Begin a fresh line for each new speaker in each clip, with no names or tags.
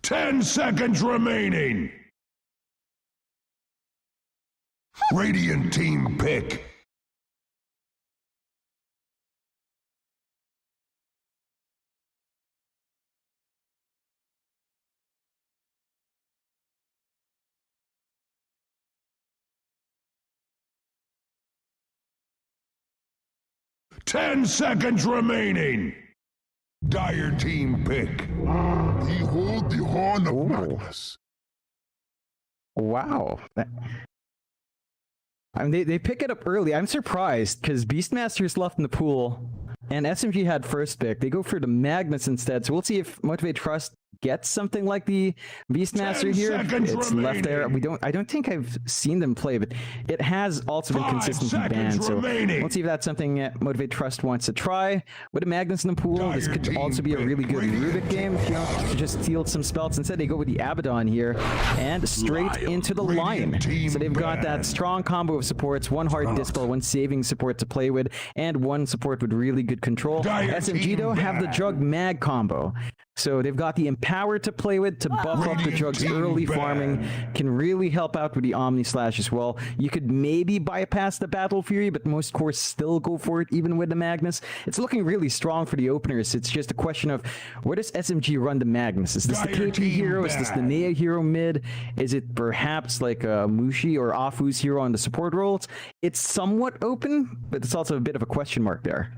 10 seconds remaining. Radiant team pick. Ten seconds remaining. Dire team pick. Behold the horn of Magnus.
Wow. I mean, they pick it up early. I'm surprised because Beastmaster's left in the pool and SMG had first pick. They go for the Magnus instead. So we'll see if Motivate Trust gets something like the Beastmaster here. It's remaining. Left there. I don't think I've seen them play, but it has also been consistently banned. So we'll see if that's something Motivate Trust wants to try. With a Magnus in the pool, this could also be a really good Rubik game if you want to just steal some spells. Instead, they go with the Abaddon here and straight into the Lion. So they've got that strong combo of supports, one hard dispel, one saving support to play with, and one support with really good control. SMG, though, have the Jug Mag combo. So they've got the Empower to play with to buff up the Jug's early farming. Can really help out with the Omni Slash as well. You could maybe bypass the Battle Fury, but most cores still go for it, even with the Magnus. It's looking really strong for the openers. It's just a question of where does SMG run the Magnus? Is this the KP hero? Is this the Nea hero mid? Is it perhaps like a Mushi or Afu's hero on the support roles? It's somewhat open, but it's also a bit of a question mark there.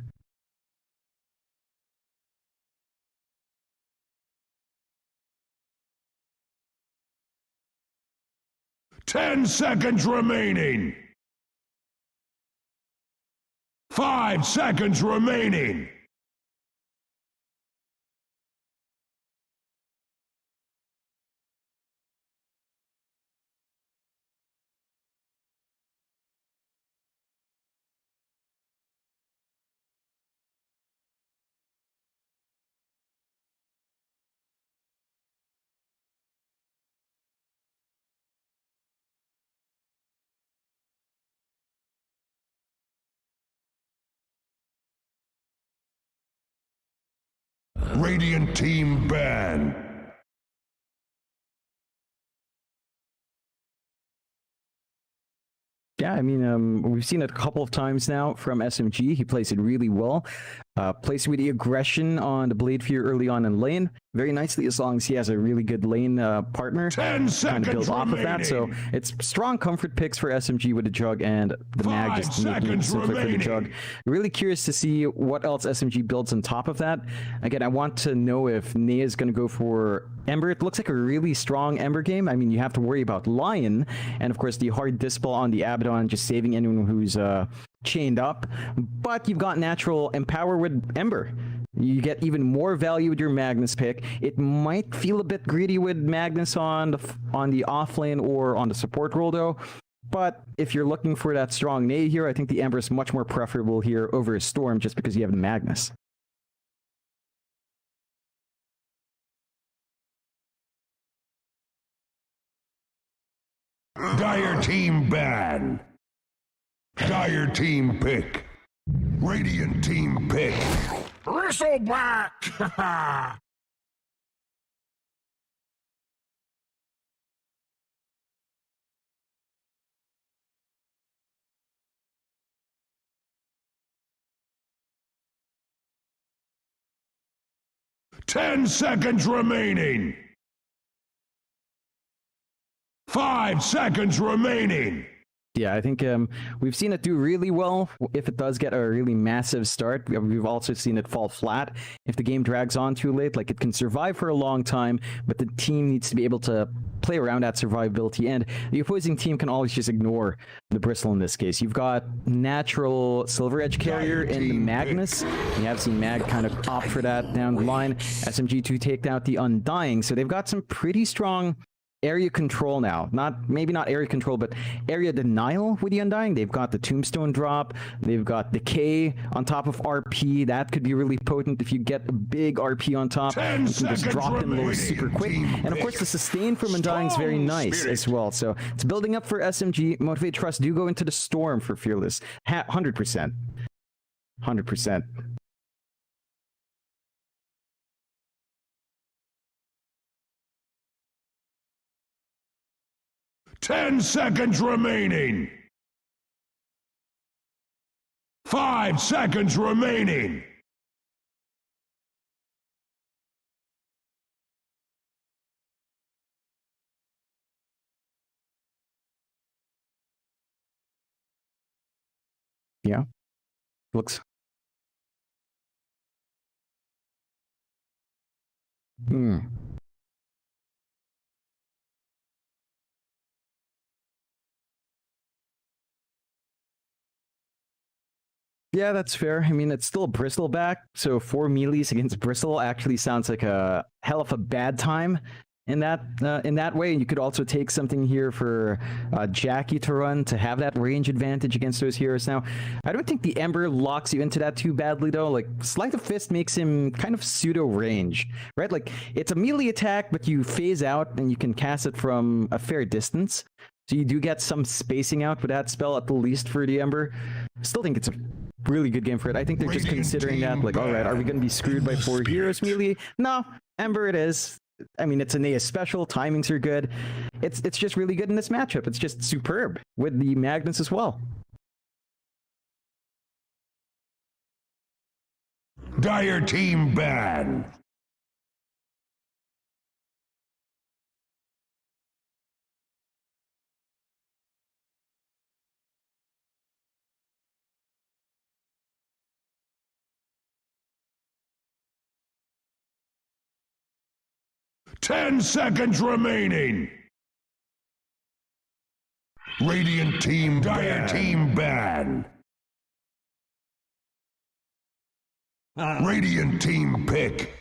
Ten seconds remaining. 5 seconds remaining. Radiant team ban.
Yeah, I mean, we've seen it a couple of times now from SMG. He plays it really well. Plays with the aggression on the Blade Fear early on in lane. Very nicely, as long as he has a really good lane partner.
10 seconds
to build off of that. So it's strong comfort picks for SMG with the Jug and the Mag just making it simpler for the Jug. Really curious to see what else SMG builds on top of that. Again, I want to know if Nea is going to go for Ember. It looks like a really strong Ember game. I mean, you have to worry about Lion, and of course the hard Dispel on the Abaddon, just saving anyone who's chained up. But you've got natural Empower with Ember. You get even more value with your Magnus pick. It might feel a bit greedy with Magnus on the off lane or on the support role though. But if you're looking for that strong Nea here, I think the Ember is much more preferable here over a Storm just because you have the Magnus.
Dire team ban. Dire team pick. Radiant team pick. Bristleback! 10 seconds remaining. 5 seconds remaining.
Yeah, I think we've seen it do really well if it does get a really massive start. We've also seen it fall flat if the game drags on too late. Like, it can survive for a long time, but the team needs to be able to play around that survivability, and the opposing team can always just ignore the Bristle in this case. You've got natural Silver Edge Carrier in the Magnus. You have seen Mag kind of opt for that down the line. SMG to take out the Undying, so they've got some pretty strong area control now. Maybe not area control, but area denial with the Undying. They've got the Tombstone drop. They've got Decay on top of RP. That could be really potent if you get a big RP on top. You can just drop them low super quick. And of course, the sustain from Undying is very nice as well. So it's building up for SMG. Motivate Trust do go into the Storm for Fearless. 100%. 100%.
10 seconds remaining. 5 seconds remaining.
Yeah. Looks. Yeah, that's fair. I mean, it's still a Bristol back, so 4 melees against Bristol actually sounds like a hell of a bad time in that way. And you could also take something here for Jackie to run to have that range advantage against those heroes. Now, I don't think the Ember locks you into that too badly, though. Like, Sleight of Fist makes him kind of pseudo-range, right? Like, it's a melee attack, but you phase out and you can cast it from a fair distance. So you do get some spacing out with that spell, at the least for the Ember. Still think it's a really good game for it. I think they're just considering that, like, all right, are we going to be screwed by 4 heroes melee? No, Ember it is. I mean, it's an AS special, timings are good. It's just really good in this matchup. It's just superb with the Magnus as well.
Dire team ban. Ten seconds remaining. Radiant team Dire team ban. Radiant team pick.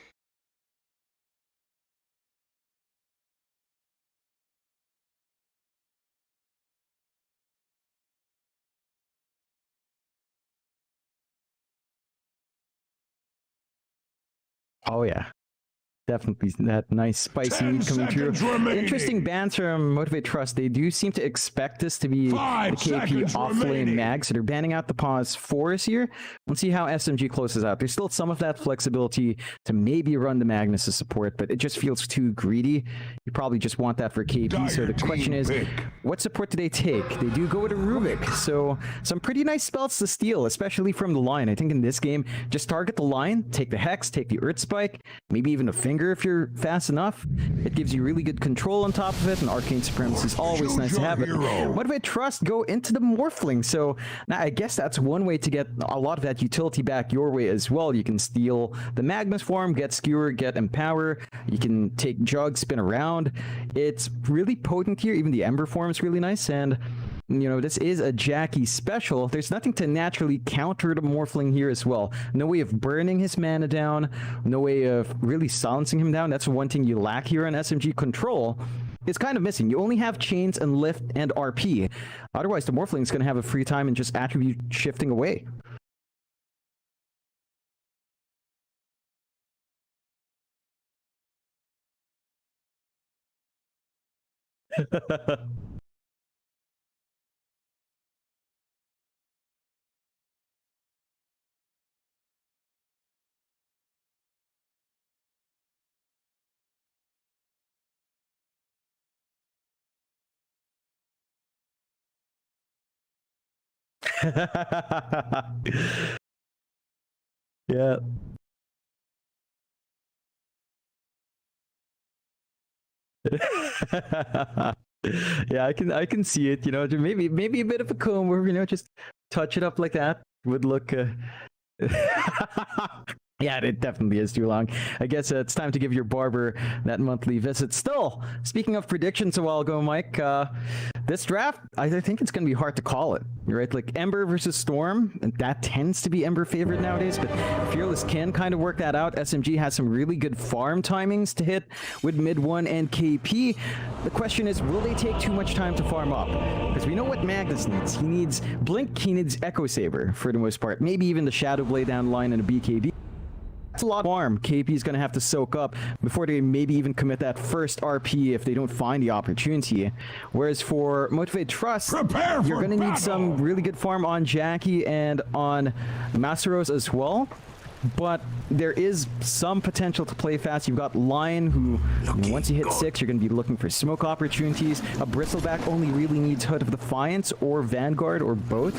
Oh yeah. Definitely that nice spicy meat coming through. Interesting bans from Motivate Trust. They do seem to expect this to be the KP off-lane mag, so they're banning out the pause 4s here. We'll see how SMG closes out. There's still some of that flexibility to maybe run the Magnus as support, but it just feels too greedy. You probably just want that for KP, so the question is, what support do they take? They do go with a Rubik, so some pretty nice spells to steal, especially from the line. I think in this game, just target the line, take the Hex, take the Earth Spike, maybe even a Finger if you're fast enough. It gives you really good control on top of it, and Arcane Supremacy is always nice to have. But Motivate Trust go into the Morphling, so now I guess that's one way to get a lot of that utility back your way as well. You can steal the Magnus form, get Skewer, get Empower. You can take Jug, spin around. It's really potent here. Even the Ember form is really nice, and you know, this is a Jackie special. There's nothing to naturally counter the Morphling here as well. No way of burning his mana down. No way of really silencing him down. That's one thing you lack here on SMG. Control is kind of missing. You only have Chains and Lift and RP. Otherwise, the Morphling is going to have a free time and just attribute shifting away. Yeah. Yeah, I can see it, you know, maybe a bit of a comb where, you know, just touch it up like that would look yeah, it definitely is too long. I guess it's time to give your barber that monthly visit. Still, speaking of predictions a while ago, Mike, this draft, I think it's going to be hard to call it. You're right, like Ember versus Storm, and that tends to be Ember favorite nowadays, but Fearless can kind of work that out. SMG has some really good farm timings to hit with mid 1 and KP. The question is, will they take too much time to farm up? Because we know what Magnus needs. He needs Blink, he needs Echo Saber for the most part. Maybe even the Shadow Blade down the line and a BKB. That's a lot of farm KP is going to have to soak up before they maybe even commit that first RP if they don't find the opportunity. Whereas for Motivate Trust, you're going to need some really good farm on Jackie and on Masteros as well. but there is some potential to play fast. You've got Lion, who once you hit 6, you're going to be looking for smoke opportunities. A Bristleback only really needs Hood of Defiance or Vanguard or both,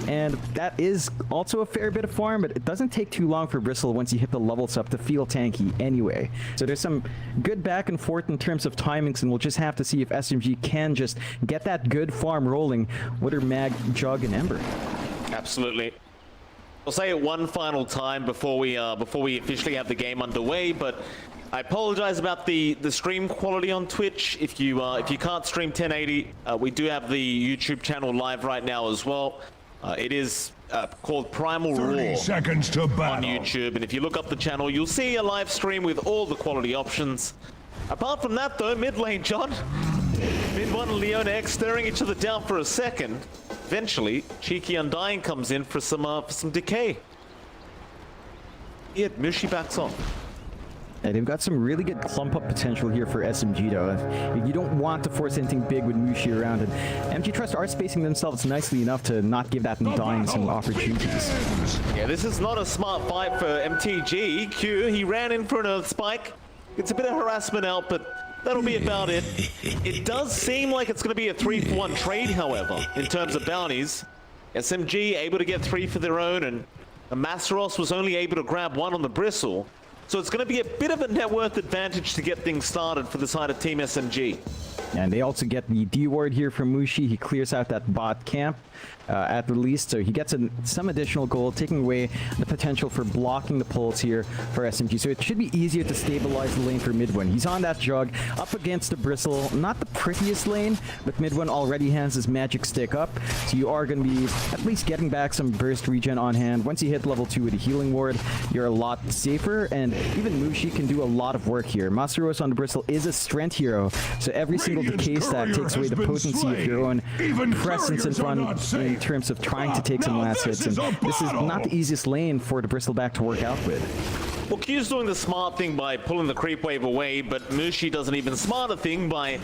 and that is also a fair bit of farm, but it doesn't take too long for Bristle once you hit the levels up to feel tanky anyway. So there's some good back and forth in terms of timings, and we'll just have to see if SMG can just get that good farm rolling with her Mag, Jug, and Ember.
Absolutely. I'll say it one final time before we officially have the game underway, but I apologize about the stream quality on Twitch. If you can't stream 1080, we do have the YouTube channel live right now as well. It is called Primal
30
Roar
seconds to battle.
on YouTube, and if you look up the channel, you'll see a live stream with all the quality options. Apart from that, though, mid lane, John. Mid 1 and Leona X staring each other down for a second. Eventually, Cheeky Undying comes in for some decay. Yeah, Mushi backs off.
Yeah, they've got some really good clump up potential here for SMG though. You don't want to force anything big with Mushi around, and MG Trust are spacing themselves nicely enough to not give that Undying some opportunities.
Yeah, this is not a smart fight for MTG. Q, he ran in for an Earth Spike. It's a bit of harassment out, but that'll be about it. It does seem like it's going to be a 3-for-1 trade, however, in terms of bounties. SMG able to get 3 for their own, and Masteros was only able to grab 1 on the Bristle. So it's going to be a bit of a net worth advantage to get things started for the side of Team SMG.
And they also get the D-ward here from Mushi. He clears out that bot camp at the least, so he gets some additional gold, taking away the potential for blocking the pulls here for SMG. So it should be easier to stabilize the lane for mid one. He's on that Jug, up against the Bristle. Not the prettiest lane, but mid one already has his magic stick up, so you are going to be at least getting back some burst regen on hand. Once you hit level 2 with a healing ward, you're a lot safer, and even Mushi can do a lot of work here. Masteros on the Bristle is a strength hero, so every single decay stack takes away the potency of your own presence in front in terms of trying to take some last hits, and this is not the easiest lane for the Bristleback to work out with.
Well, Q's doing the smart thing by pulling the creep wave away, but Mushi does an even smarter thing by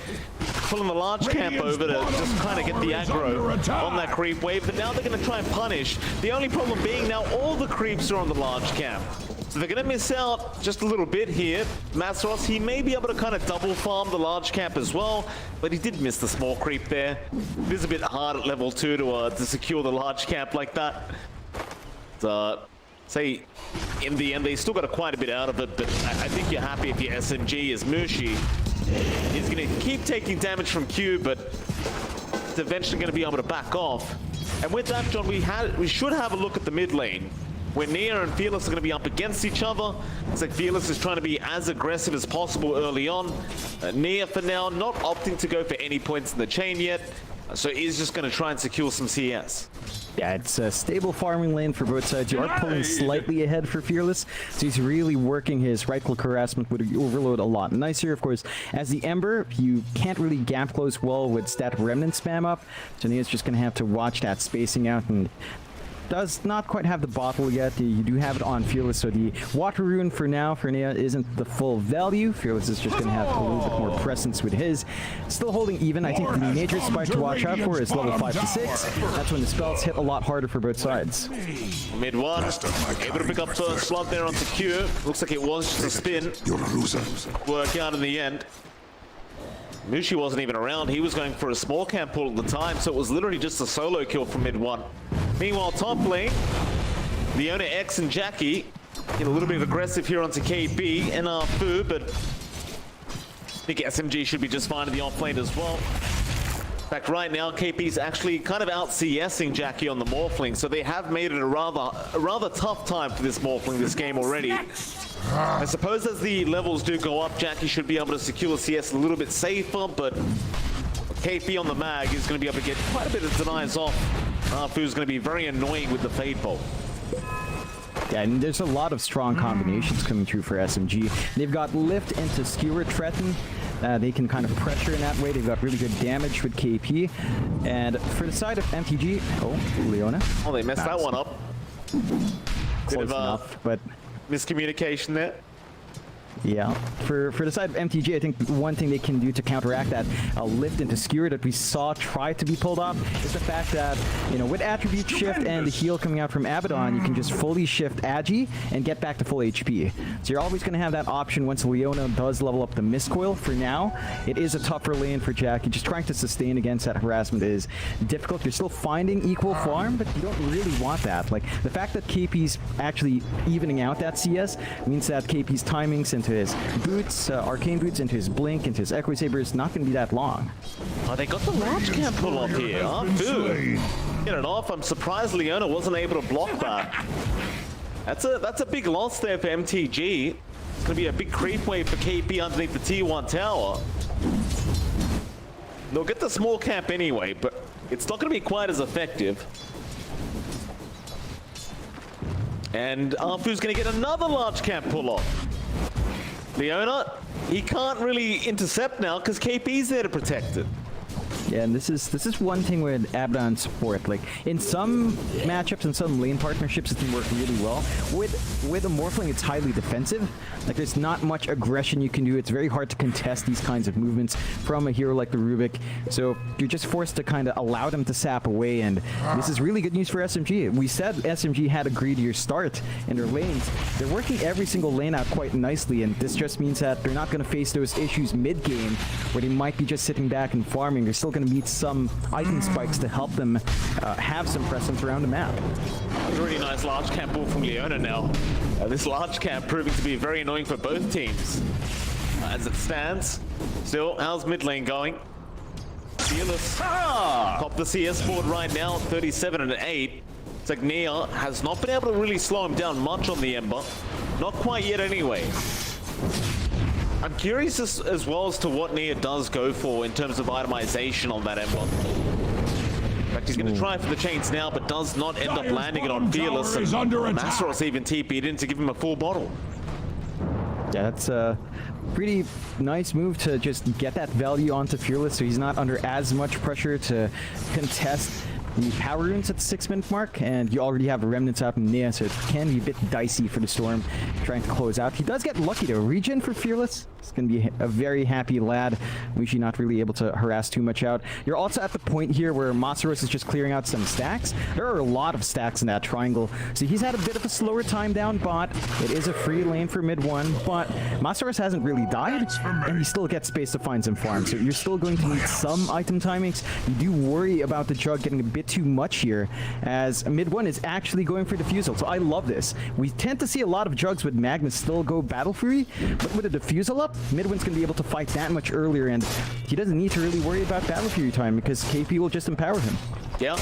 pulling the large camp over to just kind of get the aggro on that creep wave, but now they're going to try and punish. The only problem being now all the creeps are on the large camp. So they're going to miss out just a little bit here. Masteros, he may be able to kind of double farm the large camp as well, but he did miss the small creep there. It is a bit hard at level 2 to secure the large camp like that. Say, in the end, they still got quite a bit out of it, but I think you're happy if your SMG is Mushi. He's going to keep taking damage from Q, but it's eventually going to be able to back off. And with that, John, we should have a look at the mid lane, where Nia and Fearless are going to be up against each other. It's like Fearless is trying to be as aggressive as possible early on. Nia, for now, not opting to go for any points in the chain yet, so he's just going to try and secure some CS.
Yeah, it's a stable farming lane for both sides. You are pulling slightly ahead for Fearless, so he's really working his right-click harassment with the Overload a lot nicer. Of course, as the Ember, you can't really gap close well with stat Remnant spam up, so Nia's just going to have to watch that spacing out, and does not quite have the bottle yet. You do have it on Fearless, so the Water Rune for now for Nia isn't the full value. Fearless is just going to have a little bit more presence with his. Still holding even. I think the major spike to watch out for is level 5 to 6. That's when the spells hit a lot harder for both sides.
Mid one, able to pick up the slot there onto Q. Looks like it was just a spin. Work out in the end. Mushi wasn't even around. He was going for a small camp pull at the time, so it was literally just a solo kill from mid one. Meanwhile, top lane, Leona X and Jackie get a little bit of aggressive here onto KB and Fu, but I think SMG should be just fine in the off lane as well. In fact, right now, KP's actually kind of out CSing Jackie on the Morphling, so they have made it a rather tough time for this Morphling this game already. I suppose as the levels do go up, Jackie should be able to secure CS a little bit safer, but KP on the mag is going to be able to get quite a bit of denies off. Fu's going to be very annoying with the Fade Bolt.
Yeah, and there's a lot of strong combinations coming through for SMG. They've got Lift into Skewer Threaten. They can kind of pressure in that way. They've got really good damage with KP. And for the side of MTG, oh, Leona.
Oh, they messed that one up.
Close enough, but
miscommunication there.
Yeah, for the side of MTG, I think one thing they can do to counteract that lift into skewer that we saw try to be pulled off is the fact that, you know, with attribute shift and the heal coming out from Abaddon, you can just fully shift Agi and get back to full HP. So you're always going to have that option once Leona does level up the Mistcoil. For now, it is a tougher lane for Jackie. Just trying to sustain against that harassment is difficult. You're still finding equal farm, but you don't really want that. Like, the fact that KP's actually evening out that CS means that KP's timings into his boots, arcane boots, into his blink, into his echo saber is not going to be that long.
Oh, they got the large camp pull off here. Arfu, get it off. I'm surprised Leona wasn't able to block that. That's a big loss there for MTG. It's going to be a big creep wave for KP underneath the T1 tower. They'll get the small camp anyway, but it's not going to be quite as effective. And Arfu's going to get another large camp pull off. Leona, he can't really intercept now because KP's there to protect it.
Yeah, and this is one thing with Abaddon support. Like, in some matchups and some lane partnerships, it can work really well. With a Morphling, it's highly defensive. Like, there's not much aggression you can do. It's very hard to contest these kinds of movements from a hero like the Rubik. So you're just forced to kind of allow them to sap away, and this is really good news for SMG. We said SMG had a greedier start in their lanes. They're working every single lane out quite nicely, and this just means that they're not going to face those issues mid-game where they might be just sitting back and farming. They're still going to meet some item spikes to help them have some presence around the map.
A really nice large camp pull from Leona now. This large camp proving to be very annoying for both teams. As it stands, still, how's mid lane going? Fearless. Top the CS board right now, 37 and 8. It's like Nia has not been able to really slow him down much on the Ember. Not quite yet anyway. I'm curious as well as to what Nia does go for in terms of itemization on that Ember. In fact, he's going to try for the chains now, but does not end up landing it on Fearless. And Masteros even TP'd in to give him a full bottle.
Yeah, that's a pretty nice move to just get that value onto Fearless so he's not under as much pressure to contest the power runes at the 6-minute mark, and you already have remnants out in Nia, so it can be a bit dicey for the Storm trying to close out. He does get lucky though. Regen for Fearless. It's going to be a very happy lad. Usually not really able to harass too much out. You're also at the point here where Masaros is just clearing out some stacks. There are a lot of stacks in that triangle, so he's had a bit of a slower time down bot. It is a free lane for mid 1, but Masaros hasn't really died, and he still gets space to find some farms. So you're still going to need some item timings. You do worry about the Jug getting a bit too much here, as mid 1 is actually going for defusal. So I love this. We tend to see a lot of Jugs with Magnus still go Battle Fury, but with a defusal up, mid 1's going to be able to fight that much earlier, and he doesn't need to really worry about Battle Fury time because KP will just empower him.
Yeah.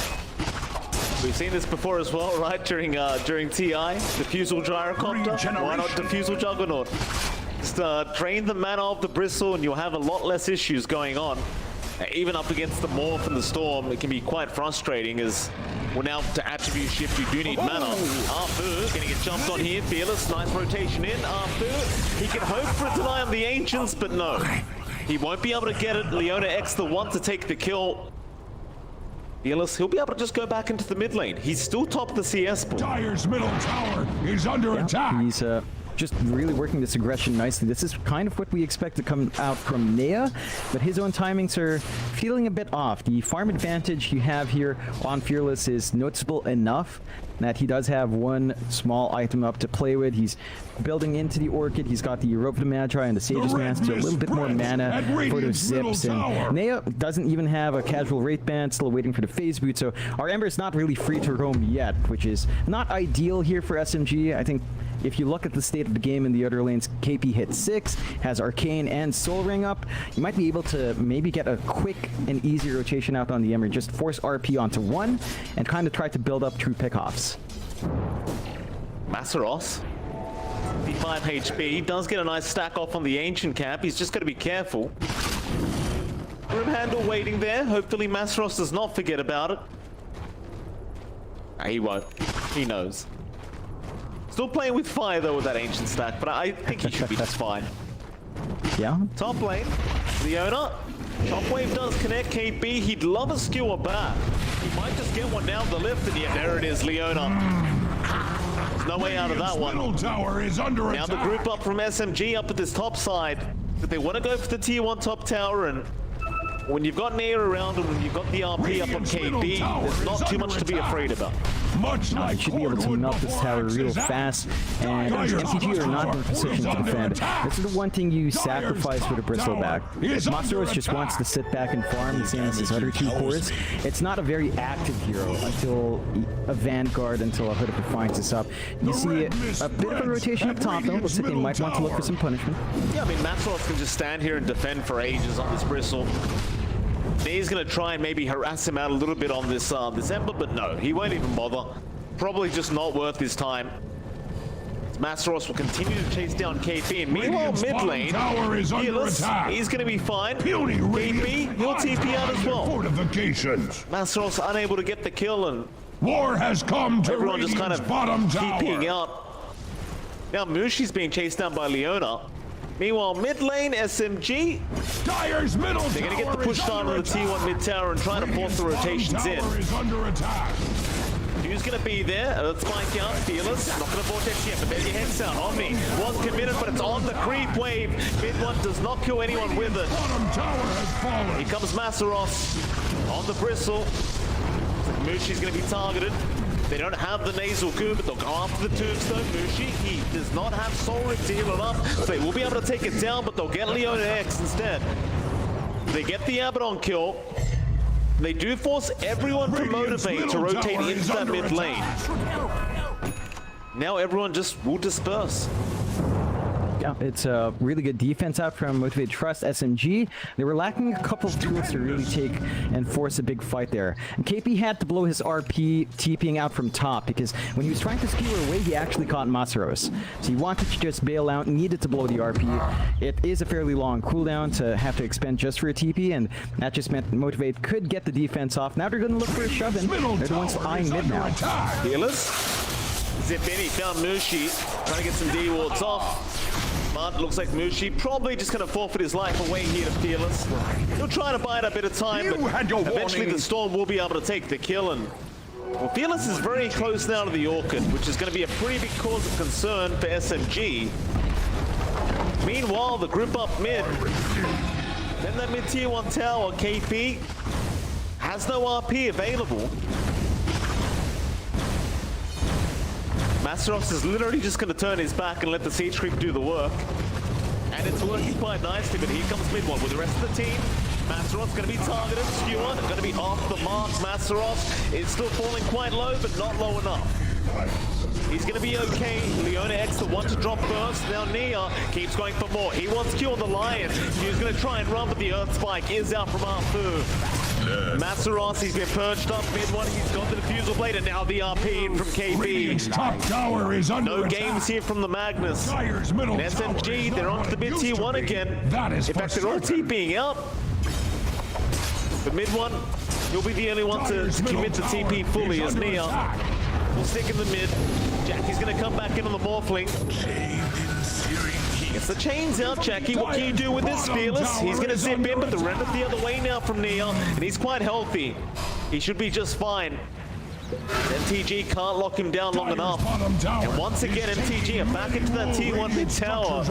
We've seen this before as well, right? During TI, Diffusal Gyrocopter. Why not Diffusal Juggernaut? Just drain the mana of the Bristle and you'll have a lot less issues going on. Even up against the Morph and the Storm, it can be quite frustrating as well, now to attribute shift, you do need mana. Arfu gonna get jumped on here. Fearless, nice rotation in. Arfu, he can hope for a deny on the Ancients, but no. He won't be able to get it. Leona X the one to take the kill. Fearless, he'll be able to just go back into the mid lane. He's still top of the CS pool.
Dire's middle tower is under attack.
He's just really working this aggression nicely. This is kind of what we expect to come out from Nea, but his own timings are feeling a bit off. The farm advantage you have here on Fearless is noticeable enough that he does have one small item up to play with. He's building into the Orchid. He's got the Rope of the Magi and the Sage's Mask, so a little bit more mana for those zips. And Nea doesn't even have a casual Wraith Band, still waiting for the Phase Boot, so our Ember is not really free to roam yet, which is not ideal here for SMG. I think if you look at the state of the game in the other lanes, KP hits 6, has Arcane and Soul Ring up. You might be able to maybe get a quick and easy rotation out on the Ember, just force RP onto 1, and kind of try to build up through pickoffs.
Masaros, 55 HP, he does get a nice stack off on the Ancient Cap. He's just got to be careful. Room handle waiting there. Hopefully Masaros does not forget about it. He won't. He knows. Still playing with fire though with that Ancient stack, but I think he should be just fine.
Yeah.
Top lane, Leona. Shockwave does connect KP. He'd love a skewer back. He might just get one down the lift, and yeah, there it is, Leona. no way out of that one.
Middle tower is under
Now
attack.
the group up from SMG up at this top side. But they want to go for the tier 1 top tower, and when you've got Nea around and when you've got the RP up on KB, there's not too much to be afraid about.
Much
You
like
should be able to
Cordwood
melt this
before
tower real
Axis
fast,
Act.
and
Dyer's
MCG are not in position to
under
defend.
attack.
This is the one thing you sacrifice for the Bristleback.
is under
Masaros just wants to sit back and farm, the same as his other two cores. It's not a very active hero until a Vanguard, until a Hood of Defiance is up. You see a bit of a rotation up top, though. Looks like they might want to look for some punishment.
Yeah, I mean, Maxwell can just stand here and defend for ages on this Bristle. He's going to try and maybe harass him out a little bit on this this Ember, but no, he won't even bother. Probably just not worth his time. Masaros will continue to chase down KP, and meanwhile,
Radiant's
mid
bottom
lane,
tower is under
Fearless,
attack.
he's going to be fine.
Puny
KP, he'll TP out as well.
Fortifications.
Masaros unable to get the kill, and
War has come to
everyone just kind
Radiant's
of
bottom tower.
keeping out. Now Mushi's being chased down by Leona. Meanwhile, mid lane, SMG,
Dyer's middle
they're going to get the push down on the T1 mid tower and try to force the rotations in.
Is under attack.
Who's going to be there? Let's find out. Fearless, not going to vortex yet, but there's your hex out. Omni was committed, but it's on the creep wave. Mid one does not kill anyone with it.
Bottom tower has fallen.
Here comes Masaros on the Bristle. Mushi's going to be targeted. They don't have the nasal goo, but they'll go after the tombstone. Mushi, he does not have soul ring to heal it up, so they will be able to take it down, but they'll get Leona X instead. They get the Abaddon kill. They do force everyone to motivate to rotate into that mid lane. Now everyone just will disperse.
Yeah, it's a really good defense out from Motivate Trust SMG. They were lacking a couple of tools to really take and force a big fight there. And KP had to blow his RP TPing out from top because when he was trying to skewer away, he actually caught Masaros. So he wanted to just bail out, needed to blow the RP. It is a fairly long cooldown to have to expend just for a TP, and that just meant Motivate could get the defense off. Now they're going to look for a shove-in. They're the ones eyeing mid now.
Fearless. Zip in, he found Mushi, trying to get some D-wards off. But looks like Mushi probably just going to forfeit his life away here to Fearless. He'll try to buy it a bit of time, but eventually the Storm will be able to take the kill. And well, Fearless is very close now to the Orchid, which is going to be a pretty big cause of concern for SMG. Meanwhile, the group up mid. Then that mid tier 1 tower, KP, has no RP available. Masaros is literally just going to turn his back and let the siege creep do the work. And it's working quite nicely, but here comes mid one with the rest of the team. Masaros going to be targeted, Skewer going to be off the mark. Masaros is still falling quite low, but not low enough. He's going to be okay. Leona X, the one to drop first. Now Nea keeps going for more. He wants to kill the Lion. He's going to try and run, but the Earth Spike is out from Arfu. Masaros, he's been perched up mid one. He's got the Diffusal Blade, and now the RP in from
Radiant's
KB.
top tower is under
No
attack.
games here from the Magnus.
Dyer's middle
And SMG, they're on to the mid tier 1 again.
That is
In fact, they're all TPing out. The mid one, he'll be the only one to commit to TP fully as Nea will stick in the mid. Jackie's going to come back in on the Morphling. Gets the chains out, Jackie. What can you do with this, Fearless? He's going to zip in, but the run the other way now from Nea, and he's quite healthy. He should be just fine. MTG can't lock him down long enough. And once again, MTG are back into that T1 mid tower.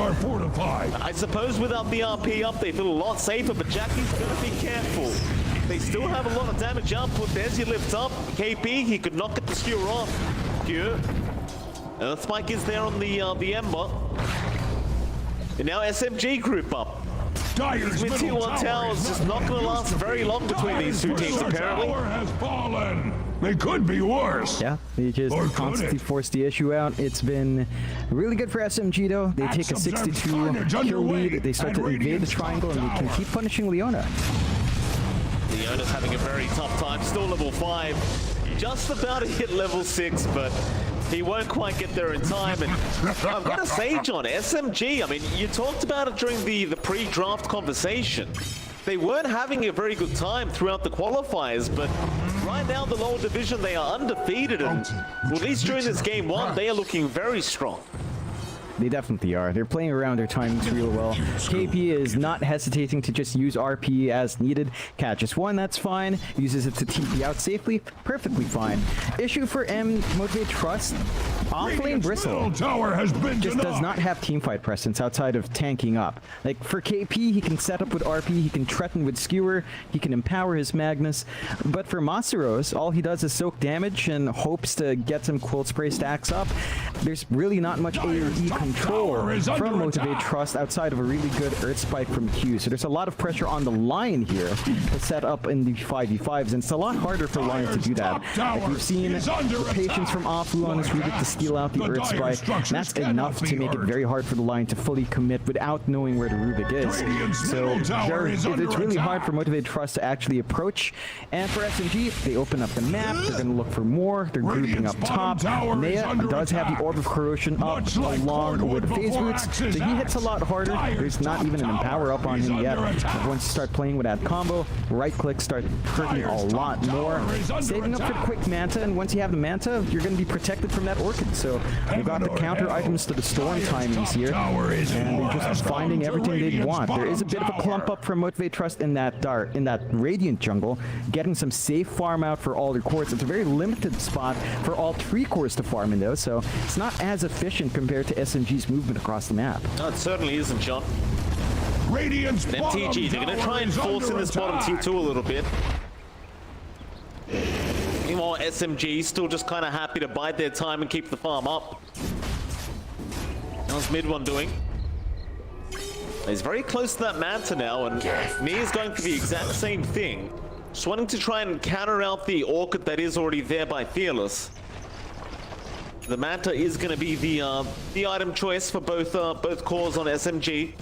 I suppose without the RP up, they feel a lot safer, but Jackie's going to be careful. They still have a lot of damage output. There's your lift up. KP, he could not get the skewer off. Skewer. And the spike is there on the Ember. And now SMG group up.
Dyer's
Mid tier 1 tower is just not going to last very long between these two teams, apparently.
Has fallen. They could be worse.
Yeah, they just
Or could
constantly
it?
force the issue out. It's been really good for SMG though. They take a 62 kill lead. They start to invade the triangle and they can keep punishing Leona.
Leona's having a very tough time, still level 5. Just about to hit level 6, but he won't quite get there in time. And I've got to say, John, SMG, I mean, you talked about it during the pre-draft conversation. They weren't having a very good time throughout the qualifiers, but right now, the lower division, they are undefeated. And well, at least during this game 1, they are looking very strong.
They definitely are. They're playing around their timings real well. KP is not hesitating to just use RP as needed. Catches one, that's fine. Uses it to TP out safely, perfectly fine. Issue for M, Motivate Trust. Offlane Bristle
tower has been
just does not have teamfight presence outside of tanking up. Like, for KP, he can set up with RP, he can threaten with Skewer, he can empower his Magnus. But for Masaros, all he does is soak damage and hopes to get some Quilt Spray stacks up. There's really not much AoE control from Motivate Trust outside of a really good Earth Spike from Q. So there's a lot of pressure on the Lion here to set up in the 5v5s, and it's a lot harder for Lion to do that. Like, we've seen the patience from Afu on his Rubik to steal out the Earth Spike. That's enough to make it very hard for the Lion to fully commit without knowing where the Rubik is. So it's really hard for Motivate Trust to actually approach. And for SMG, they open up the map, they're going to look for more, they're grouping up top. Nea does have the Orb of Corrosion up along with the Phase Roots, so he hits a lot harder. There's not even an Empower up on him yet. But once you start playing with that combo, right click start hurting a lot more. Saving up for the quick Manta, and once you have the Manta, you're going to be protected from that Orchid. So they've got the counter items to the Storm timings here, and they're just finding everything they want. There is a bit of a clump up from Motivate Trust in that Radiant jungle, getting some safe farm out for all their cores. It's a very limited spot for all 3 cores to farm in though, so it's not as efficient compared to SMG's movement across the map.
No, it certainly isn't, John.
Radiant's
MTG, they're going to try and force in this bottom T2 a little bit. Meanwhile, SMG still just kind of happy to bide their time and keep the farm up. How's mid one doing? He's very close to that Manta now, and Nea's going for the exact same thing. Just wanting to try and counter out the Orchid that is already there by Fearless. The Manta is going to be the item choice for both cores on SMG.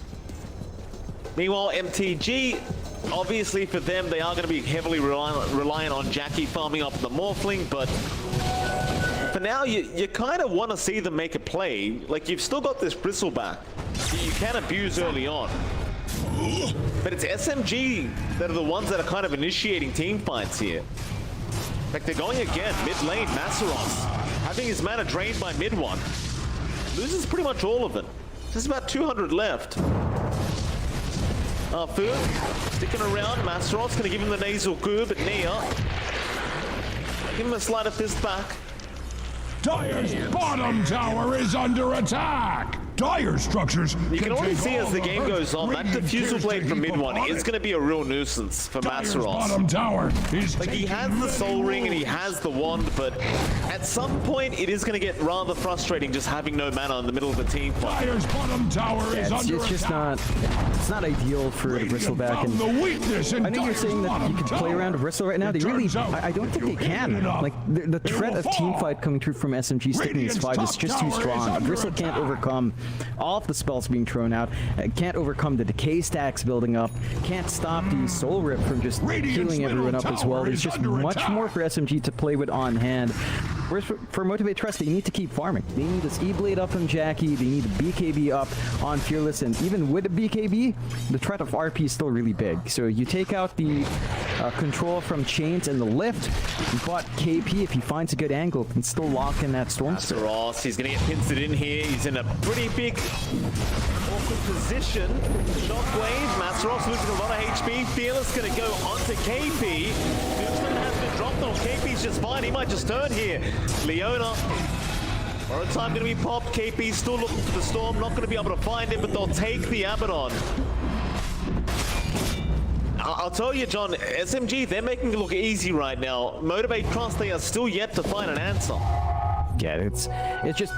Meanwhile, MTG, obviously for them, they are going to be heavily reliant on Jackie farming up the Morphling, but for now, you kind of want to see them make a play. Like, you've still got this Bristleback that you can abuse early on. But it's SMG that are the ones that are kind of initiating team fights here. In fact, they're going again, mid lane, Masaros, having his mana drained by mid one. Loses pretty much all of it. There's about 200 left. Food sticking around. Masaros gonna give him the nasal goo, but Nia give him a sleight of fist back.
Dire's bottom tower is under attack. Dire structures.
You can already see as the game goes on, that diffusal blade from mid one is going to be a real nuisance for Masaros.
Bottom tower is
like, he has the soul ring and he has the wand, but at some point it is going to get rather frustrating just having no mana in the middle of a team fight.
Dire's bottom tower is under
it's just not, it's not ideal for the Bristleback. And I know you're saying that you can play around a Bristle right now. They really, I don't think they can. Like, the threat of team fight coming through from SMG sticking his fight is just too strong. A Bristle can't overcome all of the spells being thrown out, can't overcome the decay stacks building up, can't stop the soul rip from just healing everyone up as well. There's just much more for SMG to play with on hand. Whereas for Motivate Trust, they need to keep farming. They need this E-Blade up on Jackie, they need the BKB up on Fearless, and even with the BKB, the threat of RP is still really big. So you take out the control from Chains and the lift, but KP, if he finds a good angle, can still lock in that Storm Spirit.
Ross, he's going to get pinced in here. He's in a pretty big awkward position. Shockwave, Masaros losing a lot of HP. Fearless going to go onto KP. Newton has been dropped on. KP's just fine. He might just turn here. Leona. Borrow time going to be popped. KP still looking for the Storm. Not going to be able to find him, but they'll take the Abaddon. I'll tell you, John, SMG, they're making it look easy right now. Motivate Trust, they are still yet to find an answer.
Yeah, it's just,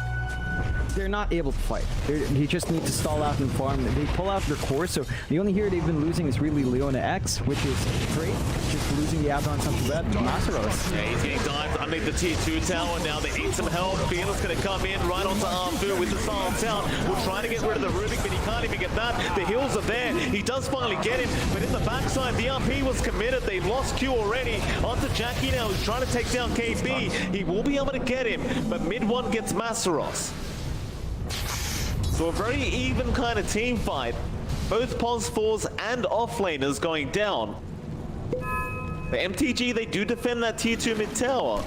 they're not able to fight. You just need to stall out and farm. They pull out their core, so the only hero they've been losing is really Leona X, which is great. Just losing the Abaddon something bad. Masaros.
Yeah, he's getting dived underneath the tier 2 tower now. They need some help. Fearless going to come in right onto Armfu with the Silent Town. We're trying to get rid of the Rubik, but he can't even get that. The heals are there. He does finally get him, but in the backside, the RP was committed. They lost Q already. Onto Jackie now, who's trying to take down KP. He will be able to get him, but mid one gets Masaros. So a very even kind of team fight. Both pos 4s and offlaners going down. The MTG, they do defend that tier 2 mid tower.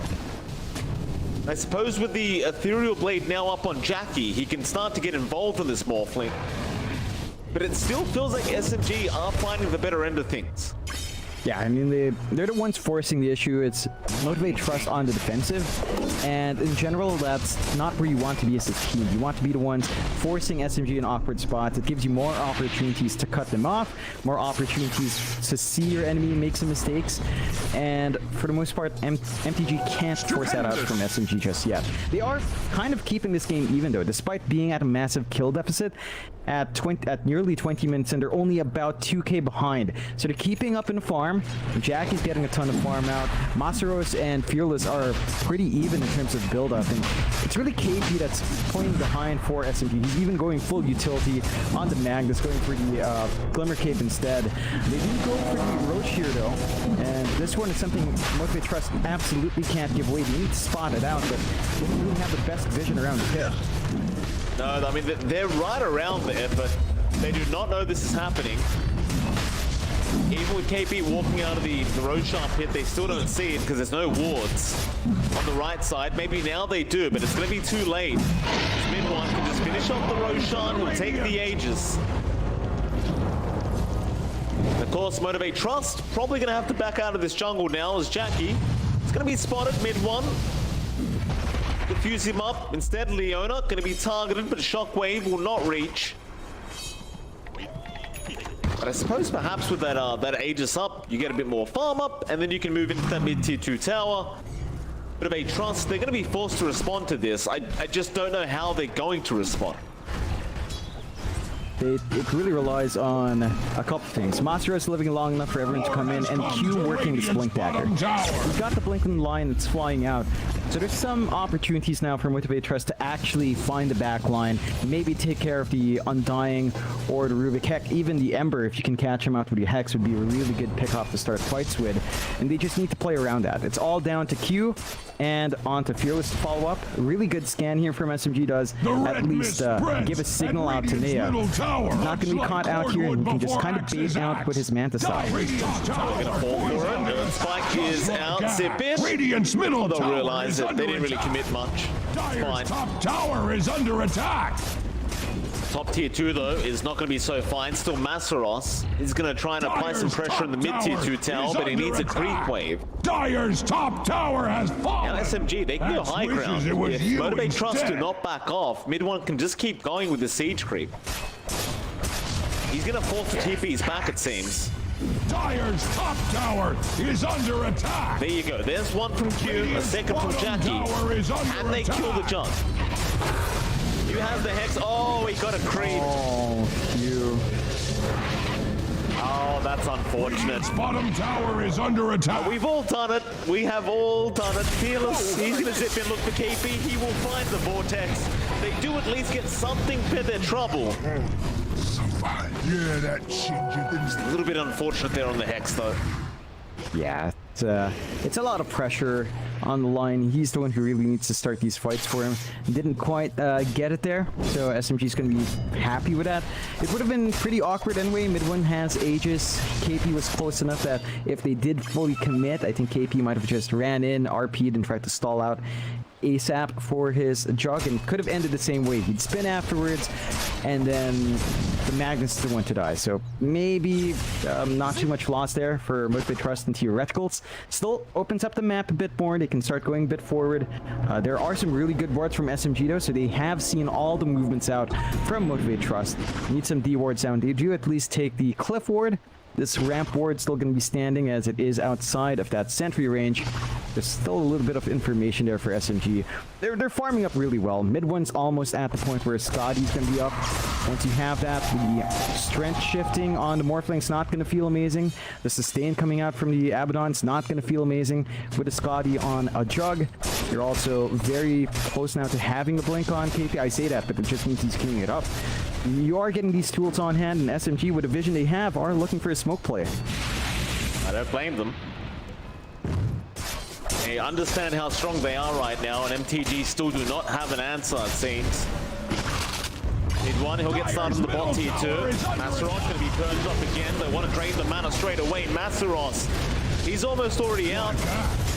I suppose with the Ethereal Blade now up on Jackie, he can start to get involved in this Morphling. But it still feels like SMG are finding the better end of things.
Yeah, I mean, they're the ones forcing the issue. It's motivate trust on the defensive. And in general, that's not where you want to be as a team. You want to be the ones forcing SMG in awkward spots. It gives you more opportunities to cut them off, more opportunities to see your enemy make some mistakes. And for the most part, MTG can't force that out from SMG just yet. They are kind of keeping this game even, though, despite being at a massive kill deficit at nearly 20 minutes, and they're only about 2k behind. So they're keeping up in the farm. Jackie's getting a ton of farm out. Masaros and Fearless are pretty even in terms of build-up, and it's really KP that's playing behind for SMG. He's even going full utility on the Magnus, going for the Glimmer Cape instead. They do go for the Roche here, though, and this one is something Motivate Trust absolutely can't give away. They need to spot it out, but they don't really have the best vision around the pit.
No, I mean, they're right around there, but they do not know this is happening. Even with KP walking out of the Roshan pit, they still don't see it because there's no wards on the right side. Maybe now they do, but it's going to be too late. Mid one can just finish off the Roshan, he'll take the Aegis. And of course, Motivate Trust probably going to have to back out of this jungle now as Jackie is going to be spotted mid one. Defuse him up. Instead, Leona going to be targeted, but Shockwave will not reach. But I suppose perhaps with that Aegis up, you get a bit more farm up, and then you can move into that mid tier 2 tower. Bit of a trust. They're going to be forced to respond to this. I just don't know how they're going to respond.
It really relies on a couple things. Masaros living long enough for everyone to come in, and Q working this Blink Dagger. He's got the Blink in the line that's flying out. So there's some opportunities now for Motivate Trust to actually find the back line, maybe take care of the Undying or the Rubik. Heck, even the Ember, if you can catch him out with the Hex, would be a really good pick-off to start fights with. And they just need to play around that. It's all down to Q and onto Fearless to follow up. A really good scan here from SMG does at least give a signal out to Nea. Not going to be caught out here, and he can just kind of bait out with his Manta Style.
Spike is out. Zip it.
Radiant's middle
They'll
tower
realize
is
it. They
under
didn't really
attack.
commit much.
Dire's
Fine.
top tower is under attack.
Top tier 2 though is not going to be so fine. Still Masaros is going to try and apply some pressure in the mid tier 2 tower, but he needs a creep wave.
Dire's top tower has fallen.
Now SMG, they can go high ground. If Motivate Trust do not back off, mid one can just keep going with the siege creep. He's going to force the TPs back, it seems.
Dire's top tower is under attack.
There you go. There's one from Q, a second from Jackie, and they kill the junk. You have the Hex. Oh, he got a creep.
Oh, Q.
Oh, that's unfortunate.
Bottom tower is under attack.
We've all done it. We have all done it. Fearless, he's going to zip in, look for KP. He will find the Vortex. They do at least get something for their trouble.
Yeah, that shit.
A little bit unfortunate there on the Hex, though.
Yeah, it's a lot of pressure on the line. He's the one who really needs to start these fights for him. Didn't quite get it there, so SMG's going to be happy with that. It would have been pretty awkward anyway. Mid one has Aegis. KP was close enough that if they did fully commit, I think KP might have just ran in, RP'd, and tried to stall out ASAP for his jug, and could have ended the same way. He'd spin afterwards, and then the Magnus is the one to die. So maybe not too much loss there for Motivate Trust and Theoreticals. Still opens up the map a bit more. They can start going a bit forward. There are some really good wards from SMG though, so they have seen all the movements out from Motivate Trust. Need some D wards down. They do at least take the Cliff ward. This ramp ward still going to be standing as it is outside of that sentry range. There's still a little bit of information there for SMG. They're farming up really well. Mid one's almost at the point where Scotty's going to be up. Once you have that, the strength shifting on the Morphling's not going to feel amazing. The sustain coming out from the Abaddon's not going to feel amazing. With a Scotty on a jug, you're also very close now to having a blink on KP. I say that, but it just means he's queuing it up. You are getting these tools on hand, and SMG, with the vision they have, are looking for a smoke play.
I don't blame them. They understand how strong they are right now, and MTG still do not have an answer, it seems. Mid one, he'll get started in the bot tier 2. Masaros going to be burned up again. They want to drain the mana straight away. Masaros He's almost already out.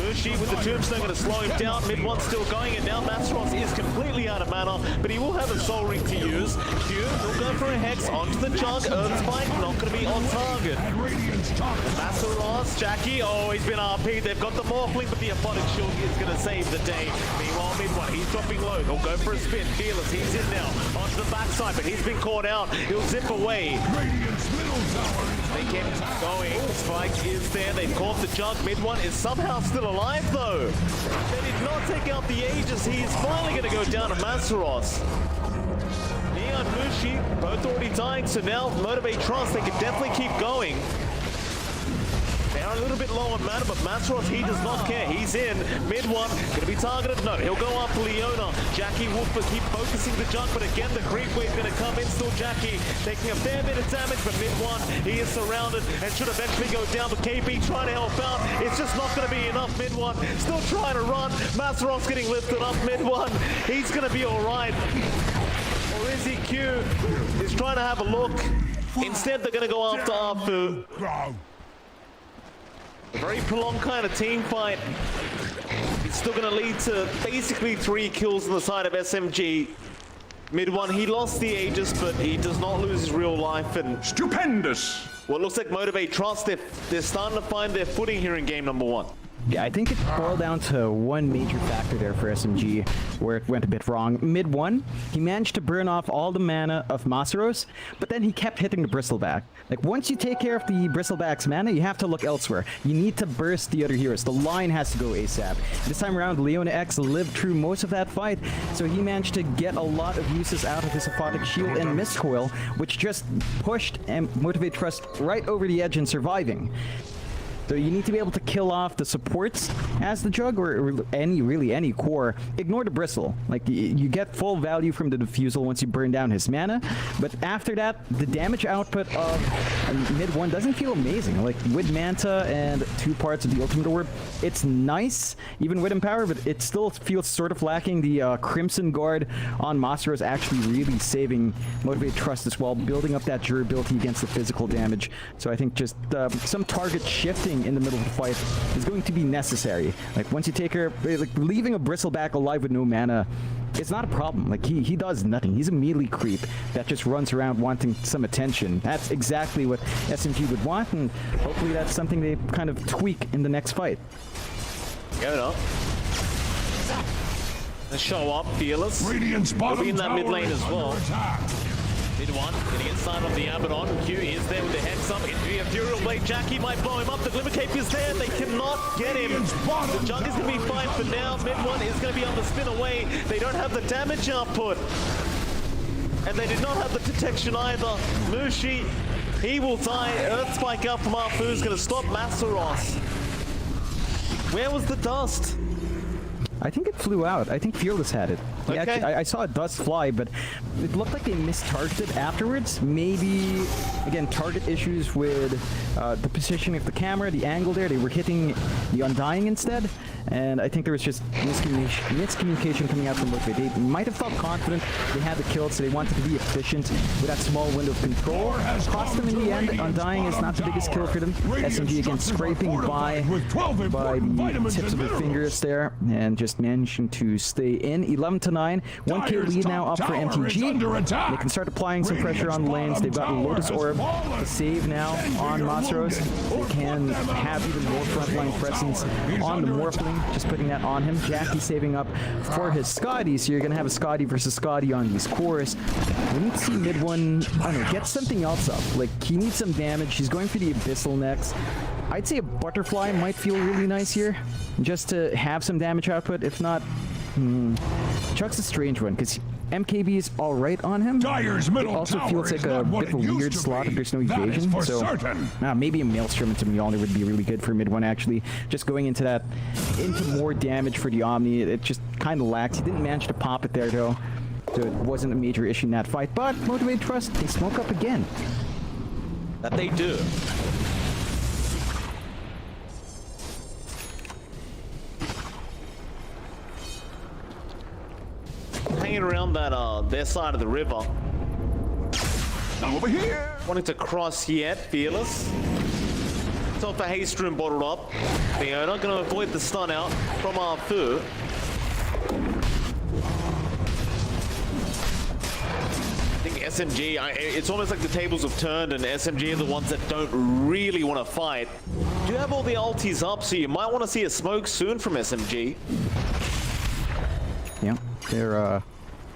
Mushi with the tombstone going to slow him down. Mid one still going, and now Masros is completely out of mana, but he will have a soul ring to use. Q will go for a hex onto the jug. Earth Spike not going to be on target. Masros, Jackie, oh, he's been RP'd. They've got the Morphling, but the Aphotic Shield is going to save the day. Meanwhile, mid one, he's dropping low. He'll go for a spin. Fearless, he's in now. Onto the backside, but he's been caught out. He'll zip away. They kept going. Spike is there. They've caught the jug. Mid one is somehow still alive, though. They did not take out the Aegis. He's finally going to go down to Masaros. Neon, Mushi, both already dying, so now Motivate Trust. They can definitely keep going. They are a little bit low on mana, but Masros, he does not care. He's in. Mid one, gonna be targeted. No, he'll go after Leona. Jackie will keep focusing the junk, but again, the creep wave gonna come in. Still Jackie taking a fair bit of damage, but mid one, he is surrounded and should eventually go down. But KB trying to help out. It's just not gonna be enough. Mid one, still trying to run. Masros getting lifted up. Mid one, he's gonna be all right. Or is he? Q is trying to have a look. Instead, they're gonna go after Afu. A very prolonged kind of team fight. It's still going to lead to basically 3 kills on the side of SMG. Mid one, he lost the Aegis, but he does not lose his real life. And
Stupendous!
well, it looks like Motivate Trust, they're starting to find their footing here in game number 1.
Yeah, I think it boiled down to one major factor there for SMG, where it went a bit wrong. Mid one, he managed to burn off all the mana of Masaros, but then he kept hitting the Bristleback. Like, once you take care of the Bristleback's mana, you have to look elsewhere. You need to burst the other heroes. The line has to go ASAP. This time around, Leona X lived through most of that fight, so he managed to get a lot of uses out of his Aphotic Shield and Mist Coil, which just pushed and Motivate Trust right over the edge and surviving. So you need to be able to kill off the supports as the jug, or any core. Ignore the bristle. Like, you get full value from the diffusal once you burn down his mana, but after that, the damage output of mid one doesn't feel amazing. Like, with Manta and 2 parts of the Ultimate Orb, it's nice, even with Empower, but it still feels sort of lacking. The Crimson Guard on Master is actually really saving Motivate Trust as well, building up that durability against the physical damage. So I think just some target shifting in the middle of the fight is going to be necessary. Like, once you take her, like, leaving a Bristleback alive with no mana, it's not a problem. Like, he does nothing. He's a melee creep that just runs around wanting some attention. That's exactly what SMG would want, and hopefully that's something they kind of tweak in the next fight.
Go it up. Let's show up, Fearless.
Radiant's bottom
He'll be in that mid lane as well.
attack.
Mid one, gonna get signed on the Abaddon. Q is there with the heads up into the Ethereal Blade. Jackie might blow him up. The Glimmer Cape is there. They cannot get him. The jug is gonna be fine for now. Mid one is gonna be able to spin away. They don't have the damage output. And they did not have the detection either. Mushi, he will die. Earth Spike out from Afu is gonna stop Masaros. Where was the dust?
I think it flew out. I think Fearless had it.
Okay.
Actually, I saw a dust fly, but it looked like they mistargeted afterwards. Maybe, again, target issues with the positioning of the camera, the angle there. They were hitting the Undying instead, and I think there was just miscommunication coming out from Motivate. They might have felt confident they had the kill, so they wanted to be efficient with that small window of control. Cost them in the end. Undying is not the biggest kill for them. SMG again scraping by the tips of their fingers there, and just managing to stay in. 11-9, 1k lead now up for MTG. They can start applying some pressure on the lanes. They've got a Lotus Orb to save now on Masaros. They can have even more frontline presence on the Morphling, just putting that on him. Jackie saving up for his Scotty, so you're going to have a Scotty versus Scotty on these cores. We need to see mid one, I don't know, get something else up. Like, he needs some damage. He's going for the Abyssal next. I'd say a Butterfly might feel really nice here, just to have some damage output. If not, Chuck's a strange one, because MKB is alright on him.
Dyer's middle
it also
tower
feels like a bit of a weird slot if there's no evasion. So maybe a Maelstrom into Mjolnir would be really good for mid one, actually. Just going into more damage for the Omni, it just kind of lacks. He didn't manage to pop it there, though, so it wasn't a major issue in that fight. But Motivate Trust, they smoke up again.
That they do. Hanging around that their side of the river.
Over here.
Wanting to cross yet, Fearless. Molotov for haste room bottled up. They're not going to avoid the stun out from Arfu. I think SMG, it's almost like the tables have turned and SMG are the ones that don't really want to fight. You have all the ultis up, so you might want to see a smoke soon from SMG.
Yeah, they're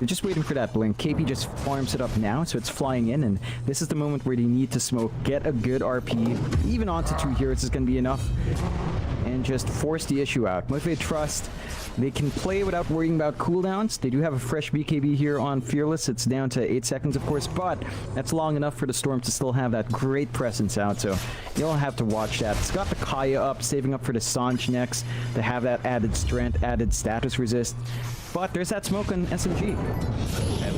just waiting for that blink. KP just farms it up now, so it's flying in, and this is the moment where they need to smoke, get a good RP, even onto 2 heroes is going to be enough, and just force the issue out. Motivate Trust, they can play without worrying about cooldowns. They do have a fresh BKB here on Fearless. It's down to 8 seconds, of course, but that's long enough for the Storm to still have that great presence out, so you'll have to watch that. It's got the Kaya up, saving up for the Sanj next to have that added strength, added status resist. But there's that smoke on SMG.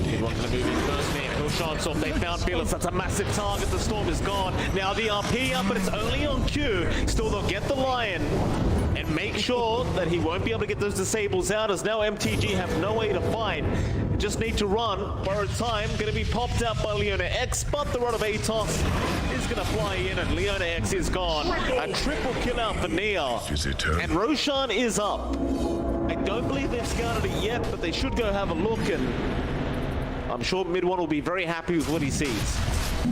Mid one's going to move in first name. Hilshan's off. They found Fearless. That's a massive target. The Storm is gone. Now the RP up, but it's only on Q. Still, they'll get the Lion and make sure that he won't be able to get those disables out, as now MTG have no way to fight. Just need to run. Borrowed time. Going to be popped out by Leona X, but the run of Atos is going to fly in, and Leona X is gone. A triple kill out for Nia. And Roshan is up. I don't believe they've scouted it yet, but they should go have a look, and I'm sure mid one will be very happy with what he sees.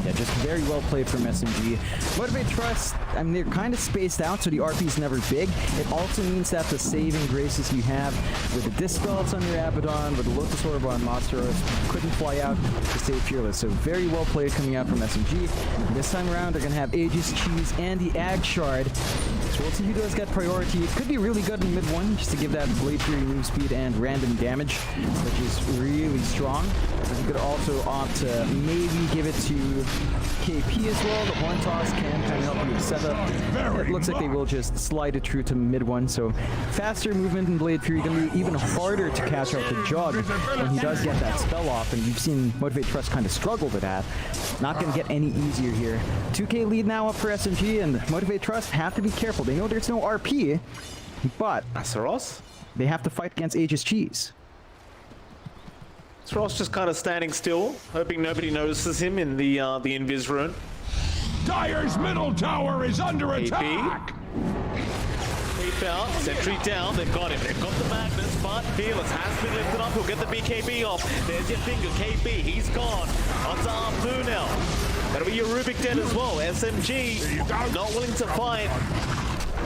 Yeah, just very well played from SMG. Motivate Trust, I mean, they're kind of spaced out, so the RP is never big. It also means that the saving graces you have with the Dispels on your Abaddon, with the Lotus Orb on Monsteros, couldn't fly out to save Fearless. So very well played coming out from SMG. This time around, they're going to have Aegis, Cheese, and the Ag Shard. So we'll see who does get priority. It could be really good in mid one, just to give that Blade Fury move speed and random damage, which is really strong. But you could also opt to maybe give it to KP as well. The Horn Toss can kind of help you with setup. It looks like they will just slide it through to mid one, so faster movement in Blade Fury, going to be even harder to catch out the Jug when he does get that spell off, and you've seen Motivate Trust kind of struggle with that. Not going to get any easier here. 2K lead now up for SMG, and Motivate Trust have to be careful. They know there's no RP, but
Asaros?
They have to fight against Aegis Cheese.
Asaros just kind of standing still, hoping nobody notices him in the Invis rune.
Dire's middle tower is under attack!
Creep out, sentry down, they've got him. They've got the Magnus, but Fearless has been lifted up. He'll get the BKB off. There's your finger, KP, he's gone. Onto Arfu now. That'll be your Rubik dead as well. SMG, not willing to fight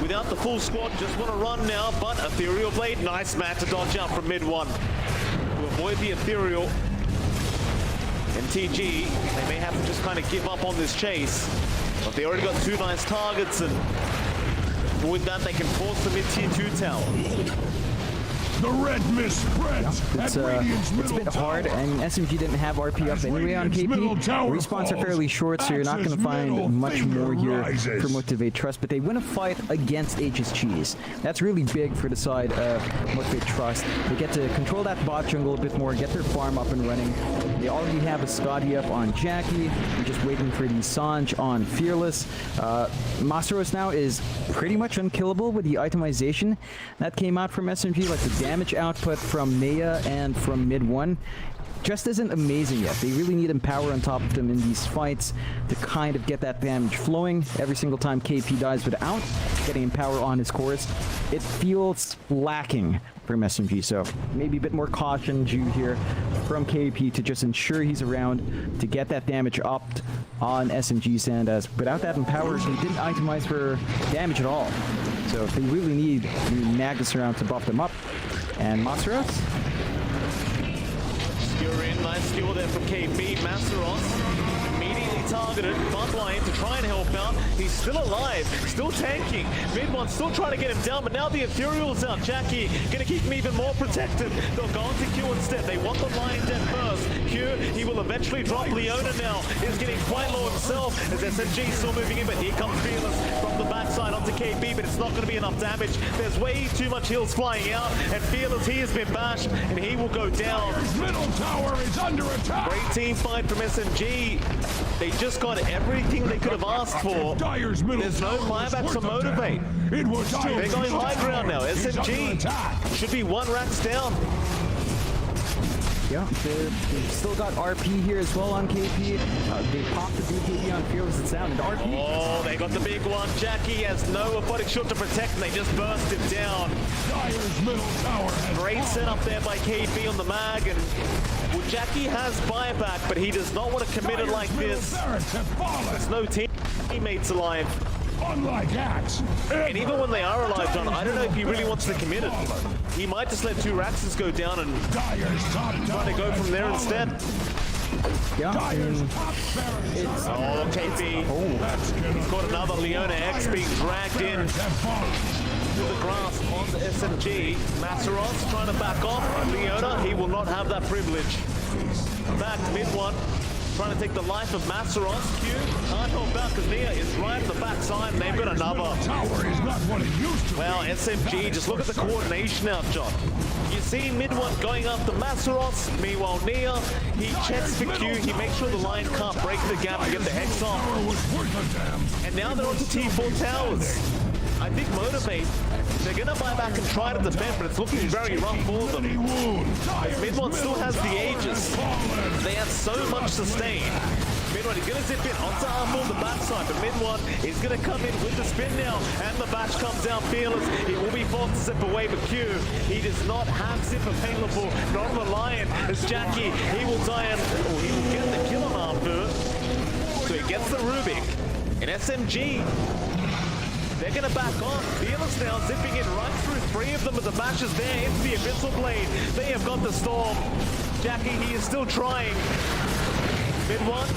without the full squad, just want to run now, but Ethereal Blade, nice man to dodge out from mid one. To avoid the Ethereal, MTG, they may have to just kind of give up on this chase, but they already got 2 nice targets, and with that they can force the mid-tier 2 tower.
The red mist spreads.
It's a bit hard, and SMG didn't have RP up anyway on KP. Respawns are fairly short, so you're not going to find much more here for Motivate Trust, but they win a fight against Aegis Cheese. That's really big for the side of Motivate Trust. They get to control that bot jungle a bit more, get their farm up and running. They already have a Scotty up on Jackie. They're just waiting for the Sanj on Fearless. Monsteros now is pretty much unkillable with the itemization that came out from SMG, like the damage output from Nea and from mid one just isn't amazing yet. They really need Empower on top of them in these fights to kind of get that damage flowing. Every single time KP dies without getting Empower on his chorus, it feels lacking from SMG. So maybe a bit more caution due here from KP to just ensure he's around to get that damage up on SMG's end, as without that Empower, he didn't itemize for damage at all. So they really need Magnus around to buff them up. And Monsteros?
Skewer in, nice skewer there from KP. Masteros immediately targeted front line to try and help out. He's still alive, still tanking. Mid one still trying to get him down, but now the Ethereal's out. Jackie gonna keep him even more protected. They'll go on to Q instead. They want the line dead first. Q, he will eventually drop. Leona now is getting quite low himself as SMG still moving in, but here comes Fearless from the backside onto KP, but it's not going to be enough damage. There's way too much heals flying out, and Fearless, he has been bashed, and he will go down.
Middle tower is under attack.
Great team fight from SMG. They just got everything they could have asked for. There's no buybacks to motivate. They're going high ground now. SMG should be 1 racks down.
Yeah, they've still got RP here as well on KP. They popped the BKB on Fearless and Sound. And RP.
Oh, they got the big one. Jackie has no robotic shield to protect, and they just burst him down.
Dyer's middle tower has
Great setup there by KP on the mag, and well, Jackie has buyback, but he does not want to commit it like this. There's no teammates alive.
Unlike Axe.
And even when they are alive, John, I don't know if he really wants to commit it. He might just let two Raxes go down and try to go from there instead.
Yeah, I mean,
it's... Oh, KP. He's got another Leona X being dragged in to the grass on the SMG. Masaros trying to back off. Leona, he will not have that privilege. Back mid one. Trying to take the life of Masaros. Q can't hold back because Nia is right on the backside and they've got another. Well, SMG, just look at the coordination now, John. You see mid one going after Masaros. Meanwhile, Nia, he checks for Q. He makes sure the line can't break the gap and get the hex off. And now they're onto T4 towers. I think Motivate, they're going to buy back and try to defend, but it's looking very rough for them. Mid one still has the Aegis. They have so much sustain. Mid one, he's going to zip in onto Armor on the backside, but mid one is going to come in with the spin now, and the bash comes down Fearless. He will be forced to zip away, but Q, he does not have zip available, not on the Lion. As Jackie, he will die and he will get the kill on Armor. So he gets the Rubik. And SMG, they're going to back off. Fearless now zipping in right through three of them with the bashes there into the Abyssal Blade. They have got the Storm. Jackie, he is still trying. Mid one,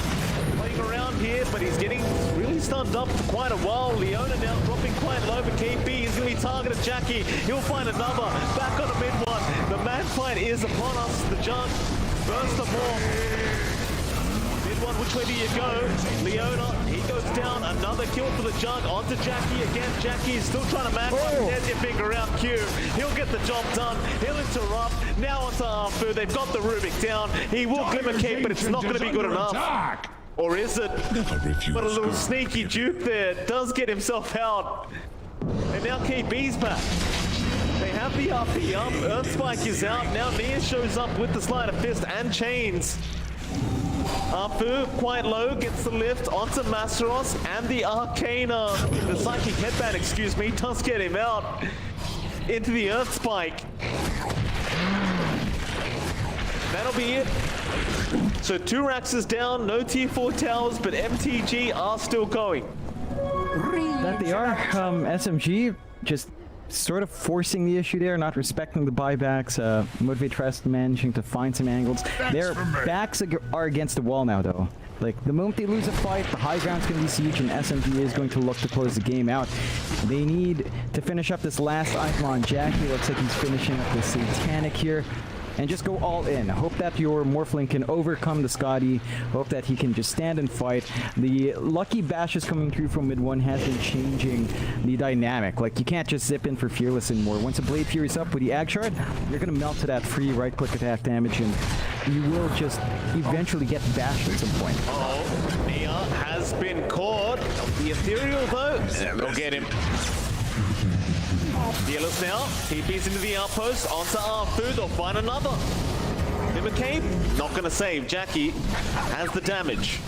playing around here, but he's getting really stunned up for quite a while. Leona now dropping quite low, but KP is going to be targeted. Jackie, he'll find another. Back on the mid one. The man fight is upon us. The junk burst the ball. One, which way do you go? Leona, he goes down. Another kill for the junk. Onto Jackie again. Jackie is still trying to mag their finger around Q. He'll get the job done. He'll interrupt. Now onto Arfu. They've got the Rubik down. He will glimmer cape, but it's not going to be good enough. Or is it? But a little sneaky dupe there. Does get himself out. And now KB's back. They have the RP up. Earth Spike is out. Now Nia shows up with the Sleight of Fist and chains. Arfu, quite low, gets the lift onto Masaros, and the Arcana, the Psychic Headband, excuse me, does get him out into the Earth Spike. That'll be it. So 2 Raxes down, no T4 towers, but MTG are still going.
That they are. SMG just sort of forcing the issue there, not respecting the buybacks. Motivate Trust managing to find some angles. Their backs are against the wall now, though. Like, the moment they lose a fight, the high ground's going to be siege, and SMG is going to look to close the game out. They need to finish up this last item on Jackie. Looks like he's finishing up this Satanic here. And just go all in. Hope that your Morphling can overcome the Scotty. Hope that he can just stand and fight. The lucky bashes coming through from mid one has been changing the dynamic. Like, you can't just zip in for Fearless anymore. Once a Blade Fury's up with the Ag Shard, you're going to melt to that free right-click attack damage, and you will just eventually get bashed at some point.
Oh, Nia has been caught. The Ethereal, though, they'll get him. Fearless now, TP's into the outpost, onto Arfu, they'll find another. Mimicape, not going to save. Jackie has the damage.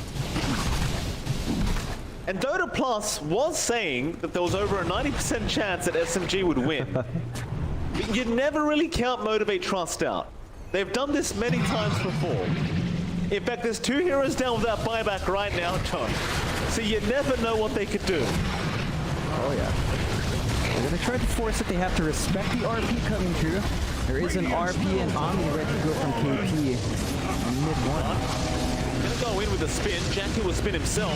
And Dota Plus was saying that there was over a 90% chance that SMG would win. But you never really count Motivate Trust out. They've done this many times before. In fact, there's 2 heroes down with that buyback right now, John. So you never know what they could do.
Oh yeah. They're going to try to force it. They have to respect the RP coming through. There is an RP and Omni ready to go from KP in mid one.
Going to go in with a spin. Jackie will spin himself.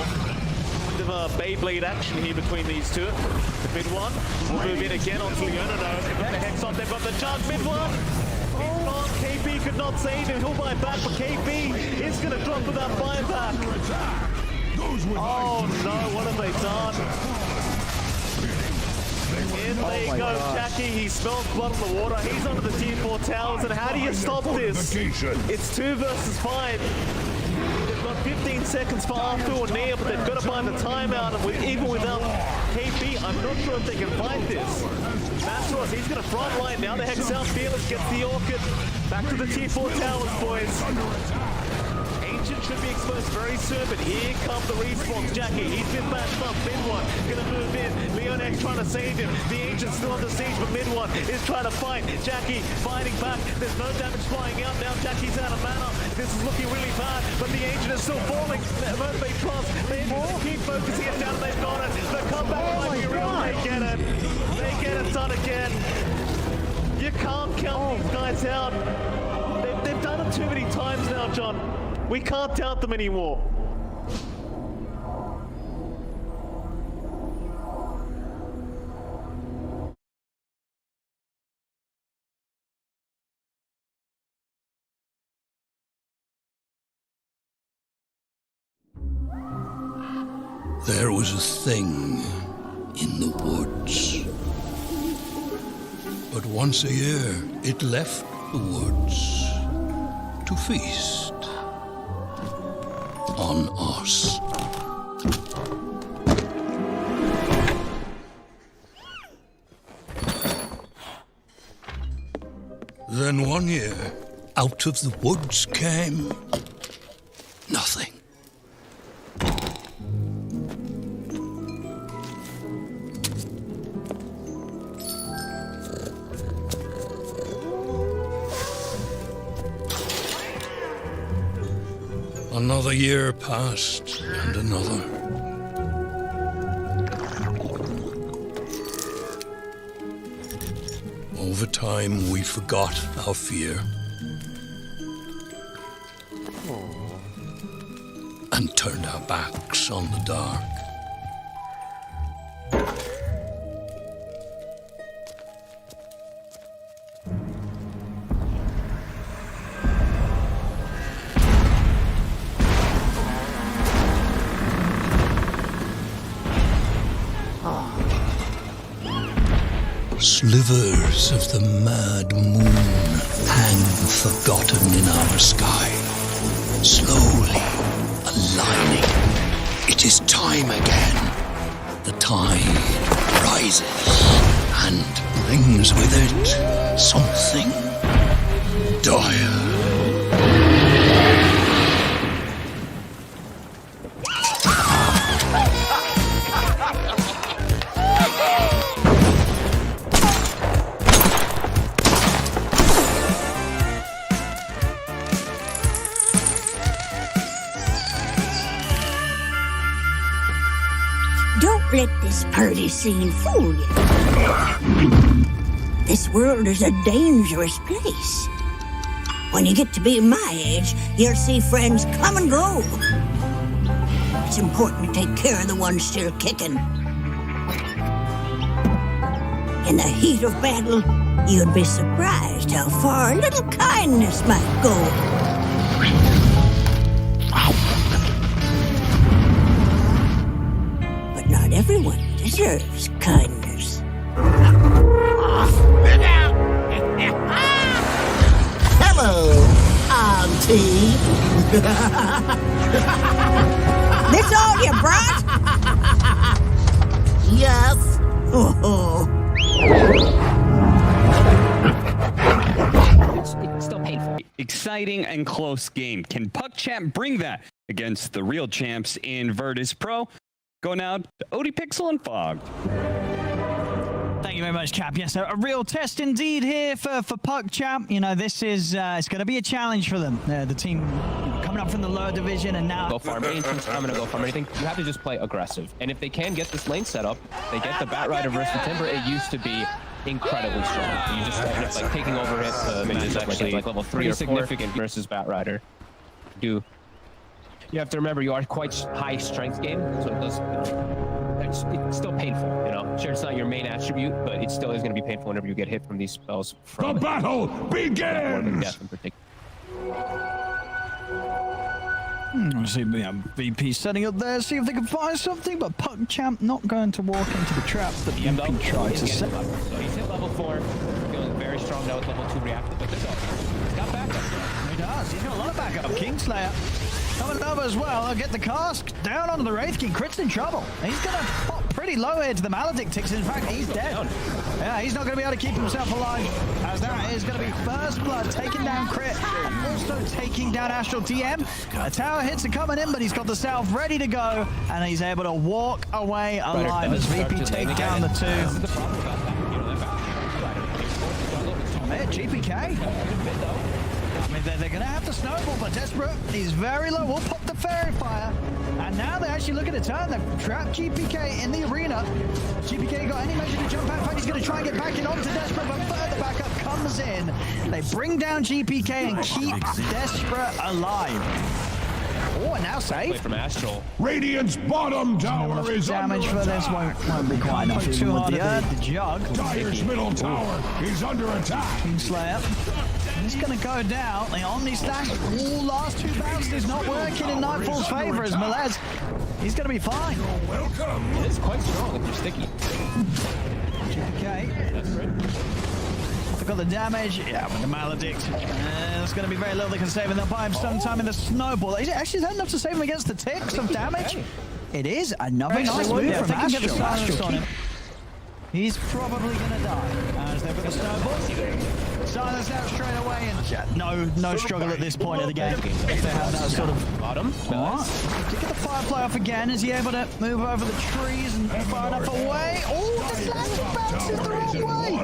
Bit of a Beyblade action here between these two. The mid one will move in again onto Leona. They've got the Hex on. They've got the jug. Mid one. KP could not save him. He'll buy back, but KP is going to drop with that buyback. Oh no, what have they done? In they go,
God.
Jackie. He smells blood on the water. He's under the T4 towers, and how do you stop this? It's 2 versus 5. They've got 15 seconds for Arthur and Nia, but they've got to find the timeout, and even without KP, I'm not sure if they can fight this. Masaros Trust. He's going to front line. Now the Hex out. Fearless gets the Orchid. Back to the T4 towers, boys. Ancient should be exposed very soon, but here come the respawns. Jackie, he's been bashed up. Mid one, gonna move in. Leon X trying to save him. The Ancient's still under siege, but mid one is trying to fight. Jackie fighting back. There's no damage flying out. Now Jackie's out of mana. This is looking really bad, but the Ancient is still falling. Motivate Trust. They keep focusing it down. They've got it. The comeback might be real. They get it. They get it done again. You can't count these guys out. They've done it too many times now, John. We can't doubt them anymore.
There was a thing in the woods. But once a year, it left the woods to feast on us. Then one year, out of the woods came nothing. Another year passed, and another. Over time, we forgot our fear. And turned our backs on the dark. Slivers of the mad moon hang forgotten in our sky, slowly aligning. It is time again. The tide rises and brings with it something dire.
Don't let this party scene fool you. This world is a dangerous place. When you get to be my age, you'll see friends come and go. It's important to take care of the ones still kicking. In the heat of battle, you'd be surprised how far a little kindness might go. Not everyone deserves kindness.
Hello, Auntie.
This all you brought?
Yes.
Oh.
It's still painful. Exciting and close game. Can PuckChamp bring that against the real champs in Virtus Pro? Go now to OD Pixel and Fog.
Thank you very much, Cap. Yes, a real test indeed here for PuckChamp. You know, this is it's going to be a challenge for them. The team coming up from the lower division and now...
Go farm anything, I'm going to go farm anything. You have to just play aggressive. And if they can get this lane set up, they get the Batrider versus the Timber, it used to be incredibly strong. You just end up like taking over it. Maybe it's actually like level 3 or 4. Significant versus Batrider. You have to remember you are quite high strength game, so it does, it's still painful, you know. Sure, it's not your main attribute, but it still is going to be painful whenever you get hit from these spells. From
the battle begins!
Death in particular.
See, VP setting up there, see if they can find something, but PuckChamp not going to walk into the trap that VP tried to set.
So he's hit level 4, feeling very strong now with level 2 reactive, but he's got backup.
He does, he's got a lot of backup. Kingslayer coming over as well. I'll get the cask down onto the Wraith King. Crit's in trouble. He's going to pop pretty low here to the Maledict Ticks. In fact, he's dead. Yeah, he's not going to be able to keep himself alive, as that is going to be first blood, taking down Crit, and also taking down Astral DM. Tower hits are coming in, but he's got the Salve ready to go, and he's able to walk away alive as VP take down the two. GPK. I mean, they're going to have to snowball, but Desperate, he's very low. We'll pop the Fairy Fire. And now they're actually looking to turn. They've trapped GPK in the arena. GPK got any measure to jump out. In fact, he's going to try and get back in onto Desperate, but further back up comes in. They bring down GPK and keep Desperate alive. Oh, and now save.
From Astral.
Radiant's bottom tower is
damage
under
for this
attack.
won't be quite enough. Too hard the jug.
Dire's middle tower is under attack.
Kingslayer. He's going to go down. The Omni Slash. All last two bounces not working in Nightfall's favor as Melez. He's going to be fine.
Welcome.
It is quite strong if you're sticky.
GPK.
That's great.
They've got the damage. Yeah, with the Maledict. It's going to be very little they can save, and they'll buy him some time in the Snowball. Is it actually that enough to save him against the ticks of damage? It is. Another nice move from Astral. He's probably going to die. As they've got the Snowball. Silence out straight away, and no struggle at this point of the game. They have that sort of
bottom.
To get the Firefly off again, is he able to move over the trees and far enough away? Oh, the slash bounces the wrong way.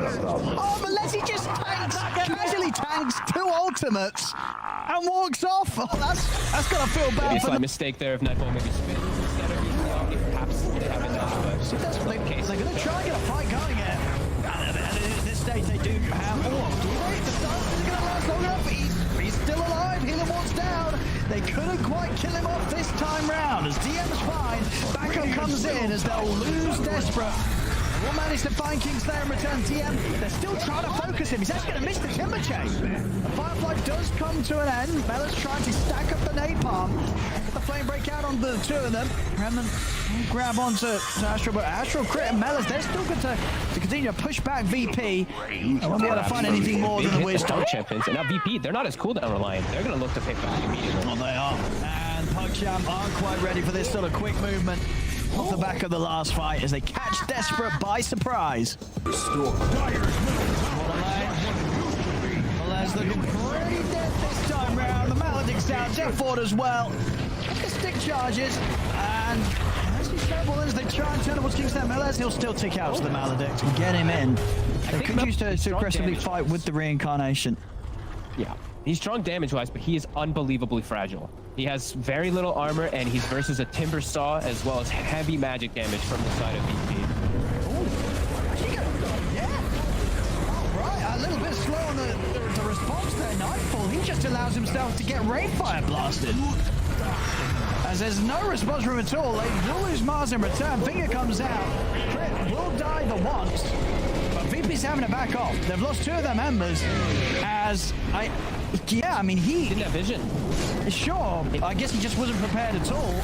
Oh, Melez, he just tanks, casually tanks two ultimates and walks off. Oh, that's gonna feel bad.
Maybe a slight mistake there if Nightfall maybe spins instead of perhaps they have enough.
They're gonna try and get a fight going here. At this stage, they do have. The Stars isn't going to last long enough. He's still alive. Healing Ward's down. They couldn't quite kill him off this time round. As DM's fine, backup comes in as they'll lose Desperate. They will manage to find Kingslayer in return. DM, they're still trying to focus him. He's actually going to miss the Timber Chain. The Firefly does come to an end. Mella's trying to stack up the Napalm. Get the Flame Break out on the two of them. Remnant grab onto Astral, but Astral, Crit, and Mella's, they're still good to continue to push back VP. They won't be able to find anything more than the Wisdom.
Champions. And now VP, they're not as cooldown reliant. They're going to look to pick back immediately.
Oh, they are. And PugChamp aren't quite ready for this sort of quick movement off the back of the last fight as they catch Desperate by surprise. Melez looking pretty dead this time round. The Maledict's down, Jeff Ford as well. The stick charges, and as he snowballs, they try and turn towards Kingslayer. Melez, he'll still tick out to the Maledict and get him in. They could use to aggressively fight with the reincarnation.
Yeah, he's strong damage-wise, but he is unbelievably fragile. He has very little armor, and he's versus a Timber Saw, as well as heavy magic damage from the side of VP.
A little bit slow on the response there. Nightfall, he just allows himself to get Rainfire blasted. As there's no response from him at all, they will lose Mars in return. Finger comes out. Crit will die the once. But VP's having to back off. They've lost two of their members. I mean, he
didn't have vision.
Sure, I guess he just wasn't prepared at all.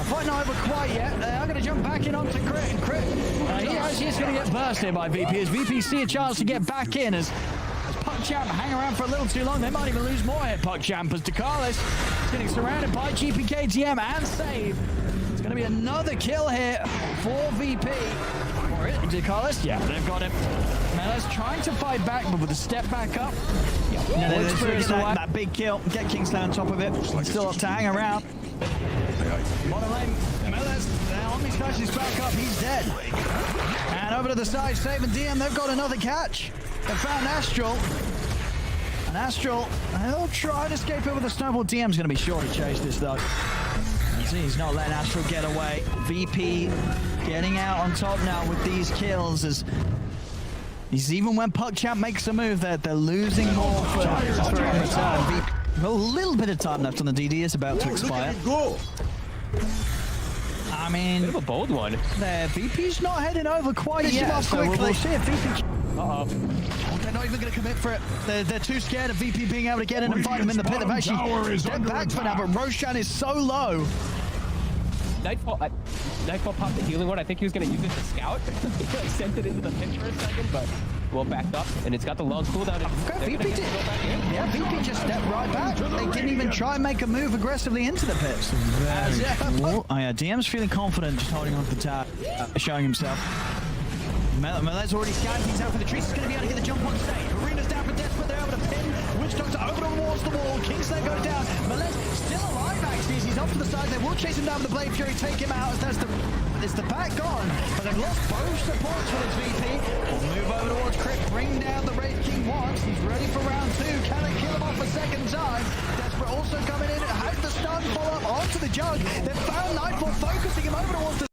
Fight not over quite yet. They are going to jump back in onto Crit, and Crit, he's going to get burst here by VP as VP see a chance to get back in as PugChamp hang around for a little too long. They might even lose more here, PugChamp, as Dakalis is getting surrounded by GPK, TM, and Save. It's going to be another kill here for VP. Or Dakalis? Yeah, they've got him. Melez trying to fight back, but with a step back up. That big kill, get Kingslayer on top of it. Still up to hang around. Bottom lane, Melez, now Omni Slash is back up, he's dead. And over to the side, Save and DM, they've got another catch. They found Astral. And Astral, he'll try to escape over the snowball. DM's going to be sure to chase this though. See, he's not letting Astral get away. VP getting out on top now with these kills as even when PugChamp makes a move, they're losing more for in return. A little bit of time left on the DD. It's about to expire. I mean,
bit of a bold one.
VP's not heading over quite yet. So we'll see if VP. They're not even going to commit for it. They're too scared of VP being able to get in and fight him in the pit. They've actually stepped back for now, but Roshan is so low.
Nightfall popped the healing ward. I think he was going to use it to scout. He sent it into the pit for a second, but well backed up, and it's got the long cooldown. VP just stepped right back. They didn't even try and make a move aggressively into the pits. DM's feeling confident, just holding on to the tower, showing himself.
Melez already scanned things out for the trees. He's going to be able to get the jump on stage. Arena's down for Desperate. They're able to pin Witch Doctor over towards the wall. Kingsland goes down. Melez still alive, actually, as he's off to the side. They will chase him down with the Blade Fury, take him out. As it's the back gone, but they've lost both supports for this VP. We'll move over towards Crit, bring down the Wraith King once. He's ready for round 2. Can they kill him off a second time? Desperate also coming in. Has the stun follow up onto the Jug. They've found Nightfall, focusing him over towards the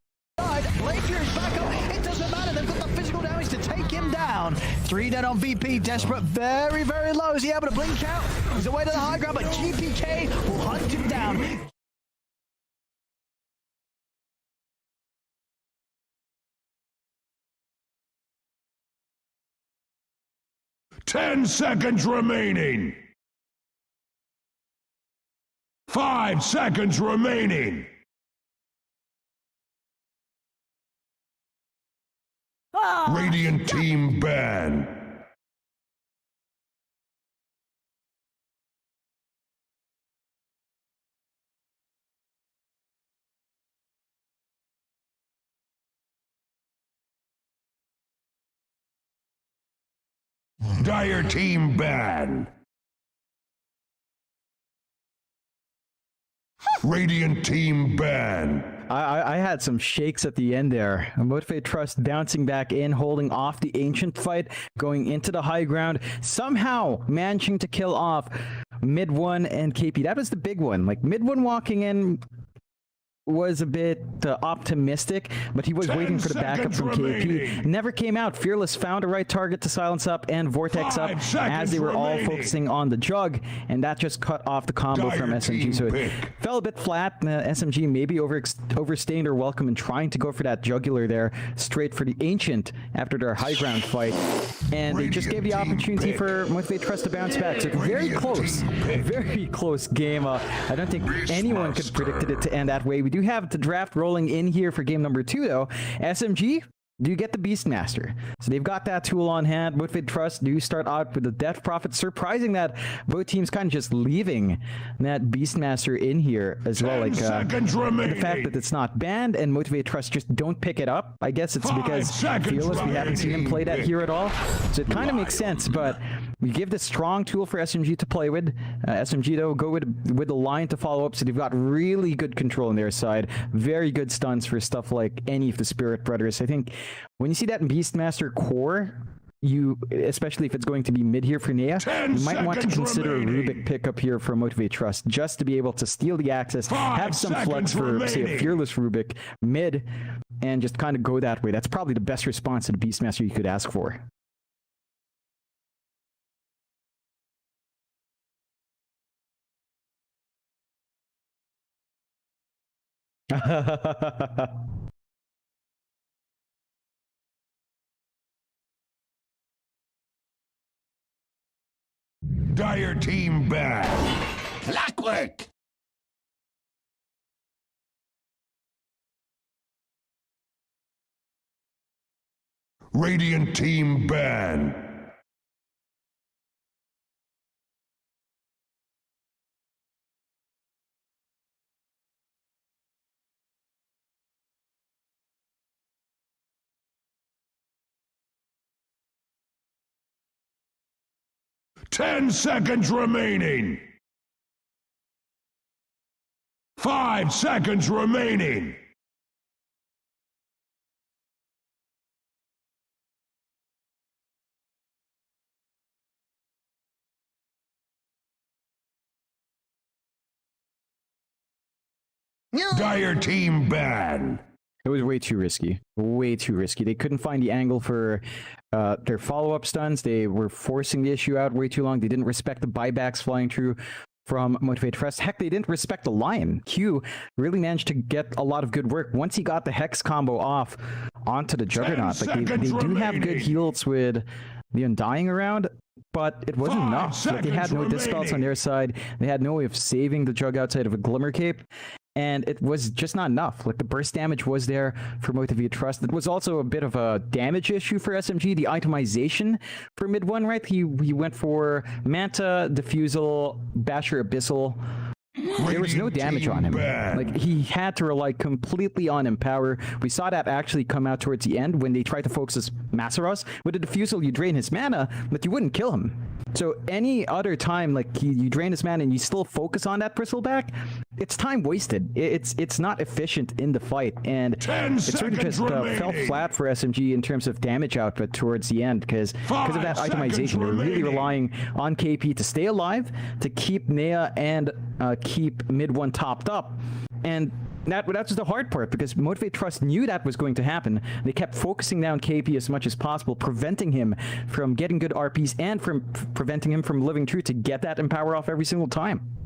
Blade Fury's back up. It doesn't matter. They've got the physical damage to take him down. 3 dead on VP. Desperate very, very low. Is he able to blink out? He's away to the high ground, but GPK will hunt him down.
10 seconds remaining. 5 seconds remaining. Radiant team ban. Dire team ban. Radiant team ban.
I had some shakes at the end there. Motivate Trust bouncing back in, holding off the Ancient fight, going into the high ground, somehow managing to kill off Mid One and KP. That was the big one. Like, Mid One walking in was a bit optimistic, but he was waiting for the backup from KP. Never came out. Fearless found a right target to silence up and Vortex up as they were all focusing on the Jug, and that just cut off the combo from SMG. So it fell a bit flat. SMG maybe overstaying their welcome and trying to go for that jugular there, straight for the Ancient after their high ground fight. And they just gave the opportunity for Motivate Trust to bounce back. So very close game. I don't think anyone could have predicted it to end that way. We do have the draft rolling in here for game number 2, though. SMG, do you get the Beastmaster? So they've got that tool on hand. Motivate Trust do start out with the Death Prophet. Surprising that both teams kind of just leaving that Beastmaster in here as well. Like the fact that it's not banned and Motivate Trust just don't pick it up. I guess it's because Fearless, we haven't seen him play that here at all. So it kind of makes sense, but we give this strong tool for SMG to play with. SMG, though, go with the line to follow up, so they've got really good control on their side. Very good stuns for stuff like any of the Spirit Brothers. I think when you see that Beastmaster core, especially if it's going to be mid here for Nea, you might want to consider a Rubik pickup here for Motivate Trust, just to be able to steal the access, have some flex for, say, a Fearless Rubik mid, and just kind of go that way. That's probably the best response to the Beastmaster you could ask for.
Dire team ban. Clockwork. Radiant team ban. Ten seconds remaining. 5 seconds remaining. Dire team ban.
It was way too risky. Way too risky. They couldn't find the angle for their follow-up stuns. They were forcing the issue out way too long. They didn't respect the buybacks flying through from Motivate Trust. Heck, they didn't respect the Lion. Q really managed to get a lot of good work once he got the Hex combo off onto the Juggernaut. Like they do have good heals with the Undying around, but it wasn't enough. Like, they had no dispels on their side. They had no way of saving the Jug outside of a Glimmer Cape. And it was just not enough. Like, the burst damage was there for Motivate Trust. It was also a bit of a damage issue for SMG. The itemization for mid one, right? He went for Manta, Diffusal, Basher Abyssal There was no damage on him. Like, he had to rely completely on Empower. We saw that actually come out towards the end when they tried to focus his Masaros. With a Diffusal, you drain his mana, but you wouldn't kill him. So any other time, like, you drain his mana and you still focus on that Bristleback, it's time wasted. It's not efficient in the fight, and it sort of just fell flat for SMG in terms of damage output towards the end because of that itemization. They're really relying on KP to stay alive, to keep Nea and keep mid one topped up, and that's the hard part because Motivate Trust knew that was going to happen. They kept focusing down KP as much as possible, preventing him from getting good RPs and from preventing him from living true to get that Empower off every single time.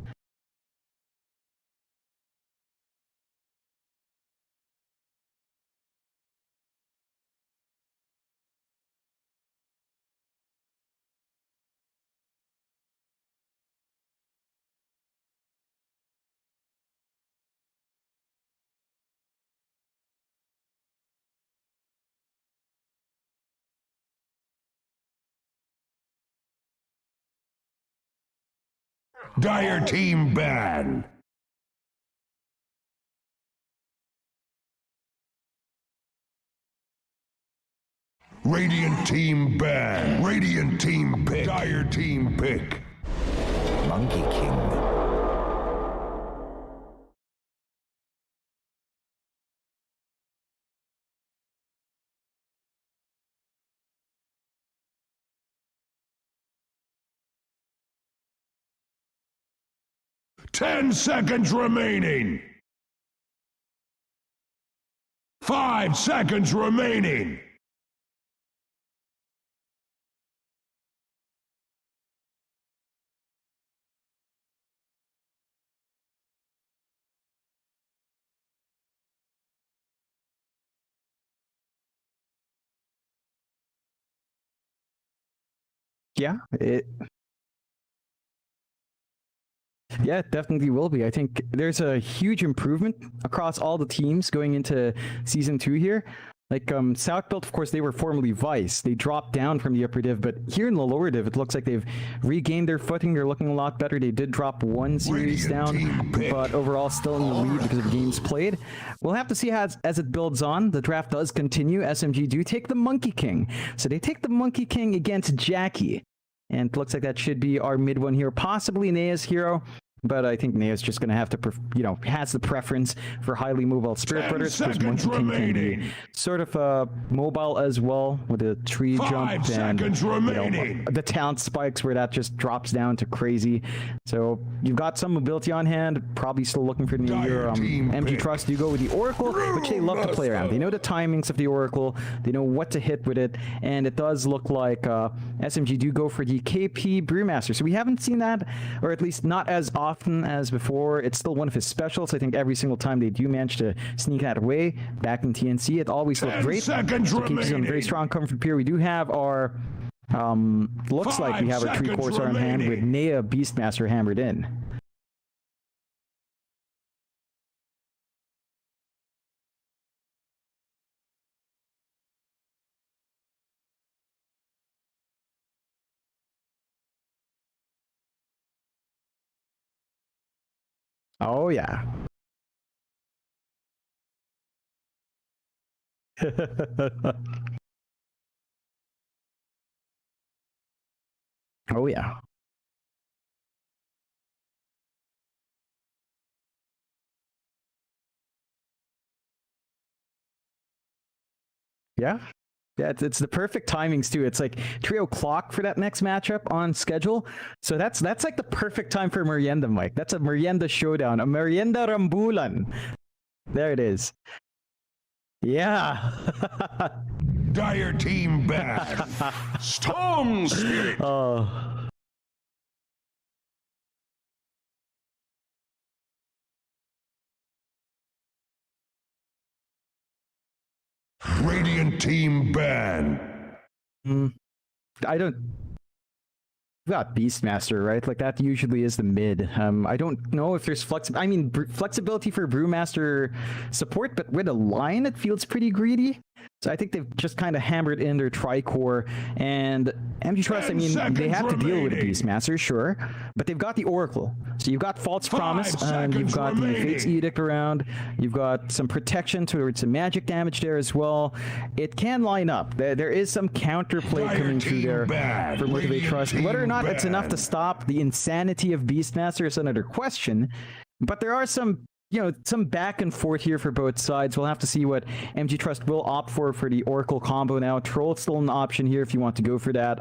Dire team ban. Radiant team ban. Radiant team pick. Dire team pick.
Monkey King.
Ten seconds remaining. 5 seconds remaining.
Yeah, yeah, it definitely will be. I think there's a huge improvement across all the teams going into Season 2 here. Like, South Belt, of course, they were formerly Vice. They dropped down from the upper div, but here in the lower div, it looks like they've regained their footing. They're looking a lot better. They did drop one series down, but overall still in the lead because of games played. We'll have to see how as it builds on. The draft does continue. SMG do take the Monkey King. So they take the Monkey King against Jackie. And it looks like that should be our mid one here, possibly Nea's hero. But I think Nea's just going to have to, has the preference for highly mobile Spirit Brothers because Monkey King can be sort of mobile as well with a tree jump and the talent spikes where that just drops down to crazy. So you've got some mobility on hand, probably still looking for your MG Trust. You go with the Oracle, which they love to play around. They know the timings of the Oracle, they know what to hit with it, and it does look like SMG do go for the KP Brewmaster. So we haven't seen that, or at least not as often as before. It's still one of his specials. I think every single time they do manage to sneak that away back in TNC, it always looked great. So keeps on very strong comfort here. We do have our looks like we have our 3-course on hand with Nea Beastmaster hammered in. Oh, yeah. Oh, yeah. Yeah. Yeah, it's the perfect timings too. It's like 3 o'clock for that next matchup on schedule. So that's like the perfect time for Merienda, Mike. That's a Merienda showdown, a Merienda Rambulan. There it is. Yeah.
Dire team bad. Storm Spirit.
Oh.
Radiant team ban.
I don't. We got Beastmaster, right? Like that usually is the mid. I don't know if there's flexibility for Brewmaster support, but with a line, it feels pretty greedy. So I think they've just kind of hammered in their tri-core, and MG Trust, I mean, they have to deal with the Beastmaster, sure, but they've got the Oracle. So you've got False Promise, and you've got the Fate's Edict around, you've got some protection towards some magic damage there as well. It can line up. There is some counterplay coming through there for Motivate Trust. Whether or not it's enough to stop the insanity of Beastmaster is another question, but there are some some back and forth here for both sides. We'll have to see what MG Trust will opt for the Oracle combo now. Troll is still an option here if you want to go for that.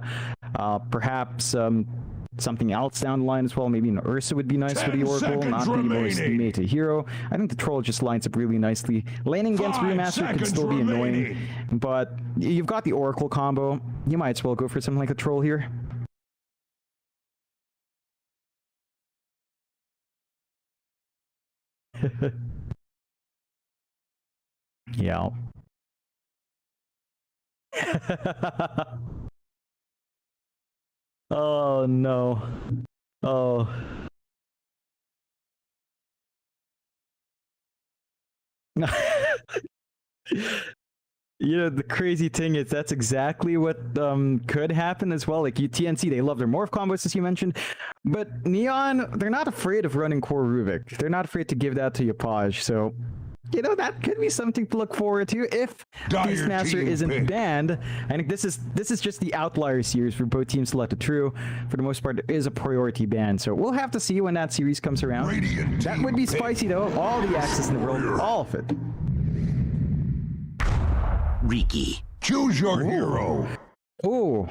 Perhaps something else down the line as well. Maybe an Ursa would be nice for the Oracle, not the most meta hero. I think the Troll just lines up really nicely. Laning against Brewmaster could still be annoying, but you've got the Oracle combo. You might as well go for something like a Troll here. Yeah. Oh no. Oh. The crazy thing is that's exactly what could happen as well. Like TNC, they love their morph combos, as you mentioned, but Neon, they're not afraid of running core Rubik. They're not afraid to give that to Yopaj. So, that could be something to look forward to if Beastmaster isn't banned. I think this is just the outlier series for both teams selected true. For the most part, there is a priority ban. So we'll have to see when that series comes around. That would be spicy though. All the access in the world, all of it.
Riki, choose your hero.
Oh.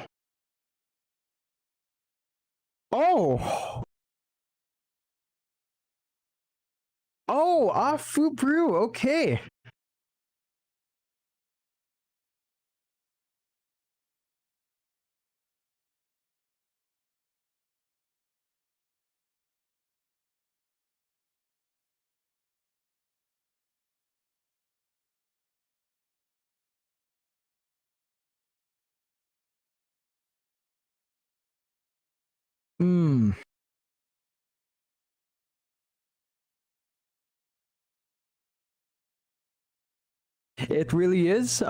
Oh. Oh, Afu Brew. Okay. It really is.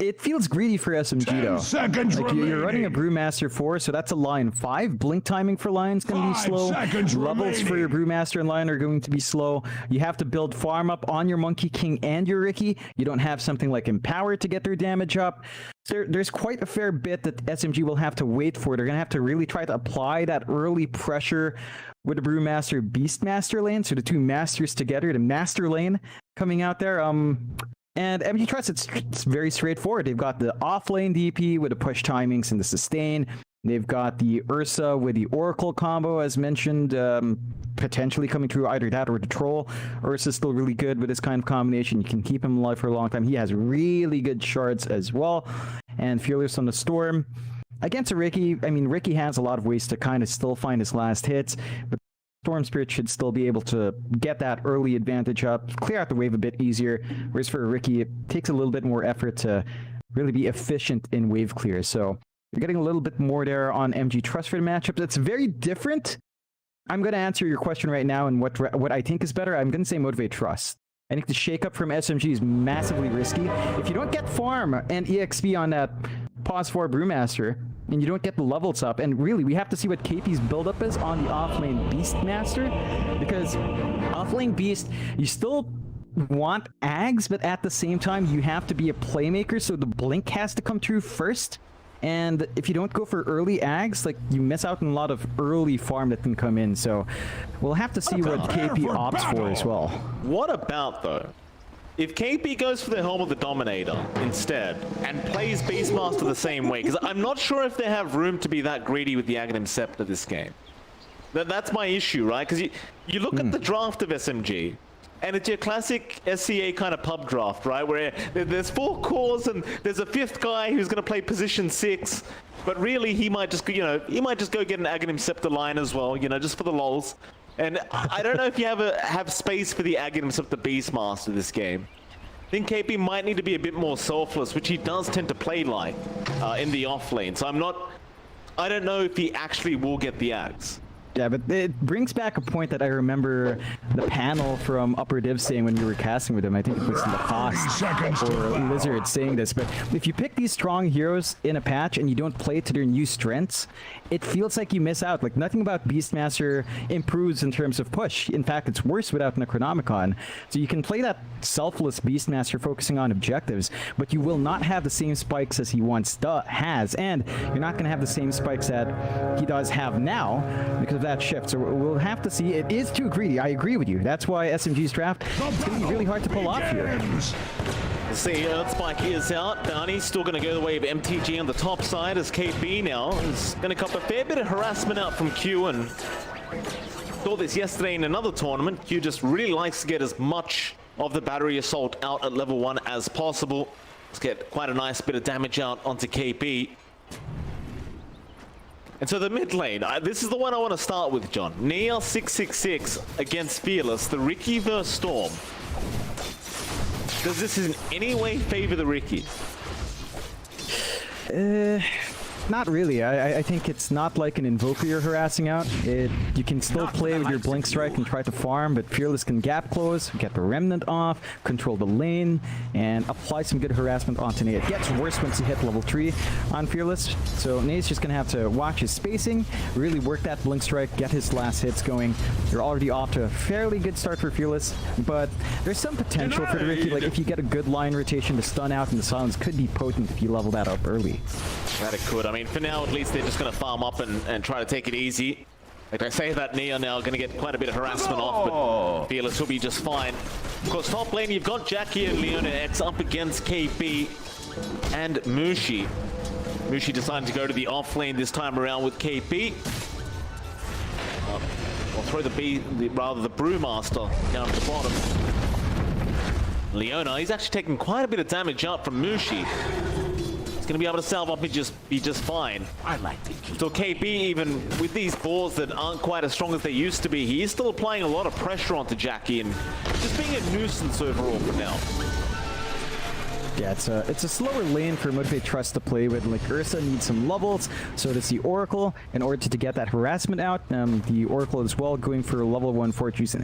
It feels greedy for SMG though. Like you're running a Brewmaster 4, so that's a line 5. Blink timing for line's going to be slow. Levels for your Brewmaster and line are going to be slow. You have to build farm up on your Monkey King and your Riki. You don't have something like Empower to get their damage up. So there's quite a fair bit that SMG will have to wait for. They're going to have to really try to apply that early pressure with the Brewmaster Beastmaster lane. So the two masters together, the master lane coming out there. And MG Trust, it's very straightforward. They've got the off-lane DP with the push timings and the sustain. They've got the Ursa with the Oracle combo, as mentioned, potentially coming through either that or the Troll. Ursa's still really good with this kind of combination. You can keep him alive for a long time. He has really good shards as well. And Fearless on the Storm. Against a Riki, I mean, Riki has a lot of ways to kind of still find his last hits, but Storm Spirit should still be able to get that early advantage up, clear out the wave a bit easier, whereas for Riki, it takes a little bit more effort to really be efficient in wave clear. So you're getting a little bit more there on MG Trust for the matchup. It's very different. I'm going to answer your question right now, and what I think is better, I'm going to say Motivate Trust. I think the shakeup from SMG is massively risky. If you don't get farm and EXP on that Pause 4 Brewmaster, and you don't get the levels up, and really, we have to see what KP's buildup is on the offlane Beastmaster, because offlane Beast, you still want Ags, but at the same time, you have to be a playmaker, so the Blink has to come through first. And if you don't go for early Ags, like, you miss out on a lot of early farm that can come in. So we'll have to see what KP opts for as well.
What about, though, if KP goes for the Helm of the Dominator instead and plays Beastmaster the same way? Because I'm not sure if they have room to be that greedy with the Aghanim Scepter this game. That's my issue, right? Because you look at the draft of SMG, and it's your classic SCA kind of pub draft, right? Where there's 4 cores and there's a 5th guy who's going to play position 6, but really he might just, he might just go get an Aghanim Scepter line as well, just for the lols. And I don't know if you have space for the Aghanim Scepter Beastmaster this game. I think KP might need to be a bit more selfless, which he does tend to play like in the off lane. So I don't know if he actually will get the Ags.
Yeah, but it brings back a point that I remember the panel from Upper Div saying when we were casting with him. I think it was Lacoste or Lizard saying this. But if you pick these strong heroes in a patch and you don't play to their new strengths, it feels like you miss out. Like, nothing about Beastmaster improves in terms of push. In fact, it's worse without Necronomicon. So you can play that selfless Beastmaster focusing on objectives, but you will not have the same spikes as he once has, and you're not going to have the same spikes that he does have now because of that shift. So we'll have to see. It is too greedy. I agree with you. That's why SMG's draft is going to be really hard to pull off here.
See, Earthspike is out. Bounty's still going to go the way of MTG on the top side as KB now is going to cop a fair bit of harassment out from Q, and saw this yesterday in another tournament. Q just really likes to get as much of the battery assault out at level 1 as possible. Let's get quite a nice bit of damage out onto KB. And so the mid lane, this is the one I want to start with, John. Nia 666 against Fearless, the Riki versus Storm. Does this in any way favor the Riki?
Not really. I think it's not like an Invoker you're harassing out. You can still play with your Blink Strike and try to farm, but Fearless can gap close, get the Remnant off, control the lane, and apply some good harassment onto Nate. It gets worse once you hit level 3 on Fearless, so Nate's just going to have to watch his spacing, really work that Blink Strike, get his last hits going. You're already off to a fairly good start for Fearless, but there's some potential for the Riki. Like, if you get a good line rotation to stun out, and the silence could be potent if you level that up early.
That it could. I mean, for now, at least they're just going to farm up and try to take it easy. Like I say, that Nia now going to get quite a bit of harassment off, but Fearless will be just fine. Of course, top lane, you've got Jackie and Leona X up against KB and Mushi. Mushi decided to go to the off lane this time around with KB. I'll throw the Brewmaster down at the bottom. Leona, he's actually taking quite a bit of damage out from Mushi. Going to be able to salve up and be just fine. I like it. So KB, even with these balls that aren't quite as strong as they used to be, he is still applying a lot of pressure onto Jackie and just being a nuisance overall for now.
Yeah, it's a slower lane for Motivate Trust to play with. Like, Ursa needs some levels, so does the Oracle in order to get that harassment out. The Oracle as well going for level 1 fortunes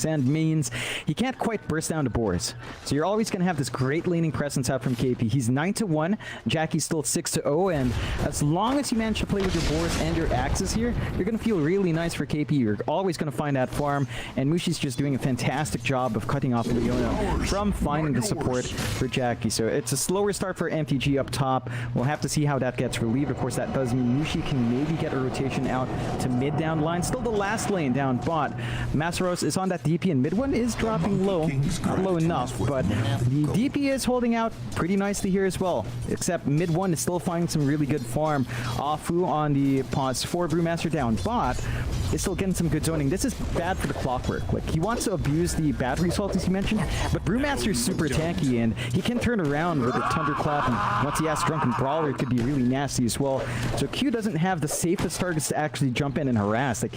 and means he can't quite burst down the boars. So you're always going to have this great laning presence out from KP. He's 9-1, Jackie's still 6-0, and as long as you manage to play with your boars and your axes here, you're going to feel really nice for KP. You're always going to find that farm, and Mushi's just doing a fantastic job of cutting off Leona from finding the support for Jackie. So it's a slower start for MTG up top. We'll have to see how that gets relieved. Of course, that does mean Mushi can maybe get a rotation out to mid down line. Still the last lane down bot. Masaros is on that DP, and mid one is dropping low. Not low enough, but the DP is holding out pretty nicely here as well. Except mid one is still finding some really good farm. Afu on the pause 4, Brewmaster down bot is still getting some good zoning. This is bad for the Clockwork. Like, he wants to abuse the battery assault, as you mentioned, but Brewmaster is super tanky, and he can turn around with a Thunderclap, and once he has Drunken Brawler, it could be really nasty as well. So Q doesn't have the safest targets to actually jump in and harass. Like,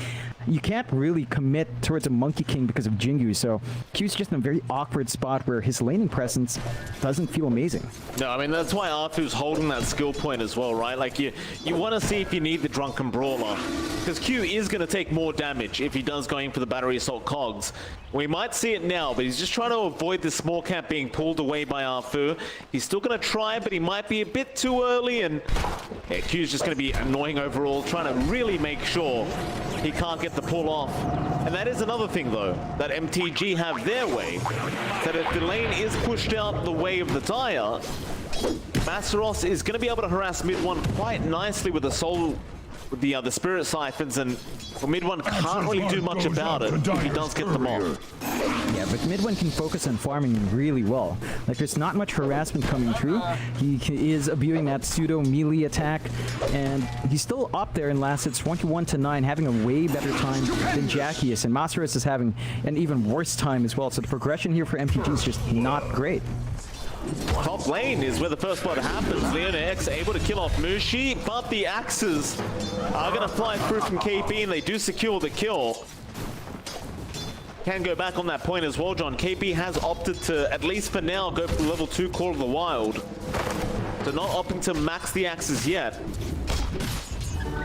you can't really commit towards a Monkey King because of Jingu, so Q's just in a very awkward spot where his laning presence doesn't feel amazing.
No, I mean, that's why Arthu's holding that skill point as well, right? Like, you want to see if you need the Drunken Brawler, because Q is going to take more damage if he does going for the Battery Assault Cogs. We might see it now, but he's just trying to avoid the small camp being pulled away by Arthu. He's still going to try, but he might be a bit too early, and yeah, Q's just going to be annoying overall, trying to really make sure he can't get the pull off. And that is another thing, though, that MTG have their way, that if the lane is pushed out the way of the Dire, Masaros is going to be able to harass mid one quite nicely with the soul, with the Spirit Siphons, and mid one can't really do much about it if he does get them off.
Yeah, but mid one can focus on farming really well. Like, there's not much harassment coming through. He is abusing that pseudo melee attack, and he's still up there in last hits 21-9, having a way better time than Jackie is, and Masaros is having an even worse time as well. So the progression here for MTG is just not great.
Top lane is where the first blood happens. Leona X able to kill off Mushi, but the axes are going to fly through from KP, and they do secure the kill. Can go back on that point as well, John. KP has opted to, at least for now, go for level 2 Call of the Wild. So not opting to max the axes yet.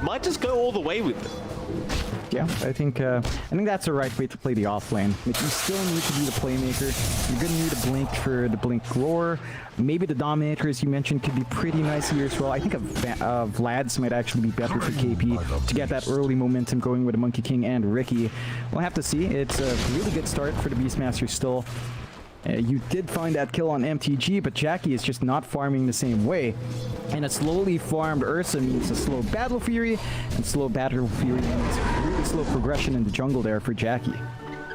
Might just go all the way with it.
Yeah, I think that's the right way to play the offlane. Like, you still need to be the playmaker. You're gonna need a blink for the blink roar. Maybe the dominator, as you mentioned, could be pretty nice here as well. I think Vlad's might actually be better for KP to get that early momentum going with the Monkey King and Ricky. We'll have to see. It's a really good start for the Beastmaster still. You did find that kill on MTG, but Jackie is just not farming the same way. And a slowly farmed Ursa means a slow Battle Fury, and slow Battle Fury means really slow progression in the jungle there for Jackie.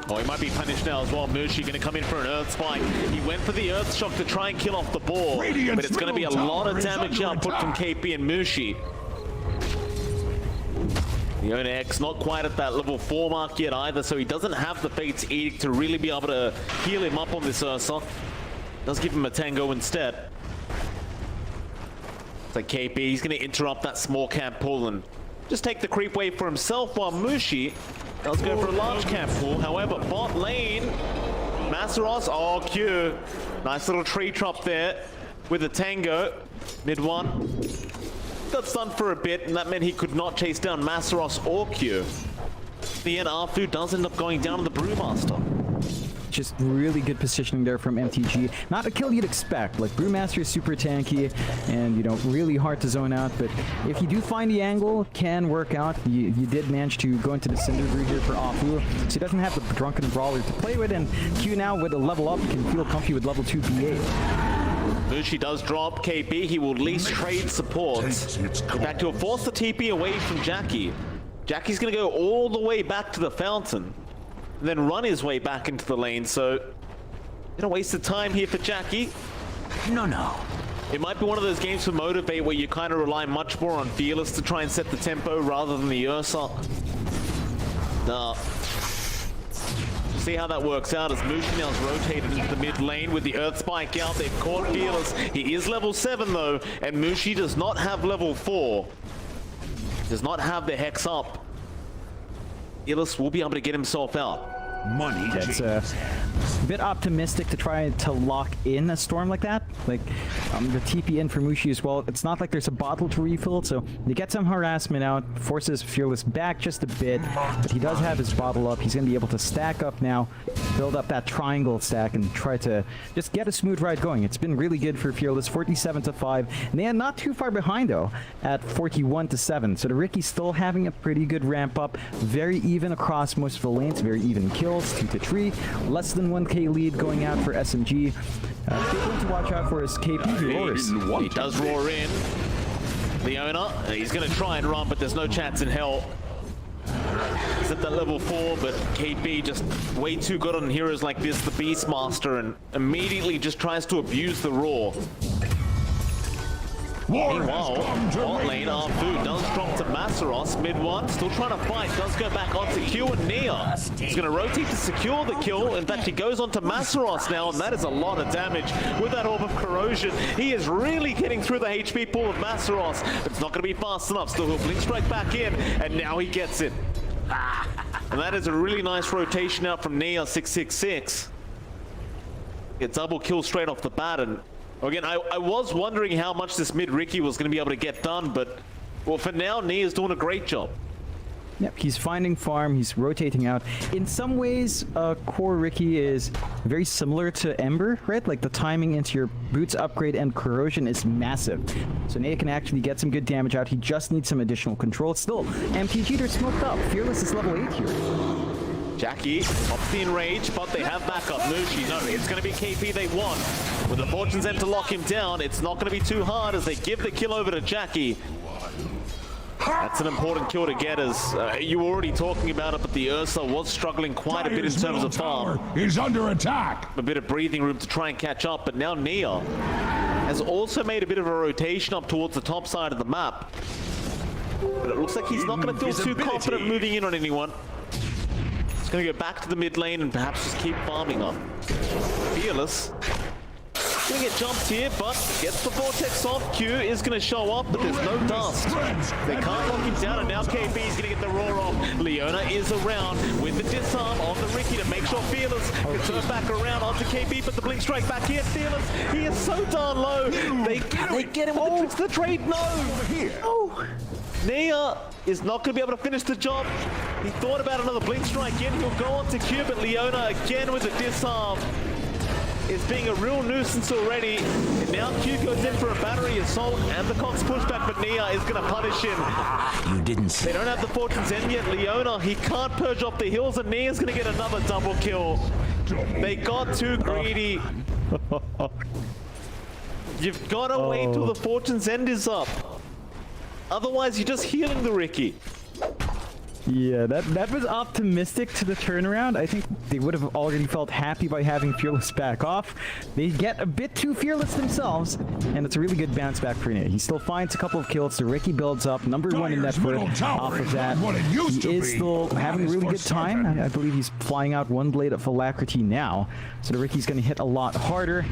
Oh, he might be punished now as well. Mushi going to come in for an Earth Spike. He went for the Earth Shock to try and kill off the ball, but it's going to be a lot of damage output from KP and Mushi. The Owner X not quite at that level 4 mark yet either, so he doesn't have the Fate's Edict to really be able to heal him up on this Ursa. Does give him a Tango instead. It's like KP, he's going to interrupt that small camp pull and just take the creep wave for himself, while Mushi does go for a large camp pull. However, bot lane, Masaros, oh, Q. Nice little tree trap there with a Tango. Mid one. Got stunned for a bit, and that meant he could not chase down Masaros or Q. In the end, Arfu does end up going down to the Brewmaster.
Just really good positioning there from MTG. Not a kill you'd expect. Like, Brewmaster is super tanky and, you know, really hard to zone out. But if you do find the angle, can work out. You did manage to go into the Cinder Brew here for Afu. So he doesn't have the Drunken Brawler to play with. And Q now, with a level up, can feel comfy with level 2 B8.
Mushi does drop KP. He will at least trade supports. In fact, he'll force the TP away from Jackie. Jackie's going to go all the way back to the fountain, and then run his way back into the lane. So, a waste of time here for Jackie.
No.
It might be one of those games for Motivate where you kind of rely much more on Fearless to try and set the tempo rather than the Ursa. See how that works out as Mushi now's rotated into the mid lane with the Earth Spike out. They've caught Fearless. He is level 7 though, and Mushi does not have level 4. Does not have the Hex up. Fearless will be able to get himself out.
Money.
That's a bit optimistic to try to lock in a storm like that. Like, the TP in for Mushi as well. It's not like there's a bottle to refill, so you get some harassment out, forces Fearless back just a bit, but he does have his bottle up. He's going to be able to stack up now, build up that triangle stack, and try to just get a smooth ride going. It's been really good for Fearless, 47-5, and they are not too far behind though, at 41-7. So the Ricky's still having a pretty good ramp up, very even across most of the lanes, very even kills, 2-3, less than 1k lead going out for SMG. Big one to watch out for is KP, who roars.
He does roar in. Leona, he's going to try and run, but there's no chance in hell. He's at that level 4, but KP just way too good on heroes like this, the Beastmaster, and immediately just tries to abuse the roar. Meanwhile, bot lane, Arfu does drop to Masaros, mid one, still trying to fight, does go back onto Q and Nia. He's going to rotate to secure the kill. In fact, he goes onto Masaros now, and that is a lot of damage with that Orb of Corrosion. He is really getting through the HP pool of Masaros, but it's not going to be fast enough. Still, he'll blink strike back in, and now he gets it. And that is a really nice rotation out from Nia, 666. Get double kill straight off the bat, and again, I was wondering how much this mid Ricky was going to be able to get done, but well, for now, Nia's doing a great job.
Yep, he's finding farm, he's rotating out. In some ways, core Ricky is very similar to Ember, right? Like, the timing into your boots upgrade and corrosion is massive. So Nia can actually get some good damage out. He just needs some additional control. Still, MTG, they're smoked up. Fearless is level 8 here.
Jackie pops the enrage, but they have backup. Mushi, no, it's going to be KP they want. With the Fortune's End to lock him down, it's not going to be too hard as they give the kill over to Jackie. That's an important kill to get, as you were already talking about it, but the Ursa was struggling quite a bit in terms of farm.
Is under attack.
A bit of breathing room to try and catch up, but now Nia has also made a bit of a rotation up towards the top side of the map. But it looks like he's not going to feel too confident moving in on anyone. He's going to go back to the mid lane and perhaps just keep farming up. Fearless going to get jumped here, but gets the Vortex off. Q is going to show up, but there's no dust. They can't lock him down, and now KP is going to get the roar off. Leona is around with the disarm on the Ricky to make sure Fearless can turn back around onto KP, but the blink strike back here. Fearless, he is so darn low. They get him with the tricks of the trade. No! Oh. Nia is not going to be able to finish the job. He thought about another blink strike in. He'll go on to Q, but Leona again with the disarm is being a real nuisance already. And now Q goes in for a battery assault and the Cox pushback, but Nia is going to punish him.
You didn't see.
They don't have the Fortune's End yet. Leona, he can't purge off the hills, and Nia's going to get another double kill. They got too greedy. You've got to wait till the Fortune's End is up. Otherwise, you're just healing the Ricky.
Yeah, that was optimistic to the turnaround. I think they would have already felt happy by having Fearless back off. They get a bit too fearless themselves, and it's a really good bounce back for Nia. He still finds a couple of kills. The Ricky builds up, number one in that foot off of that. He is still having a really good time. I believe he's flying out one blade of Alacrity now, so the Ricky's going to hit a lot harder.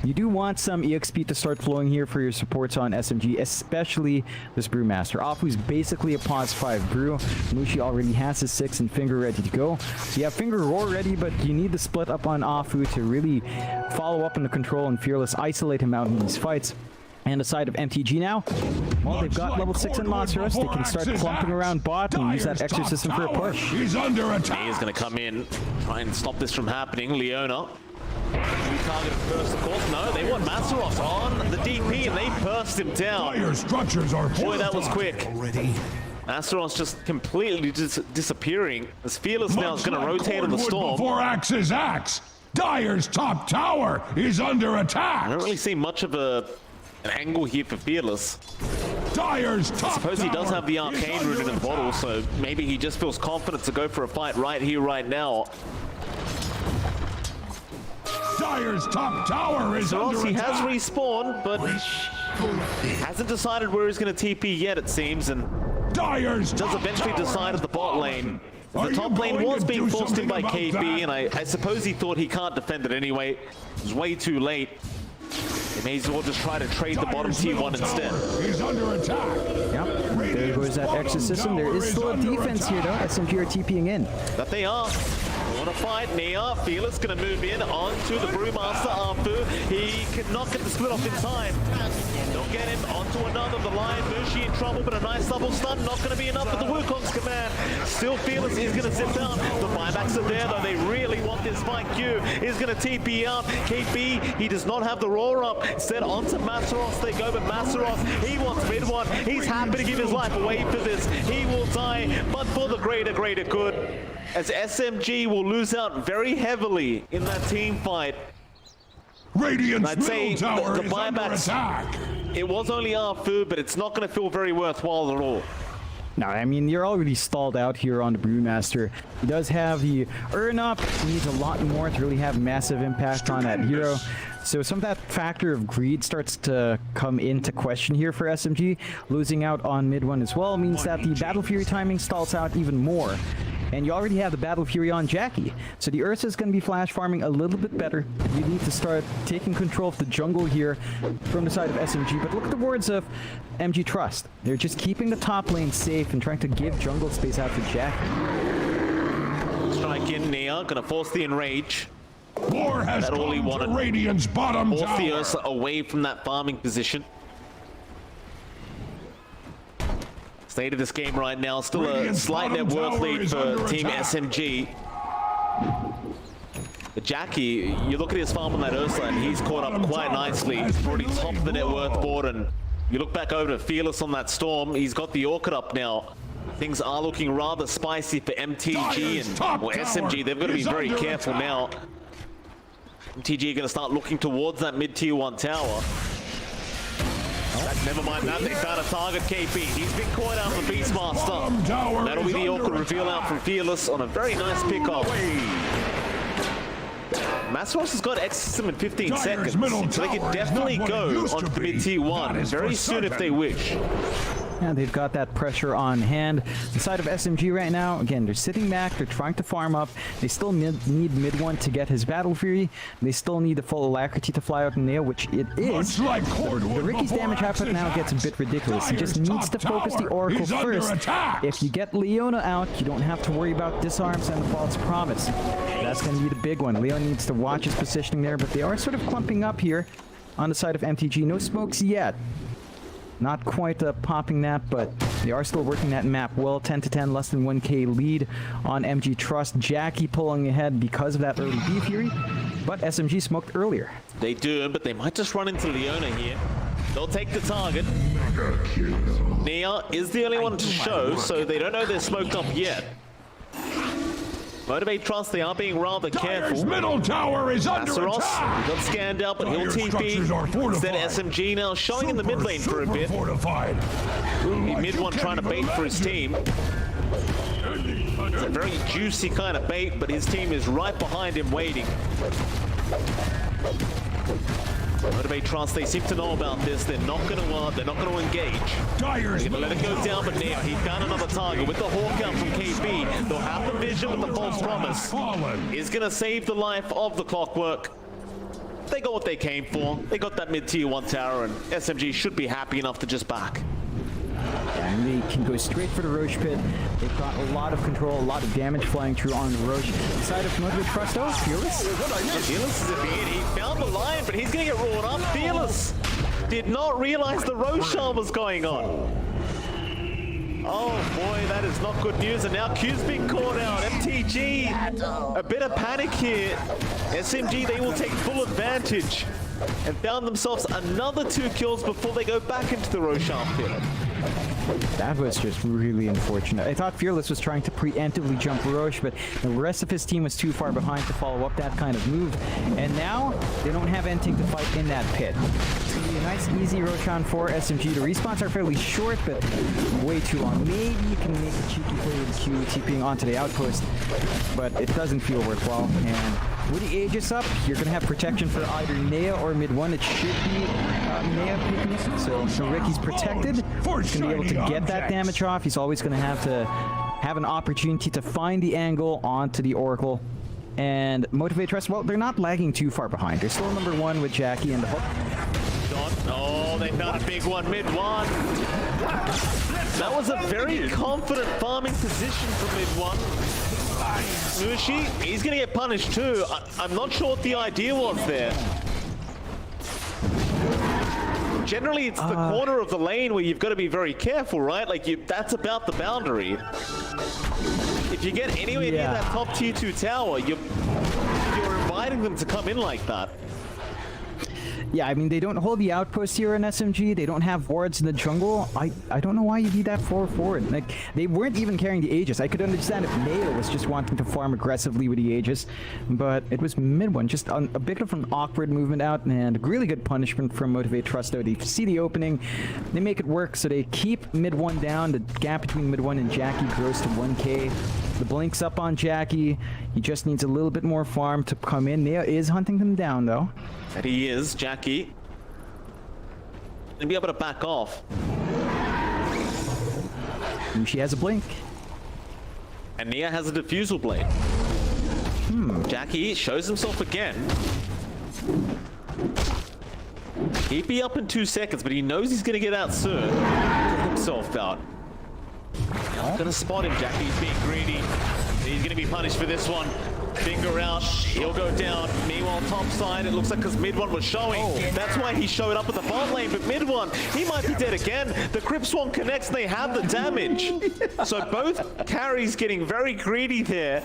You do want some EXP to start flowing here for your supports on SMG, especially this Brewmaster. Afu's basically a pause 5 brew. Mushi already has his 6 and Finger ready to go. So you have Finger Roar ready, but you need to split up on Afu to really follow up on the control and Fearless isolate him out in these fights. And the side of MTG now, well, they've got level 6 in Monstrous. They can start clumping around bot and use that Exorcism for a push.
He's under attack.
He is going to come in, try and stop this from happening. Leona. We targeted first, of course. No, they want Masaros on the DP, and they burst him down.
Fire structures are
Boy, that was quick.
already.
Masaros just completely disappearing. As Fearless now is going to rotate on the storm.
Before axe is axe. Dire's top tower is under attack.
I don't really see much of an angle here for Fearless.
Dire's top
I suppose he does have the arcane rune in the bottle, so maybe he just feels confident to go for a fight right here, right now.
Dire's top tower is under
He
attack.
has respawned, but hasn't decided where he's going to TP yet, it seems, and
Dire's
does eventually decide at the bot lane. The top lane was being forced in by KB, and I suppose he thought he can't defend it anyway. It was way too late. They may as well just try to trade the bottom T1 instead.
He's under attack.
Yep, there goes that Exorcism. There is still a defense here, though. SMG are TPing in.
That they are. They want to fight. Nia, Fearless going to move in onto the Brewmaster Afu. He cannot get the split off in time. They'll get him onto another. The Lion Mushi in trouble, but a nice double stun. Not going to be enough for the Wukong's command. Still Fearless is going to zip down. The buybacks are there, though. They really want this fight. Q is going to TP out. KB, he does not have the roar up. Instead, onto Masaros they go, but Masaros, he wants mid one. He's happy to give his life away for this. He will die, but for the greater good. As SMG will lose out very heavily in that team fight.
Radiant's
I'd say
middle tower
the
is under
buybacks,
attack.
it was only Afu, but it's not going to feel very worthwhile at all.
No, I mean, you're already stalled out here on the Brewmaster. He does have the earn up. He needs a lot more to really have massive impact on that hero. So some of that factor of greed starts to come into question here for SMG. Losing out on mid one as well means that the Battle Fury timing stalls out even more. And you already have the Battle Fury on Jackie. So the Ursa is going to be flash farming a little bit better. You need to start taking control of the jungle here from the side of SMG. But look at the words of MG Trust. They're just keeping the top lane safe and trying to give jungle space out for Jackie.
Strike in Nia, going to force the enrage.
War has
That all he
come
wanted.
to Radiant's bottom
Force the
tower.
Ursa away from that farming position. State of this game right now, still a
Radiant's
slight net
bottom
worth
tower
lead
is
for
under
Team
attack.
SMG. But Jackie, you look at his farm on that Ursa and he's caught up quite nicely. He's already top of the net worth board, and you look back over to Fearless on that Storm, he's got the Orchid up now. Things are looking rather spicy for MTG and SMG. They've got to be very careful now. MTG are going to start looking towards that mid-tier 1 tower. Never mind that, they found a target. KP, he's been caught out for Beastmaster. That'll be the awkward reveal out from Fearless on a very nice pickoff. Masaros has got Exorcism in 15 seconds, so they can definitely go onto the mid-tier 1 very soon if they wish.
Yeah, they've got that pressure on hand. The side of SMG right now, again, they're sitting back, they're trying to farm up. They still need mid one to get his Battle Fury. They still need the full Alacrity to fly out in nail, which it is.
Like
the Ricky's damage output now gets a bit ridiculous. He just needs to focus the Oracle first. If you get Leona out, you don't have to worry about disarms and the false promise. That's going to be the big one. Leona needs to watch his positioning there, but they are sort of clumping up here on the side of MTG. No smokes yet. Not quite popping that, but they are still working that map well. 10-10, less than 1k lead on MG Trust. Jackie pulling ahead because of that early B Fury, but SMG smoked earlier.
They do, but they might just run into Leona here. They'll take the target. Nia is the only one to show, so they don't know they're smoked up yet. Motivate Trust, they are being rather careful.
Middle tower is under
Asaros
attack.
got scanned out, but he'll TP. Instead, SMG now showing in the mid lane for a bit.
Fortified.
Mid one trying to bait for his team. It's a very juicy kind of bait, but his team is right behind him waiting. Motivate Trust, they seem to know about this. They're not going to engage. They're going to let it go down, but now he found another target with the hawk out from KB. They'll have the vision with the false promise. Is going to save the life of the Clockwork. They got what they came for. They got that mid-tier 1 tower, and SMG should be happy enough to just back.
And they can go straight for the Roche pit. They've got a lot of control, a lot of damage flying through on the Roche. Side of Motivate Trust, though, Fearless.
Fearless is a bit. He found the line, but he's going to get roared up. Fearless did not realize the Roshan was going on. Oh boy, that is not good news. And now Q's being caught out. MTG, a bit of panic here. SMG, they will take full advantage and found themselves another 2 kills before they go back into the Roshan pit.
That was just really unfortunate. I thought Fearless was trying to preemptively jump Roche, but the rest of his team was too far behind to follow up that kind of move. And now, they don't have anything to fight in that pit. It's going to be a nice, easy Roshan for SMG. The respawns are fairly short, but way too long. Maybe you can make a cheeky play with Q TPing onto the outpost, but it doesn't feel worthwhile. And with the Aegis up, you're going to have protection for either Nea or mid 1. It should be Nea picking it, so Ricky's protected. He's going to be able to get that damage off. He's always going to have an opportunity to find the angle onto the Oracle. And Motivate Trust, well, they're not lagging too far behind. They're still number 1 with Jackie and the hook.
Oh, they found a big one, mid 1. That was a very confident farming position for mid 1. Mushi, he's going to get punished too. I'm not sure what the idea was there. Generally, it's the corner of the lane where you've got to be very careful, right? Like, that's about the boundary. If you get anywhere near that top tier 2 tower, you're inviting them to come in like that.
Yeah, I mean, they don't hold the outpost here in SMG. They don't have wards in the jungle. I don't know why you do that forward. Like, they weren't even carrying the Aegis. I could understand if Nail was just wanting to farm aggressively with the Aegis, but it was mid 1. Just a bit of an awkward movement out, and really good punishment from Motivate Trust, though. They see the opening, they make it work, so they keep mid 1 down. The gap between mid 1 and Jackie grows to 1k. The blink's up on Jackie. He just needs a little bit more farm to come in. Nea is hunting them down, though.
And he is, Jackie. And be able to back off.
And she has a blink.
And Nia has a diffusal blade. Jackie shows himself again. He'd be up in 2 seconds, but he knows he's going to get out soon. Get himself out. Gonna spot him, Jackie's being greedy. He's gonna be punished for this one. Finger out, he'll go down. Meanwhile, top side, it looks like because mid 1 was showing. That's why he showed up at the bot lane, but mid 1, he might be dead again. The Crypt Swarm connects, and they have the damage. So both carries getting very greedy there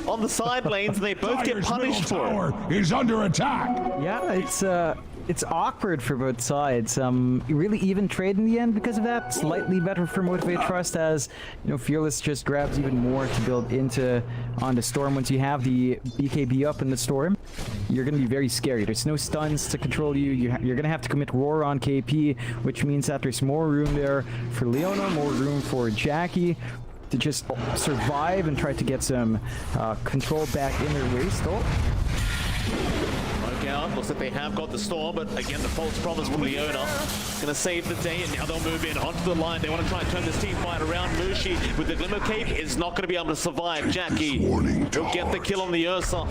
on the side lanes, and they both get punished for it.
Is under attack.
Yeah, it's awkward for both sides. Really even trade in the end because of that. Slightly better for Motivate Trust, as you know, Fearless just grabs even more to build on the Storm. Once you have the BKB up in the Storm, you're going to be very scary. There's no stuns to control you. You're going to have to commit Roar on KP, which means that there's more room there for Leona, more room for Jackie to just survive and try to get some control back in their waist.
Out. Looks like they have got the Storm, but again, the false promise from Leona gonna save the day, and now they'll move in onto the line. They want to try and turn this team fight around. Mushi with the Glimmer Cape is not going to be able to survive. Jackie will get the kill on the Ursa.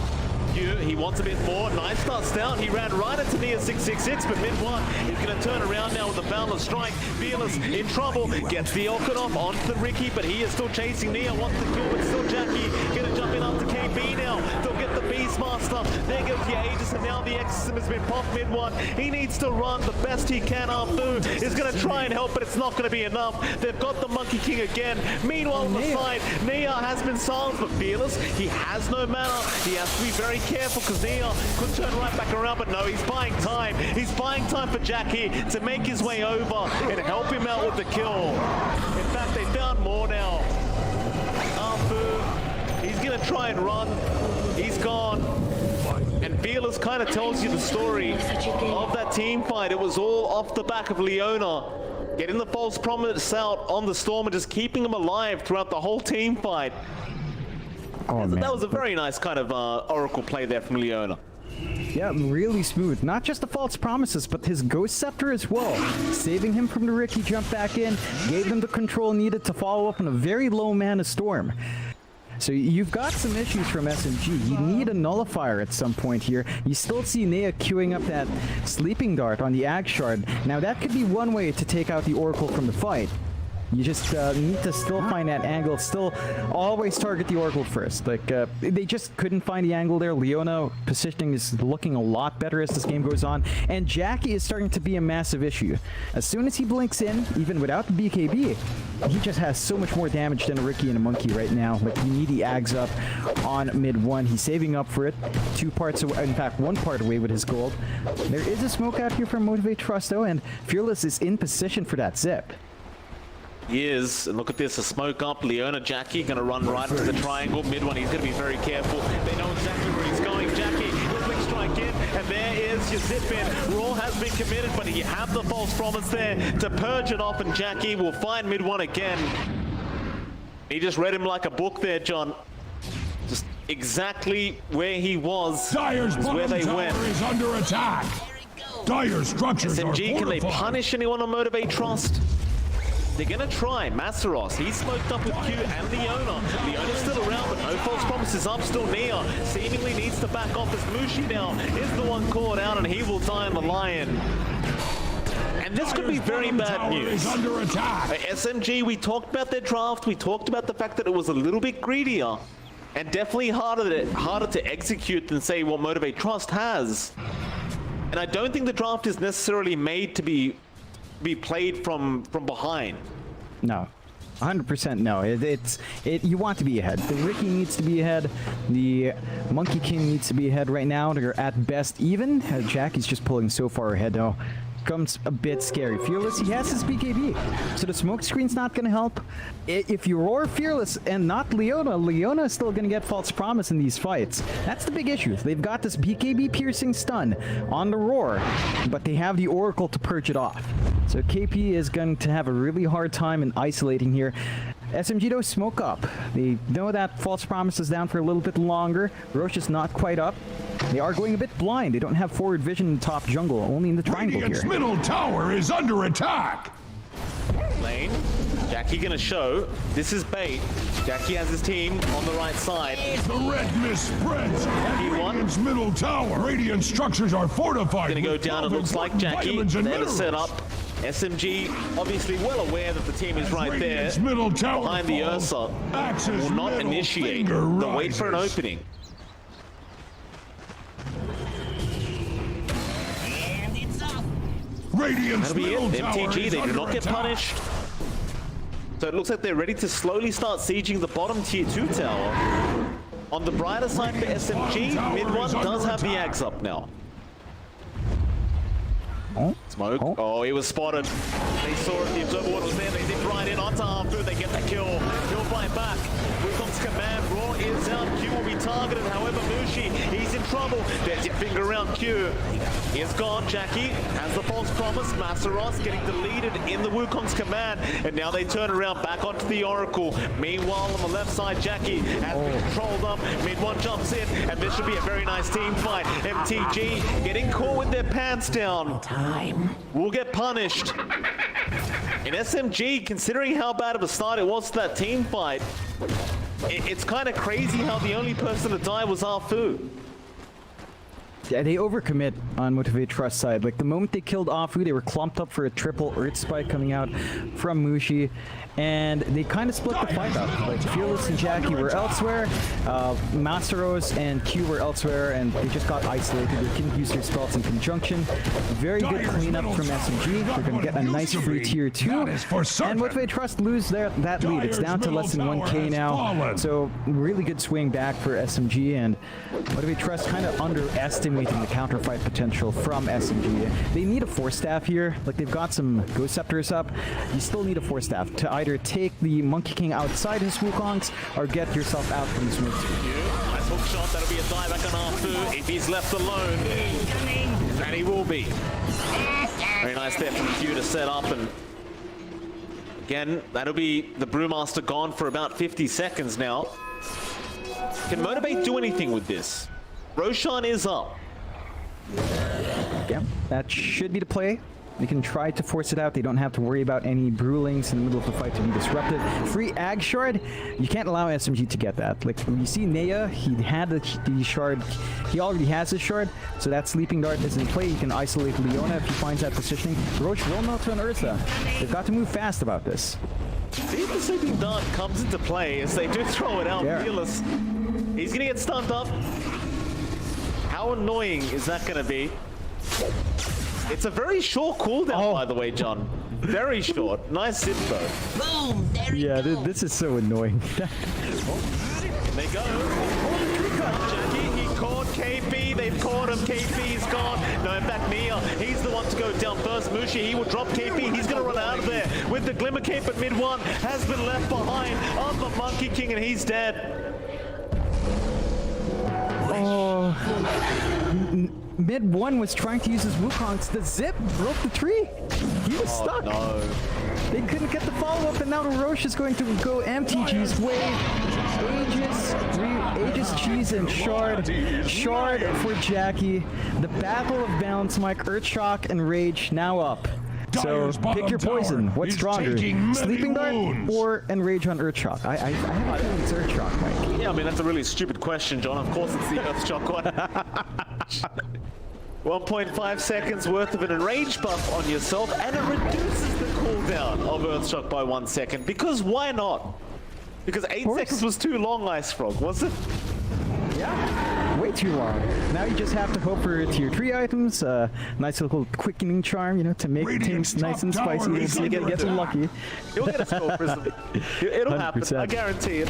Q, he wants a bit more. Nine starts down. He ran right into near 666, but mid one is going to turn around now with a boundless strike. Fearless in trouble. Gets the Alcode off onto Ricky, but he is still chasing Nia. Wants the kill, but still Jackie going to jump in after KB now. They'll get the Beastmaster. There goes the Aegis, and now the Exorcism has been popped mid one. He needs to run the best he can. Arfu is going to try and help, but it's not going to be enough. They've got the Monkey King again. Meanwhile, on the side, Nia has been silenced, but Fearless, he has no mana. He has to be very careful because Nia could turn right back around, but no, he's buying time. He's buying time for Jackie to make his way over and help him out with the kill. In fact, they found more now. Arfu, he's going to try and run. He's gone. And Fearless kind of tells you the story of that team fight. It was all off the back of Leona getting the false promise out on the Storm and just keeping him alive throughout the whole team fight.
Oh, man.
That was a very nice kind of Oracle play there from Leona.
Yeah, really smooth. Not just the false promises, but his Ghost Scepter as well. Saving him from the Ricky jump back in, gave him the control needed to follow up on a very low mana Storm. So you've got some issues from SMG. You need a nullifier at some point here. You still see Nea queuing up that sleeping dart on the Ag Shard. Now that could be one way to take out the Oracle from the fight. You just need to still find that angle. Still always target the Oracle first. Like, they just couldn't find the angle there. Leona positioning is looking a lot better as this game goes on. And Jackie is starting to be a massive issue. As soon as he blinks in, even without the BKB, he just has so much more damage than a Ricky and a Monkey right now. Like, you need the Ags up on mid one. He's saving up for it. 2 parts away, in fact, 1 part away with his gold. There is a smoke out here from Motivate Trust, though, and Fearless is in position for that zip.
He is, and look at this, a smoke up. Leona, Jackie going to run right into the triangle. Mid one, he's going to be very careful. They know exactly where he's going. Jackie, quick strike in, and there is your zip in. Raw has been committed, but you have the false promise there to purge it off, and Jackie will find mid one again. He just read him like a book there, John. Just exactly where he was
Dire's
is where they went.
is under attack. Dire structures
SMG,
are
can they
fortified.
punish anyone on Motivate Trust? They're going to try. Masteros, he's smoked up with Q and Leona. Leona's still around, but no false promises up. Still Nia seemingly needs to back off as Mushi now is the one caught out, and he will die in the Lion. And this could be very bad news.
Under attack.
SMG, we talked about their draft. We talked about the fact that it was a little bit greedier and definitely harder to execute than, say, what Motivate Trust has. And I don't think the draft is necessarily made to be played from behind.
No, 100% no. You want to be ahead. The Ricky needs to be ahead. The Monkey King needs to be ahead right now. They're at best even. Jackie's just pulling so far ahead though. Becomes a bit scary. Fearless, he has his BKB, so the smoke screen's not going to help. If you roar Fearless and not Leona, Leona is still going to get false promise in these fights. That's the big issue. They've got this BKB piercing stun on the roar, but they have the Oracle to purge it off. So KP is going to have a really hard time in isolating here. SMG though, smoke up. They know that false promise is down for a little bit longer. Roche is not quite up. They are going a bit blind. They don't have forward vision in top jungle, only in the triangle
Radiant's
here.
middle tower is under attack.
Lane, Jackie gonna show. This is bait. Jackie has his team on the right side.
The red mist spreads.
won.
Radiant's middle tower. Radiant structures are fortified.
Gonna go
with
down, it looks like Jackie.
vitamins and
They're to
minerals.
set up. SMG, obviously well aware that the team is right there
Radiant's middle tower
behind the
falls.
Ursa.
Axis
Will not
middle
initiate.
finger
They'll wait for an
rises.
opening.
Radiant's
That'll be
middle
it.
tower
MTG,
is
they do
under
not get
attack.
punished. So it looks like they're ready to slowly start sieging the bottom tier 2 tower. On the brighter side for SMG, mid one does have the Ags up now. Smoke. Oh, he was spotted. They saw it. The observer was there. They zipped right in onto Arfu. They get the kill. He'll fight back. Wukong's command. Raw is out. Q will be targeted. However, Mushi, he's in trouble. There's your finger around Q. He is gone. Jackie has the false promise. Masteros getting deleted in the Wukong's command. And now they turn around back onto the Oracle. Meanwhile, on the left side, Jackie has been controlled up. Mid one jumps in. And this should be a very nice team fight. MTG getting caught with their pants down. Will get punished. In SMG, considering how bad of a start it was to that team fight, it's kind of crazy how the only person to die was Arfu.
Yeah, they overcommit on Motivate Trust side. Like the moment they killed Afu, they were clumped up for a triple Earth Spike coming out from Mushi, and they kind of split the fight up. Like Fearless and Jackie were elsewhere, Masaros and Q were elsewhere, and they just got isolated. They couldn't use their spells in conjunction. Very good cleanup from SMG. They're going to get a nice free tier 2, and Motivate Trust lose that lead. It's down to less than 1k now, so really good swing back for SMG, and Motivate Trust kind of underestimating the counterfight potential from SMG. They need a 4-staff here. Like they've got some Ghost Scepters up. You still need a 4-staff to either take the Monkey King outside his Wukongs or get yourself out from this move.
Nice hook shot. That'll be a die back on Afu if he's left alone. And he will be. Very nice there from Q to set up, and again, that'll be the Brewmaster gone for about 50 seconds now. Can Motivate do anything with this? Roshan is up.
Yeah, that should be the play. They can try to force it out. They don't have to worry about any Brewlings in the middle of the fight to be disrupted. Free Ag Shard, you can't allow SMG to get that. Like, when you see Nea, he had the shard. He already has his shard, so that Sleeping Dart is in play. He can isolate Leona if he finds that positioning. Roche will not to an Ursa. They've got to move fast about this.
See if the Sleeping Dart comes into play as they do throw it out.
Yeah.
Fearless. He's gonna get stunned up. How annoying is that gonna be? It's a very short cooldown, by the way, John. Very short. Nice zip though.
Boom! There you
Yeah,
go.
this is so annoying.
There they go. Jackie, he caught KP. They've caught him. KP's gone. No, in fact, Nia, he's the one to go down first. Mushi, he will drop KP. He's going to run out of there with the Glimmer Cape at mid 1. Has been left behind on the Monkey King, and he's dead.
Oh, mid 1 was trying to use his Wukongs. The zip broke the tree. He was stuck.
No.
They couldn't get the follow-up, and now Roche is going to go MTG's way. Aegis, Cheese, and Shard. Shard for Jackie. The Battle of Balance, Mike, Earthshock, and Rage now up. So pick your poison. What's stronger, Sleeping Dart or Enrage on Earthshock? I have a feeling it's Earthshock, Mike.
Yeah, I mean, that's a really stupid question, John. Of course it's the Earthshock one. 1.5 seconds worth of an enrage buff on yourself, and it reduces the cooldown of Earthshock by 1 second. Because why not? Because 8 seconds was too long, Ice Frog, was it?
Yeah, way too long. Now you just have to hope for tier 3 items, nice little quickening charm, you know, to make things nice and spicy. We'll see, get unlucky.
He'll get a skull prison. It'll happen, I
100%.
guarantee it.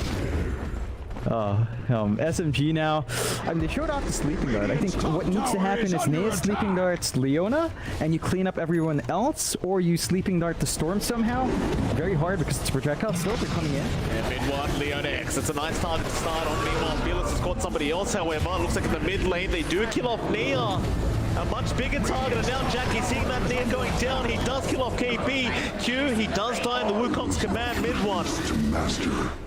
SMG now. I mean, they showed off the Sleeping Dart. I think what needs to happen is Nea Sleeping Darts Leona, and you clean up everyone else, or you Sleeping Dart the Storm somehow. Very hard because it's projectile still. They're coming in.
And mid 1, Leona X. It's a nice target to start on. Meanwhile, Fearless has caught somebody else, however. Looks like in the mid lane, they do kill off Nea. A much bigger target, and now Jackie's seeing that Nea going down. He does kill off KP. Q, he does die in the Wukong's command mid 1.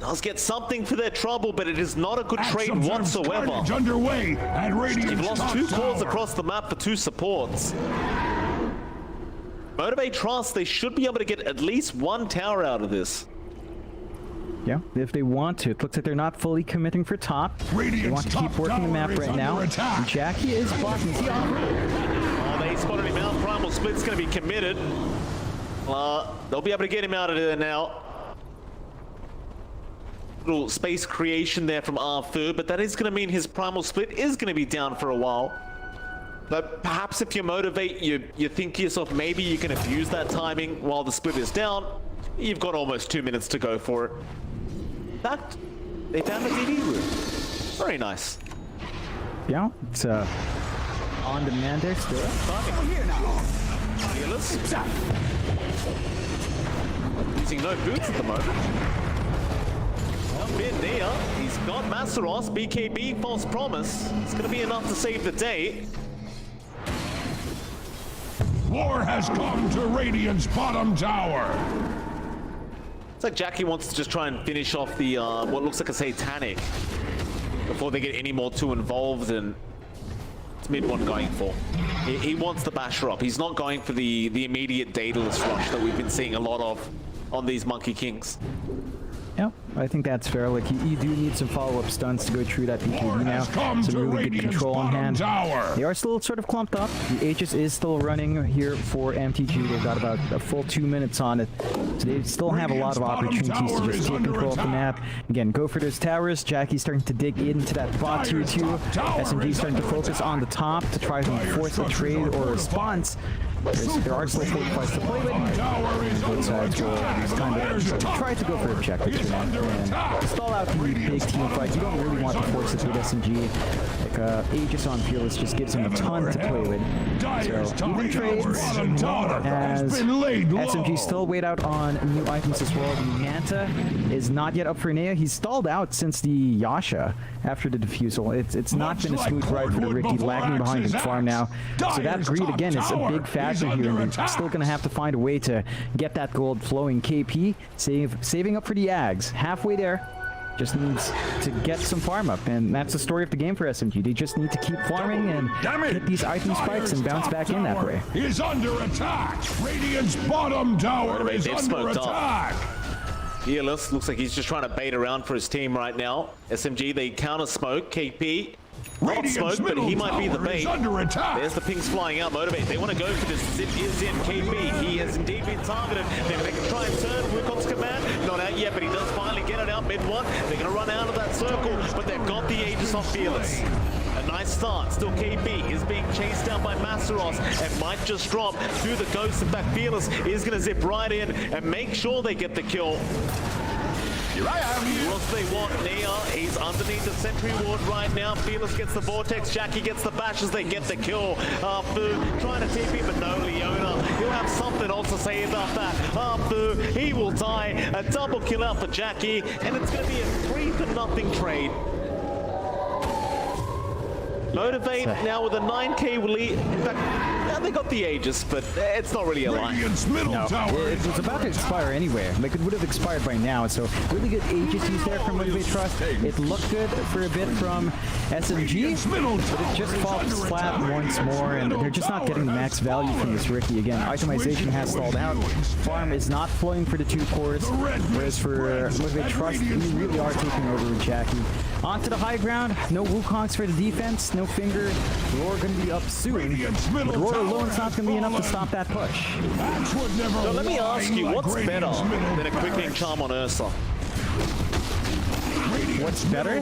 Does get something for their trouble, but it is not a good trade whatsoever.
Underway at Radiant's
You've lost
top
2 cores
tower.
across the map for 2 supports. Motivate Trust, they should be able to get at least 1 tower out of this.
Yeah, if they want to. It looks like they're not fully committing for top. They want to keep working the map right now. Jackie is blocking. Is he off?
Oh, they spotted him out. Primal Split's going to be committed. They'll be able to get him out of there now. Little space creation there from Arthur, but that is going to mean his Primal Split is going to be down for a while. But perhaps if you motivate, you think to yourself, maybe you can abuse that timing while the split is down. You've got almost 2 minutes to go for it. In fact, they found the DD room. Very nice.
Yeah, it's on demand there still.
Fearless. Using no boots at the moment. Up in there, he's got Masteros, BKB, False Promise. It's going to be enough to save the day.
War has come to Radiant's bottom tower.
It's like Jackie wants to just try and finish off the what looks like a Satanic before they get any more too involved, and it's mid 1 going for. He wants the basher up. He's not going for the immediate Daedalus rush that we've been seeing a lot of on these Monkey Kings.
Yeah, I think that's fair. Like, you do need some follow-up stunts to go through that PKD now. Some really good control on hand. They are still sort of clumped up. The Aegis is still running here for MTG. They've got about a full 2 minutes on it. So they still have a lot of opportunities to just take control of the map. Again, go for those towers. Jackie's starting to dig into that bot tier 2. SMG starting to focus on the top to try to force a trade or a response. There are still 4 fights to play with. Both sides will just kind of try to go for objectives for now and stall out the big team fights. You don't really want to force it with SMG. Like, Aegis on Fearless just gives him a ton to play with. So, even trades as SMG still wait out on new items as well. The Manta is not yet up for Nea. He's stalled out since the Yasha after the defusal. It's not been a smooth ride for the Ricky, lagging behind in farm now. So that greed again is a big factor here, and they're still going to have to find a way to get that gold flowing. KP saving up for the Ags, halfway there, just needs to get some farm up, and that's the story of the game for SMG. They just need to keep farming and hit these item spikes and bounce back in that way.
Is under attack. Radiant's bottom tower is under attack.
Fearless looks like he's just trying to bait around for his team right now. SMG, they counter smoke. KP not smoke, but he might be the bait. There's the pings flying out. Motivate. They want to go for this. Zip is in. KP. He has indeed been targeted. Maybe they can try and turn Wukon's command. Not out yet, but he does finally get it out mid one. They're going to run out of that circle, but they've got the Aegis on Fearless. A nice start. Still KP is being chased down by Masteros and might just drop through the ghost. In fact, Fearless is going to zip right in and make sure they get the kill. Here I am. What they want, Nia. He's underneath the sentry ward right now. Fearless gets the vortex. Jackie gets the bashes. They get the kill. Fu trying to TP, but no, Leona. He'll have something else to say about that. Fu, he will die. A double kill out for Jackie, and it's going to be a 3-0 trade. Motivate now with a 9k lead. In fact, they got the Aegis, but it's not really a line.
No, it was about to expire anyway. Like, it would have expired by now, so really good Aegis use there from Motivate Trust. It looked good for a bit from SMG, but it just falls flat once more, and they're just not getting the max value from this Ricky. Again, itemization has stalled out. Farm is not flowing for the 2 cores, whereas for Motivate Trust, we really are taking over with Jackie. Onto the high ground, no Wukongs for the defense, no Finger. Roar going to be up soon, but Roar alone's not going to be enough to stop that push.
So let me ask you, what's better than a quickening charm on Ursa?
What's better?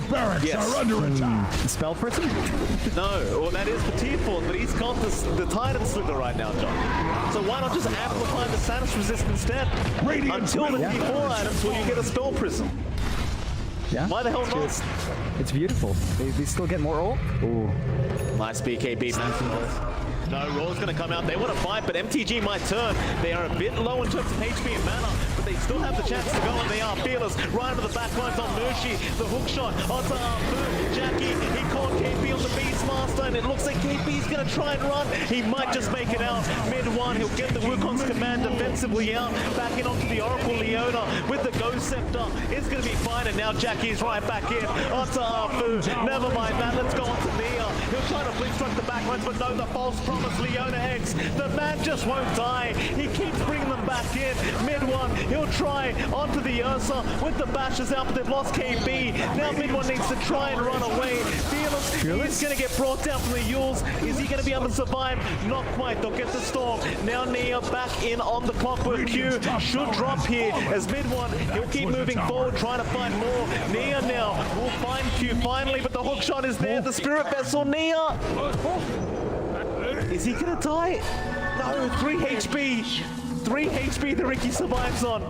Yes.
Spell person?
No, well that is for tier 4, but he's got the Titan Slither right now, John. So why not just amplify the Sanis resist instead? Until the tier 4 items where you get a Spell Prism.
Yeah.
Why the hell not?
It's beautiful. They still get more ult. Ooh.
Nice BKB. No, Roar's going to come out. They want to fight, but MTG might turn. They are a bit low in terms of HP and mana, but they still have the chance to go, and they are Fearless. Right over the back lines on Murshi. The hook shot onto Arfu. Jackie, he caught KP on the Beastmaster, and it looks like KP's going to try and run. He might just make it out. Mid one, he'll get the Wukon's command defensively out. Back in onto the Oracle Leona with the Ghost Scepter. It's going to be fine, and now Jackie's right back in onto Arfu. Never mind that. Let's go on to Nia. He'll try to blink struck the back lines, but no, the false promise. Leona X, the man just won't die. He keeps bringing them back in. Mid one, he'll try onto the Ursa with the bashes out, but they've lost KB. Now mid one needs to try and run away. Fearless, he's going to get brought down from the Yules. Is he going to be able to survive? Not quite. They'll get the storm. Now Nia back in on the clockwork. Q should drop here as mid one. He'll keep moving forward, trying to find more. Nia now will find Q finally, but the hook shot is there. The Spirit Vessel, Nia. Is he gonna die? No, 3 HP. 3 HP the Ricky survives on.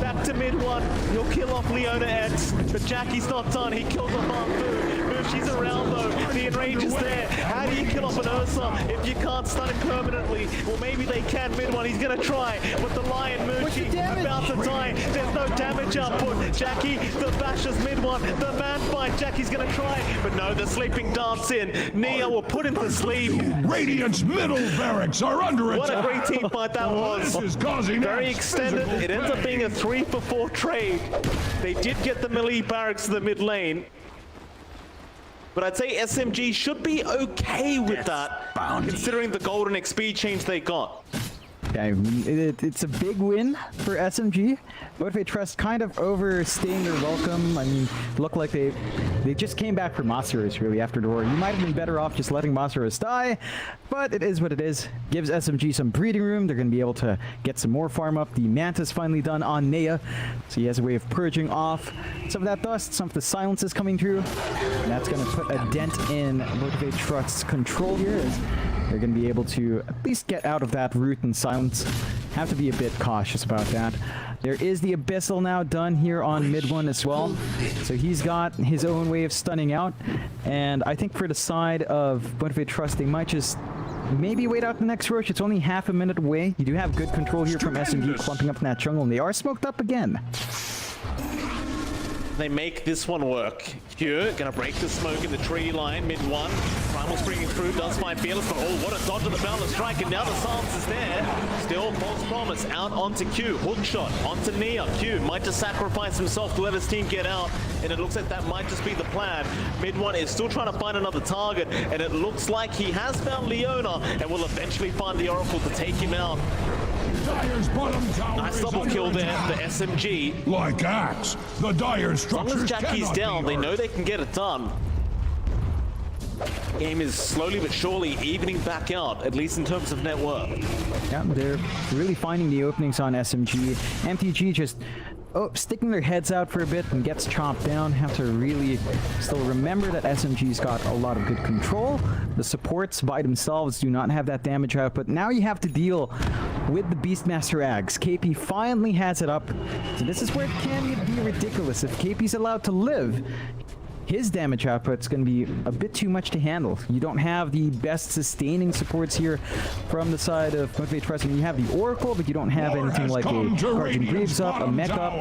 Back to mid one. He'll kill off Leona X, but Jackie's not done. He kills off Arfu. She's around though. The enrage is there. How do you kill off an Ursa if you can't stun him permanently? Well, maybe they can mid one. He's gonna try, but the Lion Moochie about to die. There's no damage output. Jackie, the bashes mid one. The man fight. Jackie's gonna try, but no, the sleeping dance in. Nia will put him to sleep.
Radiant's middle barracks are under attack.
What a great team fight that was.
This is causing
very extended. It ends up being a 3-for-4 trade. They did get the melee barracks to the mid lane. But I'd say SMG should be okay with that, considering the golden XP change they got.
Okay, it's a big win for SMG. Motivate Trust kind of overstaying their welcome. I mean, look like they just came back from Masaros really after the war. You might have been better off just letting Masaros die, but it is what it is. Gives SMG some breathing room. They're going to be able to get some more farm up. The Manta's finally done on Nea, so he has a way of purging off some of that dust, some of the silence is coming through, and that's going to put a dent in Motivate Trust's control here. As they're going to be able to at least get out of that root and silence. Have to be a bit cautious about that. There is the Abyssal now done here on mid one as well. So he's got his own way of stunning out. And I think for the side of Motivate Trust, they might just maybe wait out the next rush. It's only half a minute away. You do have good control here from SMG clumping up in that jungle, and they are smoked up again.
They make this one work. Q gonna break the smoke in the tree line, mid one. Primal's bringing through, does find Fearless, but oh, what a dodge of the balance strike, and now the silence is there. Still, false promise out onto Q. Hook shot onto Nea. Q might just sacrifice himself to let his team get out, and it looks like that might just be the plan. Mid one is still trying to find another target, and it looks like he has found Leona, and will eventually find the Oracle to take him out. Nice double kill there for SMG.
Like axe, the dire structures.
As long as Jackie's down, they know they can get it done. Game is slowly but surely evening back out, at least in terms of net worth.
Yeah, they're really finding the openings on SMG. MTG just sticking their heads out for a bit and gets chopped down. Have to really still remember that SMG's got a lot of good control. The supports by themselves do not have that damage output. Now you have to deal with the Beastmaster Ags. KP finally has it up. So this is where it can be ridiculous. If KP's allowed to live, his damage output's going to be a bit too much to handle. You don't have the best sustaining supports here from the side of Motivate Trust. I mean, you have the Oracle, but you don't have anything like a Guardian Greaves up, a mech up,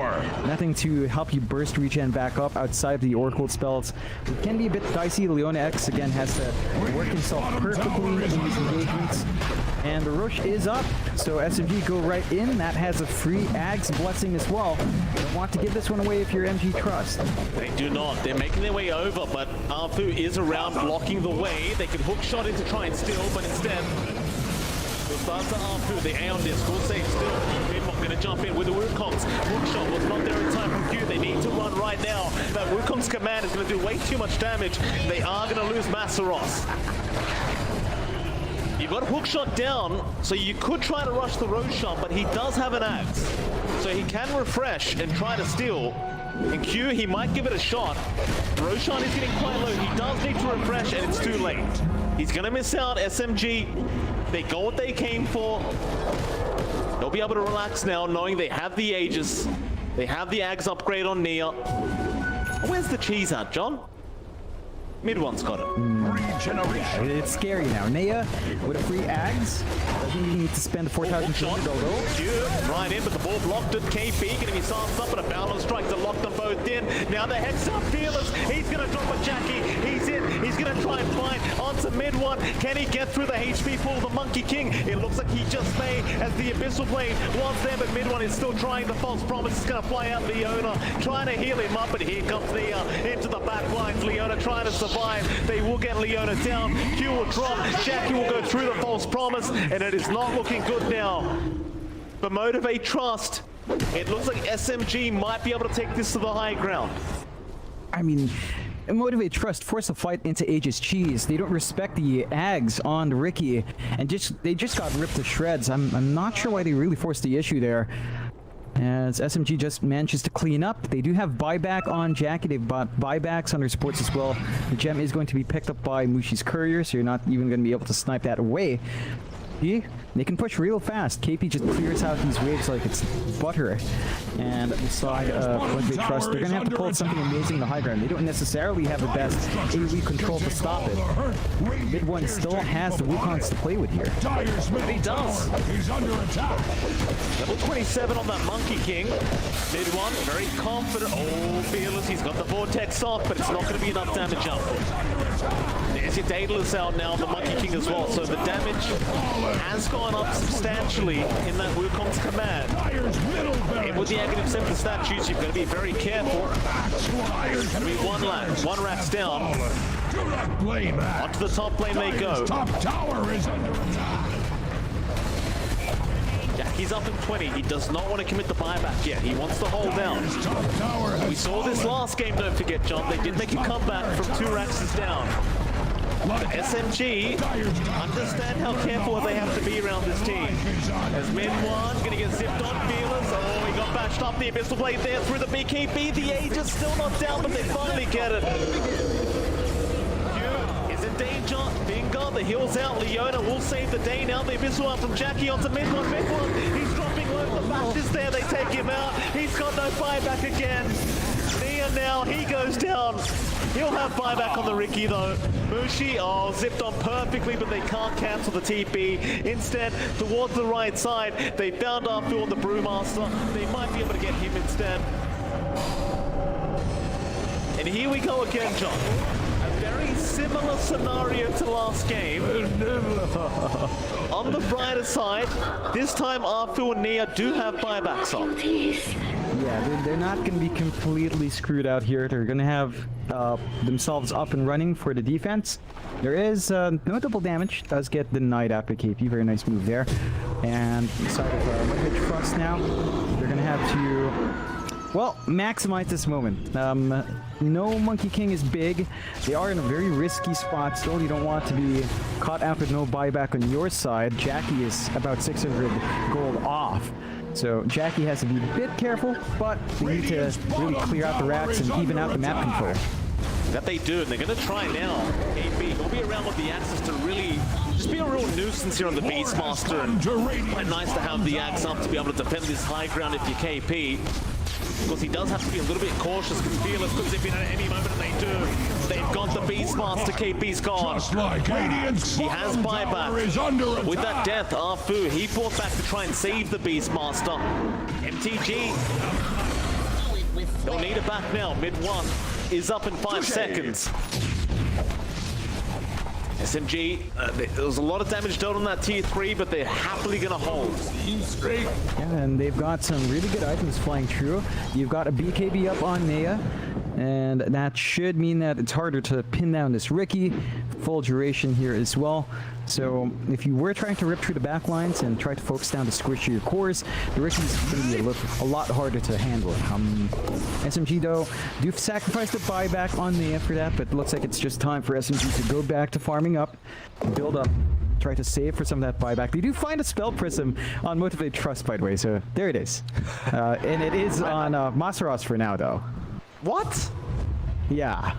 nothing to help you burst regen back up outside of the Oracle spells. It can be a bit dicey. Leona X, again, has to work himself perfectly in these engagements. And the rush is up, so SMG go right in. That has a free Ags blessing as well. Don't want to give this one away if you're MG Trust.
They do not. They're making their way over, but Arfu is around blocking the way. They can hook shot in to try and steal, but instead, the start to Arfu, the Aeon Disc will save still. Midmont going to jump in with the Wukong's. Hook shot was not there in time from Q. They need to run right now. That Wukong's command is going to do way too much damage. They are going to lose Masaros. You've got Hookshot down, so you could try to rush the Roshan, but he does have an axe. So he can refresh and try to steal. In Q, he might give it a shot. Roshan is getting quite low. He does need to refresh, and it's too late. He's going to miss out. SMG, they got what they came for. They'll be able to relax now, knowing they have the Aegis. They have the Ags upgrade on Nea. Where's the cheese at, John? Mid one's got it.
Yeah, it's scary now. Nea with a free Ags. Doesn't even need to spend 4,200 although.
Right in, but the ball blocked at KP. Gonna be silenced up, but a balance strike to lock them both in. Now the Hex up, Fearless. He's gonna drop a Jackie. He's in. He's gonna try and find onto mid one. Can he get through the HP pool? The Monkey King. It looks like he just may, as the Abyssal Blade was there, but mid one is still trying the false promise. It's gonna fly out Leona, trying to heal him up, but here comes Nea into the back lines. Leona trying to survive. They will get Leona down. Q will drop. Jackie will go through the false promise, and it is not looking good now. But Motivate Trust, it looks like SMG might be able to take this to the high ground.
I mean, Motivate Trust force a fight into Aegis Cheese. They don't respect the Ags on Ricky, and they just got ripped to shreds. I'm not sure why they really forced the issue there. As SMG just manages to clean up. They do have buyback on Jackie. They've bought buybacks on their supports as well. The gem is going to be picked up by Mushi's courier, so you're not even going to be able to snipe that away. They can push real fast. KP just clears out these waves like it's butter. And beside Motivate Trust, they're going to have to pull out something amazing in the high ground. They don't necessarily have the best AoE control to stop it. Mid one still has the Wukongs to play with here.
And he does.
He's under attack.
Level 27 on that Monkey King. Mid one, very confident. Oh, Fearless. He's got the Vortex off, but it's not going to be enough damage output. There's your Daedalus out now, the Monkey King as well. So the damage has gone up substantially in that Wukong's command. And with the Aghanim Scepter statues, you've got to be very careful. It's going to be one rat's down. Onto the top lane they go.
Top tower is under attack.
He's up in 20. He does not want to commit the buyback yet. He wants to hold down. We saw this last game, don't forget, John. They did make a comeback from 2 Raxes down. The SMG understand how careful they have to be around this team. As Mid-1 going to get zipped on Fearless. Oh, he got bashed up the Abyssal Blade there through the BKB. The Age is still not down, but they finally get it. Q is in danger. Bingo, the heal's out. Leona will save the day now. The Abyssal Arm from Jackie onto Mid-1. Mid-1, he's dropping low. The bash is there. They take him out. He's got no buyback again. Nia now, he goes down. He'll have buyback on the Ricky though. Mushi, oh, zipped on perfectly, but they can't cancel the TP. Instead, towards the right side, they found Arthur on the Brewmaster. They might be able to get him instead. And here we go again, John. A very similar scenario to last game. On the brighter side, this time Arthur and Nia do have buybacks on.
Yeah, they're not going to be completely screwed out here. They're going to have themselves up and running for the defense. There is notable damage. Does get denied after KP. Very nice move there. And inside of Motivate Trust now, they're going to have to, well, maximize this moment. No Monkey King is big. They are in a very risky spot. Still, you don't want to be caught out with no buyback on your side. Jackie is about 600 gold off. So Jackie has to be a bit careful, but they need to really clear out the racks and even out the map control.
That they do, and they're going to try now. AB will be around with the axes to really just be a real nuisance here on the Beastmaster, and quite nice to have the axe up to be able to defend this high ground if you KP. Of course, he does have to be a little bit cautious because Fearless could zip in at any moment, and they do. They've got the Beastmaster. KP's gone. He has buyback. With that death, Arfu, he fought back to try and save the Beastmaster. MTG, they'll need it back now. Mid-1 is up in 5 seconds. SMG, there was a lot of damage done on that tier 3, but they're happily going to hold.
Yeah, and they've got some really good items flying through. You've got a BKB up on Nea, and that should mean that it's harder to pin down this Ricky. Full duration here as well. So if you were trying to rip through the back lines and try to focus down to squish your cores, the Ricky's going to be a lot harder to handle. SMG though, do sacrifice the buyback on Nea for that, but it looks like it's just time for SMG to go back to farming up, build up, try to save for some of that buyback. They do find a Spell Prism on Motivate Trust, by the way, so there it is. And it is on Masaros for now, though.
What?
Yeah.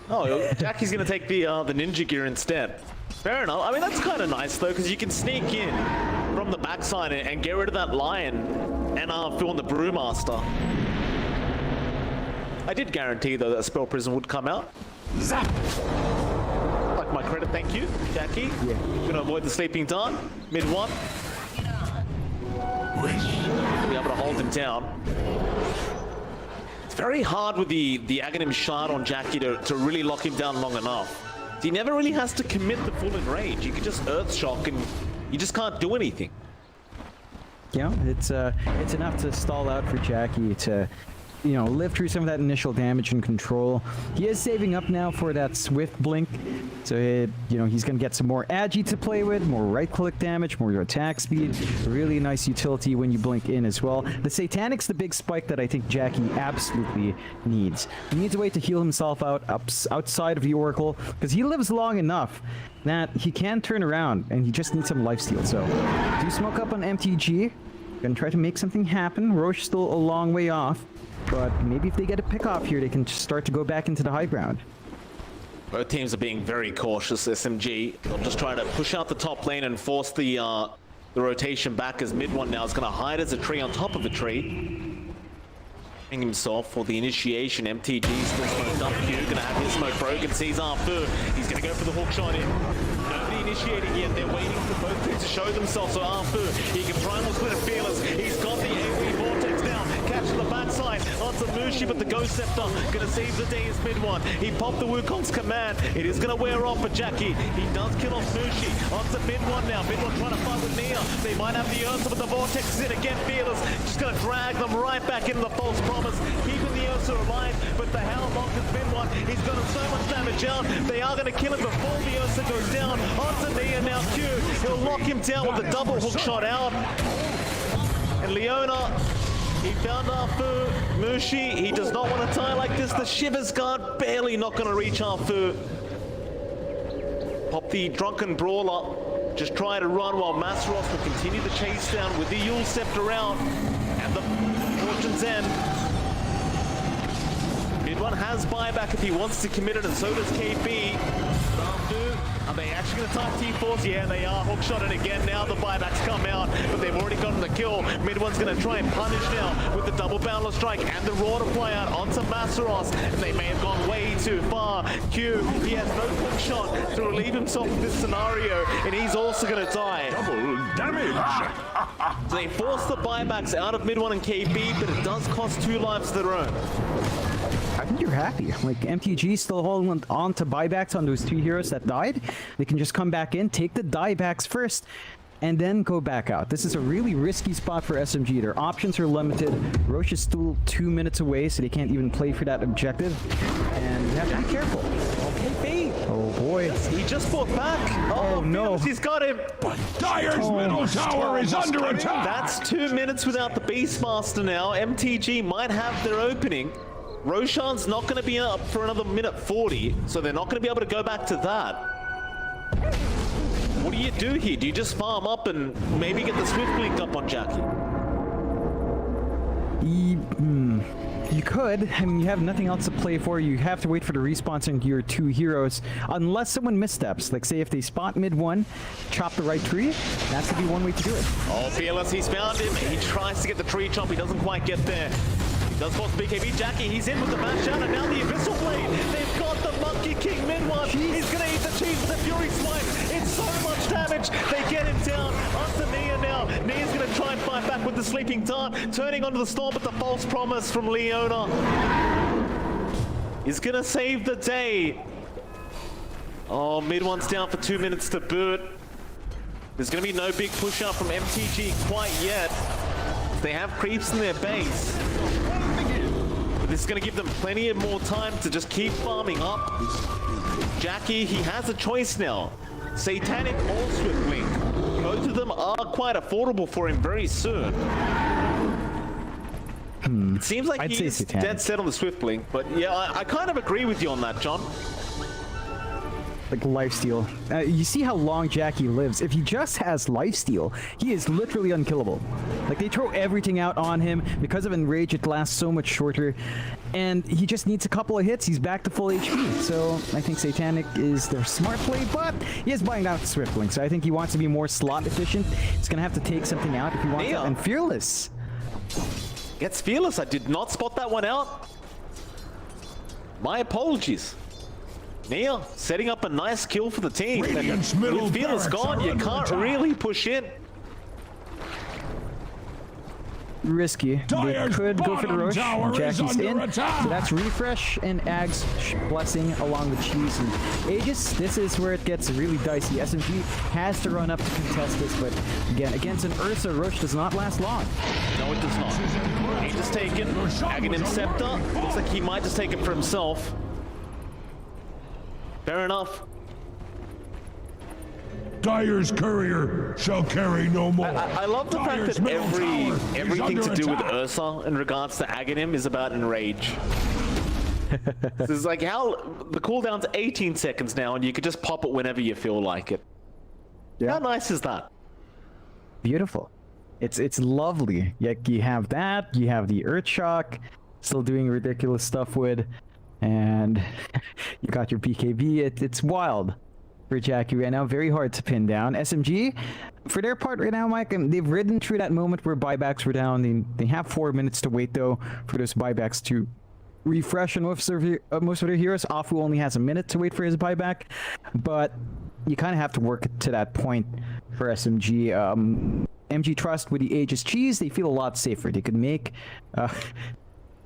Oh, Jackie's going to take the ninja gear instead. Fair enough. I mean, that's kind of nice, though, because you can sneak in from the backside and get rid of that Lion and fill in the Brewmaster. I did guarantee, though, that a Spell Prism would come out. Zap! Like my credit, thank you, Jackie.
Yeah.
Gonna avoid the sleeping dart. Mid-1. Be able to hold him down. It's very hard with the Aghanim Shard on Jackie to really lock him down long enough. He never really has to commit the full enrage. You can just Earth Shock and you just can't do anything.
Yeah, it's enough to stall out for Jackie to, you know, live through some of that initial damage and control. He is saving up now for that Swift Blink, so you know, he's gonna get some more agi to play with, more right-click damage, more attack speed. Really nice utility when you blink in as well. The Satanic's the big spike that I think Jackie absolutely needs. He needs a way to heal himself out outside of the Oracle, because he lives long enough that he can turn around, and he just needs some lifesteal. So, do smoke up on MTG. Gonna try to make something happen. Roche still a long way off. But maybe if they get a pick off here, they can start to go back into the high ground.
Both teams are being very cautious. SMG, they'll just try to push out the top lane and force the rotation back, as Mid-1 now is going to hide as a tree on top of a tree. Himself for the initiation. MTG still smoked up. Q going to have his smoke broken. Sees Arthur. He's going to go for the hook shot in. Nobody initiating yet. They're waiting for both teams to show themselves. So Arthur, he can primal split and Fearless. He's got the AoE Vortex now. Catch the backside onto Mushi, but the Ghost Scepter going to save the day as Mid-1. He popped the Wukong's command. It is going to wear off for Jackie. He does kill off Mushi. Onto Mid-1 now. Mid-1 trying to fight with Nia. They might have the Ursa, but the Vortex is in again. Fearless just going to drag them right back into the false promise. Keeping the Ursa alive, but the Hound Monk has been one. He's got so much damage out. They are going to kill him before the Ursa goes down. Onto Nia now. Q. He'll lock him down with the double hook shot out. And Leona, he found Afu. Mushi, he does not want to die like this. The Shivers guard barely not going to reach Afu. Pop the Drunken Brawler. Just try to run while Masros will continue the chase down with the Yule Scepter around. And the Fortune's End. Mid-1 has buyback if he wants to commit it, and so does KB. Are they actually going to type T-Force? Yeah, they are. Hookshot it again. Now the buybacks come out, but they've already gotten the kill. Mid-1's going to try and punish now with the double boundless strike and the raw to play out onto Masseros. And they may have gone way too far. Q, he has no hookshot to relieve himself of this scenario, and he's also going to die.
Double damage.
So they force the buybacks out of Mid-1 and KB, but it does cost 2 lives of their own.
I think you're happy. Like, MTG still holding on to buybacks on those 2 heroes that died. They can just come back in, take the diebacks first, and then go back out. This is a really risky spot for SMG. Their options are limited. Roche is still 2 minutes away, so they can't even play for that objective. And you have to be careful.
KB.
Oh boy.
He just fought back.
Oh no.
He's got him.
Dyer's middle tower is under attack.
That's 2 minutes without the Beastmaster now. MTG might have their opening. Roshan's not going to be up for another minute 40, so they're not going to be able to go back to that. What do you do here? Do you just farm up and maybe get the Swift Link up on Jackie?
You could. I mean, you have nothing else to play for. You have to wait for the respawn on your 2 heroes, unless someone missteps. Like, say if they spot Mid-1, chop the right tree, that could be one way to do it.
Oh, Fearless, he's found him. He tries to get the tree chop. He doesn't quite get there. Does force BKB. Jackie, he's in with the mash out, and now the Abyssal Blade. They've got the Monkey King Mid-1. He's going to eat the cheese with the Fury Swipe. It's so much damage. They get him down. Onto Nia now. Nia's going to try and fight back with the Sleeping Dart. Turning onto the Storm, but the false promise from Leona is going to save the day. Oh, Mid-1's down for 2 minutes to boot. There's going to be no big push out from MTG quite yet. They have creeps in their base. But this is going to give them plenty of more time to just keep farming up. Jackie, he has a choice now. Satanic or Swift Link. Both of them are quite affordable for him very soon. It seems like he's dead set on the Swift Link, but yeah, I kind of agree with you on that, John.
Like lifesteal. You see how long Jackie lives. If he just has lifesteal, he is literally unkillable. Like, they throw everything out on him. Because of Enrage, it lasts so much shorter. And he just needs a couple of hits. He's back to full HP. So I think Satanic is their smart play, but he is buying out Swift Link. So I think he wants to be more slot efficient. He's going to have to take something out if he wants to. And Fearless.
Gets Fearless. I did not spot that one out. My apologies. Nia setting up a nice kill for the team. With Fearless gone, you can't really push in.
Risky. They could go for the Roche. Jackie's in. So that's Refresh and Ag's Blessing along with Cheese and Aegis. This is where it gets really dicey. SMG has to run up to contest this, but again, against an Ursa, Roche does not last long.
No, it does not. Aegis taken. Aghanim Scepter. Looks like he might just take it for himself. Fair enough.
Dyer's courier shall carry no more.
I love the fact that everything to do with Ursa in regards to Aghanim is about Enrage. This is like how the cooldown's 18 seconds now, and you could just pop it whenever you feel like it.
Yeah.
How nice is that?
Beautiful. It's lovely. You have that. You have the Earthshock, still doing ridiculous stuff with. And you got your BKB. It's wild for Jackie right now. Very hard to pin down. SMG, for their part right now, Mike, they've ridden through that moment where buybacks were down. They have 4 minutes to wait, though, for those buybacks to refresh. And most of their heroes, Afu only has a minute to wait for his buyback. But you kind of have to work to that point for SMG. MG Trust with the Aegis Cheese, they feel a lot safer. They could make...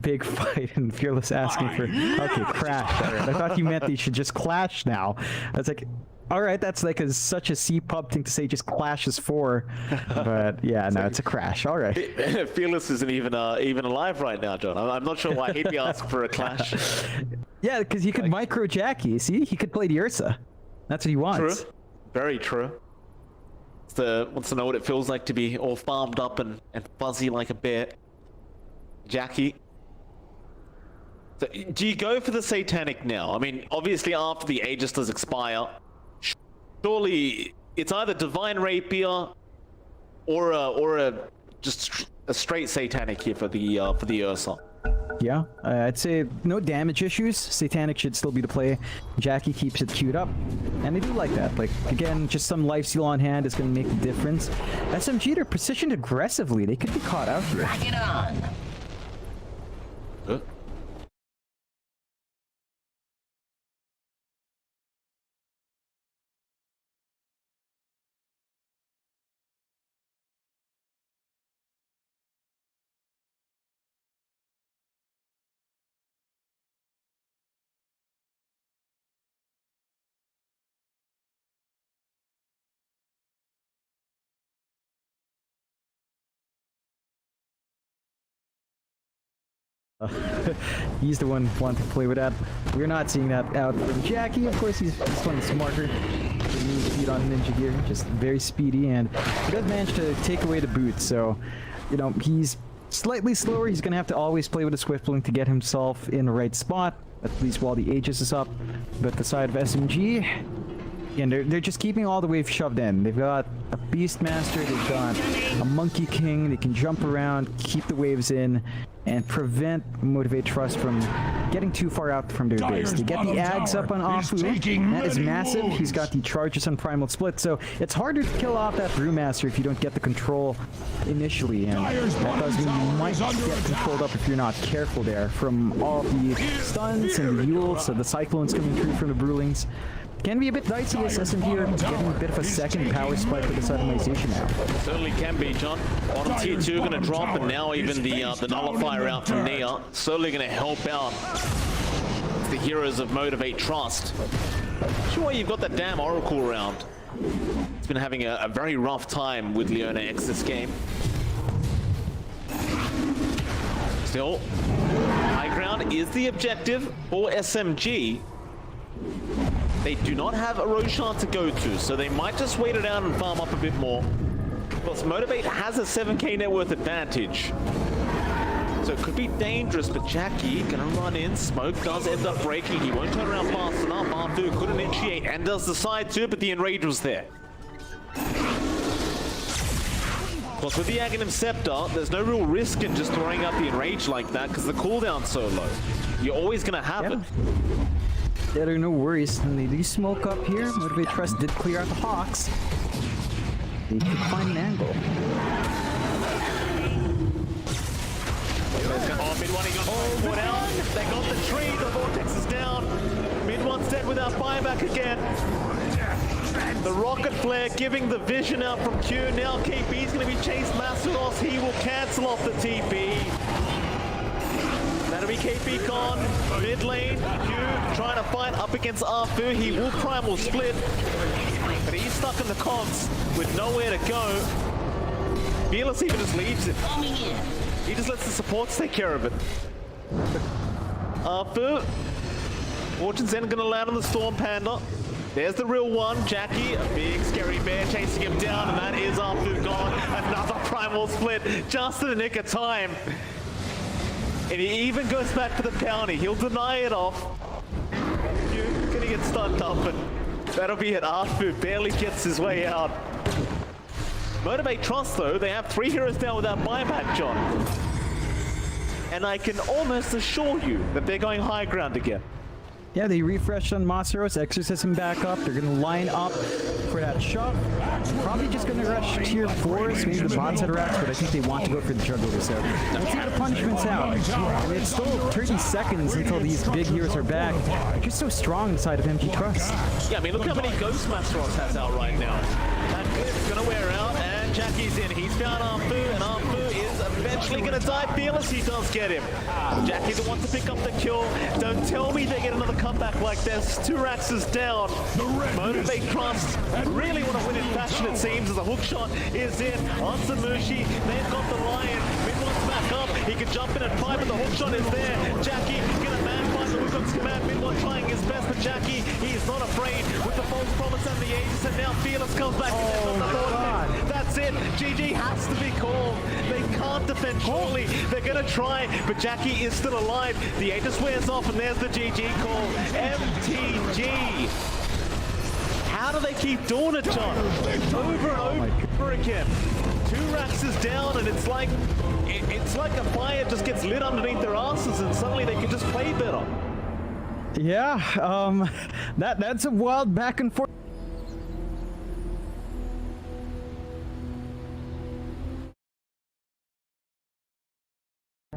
big fight, and Fearless asking for okay, crash. I thought you meant they should just clash now. I was like, all right, that's like such a C-pub thing to say, just clashes 4, but yeah, no, it's a crash. All right.
Fearless isn't even alive right now, John. I'm not sure why he'd be asking for a clash.
Yeah, because he could micro Jackie. See, he could play the Ursa. That's what he wants.
True. Very true. Wants to know what it feels like to be all farmed up and fuzzy like a bear. Jackie. So, do you go for the Satanic now? I mean, obviously after the Aegis does expire, surely it's either Divine Rapier or just a straight Satanic here for the Ursa.
Yeah, I'd say no damage issues. Satanic should still be the play. Jackie keeps it queued up, and they do like that. Like, again, just some life steal on hand is going to make the difference. SMG, they're positioned aggressively. They could be caught out here.
Bring it on.
He's the one wanting to play with that. We're not seeing that out from Jackie. Of course, he's one smarter. New speed on Ninja Gear, just very speedy, and he does manage to take away the boot. So, you know, he's slightly slower. He's gonna have to always play with a Swift Link to get himself in the right spot, at least while the Aegis is up. But the side of SMG, and they're just keeping all the waves shoved in. They've got a Beastmaster, they've got a Monkey King. They can jump around, keep the waves in, and prevent Motivate Trust from getting too far out from their base. They get the Ags up on Afu. That is massive. He's got the charges on Primal Split, so it's harder to kill off that Brewmaster if you don't get the control initially, and that does mean you might get controlled up if you're not careful there from all the stuns and the Yules, so the Cyclones coming through from the Brewlings. Can be a bit dicey as SMG are getting a bit of a second power spike with this itemization now.
Certainly can be, John. Bottom tier 2 going to drop, and now even the nullifier out from Nia. Certainly going to help out the heroes of Motivate Trust. Sure, you've got that damn Oracle around. It's been having a very rough time with Leona X this game. Still, high ground is the objective for SMG. They do not have a Roshan to go to, so they might just wait it out and farm up a bit more. Plus, Motivate has a 7k net worth advantage. So it could be dangerous, but Jackie gonna run in. Smoke does end up breaking. He won't turn around fast enough. Arthur could initiate and does decide to, but the Enrage was there. Plus, with the Aghanim Scepter, there's no real risk in just throwing out the Enrage like that, because the cooldown's so low. You're always gonna have it.
Yeah, there are no worries. And they do smoke up here. Motivate Trust did clear out the Hawks. They could find an angle.
Oh, mid one, he got put out. They got the tree. The Vortex is down. Mid one's dead without buyback again. The Rocket Flare giving the vision out from Q. Now KP's going to be chased. Masudos, he will cancel off the TP. That'll be KP gone. Mid lane, Q trying to fight up against Arfu. He will Primal Split, but he's stuck in the cogs with nowhere to go. Fearless even just leaves it. He just lets the supports take care of it. Arfu. Fortune's then going to land on the Storm Panda. There's the real one, Jackie, a big scary bear chasing him down, and that is Arfu gone. Another Primal Split, just in the nick of time. And he even goes back for the bounty. He'll deny it off. You're gonna get stunned up, and that'll be it. Arfu barely gets his way out. Motivate Trust, though, they have 3 heroes down without buyback, John. And I can almost assure you that they're going high ground again.
Yeah, they refreshed on Masaros, exorcism back up. They're going to line up for that shove. Probably just going to rush tier 4s, maybe the bots at racks, but I think they want to go for the juggler. So let's see the punishments out. I mean, it's still 30 seconds until these big heroes are back. They're just so strong inside of MG Trust.
Yeah, I mean, look how many Ghost Masteros has out right now. That clip's going to wear out, and Jackie's in. He's found Arfu, and Arfu is eventually going to die. Fearless, he does get him. Jackie the one to pick up the kill. Don't tell me they get another comeback like this. 2 racks is down. Motivate Trust really want to win in fashion, it seems, as a hook shot is in. Answer Mushi, they've got the Lion. Mid one's back up. He can jump in and fight, but the hook shot is there. Jackie gonna man fight the Wukong's command. Mid one trying his best, but Jackie, he is not afraid with the false promise and the Aegis, and now Fearless comes back and the board. is it. GG has to be called. They can't defend surely. They're going to try, but Jackie is still alive. The Aegis wears off, and there's the GG call. MTG. How do they keep doing it, John? Over and over again. 2 racks is down, and it's like a fire just gets lit underneath their asses, and suddenly they can just play better.
Yeah, that's a wild back and forth.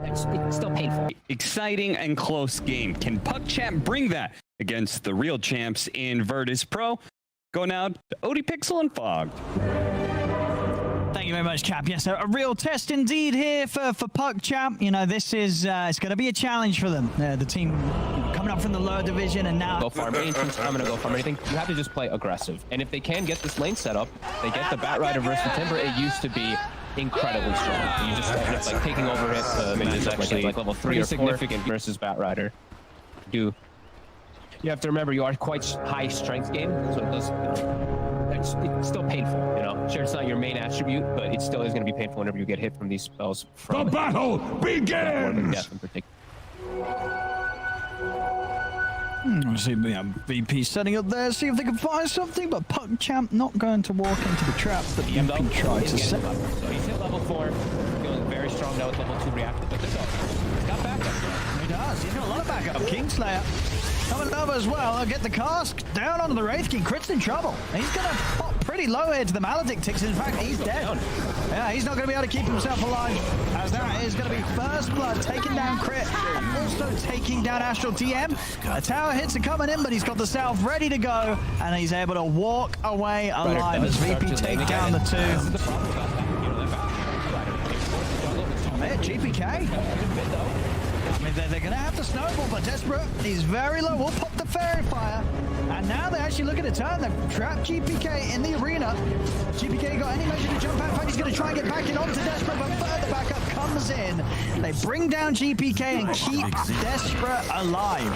It's still painful.
Exciting and close game. Can PuckChamp bring that against the real champs in Virtus Pro? Go now to OB.Pixel and Fogged.
Thank you very much, Cap. Yes, a real test indeed here for PuckChamp. You know, this is it's going to be a challenge for them. The team coming up from the lower division and now
Go farm anything. I'm gonna go farm anything. You have to just play aggressive, and if they can get this lane set up, they get the Bat Rider versus the Timber. It used to be incredibly strong. You just end up like taking over it. It's actually like level 3 or 4. Significant versus Bat Rider. You have to remember you are quite high strength game, so it does. It's still painful, you know. Sure, it's not your main attribute, but it still is going to be painful whenever you get hit from these spells.
The battle begins.
Death in particular.
See, VP setting up there, see if they can find something, but PuckChamp not going to walk into the traps that VP tried to set.
So he's hit level 4, feeling very strong now with level 2 reactive, but this he's got backup.
He does, he's got a lot of backup. Kingslayer coming over as well. They'll get the cask down onto the Wraith King. Crit's in trouble. He's going to pop pretty low here to the Maledictix. In fact, he's dead. Yeah, he's not going to be able to keep himself alive, as that is going to be first blood, taking down Crit, and also taking down Astral TM. A tower hits are coming in, but he's got the Salve ready to go, and he's able to walk away alive as VP take down the 2. GPK. I mean, they're going to have to snowball, but Desperate, he's very low. We'll pop the Fairy Fire. And now they're actually looking to turn. They've trapped GPK in the arena. GPK got any measure to jump out. In fact, he's going to try and get back in onto Desperate, but further backup comes in. They bring down GPK and keep Desperate alive.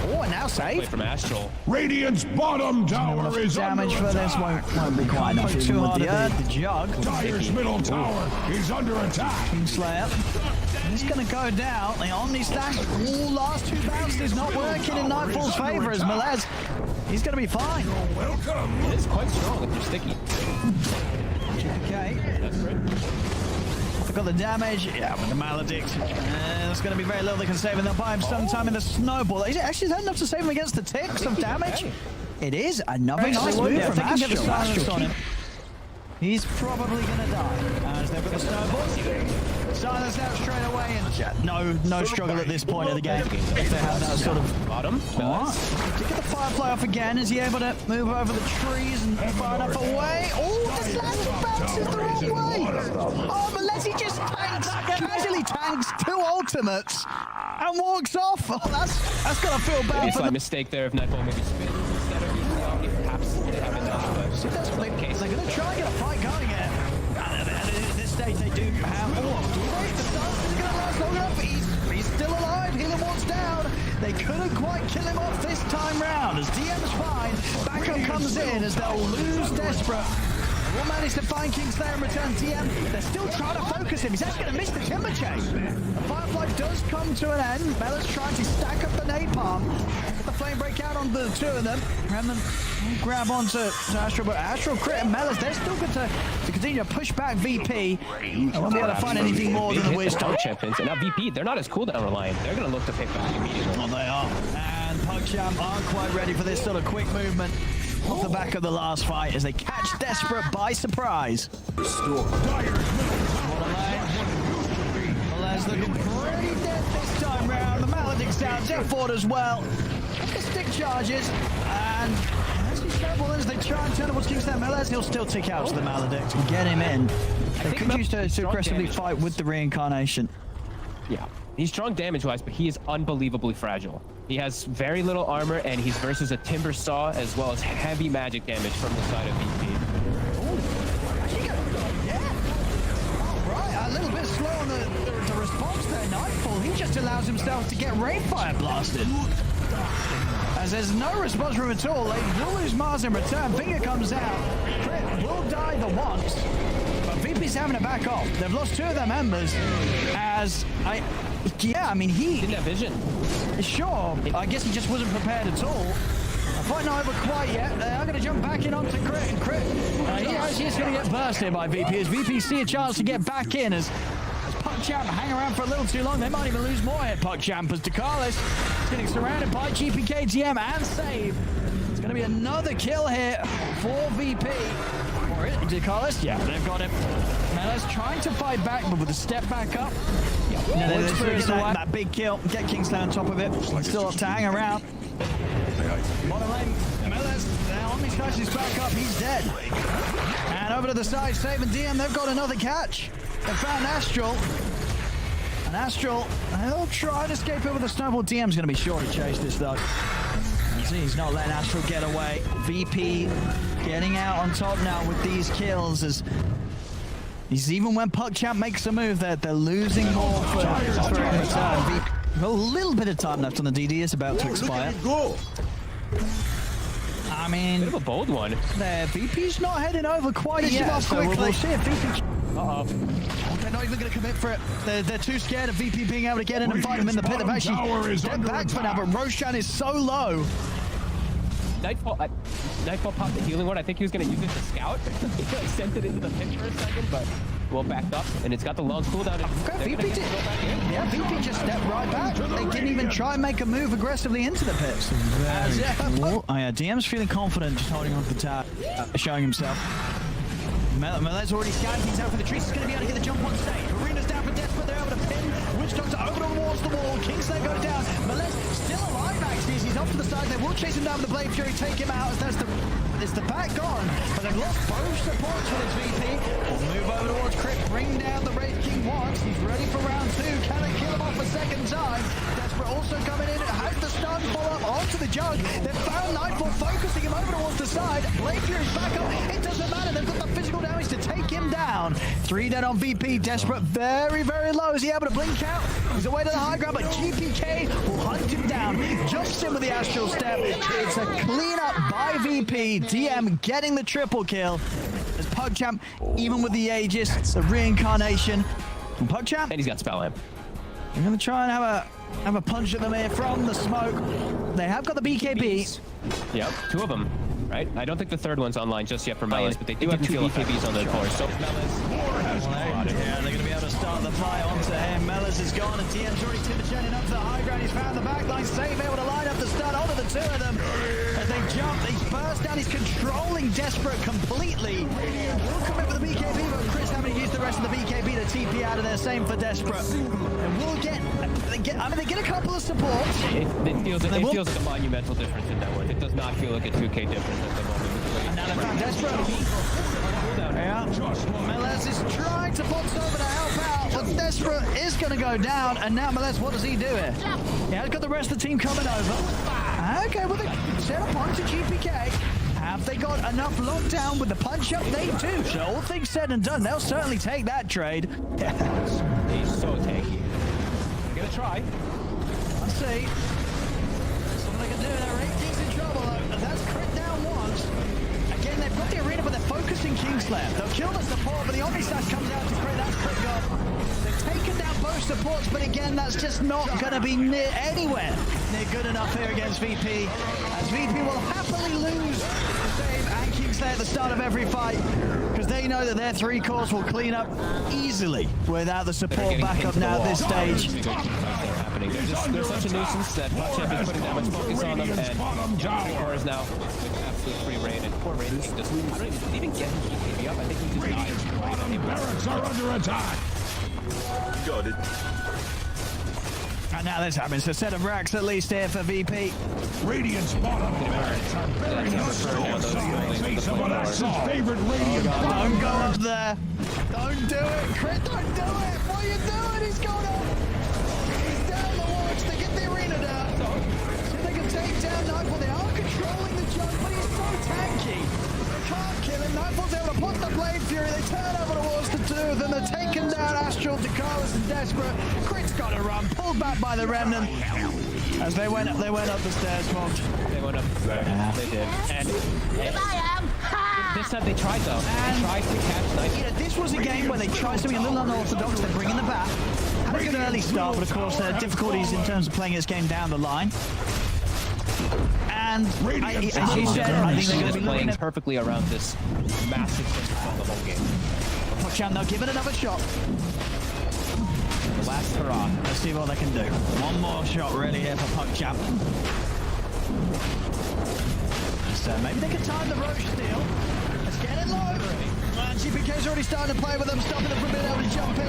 Oh, and now save
from Astral.
Radiant's bottom tower is
damage
under
for this
attack.
won't be quite enough. Too hard at the jug.
Dire's middle tower is under attack.
Kingslayer. He's going to go down. The Omni Slash. Ooh, last 2 bounces is not working in Nightfall's favor as Melez. He's going to be fine.
Welcome.
It is quite strong if you're sticky.
Okay.
That's great.
Got the damage. Yeah, with the Maledict. That's going to be very little they can save, and they'll buy him some time in the snowball. Is it actually enough to save him against the ticks of damage? It is. Another nice move from Astral on him. He's probably going to die. As they've got the snowball. Silence out straight away, and no struggle at this point of the game. If they have that sort of
bottom.
To get the Firefly off again, is he able to move over the trees and far enough away? Oh, the slash bounces the wrong way. Oh, unless he just tanks, casually tanks 2 ultimates and walks off. Oh, that's gonna feel bad.
Maybe a
for
slight
the
mistake there if Nightfall maybe spins instead of using Omni. Perhaps they have enough.
See, that's what they're going to try and get a fight going here. At this stage, they do have. Oh, do they? The Stars is going to last long enough. He's still alive. Healing Ward's down. They couldn't quite kill him off this time round. As DM's fine, backup comes in as they'll lose Desperate. Will manage to find Kingslayer and return TM. They're still trying to focus him. He's actually going to miss the Timber Chain. The Firefly does come to an end. Bella's trying to stack up the napalm. Get the flame break out on the 2 of them. Remnant grab onto Astral, but Astral, Crit, and Melas, they're still good to continue to push back VP. They won't be able to find anything more than the Wisdom.
Champions. And now VP, they're not as cooldown reliant. They're going to look to pick back immediately.
Oh, they are. And PuckChamp aren't quite ready for this sort of quick movement off the back of the last fight as they catch Desperate by surprise. Melez looking pretty dead this time round. The Maledict's down, Death Ward as well. The stick charges, and as he snowballs, they try and turn towards Kingslayer. Melez, he'll still tick out to the Maledict and get him in. They could choose to aggressively fight with the reincarnation.
Yeah, he's strong damage-wise, but he is unbelievably fragile. He has very little armor, and he's versus a Timber Saw, as well as heavy magic damage from the side of VP.
Yeah. Right, a little bit slow on the response there. Nightfall, he just allows himself to get rainfire blasted. As there's no response from him at all, they will lose Mars in return. Finger comes out. Crit will die the once. But VP's having to back off. They've lost 2 of their members. I mean, he
Didn't have vision.
Sure, I guess he just wasn't prepared at all. Fight not over quite yet. They are going to jump back in onto Crit, and Crit, he's going to get bursted by VP. As VP see a chance to get back in as PuckChamp hang around for a little too long. They might even lose more here, PuckChamp, as DeCarlis is getting surrounded by GPK, TM, and Save. It's going to be another kill here for VP. Or DeCarlis, yeah, they've got him. Mella's trying to fight back, but with a step back up. Get that big kill, get Kingsley on top of it. Still have to hang around. Bottom lane, Mella's on these guys, he's back up, he's dead. And over to the side, Save and DM, they've got another catch. They found Astral. And Astral, he'll try to escape it with a snowball. DM's going to be sure to chase this, though. See, he's not letting Astral get away. VP getting out on top now with these kills. As he's even when PuckChamp makes a move, they're losing more for in return. A little bit of time left on the DD. It's about to expire. I mean,
Bit of a bold one.
VP's not heading over quite yet, so we'll see if VP... They're not even going to commit for it. They're too scared of VP being able to get in and fight him in the pit. They've actually stepped back for now, but Roshan is so low.
Nightfall popped the healing ward. I think he was going to use it to scout. He sent it into the pit for a second, but well backed up, and it's got the long cooldown.
VP did. Yeah, VP just stepped right back. They didn't even try and make a move aggressively into the pit. DM's feeling confident, just holding on to the tower, showing himself. Mele's already scouting things out for the trees. He's going to be able to get the jump on stage. Arena's down for Desperate. They're able to pin Witch Doctor over towards the wall. Kingsley goes down. Mele's still alive, actually. He's off to the side. They will chase him down with the Blade Fury, take him out. As there's the back gone. But they've lost both supports for this VP. We'll move over towards Crit. Bring down the Wraith King once. He's ready for round 2. Can they kill him off a second time? Desperate also coming in. Has the stun follow up onto the jug. They've found Nightfall, focusing him over towards the side. Blade Fury's back up. It doesn't matter. They've got the physical damage to take him down. 3 dead on VP. Desperate very, very low. Is he able to blink out? He's away to the high ground, but GPK will hunt him down. Jumps in with the Astral Step. It's a cleanup by VP. DM getting the triple kill. As PuckChamp, even with the Aegis, the reincarnation from PuckChamp.
And he's got Spell Amp.
We're going to try and have a punch at them here from the smoke. They have got the BKB.
Yep, 2 of them. Right? I don't think the third one's online just yet for Melis, but they do have 2 BKBs on the floor. So
Yeah, they're going to be able to start the fight onto him. Melis is gone, and TM's already Timberchain up to the high ground. He's found the backline. Save able to line up the stun onto the 2 of them. As they jump, he's burst down. He's controlling Desperate completely. Will come in with the BKB, but Chris having to use the rest of the BKB to TP out of there. Same for Desperate. And we'll get they get a couple of supports.
It feels like a monumental difference in that one. It does not feel like a 2K difference at the moment.
And now they found Desperate. Yeah. Meles is trying to box over to help out, but Desperate is going to go down. And now Meles, what does he do here? He has got the rest of the team coming over. Okay, well, they set up onto GPK. Have they got enough lockdown with the punch-up? They do. So all things said and done, they'll certainly take that trade.
He's so tanky. They're going to try.
Let's see. Something they can do. They're 18's in trouble, though. That's crit down once. Again, they've got the arena, but they're focusing Kingslayer. They'll kill the support, but the Omnislash comes out to crit. That's crit gone. They've taken down both supports, but again, that's just not going to be anywhere near good enough here against VP. As VP will happily lose Save and Kingslayer at the start of every fight, because they know that their 3 cores will clean up easily without the support back up now at this stage.
They're such a nuisance that PuckChamp is putting that much focus on them, and 3 cores now with absolute free reign, and poor Rain just I don't even get him to up. I think he just died.
Barracks are under attack.
Got it.
And now this happens. A set of racks at least here for VP.
Radiant's bottom barracks are very face of Alexi's favorite Radiant.
Don't go up there. Don't do it. Crit, don't do it. What are you doing? He's going up. He's down the watch. They get the arena down. So they can take down Nightfall. They are controlling the jump, but he's so tanky. They can't kill him. Nightfall's able to put the Blade Fury. They turn over towards the 2, then they're taking down Astral, DeCarlis, and Desperate. Crit's got to run. pulled back by the Remnant as they went up the stairs, Fogged.
They went up the stairs. Yeah. They did. And this time they tried, though. They tried to catch Knight.
You know, this was a game where they tried something a little unorthodox. They bring in the bat. Had a good early start, but of course, difficulties in terms of playing this game down the line. And as you said, I think they're going to be
playing perfectly around this massive thing the whole game.
PugChamp, they'll give it another shot.
The last hurrah.
Let's see what they can do. One more shot really here for PugChamp. So maybe they can time the Roche steal. Let's get it low. And GPK's already starting to play with them, stopping them from being able to jump in.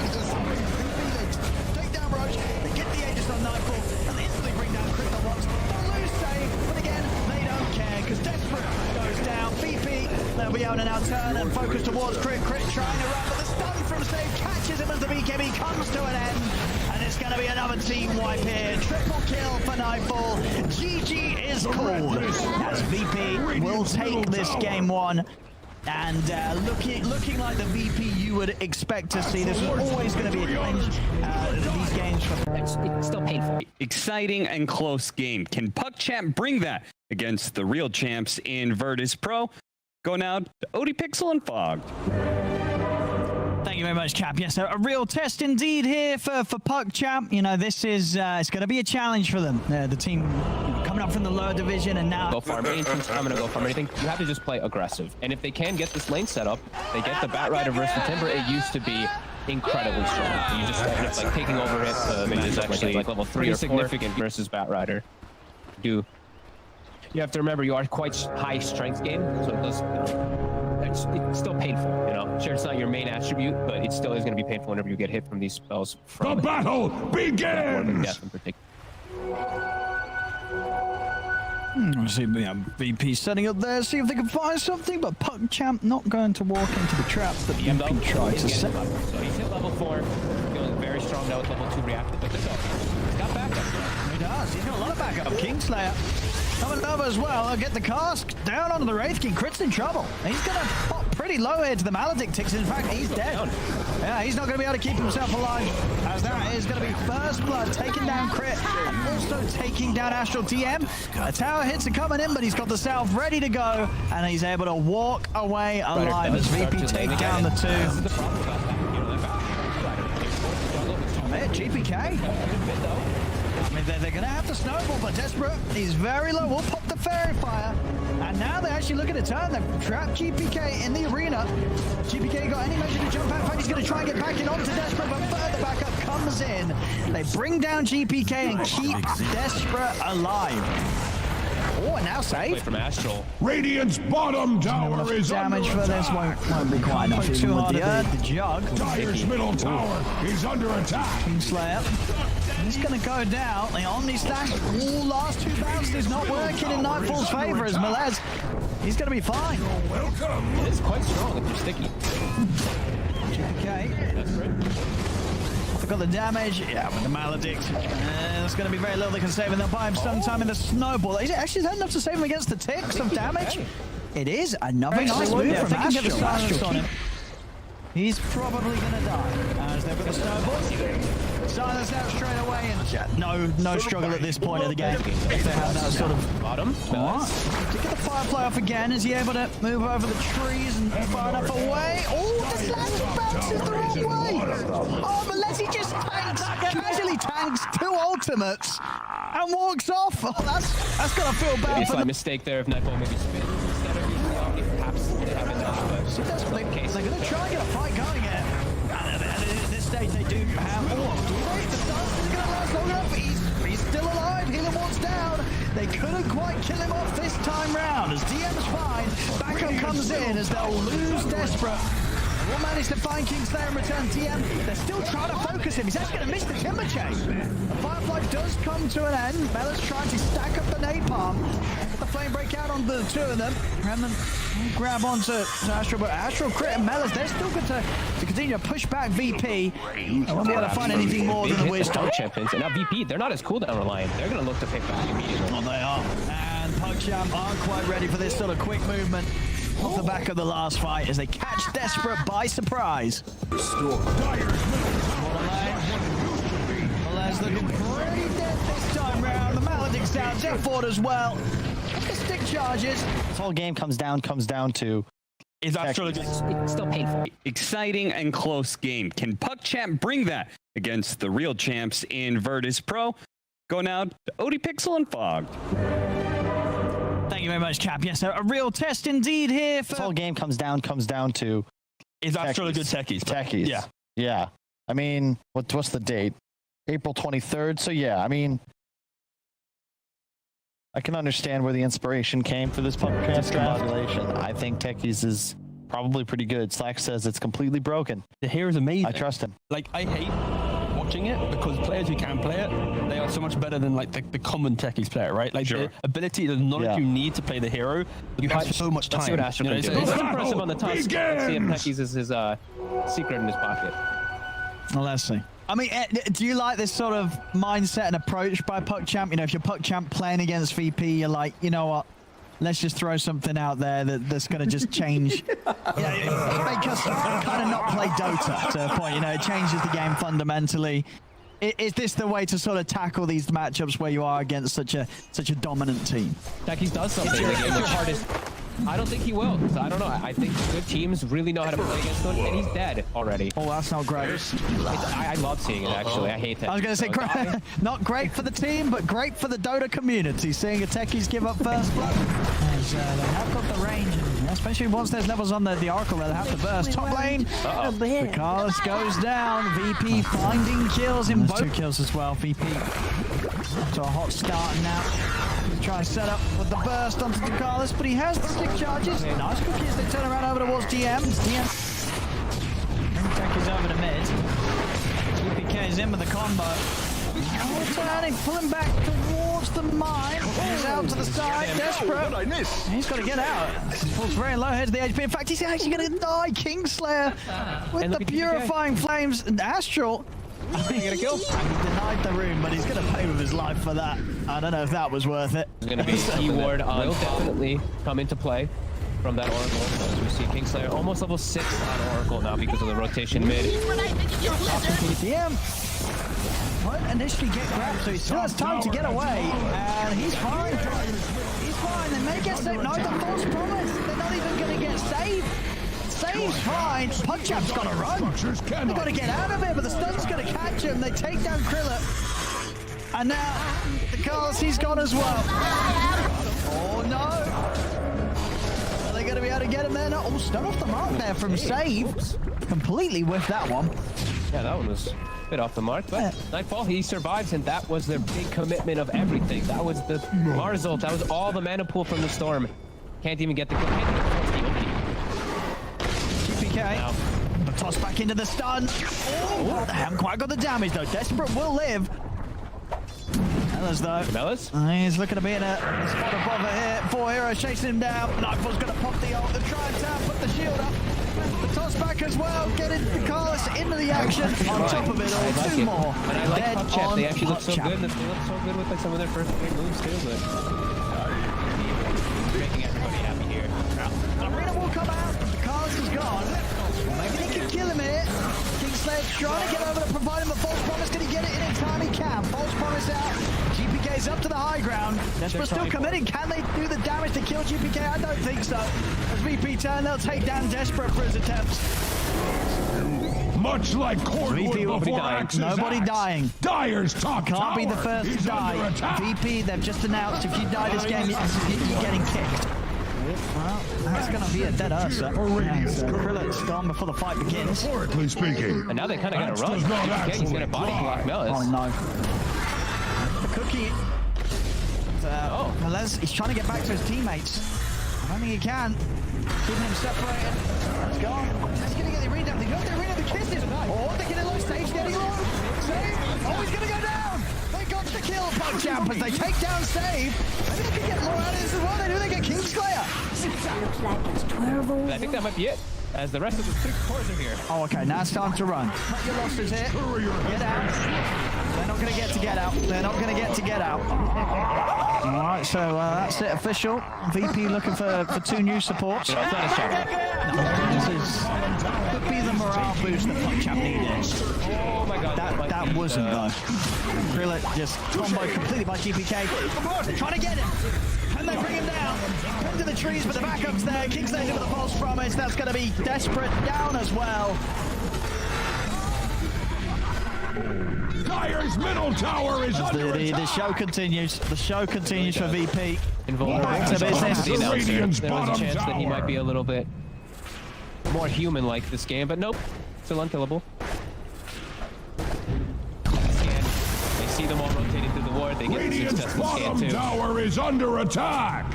Take down Roche. They get the Aegis on Nightfall and instantly bring down Crit at once. They'll lose save, but again, they don't care because Desperate goes down. VP, they'll be able to now turn and focus towards Crit. Crit trying to run, but the stun from save catches him as the BKB comes to an end. And it's going to be another team wipe here. Triple kill for Nightfall. GG is called as VP will take this game one. And looking like the VP you would expect to see. This was always going to be a challenge. These games,
it's still painful. Exciting and close game. Can PugChamp bring that against the real champs in Virtus Pro? Go now to OD.Pixel and Fog.
Thank you very much, Cap. Yes, a real test indeed here for PugChamp. You know, this is it's going to be a challenge for them. The team coming up from the lower division and now...
Go farm anything. I'm going to go farm anything. You have to just play aggressive. And if they can get this lane set up, they get the Batrider versus the Timber. It used to be incredibly strong. You just end up like taking over it. It's actually like level 3 or significant versus Batrider. You have to remember you are quite high strength game, so it does... It's still painful, you know. Sure, it's not your main attribute, but it still is going to be painful whenever you get hit from these spells. From
the battle begins!
Death in particular.
See, VP setting up there, see if they can find something, but PugChamp not going to walk into the traps that VP tried to set.
So he's hit level 4, feeling very strong now with level 2 reactive, but he's got backup.
He does, he's got a lot of backup. Kingslayer coming over as well. Get the cask down onto the Wraith King. Crit's in trouble. He's going to pop pretty low here to the Maledict ticks. In fact, he's dead. Yeah, he's not going to be able to keep himself alive, as that is going to be first blood, taking down Crit and also taking down Astral TM. A tower hits are coming in, but he's got the Salve ready to go, and he's able to walk away alive as VP take down the 2. There, GPK. I mean, they're going to have to snowball, but Desperate, he's very low. We'll pop the Fairy Fire. And now they're actually looking to turn. They've trapped GPK in the arena. GPK got any measure to jump out. In fact, he's going to try and get back in onto Desperate, but further backup comes in. They bring down GPK and keep Desperate alive. Oh, and now save.
From Astral.
Radiant's bottom tower is
damage for this won't be quite enough. Too hard the jug.
Dire's middle tower is under attack.
Kingslayer. He's going to go down. The Omni stack. Last 2 bounces is not working in Nightfall's favor as Melez. He's going to be fine.
Welcome.
It's quite strong if you're sticky.
Okay.
That's right.
Got the damage. Yeah, with the Maledict. There's going to be very little they can save, and they'll buy him some time in the snowball. Is it actually that enough to save him against the ticks of damage? It is. Another nice move from Astral. He's probably going to die. As they've got the snowball. Silence out straight away, and no struggle at this point of the game. If they have that sort of
bottom.
To get the Firefly off again, is he able to move over the trees and far enough away? Oh, the slash bounces the wrong way. Oh, unless he just casually tanks 2 ultimates and walks off. Oh, that's gonna feel bad.
Maybe a mistake there if Nightfall maybe spins instead of using the Omni. Perhaps they have enough.
That's what they're going to try and get a fight going again. And at this stage, they do have. The stun is going to last long enough. He's still alive. Healer walks down. They couldn't quite kill him off this time round. As DM's fine, backup comes in as they'll lose Desperate. Will manage to find Kingslayer and return TM. They're still trying to focus him. He's actually going to miss the timber chain. The Firefly does come to an end. Mella's trying to stack up the napalm. Get the flame break out on the 2 of them. Remnant grab onto Astral, but Astral, Crit, and Mella's, they're still good to continue to push back VP. They won't be able to find anything more than the wisdom.
Champions. And now VP, they're not as cooldown reliant. They're going to look to pick back immediately.
Oh, they are. And PugChamp aren't quite ready for this sort of quick movement. Off the back of the last fight as they catch Desperate by surprise. Melez is looking pretty dead this time round. The Maledict's down, Jeff Ford as well. The stick charges.
This whole game comes down to
Is Astro
It's still painful.
exciting and close game. Can Puck Champ bring that against the real champs in Virtus Pro? Go now to OB.Pixel and Fog.
Thank you very much, Cap. Yes, a real test indeed here.
this whole game comes down to
Is
Astro
good techies?
techies. Yeah. I mean, what's the date? April 23rd. So yeah, I mean, I can understand where the inspiration came for this puck modulation. I think techies is probably pretty good. Slack says it's completely broken.
The hero's amazing.
I trust him.
Like, I hate watching it because players who can play it, they are so much better than like the common techies play it, right? Like the ability, the knowledge you need to play the hero, you have so much time.
Let's see what Astro can do. It's impressive on the top. Let's see if techies is his secret in his pocket.
Well, let's see. I mean, do you like this sort of mindset and approach by Puck Champ? You know, if you're Puck Champ playing against VP, you're like, you know what? Let's just throw something out there that's going to just change. Make us kind of not play Dota to a point. You know, it changes the game fundamentally. Is this the way to sort of tackle these matchups where you are against such a dominant team?
Techies does something. It's your hardest. I don't think he will. So I don't know. I think good teams really know how to play against him, and he's dead already.
Oh, that's not great.
I love seeing it, actually. I hate that.
I was going to say, not great for the team, but great for the Dota community. Seeing a techies give up first blood. As they have got the range, and especially once there's levels on the Oracle, they'll have to burst. Top lane, the Carlos goes down. VP finding kills in both. 2 kills as well. VP to a hot start now. He's trying to set up with the burst onto the Carlos, but he has the stick charges. Nice cookies. They turn around over towards DM. Tech is over to mid. GPK is in with the combo. Turning, pulling back towards the mine. He's out to the side, desperate. He's got to get out. Pulls very low, heads the HP. In fact, he's actually going to die. Kingslayer with the purifying flames. And Astral. He denied the room, but he's going to pay with his life for that. I don't know if that was worth it.
There's going to be a keyword will definitely come into play from that Oracle. As we see Kingslayer almost level 6 on Oracle now because of the rotation mid.
DM might initially get grabbed, so he still has time to get away, and he's fine. He's fine. They may get saved. No, the false promise. They're not even going to get saved. Save's fine. Puck Champ's got to run. They've got to get out of it, but the stun's going to catch him. They take down Krillip. And now the Carlos, he's gone as well. Oh no. Are they going to be able to get him there? No. Oh, stun off the mark there from Save. Completely whiffed that one.
Yeah, that one was a bit off the mark, but Nightfall, he survives, and that was their big commitment of everything. That was the Mars ult. That was all the mana pool from the Storm. Can't even get the
GPK. The toss back into the stun. Oh, they haven't quite got the damage though. Desperate will live. Mellas though.
Mellas?
He's looking to be in a spot above it here. 4 heroes chasing him down. Nightfall's going to pop the ult. The try and tap, put the shield up. The toss back as well. Getting the Carlos into the action. On top of it all,
like
2 more.
And I like Puck Champ. They actually look so good. They look so good with like some of their first big moves too, but making everybody happy here.
Arena will come out. The Carlos is gone. Maybe they can kill him here. Kingslayer trying to get over to provide him a false promise. Can he get it in time? He can. False promise out. GPK's up to the high ground. Desperate still committing. Can they do the damage to kill GPK? I don't think so. As VP turn, they'll take down Desperate for his attempts.
Much like cordwood before axes
Nobody
axe.
dying.
Dyer's top
Can't
tower
be the first
is
to die.
under attack.
VP, they've just announced if you die this game, you're getting kicked. Well, that's going to be a dead Ursa. Krillet's gone before the fight begins.
Metaphorically speaking.
And now they kind of got to run. GPK, he's going to body block Mellas.
Oh no. The cookie. Melez, he's trying to get back to his teammates. I don't think he can. Keeping him separated. It's gone. He's going to get the arena down. They got the arena, the kisses. Oh, they're getting low. Stage getting low. Save. Oh, he's going to go down. They got the kill, Puck Champ, as they take down Save. Maybe they can get more out of this as well. They do. They get Kingslayer.
Looks like it's 12 over.
I think that might be it, as the rest of the 3 cores are here.
Oh, okay. Now it's time to run. Cut your losses here. Get out. They're not going to get out. They're not going to get out. All right, so that's it, official. VP looking for 2 new supports.
It's not a shout-out.
Could be the morale boost that PuckChamp needed.
Oh my god.
That wasn't though. Krillet just comboed completely by GPK. They're trying to get him. Can they bring him down? Into the trees, but the backup's there. Kingslay's in with a false promise. That's going to be Desperate down as well.
Dire's middle tower is under
The show continues. The show continues for VP.
Back
to business.
The announcer.
Radiant's
There was a
bottom
chance that he
tower.
might be a little bit more human-like this game, but nope. Still unkillable. Scan. They see them all rotating through the ward. They get the
Radiant's
successful scan
bottom
too.
tower is under attack.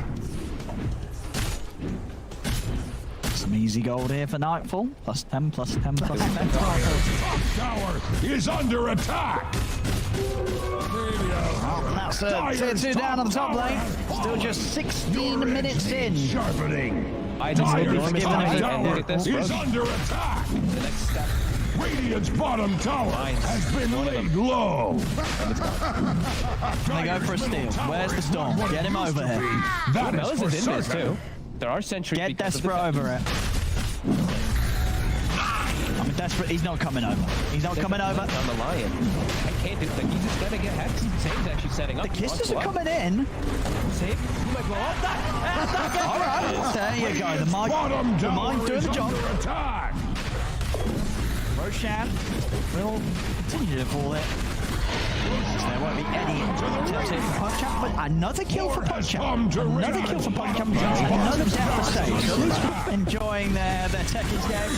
Some easy gold here for Nightfall. Plus 10, plus 10, plus 10.
Top tower is under attack.
And that's tier 2 down on the top lane. Still just 16 minutes in.
Sharpening.
I just hope he's given
top
it
tower
at this.
is under attack.
The next step.
Radiant's bottom tower has been laid low.
They go for a steal. Where's the storm? Get him over here.
That is
Melis
for
is in this
certain.
too. There are sentries.
Get
because of the
Desperate over it. I mean, Desperate, he's not coming over. He's not coming over.
On the lion. I can't do like he's just gonna get hexed. Save's actually setting up.
The kisses are coming in.
Save. He might blow up.
All right, there you go. The
Bottom
mic
tower
doing
is
the job.
under attack.
Roshan will continue to fall it. So there won't be any attempts here for PuckChamp, but another kill for PuckChamp. Another kill for PuckChamp. Another death for Sage. So at least enjoying their Techies game.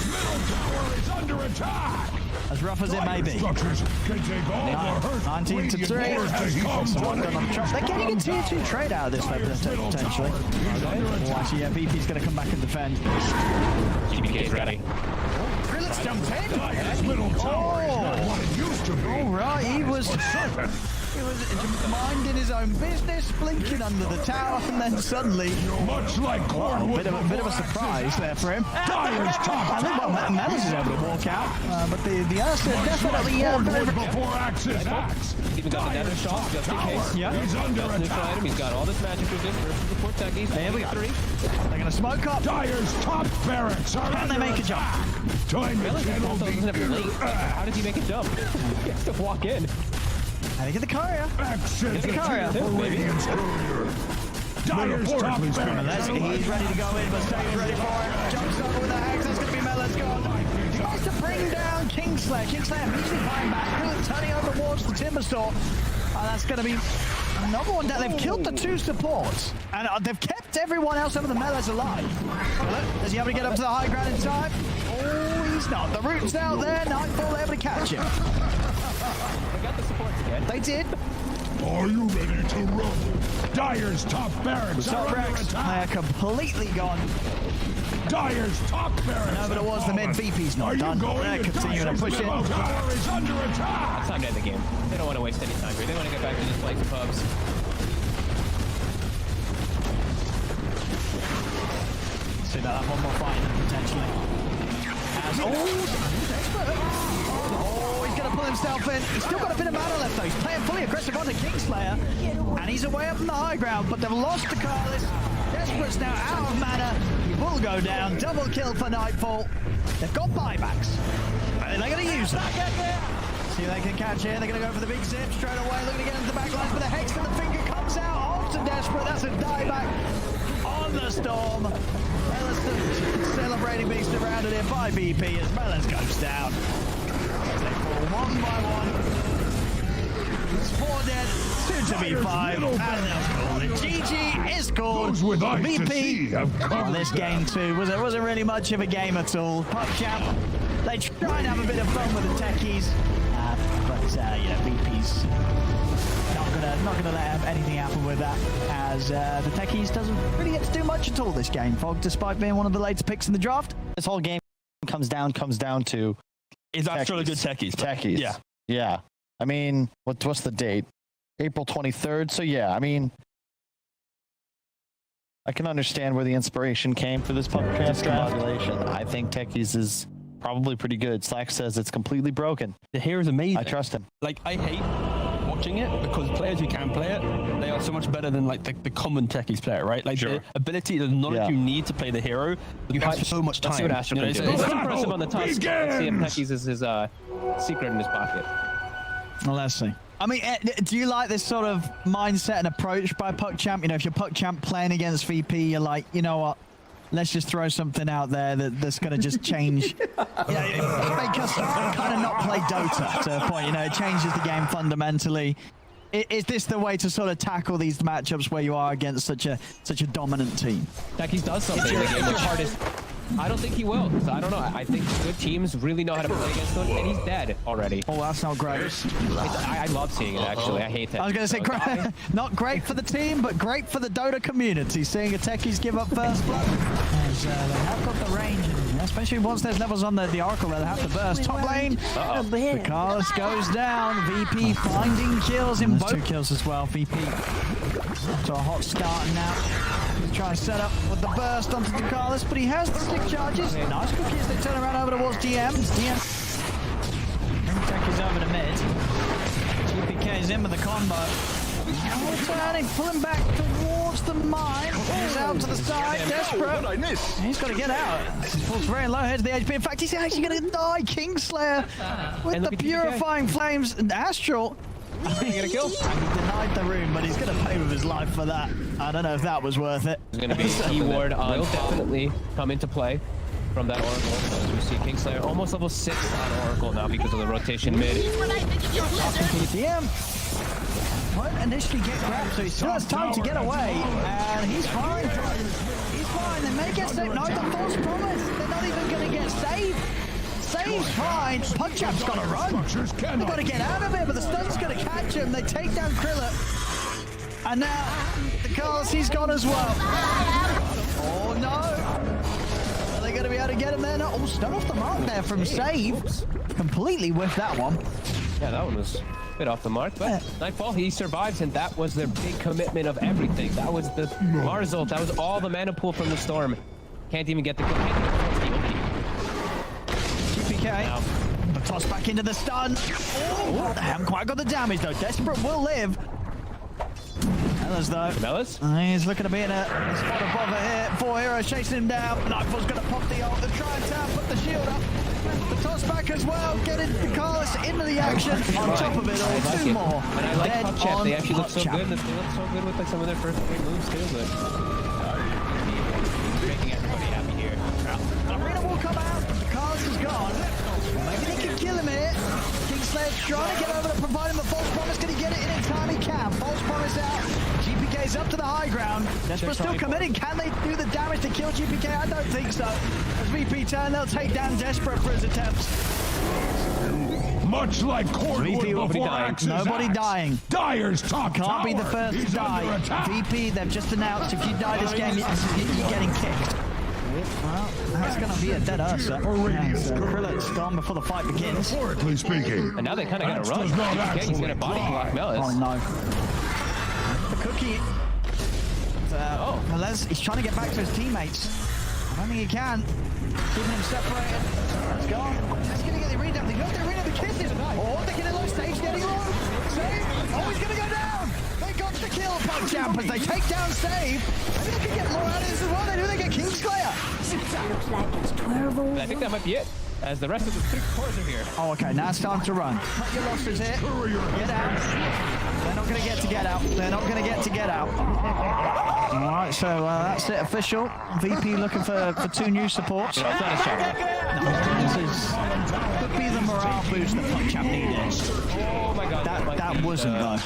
Is under attack.
As rough as it may be.
Structures can take all the hurt.
19 to 3.
Radiant has come
So
to
well done on the trap. They're getting a tier 2 trade out of this potentially. Oh, actually, yeah, VP's going to come back and defend.
GBK's ready.
Krillet's jumped in.
Dire's middle tower is not what it used to be.
All right, he was minding his own business, blinking under the tower, and then suddenly,
Much like Cornwood.
bit of a surprise there for him.
Dire's top
I think
tower.
Melis is able to walk out, but the Ursa definitely
Cornwood before Axe's axe.
He's even got the nether shot just in case.
Yeah.
He's under
That's this
attack.
item. He's got all this magic resist versus the port techies.
Here we go. They're going to smoke up.
Dire's top barracks are
Can they
under
make a jump?
attack. Time to
Melis
channel
also doesn't have
the
late. How does he make a jump? He has to walk in.
And they get the courier.
access
Get the courier.
for Radiant's courier. Dire's top
Melis,
barracks.
he's ready to go in, but Sage's ready for it. Jumps over with the axe. That's going to be Melis gone. He tries to bring down Kingslayer. Kingslayer immediately flying back. Krillet turning over towards the timber store. And that's going to be another one down. They've killed the 2 supports. And they've kept everyone else over the Melis alive. Krillet, is he able to get up to the high ground in time? Oh, he's not. The root's out there. Nightfall able to catch him.
They got the supports again.
They did.
Are you ready to roll? Dire's top barracks are under
They
attack.
are completely gone.
Dire's top barracks.
No, but it was the mid. VP's not done. They're continuing to push it.
Middle tower is under attack.
It's time to end the game. They don't want to waste any time here. They want to get back to just play some pubs.
See that one more fight potentially. Oh, he's going to pull himself in. He's still got a bit of mana left though. He's playing fully aggressive onto Kingslayer. And he's away up from the high ground, but they've lost to Carlos. Desperate's now out of mana. He will go down. Double kill for Nightfall. They've got buybacks. And they're going to use them. See if they can catch here. They're going to go for the big zip straight away. Looking to get into the back lines, but the Hex and the finger comes out onto Desperate. That's a dieback on the Storm. Melis celebrating being surrounded here by BP as Melis goes down. They fall one by one. It's 4 dead, soon to be 5, and they'll call it. GG is called.
Those with eyes to see
BP.
have
Well,
covered
this game too wasn't really much of a game at all. PuckChamp, they try and have a bit of fun with the techies, but yeah, BP's not gonna let anything happen with that, as the techies doesn't really get to do much at all this game, Fog, despite being one of the latest picks in the draft.
This whole game comes down to
Is actually good techies.
Techies.
Yeah.
Yeah. I mean, what's the date? April 23rd. So yeah, I mean, I can understand where the inspiration came for this podcast discombobulation. I think Techies is probably pretty good. Slack says it's completely broken.
The hair is amazing.
I trust him.
Like, I hate watching it because players who can play it, they are so much better than like the common techies play it, right? Like the ability, the knowledge you need to play the hero, you have so much time.
Let's see what Astro can do. It's impressive on the tusk. Let's see if Techies is his secret in his pocket.
Well, let's see. I mean, do you like this sort of mindset and approach by PuckChamp? You know, if you're PuckChamp playing against VP, you're like, you know what? Let's just throw something out there that's going to just change. Make us kind of not play Dota to a point. You know, it changes the game fundamentally. Is this the way to sort of tackle these matchups where you are against such a dominant team?
Techies does something in the game which hardest. I don't think he will. So I don't know. I think good teams really know how to play against him, and he's dead already.
Oh, that's not great.
I love seeing it, actually. I hate that.
I was going to say, not great for the team, but great for the Dota community, seeing a Techies give up first blood. As, they have got the range, and especially once there's levels on the Oracle, they'll have to burst. Top lane, the Carlos goes down. VP finding kills in both. 2 kills as well, VP. So a hot start now. He's trying to set up with the burst onto the Carlos, but he has the stick charges. Nice cookies, they turn around over towards DM. DM. Techies over to mid. GPK's in with the combo. Turning, pulling back towards the mine. He's out to the side, desperate. He's got to get out. He falls very low, heads the HP. In fact, he's actually going to die. Kingslayer with the purifying flames. And Astral. He's going to get a kill. He denied the room, but he's going to pay with his life for that. I don't know if that was worth it.
There's going to be a keyword on definitely come into play from that Oracle. As we see Kingslayer almost level 6 on Oracle now because of the rotation mid.
DM won't initially get grabbed, so he still has time to get away. And he's fine. He's fine. They may get saved. No, the false promise. They're not even going to get saved. Save's fine. PuckChamp's got to run. They've got to get out of it, but the stun's going to catch him. They take down Krilla. And now the Carlos, he's gone as well. Oh no. Are they going to be able to get him there? No. Oh, stun off the mark there from Save. Completely whiffed that one.
Yeah, that one was a bit off the mark, but Nightfall, he survives, and that was their big commitment of everything. That was the Mars ult. That was all the mana pool from the Storm. Can't even get the kill.
GPK. The toss back into the stun. Oh, they haven't quite got the damage though. Desperate will live. Mellas though.
Mellas?
He's looking to be in a spot above it here. 4 heroes chasing him down. Nightfall's going to pop the ult. They're trying to put the shield up. The toss back as well. Getting the Carlos into the action. On top of it all, 2 more.
And I like PuckChamp. They actually look so good. They look so good with like some of their first 3 moves too, but making everybody happy here.
Arena will come out. The Carlos is gone. Maybe they can kill him here. Kingslayer's trying to get over to provide him a false promise. Can he get it in time? He can. False promise out. GPK's up to the high ground. Desperate still committing. Can they do the damage to kill GPK? I don't think so. As VP turn, they'll take down Desperate for his attempts.
Much like Cordwood before Axe's
Nobody
axe.
dying.
Dyer's top
Can't
tower
be the first to
is
die.
under attack.
VP, they've just announced if you die this game, you're getting kicked. Well, that's going to be a dead Ursa. Krillet's gone before the fight begins.
Metaphorically speaking.
And now they kind of got to run. He's going to body block Mellas.
Oh no. The cookie. Melez, he's trying to get back to his teammates. I don't think he can. Keeping him separated. It's gone. He's going to get the arena down. They got the arena, the kisses. Oh, they're getting low stage, getting low. Save. Oh, he's going to go down. They got the kill, PuckChamp, as they take down Save. Maybe they can get more out of this as well. They do, they get Kingslayer.
Looks like it's 12 over.
I think that might be it, as the rest of the 3 cores are here.
Oh, okay, now it's time to run. Cut your losses here. Get out. They're not going to get to get out. They're not going to get to get out. All right, so that's it, official. VP looking for 2 new supports.
It's not a shot.
No, this could be the morale boost that PuckChamp needed.
Oh my god.
That wasn't though.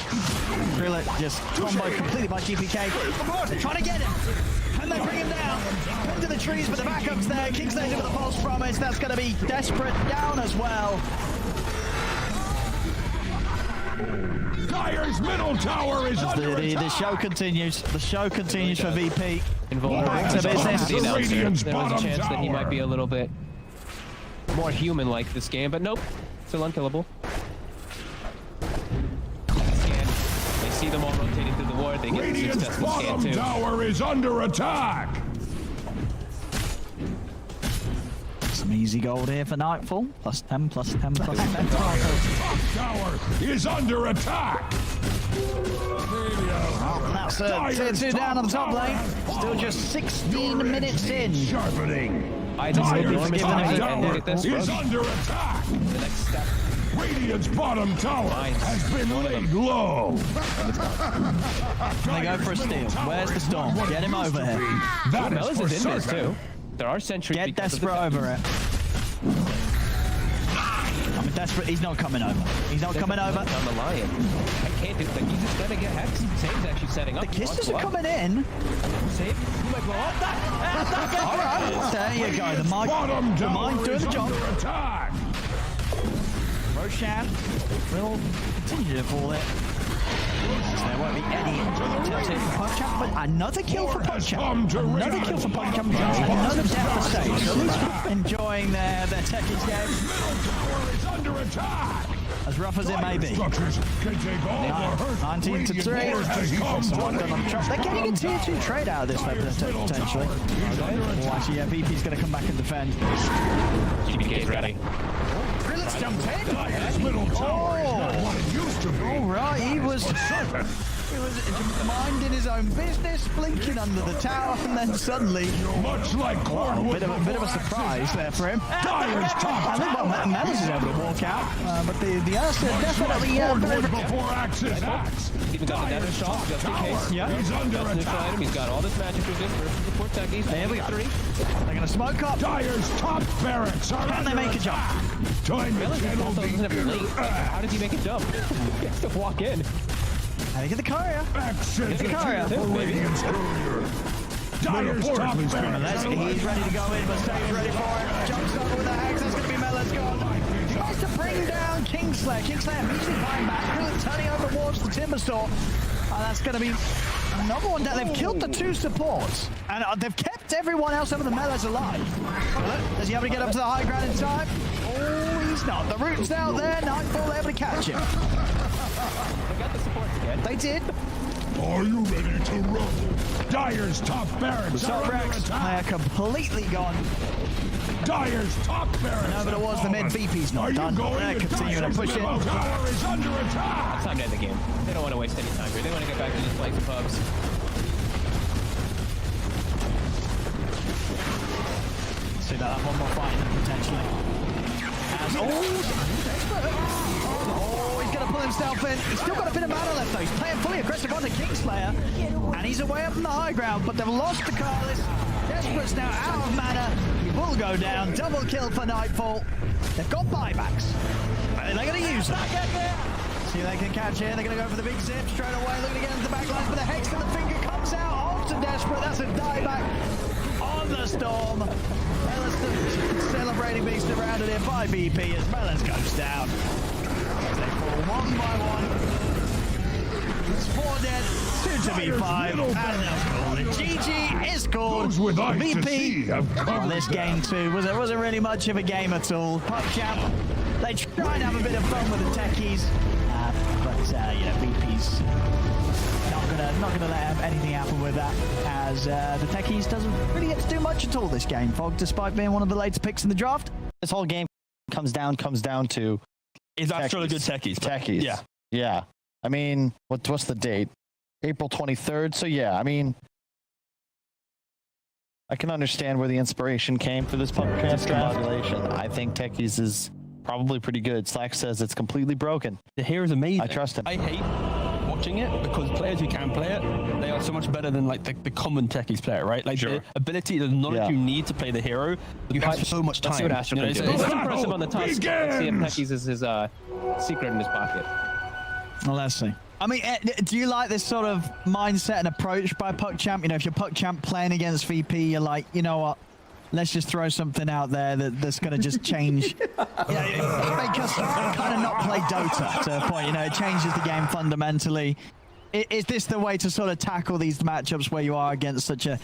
Krillet just comboed completely by GPK. They're trying to get him. Can they bring him down? Into the trees, but the backup's there. Kingslay's with a false promise. That's going to be Desperate down as well.
Dyer's middle tower is under attack.
The show continues. The show continues for VP.
Back
to business.
There was a chance that he might be a little bit more human-like this game, but nope. Still unkillable. They see them all rotating through the ward. They get the successful scan too.
Tower is under attack.
Some easy gold here for Nightfall. +10, +10, +10.
Tower is under attack.
Oh, that's tier 2 down on the top lane. Still just 16 minutes in.
Sharpening.
I just hope he's given him
Tower
get this.
is under attack.
The next step.
Radiant's bottom tower has been laid low.
They go for a steal. Where's the storm? Get him over here.
That is
Melis
for
is in this
certain.
too. There are sentries.
Get desperate over it. I'm desperate. He's not coming over. He's not coming over.
On the lion. I can't do it. Like, he's just gonna get Hex. Save's actually setting up.
The kisses are coming in.
Save. He might blow up.
All right. There you go. The
Bottom
mind
tower
doing
is
the job.
under attack.
Roshan will continue to fall there. There won't be any temptation for PugChamp, but another kill for PugChamp. Another kill for PugChamp. Another death for Sage. So at least enjoying their techies game.
It's under attack.
As rough as it may be.
Structures can take all the hurt.
19 to 3. Someone done on the chop. They're getting a tier 2 trade out of this potentially. Oh, actually, yeah, VP's going to come back and defend.
GBK's ready.
Brilliant's jumped in.
Middle tower is not what it used to be.
All right, he was minding his own business, blinking under the tower, and then suddenly,
Much like Cornwood.
bit of a surprise there for him.
Dyer's top
I think Melis is able to walk out, but the Ursa definitely
Cornwood before Axis acts.
Even got the nether shot just in case.
Yeah.
He's under
That's
attack.
item. He's got all this magic resist versus the port techies.
There we go.
3.
They're going to smoke up.
Dyer's top barracks are
Can they
under
make a jump?
Time to
Melis
channel
also doesn't have
the
link. How does he make a jump? He has to walk in.
And they get the courier.
action.
Get the courier.
Radiant's courier. Dyer's top
He's
barracks.
ready to go in, but Sage's ready for it. Jumps over with the axe. That's going to be Melis gone. He tries to bring down Kingslayer. Kingslayer immediately flying back. Brilliant turning over towards the Timber Store. That's going to be another one down. They've killed the 2 supports. And they've kept everyone else over the Melis alive. Does he have to get up to the high ground in time? Oh, he's not. The root's out there. Nightfall able to catch him.
They got the supports again.
They did.
Are you ready to roll? Dyer's top barracks are under
They are
attack.
completely gone.
Dyer's top barracks.
No, but it was the mid. VP's not done. They're continuing to push it.
Middle tower is under attack.
It's time to end the game. They don't want to waste any time here. They want to get back to just playing some pubs.
See that one more fight potentially. As he's going to pull himself in. He's still got a bit of mana left though. He's playing fully aggressive onto Kingslayer, and he's away up on the high ground. But they've lost to Carlos. Desperate's now out of mana. He will go down. Double kill for Nightfall. They've got buybacks, and they're going to use them. See if they can catch it. They're going to go for the big zip straight away. Looking to get into the back lines, but the Hex to the finger comes out onto Desperate. That's a dieback on the Storm. Melis celebrating being surrounded here by BP as Melis goes down. They fall one by one. It's 4 dead, soon to be 5, and they'll call it. GG is called.
Those with eyes to see
VP.
have covered
This game too wasn't really much of a game at all. PugChamp, they try and have a bit of fun with the techies, but VP's not gonna let anything happen with that, as the techies doesn't really get to do much at all this game. Fog, despite being one of the later picks in the draft.
This whole game comes down to
Is that still a good techies?
techies.
Yeah.
Yeah. I mean, what's the date? April 23rd. So yeah, I mean, I can understand where the inspiration came for this podcast discombobulation. I think techies is probably pretty good. Slack says it's completely broken.
The hero's amazing.
I trust him.
I hate watching it because players who can play it, they are so much better than like the common techies player, right? Like the ability, the knowledge you need to play the hero, you have so much time.
Let's see what Astro can do. It's impressive on the top. Let's see if Techies is his secret in his pocket.
Well, let's see. I mean, do you like this sort of mindset and approach by PugChamp? You know, if you're PugChamp playing against VP, you're like, you know what? Let's just throw something out there that's going to just change. Make us kind of not play Dota to a point. You know, it changes the game fundamentally. Is this the way to sort of tackle these matchups where you are against such a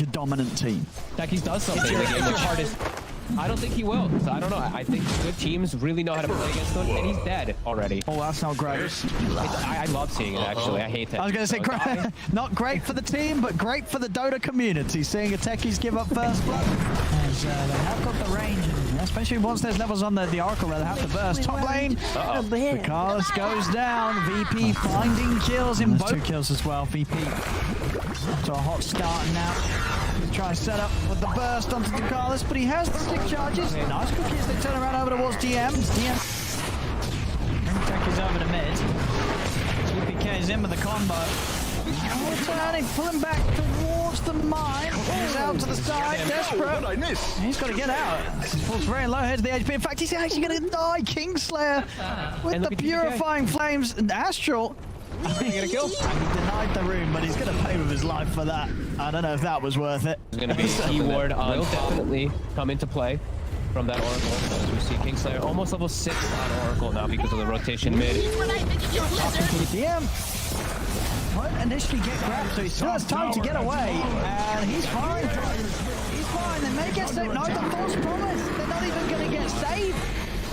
dominant team?
Techies does something. It's your hardest. I don't think he will. So I don't know. I think good teams really know how to play against him, and he's dead already.
Oh, that's not great.
I love seeing it, actually. I hate that.
I was going to say, not great for the team, but great for the Dota community. Seeing a techies give up first blood. As they have got the range, and especially once there's levels on the Oracle, they'll have to burst. Top lane, the Carlos goes down. VP finding kills in both. 2 kills as well. VP to a hot start now. He's trying to set up with the burst onto the Carlos, but he has the stick charges. Nice cookies. They turn around over towards DM. Tech is over to mid. GPK is in with the combo. Turning, pulling back towards the mine. He's out to the side, desperate. He's got to get out. Falls very low, heads the HP. In fact, he's actually going to die. Kingslayer with the purifying flames. And Astral. He's going to get a kill. He denied the room, but he's going to pay with his life for that. I don't know if that was worth it.
There's going to be a keyword will definitely come into play from that Oracle. As we see Kingslayer almost level 6 on Oracle now because of the rotation mid.
DM. Initially get grabbed, so he still has time to get away, and he's fine. He's fine. They may get saved. No, the false promise. They're not even going to get saved.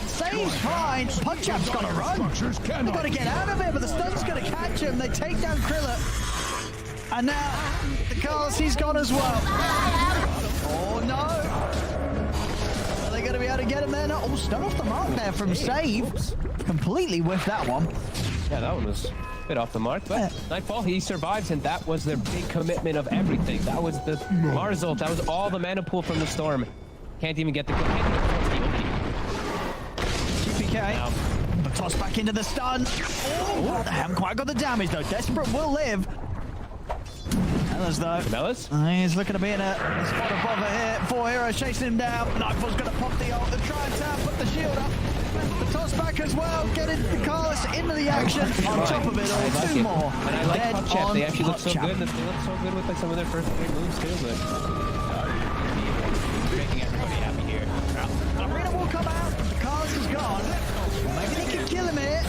Save's fine. Punch-Up's got to run. They've got to get out of it, but the stun's going to catch him. They take down Krilla. And now the Carlos, he's gone as well. Oh no. Are they going to be able to get him there? No. Oh, stun off the mark there from Save. Completely whiffed that one.
Yeah, that one was bit off the mark, but Nightfall, he survives, and that was their big commitment of everything. That was the Mars ult, that was all the mana pool from the Storm. Can't even get the kill.
GPK, the toss back into the stun. Oh, they haven't quite got the damage though. Desperate will live. Mellis though.
Mellis?
He's looking to be in a spot above here. 4 heroes chasing him down. Nightfall's going to pop the ult. They're trying to put the shield up. The toss back as well, getting the Carlos into the action. On top of it all, 2 more.
And I like PopChat. They actually look so good. They look so good with like some of their first big moves too. But
making everybody happy here. Arena will come out. The Carlos is gone. Maybe they can kill him here.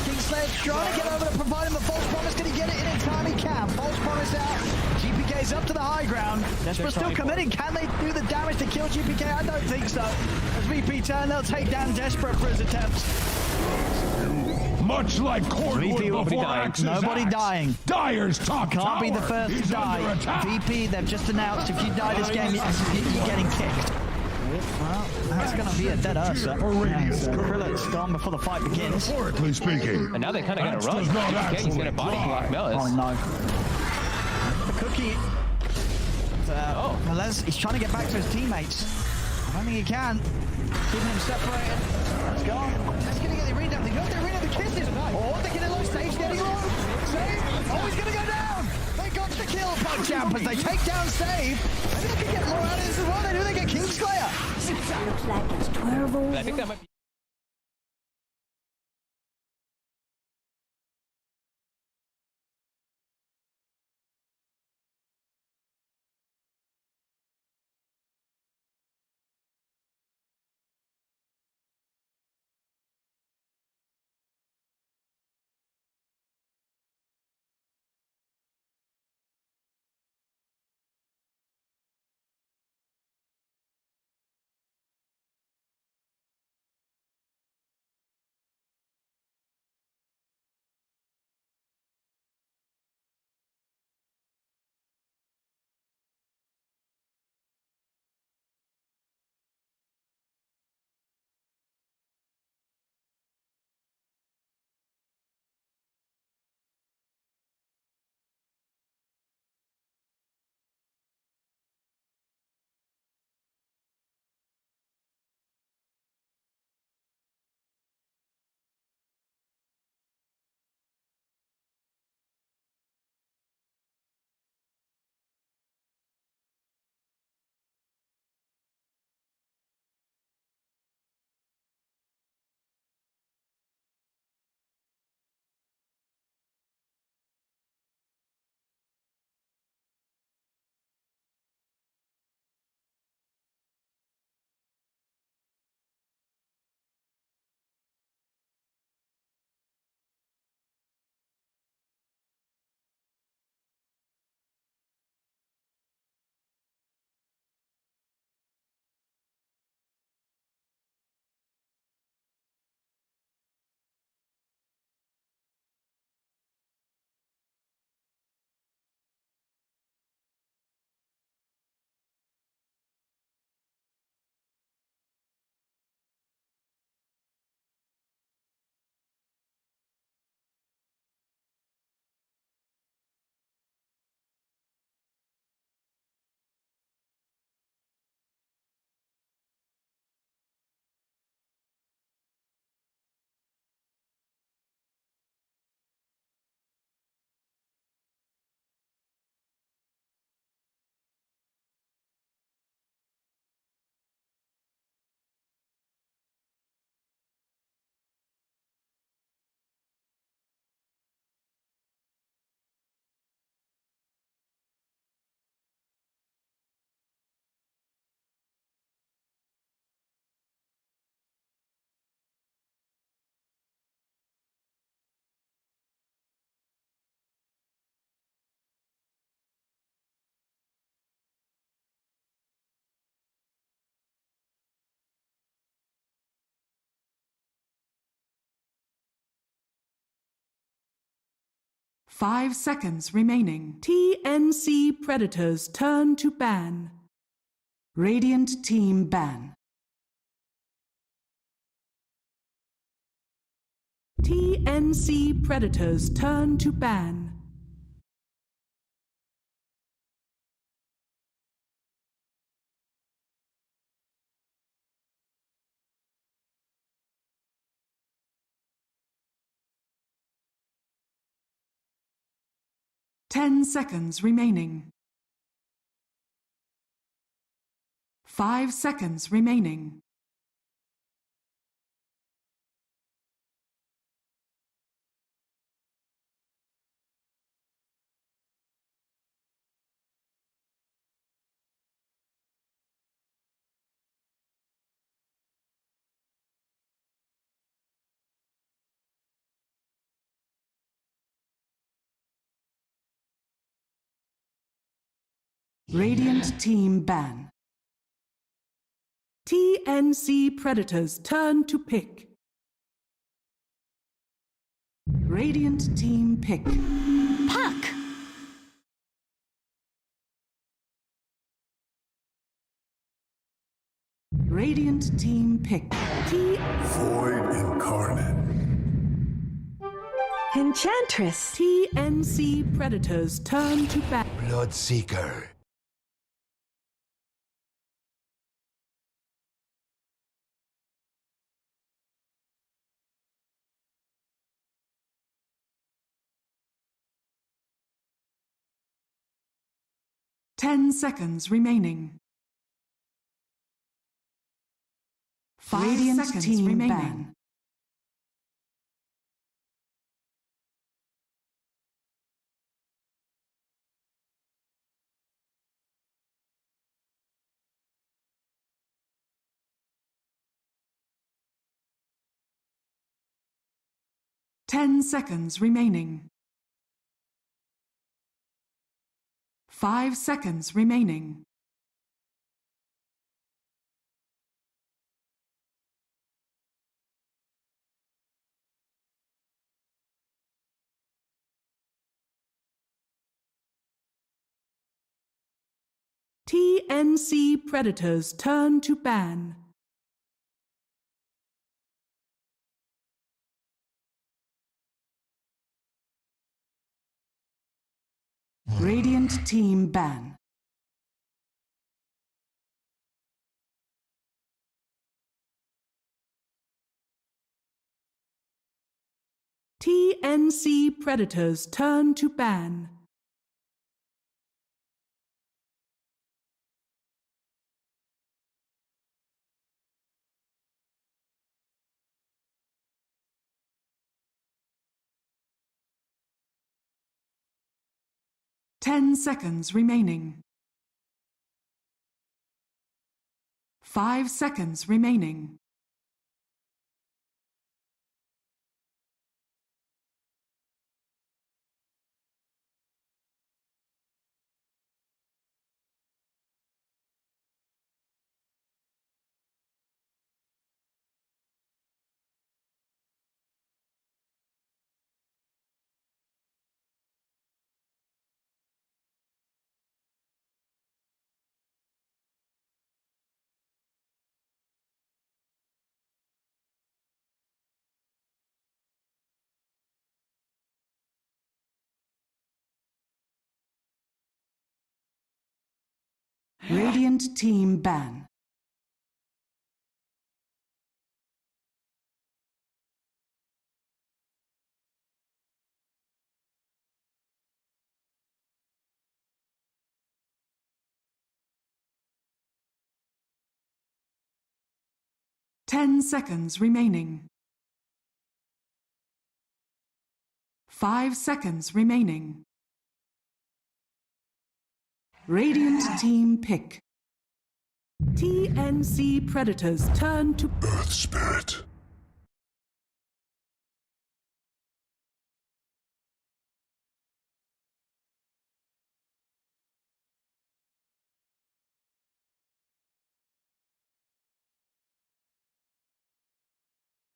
Kingslayer's trying to get over to provide him the false promise. Can he get it in time? He can. False promise out. GPK's up to the high ground. Desperate still committing. Can they do the damage to kill GPK? I don't think so. As VP turn, they'll take down Desperate for his attempts.
Much like cordwood before axe's
Nobody
axe.
dying.
Dyer's top
Can't
tower
be the first
is
to
under
die.
attack.
VP, they've just announced if you die this game, you're getting kicked. Well, that's going to be a dead Ursa. Krillet's gone before the fight begins.
Metaphorically speaking.
and now they kind of got to run. Okay, he's going to body block Mellis.
Oh no. The cookie. Melez, he's trying to get back to his teammates. I don't think he can. Keeping him separated. Let's go. Let's get the arena down. They go to the arena, the kisses. Oh, they're getting low. Save's getting low. Save. Oh, he's going to go down. They got the kill, Punch-Up, as they take down Save. Maybe they can get more out of this as well. They do. They get Kingslayer.
Looks like it's 12
I think that might be
5 seconds remaining. TNC Predators turn to ban. Radiant team ban. TNC Predators turn to ban. Ten seconds remaining. 5 seconds remaining. Radiant team ban. TNC Predators turn to pick. Radiant team pick.
Puck!
Radiant team pick.
Void incarnate.
Enchantress. TNC Predators turn to ban.
Bloodseeker.
Ten seconds remaining. 5 Radiant seconds team remaining. Ban. Ten seconds remaining. 5 seconds remaining. TNC Predators turn to ban. Radiant team ban. TNC Predators turn to ban. Ten seconds remaining. 5 seconds remaining. Radiant team ban. Ten seconds remaining. 5 seconds remaining. Radiant team pick. TNC Predators turn to
Earth Spirit.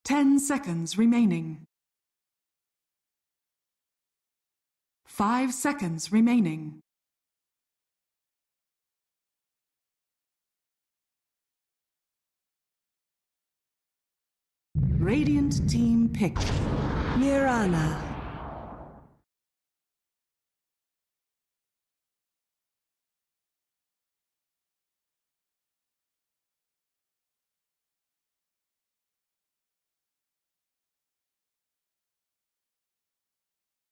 Ten seconds remaining. 5 seconds remaining. Radiant team pick. Mirana.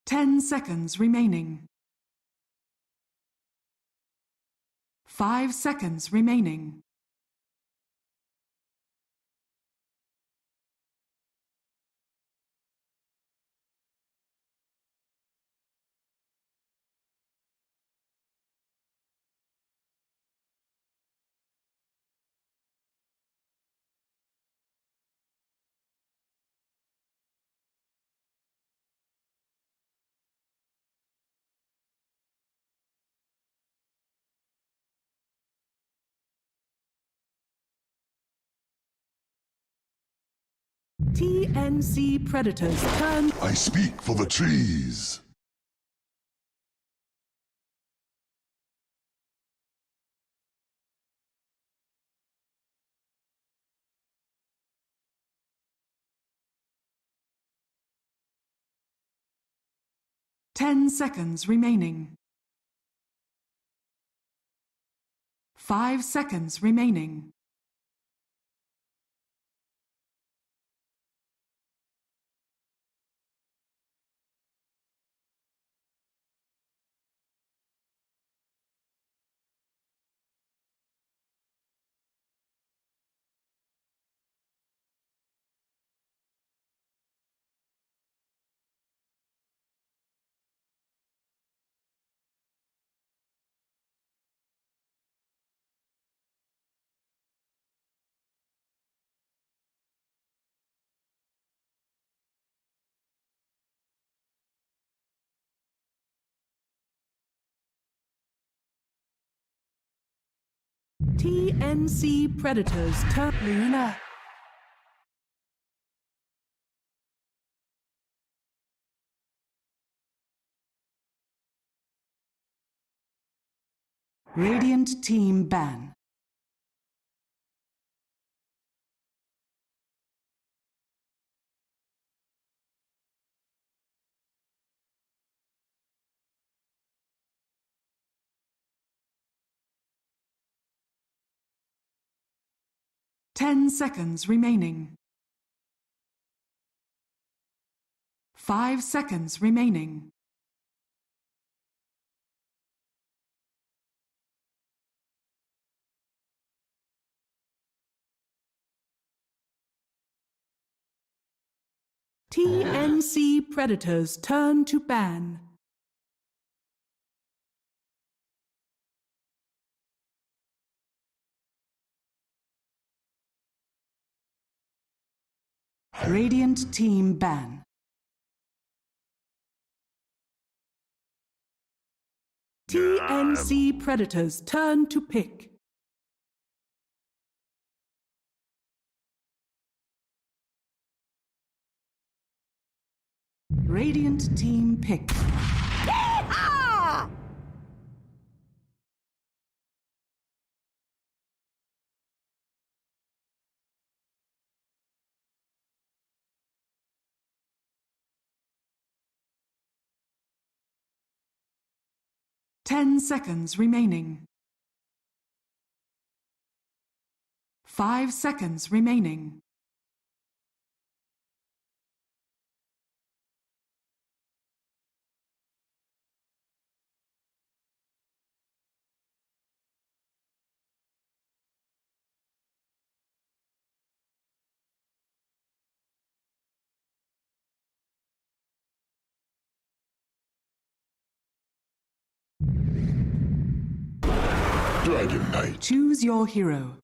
Ten seconds remaining. 5 seconds remaining. TNC Predators turn.
I speak for the trees.
Ten seconds remaining. 5 seconds remaining. TNC Predators turn. Luna. Radiant team ban. Ten seconds remaining. 5 seconds remaining. TNC Predators turn to ban. Radiant team ban. TNC Predators turn to pick. Radiant team pick. Yeehaw! Ten seconds remaining. 5 seconds remaining.
Dragon Knight.
Choose your hero.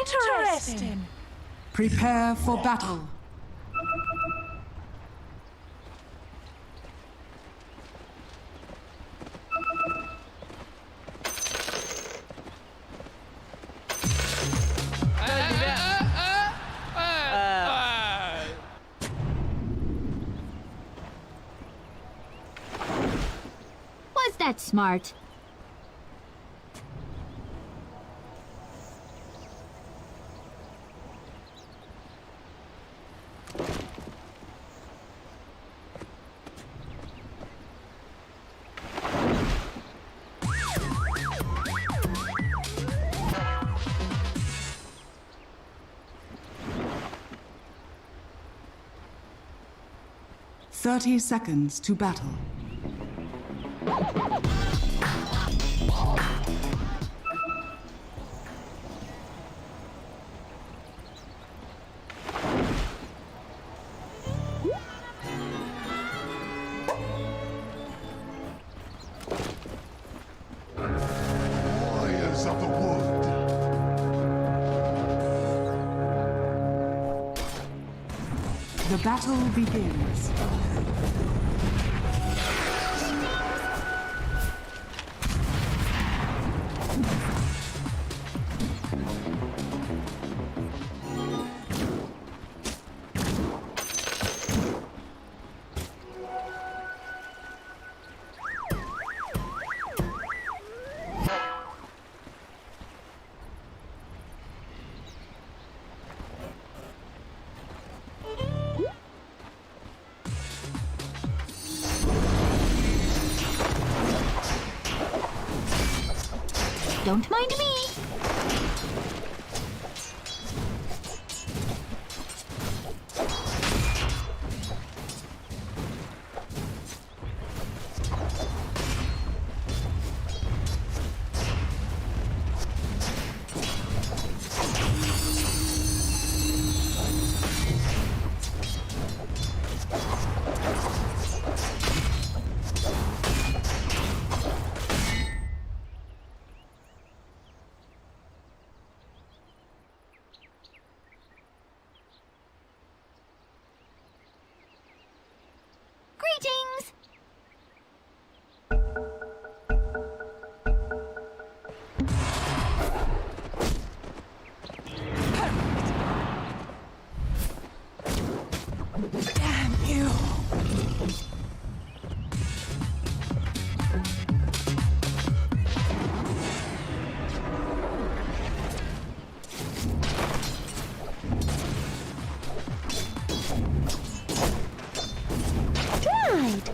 Interesting. Prepare for battle.
Was that smart?
Thirty seconds to battle.
Warriors of the wood.
The battle begins.
Don't mind me. Greetings!
Damn you!
Tried!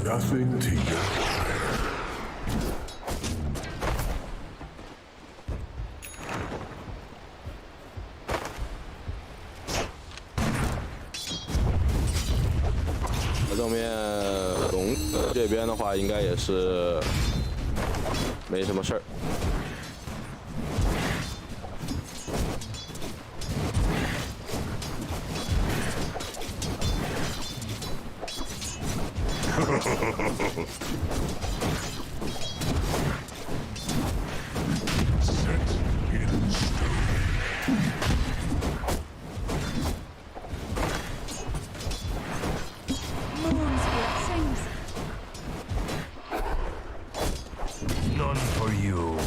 Nothing to you.
正面龙这边的话，应该也是没什么事儿。
None for you.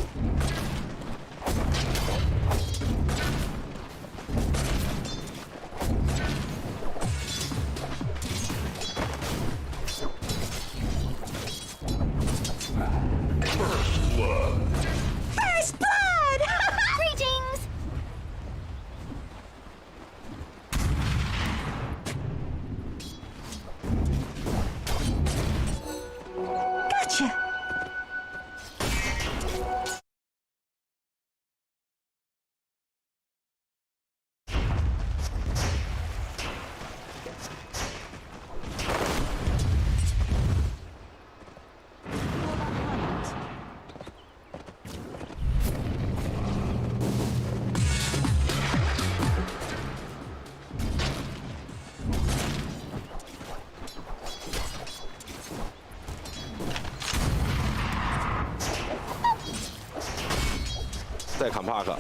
再砍帕克，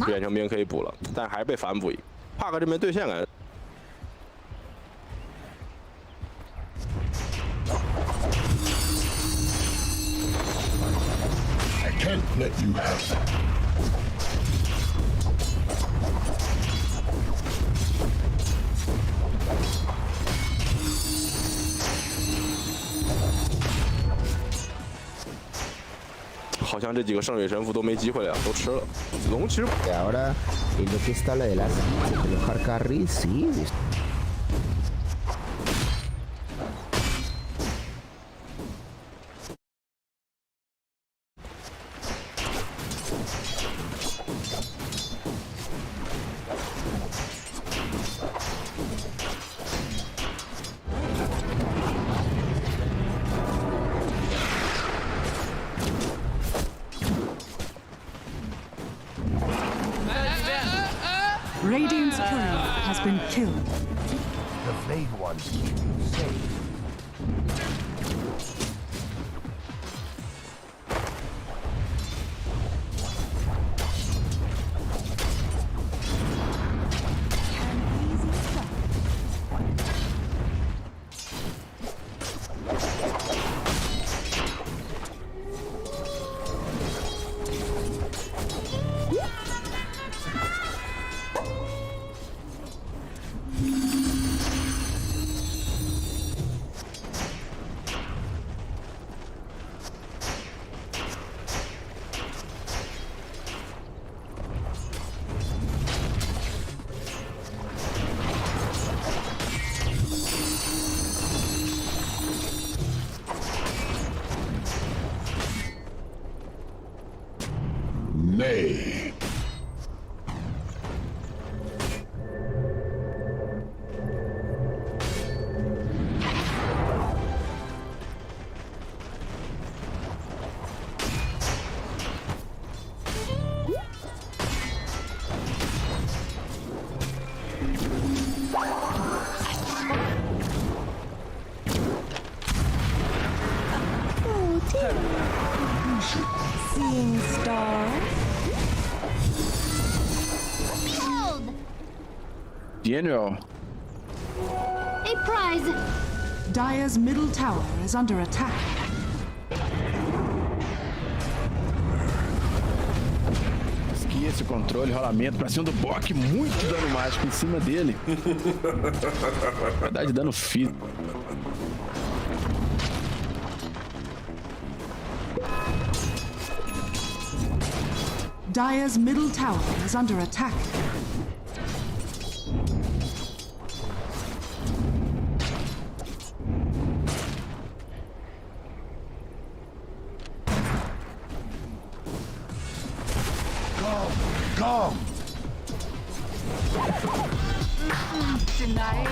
变成兵可以补了，但还是被反补一个。帕克这边对线感。
I can't let you have that.
Hostia, 这几个圣水神符都没机会了，都吃了。龙其实。
Y ahora, en lo que está lo de las los hard carry, sí.
Radiant's turret has been killed.
The vague ones keep you safe.
Nay.
Seeing stars.
General.
A prize.
Dire's middle tower is under attack.
Esqui esse controle, rolamento pra cima do Bok, muito dano mágico em cima dele. Vai dar de dano físico.
Dire's middle tower is under attack.
Go!
Denied.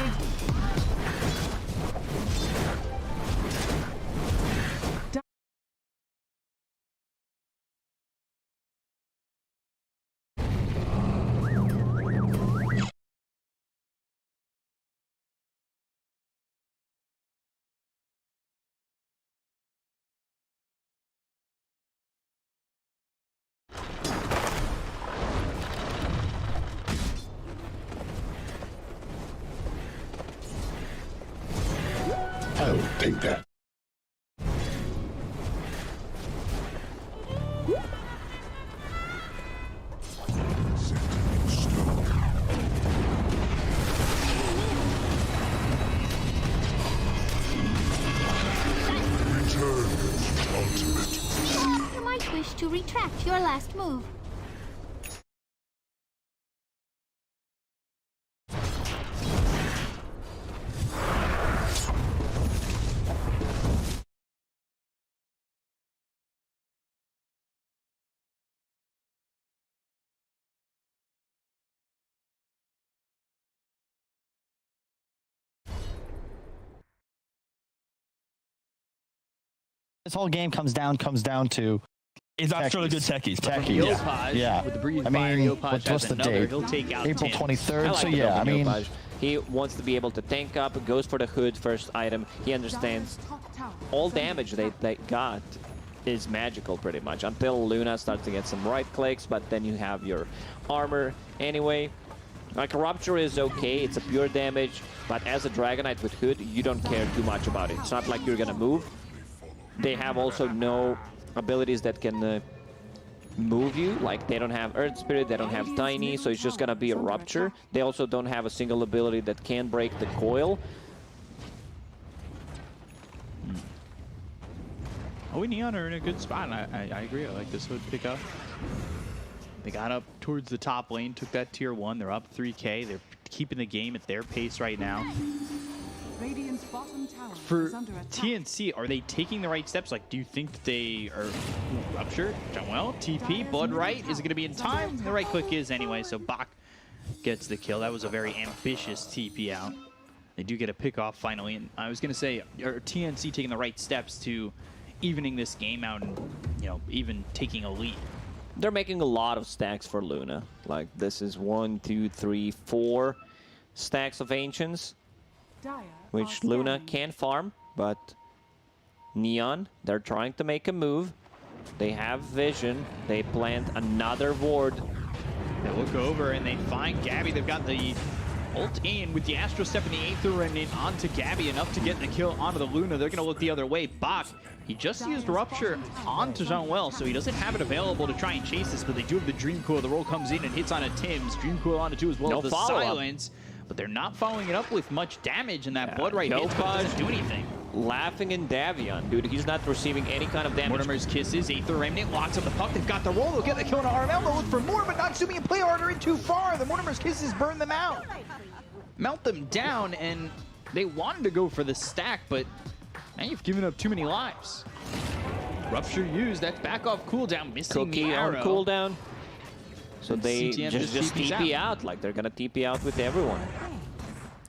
I'll take that. Return ultimate.
You might wish to retract your last move.
This whole game comes down to
is that still a good techies?
Techies. Yeah.
With the breeze
I mean,
Yopaj
what's the date?
He'll take out
April
10.
23rd.
Like
so yeah, I mean,
Yopaj. He wants to be able to tank up, goes for the hood first item. He understands all damage they got is magical pretty much until Luna starts to get some right clicks, but then you have your armor anyway. Like, Rupture is okay, it's a pure damage, but as a Dragonite with Hood, you don't care too much about it. It's not like you're gonna move. They have also no abilities that can move you. Like, they don't have Earth Spirit, they don't have Tiny, so it's just gonna be a Rupture. They also don't have a single ability that can break the coil.
OB.Neon are in a good spot. I agree. I like this Hood pickup. They got up towards the top lane, took that tier 1. They're up 3K. They're keeping the game at their pace right now. For TNC, are they taking the right steps? Like, do you think that they are Rupture, Well, TP, Blood Right? Is it going to be in time? The right click is anyway, so Bach gets the kill. That was a very ambitious TP out. They do get a pick off finally, and I was going to say, are TNC taking the right steps to evening this game out and, you know, even taking a lead?
They're making a lot of stacks for Luna. Like, this is 1, 2, 3, 4 stacks of Ancients, which Luna can farm, but Neon, they're trying to make a move. They have vision. They plant another ward.
They look over and they find Gabby. They've got the ult in with the Astro Step and the Aether Remnant onto Gabby, enough to get the kill onto the Luna. They're going to look the other way. Bach, he just used Rupture onto Jean-Well, so he doesn't have it available to try and chase this, but they do have the Dream Coil. The roll comes in and hits on a Tim's. Dream Coil onto 2 as well.
No
the silence, but they're not following it up with much damage, and that Blood Right hits, but it doesn't do anything.
Laughing in Davion, dude. He's not receiving any kind of damage.
Mortimer's Kisses, Aether Remnant, locks up the puck. They've got the roll. They'll get the kill on Armel. They'll look for more, but Natsumi and Play Harder in too far. The Mortimer's Kisses burn them out. Melt them down, and they wanted to go for the stack, but now you've given up too many lives. Rupture used, that's back off cooldown, missing
Cookie
the arrow.
on cooldown. So
And
they
CTM
just TP out. Like, they're gonna TP out with everyone.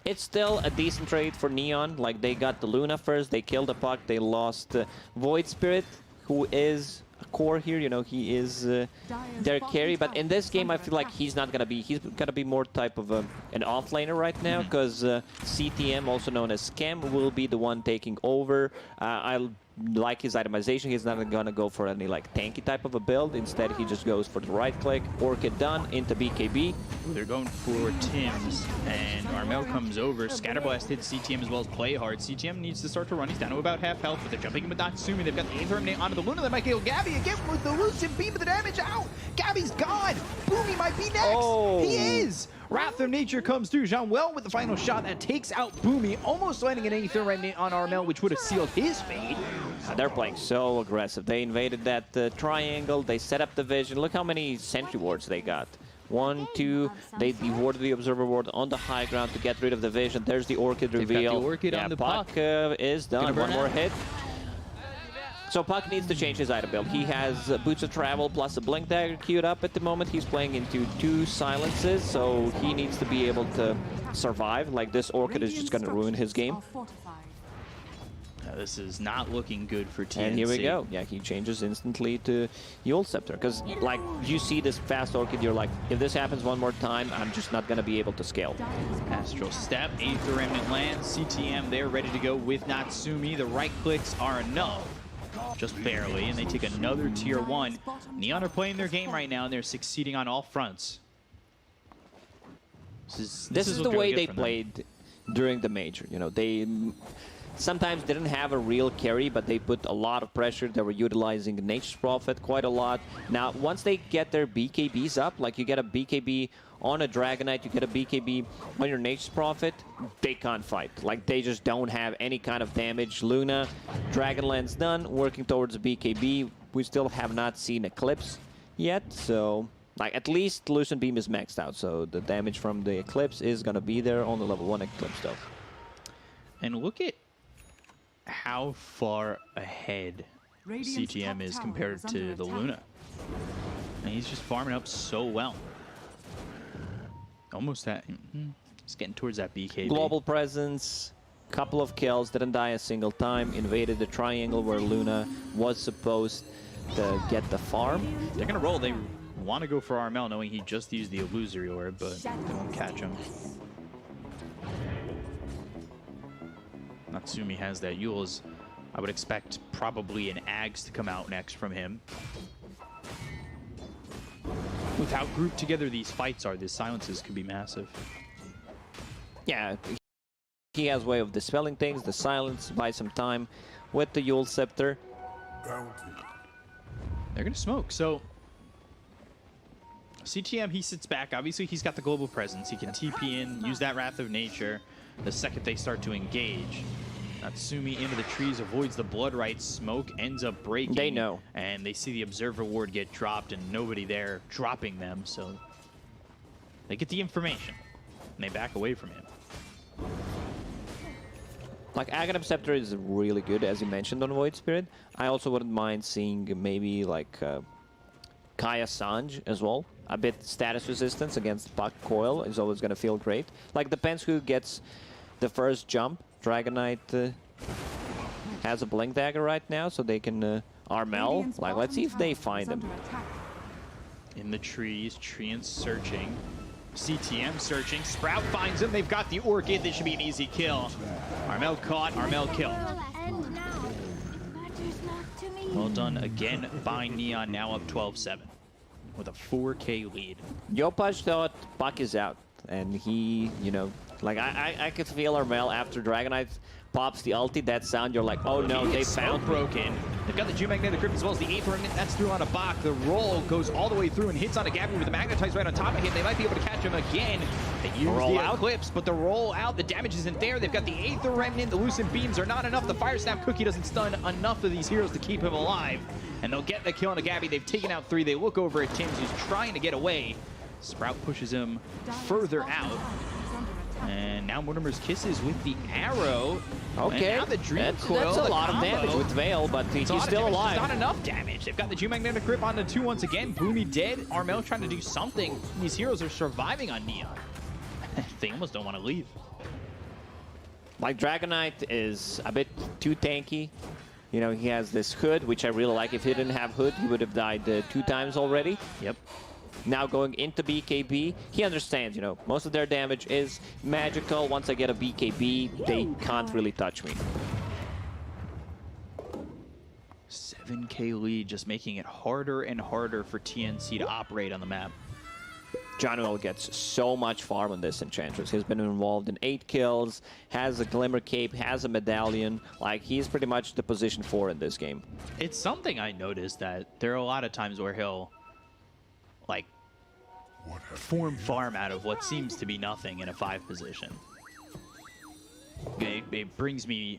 It's still a decent trade for Neon. Like, they got the Luna first, they killed the puck, they lost Void Spirit, who is a core here, you know, he is their carry, but in this game I feel like he's gonna be more type of an offlaner right now, because CTM, also known as Scam, will be the one taking over. I like his itemization. He's not gonna go for any like tanky type of a build. Instead, he just goes for the right click, Orchid done, into BKB.
They're going for Tim's, and Armel comes over. Scatterblast hits CTM as well as Play Hard. CTM needs to start to run. He's down to about half health, but they're jumping in with Natsumi. They've got the Aether Remnant onto the Luna. They might kill Gabby again with the Lucid Beam, but the damage out. Gabby's gone. Boomy might be next.
Oh.
He is. Wrath of Nature comes through. Jean-Well with the final shot that takes out Boomy, almost landing an Aether Remnant on Armel, which would have sealed his fate.
They're playing so aggressive. They invaded that triangle. They set up the vision. Look how many sentry wards they got. 1, 2. They dewarded the Observer ward on the high ground to get rid of the vision. There's the Orchid reveal.
They've got the Orchid on the
puck is done. One more hit. So Puck needs to change his item build. He has Boots of Travel plus a Blink Dagger queued up at the moment. He's playing into 2 silences, so he needs to be able to survive. Like, this Orchid is just going to ruin his game.
This is not looking good for TNC.
And here we go. Yeah, he changes instantly to Yule Scepter. Because, like, you see this fast Orchid, you're like, if this happens one more time, I'm just not going to be able to scale.
Astral Step, Aether Remnant lands. CTM, they're ready to go with Natsumi. The right clicks are enough. Just barely, and they take another tier 1. Neon are playing their game right now, and they're succeeding on all fronts.
This is the way they played during the major. You know, they sometimes didn't have a real carry, but they put a lot of pressure. They were utilizing Nature's Prophet quite a lot. Now, once they get their BKBs up, like you get a BKB on a Dragonite, you get a BKB on your Nature's Prophet, they can't fight. Like, they just don't have any kind of damage. Luna, Dragonlance done, working towards a BKB. We still have not seen Eclipse yet, so like, at least Lucent Beam is maxed out, so the damage from the Eclipse is gonna be there on the level 1 Eclipse though.
And look at how far ahead CTM is compared to the Luna. And he's just farming up so well. Almost that. He's getting towards that BKB.
Global presence, couple of kills, didn't die a single time, invaded the triangle where Luna was supposed to get the farm.
They're gonna roll. They want to go for Armel, knowing he just used the Illusory Orb, but they won't catch him. Natsumi has that Yule's I would expect probably an Ags to come out next from him. With how grouped together these fights are, these silences could be massive.
Yeah, he has a way of dispelling things, the silence, buy some time with the Yule Scepter.
They're going to smoke, so... CTM, he sits back. Obviously, he's got the global presence. He can TP in, use that Wrath of Nature the second they start to engage. Natsumi into the trees, avoids the Blood Right. Smoke ends up breaking.
They know.
And they see the Observer Ward get dropped and nobody there dropping them, so they get the information and they back away from him.
Like, Aghanim Scepter is really good, as you mentioned, on Void Spirit. I also wouldn't mind seeing maybe, like, Kaya Sanj as well. A bit status resistance against Puck Coil is always going to feel great. Like, depends who gets the first jump. Dragon Knight has a Blink Dagger right now, so they can Armel. Like, let's see if they find him.
In the trees, Treant searching. CTM searching. Sprout finds him. They've got the Orchid. This should be an easy kill. Armel caught. Armel killed. Well done again by Neon, now up 12-7 with a 4K lead.
Yopaj thought Puck is out, and he, you know, like, I could feel Armel after Dragon Knight pops the ulti, that sound, you're like, oh no, they found
broken. They've got the Geomagnetic Grip as well as the Aether Remnant. That's through on a Bach. The roll goes all the way through and hits on a Gabby with the Magnetize right on top of him. They might be able to catch him again. They use
roll
the
out.
Eclipse, but the roll out, the damage isn't there. They've got the Aether Remnant. The Lucent Beams are not enough. The Fire Snap Cookie doesn't stun enough of these heroes to keep him alive. And they'll get the kill on a Gabby. They've taken out 3. They look over at Tim's, who's trying to get away. Sprout pushes him further out. And now Mortimer's Kisses with the arrow.
Okay,
and now the Dream Coil,
that's a lot of damage with Veil, but he's still alive.
It's not enough damage. They've got the Geomagnetic Grip on the 2 once again. Boomy dead. Armel trying to do something. These heroes are surviving on Neon. They almost don't want to leave.
Like, Dragon Knight is a bit too tanky. You know, he has this hood, which I really like. If he didn't have hood, he would have died 2 times already.
Yep.
Now going into BKB, he understands, you know, most of their damage is magical. Once I get a BKB, they can't really touch me.
7K lead, just making it harder and harder for TNC to operate on the map.
Januel gets so much farm on this Enchantress. He's been involved in 8 kills, has a Glimmer Cape, has a Medallion. Like, he's pretty much the position 4 in this game.
It's something I noticed that there are a lot of times where he'll, like, form farm out of what seems to be nothing in a 5 position. It brings me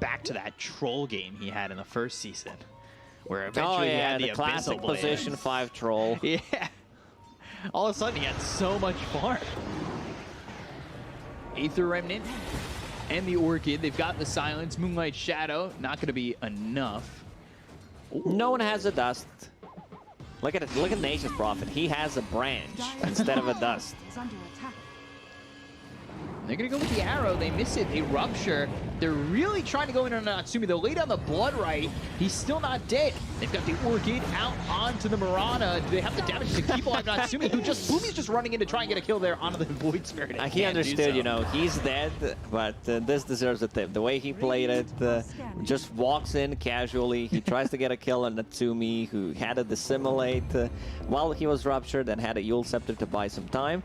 back to that troll game he had in the first season, where eventually he had the
classic
Abyssal
position 5 troll.
Yeah. All of a sudden he had so much farm. Aether Remnant and the Orchid. They've got the Silence, Moonlight Shadow. Not going to be enough.
Ooh. No one has a dust. Look at it. Look at Nature's Prophet. He has a branch instead of a dust.
They're going to go with the arrow. They miss it. They rupture. They're really trying to go in on Natsumi. They'll lay down the Blood Right. He's still not dead. They've got the Orchid out onto the Mirana. Do they have the damage to keep alive Natsumi, who just, Boomy's just running in to try and get a kill there onto the Void Spirit.
He understood, you know, he's dead, but this deserves a tip. The way he played it, just walks in casually. He tries to get a kill on Natsumi, who had to dissimulate while he was ruptured and had a Yule Scepter to buy some time.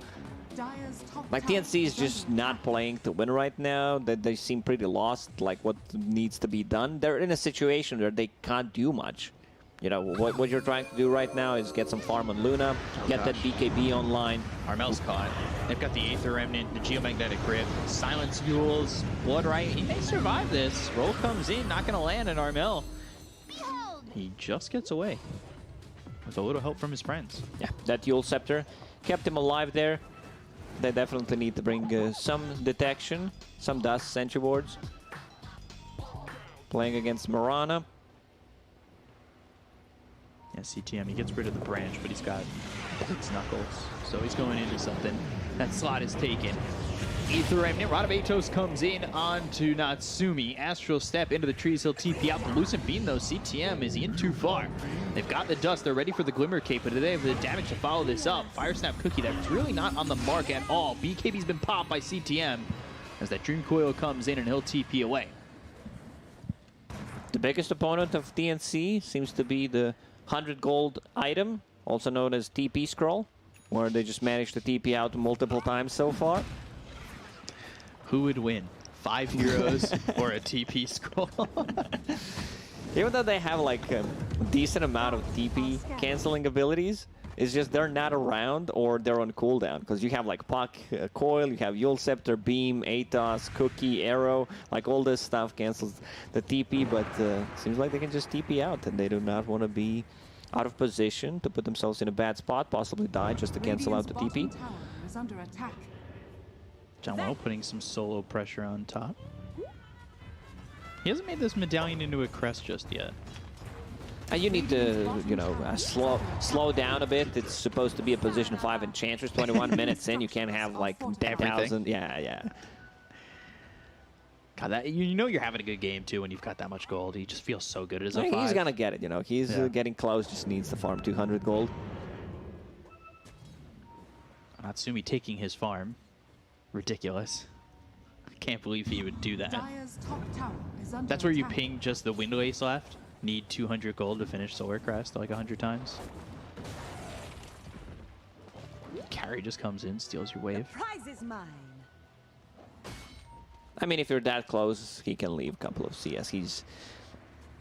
Like, TNC is just not playing to win right now. They seem pretty lost, like what needs to be done. They're in a situation where they can't do much. You know, what you're trying to do right now is get some farm on Luna, get that BKB online.
Armel's caught. They've got the Aether Remnant, the Geomagnetic Grip, Silence Mules, Blood Right. He may survive this. Roll comes in, not going to land on Armel. He just gets away with a little help from his friends.
Yeah, that Yule Scepter kept him alive there. They definitely need to bring some detection, some dust, sentry wards. Playing against Mirana.
Yeah, CTM, he gets rid of the branch, but he's got Blitz Knuckles. So he's going into something. That slot is taken. Aether Remnant, Radabatos comes in onto Natsumi. Astral Step into the trees, he'll TP out. The Lucent Beam, though, CTM is in too far. They've got the dust, they're ready for the Glimmer Cape, but do they have the damage to follow this up? Fire Snap Cookie, that's really not on the mark at all. BKB's been popped by CTM as that Dream Coil comes in and he'll TP away.
The biggest opponent of TNC seems to be the 100 gold item, also known as TP scroll, where they just managed to TP out multiple times so far.
Who would win? 5 heroes or a TP scroll?
Even though they have like a decent amount of TP canceling abilities, it's just they're not around or they're on cooldown. Because you have like Puck, Coil, you have Yule Scepter, Beam, Atos, Cookie, Arrow, like all this stuff cancels the TP, but seems like they can just TP out and they do not want to be out of position to put themselves in a bad spot, possibly die just to cancel out the TP.
Janwell putting some solo pressure on top. He hasn't made this medallion into a crest just yet.
You need to, you know, slow down a bit. It's supposed to be a position 5 Enchantress. 21 minutes in, you can't have like 10,000. Yeah.
God, that, you know you're having a good game too when you've got that much gold. He just feels so good as a 5.
He's gonna get it, you know. He's getting close. Just needs to farm 200 gold.
Natsumi taking his farm. Ridiculous. I can't believe he would do that. That's where you ping just the Window Ace left. Need 200 gold to finish Solar Crest like 100 times. Carry just comes in, steals your wave.
The prize is mine.
I mean, if you're that close, he can leave a couple of CS. He's,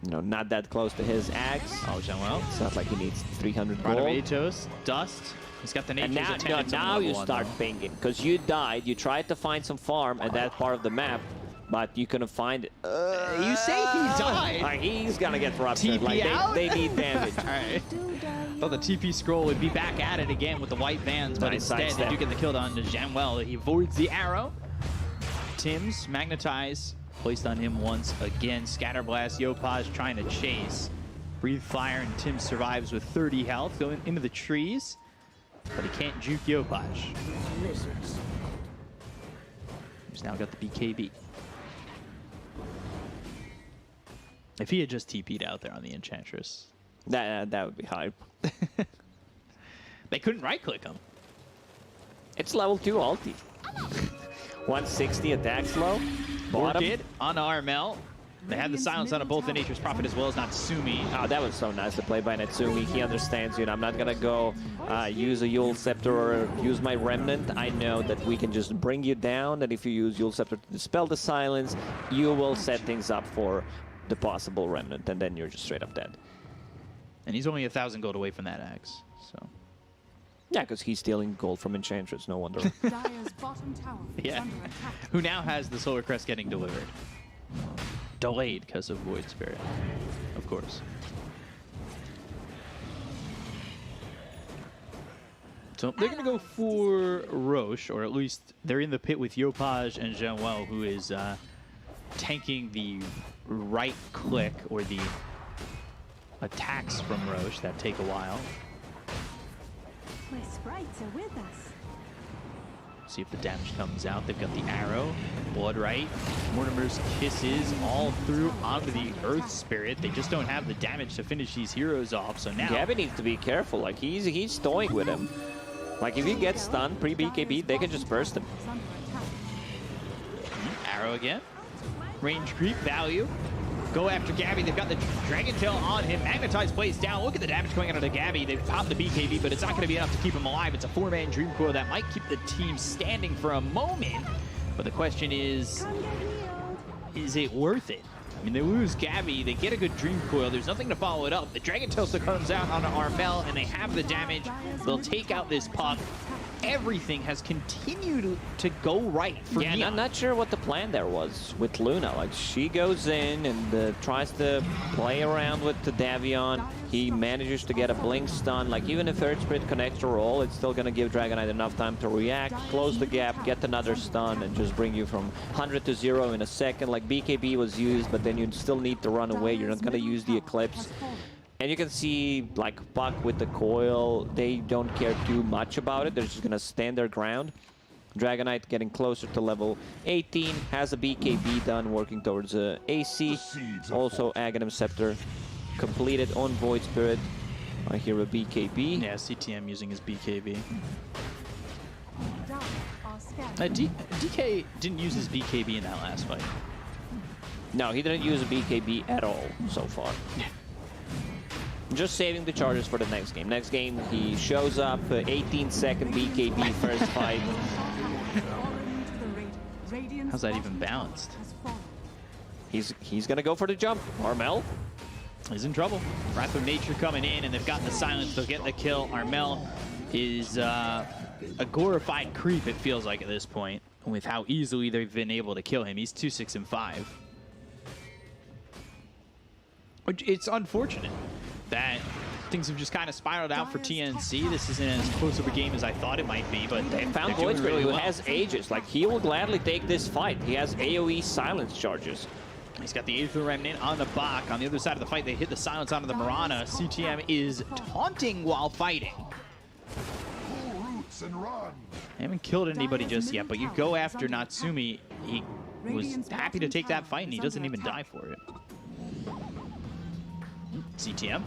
you know, not that close to his axe.
Oh, Janwell.
It's not like he needs 300 gold.
Atos, Dust. He's got the
And
nature's
now you start pinging, because you died. You tried to find some farm at that part of the map, but you couldn't find it.
You say he died?
Like, he's gonna get ruptured.
TP
Like,
out?
they need damage.
All right. Thought the TP scroll would be back at it again with the white vans, but instead they do get the kill on to Janwell. He avoids the arrow. Tim's magnetize placed on him once again. Scatterblast, Yopaj trying to chase. Breathe fire, and Tim survives with 30 health, going into the trees, but he can't juke Yopaj. He's now got the BKB. If he had just TP'd out there on the Enchantress,
that would be hype.
They couldn't right-click him.
It's level 2 ulti. 160 attack slow.
Orchid on Armel. They had the silence on both the Nature's Prophet as well as Natsumi.
Oh, that was so nice to play by Natsumi. He understands, you know, I'm not gonna go use a Yule Scepter or use my Remnant. I know that we can just bring you down, and if you use Yule Scepter to dispel the silence, you will set things up for the possible Remnant, and then you're just straight up dead.
And he's only 1,000 gold away from that axe, so.
Yeah, because he's stealing gold from Enchantress, no wonder.
Yeah. Who now has the Solar Crest getting delivered? Delayed because of Void Spirit, of course. So they're going to go for Roche, or at least they're in the pit with Yopaj and Janwell, who is tanking the right click or the attacks from Roche that take a while.
My sprites are with us.
See if the damage comes out. They've got the arrow, blood right, Mortimer's kisses all through onto the Earth Spirit. They just don't have the damage to finish these heroes off. So now
Gabby needs to be careful. Like he's toying with him. Like if he gets stunned pre-BKB, they can just burst him.
Arrow again. Range creep value. Go after Gabby. They've got the Dragon Tail on him. Magnetize plays down. Look at the damage going out of Gabby. They've popped the BKB, but it's not going to be enough to keep him alive. It's a 4-man Dream Coil that might keep the team standing for a moment. But the question is it worth it? I mean, they lose Gabby. They get a good Dream Coil. There's nothing to follow it up. The Dragon Tail still comes out on Armel, and they have the damage. They'll take out this Puck. Everything has continued to go right for
Neon. I'm not sure what the plan there was with Luna. Like, she goes in and tries to play around with the Davion. He manages to get a blink stun. Like, even if Third Spirit connects to roll, it's still going to give Dragonite enough time to react, close the gap, get another stun, and just bring you from 100 to 0 in a second. Like, BKB was used, but then you still need to run away. You're not going to use the Eclipse. And you can see, like, Puck with the coil, they don't care too much about it. They're just going to stand their ground. Dragonite getting closer to level 18, has a BKB done, working towards AC. Also, Aghanim Scepter completed on Void Spirit. I hear a BKB.
Yeah, CTM using his BKB. DK didn't use his BKB in that last fight.
No, he didn't use a BKB at all so far. Just saving the charges for the next game. Next game, he shows up, 18-second BKB first fight.
How's that even balanced?
He's gonna go for the jump. Armel
is in trouble. Wrath of Nature coming in, and they've got the silence. They'll get the kill. Armel is a glorified creep, it feels like at this point, with how easily they've been able to kill him. He's 2, 6, and 5. Which it's unfortunate that things have just kind of spiraled out for TNC. This isn't as close of a game as I thought it might be, but
they found Voidspray, who has Aegis. Like, he will gladly take this fight. He has AoE silence charges.
He's got the Aether Remnant on the Bach. On the other side of the fight, they hit the silence onto the Mirana. CTM is taunting while fighting. They haven't killed anybody just yet, but you go after Natsumi. He was happy to take that fight, and he doesn't even die for it. CTM,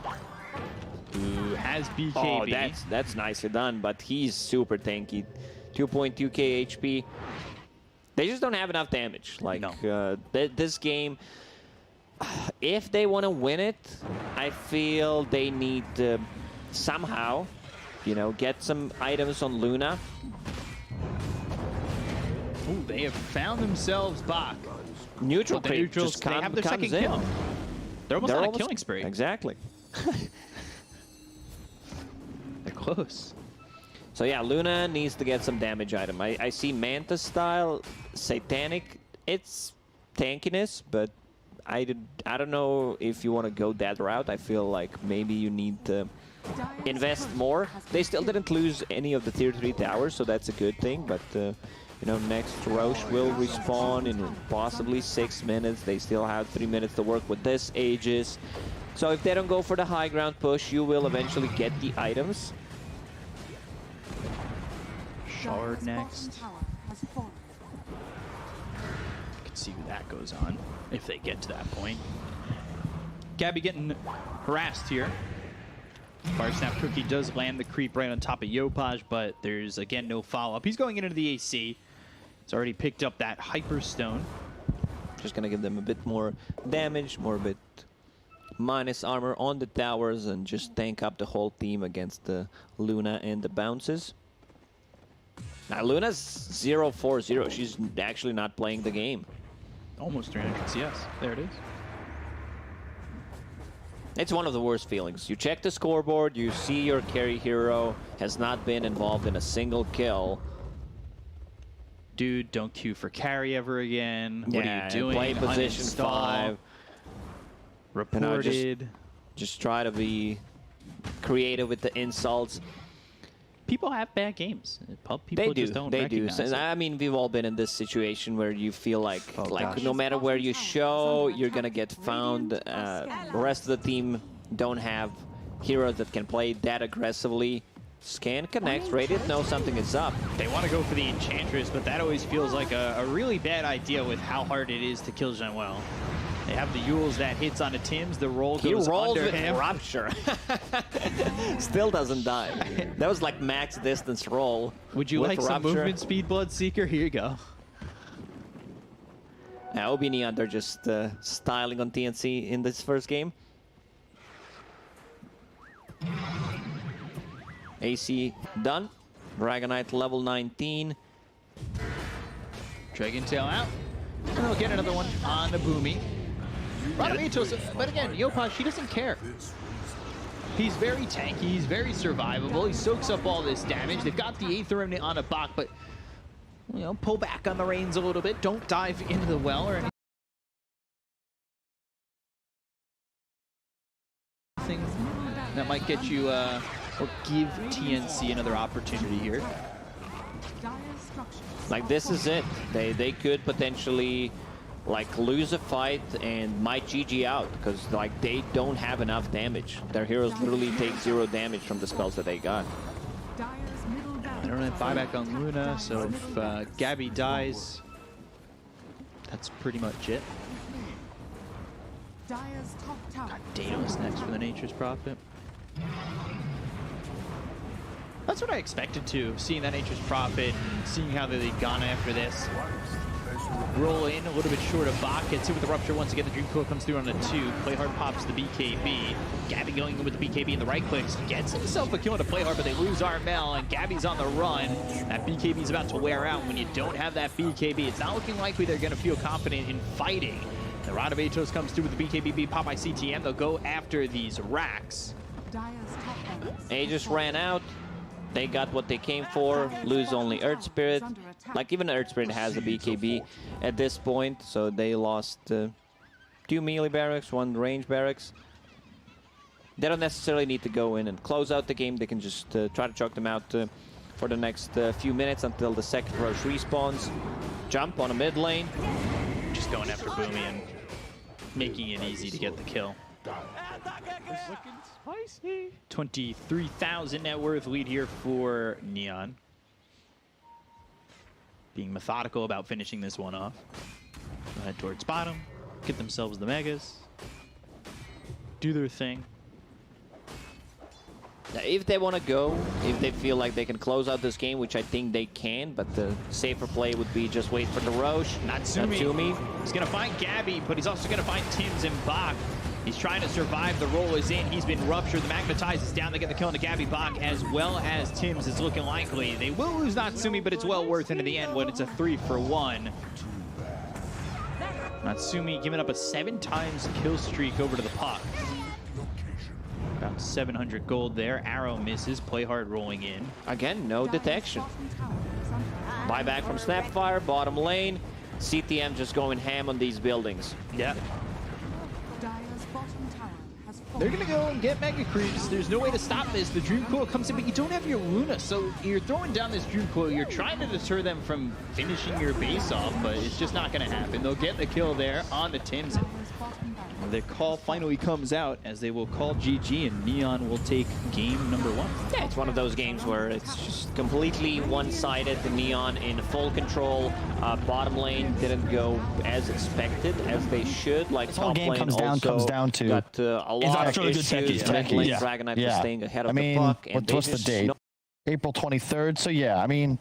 who has BKB.
Oh, that's nicely done, but he's super tanky. 2.2k HP. They just don't have enough damage. Like, no. This game, if they want to win it, I feel they need to somehow, you know, get some items on Luna.
Ooh, they have found themselves back.
Neutral
the
creep
neutrals,
just
they have their second kill. They're almost on a killing spree.
Exactly.
They're close.
So yeah, Luna needs to get some damage item. I see Manta style, Satanic. It's tankiness, but I don't know if you want to go that route. I feel like maybe you need to invest more. They still didn't lose any of the tier 3 towers, so that's a good thing. But you know, next Roche will respawn in possibly 6 minutes. They still have 3 minutes to work with this Aegis. So if they don't go for the high ground push, you will eventually get the items.
Shard next. You can see who that goes on if they get to that point. Gabby getting harassed here. Fire Snap Cookie does land the creep right on top of Yopaj, but there's again no follow-up. He's going into the AC. It's already picked up that Hyper Stone.
Just gonna give them a bit more damage, more bit minus armor on the towers, and just tank up the whole team against the Luna and the bounces. Now Luna's 0-4-0. She's actually not playing the game.
Almost 300 CS. There it is.
It's one of the worst feelings. You check the scoreboard, you see your carry hero has not been involved in a single kill.
Dude, don't queue for carry ever again. What are you doing?
Play position 5.
Reported.
You know, just try to be creative with the insults.
People have bad games. People just don't recognize it.
I mean, we've all been in this situation where you feel like, no matter where you show, you're gonna get found. The rest of the team don't have heroes that can play that aggressively. Scan connects, Radiant knows something is up.
They want to go for the Enchantress, but that always feels like a really bad idea with how hard it is to kill Jean-Well. They have the Yules that hits onto Tim's. The roll goes under him.
Rupture. Still doesn't die. That was like max distance roll.
Would you like some movement speed, Bloodseeker? Here you go.
Now, OB.Neon, they're just styling on TNC in this first game. AC done. Dragonite level 19.
Dragon Tail out. And they'll get another one on the Boomy. Radamitos, but again, Yopaj, he doesn't care. He's very tanky, he's very survivable, he soaks up all this damage. They've got the Aether Remnant on a Bach, but, you know, pull back on the reins a little bit. Don't dive into the well or anything that might get you, or give TNC another opportunity here.
Like, this is it. They could potentially, like, lose a fight and might GG out, because, like, they don't have enough damage. Their heroes literally take 0 damage from the spells that they got.
They don't have buyback on Luna, so if Gabby dies, that's pretty much it. Got Daedalus next for the Nature's Prophet. That's what I expected to, seeing that Nature's Prophet and seeing how they've gone after this. roll in a little bit short of Bach. Gets hit with the rupture once again. The Dream Coil comes through on a 2. Playhard pops the BKB. Gabby going in with the BKB and the right clicks. Gets himself a kill into Playhard, but they lose Armel, and Gabby's on the run. That BKB is about to wear out. When you don't have that BKB, it's not looking likely they're going to feel confident in fighting. The Rod of Atos comes through with the BKB pop by CTM. They'll go after these racks.
Aegis ran out. They got what they came for. Lose only Earth Spirit. Like, even Earth Spirit has a BKB at this point, so they lost 2 melee barracks, 1 range barracks. They don't necessarily need to go in and close out the game. They can just try to choke them out for the next few minutes until the second rush respawns. Jump on a mid lane.
Just going after Boomy and making it easy to get the kill. 23,000 net worth lead here for Neon. Being methodical about finishing this one off. They'll head towards bottom, get themselves the megas, do their thing.
Now, if they want to go, if they feel like they can close out this game, which I think they can, but the safer play would be just wait for the Roche. Natsumi.
He's going to find Gabby, but he's also going to find Tims and Bach. He's trying to survive. The roll is in. He's been ruptured. The Magnetize is down. They get the kill on the Gabby Bach, as well as Tims is looking likely. They will lose Natsumi, but it's well worth it in the end when it's a 3-for-1. Natsumi giving up a 7 times kill streak over to the puck. About 700 gold there. Arrow misses. Playhard rolling in.
Again, no detection. Buyback from Snapfire, bottom lane. CTM just going ham on these buildings.
Yeah. They're going to go and get Mega Creeps. There's no way to stop this. The Dream Coil comes in, but you don't have your Luna, so you're throwing down this Dream Coil. You're trying to deter them from finishing your base off, but it's just not going to happen. They'll get the kill there on the Tims. Their call finally comes out as they will call GG, and Neon will take game number 1.
Yeah, it's one of those games where it's just completely one-sided. The Neon in full control. Bottom lane didn't go as expected as they should. Like
this whole
top
game
lane
comes down to
got a lot of issues. Mid lane Dragonite was staying ahead of the puck. And
what's the date? April 23rd. So yeah, I mean,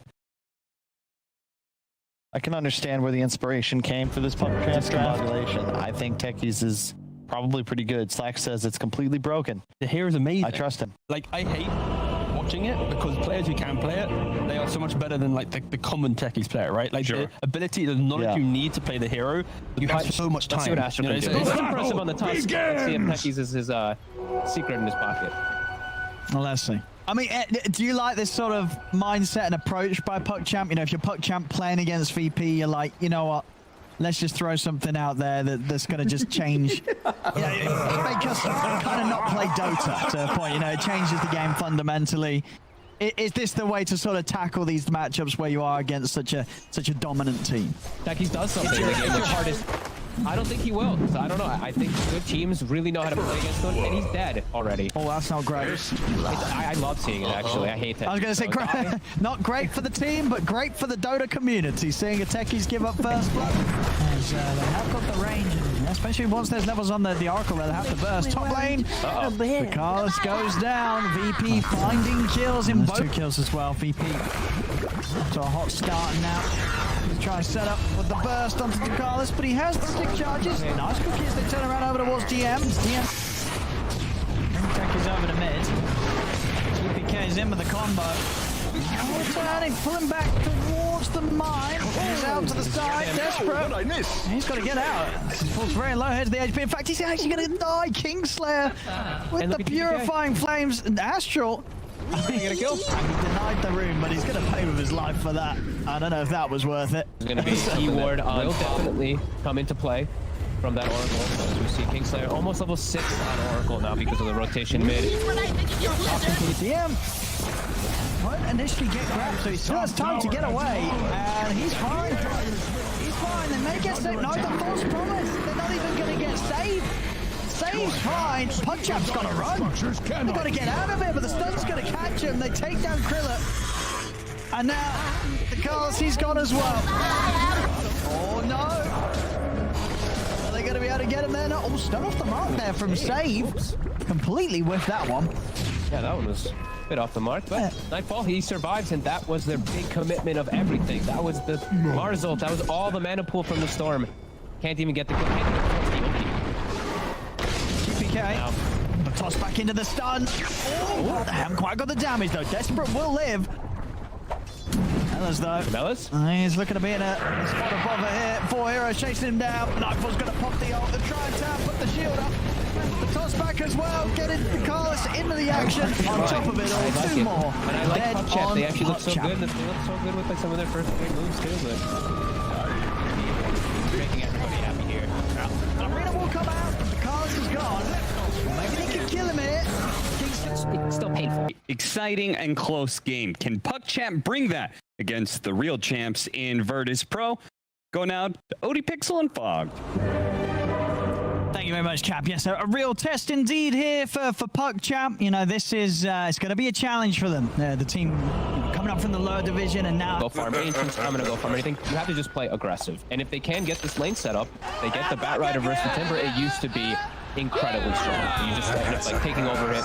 I can understand where the inspiration came for this puck discombobulation. I think Techies is probably pretty good. Slack says it's completely broken.
The hero's amazing.
I trust him.
Like, I hate watching it because players who can play it, they are so much better than like the common Techies player, right? Like the ability, the knowledge you need to see the hero. You have so much time.
Let's see what Astro can do. It's impressive on the top. Let's see if Techies is his secret in his pocket.
Well, let's see. I mean, do you like this sort of mindset and approach by PuckChamp? You know, if you're PuckChamp playing against VP, you're like, you know what? Let's just throw something out there that's going to just change. Make us kind of not play Dota to a point. You know, it changes the game fundamentally. Is this the way to sort of tackle these matchups where you are against such a dominant team?
Techies does something. It's your hardest. I don't think he will. So I don't know. I think good teams really know how to play against him, and he's dead already.
Oh, that's not great.
I love seeing it, actually. I hate that.
I was going to say, not great for the team, but great for the Dota community. Seeing a Techies give up first blood. As they have got the range, especially once there's levels on the Oracle, they'll have to burst. Top lane, the Carlos goes down. VP finding kills in both. 2 kills as well, VP. So a hot start now. He's trying to set up with the burst onto the Carlos, but he has the stick charges. Nice cookies. They turn around over towards GM. Tech is over to mid. GPK is in with the combo. Turning, pulling back towards the mine. He's out to the side. Desperate. He's got to get out. He falls very low, heads the HP. In fact, he's actually going to die. Kingslayer with the purifying flames. And Astral. He denied the room, but he's going to pay with his life for that. I don't know if that was worth it.
There's going to be a keyword will definitely come into play from that Oracle. As we see Kingslayer almost level 6 on Oracle now because of the rotation mid.
TM won't initially get grabbed, so he still has time to get away, and he's fine. He's fine. They may get saved. No, the false promise. They're not even going to get saved. Save's fine. PuckChamp's got to run. They've got to get out of it, but the stun's going to catch him. They take down Krillin. And now the Carlos, he's gone as well. Oh no. Are they going to be able to get him there? No. Oh, stun off the mark there from Save. Completely whiffed that one.
Yeah, that one was bit off the mark, but Nightfall, he survives, and that was their big commitment of everything. That was the Mars ult. That was all the mana pool from the Storm. Can't even get the kill. Can't even
GPK.
Now,
the toss back into the stun. Oh, they haven't quite got the damage though. Desperate will live. Mellas though.
Mellas?
He's looking to be in a spot above it here. 4 heroes chasing him down. Nightfall's going to pop the ult. They're trying to put the shield up. The toss back as well. Getting Carlos into the action. On top of it all,
like
2
it.
more.
And I like
Dead
Pop Chat.
on
They actually look so
Pop Chat.
good. They look so good with like some of their first big moves too, but making everybody happy here.
Arena will come out. Carlos is gone. Maybe they can kill him here.
It's still painful.
Exciting and close game. Can Puck Champ bring that against the real champs in Virtus Pro? Go now to OD.Pixel and Fog.
Thank you very much, Cap. Yes, a real test indeed here for Puck Champ. You know, this is it's going to be a challenge for them. The team coming up from the lower division and now...
Go farm Ancients, I'm going to go farm anything. You have to just play aggressive. And if they can get this lane set up, they get the Bat Rider versus the Timber, it used to be incredibly strong. You just end up like taking over it.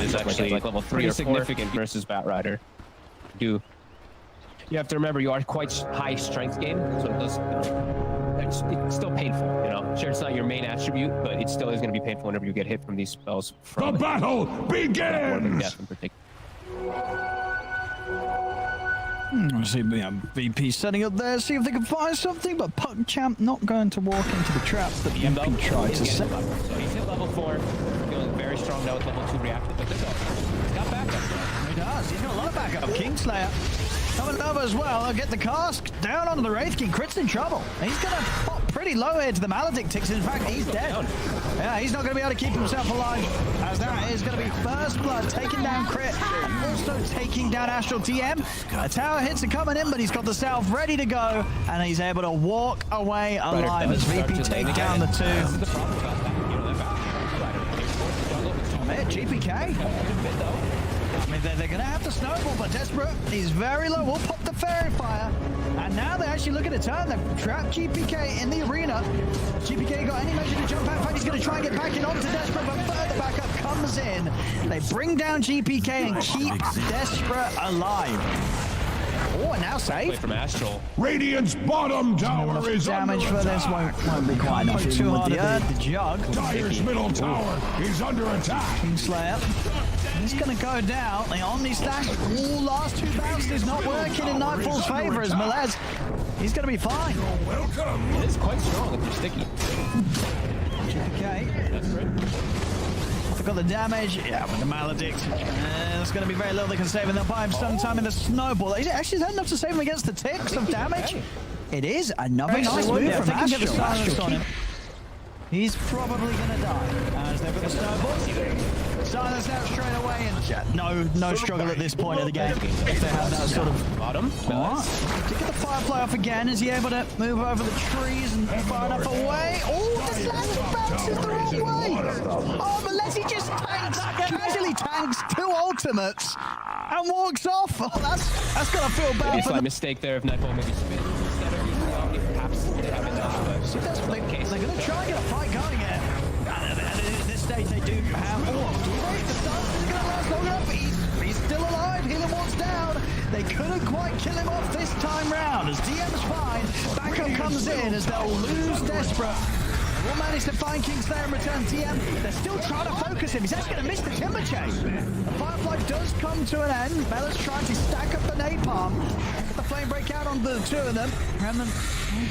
It's actually like level 3 or 4 significant versus Bat Rider. You have to remember you are quite high strength game, so it does, it's still painful, you know. Sure, it's not your main attribute, but it still is going to be painful whenever you get hit from these spells.
The battle begins!
Death in particular.
See, VP setting up there, see if they can find something, but Puck Champ not going to walk into the traps that VP tried to set.
So he's hit level 4, feeling very strong now with level 2 reactive, but he's got backup.
He does, he's got a lot of backup. Kingslayer coming over as well. Get the cask down onto the Wraith King. Crit's in trouble. He's going to pop pretty low here to the Maledict ticks. In fact, he's dead. Yeah, he's not going to be able to keep himself alive, as that is going to be first blood, taking down Crit, and also taking down Astral TM. A tower hits are coming in, but he's got the self ready to go, and he's able to walk away alive as VP take down the 2. GPK. I mean, they're going to have to snowball, but Desperate, he's very low. We'll pop the Fairy Fire. And now they're actually looking to turn. They've trapped GPK in the arena. GPK got any measure to jump out. In fact, he's going to try and get back in onto Desperate, but further backup comes in. They bring down GPK and keep Desperate alive. Oh, and now save.
From Astral.
Radiant's bottom tower is
damage
under
for this
attack.
won't be quite enough. Too hard with the jug.
Dire's middle tower is under attack.
Kingslayer. He's going to go down. The Omni stack. Last 2 bounces is not working in Nightfall's favor as Melez. He's going to be fine.
It is quite strong if you're sticky.
Okay.
That's right.
Got the damage. Yeah, with the Maledict. There's going to be very little they can save in the pipe sometime in the snowball. Is it actually that enough to save him against the ticks of damage? It is. Another nice move from Astral. He's probably going to die. As they've got the snowball. Silence out straight away, and no struggle at this point of the game. If they have that sort of
bottom.
To get the Firefly off again, is he able to move over the trees and far enough away? Oh, this land bounces the wrong way. Oh, unless he just tanks, casually tanks 2 ultimates and walks off. Oh, that's gonna feel bad.
Maybe a slight mistake there if Nightfall maybe spins instead of using Omni. Perhaps they have enough.
They're gonna try and get a fight going again. At this stage, they do have. The stun is gonna last long enough. He's still alive. Healer walks down. They couldn't quite kill him off this time round. As DM's fine, backup comes in as they'll lose Desperate. Will manage to find Kingslayer and return TM. They're still trying to focus him. He's actually going to miss the timber chain. The Firefly does come to an end. Bella's trying to stack up the napalm. Get the flame break out on the 2 of them. And then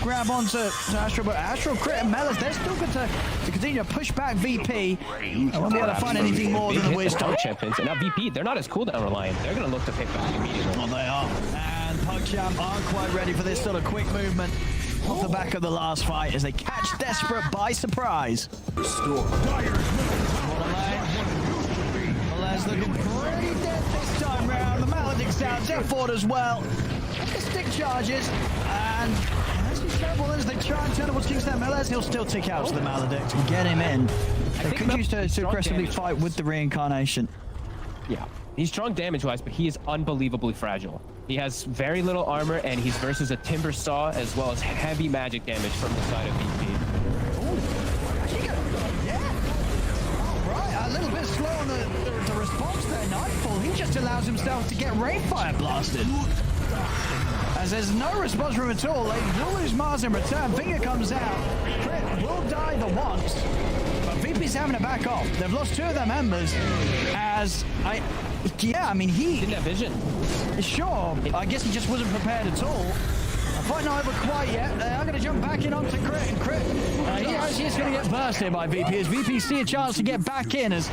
grab onto Astral. But Astral, Crit, and Mellas, they're still going to continue to push back VP. They won't be able to find anything more than the wisdom.
Champions. And now VP, they're not as cooldown reliant. They're going to look to pick back immediately.
Well, they are. And Puck Champ aren't quite ready for this sort of quick movement. Off the back of the last fight as they catch Desperate by surprise. Melez looking pretty dead this time round. The Maledict's down, Death Ford as well. The stick charges, and as he snowballs, they try and turn towards Kingslayer. Melez, he'll still tick out to the Maledict and get him in. They could use to aggressively fight with the reincarnation.
Yeah, he's strong damage-wise, but he is unbelievably fragile. He has very little armor, and he's versus a Timber Saw, as well as heavy magic damage from the side of VP.
right. A little bit slow on the response there. Nightfall, he just allows himself to get Ray Fire blasted. As there's no response from him at all, they will lose Mars in return. Finger comes out. Crit will die the once. But VP's having to back off. They've lost 2 of their members. I mean, he
didn't have vision.
Sure, I guess he just wasn't prepared at all. The fight not over quite yet. They are going to jump back in onto Crit, and Crit, he's going to get bursted by VP. As VP see a chance to get back in as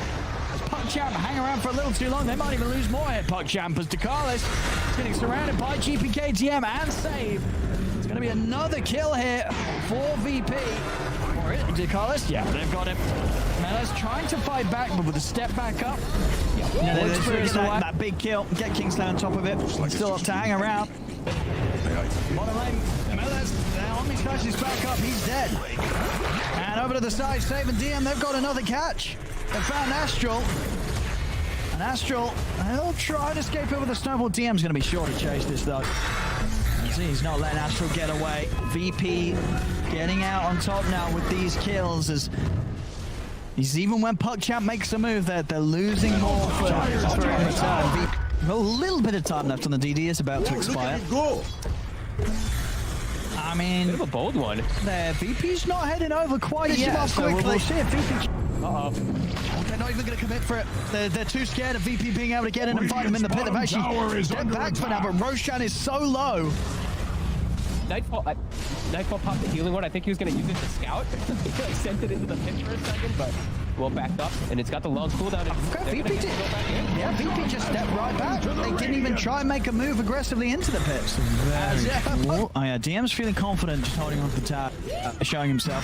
PuckChamp hang around for a little too long. They might even lose more here, PuckChamp, as DeCarlis is getting surrounded by GPK, TM, and Save. It's going to be another kill here for VP. Or is it DeCarlis? Yeah, they've got him. Melo's trying to fight back, but with a step back up. That big kill. Get Kingsley on top of it. Still up to hang around. Bottom lane, Melo's Omni smashes back up. He's dead. And over to the side, Save and DM, they've got another catch. They found Astral. And Astral, he'll try to escape it with a snowball. DM's going to be sure to chase this, though. He's not letting Astral get away. VP getting out on top now with these kills. As even when PuckChamp makes a move, they're losing more for in return. A little bit of time left on the DD is about to expire. I mean,
bit of a bold one.
There, VP's not heading over quite yet, so we'll see if VP.
Uh-oh.
They're not even going to commit for it. They're too scared of VP being able to get in and fight him in the pit. They've actually stepped back for now, but Roshan is so low.
Nightfall popped the healing one. I think he was going to use it to scout. He like sent it into the pit for a second, but well backed up, and it's got the long cooldown. VP just stepped right back.
They didn't even try and make a move aggressively into the pits. DM's feeling confident, just holding on to the tab, showing himself.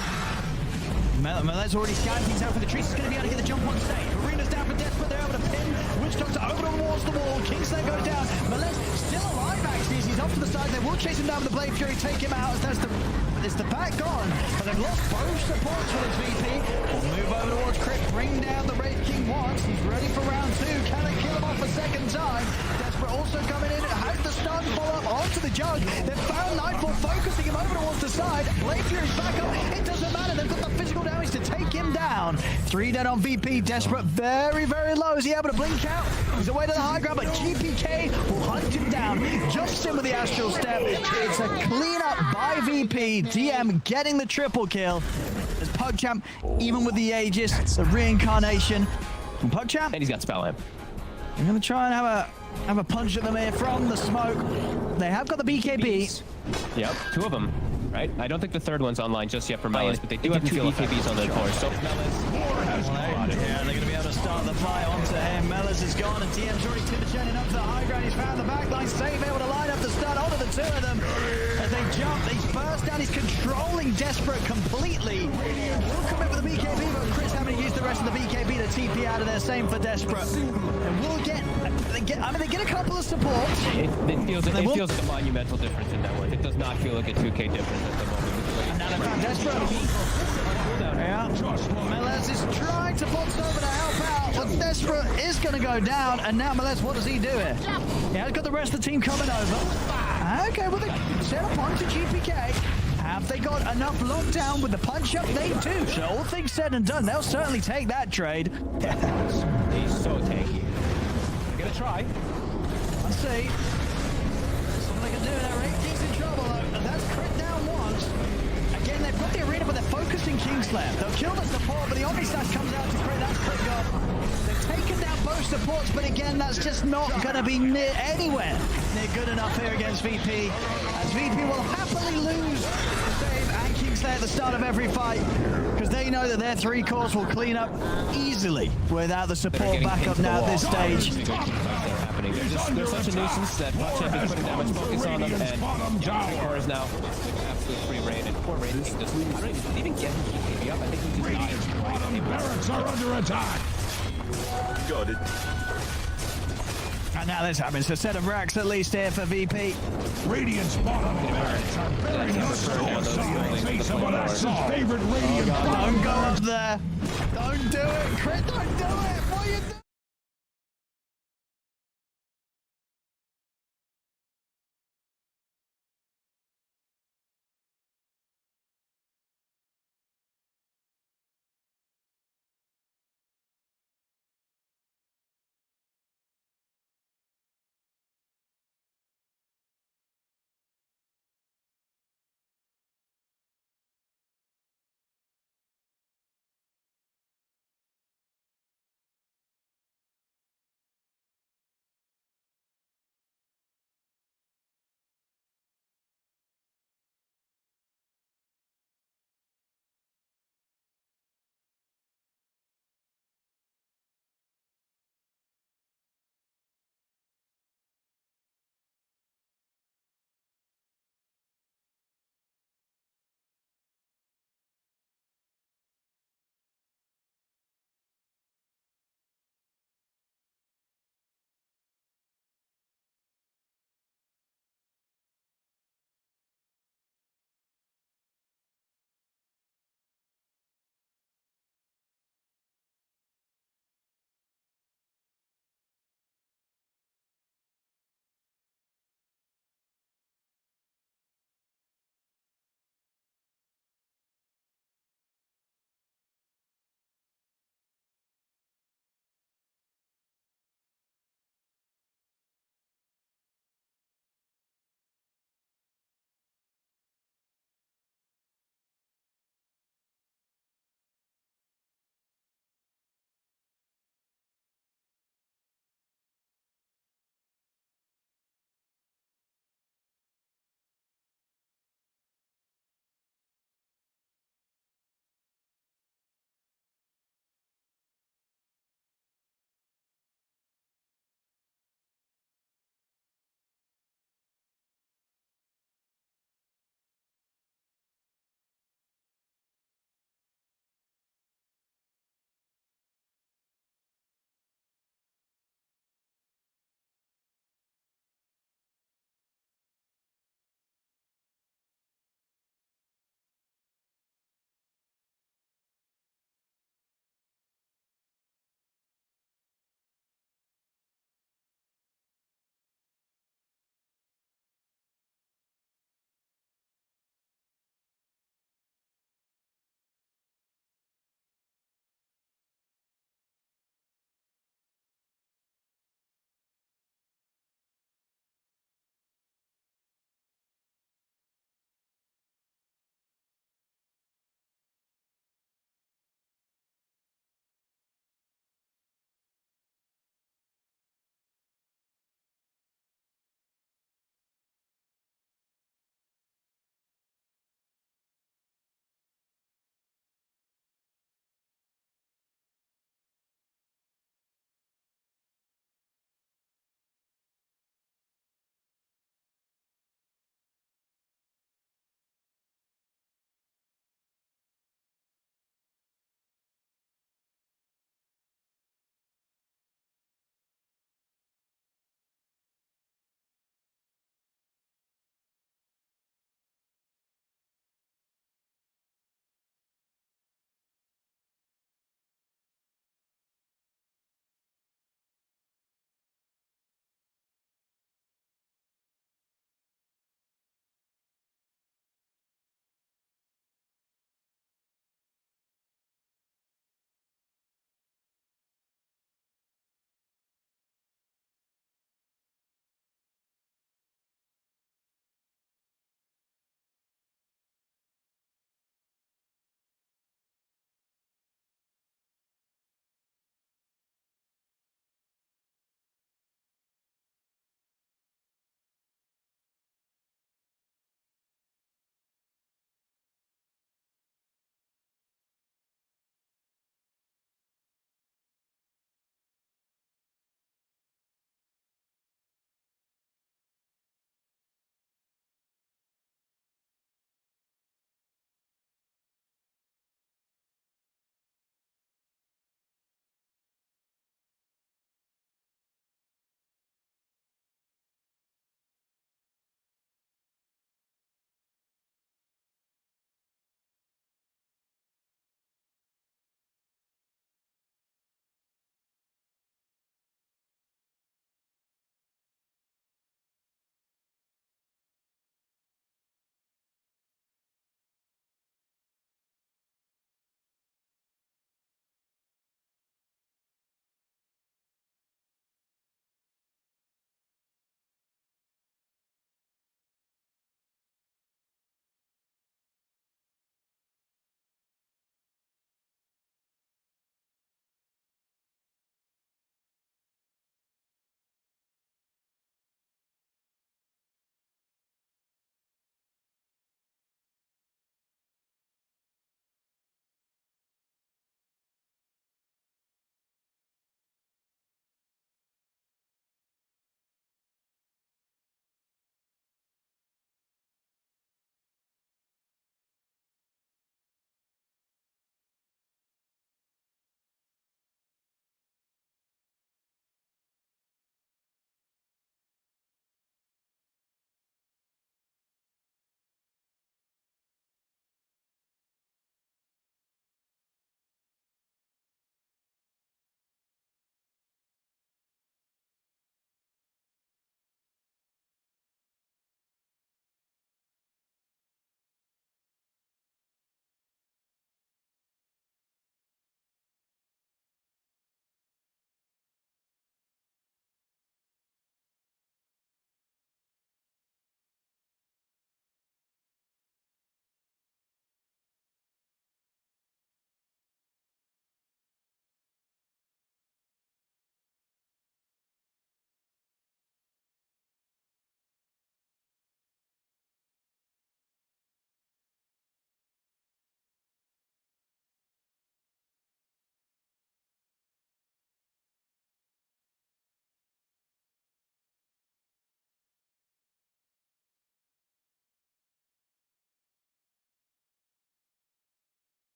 Melo's already scouting things out for the trees. He's going to be able to get the jump on stage. Arena's down for Desperate. They're able to pin Witch Doctor over towards the wall. Kingsley goes down. Melo's still alive, actually. He's off to the side. They will chase him down with the Blade Fury, take him out. It's the back gone, but they've lost both supports for this VP. We'll move over towards Crit, bring down the Wraith King once. He's ready for round 2. Can they kill him off a second time? Desperate also coming in. Has the stun follow up onto the Jug. They've found Nightfall, focusing him over towards the side. Blade Fury's back up. It doesn't matter. They've got the physical damage to take him down. 3 dead on VP. Desperate very, very low. Is he able to blink out? He's away to the high ground, but GPK will hunt him down. Jumps in with the Astral Step. It's a clean up by VP. DM getting the triple kill. As PuckChamp, even with the Aegis, the reincarnation from PuckChamp.
And he's got Spell Amp.
I'm going to try and have a punch at them here from the smoke. They have got the BKB.
Yep, 2 of them. Right? I don't think the third one's online just yet for Melis, but they do have 2 BKBs on their core. So
they're going to be able to start the fight onto him. Melis is gone, and TM's already Timberchanning up to the high ground. He's found the backline. Save able to line up the stun onto the 2 of them. As they jump, he's burst down. He's controlling Desperate completely. Will commit with the BKB, but Chris having to use the rest of the BKB to TP out of there. Same for Desperate. And we'll get they get a couple of supports.
It feels like a monumental difference in that one. It does not feel like a 2K difference at the moment.
And now they found Desperate. Yeah. Meles is trying to box over to help out, but Desperate is going to go down. And now Meles, what does he do here? He has got the rest of the team coming over. Okay, well, they set up onto GPK. Have they got enough lockdown with the punch-up? They do. So all things said and done, they'll certainly take that trade.
He's so tanky. They're going to try.
Let's see. Something they can do there. He's in trouble, though. That's Crit down once. Again, they've got the arena, but they're focusing Kingsland. They'll kill the support, but the Omnislash comes out to Crit. That's Crit gone. They've taken down both supports, but again, that's just not going to be anywhere near good enough here against VP. As VP will happily lose Save and Kingsley at the start of every fight, because they know that their 3 cores will clean up easily without the support backup now at this stage.
They're such a nuisance that PuckChamp is putting that much focus on them, and Core is now absolute free reign, and poor Rain just, I don't even get him keeping up. I think he just dies.
Bottom barracks are under attack.
Got it.
And now this happens. A set of racks at least here for VP.
Radiant's bottom barracks are very face of an Axe's favorite Radiant.
Don't go up there. Don't do it. Crit, don't do it. What are you doing?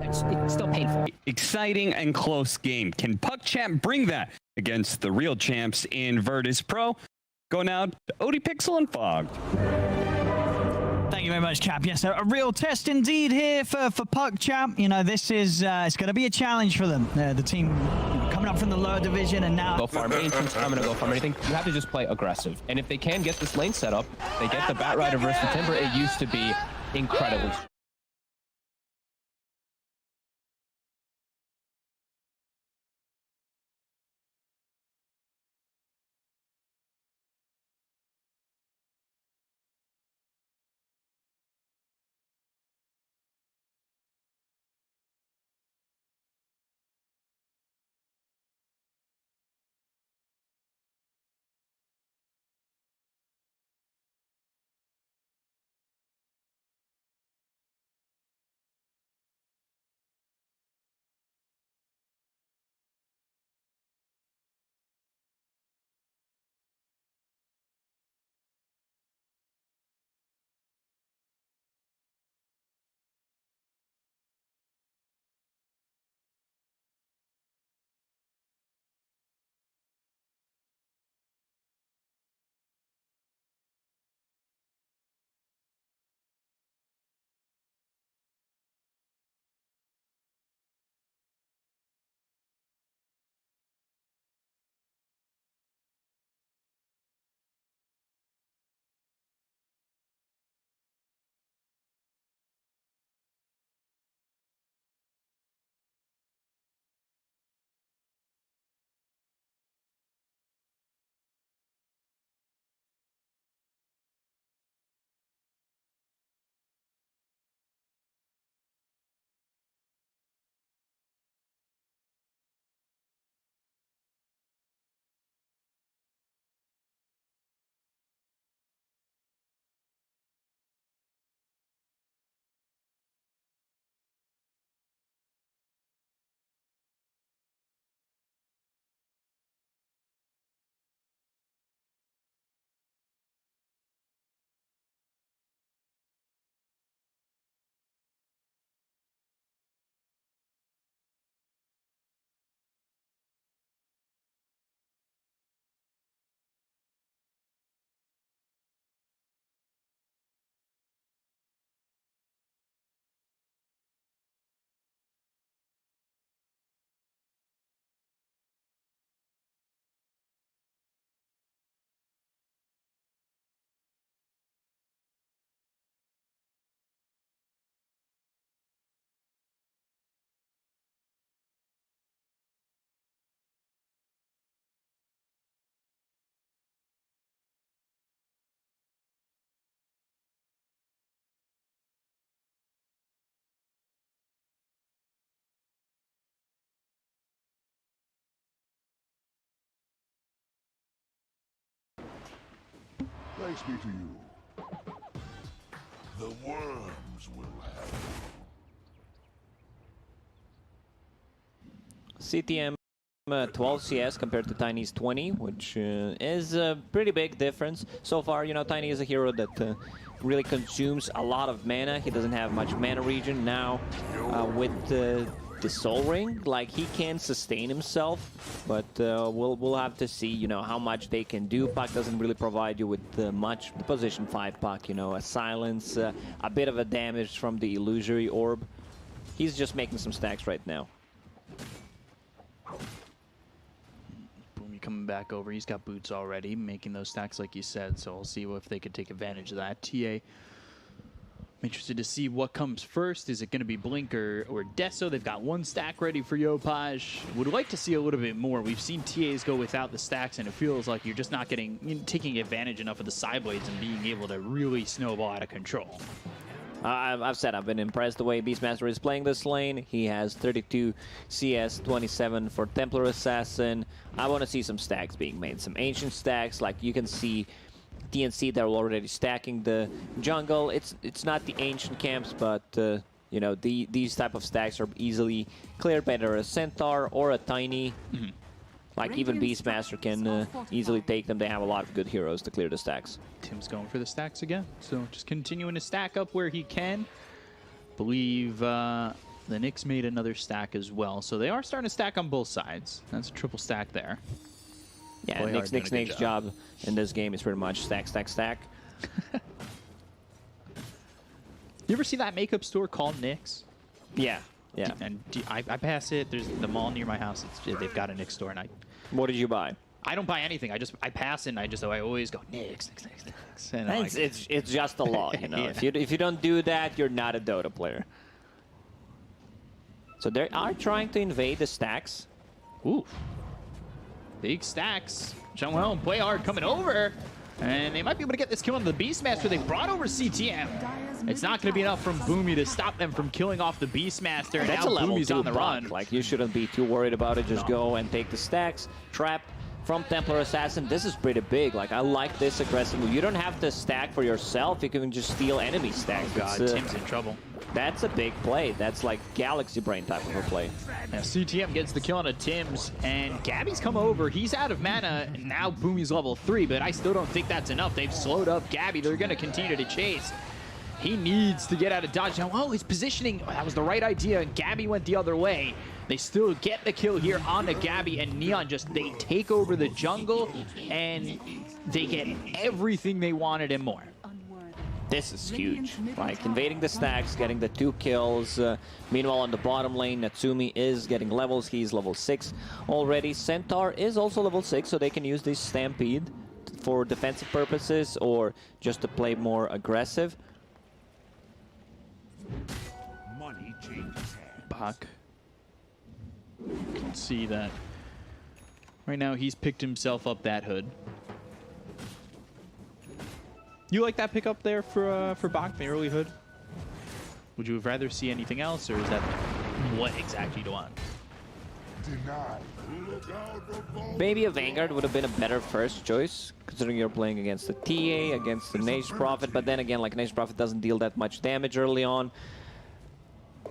It's still painful. Exciting and close game. Can PuckChamp bring that against the real champs in Virtus Pro? Go now to OB.Pixel and Fog.
Thank you very much, Cap. Yes, a real test indeed here for PuckChamp. You know, this is it's going to be a challenge for them. The team coming up from the lower division and now...
Go farm Ancients, I'm going to go farm anything. You have to just play aggressive. And if they can get this lane set up, they get the Bat Rider versus the Timber, it used to be incredibly strong.
Thanks be to you. The worms will have you.
CTM 12 CS compared to Tiny's 20, which is a pretty big difference. So far, you know, Tiny is a hero that really consumes a lot of mana. He doesn't have much mana regen. Now, with the Soul Ring, like, he can sustain himself, but we'll have to see, you know, how much they can do. Puck doesn't really provide you with much. The position 5 Puck, you know, a silence, a bit of a damage from the illusory orb. He's just making some stacks right now.
Boomy coming back over. He's got boots already, making those stacks like you said, so we'll see if they could take advantage of that. TA, I'm interested to see what comes first. Is it going to be Blink or Deso? They've got one stack ready for Yopaj. Would like to see a little bit more. We've seen TAs go without the stacks, and it feels like you're just not taking advantage enough of the side blades and being able to really snowball out of control.
I've said I've been impressed the way Beastmaster is playing this lane. He has 32 CS, 27 for Templar Assassin. I want to see some stacks being made, some ancient stacks. Like you can see TNC, they're already stacking the jungle. It's not the ancient camps, but you know, these type of stacks are easily cleared by either a Centaur or a Tiny. Like even Beastmaster can easily take them. They have a lot of good heroes to clear the stacks.
Tim's going for the stacks again, so just continuing to stack up where he can. Believe The Knicks made another stack as well, so they are starting to stack on both sides. That's a triple stack there.
Yeah, Nick's job in this game is pretty much stack, stack, stack.
You ever see that makeup store called Nick's?
Yeah, yeah.
And I pass it. There's the mall near my house. They've got a Nick's store, and
What did you buy?
I don't buy anything. I pass it, and I always go Nick's. And
It's just a law, you know.
Yeah.
If you don't do that, you're not a Dota player. So they are trying to invade the stacks.
Ooh. Big stacks. Jean-Well, play hard coming over. And they might be able to get this kill on the Beastmaster. They brought over CTM. It's not going to be enough from Boomy to stop them from killing off the Beastmaster. And
That's
now
a level
Boomy's
2
on the
block.
run.
Like, you shouldn't be too worried about it. Just go and take the stacks. Trap from Templar Assassin. This is pretty big. Like, I like this aggressive move. You don't have to stack for yourself. You can just steal enemy stacks.
Oh God, Tim's in trouble.
That's a big play. That's like Galaxy Brain type of a play.
Now CTM gets the kill on a Tim's, and Gabby's come over. He's out of mana, and now Boomy's level 3, but I still don't think that's enough. They've slowed up Gabby. They're going to continue to chase. He needs to get out of dodge. Now, oh, his positioning, that was the right idea, and Gabby went the other way. They still get the kill here on the Gabby, and Neon they take over the jungle, and they get everything they wanted and more.
This is huge. Like, invading the stacks, getting the 2 kills. Meanwhile, on the bottom lane, Natsumi is getting levels. He's level 6 already. Centaur is also level 6, so they can use this Stampede for defensive purposes or just to play more aggressive.
Bach. You can see that right now he's picked himself up that hood. You like that pickup there for Bach, the early hood? Would you have rather see anything else, or is that what exactly you want?
Maybe a Vanguard would have been a better first choice, considering you're playing against the TA, against the Nature's Prophet, but then again, like, Nature's Prophet doesn't deal that much damage early on,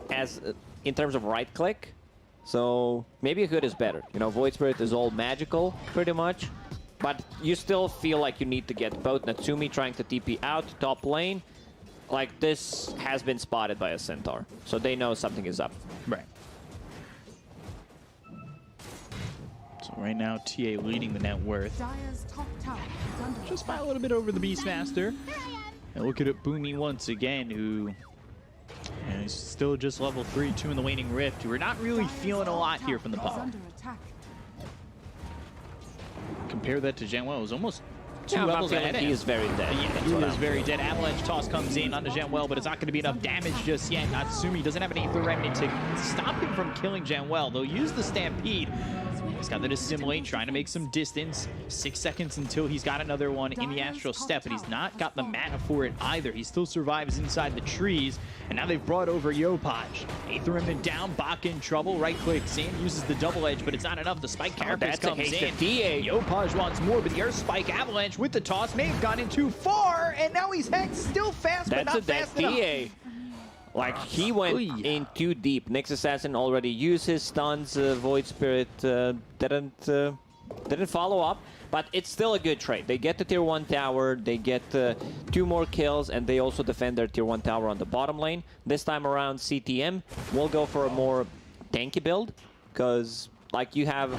as in terms of right-click, so maybe a hood is better. You know, Void Spirit is all magical, pretty much. But you still feel like you need to get both Natsumi trying to TP out top lane. Like, this has been spotted by a Centaur, so they know something is up.
Right. So right now, TA leading the net worth. Just by a little bit over the Beastmaster. And look at it, Boomy once again, who is still just level 3, 2 in the Waning Rift. We're not really feeling a lot here from the bot. Compare that to Jean-Well, who's almost 2 levels ahead.
He is very dead.
Yeah, he is very dead. Avalanche toss comes in onto Jean-Well, but it's not going to be enough damage just yet. Natsumi doesn't have any remedy to stop him from killing Jean-Well. They'll use the Stampede. He's got the Dissimulate, trying to make some distance. 6 seconds until he's got another one in the Astral Step, but he's not got the mana for it either. He still survives inside the trees, and now they've brought over Yopaj. 8th Remnant down, Bach in trouble. Right-clicks in, uses the double edge, but it's not enough. The Spike Carapace comes in. Yopaj wants more, but the Earth Spike Avalanche with the toss may have gone in too far, and now he's still fast, but not fast enough.
Like, he went in too deep. Nyx Assassin already used his stuns. Void Spirit didn't follow up, but it's still a good trade. They get the tier 1 tower, they get 2 more kills, and they also defend their tier 1 tower on the bottom lane. This time around, CTM will go for a more tanky build, because, like, you have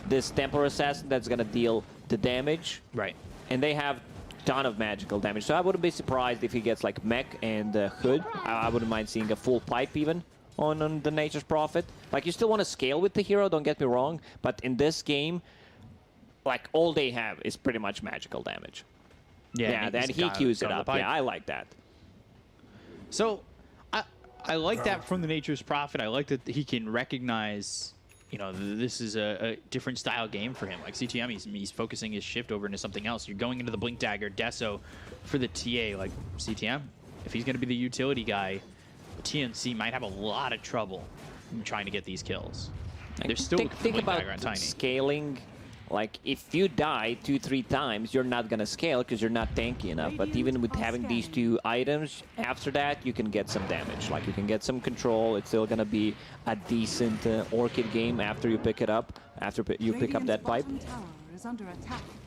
this Templar Assassin that's going to deal the damage.
Right.
And they have ton of magical damage, so I wouldn't be surprised if he gets like mech and hood. I wouldn't mind seeing a full pipe even on the Nature's Prophet. Like, you still want to scale with the hero, don't get me wrong, but in this game, like, all they have is pretty much magical damage. Yeah, then he queues it up. Yeah, I like that.
So I like that from the Nature's Prophet. I like that he can recognize, you know, this is a different style game for him. Like CTM, he's focusing his shift over into something else. You're going into the Blink Dagger, Deso for the TA. Like, CTM, if he's going to be the utility guy, TNC might have a lot of trouble trying to get these kills. There's still
think about scaling. Like, if you die 2-3 times, you're not gonna scale because you're not tanky enough. But even with having these 2 items, after that, you can get some damage. Like, you can get some control. It's still gonna be a decent Orchid game after you pick it up, after you pick up that pipe.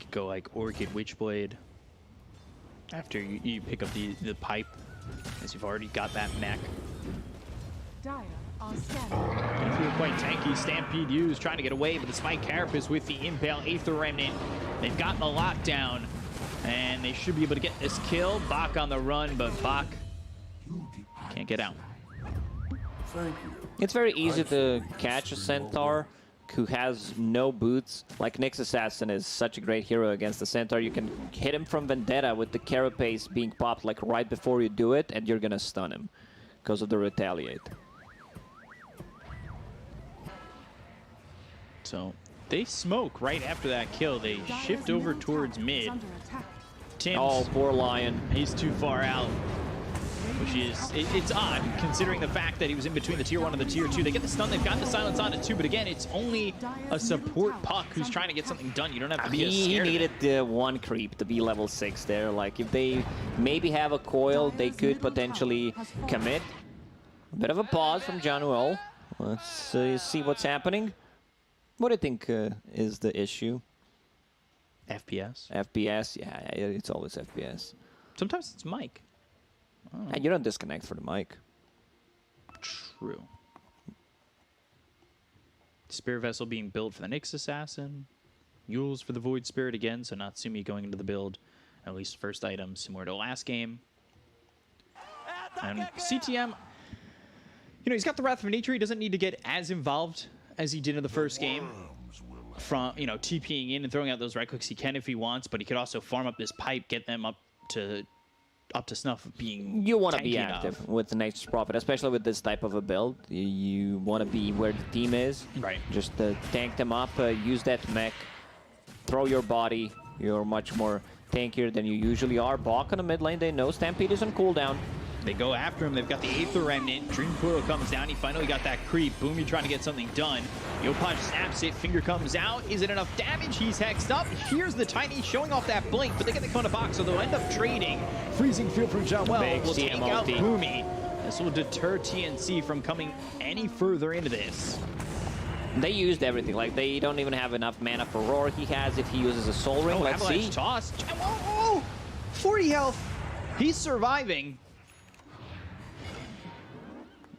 Go like Orchid Witchblade after you pick up the pipe, as you've already got that mech. Feel quite tanky. Stampede used, trying to get away, but the Spike Carapace with the Impale Aether Remnant. They've gotten the lockdown, and they should be able to get this kill. Bach on the run, but Bach can't get out.
It's very easy to catch a Centaur who has no boots. Like Nyx Assassin is such a great hero against the Centaur. You can hit him from Vendetta with the Carapace being popped like right before you do it, and you're gonna stun him because of the Retaliate.
So they smoke right after that kill. They shift over towards mid. Tim's,
oh, poor Lion.
He's too far out, which is, it's odd considering the fact that he was in between the tier 1 and the tier 2. They get the stun, they've got the silence on it too, but again, it's only a support Puck who's trying to get something done. You don't have to be
He
scared.
needed the one creep to be level 6 there. Like if they maybe have a coil, they could potentially commit. A bit of a pause from Januel. Let's see what's happening. What do you think is the issue?
FPS.
FPS, yeah, it's always FPS.
Sometimes it's mic.
And you don't disconnect for the mic.
True. Spirit Vessel being built for the Nyx Assassin. Mules for the Void Spirit again, so Natsumi going into the build. At least first item, similar to last game. And CTM, you know, he's got the Wrath of Nature. He doesn't need to get as involved as he did in the first game. From, you know, TPing in and throwing out those right clicks he can if he wants, but he could also farm up this pipe, get them up to snuff of being
You want to be
tanky
active
enough.
with the Nature's Prophet, especially with this type of a build. You want to be where the team is.
Right.
Just tank them up, use that mech, throw your body. You're much more tankier than you usually are. Bach on the mid lane, they know Stampede is on cooldown.
They go after him. They've got the Aether Remnant. Dream Portal comes down. He finally got that creep. Boomy trying to get something done. Yopaj snaps it. Finger comes out. Is it enough damage? He's hexed up. Here's the Tiny showing off that blink, but they get the Kona box, so they'll end up trading. Freezing Field from Januel will take out Boomy. This will deter TNC from coming any further into this.
They used everything. Like, they don't even have enough mana for Roar. He has if he uses a Soul Ring.
Oh,
Let's
Avalanche
see.
toss. Oh, 40 health. He's surviving.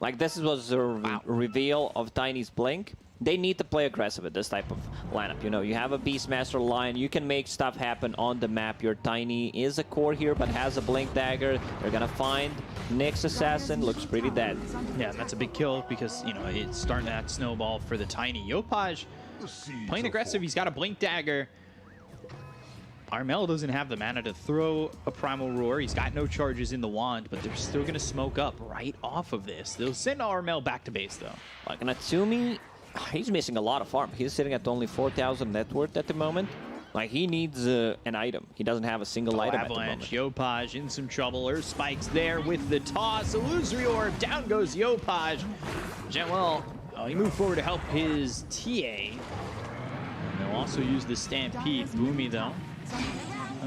Like, this was a reveal of Tiny's blink. They need to play aggressive with this type of lineup. You know, you have a Beastmaster line. You can make stuff happen on the map. Your Tiny is a core here, but has a blink dagger. They're gonna find Nyx Assassin. Looks pretty dead.
Yeah, that's a big kill because, you know, it's starting that snowball for the Tiny. Yopaj playing aggressive. He's got a blink dagger. Armel doesn't have the mana to throw a Primal Roar. He's got no charges in the wand, but they're still going to smoke up right off of this. They'll send Armel back to base, though.
Like, Natsumi, he's missing a lot of farm. He's sitting at only 4,000 net worth at the moment. Like, he needs an item. He doesn't have a single item
Avalanche,
at the moment.
Yopaj in some trouble. Earth Spike's there with the toss. Illusory Orb, down goes Yopaj. Januel, he moved forward to help his TA. And they'll also use the Stampede. Boomy, though.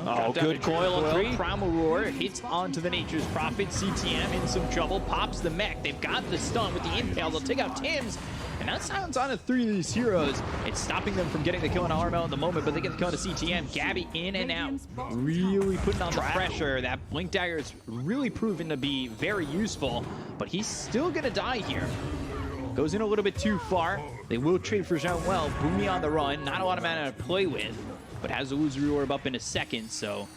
Oh, good coil on 3.
Primal Roar hits onto the Nature's Prophet. CTM in some trouble. Pops the mech. They've got the stun with the Impale. They'll take out Tim's. And now silence on 3 of these heroes. It's stopping them from getting the kill on Armel at the moment, but they get the kill on CTM. Gabby in and out. Really putting on the pressure. That Blink Dagger is really proven to be very useful, but he's still going to die here. Goes in a little bit too far. They will trade for Januel. Boomy on the run. Not a lot of mana to play with, but has the Illusory Orb up in a second, so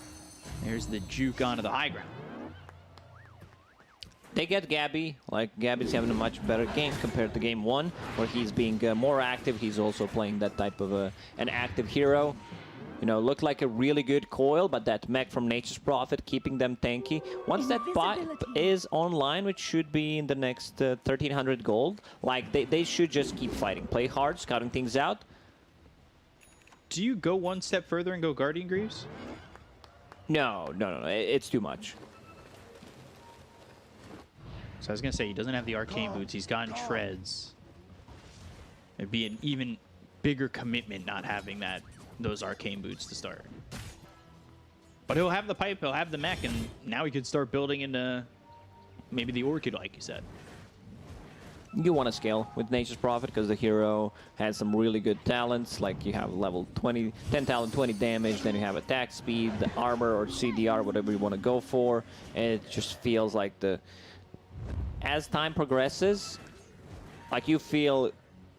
there's the juke onto the high ground.
They get Gabby. Like, Gabby's having a much better game compared to game 1, where he's being more active. He's also playing that type of an active hero. You know, looked like a really good coil, but that mech from Nature's Prophet keeping them tanky. Once that pipe is online, which should be in the next 1,300 gold, like, they should just keep fighting. Play hard, scouting things out.
Do you go one step further and go Guardian Greaves?
No. It's too much.
So I was going to say, he doesn't have the Arcane Boots. He's gotten Treads. It'd be an even bigger commitment not having those Arcane Boots to start. But he'll have the pipe, he'll have the mech, and now he could start building into maybe the Orchid, like you said.
You want to scale with Nature's Prophet because the hero has some really good talents. Like, you have level 20, 10 talent, 20 damage, then you have attack speed, the armor or CDR, whatever you want to go for. And it just feels like as time progresses, like you feel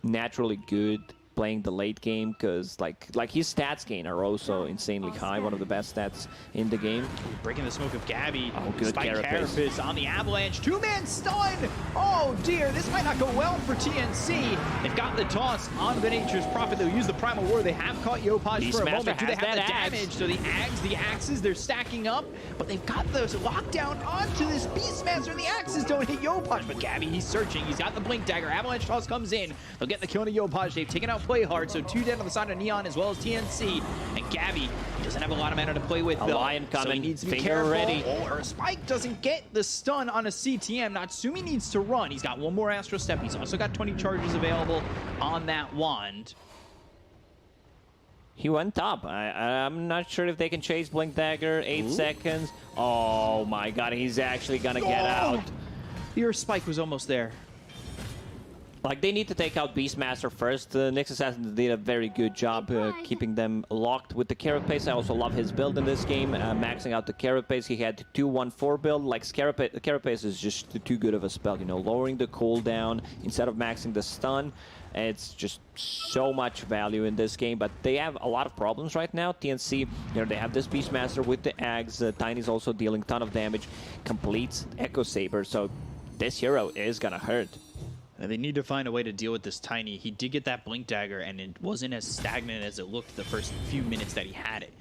naturally good playing the late game because like his stats gain are also insanely high, one of the best stats in the game.
Breaking the smoke of Gabby.
Oh, good
Spike
carapace.
Carapace on the Avalanche. Two-man stun! Oh dear, this might not go well for TNC. They've got the toss on the Nature's Prophet. They'll use the Primal War. They have caught Yopaj for a moment. Do they have the damage? So the axes, they're stacking up, but they've got the lockdown onto this Beastmaster, and the axes don't hit Yopaj. But Gabby, he's searching. He's got the Blink Dagger. Avalanche toss comes in. They'll get the kill on Yopaj. They've taken out Play Hard, so 2 dead on the side of Neon as well as TNC. And Gabby doesn't have a lot of mana to play with.
A lion coming.
So he needs to be
Finger
careful.
ready.
Or Spike doesn't get the stun on a CTM. Natsumi needs to run. He's got one more Astro Step. He's also got 20 charges available on that wand.
He went up. I'm not sure if they can chase Blink Dagger. 8 seconds. Oh my god, he's actually gonna get out.
Your Spike was almost there.
Like, they need to take out Beastmaster first. Nyx Assassin did a very good job keeping them locked with the Carapace. I also love his build in this game, maxing out the Carapace. He had 2-1-4 build. Like, Carapace is just too good of a spell, you know, lowering the cooldown instead of maxing the stun. It's just so much value in this game, but they have a lot of problems right now. TNC, you know, they have this Beastmaster with the Ags. Tiny's also dealing a ton of damage, completes Echo Saber, so this hero is gonna hurt.
And they need to find a way to deal with this Tiny. He did get that Blink Dagger, and it wasn't as stagnant as it looked the first few minutes that he had it.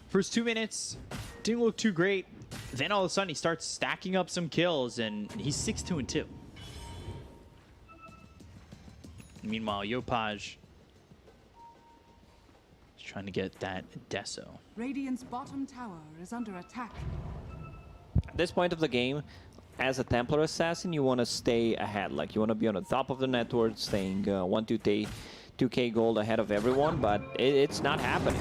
First 2 minutes, didn't look too great. Then all of a sudden, he starts stacking up some kills, and he's 6-2-2. Meanwhile, Yopaj is trying to get that Deso.
Radiant's bottom tower is under attack.
At this point of the game, as a Templar Assassin, you want to stay ahead. Like, you want to be on the top of the network, staying 2K gold ahead of everyone, but it's not happening.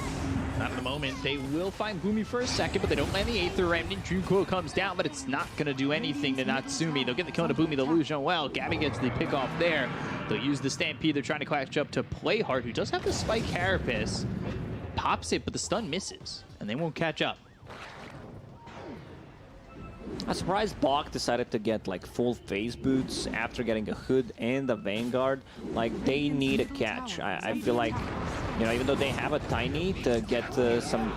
Not at the moment. They will find Boomy for a second, but they don't land the Aether Remnant. Juko comes down, but it's not going to do anything to Natsumi. They'll get the kill to Boomy. They'll lose Joel. Gabby gets the pick off there. They'll use the Stampede. They're trying to catch up to Play Hard, who does have the Spike Carapace. Pops it, but the stun misses, and they won't catch up.
I'm surprised Bach decided to get like full phase boots after getting a hood and a Vanguard. Like, they need a catch. I feel like, you know, even though they have a Tiny to get some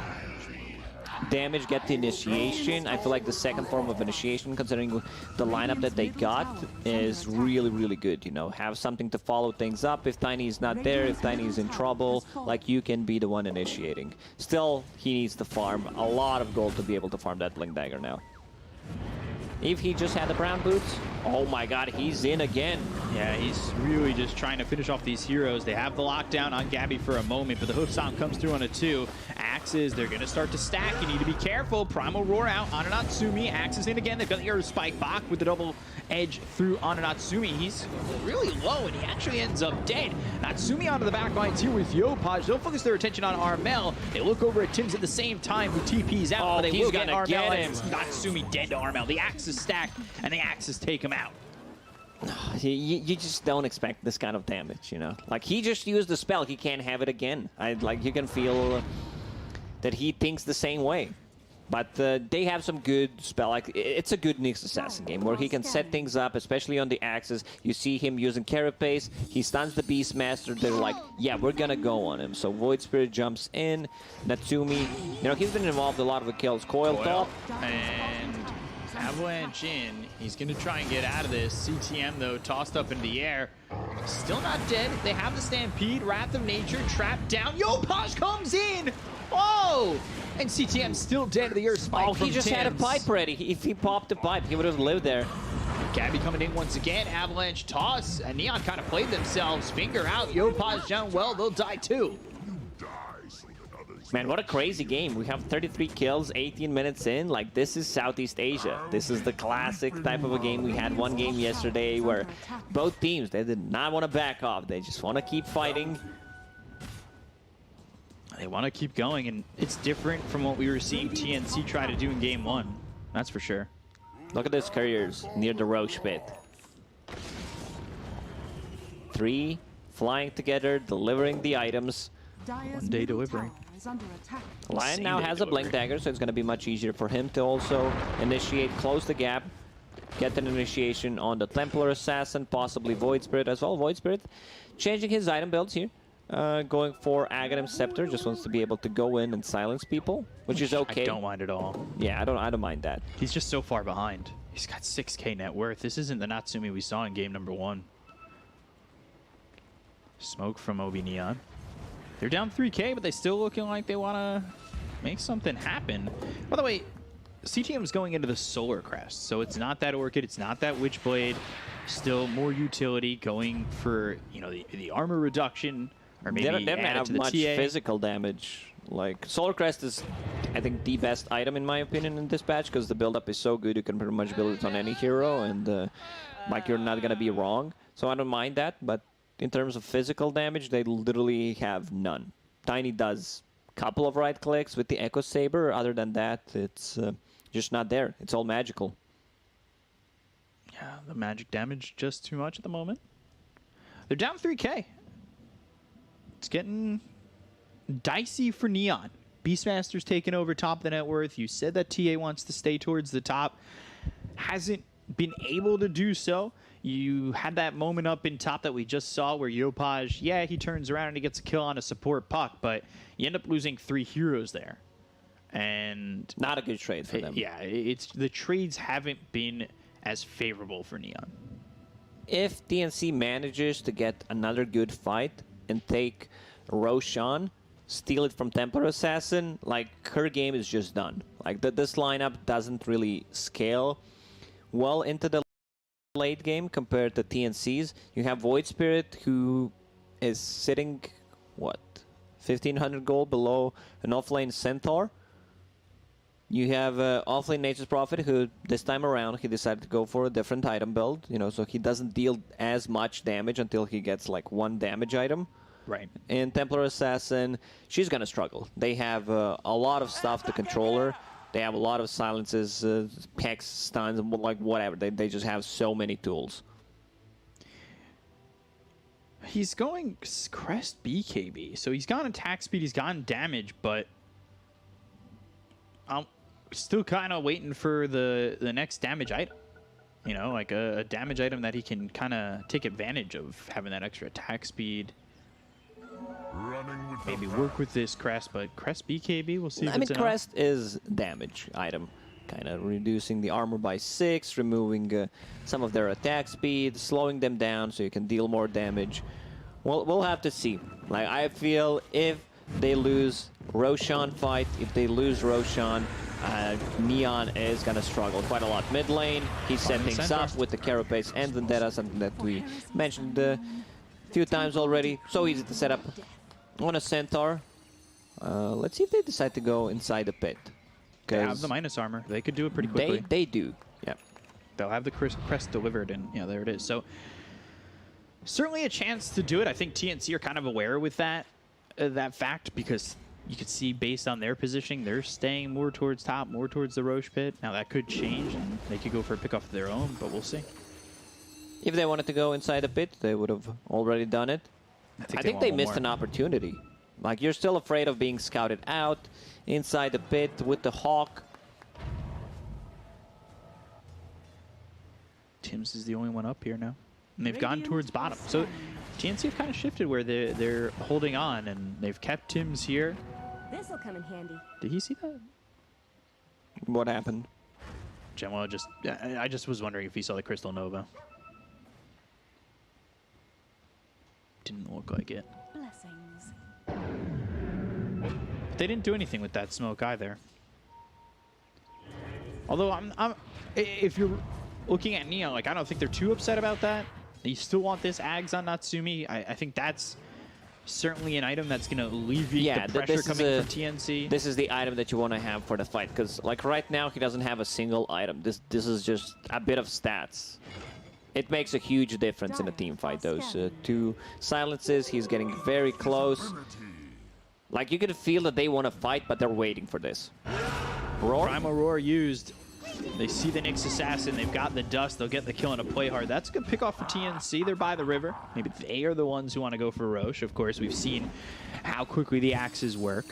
damage, get the initiation, I feel like the second form of initiation, considering the lineup that they got, is really, really good. You know, have something to follow things up. If Tiny is not there, if Tiny is in trouble, like, you can be the one initiating. Still, he needs to farm a lot of gold to be able to farm that Blink Dagger now. If he just had the brown boots, oh my god, he's in again.
Yeah, he's really just trying to finish off these heroes. They have the lockdown on Gabby for a moment, but the hoof sound comes through on a 2. Axes, they're going to start to stack. You need to be careful. Primal Roar out. Ananatsumi, Axes in again. They've got the Air Spike Bach with the double edge through Ananatsumi. He's really low, and he actually ends up dead. Natsumi onto the back lines here with Yopaj. Don't focus their attention on Armel. They look over at Tim's at the same time, who TP's out,
Oh,
but they
he's
will get
gonna
Armel.
get him.
Natsumi dead to Armel. The Axes stack, and the Axes take him out.
You just don't expect this kind of damage, you know? Like, he just used the spell. He can't have it again. Like, you can feel that he thinks the same way. But they have some good spell. Like, it's a good Nyx Assassin game where he can set things up, especially on the axes. You see him using Carapace. He stuns the Beastmaster. They're like, yeah, we're gonna go on him. So Void Spirit jumps in. Natsumi, you know, he's been involved in a lot of the kills. Coil top.
And Avalanche in. He's going to try and get out of this. CTM, though, tossed up in the air. Still not dead. They have the Stampede. Wrath of Nature trapped down. Yopaj comes in! Oh! And CTM still dead to the Earth Spike.
Oh, he just had a pipe ready. If he popped the pipe, he would have lived there.
Gabby coming in once again. Avalanche toss. And Neon kind of played themselves. Finger out. Yopaj down well. They'll die too.
Man, what a crazy game. We have 33 kills, 18 minutes in. Like, this is Southeast Asia. This is the classic type of a game. We had one game yesterday where both teams, they did not want to back off. They just want to keep fighting.
They want to keep going, and it's different from what we were seeing TNC try to do in game 1. That's for sure.
Look at those couriers near the Roche pit. 3 flying together, delivering the items.
One day delivering.
Lion now has a Blink Dagger, so it's going to be much easier for him to also initiate, close the gap. get an initiation on the Templar Assassin, possibly Void Spirit as well. Void Spirit changing his item builds here. Going for Aghanim Scepter, just wants to be able to go in and silence people, which is okay.
I don't mind at all.
Yeah, I don't mind that.
He's just so far behind. He's got 6k net worth. This isn't the Natsumi we saw in game number 1. Smoke from OB.Neon. They're down 3k, but they still looking like they want to make something happen. By the way, CTM is going into the Solar Crest, so it's not that Orchid, it's not that Witchblade. Still more utility, going for, you know, the armor reduction, or maybe
they don't
add it
have
to the
much
TA.
physical damage. Like, Solar Crest is, I think, the best item in my opinion in this patch, because the build-up is so good, you can pretty much build it on any hero, and like, you're not gonna be wrong. So I don't mind that, but in terms of physical damage, they literally have none. Tiny does a couple of right clicks with the Echo Saber. Other than that, it's just not there. It's all magical.
Yeah, the magic damage just too much at the moment. They're down 3k. It's getting dicey for Neon. Beastmaster's taking over top of the net worth. You said that TA wants to stay towards the top. Hasn't been able to do so. You had that moment up in top that we just saw where Yopaj, yeah, he turns around and he gets a kill on a support puck, but you end up losing 3 heroes there. And
not a good trade for them.
Yeah, it's the trades haven't been as favorable for Neon.
If TNC manages to get another good fight and take Roshan, steal it from Templar Assassin, like, her game is just done. Like, this lineup doesn't really scale well into the late game compared to TNC's. You have Void Spirit, who is sitting, what, 1500 gold below an offlane Centaur. You have offlane Nature's Prophet, who this time around he decided to go for a different item build, you know, so he doesn't deal as much damage until he gets like 1 damage item.
Right.
And Templar Assassin, she's gonna struggle. They have a lot of stuff to control her. They have a lot of silences, hex, stuns, and like whatever. They just have so many tools.
He's going Crest BKB, so he's gotten attack speed, he's gotten damage, but I'm still kind of waiting for the next damage item. You know, like a damage item that he can kind of take advantage of, having that extra attack speed. Maybe work with this Crest, but Crest BKB, we'll see if it's enough.
Crest is damage item. Kind of reducing the armor by 6, removing some of their attack speed, slowing them down so you can deal more damage. Well, we'll have to see. Like, I feel if they lose Roshan fight, if they lose Roshan, Neon is going to struggle quite a lot. Mid lane, he set things up with the Carapace and Vendetta, something that we mentioned a few times already. So easy to set up on a Centaur. Let's see if they decide to go inside the pit.
They have the minus armor. They could do it pretty quickly.
They do. Yeah.
They'll have the crest delivered, and yeah, there it is. So certainly a chance to do it. I think TNC are kind of aware with that fact, because you could see based on their positioning, they're staying more towards top, more towards the Roche pit. Now that could change, and they could go for a pick off of their own, but we'll see.
If they wanted to go inside the pit, they would have already done it. I think they missed an opportunity. Like, you're still afraid of being scouted out inside the pit with the Hawk.
Tim's is the only one up here now. And they've gone towards bottom. So TNC have kind of shifted where they're holding on, and they've kept Tim's here.
This'll come in handy.
Did he see that?
What happened?
Gemma I just was wondering if he saw the Crystal Nova. Didn't look like it.
Blessings.
They didn't do anything with that smoke either. Although if you're looking at Neon, like, I don't think they're too upset about that. You still want this Ags on Natsumi. I think that's certainly an item that's going to alleviate the pressure coming from TNC.
This is the item that you want to have for the fight, because like right now he doesn't have a single item. This is just a bit of stats. It makes a huge difference in a team fight. Those 2 silences, he's getting very close. Like, you can feel that they want to fight, but they're waiting for this. Roar?
Primal Roar used. They see the Nyx Assassin. They've got the dust. They'll get the kill and a play hard. That's a good pick off for TNC. They're by the river. Maybe they are the ones who want to go for Roche. Of course, we've seen how quickly the axes work.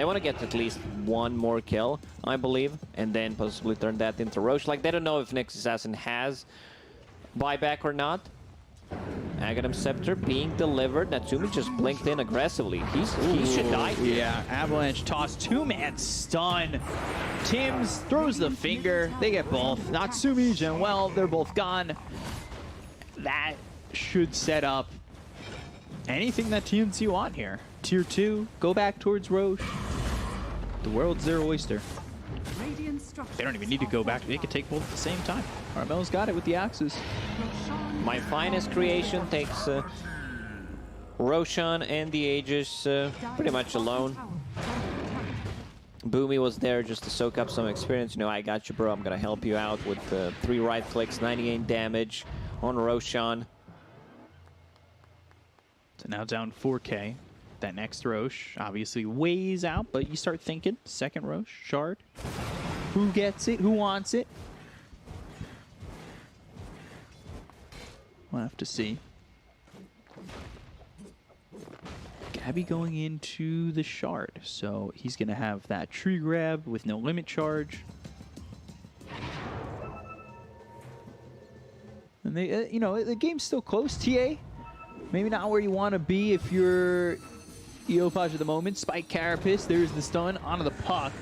They want to get at least one more kill, I believe, and then possibly turn that into Roche. Like, they don't know if Nyx Assassin has buyback or not. Aghanim Scepter being delivered. Natsumi just blinked in aggressively. He should die here.
Yeah, Avalanche toss, two-man stun. Tims throws the finger. They get both. Natsumi, Genwell, they're both gone. That should set up anything that TNC want here. Tier 2, go back towards Roche. The world's their oyster. They don't even need to go back. They could take both at the same time. Armel's got it with the axes.
My finest creation takes Roshan and the Aegis pretty much alone. Boomy was there just to soak up some experience. You know, I got you, bro. I'm going to help you out with 3 right clicks, 98 damage on Roshan.
So now down 4K. That next Roche obviously weighs out, but you start thinking, second Roche, Shard. Who gets it? Who wants it? We'll have to see. Gabby going into the Shard, so he's going to have that tree grab with no limit charge. And they, you know, the game's still close. TA, maybe not where you want to be if you're Yopaj at the moment. Spike Carapace, there's the stun onto the puck.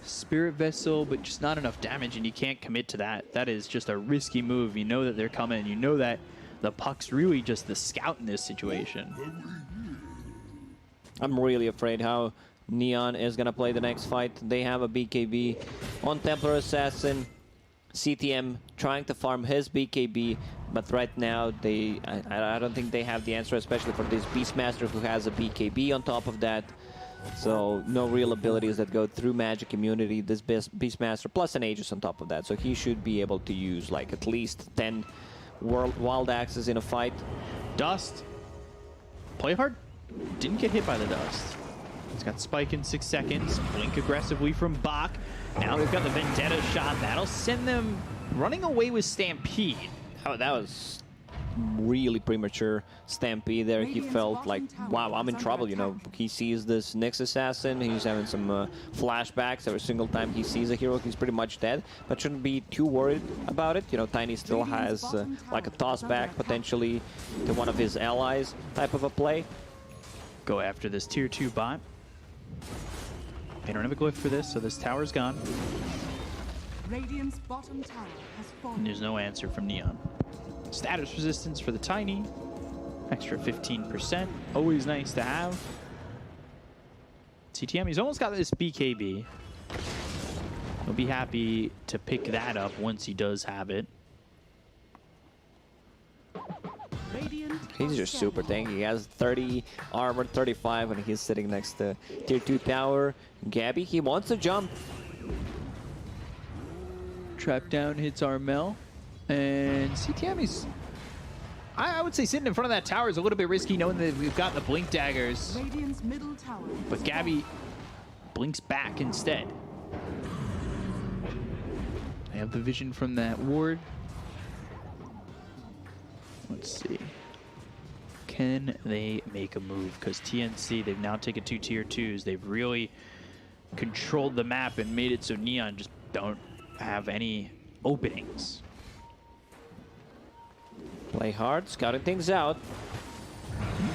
Spirit Vessel, but just not enough damage, and you can't commit to that. That is just a risky move. You know that they're coming. You know that the puck's really just the scout in this situation.
I'm really afraid how Neon is going to play the next fight. They have a BKB on Templar Assassin. CTM trying to farm his BKB, but right now I don't think they have the answer, especially for this Beastmaster who has a BKB on top of that. So no real abilities that go through magic immunity. This Beastmaster plus an Aegis on top of that. So he should be able to use like at least 10 wild axes in a fight.
Dust. Play hard. Didn't get hit by the dust. He's got Spike in 6 seconds. Blink aggressively from Bach. Now they've got the Vendetta shot. That'll send them running away with Stampede.
Oh, that was really premature Stampede there. He felt like, wow, I'm in trouble, you know. He sees this Nyx Assassin. He's having some flashbacks. Every single time he sees a hero, he's pretty much dead. But shouldn't be too worried about it. You know, Tiny still has like a toss back potentially to one of his allies type of a play.
Go after this tier 2 bot. They don't have a glyph for this, so this tower's gone.
Radiant's bottom tower has fallen.
And there's no answer from Neon. Status resistance for the Tiny. Extra 15%. Always nice to have. CTM, he's almost got this BKB. He'll be happy to pick that up once he does have it.
He's just super tanky. He has 30 armor, 35, and he's sitting next to tier 2 tower. Gabby, he wants to jump.
Trap down hits Armel. And CTM is, I would say sitting in front of that tower is a little bit risky knowing that we've got the blink daggers.
Radiant's middle tower.
But Gabby blinks back instead. They have the vision from that ward. Let's see. Can they make a move? Because TNC, they've now taken 2 tier 2s. They've really controlled the map and made it so Neon just don't have any openings.
Play hard, scouting things out.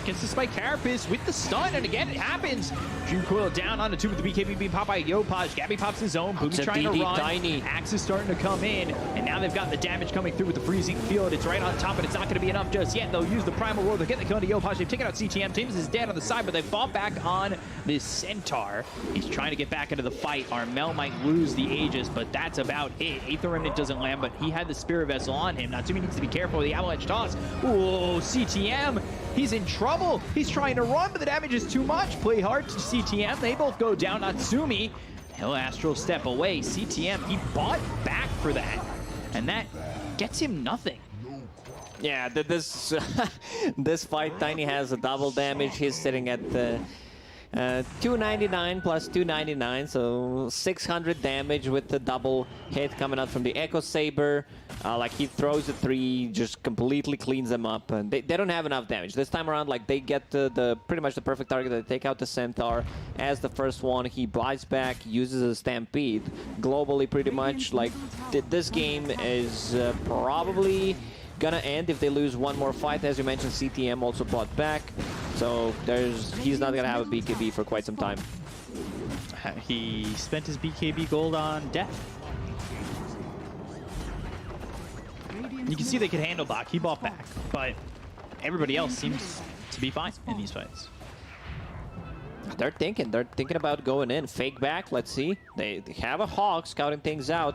Gets the Spike Carapace with the stun, and again it happens. Dream Coil down on the 2 with the BKB being popped by Yopaj. Gabby pops his own. Boom's trying to run.
Tiny.
Axe is starting to come in, and now they've got the damage coming through with the freezing field. It's right on top, but it's not going to be enough just yet. They'll use the Primal Roar. They'll get the kill into Yopaj. They've taken out CTM. Tims is dead on the side, but they fall back on this Centaur. He's trying to get back into the fight. Armel might lose the Aegis, but that's about it. Aether Remnant doesn't land, but he had the Spirit Vessel on him. Natsumi needs to be careful with the Avalanche toss. Ooh, CTM. He's in trouble. He's trying to run, but the damage is too much. Play hard to CTM. They both go down. Natsumi, he'll Astral Step away. CTM, he bought back for that, and that gets him nothing.
Yeah, this this fight, Tiny has a double damage. He's sitting at 299 plus 299, so 600 damage with the double hit coming out from the Echo Saber. Like he throws a 3, just completely cleans them up, and they don't have enough damage this time around. Like they get the pretty much the perfect target. They take out the Centaur as the first one. He buys back, uses a Stampede. Globally, pretty much like this game is probably gonna end if they lose one more fight. As you mentioned, CTM also bought back, so he's not gonna have a BKB for quite some time.
He spent his BKB gold on death. You can see they could handle Bach. He bought back, but everybody else seems to be fine in these fights.
They're thinking about going in. Fake back, let's see. They have a Hawk scouting things out.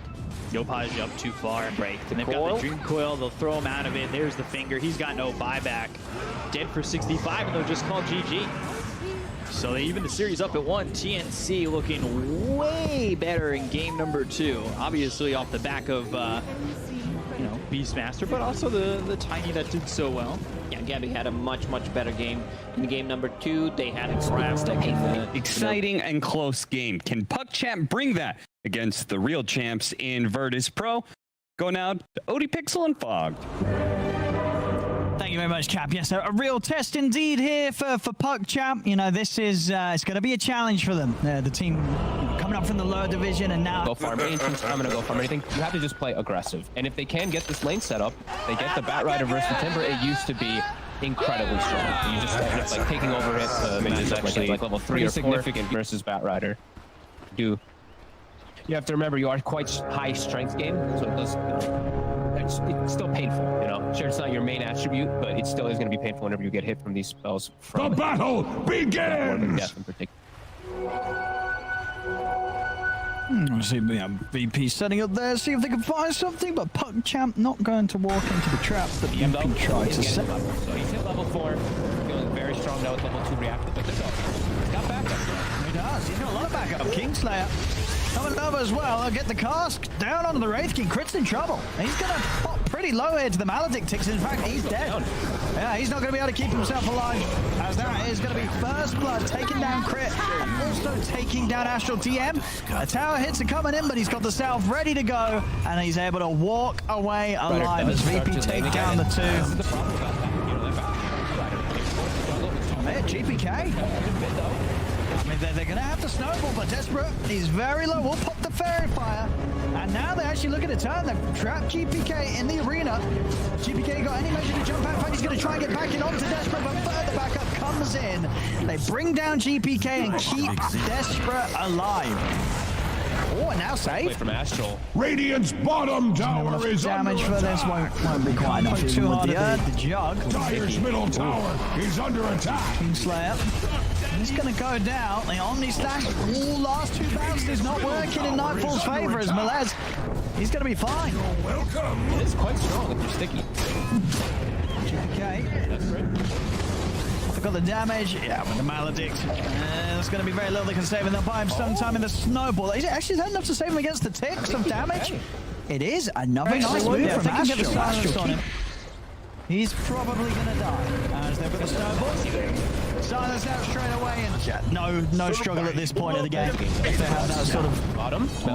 Yopaj up too far and break. And they've
coil.
got the Dream Coil. They'll throw him out of it. There's the finger. He's got no buyback. Dead for 65, and they'll just call GG. So they even the series up at 1. TNC looking way better in game number 2. Obviously off the back of you know, Beastmaster, but also the Tiny that did so well.
Yeah, Gabby had a much better game in game number 2. They had a craft.
Exciting and close game. Can PuckChamp bring that against the real champs in Virtus Pro? Go now to OB.Pixel and Fogged.
Thank you very much, Cap. Yes, a real test indeed here for PuckChamp. You know, this is it's going to be a challenge for them. The team coming up from the lower division and now...
Go farm anything. I'm going to go farm anything. You have to just play aggressive. And if they can get this lane set up, they get the Bat Rider versus the Timber. It used to be incredibly strong. You just end up like taking over it. It's actually like level 3 or 4. Significant versus Bat Rider. You have to remember you are quite high strength game, so it does... It's still painful, you know. Sure, it's not your main attribute, but it still is going to be painful whenever you get hit from these spells. From
the battle begins!
Death in particular.
See, yeah, VP setting up there, see if they can find something, but PuckChamp not going to walk into the trap that VP tried to set.
So he's hit level 4, feeling very strong now with level 2 reactive, but he's got backup.
He does, he's got a lot of backup. Kingslayer coming over as well. They'll get the cask down onto the Wraith King. Crit's in trouble. He's going to pop pretty low here to the Maledictix. In fact, he's dead. Yeah, he's not going to be able to keep himself alive, as that is going to be first blood, taking down Crit and also taking down Astral TM. A tower hits are coming in, but he's got the Salve ready to go, and he's able to walk away alive as VP take down the 2. GPK. I mean, they're going to have to snowball, but Desperate, he's very low. We'll pop the Fairy Fire. And now they're actually looking to turn. They've trapped GPK in the arena. GPK got any measure to jump out. In fact, he's going to try and get back in onto Desperate, but further backup comes in. They bring down GPK and keep Desperate alive. Oh, and now save.
From Astral.
Radiant's bottom tower is
damage for this won't be quite enough. Too hard at the jug.
Dire's middle tower is under attack.
Kingslayer. He's going to go down. The Omni Slash. Ooh, last 2 bounces is not working in Nightfall's favor as Melez. He's going to be fine.
Welcome.
It is quite strong if you're sticky.
GPK.
That's great.
They've got the damage. Yeah, with the Maledict. It's going to be very little they can save, and they'll buy him some time in the Snowball. Is it actually enough to save him against the ticks of damage? It is. Another nice move from Astral. He's probably going to die. As they've got the Snowball. Silence out straight away, and no struggle at this point of the game. They have that sort of
bottom.
To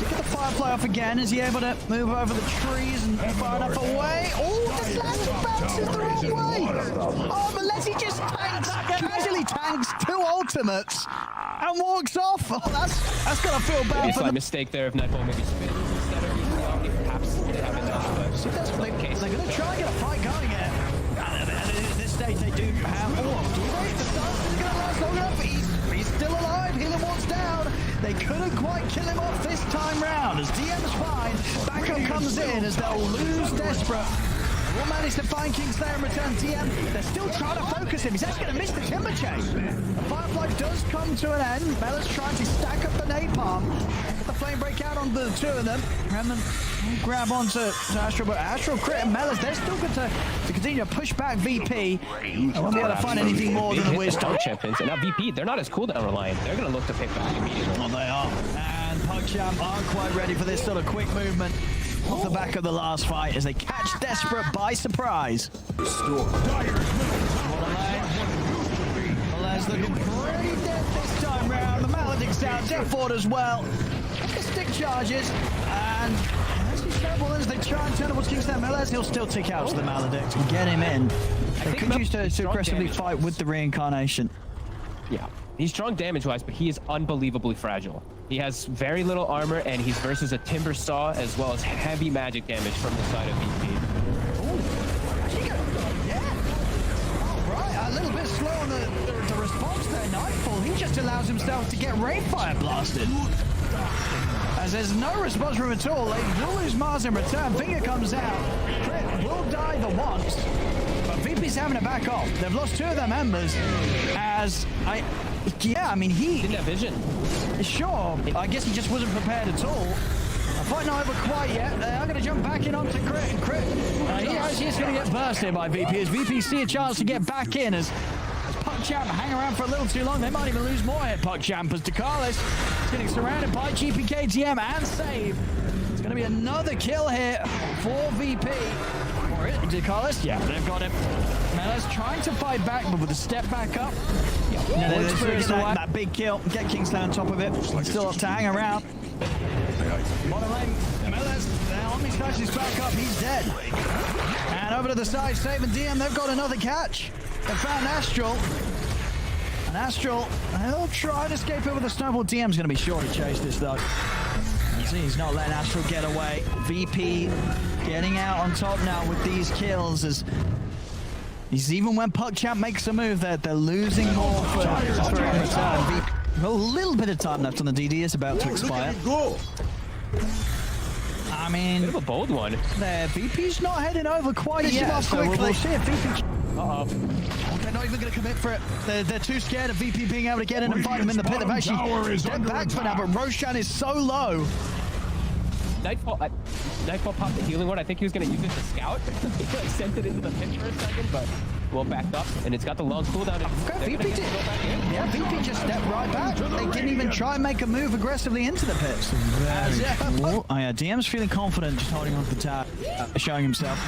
get the Firefly off again, is he able to move over the trees and far enough away? Oh, the slash bounces the wrong way. Oh, Melezi just casually tanks 2 ultimates and walks off. Oh, that's gonna feel bad.
Maybe a slight mistake there if Nightfall maybe spins instead of using Omni. Perhaps they have enough.
So that's what they're gonna try and get a fight going here. At this stage, they do have. The Stance is going to last long enough. He's still alive. Healing Ward's down. They couldn't quite kill him off this time round. As DM's fine, backup comes in as they'll lose Desperate. They will manage to find Kingslayer and return DM. They're still trying to focus him. He's actually going to miss the Timber Chain. The Firefly does come to an end. Bella's trying to stack up the Napalm. Get the Flame Break out on the 2 of them. Remnant will grab onto Astral, but Astral, Crit, and Melas, they're still good to continue to push back VP. They won't be able to find anything more than the Wisdom.
Champions. And now VP, they're not as cooldown reliant. They're going to look to pick back immediately.
Oh, they are. And PuckChamp aren't quite ready for this sort of quick movement off the back of the last fight as they catch Desperate by surprise. Melez looking pretty dead this time round. The Maledict's down, Death Ward as well. The stick charges, and as these snowballers, they try and turn towards Kingsland. Melez, he'll still tick out to the Maledict and get him in. They could use to aggressively fight with the reincarnation.
Yeah, he's strong damage-wise, but he is unbelievably fragile. He has very little armor, and he's versus a Timber Saw, as well as heavy magic damage from the side of VP.
A little bit slow on the response there, Nightfall. He just allows himself to get Rainfire blasted. As there's no response from him at all, they will lose Mars in return. Finger comes out. Crit will die the once. But VP's having to back off. They've lost 2 of their members. I mean, he
didn't have vision.
Sure. I guess he just wasn't prepared at all. Fight not over quite yet. I'm going to jump back in onto Crit. And Crit, he's going to get bursted by VP. As VP see a chance to get back in as PuckChamp hang around for a little too long. They might even lose more here, PuckChamp, as DeCarlis is getting surrounded by GPK, TM, and Save. It's going to be another kill here for VP. Or is it DeCarlis? Yeah, they've got him. Melez trying to fight back, but with a step back up. That big kill. Get Kingsland on top of it. Still have to hang around. Bottom lane, Melez, the Omni smashes back up, he's dead. And over to the side, Save and DM, they've got another catch. They found Astral. And Astral, he'll try and escape over the snowball. DM's going to be sure to chase this though. See, he's not letting Astral get away. VP getting out on top now with these kills as even when PuckChamp makes a move, they're losing more for in return. A little bit of time left on the DD. It's about to expire. I mean,
bit of a bold one.
There, VP's not heading over quite yet. So we'll see if VP. They're not even going to commit for it. They're too scared of VP being able to get in and fight him in the pit. They've actually stepped back for now, but Roshan is so low.
Nightfall popped the healing ward. I think he was going to use it to scout. He like sent it into the pit for a second, but well backed up, and it's got the long cooldown.
VP VP just stepped right back. They didn't even try and make a move aggressively into the pit. DM's feeling confident, just holding on to the tower, showing himself.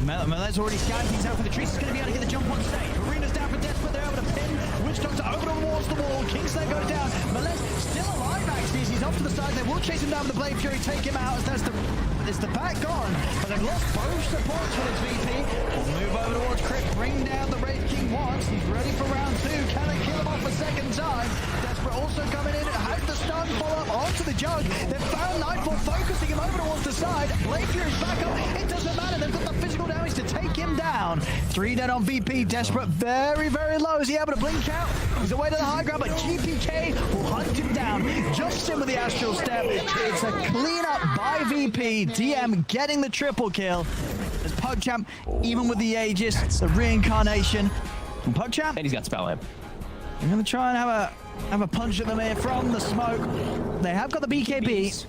Melez already scouting things out for the trees. He's going to be able to get the jump on save. Arena's down for Desperate. They're able to pin Witch Doctor over towards the wall. Kingsland goes down. Melez still alive, actually. He's off to the side. They will chase him down with the Blade Fury, take him out. As that's the back gone. But they've lost both supports for this VP. We'll move over towards Crit. Bring down the Rage King once. He's ready for round 2. Can they kill him off a second time? Desperate also coming in. Has the stun follow up onto the Jug. They've found Nightfall, focusing him over towards the side. Blade Fury's back up. It doesn't matter. They've got the physical damage to take him down. 3 dead on VP. Desperate very, very low. Is he able to blink out? He's away to the high ground, but GPK will hunt him down. Just in with the Astral Step. It's a cleanup by VP. DM getting the triple kill. As PuckChamp, even with the Aegis, the reincarnation. And PuckChamp.
And he's got Spell Amp.
I'm going to try and have a punch at them here from the smoke. They have got the BKB.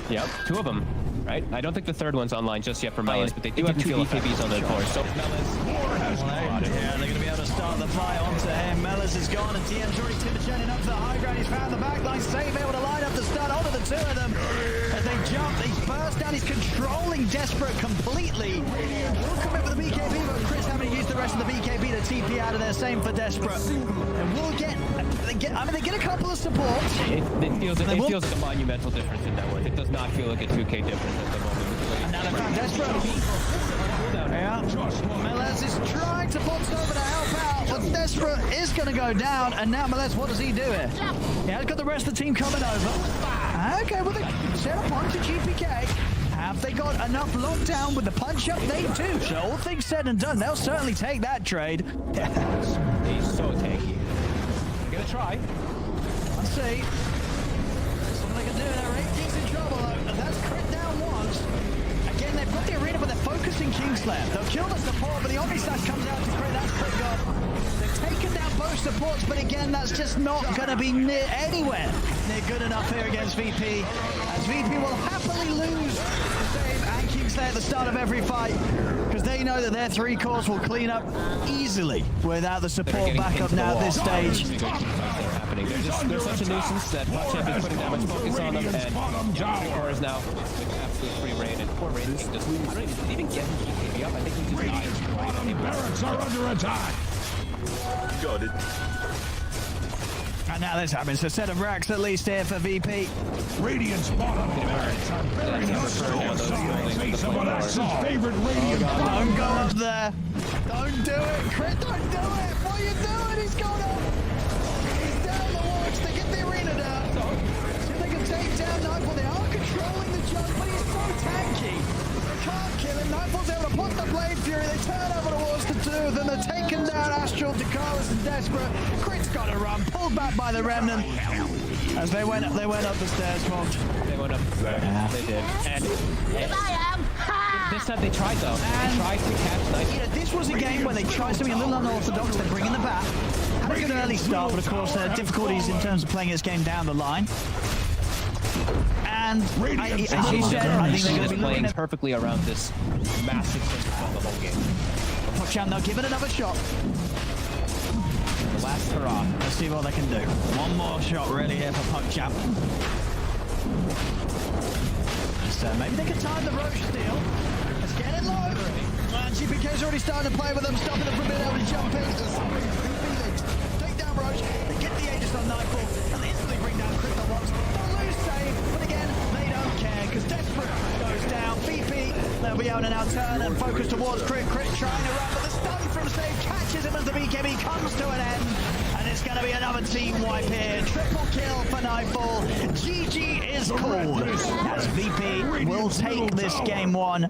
Yep, 2 of them. Right? I don't think the third one's online just yet for Melez, but they do have 2 BKBs on the board. So
Yeah, they're going to be able to start the fight onto him. Melez is gone, and TM's already timber-chatting up to the high ground. He's found the backline. Save able to line up the stun onto the 2 of them. As they jump, he's burst down. He's controlling Desperate completely. Will come in with the BKB, but Chris having to use the rest of the BKB to TP out of there. Same for Desperate. And we'll get they get a couple of supports.
It feels like a monumental difference in that one. It does not feel like a 2K difference at the moment.
And now they found Desperate. Yeah. Melez is trying to box over to help out, but Desperate is going to go down. And now Melez, what does he do here? He has got the rest of the team coming over. Okay, with a set up onto GPK. Have they got enough lockdown with the punch up? They do. So all things said and done, they'll certainly take that trade.
He's so tanky. They're gonna try.
Let's see. Something they can do now. Rage King's in trouble though. And that's Crit down once. Again, they've got the arena, but they're focusing Kingsland. They'll kill the support, but the Omni Slash comes out to Crit. That's Crit gone. They've taken down both supports, but again, that's just not going to be anywhere near good enough here against VP. As VP will happily lose Save and Kingsland at the start of every fight, because they know that their 3 cores will clean up easily without the support back up now at this stage.
They're such a nuisance that PuckChamp is putting that much focus on them, and John is now with absolute free reign, and poor Raiden just, I don't even get him to up. I think he just dies.
Barracks are under attack.
Got it.
And now this happens. A set of racks at least here for VP.
Radiant's bottom barracks are very much face of Alexa's favorite Radiant.
Don't go up there. Don't do it. Crit, don't do it. What are you doing? He's going up. He's down the watch. They get the arena down. See if they can take down Nightfall. They are controlling the jump, but he's so tanky. They can't kill him. Nightfall's able to put the Blade Fury. They turn over towards the Tooth, and they're taking down Astral. Dakaris is desperate. Crit's got to run. Pulled back by the Remnant. As they went up the stairs, Coach.
They went up the stairs. Yeah. They did. And this time they tried, though. They tried to catch Nightfall.
You know, this was a game where they tried something a little unorthodox. They bring in the bat. Had a good early start, but of course there are difficulties in terms of playing this game down the line. And as you said, I think they're going to be
playing perfectly around this massive thing the whole game.
PuckChamp now give it another shot.
The last hurrah.
Let's see what they can do. One more shot really here for PuckChamp. So maybe they can time the Roche steal. Let's get it low. And GPK's already starting to play with them, stopping them from being able to jump in. Take down Roche. They get the Aegis on Nightfall. And instantly bring down Crit the once. They'll lose save, but again, they don't care because Desperate goes down. VP, they'll be able to now turn and focus towards Crit. Crit trying to run, but the stun from Save catches him as the BKB comes to an end. And it's going to be another team wipe here. Triple kill for Nightfall. GG is called as VP will take this game one.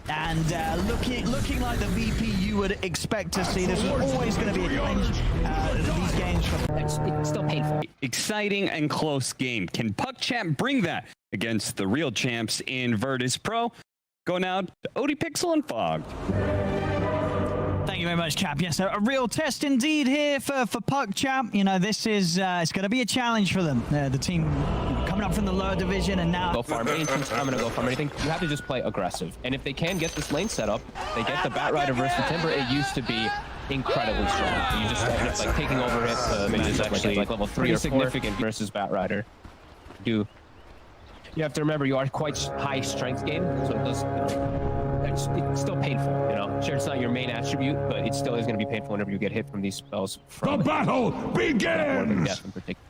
And looking like the VP you would expect to see. This was always going to be a challenge. These games,
it's still painful. Exciting and close game. Can PuckChamp bring that against the real champs in Virtus Pro? Go now to OD.Pixel and Fog.
Thank you very much, Cap. Yes, a real test indeed here for PuckChamp. You know, this is it's going to be a challenge for them. The team coming up from the lower division and now...
Go farm. Any team's coming to go farm anything, you have to just play aggressive. And if they can get this lane set up, they get the Bat Rider versus the Timber. It used to be incredibly strong. You just end up like taking over it. It's actually like level 3 or 4. Significant versus Bat Rider. You have to remember you are quite high strength game, so it does... It's still painful, you know. Sure, it's not your main attribute, but it still is going to be painful whenever you get hit from these spells.
The battle begins!
Death in particular.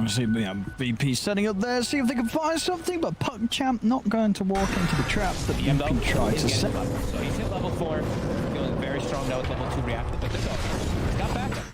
See, VP setting up there, see if they can find something, but PuckChamp not going to walk into the traps that the MP tried to set.
So he's hit level 4, feeling very strong now with level 2 reactive, but he's got backup.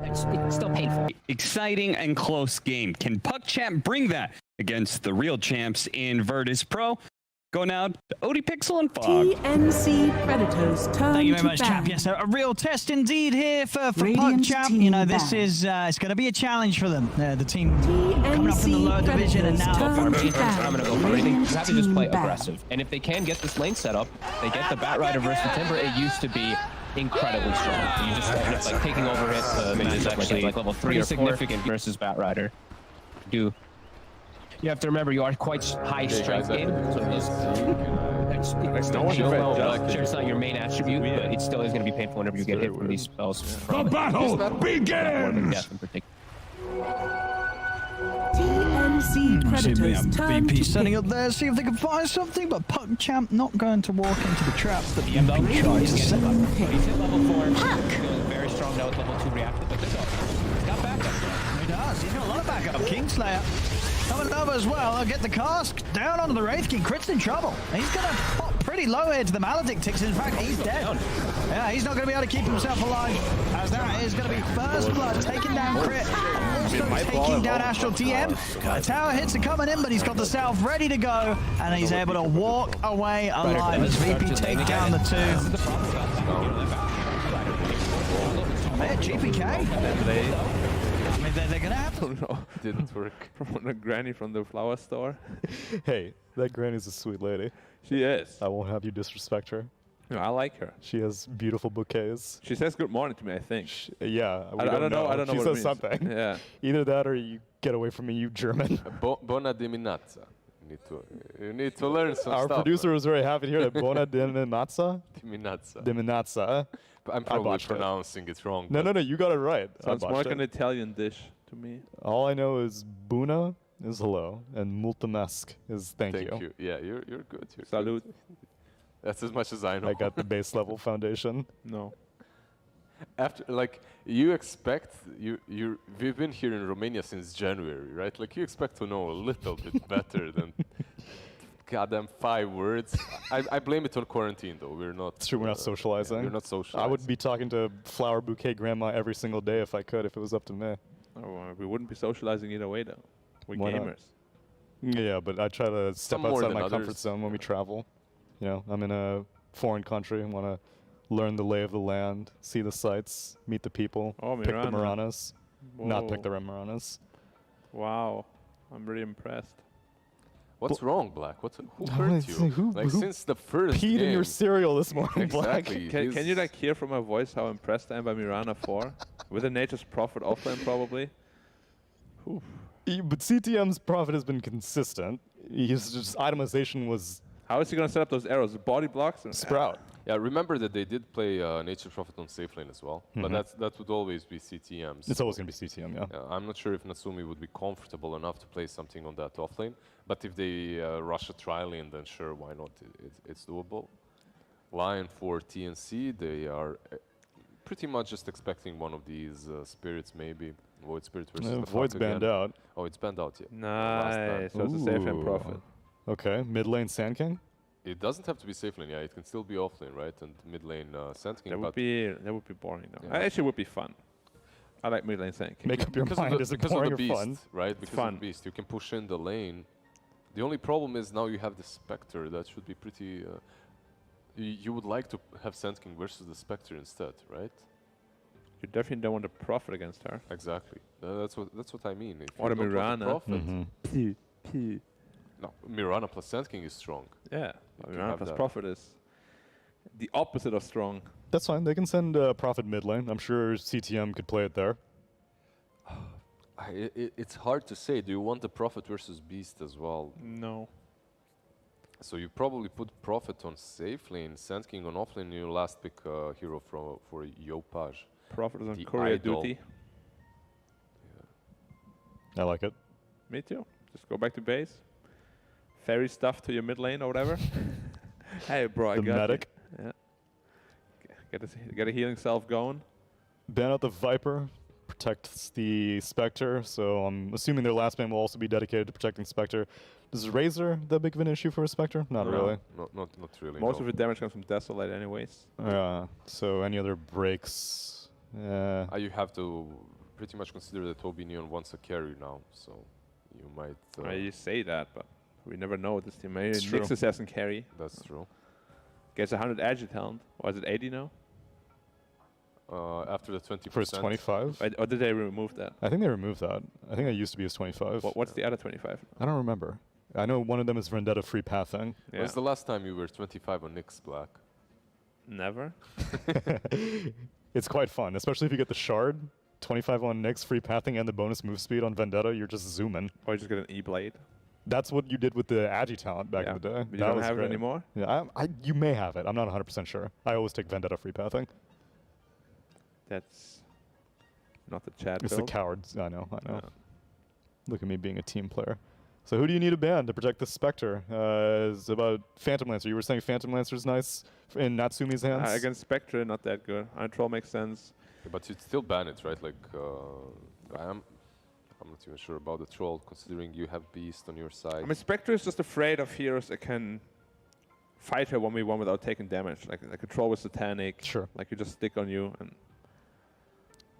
It's still painful.
Exciting and close game. Can PuckChamp bring that against the real champs in Virtus Pro? Go now to OD.Pixel and Fog.
TNC Predators turn
Thank you very much,
to
Cap.
ban.
Yes, a real test indeed here for
Radiant
PuckChamp.
team
You know, this
ban.
is it's going to be a challenge for them. The team coming up from the lower division and now...
I'm going to go for anything. You have to just play aggressive. And if they can get this lane set up, they get the Bat Rider versus the Timber. It used to be incredibly strong. You just end up like taking over it. Minions actually like level 3 or 4. Significant versus Batrider. You have to remember you are quite high strength game, so it's not your main attribute, but it still is going to be painful whenever you get hit from these spells.
The battle begins!
TNC Predators turn
VP
to
setting
pick.
up there, see if they can find something, but PuckChamp not going to walk into the traps that the MVP tries to set up.
He's hit level 4. Feeling very strong now with level 2 reactive, but he's got backup.
He does. He's got a lot of backup. Kingslayer coming over as well. I'll get the cask down onto the Wraith King. Crit's in trouble. He's going to pop pretty low here to the Maledictix. In fact, he's dead. Yeah, he's not going to be able to keep himself alive, as that is going to be first blood taking down Crit. Also taking down Astral TM. The tower hits are coming in, but he's got the self ready to go, and he's able to walk away alive as VP take down the 2. There, GPK. I mean, they're gonna have to.
No, didn't work. From a granny from the flower store.
Hey, that granny's a sweet lady.
She is.
I won't have you disrespect her.
No, I like her.
She has beautiful bouquets.
She says good morning to me, I think.
Yeah,
I don't know. I don't know
she
what
says
it means.
something.
Yeah.
Either that or you get away from me, you German.
Bona diminazza. You need to learn some
Our
stuff.
producer was very happy to hear that. Bona diminazza?
Diminazza.
Diminazza.
But I'm probably pronouncing it wrong.
No, you got it right.
Sounds more like an Italian dish to me.
All I know is Buna is hello, and multimesc is thank you.
Yeah, you're good.
Salute.
That's as much as I know.
I got the base level foundation.
No.
After, like, you expect, we've been here in Romania since January, right? Like, you expect to know a little bit better than goddamn 5 words. I blame it on quarantine, though. We're not.
It's true, we're not socializing.
Yeah, we're not socializing.
I would be talking to Flower Bouquet Grandma every single day if I could, if it was up to me.
Oh, we wouldn't be socializing either way, though. We're
Why not?
gamers.
Yeah, but I try to step
Some more
outside
than
my comfort
others.
zone when we travel. You know, I'm in a foreign country and want to learn the lay of the land, see the sights, meet the people,
Oh,
pick the
Mirana.
Maranas. Not pick
Whoa.
the Red Maranas.
Wow. I'm really impressed.
What's wrong, Black? Who
No,
hurt
it's-
you?
who-
Like,
who
since the first
peed in your
game-
cereal this morning, Black?
Exactly.
Can you like hear from my voice how impressed I am by Mirana 4? With the Nature's Prophet offlane, probably. Oof.
But CTM's profit has been consistent. His just itemization was
How is he going to set up those arrows? Body blocks? And
Sprout.
Yeah, remember that they did play Nature Prophet on safe lane as well, but that would always be CTMs.
It's always going to be CTM, yeah.
I'm not sure if Natsumi would be comfortable enough to play something on that offlane, but if they rush a trial lane, then sure, why not? It's doable. Lion for TNC, they are pretty much just expecting one of these spirits, maybe. Void Spirit versus the
Void's
Fuck
banned
again.
out.
Oh, it's banned out, yeah.
Nice. So it's a safe lane Prophet.
Okay, mid lane Sand King?
It doesn't have to be safe lane, yeah. It can still be off lane, right? And mid lane Sand King.
That would be boring, though.
Yeah.
Actually, it would be fun. I like mid lane Sand King.
Make up your mind, is it boring or
beast,
fun?
right? Because
fun.
of the beast, you can push in the lane. The only problem is now you have the Spectre. That should be pretty. You would like to have Sand King versus the Spectre instead, right?
You definitely don't want to Prophet against her.
Exactly. That's what I mean. If
Or
you
the
don't want
Mirana.
Prophet, no, Mirana plus Sand King is strong.
Yeah,
You can
Mirana
have
plus
that.
Prophet is the opposite of strong.
That's fine. They can send Prophet mid lane. I'm sure CTM could play it there.
It's hard to say. Do you want the Prophet versus Beast as well?
No.
So you probably put Prophet on safe lane, Sand King on off lane, and you last pick hero for Yopaj.
Prophet is on
The
courier
idol.
duty.
I like it.
Me too. Just go back to base. Ferry stuff to your mid lane or whatever. Hey, bro, I
The
got
medic.
you. Yeah. Get a healing self going.
Ban out the Viper, protects the Spectre, so I'm assuming their last ban will also be dedicated to protecting Spectre. Is Razor that big of an issue for a Spectre? Not really.
Not really.
Most
no.
of the damage comes from Desolate anyways.
So any other breaks?
You have to pretty much consider that OB.Neon wants a carry now, so you might.
You say that, but we never know with this team. Maybe
It's true.
Nixus doesn't carry.
That's true.
Gets 100 Agitalent. Or is it 80 now?
After the 20%.
For his 25?
Or did they remove that?
I think they removed that. I think it used to be his 25.
What's the other 25?
I don't remember. I know one of them is Vendetta free pathing.
When's the last time you were 25 on Nyx Black?
Never.
It's quite fun, especially if you get the shard, 25 on Nyx, free pathing, and the bonus move speed on Vendetta. You're just zooming.
Or you just get an E-Blade.
That's what you did with the Agi talent back in the day.
But you don't have it anymore?
Yeah, you may have it. I'm not 100% sure. I always take Vendetta free pathing.
That's not the chat
It's
build.
the cowards. I know. Yeah. Look at me being a team player. So who do you need to ban to protect the Spectre? It's about Phantom Lancer. You were saying Phantom Lancer's nice in Natsumi's hands?
Against Spectre, not that good. Iron Troll makes sense.
Yeah, but you'd still ban it, right? Like, I'm not even sure about the Troll, considering you have Beast on your side.
I mean, Spectre is just afraid of heroes that can fight her 1v1 without taking damage. Like a Troll with Satanic.
Sure.
Like, you just stick on you and...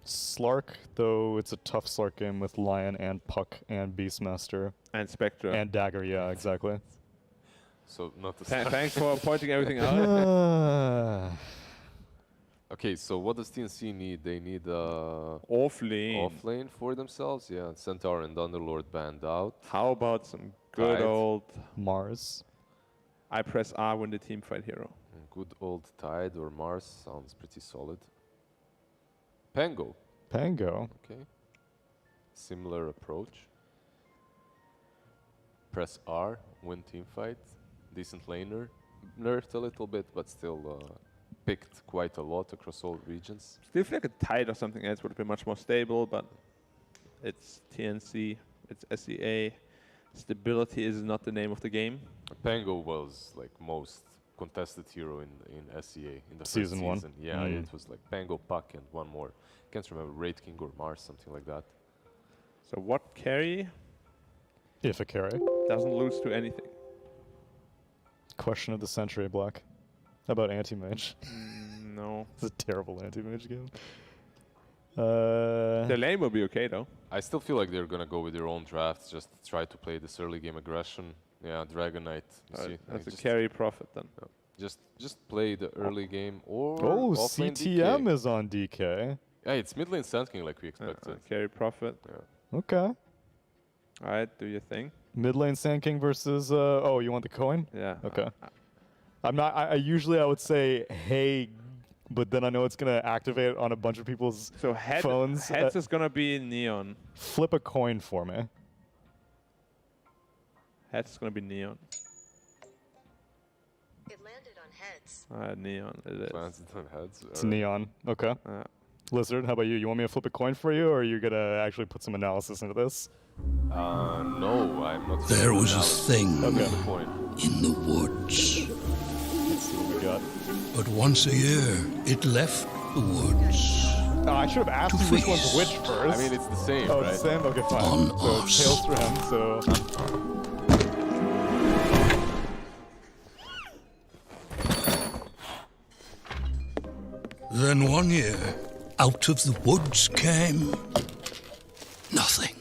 Slark, though, it's a tough Slark game with Lion and Puck and Beastmaster.
And Spectre.
And Dagger, yeah, exactly.
So, not the
Thanks for pointing everything out.
Okay, so what does TNC need? They need
Offlane.
Offlane for themselves? Yeah, Centaur and Underlord banned out.
How about some good old...
Mars?
I press R when the team fight hero.
Good old Tide or Mars sounds pretty solid. Pango.
Pango?
Okay. Similar approach. Press R, win team fight. Decent laner. Nerfed a little bit, but still picked quite a lot across all regions.
Still feel like a Tide or something else would have been much more stable, but it's TNC, it's SEA. Stability is not the name of the game.
Pango was like most contested hero in SEA in the
Season
first season.
1.
Yeah, it was like Pango, Puck, and one more. Can't remember, Raid King or Mars, something like that.
So what carry?
If a carry.
Doesn't lose to anything.
Question of the century, Black. How about anti-mage?
No.
It's a terrible anti-mage game.
The lane will be okay though.
I still feel like they're gonna go with their own drafts, just try to play this early game aggression. Yeah, Dragon Knight. You see,
that's a carry profit then.
Just play the early game or
Oh,
offlane
CTM
DK.
is on DK.
Yeah, it's mid lane Sand King like we expected.
Carry profit.
Yeah.
Okay.
Alright, do your thing.
Mid lane Sand King versus oh, you want the coin?
Yeah.
Okay. I'm not I usually I would say hey, but then I know it's gonna activate on a bunch of people's phones.
Heads is gonna be Neon.
Flip a coin for me.
Heads is gonna be Neon.
It landed on heads.
Neon it is.
Landed on heads.
It's neon. Okay. Lizard, how about you? You want me to flip a coin for you, or are you gonna actually put some analysis into this?
No, I'm not.
There was a thing
Okay.
in the woods.
Let's see what we got.
But once a year, it left the woods.
I should have asked
To
which one's
feast.
which first.
I mean, it's the same,
Oh,
right?
it's the same? Okay, fine.
On
So
us.
tails for him, so...
Then one year, out of the woods came nothing.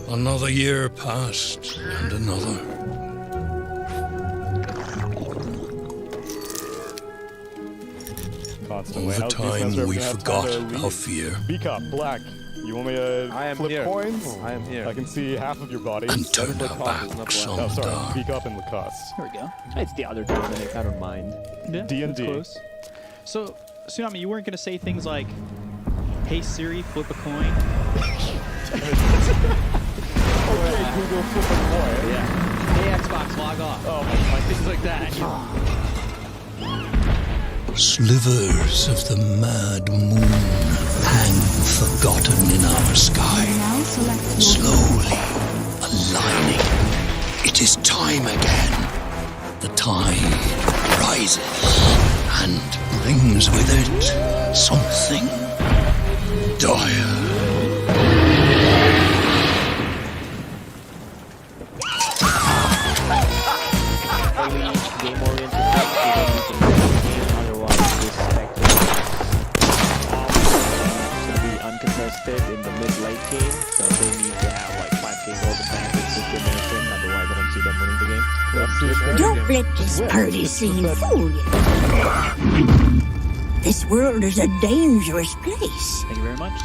Another year passed, and another.
Constantly.
Over
How's
time,
Beastmaster
we
gonna have
forgot
time to
our
leave?
fear.
B-Cop, Black, you want me to
I am
flip
here.
coins?
I am here.
I can see half of your body.
And turned our backs
Oh,
on
sorry.
dark.
B-Cop and Lacoste.
Here we go.
It's the other Dominic, I don't mind.
Yeah,
D&D.
that's close. So, Tsunami, you weren't going to say things like, hey Siri, flip a coin?
Okay, Google, flip a coin.
Yeah. Hey Xbox, log off.
Oh,
like things like that.
Slivers of the mad moon hang forgotten in our sky, slowly aligning. It is time again. The tide rises and brings with it something dire.
In the mid-late game, so they need to have like 5k gold advantage to get minutes in, otherwise I don't see them winning the game.
Don't let this party scene fool you. This world is a dangerous place.
Thank you very much.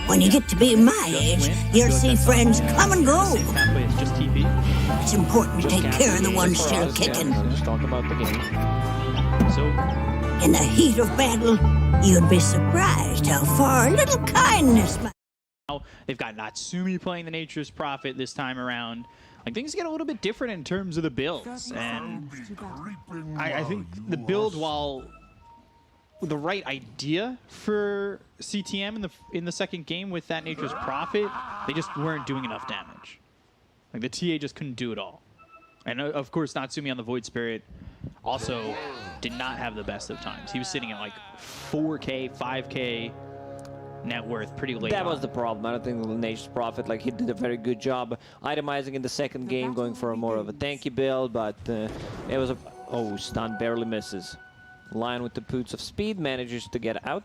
When you get to be my age, you'll see friends come and go.
It's just TP.
It's important to take care of the ones still kicking.
Just talk about the game.
So,
in the heat of battle, you'd be surprised how far a little kindness might.
now they've got Natsumi playing the Nature's Prophet this time around. Like, things get a little bit different in terms of the builds, and I think the build, while the right idea for CTM in the second game with that Nature's Prophet, they just weren't doing enough damage. Like, the TA just couldn't do it all. And of course, Natsumi on the Void Spirit also did not have the best of times. He was sitting at like 4K, 5K net worth pretty late.
That was the problem. I don't think Nature's Prophet, like, he did a very good job itemizing in the second game, going for a more of a tanky build, but it was a... Oh, stun barely misses. Lion with the boots of speed manages to get out.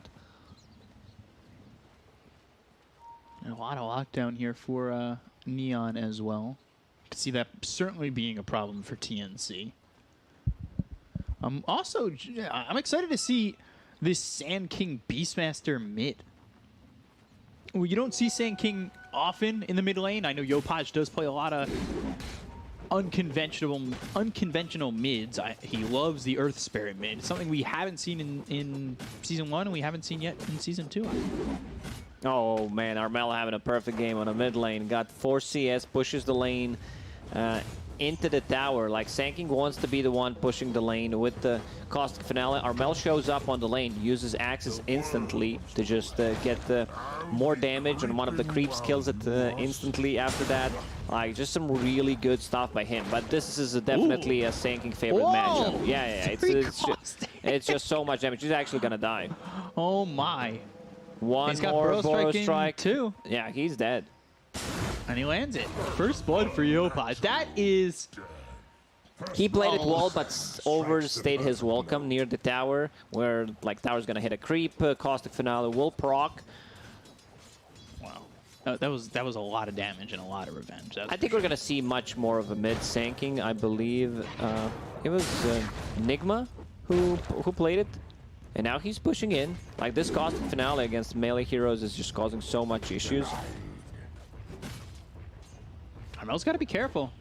And a lot of lockdown here for Neon as well. You can see that certainly being a problem for TNC. Also, I'm excited to see this Sand King Beastmaster mid. Well, you don't see Sand King often in the mid lane. I know Yopaj does play a lot of unconventional mids. He loves the Earth Spirit mid. Something we haven't seen in Season 1 and we haven't seen yet in Season 2.
Oh man, Armel having a perfect game on a mid lane. Got 4 CS, pushes the lane into the tower. Like, Sand King wants to be the one pushing the lane with the Caustic Finale. Armel shows up on the lane, uses Axis instantly to just get more damage, and one of the creeps kills it instantly after that. Like, just some really good stuff by him. But this is definitely a Sand King favorite matchup. Yeah, it's just so much damage. He's actually gonna die.
Oh my.
One more Burrow Strike
too.
Yeah, he's dead.
And he lands it. First blood for Yopaj. That is...
He played it well, but overstayed his welcome near the tower, where, like, tower's gonna hit a creep. Caustic Finale will proc.
Wow. That was a lot of damage and a lot of revenge.
I think we're gonna see much more of a mid Sand King. I believe it was Nigma who played it. And now he's pushing in. Like, this Caustic Finale against melee heroes is just causing so much issues.
Armel's got to be careful.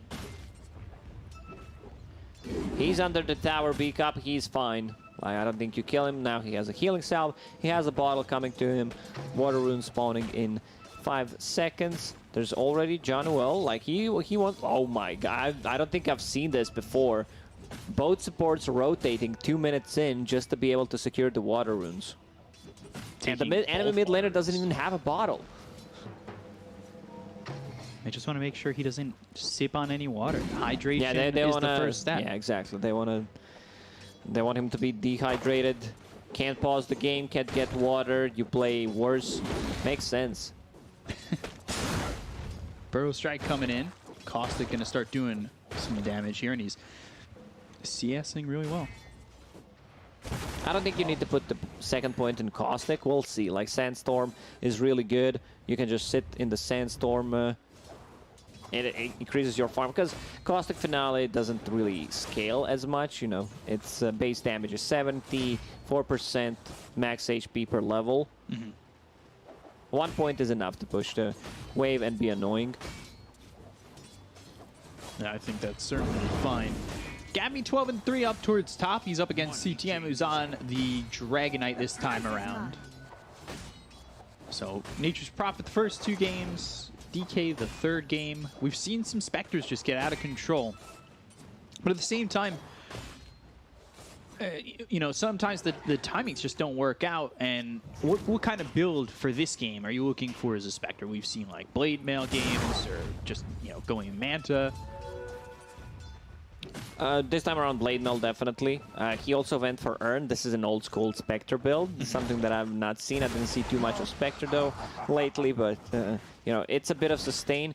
He's under the tower, beak up, he's fine. Like, I don't think you kill him. Now he has a healing salve. He has a bottle coming to him. Water rune spawning in 5 seconds. There's already John-Noel. Like, he wants... Oh my god, I don't think I've seen this before. Both supports rotating 2 minutes in just to be able to secure the water runes. And the enemy mid laner doesn't even have a bottle.
They just want to make sure he doesn't sip on any water. Hydration is the first step.
Yeah, exactly. They want him to be dehydrated. Can't pause the game, can't get water. You play worse. Makes sense.
Burrow Strike coming in. Caustic going to start doing some damage here, and he's CSing really well.
I don't think you need to put the second point in Caustic. We'll see. Like, Sandstorm is really good. You can just sit in the Sandstorm. It increases your farm, because Caustic Finale doesn't really scale as much, you know. Its base damage is 74% max HP per level. 1 point is enough to push the wave and be annoying.
Yeah, I think that's certainly fine. Gabby 12-3 up towards top. He's up against CTM, who's on the Dragonite this time around. So, Nature's Prophet the first 2 games, DK the third game. We've seen some Spectres just get out of control. But at the same time, you know, sometimes the timings just don't work out. And what kind of build for this game are you looking for as a Spectre? We've seen, like, Blade Mail games, or just, you know, going Manta.
This time around, Blade Mail, definitely. He also went for Urn. This is an old school Spectre build, something that I've not seen. I didn't see too much of Spectre, though, lately, but, you know, it's a bit of sustain.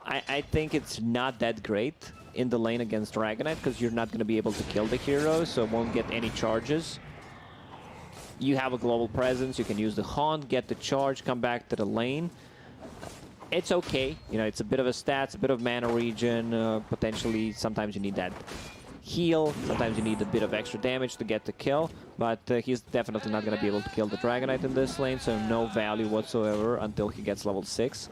I think it's not that great in the lane against Dragonite, because you're not going to be able to kill the hero, so won't get any charges. You have a global presence, you can use the Haunt, get the charge, come back to the lane. It's okay, you know, it's a bit of a stats, a bit of mana regen, potentially sometimes you need that heal. Sometimes you need a bit of extra damage to get the kill. But he's definitely not going to be able to kill the Dragon Knight in this lane, so no value whatsoever until he gets level 6.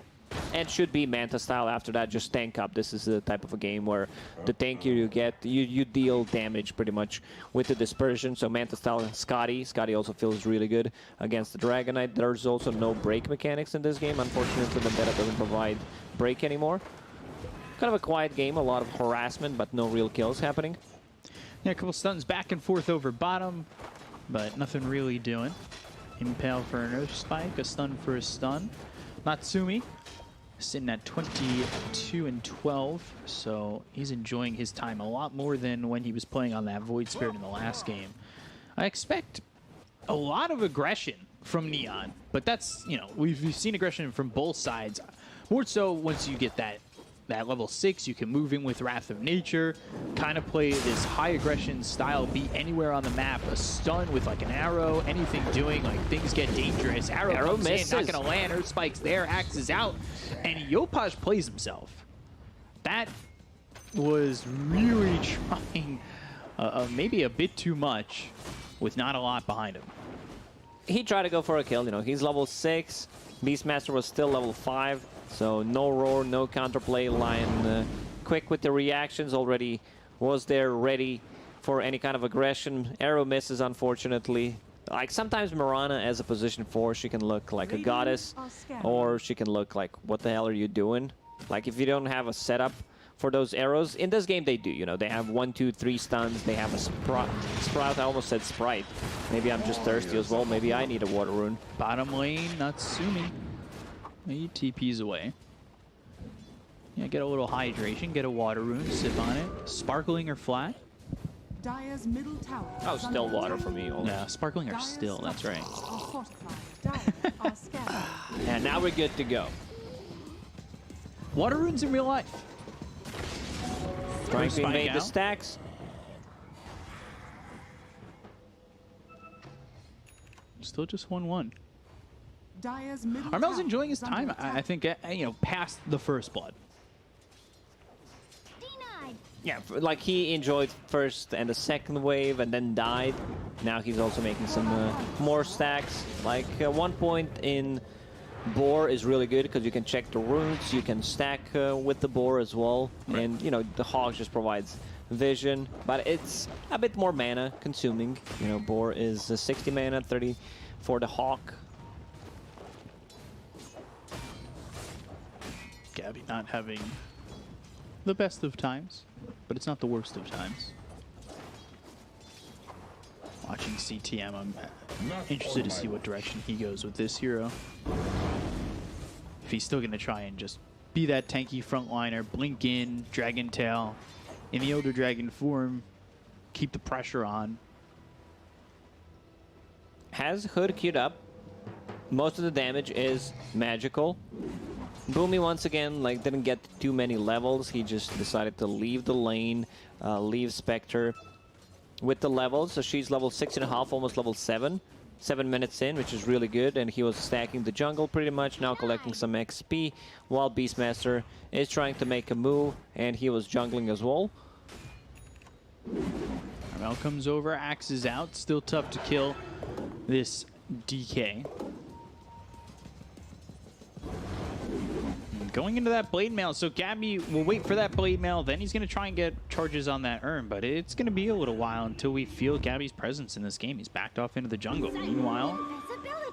And should be Manta style after that, just tank up. This is the type of a game where the tankier you get, you deal damage pretty much with the dispersion. So Manta style Scotty also feels really good against the Dragon Knight. There's also no break mechanics in this game. Unfortunately, the meta doesn't provide break anymore. Kind of a quiet game, a lot of harassment, but no real kills happening.
Yeah, a couple stuns back and forth over bottom, but nothing really doing. Impale for an Earth Spike, a stun for a stun. Natsumi sitting at 22 and 12, so he's enjoying his time a lot more than when he was playing on that Void Spirit in the last game. I expect a lot of aggression from Neon, but that's, you know, we've seen aggression from both sides. More so once you get that level 6, you can move in with Wrath of Nature, kind of play this high aggression style, be anywhere on the map, a stun with like an arrow, anything doing, like things get dangerous. Arrow comes
misses.
in, not gonna land, Earth Spike's there, Axe is out, and Yopaj plays himself. That was really trying maybe a bit too much with not a lot behind him.
He tried to go for a kill, you know, he's level 6, Beastmaster was still level 5. So no roar, no counterplay. Lion quick with the reactions, already was there ready for any kind of aggression. Arrow misses, unfortunately. Like sometimes Mirana as a position 4, she can look like a goddess, or she can look like, what the hell are you doing? Like if you don't have a setup for those arrows, in this game they do, you know, they have 1, 2, 3 stuns, they have a sprout, I almost said sprite. Maybe I'm just thirsty as well, maybe I need a water rune.
Bottom lane, Natsumi. He TPs away. Yeah, get a little hydration, get a water rune, sip on it. Sparkling or flat?
Dire's middle tower.
Oh, still water for me. Only.
Yeah, sparkling or still, that's right.
And now we're good to go.
Water runes in real life.
Trying to invade the stacks.
Still just 1-1.
Armel's
Armel's enjoying his time, I think, you know, past the first blood.
Yeah, like he enjoyed first and the second wave and then died. Now he's also making some more stacks. Like 1 point in boar is really good because you can check the runes, you can stack with the boar as well. Right. And, you know, the hog just provides vision, but it's a bit more mana consuming. You know, boar is 60 mana, 30 for the hawk.
Gabby not having the best of times, but it's not the worst of times. Watching CTM, I'm interested to see what direction he goes with this hero. If he's still going to try and just be that tanky frontliner, blink in, Dragon Tail, in the Elder Dragon form, keep the pressure on.
Has Hood queued up. Most of the damage is magical. Boomy once again, like, didn't get too many levels. He just decided to leave the lane, leave Spectre with the levels. So she's level 6.5, almost level 7. 7 minutes in, which is really good. And he was stacking the jungle pretty much, now collecting some XP, while Beastmaster is trying to make a move, and he was jungling as well.
Armel comes over, Axe is out. Still tough to kill this DK. Going into that blade mail, so Gabby will wait for that blade mail, then he's going to try and get charges on that urn, but it's going to be a little while until we feel Gabby's presence in this game. He's backed off into the jungle. Meanwhile,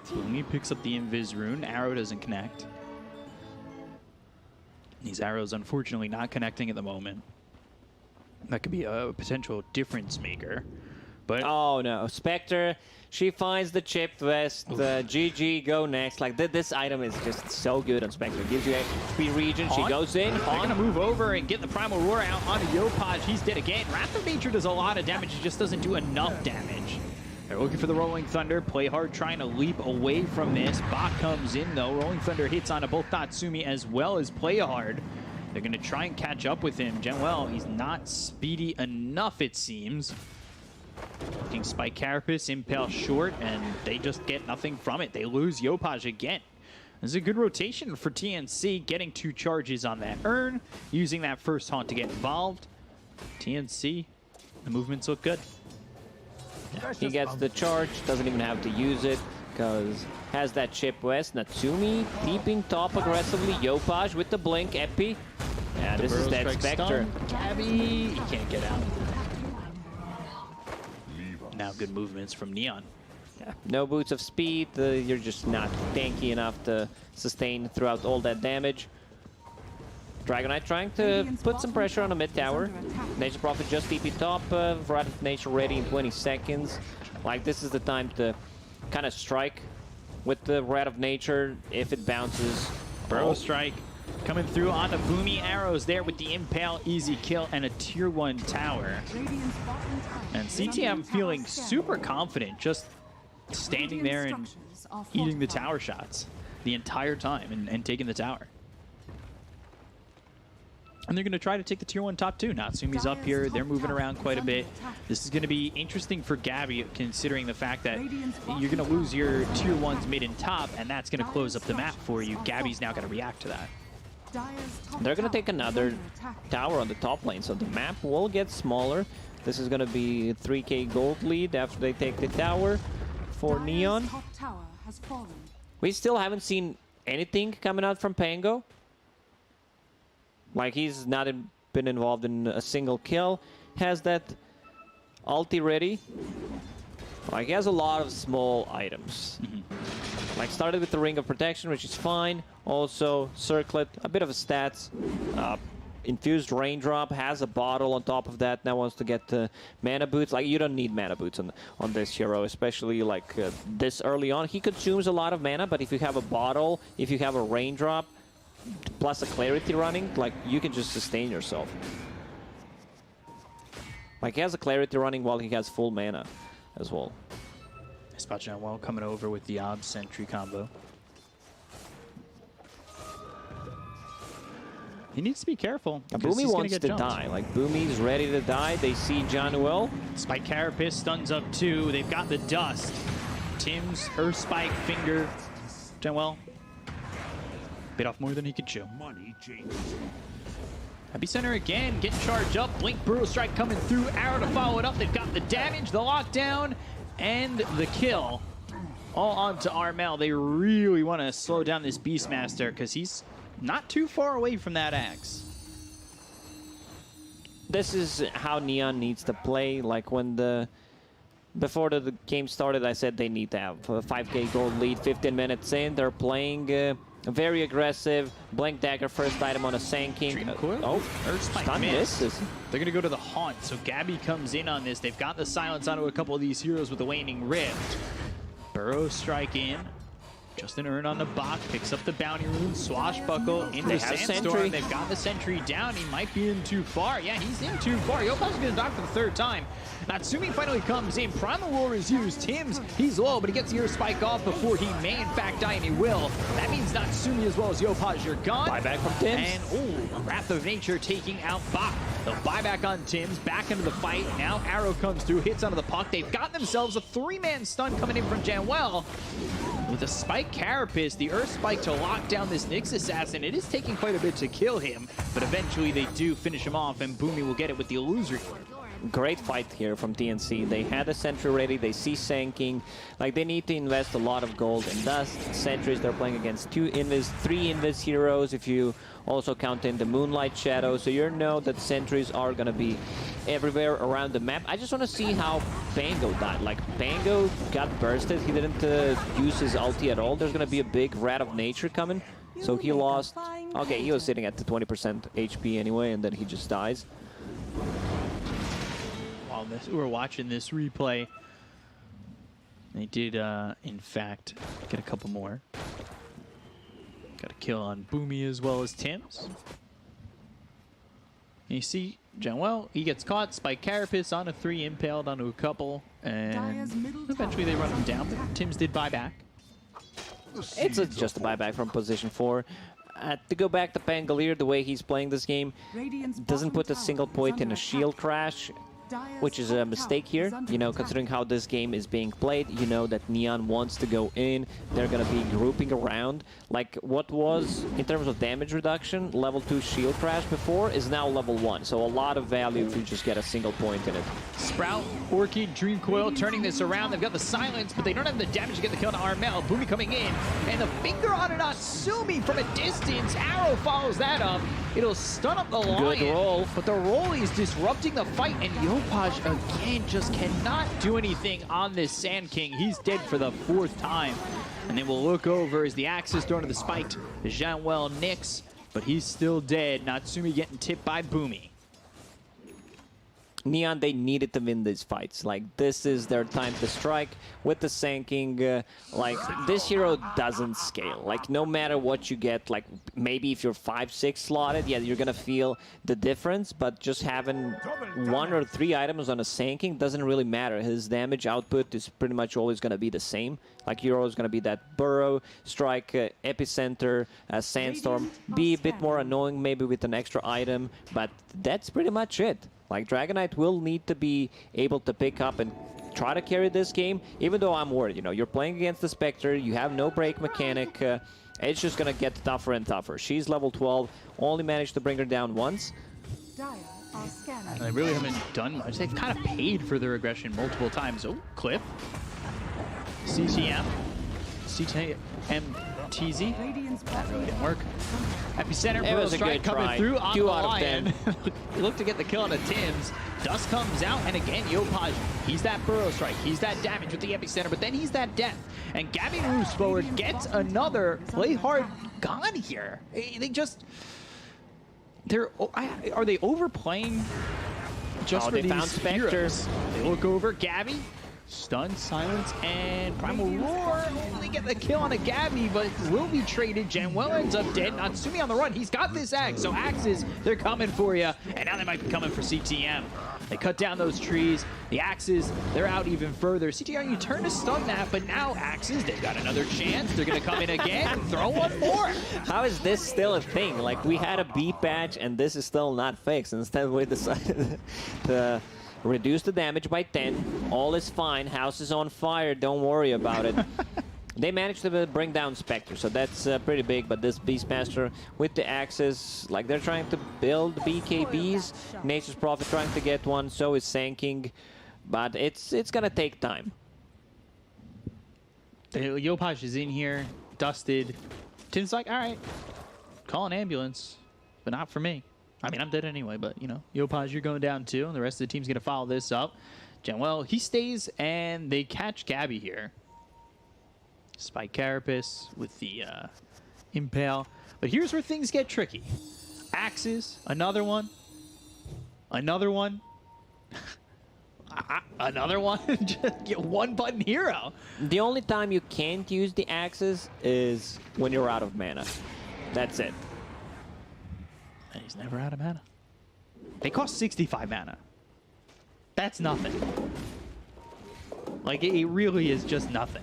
Boomy picks up the Invis rune. Arrow doesn't connect. These arrows, unfortunately, not connecting at the moment. That could be a potential difference maker. But
oh no, Spectre, she finds the chipped vest. GG, go next. Like this item is just so good on Spectre. Gives you XP region. She goes in.
They're gonna move over and get the Primal Roar out onto Yopaj. He's dead again. Wrath of Nature does a lot of damage. It just doesn't do enough damage. They're looking for the Rolling Thunder. Play hard, trying to leap away from this. Bot comes in though. Rolling Thunder hits onto both Natsumi as well as Play Hard. They're gonna try and catch up with him. Well, he's not speedy enough, it seems. Looking Spike Carapace, Impale short, and they just get nothing from it. They lose Yopaj again. This is a good rotation for TNC, getting 2 charges on that urn, using that first haunt to get involved. TNC The movements look good.
He gets the charge, doesn't even have to use it, because has that chip west. Natsumi peeping top aggressively. Yopaj with the blink. Epi. Yeah, this is that Spectre.
Gabby, he can't get out. Now good movements from Neon.
Yeah. No boots of speed. You're just not tanky enough to sustain throughout all that damage. Dragonite trying to put some pressure on the mid tower. Nature Prophet just TP top. Wrath of Nature ready in 20 seconds. Like, this is the time to kind of strike with the Wrath of Nature if it bounces.
Burrow strike coming through on the Boomy arrows there with the Impale, easy kill, and a tier 1 tower. And CTM feeling super confident, just standing there and eating the tower shots the entire time and taking the tower. And they're going to try to take the tier 1 top 2. Natsumi's up here. They're moving around quite a bit. This is going to be interesting for Gabby, considering the fact that you're going to lose your tier 1s mid and top, and that's going to close up the map for you. Gabby's now going to react to that.
They're going to take another tower on the top lane, so the map will get smaller. This is going to be a 3k gold lead after they take the tower for Neon. We still haven't seen anything coming out from Pango. Like, he's not been involved in a single kill. Has that ulti ready. Like, he has a lot of small items. Like, started with the Ring of Protection, which is fine. Also, Circlet, a bit of a stats. Infused Raindrop, has a bottle on top of that. Now wants to get mana boots. Like, you don't need mana boots on this hero, especially like this early on. He consumes a lot of mana, but if you have a bottle, if you have a Raindrop, plus a Clarity running, like, you can just sustain yourself. Like, he has a Clarity running while he has full mana as well.
Spot well coming over with the Ob Sentry combo. He needs to be careful.
Boomy wants to die. Like, Boomy's ready to die. They see Januel.
Spike Carapace stuns up too. They've got the dust. Tim's Earth Spike finger. Januel bit off more than he could chew. Epicenter again, getting charged up. Blink Burrow Strike coming through. Arrow to follow it up. They've got the damage, the lockdown, and the kill. All onto Armel. They really want to slow down this Beastmaster because he's not too far away from that axe.
This is how Neon needs to play. Like, when before the game started, I said they need to have a 5k gold lead. 15 minutes in, they're playing very aggressive. Blank Dagger, first item on a Sanking.
Earth Spike misses. They're going to go to the Haunt, so Gabby comes in on this. They've got the silence onto a couple of these heroes with the Waning Rift. Burrow Strike in. Justin Earn on the Bach, picks up the Bounty Rune, Swashbuckle into Sandstorm. They've got the Sentry down. He might be in too far. Yeah, he's in too far. Yopaj is going to dock for the 3rd time. Natsumi finally comes in. Primal Roar is used. Tim's, he's low, but he gets the Earth Spike off before he may in fact die, and he will. That means Natsumi as well as Yopaj, you're gone.
Buyback from Tim's.
And, Wrath of Nature taking out Bach. They'll buyback on Tim's, back into the fight. Now Arrow comes through, hits onto the puck. They've got themselves a 3-man stun coming in from Janwell. With a Spike Carapace, the Earth Spike to lock down this Nyx Assassin. It is taking quite a bit to kill him, but eventually they do finish him off, and Boomy will get it with the Illusory.
Great fight here from TNC. They had a Sentry ready. They see Sanking. Like, they need to invest a lot of gold in dust. Sentries, they're playing against 3 Invis heroes if you also count in the Moonlight Shadow. So you know that Sentries are going to be everywhere around the map. I just want to see how Pango died. Like, Pango got bursted. He didn't use his ulti at all. There's going to be a big Wrath of Nature coming. So he lost. Okay, he was sitting at the 20% HP anyway, and then he just dies.
While we're watching this replay, they did, in fact, get a couple more. Got a kill on Boomy as well as Tim's. And you see, Janwell, he gets caught. Spike Carapace on a 3, impaled onto a couple, and eventually they run him down, but Tim's did buy back.
It's just a buyback from position 4. To go back to Pangolier, the way he's playing this game, doesn't put a single point in a shield crash. which is a mistake here. You know, considering how this game is being played, you know that Neon wants to go in. They're going to be grouping around. Like what was, in terms of damage reduction, level 2 shield crash before is now level 1. So a lot of value if you just get a single point in it.
Sprout, Orchid, Dream Coil turning this around. They've got the silence, but they don't have the damage to get the kill to Armel. Boomy coming in, and the finger on an Asumi from a distance. Arrow follows that up. It'll stun up the Lion.
Good roll.
But the roll is disrupting the fight, and Yopaj again just cannot do anything on this Sand King. He's dead for the 4th time. And then we'll look over as the axe is thrown to the spiked Janwell Nix, but he's still dead. Natsumi getting tipped by Boomy.
Neon, they needed to win these fights. Like, this is their time to strike with the Sand King. Like, this hero doesn't scale. Like, no matter what you get, like, maybe if you're 5-6 slotted, yeah, you're gonna feel the difference, but just having 1 or 3 items on a Sand King doesn't really matter. His damage output is pretty much always gonna be the same. Like, hero is gonna be that Burrow, Strike, Epicenter, Sandstorm. Be a bit more annoying maybe with an extra item, but that's pretty much it. Like, Dragonite will need to be able to pick up and try to carry this game, even though I'm worried. You know, you're playing against the Spectre, you have no break mechanic. It's just going to get tougher and tougher. She's level 12, only managed to bring her down once.
They really haven't done much. They've kind of paid for their aggression multiple times. Oh, Cliff. CTM. TZ. That really didn't work. Epicenter, Burrow Strike coming through on the Lion. He looked to get the kill on the Tims. Dust comes out, and again, Yopaj, he's that Burrow Strike. He's that damage with the Epicenter, but then he's that death. And Gabby moves forward, gets another play hard gone here. They just... Are they overplaying just for
they
these
found Spectre.
heroes? They look over, Gabby. Stun, silence, and Primal Roar only get the kill on a Gabby, but will be traded. Janwell ends up dead. Natsumi on the run. He's got this axe, so axes, they're coming for you. And now they might be coming for CTM. They cut down those trees. The axes, they're out even further. CTM, you turn to stun that, but now axes, they've got another chance. They're going to come in again and throw one more.
How is this still a thing? Like, we had a B patch, and this is still not fixed. Instead, we decided to reduce the damage by 10. All is fine. House is on fire. Don't worry about it. They managed to bring down Spectre, so that's pretty big. But this Beastmaster with the axes, like, they're trying to build BKBs. Nature's Prophet trying to get one. So is Sand King. But it's gonna take time.
Yopaj is in here, dusted. Tim's like, all right, call an ambulance, but not for me. I mean, I'm dead anyway, but, you know, Yopaj, you're going down too, and the rest of the team's going to follow this up. Janwell, he stays, and they catch Gabby here. Spike Carapace with the Impale. But here's where things get tricky. Axes, another one. Another one. Another one. Just get one button hero.
The only time you can't use the axes is when you're out of mana. That's it.
And he's never out of mana. They cost 65 mana. That's nothing. Like, it really is just nothing.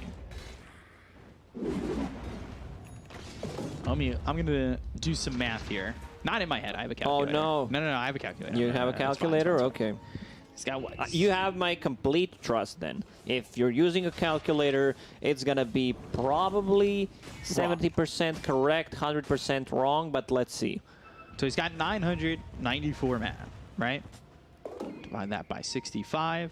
I'm gonna do some math here. Not in my head. I have a calculator.
Oh no!
No, I have a calculator.
You have a calculator? Okay.
It's got what?
You have my complete trust then. If you're using a calculator, it's gonna be probably 70% correct, 100% wrong. But let's see.
So he's got 994 mana, right? Divide that by 65.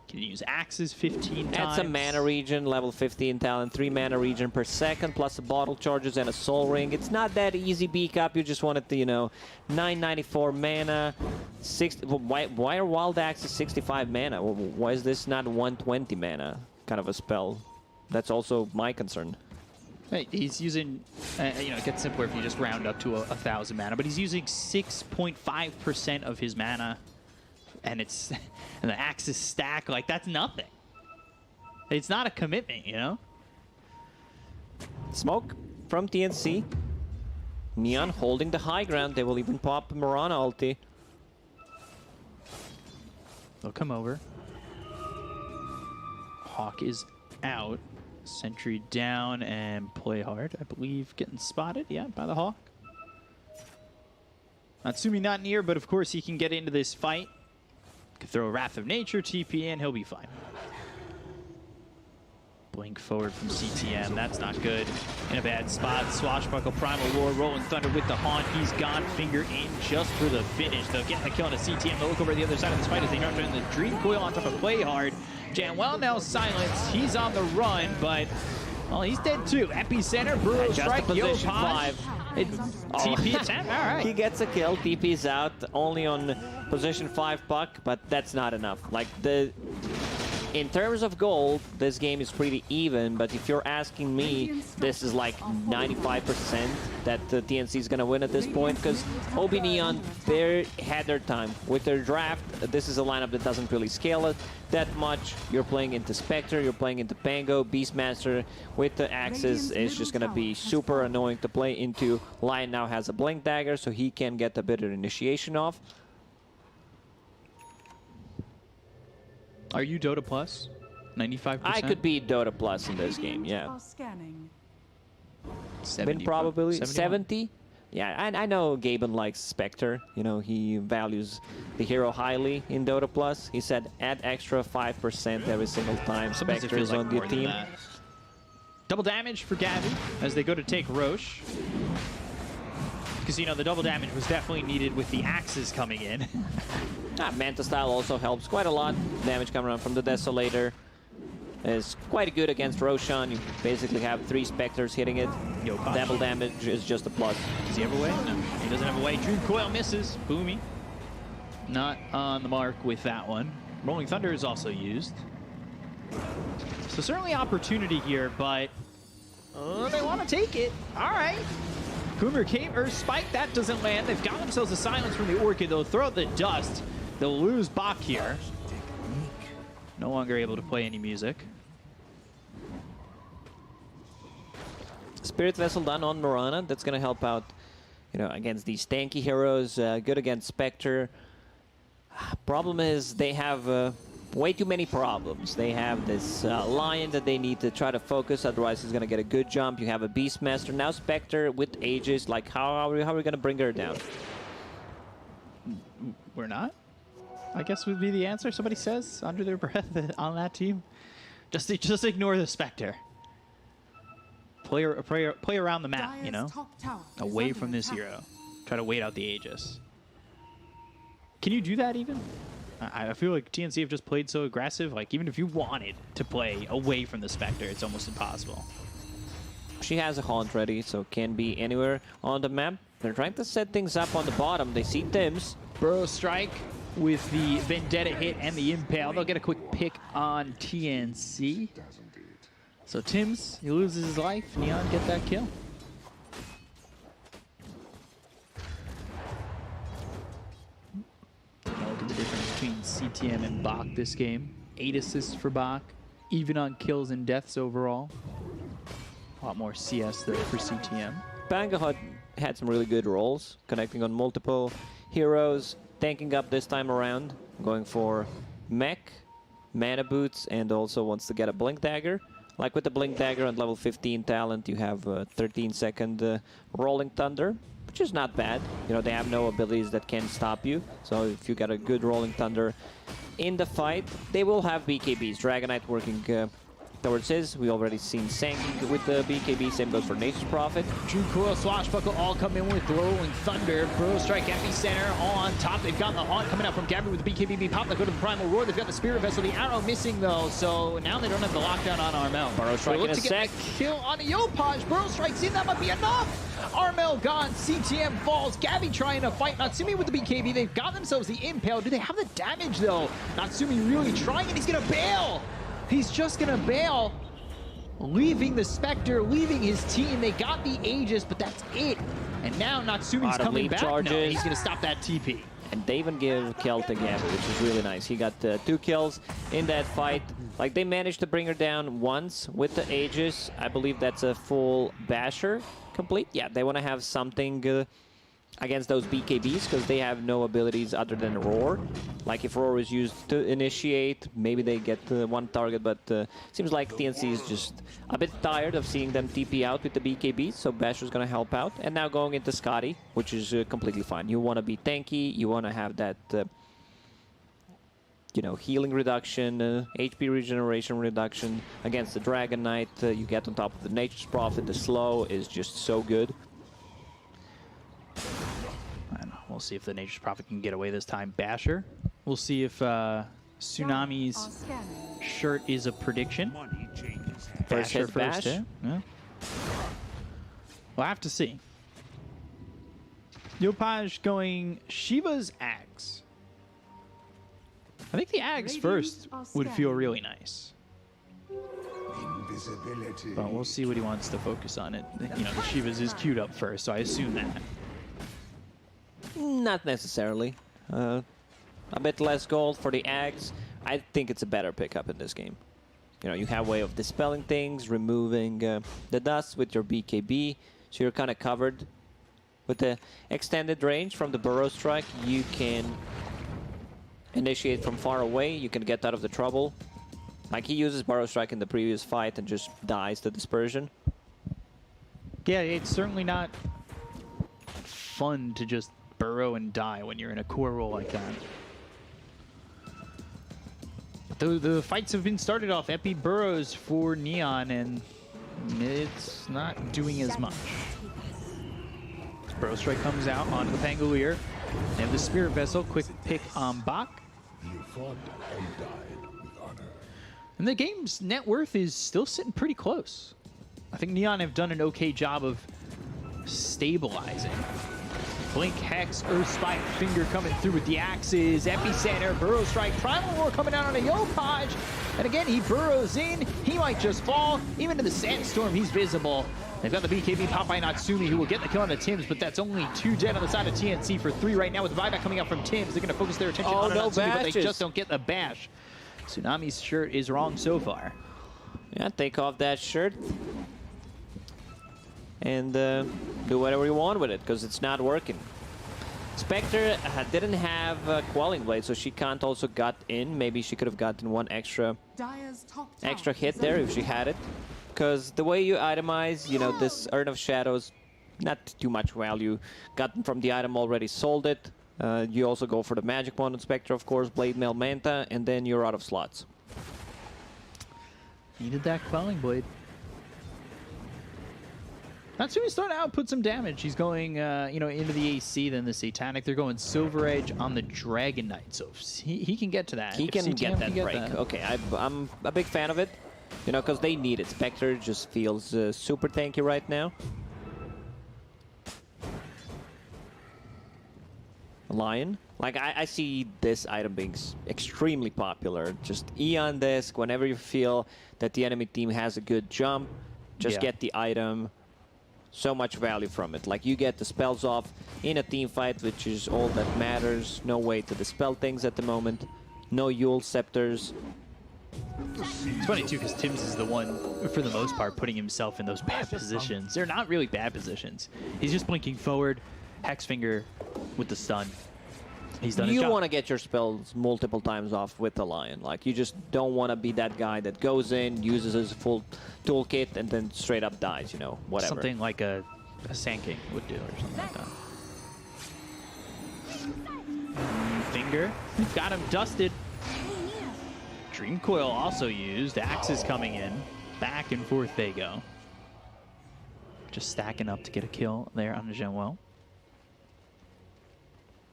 Can use axes 15 times.
That's a mana regen, level 15 talent, 3 mana regen per second, plus a bottle charges and a soul ring. It's not that easy beak up. You just wanted to, you know, 994 mana. Why are wild axes 65 mana? Why is this not 120 mana kind of a spell? That's also my concern.
Hey, he's using, you know, it gets simpler if you just round up to 1,000 mana, but he's using 6.5% of his mana, and it's, and the axes stack, like, that's nothing. It's not a commitment, you know?
Smoke from TNC. Neon holding the high ground. They will even pop Mirana ulti.
They'll come over. Hawk is out. Sentry down and play hard, I believe. Getting spotted, yeah, by the Hawk. Natsumi not near, but of course he can get into this fight. Could throw a Wrath of Nature, TP in, he'll be fine. Blink forward from CTM, that's not good. In a bad spot, Swashbuckle, Primal Lord, Rolling Thunder with the Haunt. He's gone, finger in just for the finish, though. Getting the kill on a CTM. They'll look over the other side of this fight as they nurture in the Dream Coil on top of Play Hard. Janwell now silenced, he's on the run, but, well, he's dead too. Epicenter, Burrow Strike,
position
Yopaj.
5.
It's TP attempt, all right.
He gets a kill, TP's out, only on position 5 puck, but that's not enough. Like, in terms of gold, this game is pretty even, but if you're asking me, this is like 95% that the TNC is going to win at this point, because OB.Neon, they had their time. With their draft, this is a lineup that doesn't really scale it that much. You're playing into Spectre, you're playing into Pango, Beastmaster with the Axes. It's just going to be super annoying to play into. Lion now has a Blink Dagger, so he can get a better initiation off.
Are you Dota Plus? 95%?
I could be Dota Plus in this game, yeah.
70
Win probability
71?
70. Yeah, I know Gaben likes Spectre. You know, he values the hero highly in Dota Plus. He said add extra 5% every single time
Sometimes it
Spectre
feels
is
like
on the
more than
team.
that. Double damage for Gabby as they go to take Roche. Because, you know, the double damage was definitely needed with the axes coming in.
Manta Style also helps quite a lot. Damage coming around from the Desolator is quite good against Roshan. You basically have 3 Spectres hitting it. Double damage is just a plus.
Does he have a way? No, he doesn't have a way. Dream Coil misses. Boomy. Not on the mark with that one. Rolling Thunder is also used. So certainly opportunity here, but they want to take it. All right. Coomer came, or Spike, that doesn't land. They've got themselves a silence from the Orchid. They'll throw out the dust. They'll lose Bach here. No longer able to play any music.
Spirit Vessel done on Mirana. That's going to help out, you know, against these tanky heroes. Good against Spectre. Problem is they have way too many problems. They have this Lion that they need to try to focus, otherwise he's going to get a good jump. You have a Beastmaster. Now Spectre with Aegis. Like, how are we going to bring her down?
We're not? I guess would be the answer. Somebody says under their breath on that team. Just ignore the Spectre. Play around the map, you know? Away from this hero. Try to wait out the Aegis. Can you do that even? I feel like TNC have just played so aggressive. Like, even if you wanted to play away from the Spectre, it's almost impossible.
She has a Haunt ready, so can be anywhere on the map. They're trying to set things up on the bottom. They see Tims.
Burrow Strike with the Vendetta hit and the Impale. They'll get a quick pick on TNC. So Tims, he loses his life. Neon get that kill. Look at the difference between CTM and Bach this game. 8 assists for Bach, even on kills and deaths overall. A lot more CS though for CTM.
Pango had some really good roles, connecting on multiple heroes, tanking up this time around, going for mech, mana boots, and also wants to get a Blink Dagger. Like with the Blink Dagger on level 15 talent, you have 13-second Rolling Thunder, which is not bad. You know, they have no abilities that can stop you. So if you got a good Rolling Thunder in the fight, they will have BKBs. Dragonite working towards his. We already seen Sanking with the BKB. Same goes for Nature's Prophet.
Dream Coil, Swashbuckle all come in with Rolling Thunder. Burrow Strike, Epicenter all on top. They've got the Haunt coming out from Gabby with the BKB pop. They go to the Primal Roar. They've got the Spirit Vessel. The Arrow missing though, so now they don't have the lockdown on Armel.
Burrow Strike in a
to
sec.
get a kill on Yopaj. Burrow Strike's in. That might be enough. Armel gone. CTM falls. Gabby trying to fight Natsumi with the BKB. They've got themselves the Impale. Do they have the damage though? Natsumi really trying, and he's gonna bail. He's just gonna bail. Leaving the Spectre, leaving his team. They got the Aegis, but that's it. And now Natsumi's coming back.
Charges.
No, he's going to stop that TP.
And they even give kill to Gabby, which is really nice. He got 2 kills in that fight. Like, they managed to bring her down once with the Aegis. I believe that's a full basher complete. Yeah, they want to have something against those BKBs because they have no abilities other than Roar. Like if Roar is used to initiate, maybe they get one target, but seems like TNC is just a bit tired of seeing them TP out with the BKBs, so Basher's gonna help out. And now going into Scotty, which is completely fine. You want to be tanky, you want to have that you know, healing reduction, HP regeneration reduction. Against the Dragon Knight, you get on top of the Nature's Prophet. The slow is just so good.
And we'll see if the Nature's Prophet can get away this time. Basher. We'll see if Tsunami's shirt is a prediction.
First hit Bash.
Yeah. We'll have to see. Yopaj going Shiva's Axe. I think the Axe first would feel really nice. But we'll see what he wants to focus on. It, you know, the Shiva's is queued up first, so I assume that.
Not necessarily. A bit less gold for the Axe. I think it's a better pickup in this game. You know, you have a way of dispelling things, removing the dust with your BKB, so you're kind of covered. With the extended range from the Burrow Strike, you can initiate from far away, you can get out of the trouble. Like he uses Burrow Strike in the previous fight and just dies to dispersion.
Yeah, it's certainly not fun to just burrow and die when you're in a core role like that. The fights have been started off Epi burrows for Neon, and it's not doing as much. Burrow Strike comes out onto the Pangolier. They have the Spirit Vessel, quick pick on Bach. And the game's net worth is still sitting pretty close. I think Neon have done an okay job of stabilizing. Blink, Hex, Earth Spike, Finger coming through with the axes, Epicenter, Burrow Strike, Primal Roar coming out on a Yopaj. And again, he burrows in, he might just fall. Even to the Sandstorm, he's visible. They've got the BKB Popeye Natsumi, who will get the kill on the Tims, but that's only 2 dead on the side of TNC for 3 right now with the buyback coming out from Tims. They're going to focus their attention on Natsumi, but they just don't get the bash. Tsunami's shirt is wrong so far.
Yeah, take off that shirt and do whatever you want with it, because it's not working. Spectre didn't have Quelling Blade, so she can't also gut in. Maybe she could have gotten one extra hit there if she had it. Because the way you itemize, you know, this Urn of Shadows, not too much value. Gotten from the item already, sold it. You also go for the Magic Wand on Spectre, of course, Blade Mail Manta, and then you're out of slots.
Needed that Quelling Blade. Natsumi's starting to output some damage. He's going, you know, into the AC, then the Satanic. They're going Silver Edge on the Dragon Knight, so he can get to that.
He can get that break. Okay, I'm a big fan of it. You know, because they need it. Spectre just feels super tanky right now. Lion. Like, I see this item being extremely popular. Just Eon Disc, whenever you feel that the enemy team has a good jump, just get the item. So much value from it. Like, you get the spells off in a team fight, which is all that matters. No way to dispel things at the moment. No Yule Scepters.
It's funny, too, because Tims is the one, for the most part, putting himself in those bad positions. They're not really bad positions. He's just blinking forward, Hex Finger with the stun. He's done his job.
You want to get your spells multiple times off with the Lion. Like, you just don't want to be that guy that goes in, uses his full toolkit, and then straight up dies, you know, whatever.
Something like a Sand King would do, or something like that. Finger, got him dusted. Dream Coil also used. Axes coming in. Back and forth they go. Just stacking up to get a kill there on the Genwell.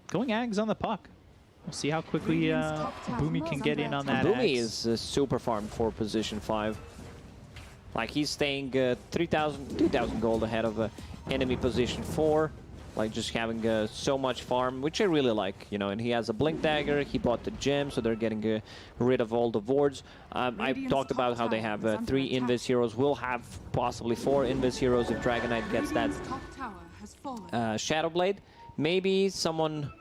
Going Ags on the puck. We'll see how quickly Boomy can get in on that.
Boomy is super farmed for position 5. Like, he's staying 2,000 gold ahead of enemy position 4. Like, just having so much farm, which I really like, you know. And he has a Blink Dagger. He bought the gem, so they're getting rid of all the wards. I've talked about how they have 3 Invis heroes. We'll have possibly 4 Invis heroes if Dragon Knight gets that Shadow Blade. Maybe someone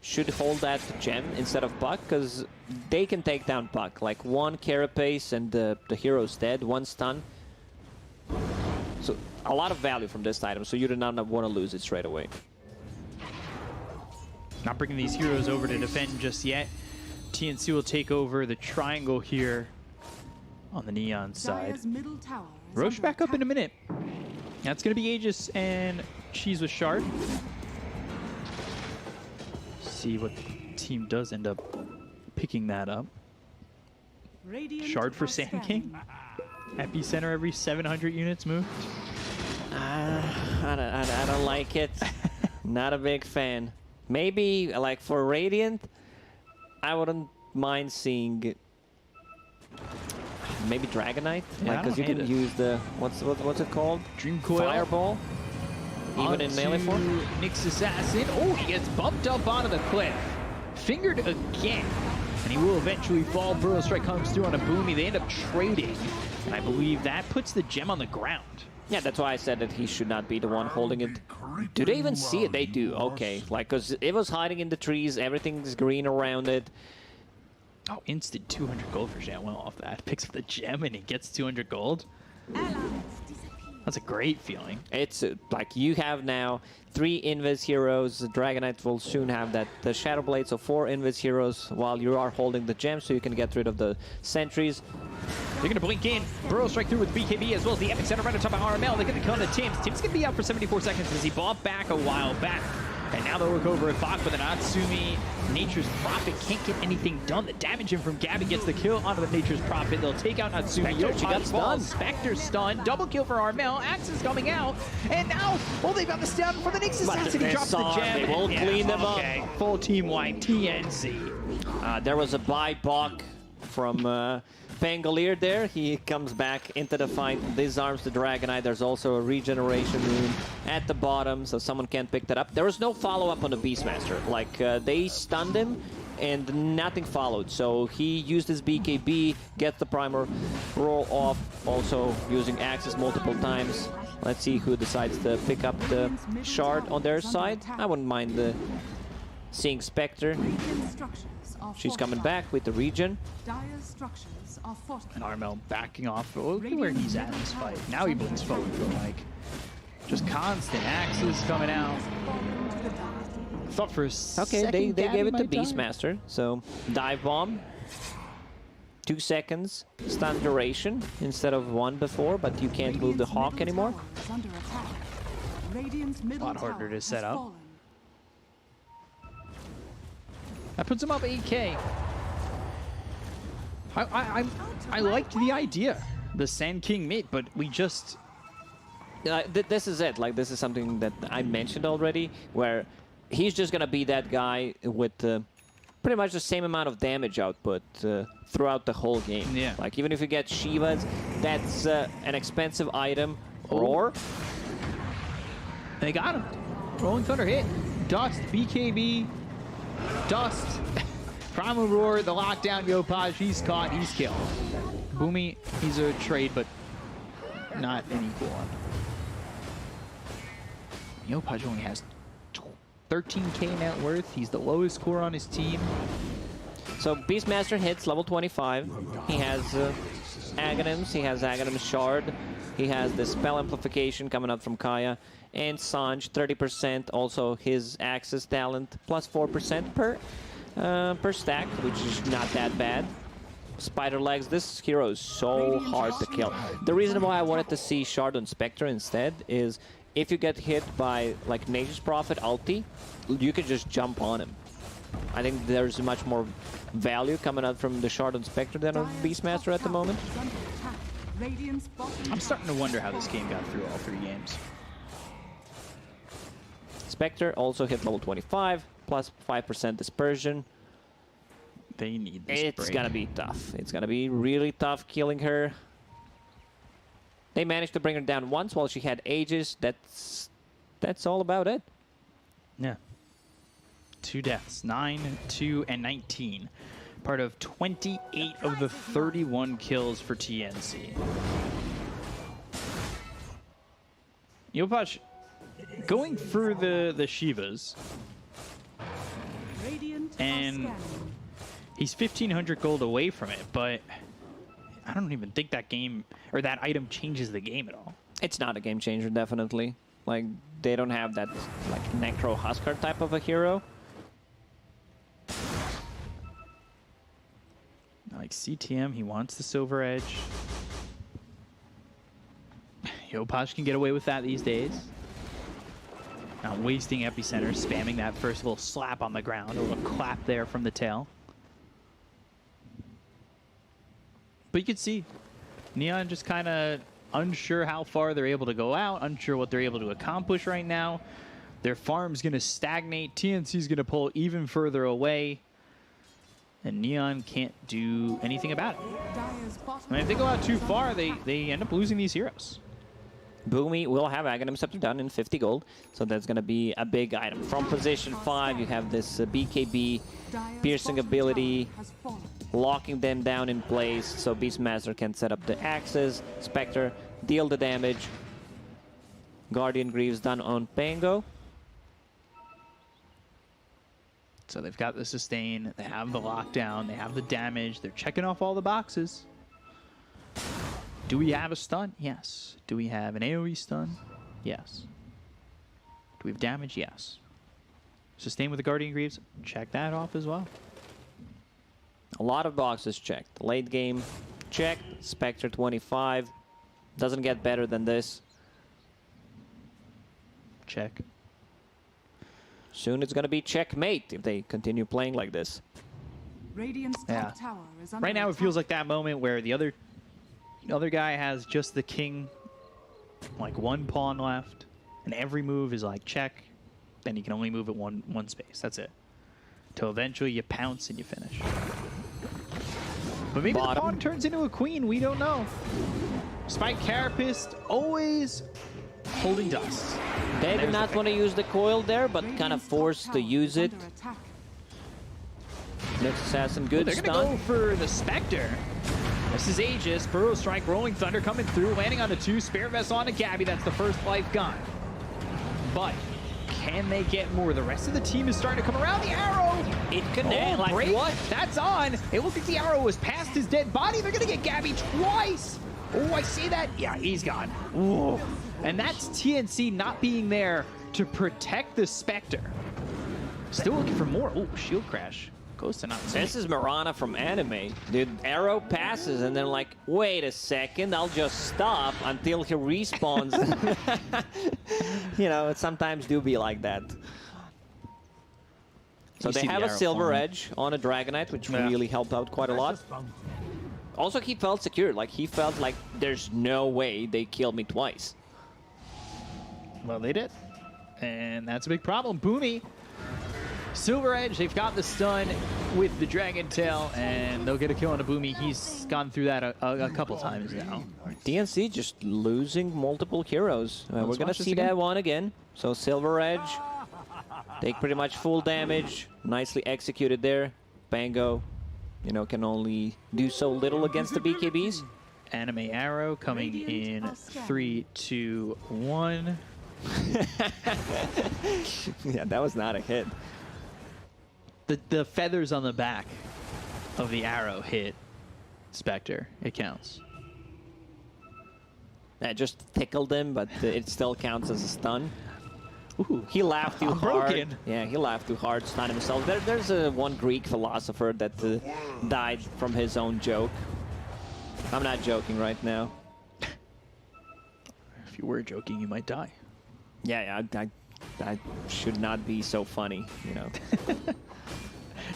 should hold that gem instead of Puck, because they can take down Puck. Like, 1 Carapace and the hero's dead, 1 stun. So a lot of value from this item, so you do not want to lose it straight away.
Not bringing these heroes over to defend just yet. TNC will take over the triangle here on the Neon side. Roche back up in a minute. That's going to be Aegis and Cheese with Shard. See what the team does end up picking that up. Shard for Sand King. Epicenter every 700 units moved.
I don't like it. Not a big fan. Maybe like for Radiant, I wouldn't mind seeing maybe Dragonite,
Yeah,
because you can use the what's it called?
Dream Coil.
Fireball. Even in melee form.
Nyx Assassin. Oh, he gets bumped up onto the cliff. Fingered again. And he will eventually fall. Burrow Strike comes through on a Boomy. They end up trading. And I believe that puts the gem on the ground.
Yeah, that's why I said that he should not be the one holding it. Do they even see it? They do. Okay. Like, because it was hiding in the trees. Everything's green around it.
Oh, instant 200 gold for Jamwell off that. Picks up the gem and he gets 200 gold. That's a great feeling.
It's like you have now 3 Invis heroes. The Dragonite will soon have that. The Shadow Blade, so 4 Invis heroes while you are holding the gem, so you can get rid of the sentries.
They're going to blink in. Burrow Strike through with BKB as well as the Epic Center right on top of RML. They're going to come to Tim's. Tim's going to be out for 74 seconds as he bought back a while back. And now they'll look over at Bach with an Natsumi. Nature's Prophet can't get anything done. The damage in from Gabby gets the kill onto the Nature's Prophet. They'll take out Natsumi.
Spectre, she got stunned.
Spectre stunned. Double kill for Armel. Axe is coming out. And now, oh, they've got the stun for the Nyx Assassin. He drops the gem.
They won't clean them up.
Okay, full team-wide TNC.
There was a buy Bach from Pangolier there. He comes back into the fight, disarms the Dragonite. There's also a regeneration rune at the bottom, so someone can't pick that up. There was no follow-up on the Beastmaster. Like, they stunned him, and nothing followed. So he used his BKB, gets the primer roll off, also using Axis multiple times. Let's see who decides to pick up the shard on their side. I wouldn't mind seeing Spectre. She's coming back with the regen.
And Armel backing off. Look at where he's at in this fight. Now he bleeds forward, but like, just constant axes coming out. Thought for a second.
Okay, they gave it to Beastmaster. So dive bomb. 2 seconds stun duration instead of 1 before, but you can't move the Hawk anymore.
A lot harder to set up. That puts him up 8K. I liked the idea, the Sand King mid, but we just...
This is it. Like, this is something that I mentioned already, where he's just going to be that guy with pretty much the same amount of damage output throughout the whole game.
Yeah.
Like, even if you get Shivas, that's an expensive item. Roar.
They got him. Rolling Thunder hit. Dust, BKB, Dust. Primal Roar, the lockdown, Yopaj, he's caught, he's killed. Boomy, he's a trade, but not an equal one. Yopaj only has 13K net worth. He's the lowest score on his team.
So Beastmaster hits level 25. He has Aghanims, he has Aghanim's Shard. He has the Spell Amplification coming up from Kaya. And Sanj, 30%, also his Axis talent, plus 4% per stack, which is not that bad. Spider Legs, this hero is so hard to kill. The reason why I wanted to see Shard on Spectre instead is if you get hit by like Nature's Prophet ulti, you can just jump on him. I think there's much more value coming out from the Shard on Spectre than on Beastmaster at the moment.
I'm starting to wonder how this game got through all 3 games.
Spectre also hit level 25, plus 5% dispersion.
They need this
It's
break.
gonna be tough. It's gonna be really tough killing her. They managed to bring her down once while she had Aegis. That's all about it.
Yeah. 2 deaths, 9, 2, and 19. Part of 28 of the 31 kills for TNC. Yopaj going through the Shivas. And he's 1,500 gold away from it, but I don't even think that game or that item changes the game at all.
It's not a game changer, definitely. Like, they don't have that like Necro Huskar type of a hero.
Like CTM, he wants the Silver Edge. Yopaj can get away with that these days. Not wasting Epicenter, spamming that first little slap on the ground, a little clap there from the tail. But you can see Neon just kind of unsure how far they're able to go out, unsure what they're able to accomplish right now. Their farm's going to stagnate. TNC's going to pull even further away. And Neon can't do anything about it. And if they go out too far, they end up losing these heroes.
Boomy will have Aghanim Scepter done in 50 gold, so that's going to be a big item. From position 5, you have this BKB piercing ability, locking them down in place so Beastmaster can set up the axes. Spectre, deal the damage. Guardian Greaves done on Pango.
So they've got the sustain, they have the lockdown, they have the damage, they're checking off all the boxes. Do we have a stun? Yes. Do we have an AoE stun? Yes. Do we have damage? Yes. Sustain with the Guardian Greaves? Check that off as well.
A lot of boxes checked. Late game, checked. Spectre 25. Doesn't get better than this.
Check.
Soon it's going to be checkmate if they continue playing like this.
Yeah. Right now it feels like that moment where the other guy has just the king, like one pawn left, and every move is like check. Then you can only move it one space. That's it. Till eventually you pounce and you finish. But maybe the pawn turns into a queen. We don't know. Spike Carapace always holding dust.
They did not want to use the coil there, but kind of forced to use it. Next assassin, good
they're
stun.
They're going to go for the Spectre. This is Aegis, Burrow Strike, Rolling Thunder coming through, landing on the 2, Spare Vest on a Gabby. That's the first life gone. But can they get more? The rest of the team is starting to come around. The arrow!
It connects.
Like break. What? That's on. It looked like the arrow was past his dead body. They're going to get Gabby twice. Oh, I see that. Yeah, he's gone. Ooh. And that's TNC not being there to protect the Spectre. Still looking for more. Oh, shield crash. Goes to not.
This is Mirana from anime. Dude, arrow passes and then like, wait a second, I'll just stop until he respawns. You know, it sometimes do be like that. So they have a Silver Edge on a Dragonite, which really helped out quite a lot. Also, he felt secure. Like, he felt like there's no way they killed me twice.
Well, they did. And that's a big problem. Boomy, Silver Edge, they've got the stun with the Dragon Tail, and they'll get a kill on a Boomy. He's gone through that a couple times now.
DNC just losing multiple heroes. We're going to see that one again. So Silver Edge, take pretty much full damage. Nicely executed there. Pango, you know, can only do so little against the BKBs.
Anime Arrow coming in 3, 2, 1.
Yeah, that was not a hit.
The feathers on the back of the arrow hit Spectre. It counts.
That just tickled him, but it still counts as a stun.
Ooh,
he laughed too hard.
Broken.
Yeah, he laughed too hard, stunned himself. There's one Greek philosopher that died from his own joke. I'm not joking right now.
If you were joking, you might die.
Yeah, I should not be so funny, you know.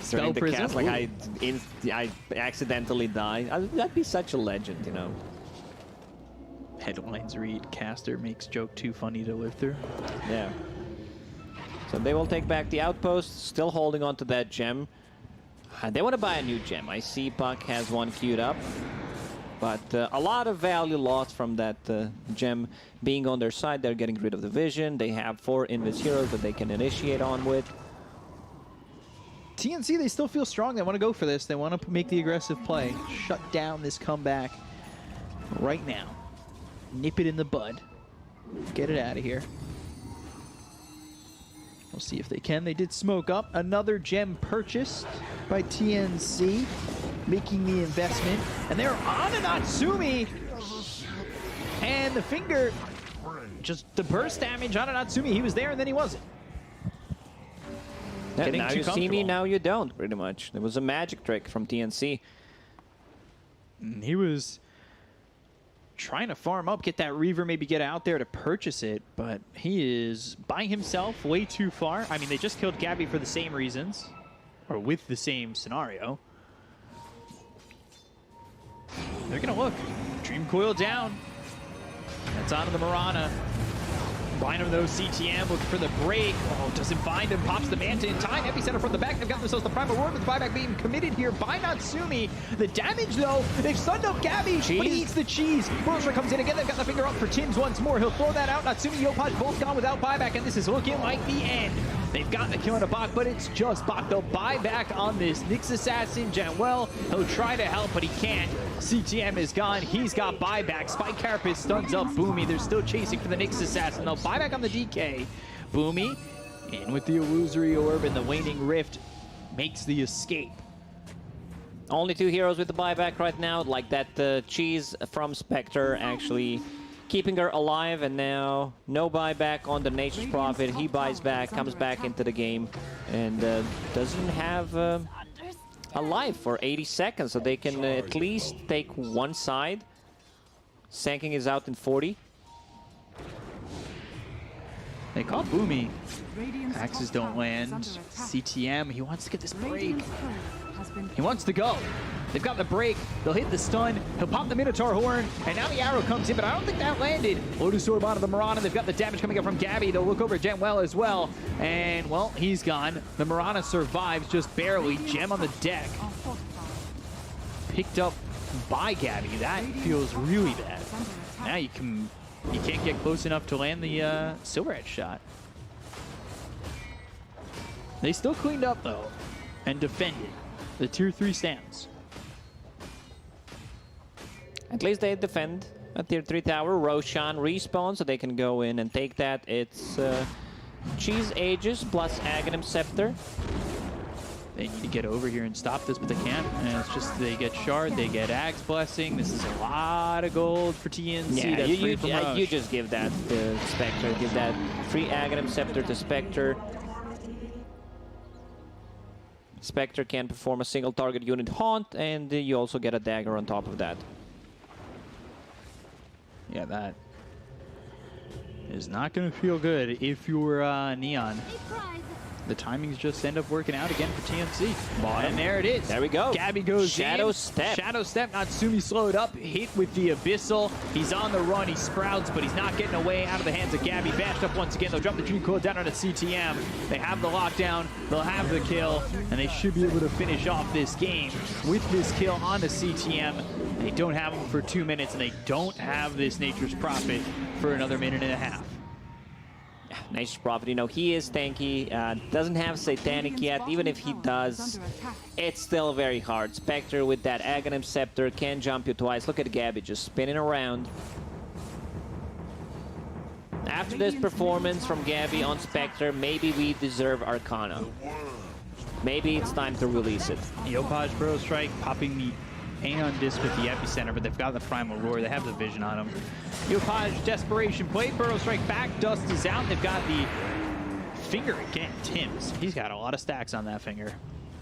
Spell
the cast, like I accidentally die. I'd be such a legend, you know.
Headlines read, caster makes joke too funny to live through.
Yeah. So they will take back the outpost, still holding on to that gem. They want to buy a new gem. I see Puck has one queued up. But a lot of value lost from that gem being on their side. They're getting rid of the vision. They have 4 Invis heroes that they can initiate on with.
TNC, they still feel strong. They want to go for this. They want to make the aggressive play. Shut down this comeback right now. Nip it in the bud. Get it out of here. We'll see if they can. They did smoke up. Another gem purchased by TNC, making the investment. And they're on an Natsumi. And the finger, just the burst damage on an Natsumi. He was there and then he wasn't.
Yeah, now you see me, now you don't, pretty much. It was a magic trick from TNC.
He was trying to farm up, get that Reaver, maybe get out there to purchase it, but he is by himself way too far. I mean, they just killed Gabby for the same reasons, or with the same scenario. They're going to look. Dream Coil down. That's onto the Mirana. Bind him though, CTM looking for the break. Oh, doesn't find him, pops the Manta in time. Epicenter from the back, they've got themselves the Primal Roar with the buyback being committed here by Natsumi. The damage though, they've stunned up Gabby, but he eats the cheese. Burster comes in again, they've got the finger up for Tins once more. He'll throw that out. Natsumi, Yopaj both gone without buyback, and this is looking like the end. They've got the kill on a Bach, but it's just Bach. They'll buy back on this Nyx Assassin. Janwell, he'll try to help, but he can't. CTM is gone. He's got buyback. Spike Carapace stuns up Boomy. They're still chasing for the Nyx Assassin. They'll buy back on the DK. Boomy, in with the Illusory Orb, and the Waning Rift makes the escape.
Only 2 heroes with the buyback right now, like that cheese from Spectre actually keeping her alive, and now no buyback on the Nature's Prophet. He buys back, comes back into the game, and doesn't have a life for 80 seconds, so they can at least take one side. Sanking is out in 40.
They call Boomy. Axes don't land. CTM, he wants to get this break. He wants to go. They've got the break. They'll hit the stun. He'll pop the Minotaur Horn. And now the arrow comes in, but I don't think that landed. Lotus Orb onto the Mirana. They've got the damage coming up from Gabby. They'll look over Genwell as well. And, well, he's gone. The Mirana survives just barely. Gem on the deck. Picked up by Gabby. That feels really bad. Now you can't get close enough to land the Silver Edge shot. They still cleaned up, though, and defended. The tier 3 stands.
At least they defend a tier 3 tower. Roshan respawns, so they can go in and take that. It's Cheese Aegis plus Aghanim Scepter.
They need to get over here and stop this, but they can't. And it's just they get Shard, they get Axe Blessing. This is a lot of gold for TNC.
Yeah,
that's free from Rush.
you just give that to Spectre. Give that free Aghanim Scepter to Spectre. Spectre can perform a single target unit haunt, and you also get a dagger on top of that.
Yeah, that is not going to feel good if you're Neon. The timings just end up working out again for TNC.
Bottom.
And there it is.
There we go.
Gabby goes
Shadow
in.
Step.
Shadow Step. Natsumi slowed up. Hit with the Abyssal. He's on the run. He sprouts, but he's not getting away out of the hands of Gabby. Bashed up once again. They'll drop the Dream Coil down on a CTM. They have the lockdown. They'll have the kill. And they should be able to finish off this game with this kill on the CTM. They don't have him for 2 minutes, and they don't have this Nature's Prophet for another minute and a half.
Nature's Prophet, you know, he is tanky, doesn't have Satanic yet. Even if he does, it's still very hard. Spectre with that Aghanim Scepter can jump you twice. Look at Gabby just spinning around. After this performance from Gabby on Spectre, maybe we deserve Arcana. Maybe it's time to release it.
Yopaj Burrow Strike popping the Aeon Disc with the Epicenter, but they've got the Primal Roar. They have the vision on him. Yopaj Desperation Play. Burrow Strike back. Dust is out. They've got the finger again. Tim's. He's got a lot of stacks on that finger.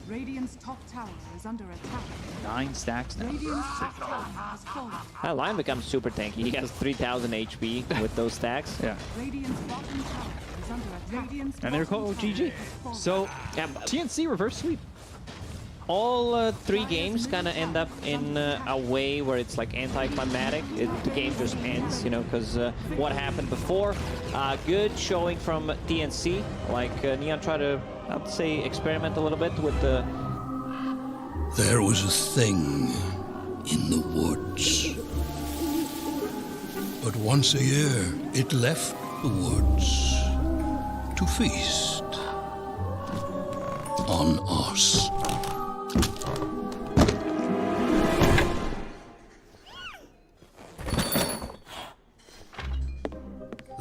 Radiant's top tower is under attack.
9 stacks now.
Radiant's top tower has fallen.
That line becomes super tanky. He has 3,000 HP with those stacks.
Yeah.
Radiant's bottom tower is under attack. Radiant's
And they're called GG. So, TNC reverse sweep.
All 3 games kind of end up in a way where it's like anticlimactic. The game just ends, you know, because what happened before. Good showing from TNC. Like Neon tried to, I would say, experiment a little bit with the...
There was a thing in the woods. But once a year, it left the woods to feast on us.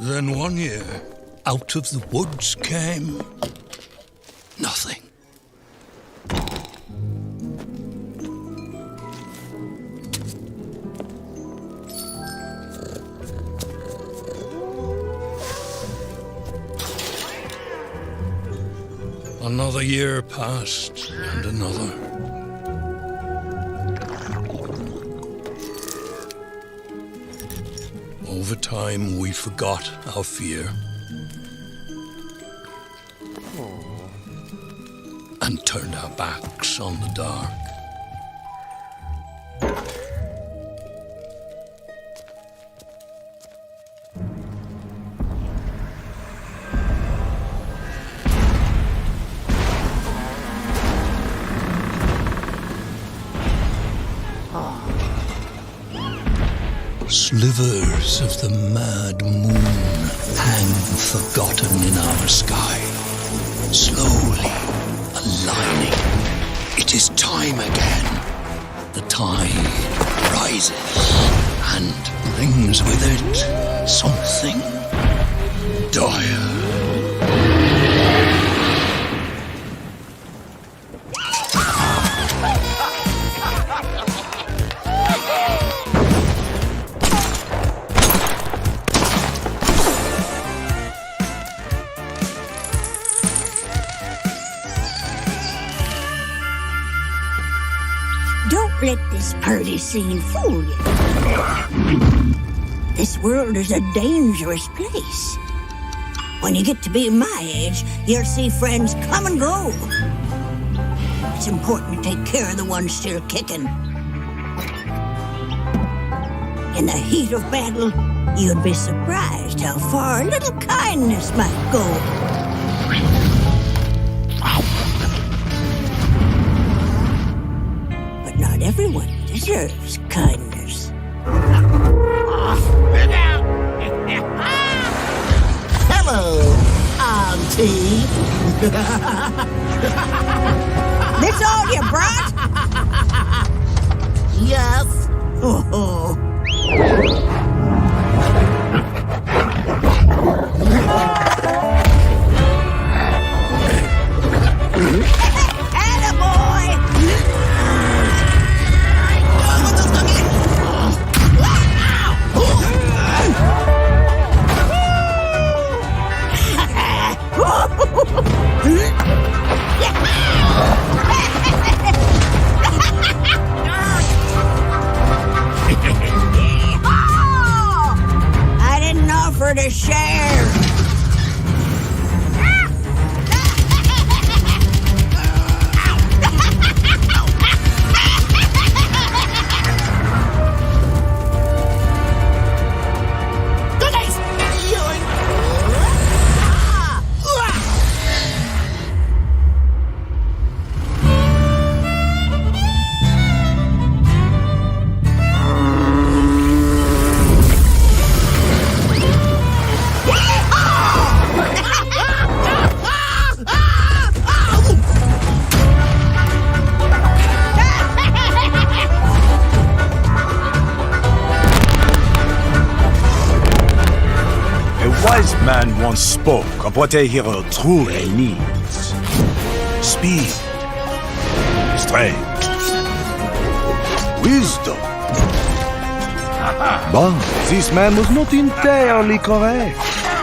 Then one year, out of the woods came nothing. Another year passed, and another. Over time, we forgot our fear. And turned our backs on the dark. Slivers of the mad moon hang forgotten in our sky, slowly aligning. It is time again. The tide rises and brings with it something dire.
Don't let this party scene fool you. This world is a dangerous place. When you get to be my age, you'll see friends come and go. It's important to take care of the ones still kicking. In the heat of battle, you'd be surprised how far a little kindness might go. But not everyone deserves kindness.
Hello, Auntie.
This all you brought?
Yes.
Oh. I didn't offer to share.
Wise man once spoke of what a hero truly needs. Speed, strength, wisdom. But this man was not entirely correct,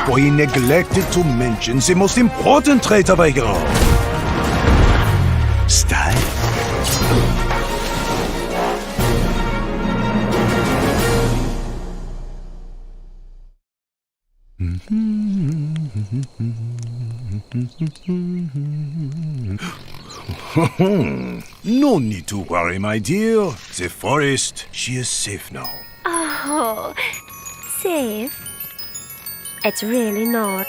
for he neglected to mention the most important trait of a hero. Style. No need to worry, my dear. The forest, she is safe now.
Oh, safe? It's really not.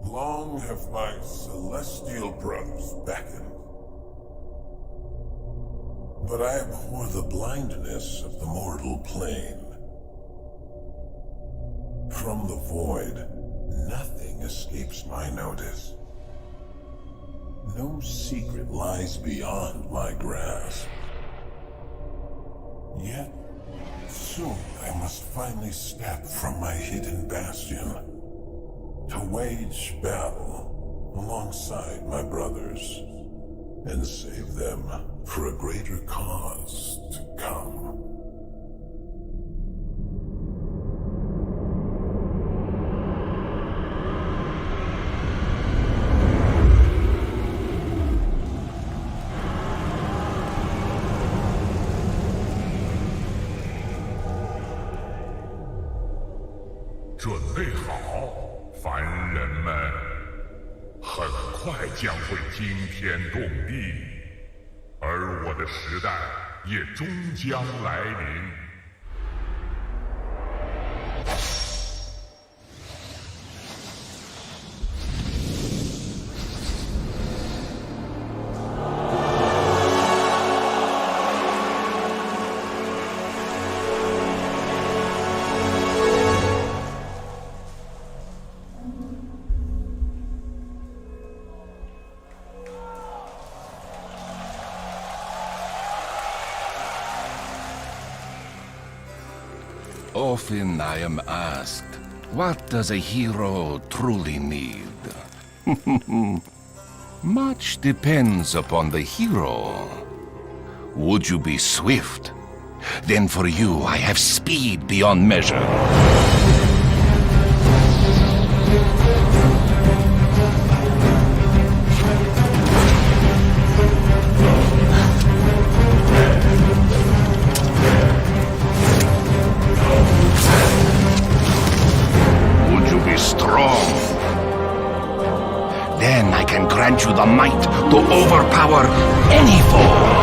Long have my celestial brothers beckoned, but I abhor the blindness of the mortal plane. From the void, nothing escapes my notice. No secret lies beyond my grasp. Yet, soon I must finally step from my hidden bastion to wage battle alongside my brothers and save them for a greater cause to come.
Often I am asked, what does a hero truly need? Much depends upon the hero. Would you be swift? Then for you, I have speed beyond measure. Then I can grant you the might to overpower any foe.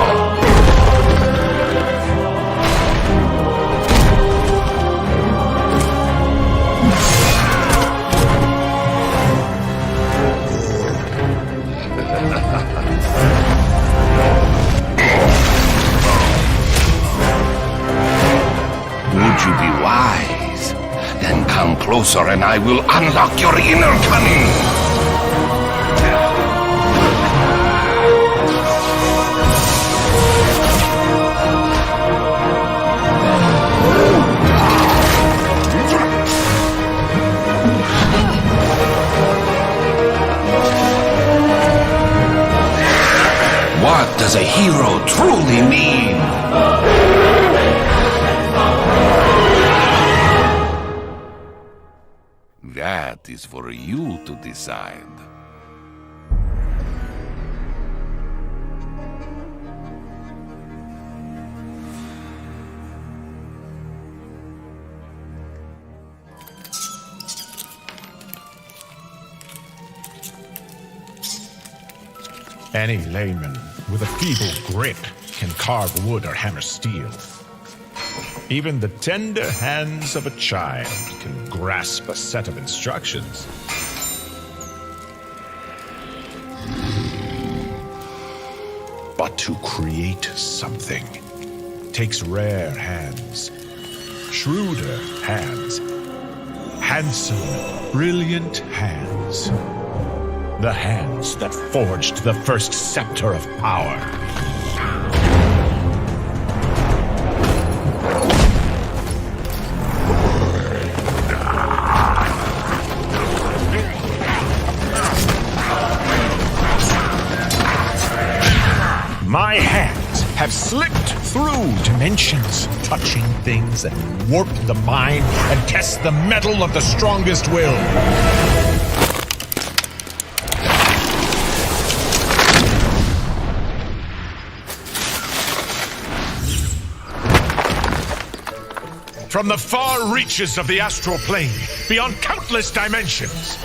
Would you be wise? Then come closer and I will unlock your inner cunning. What does a hero truly mean? That is for you to decide.
Any layman with a feeble grip can carve wood or hammer steel. Even the tender hands of a child can grasp a set of instructions. But to create something takes rare hands, shrewder hands, handsome, brilliant hands. The hands that forged the first scepter of power. My hands have slipped through dimensions, touching things that warp the mind and test the mettle of the strongest will. From the far reaches of the astral plane, beyond countless dimensions,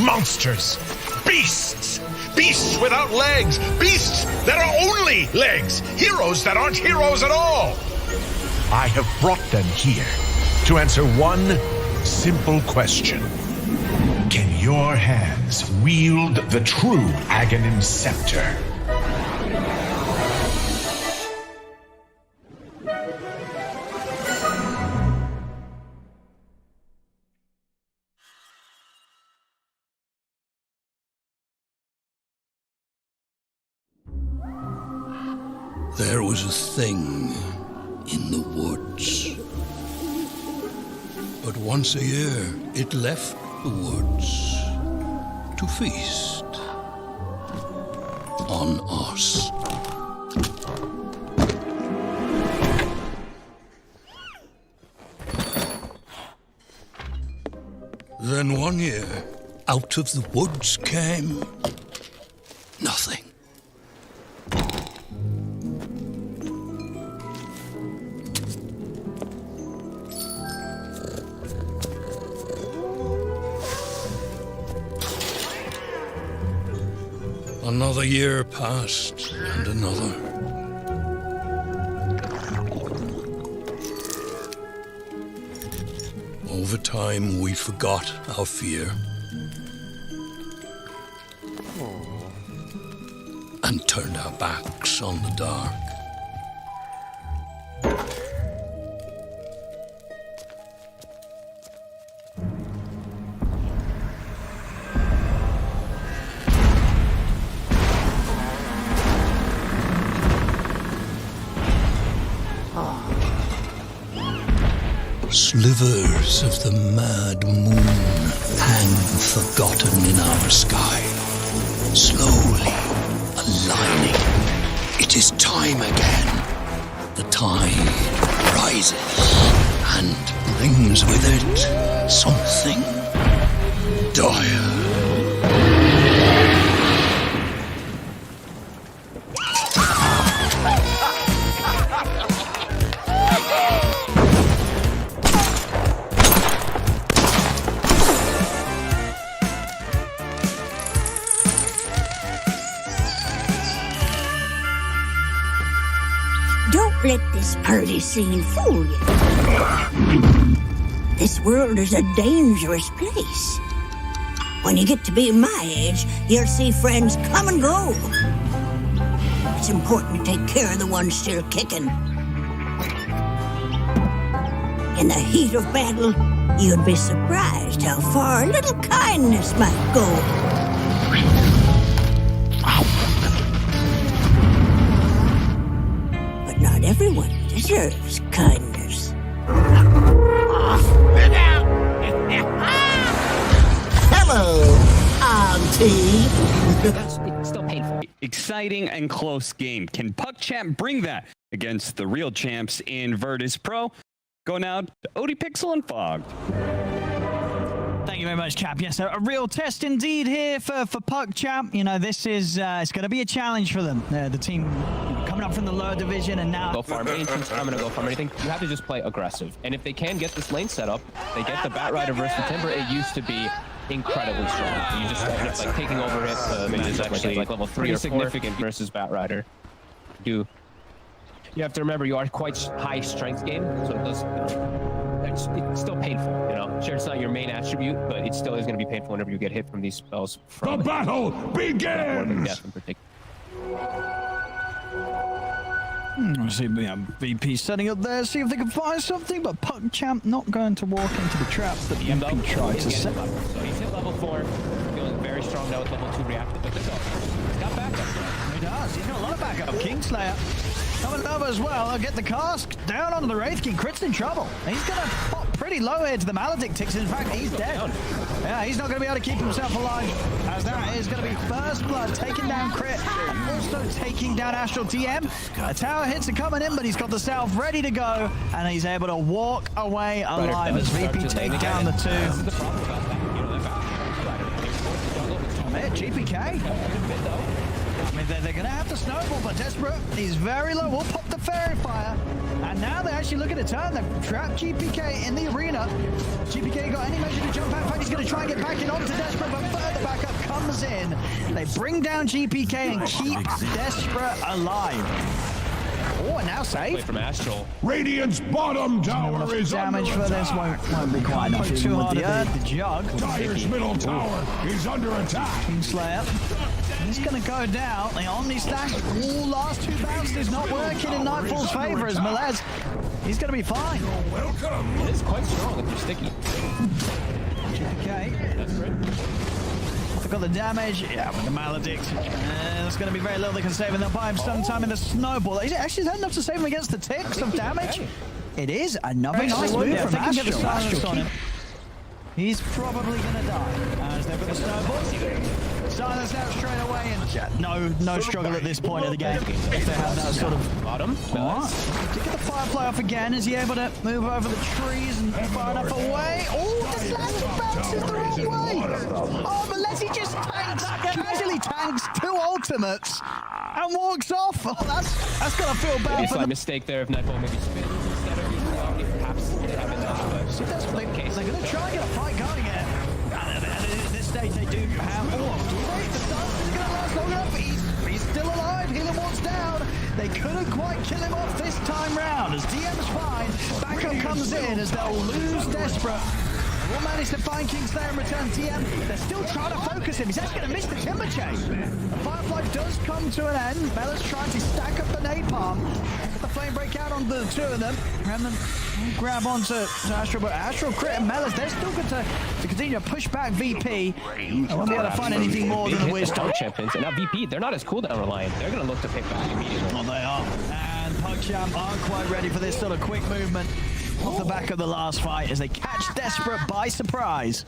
monsters, beasts, beasts without legs, beasts that are only legs, heroes that aren't heroes at all. I have brought them here to answer one simple question. Can your hands wield the true Aghanim scepter?
There was a thing in the woods. But once a year, it left the woods to feast on us. Then one year, out of the woods came nothing. Another year passed, and another. Over time, we forgot our fear. And turned our backs on the dark. Slivers of the mad moon hang forgotten in our sky, slowly aligning. It is time again. The tide rises and brings with it something dire.
Don't let this party scene fool you. This world is a dangerous place. When you get to be my age, you'll see friends come and go. It's important to take care of the ones still kicking. In the heat of battle, you'd be surprised how far a little kindness might go. Not everyone deserves kindness.
Hello, Auntie.
It's still painful. Exciting and close game. Can PuckChamp bring that against the real champs in Virtus Pro? Go now to OB.Pixel and Fog.
Thank you very much, Cap. Yes, a real test indeed here for PuckChamp. You know, this is it's going to be a challenge for them. The team coming up from the lower division and now...
Go farm anything, I'm going to go farm anything. You have to just play aggressive. And if they can get this lane set up, they get the Batrider versus the Timber, it used to be incredibly strong. You just end up like taking over it. It's actually like level 3 or 4. Significant versus Batrider. You have to remember you are quite high strength game, so it does... It's still painful, you know. Sure, it's not your main attribute, but it still is going to be painful whenever you get hit from these spells. From
the battle begins!
Death in particular.
See, VP setting up there, see if they can find something, but PuckChamp not going to walk into the traps that VP tried to set.
So he's hit level 4, feeling very strong now with level 2 reactive, but he's got backup.
He does, he's got a lot of backup. Kingslayer coming over as well. I'll get the cask down onto the Wraith King. Crit's in trouble. He's going to pop pretty low here to the Maledictix. In fact, he's dead. Yeah, he's not going to be able to keep himself alive, as that is going to be first blood, taking down Crit and also taking down Astral TM. A tower hits are coming in, but he's got the Salve ready to go, and he's able to walk away alive as VP take down the 2. GPK. I mean, they're going to have to snowball, but Desperate, he's very low. We'll pop the Fairy Fire. And now they actually look at a turn. They've trapped GPK in the arena. GPK got any measure to jump out. In fact, he's going to try and get back in onto Desperate, but further backup comes in. They bring down GPK and keep Desperate alive. Oh, and now save.
From Astral.
Radiant's bottom tower is
damage for this won't be quite enough. Too hard with the jug.
Dire's middle tower is under attack.
Kingslayer. He's going to go down. The Omni Stash. Ooh, last 2 bounces is not working in Nightfall's favor as Melez. He's going to be fine.
Welcome.
It is quite strong if you're sticky.
GPK.
That's great.
Got the damage, yeah, with the Maledict. There's going to be very little they can save, and they'll buy him some time in the snowball. Is it actually enough to save him against the ticks of damage? It is. Another nice move from Astral on him. He's probably going to die. As they've got the snowball. Silence out straight away, and no struggle at this point of the game. If they have that sort of
bottom.
Alright. To get the Firefly off again, is he able to move over the trees and far enough away? Oh, the slash bounces the wrong way. Oh, unless he just tanks, casually tanks 2 ultimates and walks off. Oh, that's gonna feel bad.
Maybe a
for
slight mistake there if Nightfall maybe spins instead of using Omni. Perhaps they have enough.
So that's what they're gonna try and get a fight going here. At this stage, they do have. The silence isn't gonna last long enough. He's still alive. Healing Ward's down. They couldn't quite kill him off this time round. As DM's fine, backup comes in as they'll lose Desperate. They will manage to find Kingslayer and return TM. They're still trying to focus him. He's actually going to miss the Timber Chain. The Firefly does come to an end. Bella's trying to stack up the Napalm. Get the Flame Break out on the 2 of them. And then grab onto Astral, but Astral, Crit, and Melas, they're still good to continue to push back VP. They won't be able to find anything more than the Wisdom.
Champions. And now VP, they're not as cooldown reliant. They're going to look to pick back immediately.
Oh, they are. And PuckChamp aren't quite ready for this sort of quick movement. off the back of the last fight as they catch Desperate by surprise.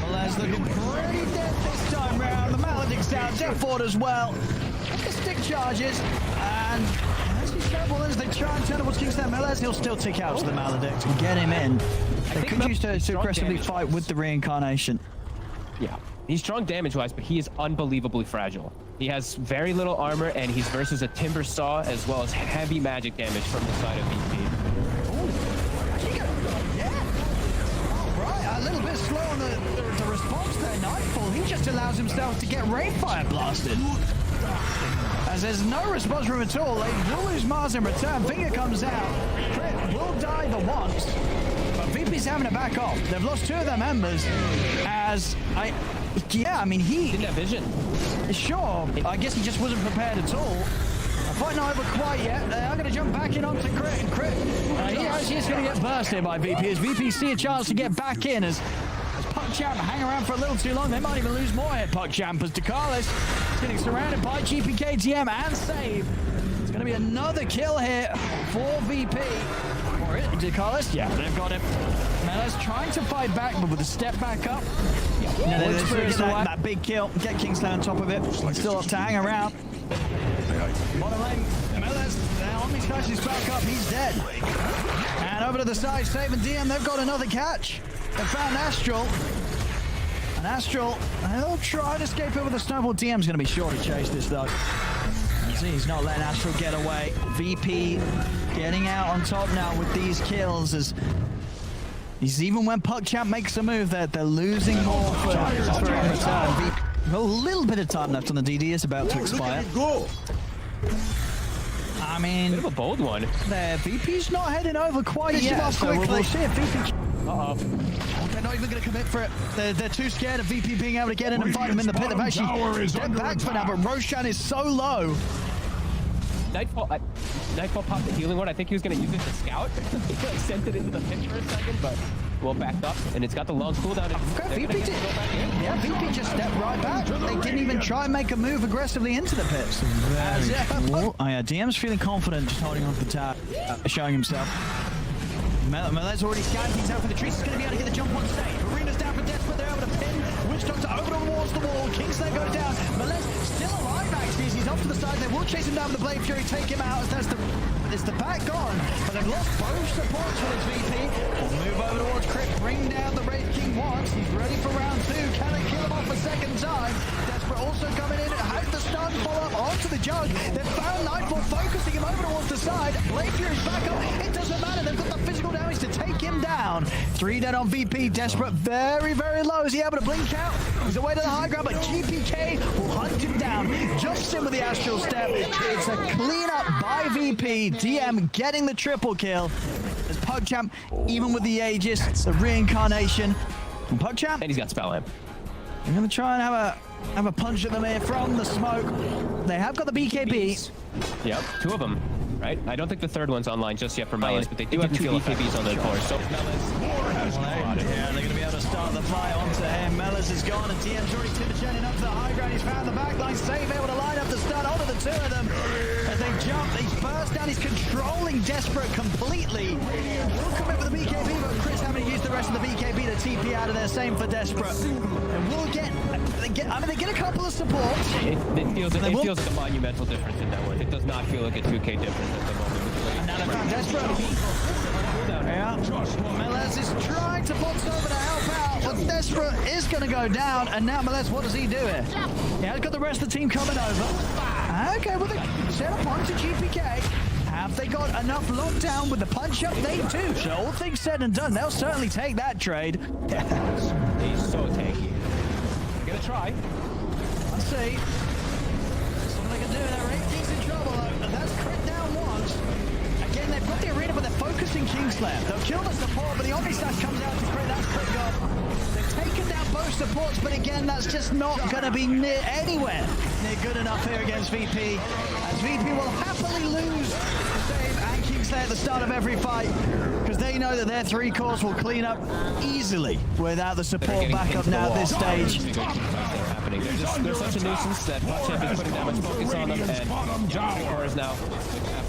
Melez looking pretty dead this time round. The Maledict's down, Deathward as well. The stick charges, and as these as they try and turn towards Kingsland, Melez, he'll still tick out to the Maledict and get him in. They could use to aggressively fight with the reincarnation.
Yeah, he's strong damage-wise, but he is unbelievably fragile. He has very little armor, and he's versus a Timber Saw, as well as heavy magic damage from the side of VP.
Right, a little bit slow on the response there, Nightfall. He just allows himself to get Rainfire blasted. As there's no response from him at all, they will lose Mars in return. Finger comes out. Crit will die the once. But VP's having to back off. They've lost 2 of their members. Yeah, I mean, he
didn't have vision.
Sure, I guess he just wasn't prepared at all. Fight not over quite yet. They are going to jump back in onto Crit, and Crit, he's going to get bursted by VP as VP see a chance to get back in as PuckChamp hang around for a little too long. They might even lose more here, PuckChamp, as Dakalis is getting surrounded by GPK, TM, and Save. It's going to be another kill here for VP. Or Dakalis, yeah, they've got him. Melez trying to fight back, but with a step back up. Yeah, get that big kill, get Kingsland on top of it. Still have to hang around. Bottom lane, Melez, on these guys, he's back up, he's dead. And over to the side, Save and DM, they've got another catch. They found Astral. And Astral, he'll try to escape over the snowball. DM's going to be sure to chase this, though. He's not letting Astral get away. VP getting out on top now with these kills. As even when PuckChamp makes a move, they're losing more for in return. A little bit of time left on the DD. It's about to expire. I mean,
bit of a bold one.
There, VP's not heading over quite yet. So we'll see if VP. They're not even going to commit for it. They're too scared of VP being able to get in and fight him in the pit. They've actually stepped back for now, but Roshan is so low.
Nightfall popped the healing one. I think he was going to use it to scout. He like sent it into the pit for a second, but well backed up, and it's got the long cooldown.
VP did. Yeah, VP just stepped right back. They didn't even try and make a move aggressively into the pit. DM's feeling confident, just holding on to the tower, showing himself. Melez already scanned things out for the trees. He's going to be able to get the jump on stage. Arena's down for Desperate. They're able to pin Witch Doctor over towards the wall. Kingsland goes down. Melez still alive, actually. He's off to the side. They will chase him down with the Blade Fury, take him out. As it's the back gone. But they've lost both supports for this VP. We'll move over towards Crit. Bring down the Wraith King once. He's ready for round 2. Can they kill him off a second time? Desperate also coming in. Has the stun follow up onto the Jug. They've found Nightfall, focusing him over towards the side. Blade Fury's back up. It doesn't matter. They've got the physical damage to take him down. 3 dead on VP. Desperate very, very low. Is he able to blink out? He's away to the high ground, but GPK will hunt him down. Jumps in with the Astral Step. It's a clean up by VP. DM getting the triple kill. As PuckChamp, even with the Aegis, the reincarnation. And PuckChamp.
And he's got Spell Amp.
I'm going to try and have a punch at them here from the smoke. They have got the BKB.
Yep, 2 of them. Right? I don't think the third one's online just yet for Melez, but they do have 2 BKBs on the course. So Melez.
Yeah, they're going to be able to start the fight onto him. Melez is gone, and TM's already Timber up to the high ground. He's found the back line. Save able to line up the stun onto the 2 of them. As they jump, he's burst down. He's controlling Desperate completely. Will come in with the BKB, but Chris having to use the rest of the BKB to TP out of there. Same for Desperate. And we'll get they get a couple of supports.
It feels like a monumental difference in that one. It does not feel like a 2K difference at the moment.
And now they found Desperate. Yeah. Melez is trying to box over to help out, but Desperate is going to go down. And now Melez, what does he do here? He has got the rest of the team coming over. Okay, with a set up onto GPK. Have they got enough lockdown with the punch up? They do. So all things said and done, they'll certainly take that trade.
He's so tanky. They're going to try.
Let's see. Something they can do. They're 18's in trouble. That's Crit down once. Again, they've got the arena, but they're focusing Kingsland. They'll kill the support, but the Omnislash comes out to Crit. That's Crit gone. They've taken down both supports, but again, that's just not going to be anywhere near good enough here against VP. As VP will happily lose Save and Kingsland at the start of every fight, because they know that their 3 cores will clean up easily without the support back up now at this stage.
They're such a nuisance that PuckChamp is putting that much focus on them, and core is now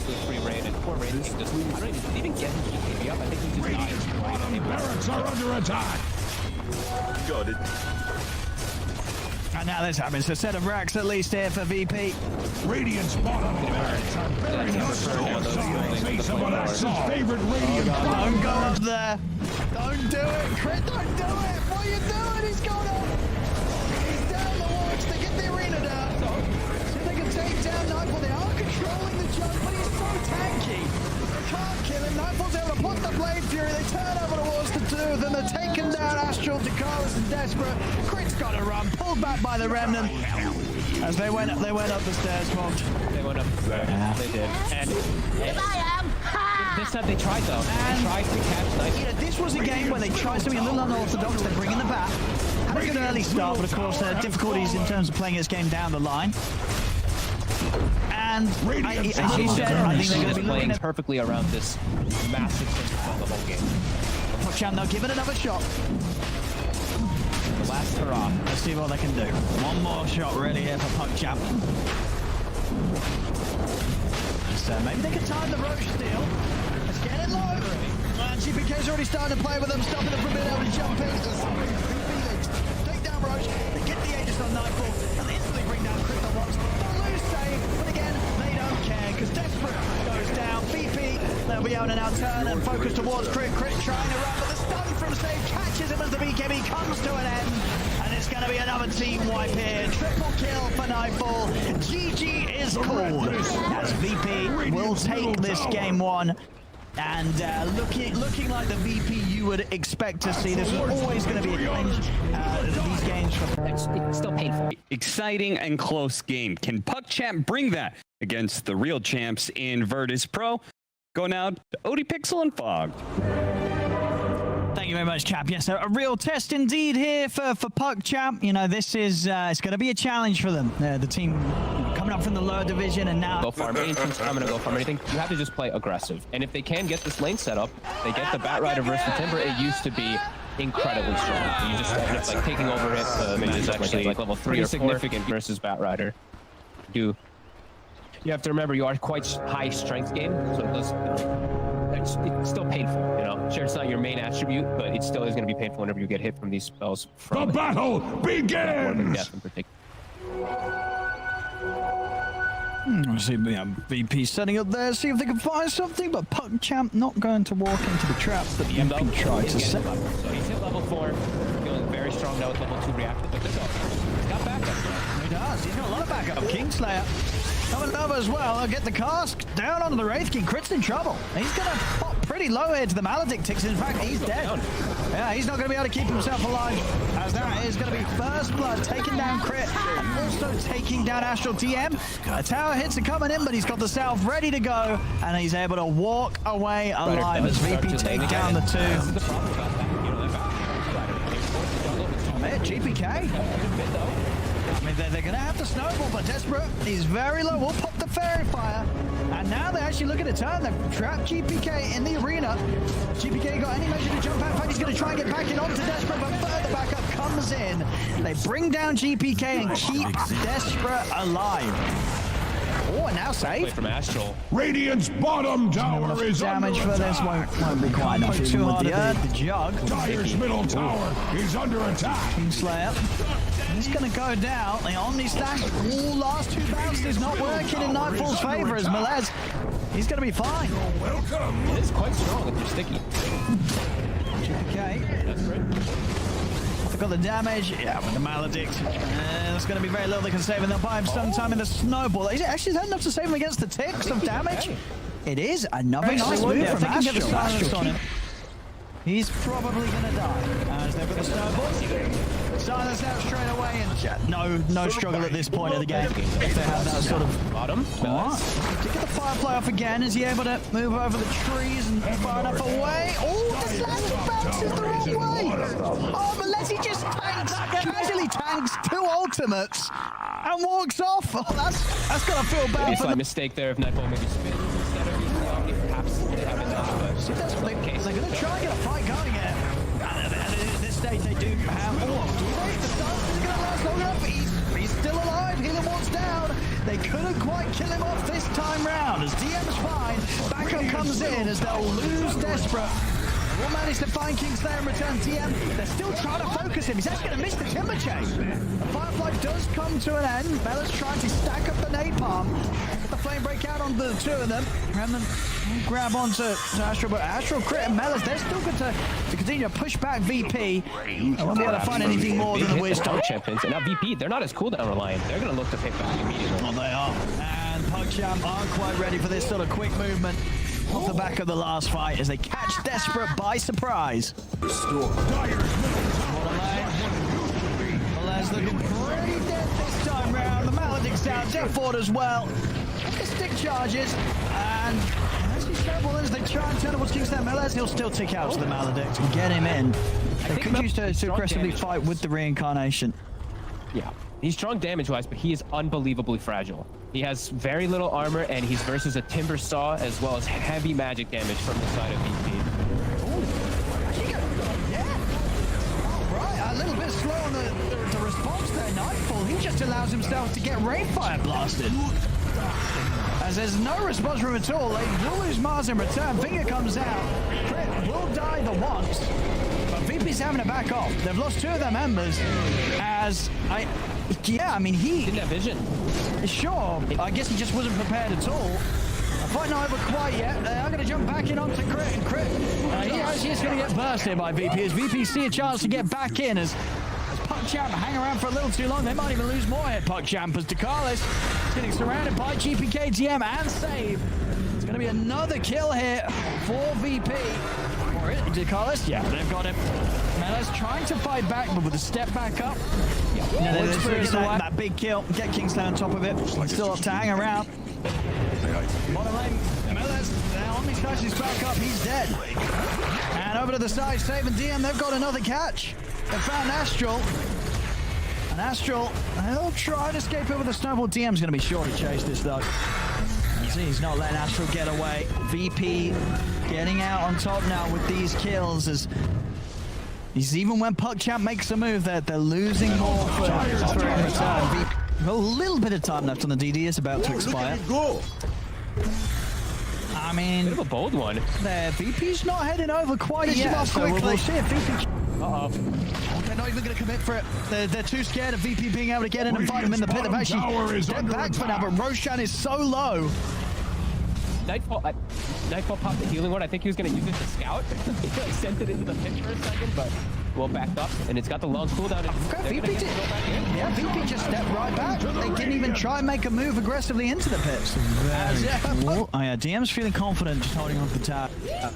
to a free raid, and poor raid just, I don't even get him to GKB up. I think he just died.
Barracks are under attack.
Got it.
And now this happens. A set of racks at least here for VP.
Radiant's bottom barracks are very face of an Axe's favorite Radiant.
Don't go up there. Don't do it. Crit, don't do it. What are you doing? He's going up. He's down the watch. They get the arena down. See if they can take down Nightfall. They are controlling the jump, but he's so tanky. They can't kill him. Nightfall's able to put the Blade Fury. They turn over towards the two. Then they're taken down. Astral, Dakaris, and Desperate. Crit's got to run. Pulled back by the Remnant. As they went up the stairs, Fogged.
They went up the stairs. Yeah. They did. And this time they tried though. They tried to catch Night.
You know, this was a game where they tried something a little unorthodox. They bring in the bat. Had a good early start, but of course difficulties in terms of playing this game down the line. And as you said, I think they're going to be
playing perfectly around this massive thing the whole game.
PuckChamp, they'll give it another shot.
The last hurrah.
Let's see what they can do. One more shot really here for PuckChamp. So maybe they can time the Roche steal. Let's get it low. And GPK's already starting to play with them, stopping them from being able to jump in. Take down Roche. They get the Aegis on Nightfall. And they instantly bring down Crit at once. They'll lose save, but again, they don't care because Desperate goes down. VP, they'll be able to now turn and focus towards Crit. Crit trying to run, but the stun from save catches him as the BKB comes to an end. And it's going to be another team wipe here. Triple kill for Nightfall. GG is called as VP will take this game one. And looking like the VP you would expect to see. This is always going to be a challenge. These games
it's still painful. Exciting and close game. Can PuckChamp bring that against the real champs in Virtus Pro? Go now to OD.Pixel and Fog.
Thank you very much, Cap. Yes, a real test indeed here for PuckChamp. You know, this is it's going to be a challenge for them. The team coming up from the lower division and now...
Go farm. Any team's coming to go farm anything. You have to just play aggressive. And if they can get this lane set up, they get the Bat Rider versus the Timber. It used to be incredibly strong. You just end up like taking over it. It's actually like level 3 or 4 significant versus Bat Rider. You have to remember you are quite high strength game, so it does... It's still painful, you know. Sure, it's not your main attribute, but it still is going to be painful whenever you get hit from these spells.
The battle begins!
Death in particular.
I see VP setting up there, see if they can find something, but PuckChamp not going to walk into the traps that VP tried to set.
So he's hit level 4, feeling very strong now with level 2 reactive. Look at this. He's got backup.
He does. He's got a lot of backup. Kingslayer coming over as well. Get the cask down onto the Wraith King. Crit's in trouble. He's going to pop pretty low here to the Maledict ticks. In fact, he's dead. Yeah, he's not going to be able to keep himself alive, as that is going to be first blood, taking down Crit and also taking down Astral TM. A tower hits are coming in, but he's got the Salve ready to go, and he's able to walk away alive as VP take down the two. There, GPK. I mean, they're going to have to snowball, but Desperate, he's very low. We'll pop the Fairy Fire. And now they're actually looking to turn. They've trapped GPK in the arena. GPK got any measure to jump out. In fact, he's going to try and get back in onto Desperate, but further backup comes in. They bring down GPK and keep Desperate alive. Oh, and now save.
From Astral.
Radiant's bottom tower is
damage
under
for this won't be quite enough. Too hard the jug.
Dire's middle tower is under attack.
Kingslayer. He's going to go down. The Omni stack. Last 2 bounces is not working in Nightfall's favor as Melez. He's going to be fine.
Welcome.
It is quite strong if you're sticky.
GPK.
That's right.
They've got the damage. Yeah, with the Maledict. There's going to be very little they can save, and they'll buy him sometime in the snowball. Is it actually that enough to save him against the ticks of damage? It is. Another nice move from Astral. He's probably going to die. As they've got the snowball. Silence out straight away, and no struggle at this point of the game. If they have that sort of
bottom.
Alright. To get the Firefly off again, is he able to move over the trees and far enough away? Oh, the slash bounces the wrong way. Oh, unless he just casually tanks 2 ultimates and walks off. Oh, that's gonna feel bad.
Maybe a slight mistake there if Nightfall maybe spins instead of using the Omni. Perhaps they haven't done it.
See, that's what they're going to try and get a fight going again. And at this stage, they do have... Oh, the stun is going to last long enough. He's still alive. Healer walks down. They couldn't quite kill him off this time round as DM's fine. Backup comes in as they'll lose Desperate. Will manage to find Kingslayer and return TM. They're still trying to focus him. He's actually going to miss the timber chain. The Firefly does come to an end. Mella's trying to stack up the napalm. Get the flame break out on the two of them. And then grab onto Astral, but Astral crit and Mella's, they're still good to continue to push back VP. They won't be able to find anything more than the wisdom.
Champions. And now VP, they're not as cooldown reliant. They're going to look to pick back immediately.
Well, they are. And PugChamp aren't quite ready for this sort of quick movement off the back of the last fight as they catch Desperate by surprise. Mella's looking pretty dead this time round. The Maledict's down, Death Ward as well. The stick charges, and as he's terrible as they try and turn towards Kingslayer Mella's, he'll still tick out to the Maledict and get him in. They could use to aggressively fight with the reincarnation.
Yeah, he's strong damage-wise, but he is unbelievably fragile. He has very little armor, and he's versus a Timber Saw, as well as heavy magic damage from the side of VP.
Right, a little bit slow on the response there. Nightfall, he just allows himself to get Rainfire blasted. As there's no response from him at all, they will lose Mars in return. Finger comes out. Crit will die the once, but VP's having to back off. They've lost two of their members, I mean, he
didn't have vision.
Sure, I guess he just wasn't prepared at all. The fight not over quite yet. They are going to jump back in onto Crit, and Crit, he is going to get bursted by VP. As VP see a chance to get back in, as PugChamp hang around for a little too long. They might even lose more here. PugChamp as Dakalis is getting surrounded by GPK, TM, and Save. It's going to be another kill here for VP. Or it, Dakalis, yeah, they've got him. Mella's trying to fight back, but with a step back up. Yeah, that big kill. Get Kingslayer on top of it. Still have to hang around. Bottom lane, Mella's on these guys, he's back up, he's dead. And over to the side, Save and DM, they've got another catch. They found Astral. And Astral, they'll try to escape it with a snowball. DM's going to be sure to chase this though. See, he's not letting Astral get away. VP getting out on top now with these kills as even when PugChamp makes a move, they're losing more for in return. A little bit of time left on the DD is about to expire. I mean,
bit of a bold one.
There, VP's not heading over quite yet, so we'll see if VP. They're not even going to commit for it. They're too scared of VP being able to get in and fight him in the pit. They've actually stepped back for now, but Roshan is so low.
Nightfall popped the healing ward. I think he was going to use it to scout. He like sent it into the pit for a second, but well backed up, and it's got the long cooldown. VP just stepped right back. They didn't even try and make a move aggressively into the pits.
DM's feeling confident, just holding on to the tab,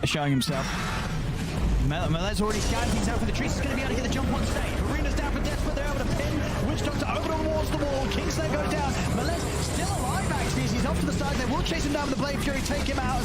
showing himself. Mele's already scanned things out for the trees. He's going to be able to get the jump on stage. Arena's down for Desperate. They're able to pin Witch Doctor over towards the wall. Kingslayer goes down. Mele's still alive, actually. He's off to the side. They will chase him down with the Blade Fury, take him out.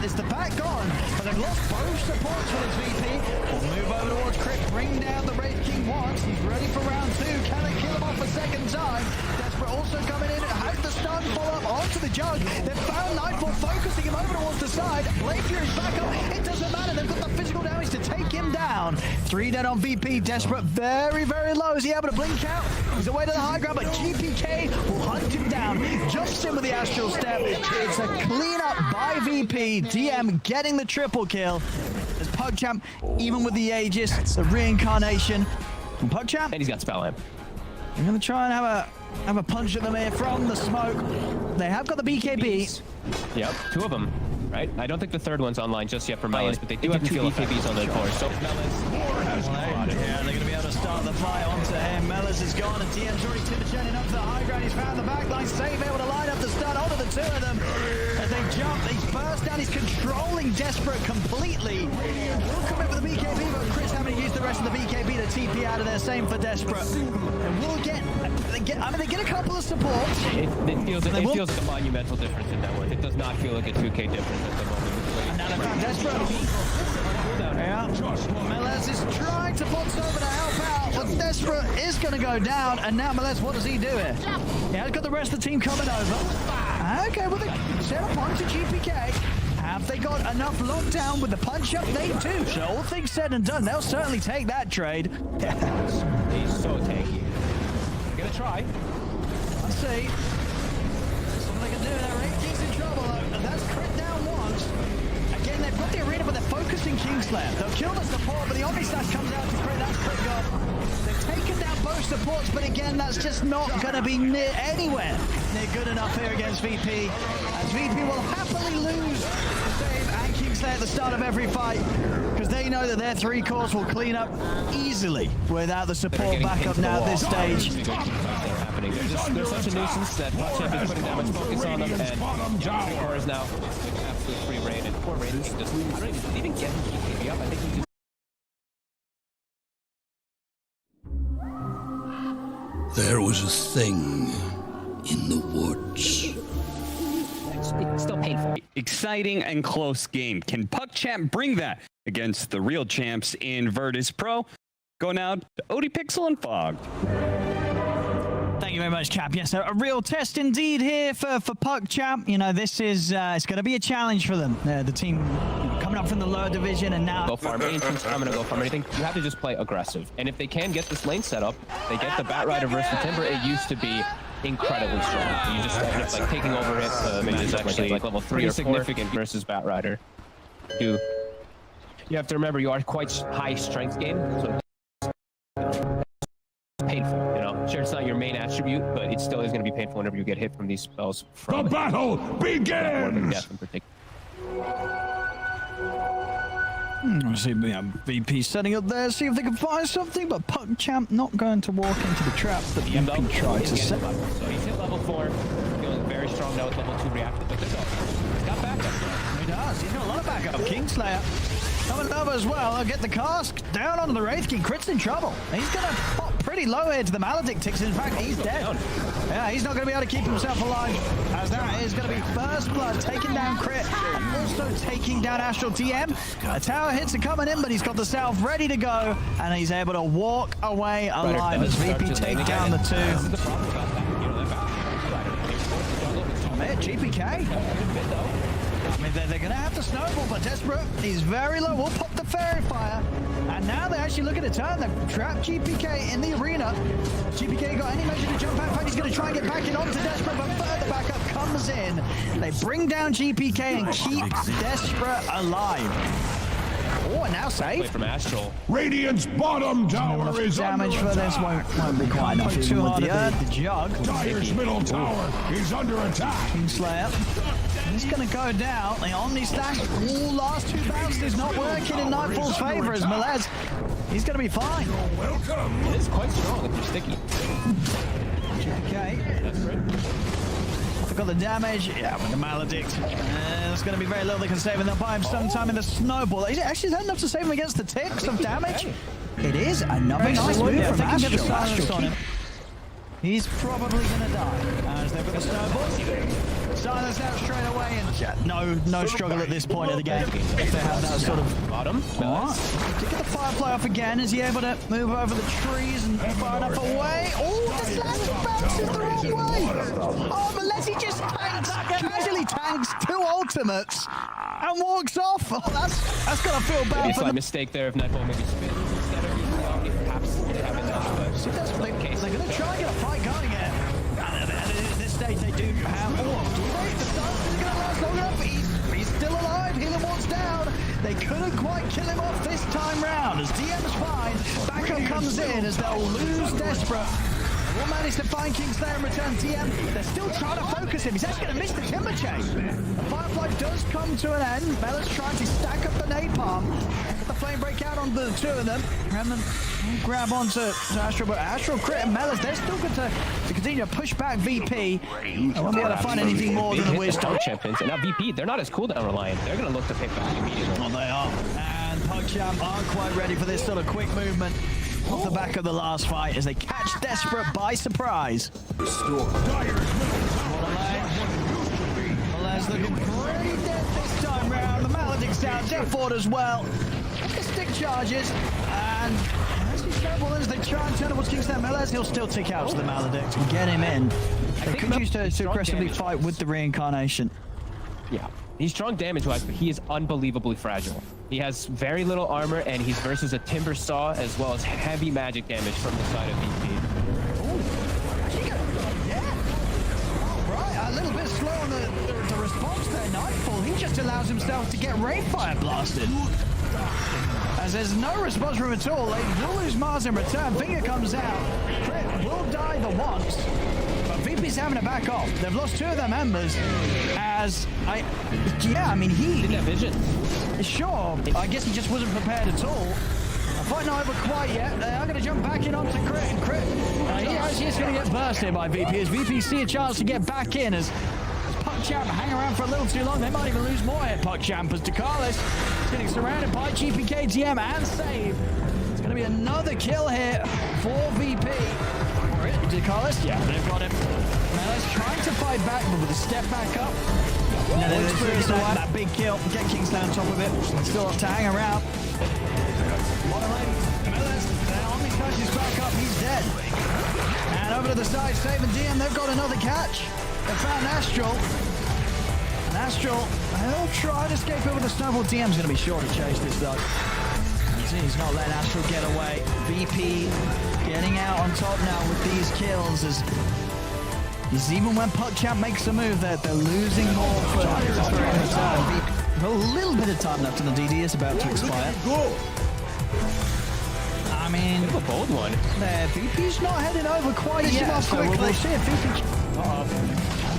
It's the back gone, but they've lost both supports for this VP. We'll move over towards Crit, bring down the Wraith King once. He's ready for round two. Can they kill him off a second time? Desperate also coming in. Has the stun follow up onto the Jug. They've found Nightfall, focusing him over towards the side. Blade Fury's back up. It doesn't matter. They've got the physical damage to take him down. 3 dead on VP. Desperate very, very low. Is he able to blink out? He's away to the high ground, but GPK will hunt him down. Jumps in with the Astral Step. It's a clean up by VP. DM getting the triple kill. As PugChamp, even with the Aegis, the reincarnation from PugChamp.
And he's got Spell Amp.
They're going to try and have a punch at them here from the smoke. They have got the BKB.
Yep, 2 of them. Right? I don't think the third one's online just yet for Melis, but they do have 2 BKBs on their core. So Melis
they're going to be able to start the fight onto him. Melis is gone, and TM's already timber-channing up to the high ground. He's found the backline. Save able to line up the stun onto the 2 of them. As they jump, he's burst down. He's controlling Desperate completely. Will commit with the BKB, but Chris having to use the rest of the BKB to TP out of there. Same for Desperate. And we'll get they get a couple of supports.
It feels like a monumental difference in that one. It does not feel like a 2K difference at the moment.
And now they found Desperate. Yeah. Meles is trying to box over to help out, but Desperate is going to go down. And now Meles, what does he do here? He has got the rest of the team coming over. Okay, well, they set up onto GPK. Have they got enough lockdown with the punch-up? They do. So all things said and done, they'll certainly take that trade.
He's so tanky. Gonna try.
Let's see. King's in trouble. That's crit down once. Again, they've got the arena, but they're focusing Kingslayer. They'll kill the support, but the Omni Slash comes out to crit. That's crit gone. They've taken down both supports, but again, that's just not going to be anywhere near good enough here against VP. As VP will happily lose Save and Kingslayer at the start of every fight, because they know that their 3 cores will clean up easily without the support backup now at this stage.
They're such a nuisance that PuckChamp is putting that much focus on them, and Core is now with absolute free reign, and poor Raiden just, I don't even get him keeping up. I think he just...
There was a thing in the woods.
It's still painful. Exciting and close game. Can PuckChamp bring that against the real champs in Virtus Pro? Go now to OD.Pixel and Fog.
Thank you very much, Cap. Yes, a real test indeed here for PuckChamp. You know, this is it's going to be a challenge for them. The team coming up from the lower division, and now
go farm. Any team's coming to go farm anything, you have to just play aggressive. And if they can get this lane set up, they get the Batrider versus the Timber. It used to be incredibly strong. You just end up like taking over it. It's actually like level 3 or 4. Significant versus Batrider. You have to remember you are quite high strength game, so it's painful. You know, sure it's not your main attribute, but it still is going to be painful whenever you get hit from these spells. From
the battle begins.
Death in particular.
I see VP setting up there, see if they can find something, but PuckChamp not going to walk into the traps that VP tried to set.
So he's hit level 4, feeling very strong now with level 2 reactive, but he's got backup.
He does, he's got a lot of backup. Kingslayer coming over as well. Get the cask down onto the Wraith King. Crit's in trouble. He's going to pop pretty low here to the Maledict ticks. In fact, he's dead. Yeah, he's not going to be able to keep himself alive, as that is going to be first blood, taking down Crit, and also taking down Astral TM. A tower hits are coming in, but he's got the Salve ready to go, and he's able to walk away alive as VP take down the 2. Man, GPK. I mean, they're going to have to snowball, but Desperate, he's very low. We'll pop the Fairy Fire. And now they're actually looking to turn. They've trapped GPK in the arena. GPK got any measure to jump out. In fact, he's going to try and get back in onto Desperate, but further backup comes in. They bring down GPK and keep Desperate alive. Oh, and now save.
From Astral.
Radiant's bottom tower is
damage for this won't be quite enough. Too hard the jug.
Dire's middle tower is under attack.
Kingslayer. He's going to go down. The Omni Slash. Last 2 bounces is not working in Nightfall's favor as Melez. He's going to be fine.
Welcome.
It is quite strong if you're sticky.
Okay.
That's right.
Got the damage, yeah, with the Maledict. There's going to be very little they can save, and they'll buy him sometime in the snowball. Is it actually that enough to save him against the ticks of damage? It is another nice move from Astral on him. He's probably going to die. As they've got the snowball. Silence out straight away, and no struggle at this point of the game. If they have that sort of
bottom.
Alright. To get the Firefly off again, is he able to move over the trees and far enough away? Oh, the slash bounces the wrong way. Oh, unless he just casually tanks 2 ultimates and walks off. Oh, that's gonna feel bad.
Maybe a slight mistake there if Nightfall maybe spins instead of using the Omni. Perhaps they have enough.
See, that's what they're gonna try and get a fight going again. At this stage, they do have. The stun is gonna last long enough. He's still alive. Healer walks down. They couldn't quite kill him off this time round. As DM's fine, backup comes in as they'll lose Desperate. Will manage to find Kingslayer and return TM. They're still trying to focus him. He's actually going to miss the timber chain. The Firefly does come to an end. Bella's trying to stack up the napalm. Get the flame break out on the 2 of them. And then grab onto Astral. But Astral, Crit, and Melas, they're still good to continue to push back VP. They won't be able to find anything more than the wisdom.
Champions. And now VP, they're not as cooldown reliant. They're going to look to pick back immediately.
Oh, they are. And PuckChamp aren't quite ready for this sort of quick movement. Off the back of the last fight as they catch Desperate by surprise. Melez looking pretty dead this time round. The Maledict's down, Death Fort as well. The stick charges, and as he snowballs, they try and turn towards Kingslayer. Melez, he'll still tick out to the Maledict and get him in. They could use to aggressively fight with the reincarnation.
Yeah. He's strong damage-wise, but he is unbelievably fragile. He has very little armor, and he's versus a Timber Saw, as well as heavy magic damage from the side of VP.
Yeah. All right, a little bit slow on the response there, Nightfall. He just allows himself to get Rainfire blasted. As there's no response from him at all, they will lose Mars in return. Finger comes out. Crit will die the once. But VP's having to back off. They've lost 2 of their members. I mean, he
didn't have vision.
Sure, I guess he just wasn't prepared at all. Fight not over quite yet. They are going to jump back in onto Crit, and Crit, he's going to get bursted by VP. As VP see a chance to get back in, as PuckChamp hang around for a little too long. They might even lose more here, PuckChamp, as Dekalis is getting surrounded by GPK, TM, and Save. It's going to be another kill here for VP. Or it, Dekalis, yeah, they've got him. Melis trying to fight back, but with a step back up. That big kill, get Kingsland on top of it. Still have to hang around. Omni is back up, he's dead. And over to the side, Save and DM, they've got another catch. They found Astral. And Astral, he'll try to escape it with a snowball. DM's going to be sure to chase this though. He's not letting Astral get away. VP getting out on top now with these kills. As even when PuckChamp makes a move, they're losing more for time. A little bit of time left on the DD is about to expire. I mean,
a bold one.
VP's not heading over quite yet, so we'll see if VP...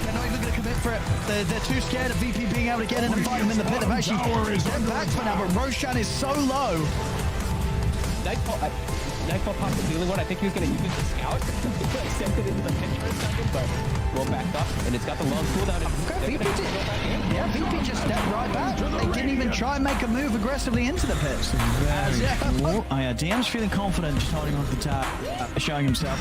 They're not even going to commit for it. They're too scared of VP being able to get in and fight him in the pit. They've actually get back for now, but Roshan is so low.
Nightfall popped the healing one. I think he was going to use it to scout. Sent it into the pit for a second, but roll back up, and it's got the long cooldown. VP just stepped right back. They didn't even try and make a move aggressively into the pits.
DM's feeling confident, just holding on to the tap, showing himself.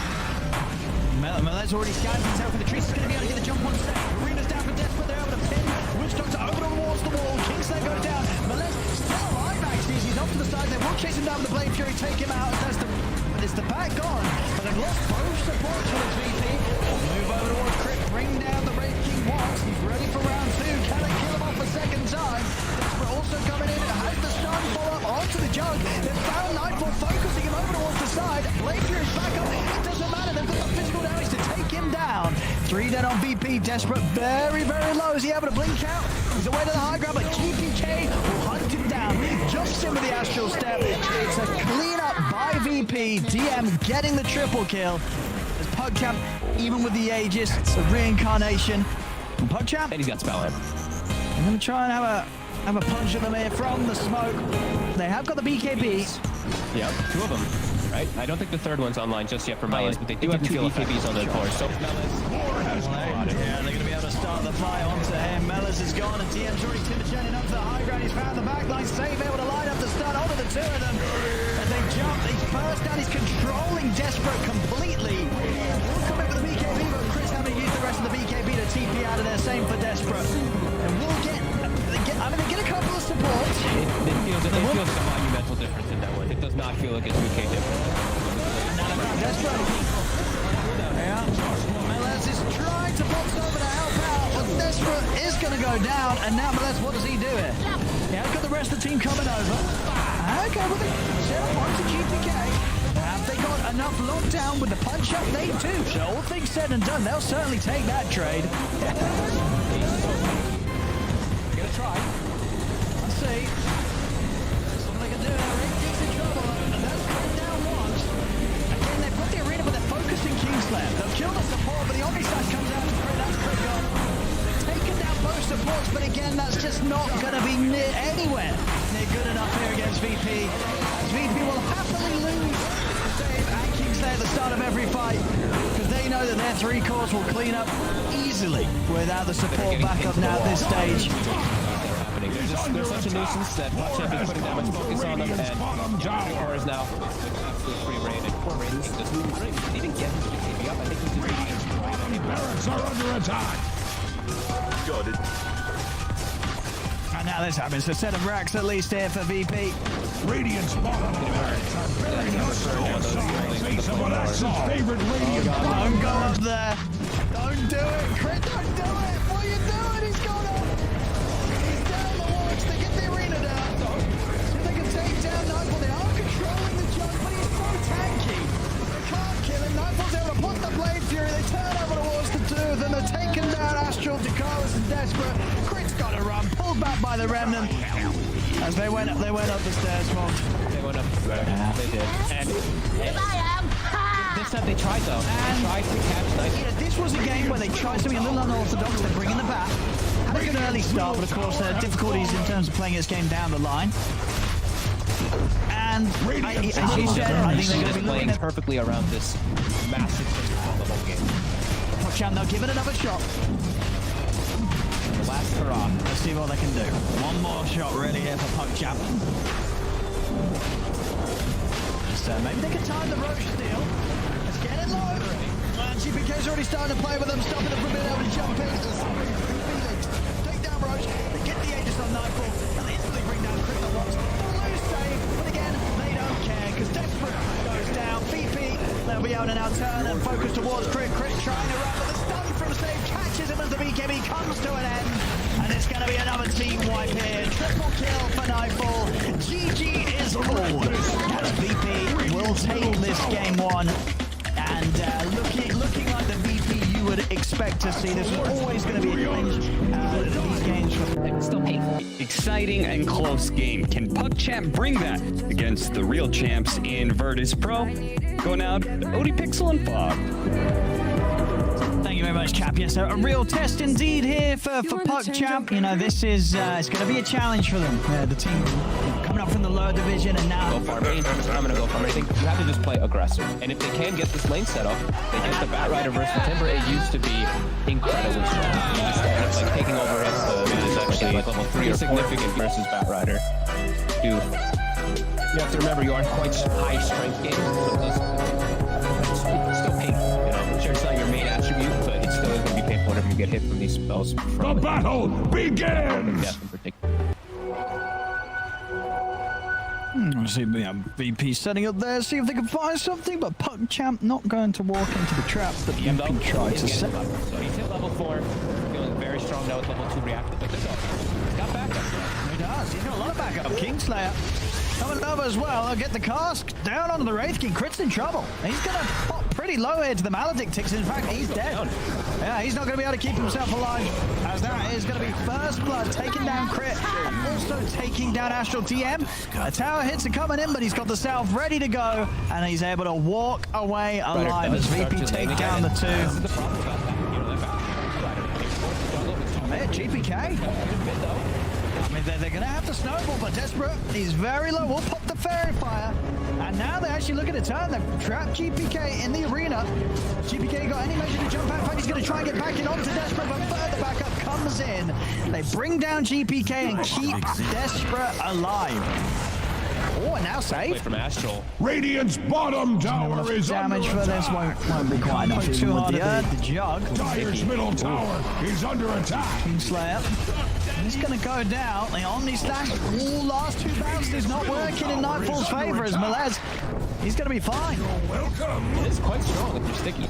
Melet's already scanned himself for the trees. He's going to be able to get the jump on step. Arena's down for Desperate. They're able to pin. Witch Doctor over towards the wall. Kingsland go down. Melet's still alive, actually. He's off to the side. They will chase him down with the Blade Fury, take him out. It's the back gone, but they've lost both supports for this VP. Move over towards Crit, bring down the Raid King once. He's ready for round 2. Can they kill him off a second time? Desperate also coming in. Has the stun fall up onto the jug. They've found Nightfall, focusing him over towards the side. Blade Fury's back up. It doesn't matter. They've got the physical damage to take him down. 3 dead on VP. Desperate very, very low. Is he able to blink out? He's away to the high ground, but GPK will hunt him down. Jumps in with the Astral Step. It's a clean up by VP. DM getting the triple kill. As PuckChamp, even with the Aegis, it's a reincarnation from PuckChamp.
And he's got Spell Him.
I'm going to try and have a punch at them here from the smoke. They have got the BKBs.
Yep, 2 of them. Right? I don't think the 3rd one's online just yet for Melis, but they do have 2 BKBs on their core. So Melis,
they're going to be able to start the fight onto him. Melis is gone, and TM's already Timberjanning up to the high ground. He's found the backline. Save able to line up the stun onto the 2 of them. As they jump, he's burst down. He's controlling Desperate completely. We'll come in with the BKB, but Chris having used the rest of the BKB to TP out of there. Same for Desperate. And we'll get they get a couple of supports.
It feels like a monumental difference in that one. It does not feel like a 2K difference.
Desperate. Meles is trying to box over to help out, but Desperate is going to go down, and now Meles, what does he do here? Yeah, got the rest of the team coming over. Okay, well, they set up onto GPK. Have they got enough lockdown with the punch-up? They do. So all things said and done, they'll certainly take that trade. Gonna try. Let's see. Something they can do now. Rick in trouble, and that's going down once. Again, they've got the arena, but they're focusing Kingsland. They'll kill the support, but the Omni-Side comes out to Crit. That's Crit gone. They've taken down both supports, but again, that's just not going to be anywhere near good enough here against VP. As VP will happily lose Save and Kingsland at the start of every fight, because they know that their 3 cores will clean up easily without the support backup now at this stage.
They're such a nuisance that PuckChamp is putting that much focus on them, and John Core is now absolutely free reign, and Core Raiden just didn't even get his BKB up. I think he's just
barracks are under attack. Got it.
And now this happens. A set of racks at least here for VP.
Radiant's bottom barracks are very face of Alexi's favorite Radiant.
Don't go up there. Don't do it. Crit, don't do it. What are you doing? He's got up. He's down the watch. They get the arena down. So they can take down Nightfall. They are controlling the jump, but he's so tanky. They can't kill him. Nightfall's able to put the Blade Fury. They turn over towards the 2 of them. They're taking down Astral, Dekalis, and the Remnant. As they went up the stairs, Mog.
They went up the stairs. Yeah. They did. And this time they tried though. They tried to catch Knight.
Yeah, this was a game where they tried something a little unorthodox. They bring in the bat. Had a good early start, but of course there are difficulties in terms of playing this game down the line. And as you said, I think they're going to be
playing perfectly around this massive the whole game.
PugChamp, they'll give it another shot.
The last hurrah.
Let's see what they can do. One more shot really here for PugChamp. So maybe they can time the Roche steal. Let's get it low. And GPK's already starting to play with them, stopping them from being able to jump in. Take down Roche. They get the Aegis on Nightfall, and they instantly bring down Crystal Box. But again, they don't care, because Desperate goes down. VP, they'll be able to now turn and focus towards Crit. Crit trying to run, but the stun from Save catches him as the BKB comes to an end. And it's going to be another team wipe here. Triple kill for Nightfall. GG is called. As VP will take this game one. And looking like the VP you would expect to see. This was always going to be a clinch. These games were
still painful. Exciting and close game. Can PugChamp bring that against the real champs in Virtus Pro? Going out to OD.Pixel and Fog.
Thank you very much, Cap. Yes, a real test indeed here for PugChamp. You know, this is it's going to be a challenge for them. The team coming up from the lower division and now...
Go farm anything. I'm going to go farm anything. You have to just play aggressive. And if they can get this lane set up, they get the Bat Rider versus the Timber. It used to be incredibly strong. Like taking over hits is actually like level 3 or significant versus Bat Rider. You have to remember you aren't quite high strength game, so it's still painful. You know, sure it's not your main attribute, but it's still going to be painful whenever you get hit from these spells.
The battle begins!
See, VP setting up there, see if they can find something, but PugChamp not going to walk into the traps that you can try to set.
So he's hit level 4, feeling very strong now with level 2 reactive, but he's got backup.
He does, he's got a lot of backup. Kingslayer coming over as well. They'll get the cask down onto the Wraith King. Crit's in trouble. He's going to pop pretty low here to the Maledictix. In fact, he's dead. Yeah, he's not going to be able to keep himself alive, as that is going to be first blood, taking down Crit and also taking down Astral TM. A tower hits are coming in, but he's got the Salve ready to go, and he's able to walk away alive as VP take down the two. GPK. I mean, they're going to have to snowball, but Desperate, he's very low. We'll pop the Fairy Fire. And now they're actually looking to turn. They've trapped GPK in the arena. GPK got any measure to jump out. In fact, he's going to try and get back in onto Desperate, but further backup comes in. They bring down GPK and keep Desperate alive. Oh, and now save.
From Astral.
Radiant's bottom tower is
damage for this won't be quite enough. Too hard the jug.
Dire's middle tower is under attack.
Kingslayer. He's going to go down. The Omni Stack. Last two bounces not working in Nightfall's favor as Melez. He's going to be fine.
Welcome.
It's quite strong if you're sticky.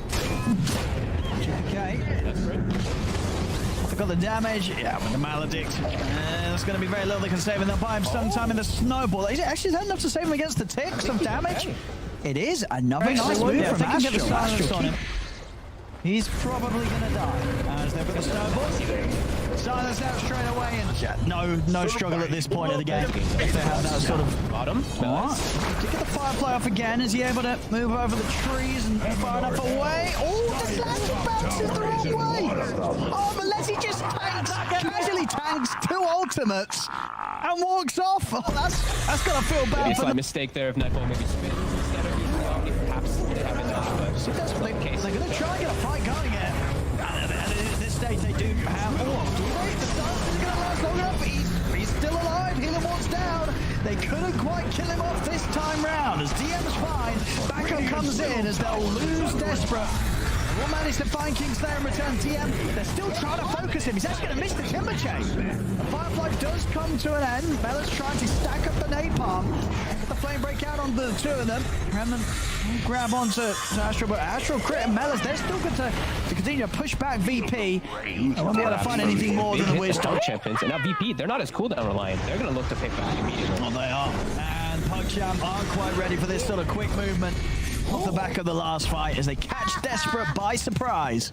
Okay.
That's right.
They've got the damage. Yeah, with the Maledict. There's going to be very little they can save, and they'll buy him some time in the snowball. Is it actually enough to save him against the tick? Some damage? It is. Another nice move from Astral. He's probably going to die. As they've got the snowball. Silence out straight away, and no struggle at this point of the game. If they have that sort of
bottom.
Alright. To get the Firefly off again, is he able to move over the trees and far enough away? Oh, the Slash bounces the wrong way! Oh, unless he just casually tanks 2 ultimates and walks off. Oh, that's gonna feel bad.
Maybe a mistake there if Nightfall maybe spins instead of using Omni. Perhaps they have enough, but
so that's what they're gonna try and get a fight going here. And at this stage they do have the stun is gonna last long enough. He's still alive. Healing down. They couldn't quite kill him off this time round as DM's fine. Backup comes in as they'll lose Desperate. Will manage to find Kingslayer and return TM. They're still trying to focus him. He's actually going to miss the Timber Chain. The Firefly does come to an end. Bella's trying to stack up the napalm. Get the flame break out on the 2 of them. Remnant grab onto Astral, but Astral, Crit, and Melas, they're still good to continue to push back VP. They won't be able to find anything more than a wisdom.
Champions. And now VP, they're not as cooldown reliant. They're going to look to pick back immediately.
Oh, they are. And PugChamp aren't quite ready for this sort of quick movement. Off the back of the last fight as they catch Desperate by surprise.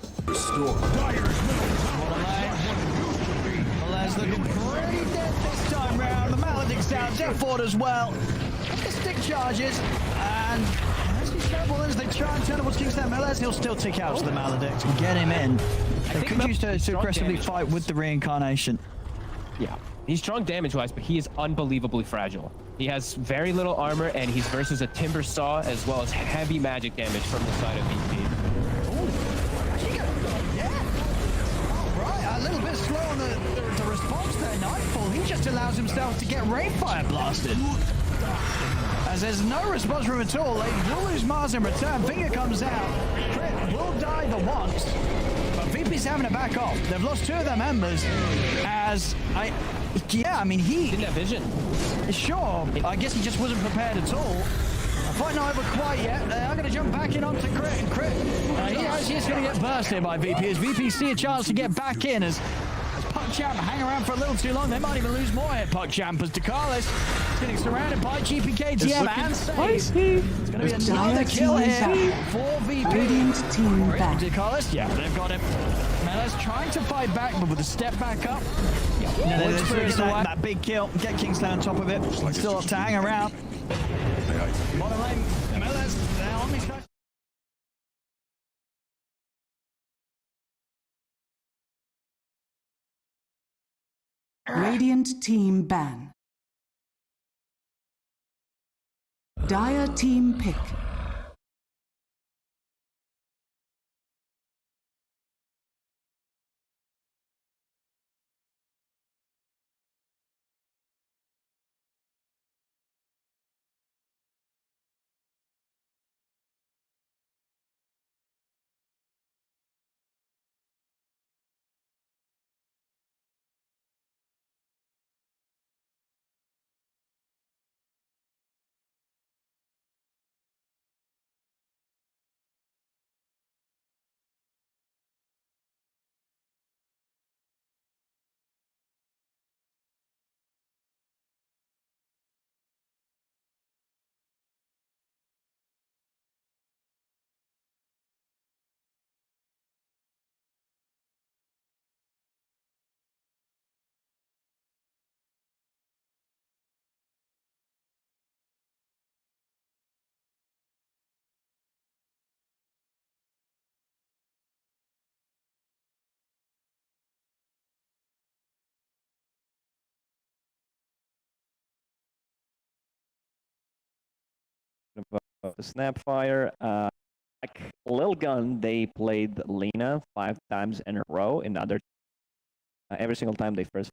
Melez Melez looking pretty dead this time round. The Maledict's down, Death Ward as well. The stick charges, and as he's careful as they try and turn towards Kingston Melez, he'll still tick out to the Maledict and get him in. They could use to aggressively fight with the reincarnation.
Yeah, he's strong damage-wise, but he is unbelievably fragile. He has very little armor, and he's versus a Timber Saw, as well as heavy magic damage from the side of VP.
Right, a little bit slow on the response there, Nightfall. He just allows himself to get Ray Fire blasted. As there's no response from him at all, they will lose Mars in return. Finger comes out. Crit will die the once. But VP's having to back off. They've lost 2 of their members. I mean, he
didn't have vision.
Sure, I guess he just wasn't prepared at all. Fight not over quite yet. They are going to jump back in onto Crit, and Crit, he's going to get bursted by VP. As VP see a chance to get back in as PuckChamp hang around for a little too long. They might even lose more here. PuckChamp as DeCarlis is getting surrounded by GPK, TM, and Save. It's going to be another kill here for VP.
Radiant team back.
DeCarlis, yeah, they've got him. Melez trying to fight back, but with a step back up. That big kill. Get Kingsland on top of it. Still up to hang around. Bottom lane, Melez, they're on these guys.
Radiant team ban. Dire team pick.
The Snapfire, like Lilgun, they played Lena 5 times in a row. In other, every single time they first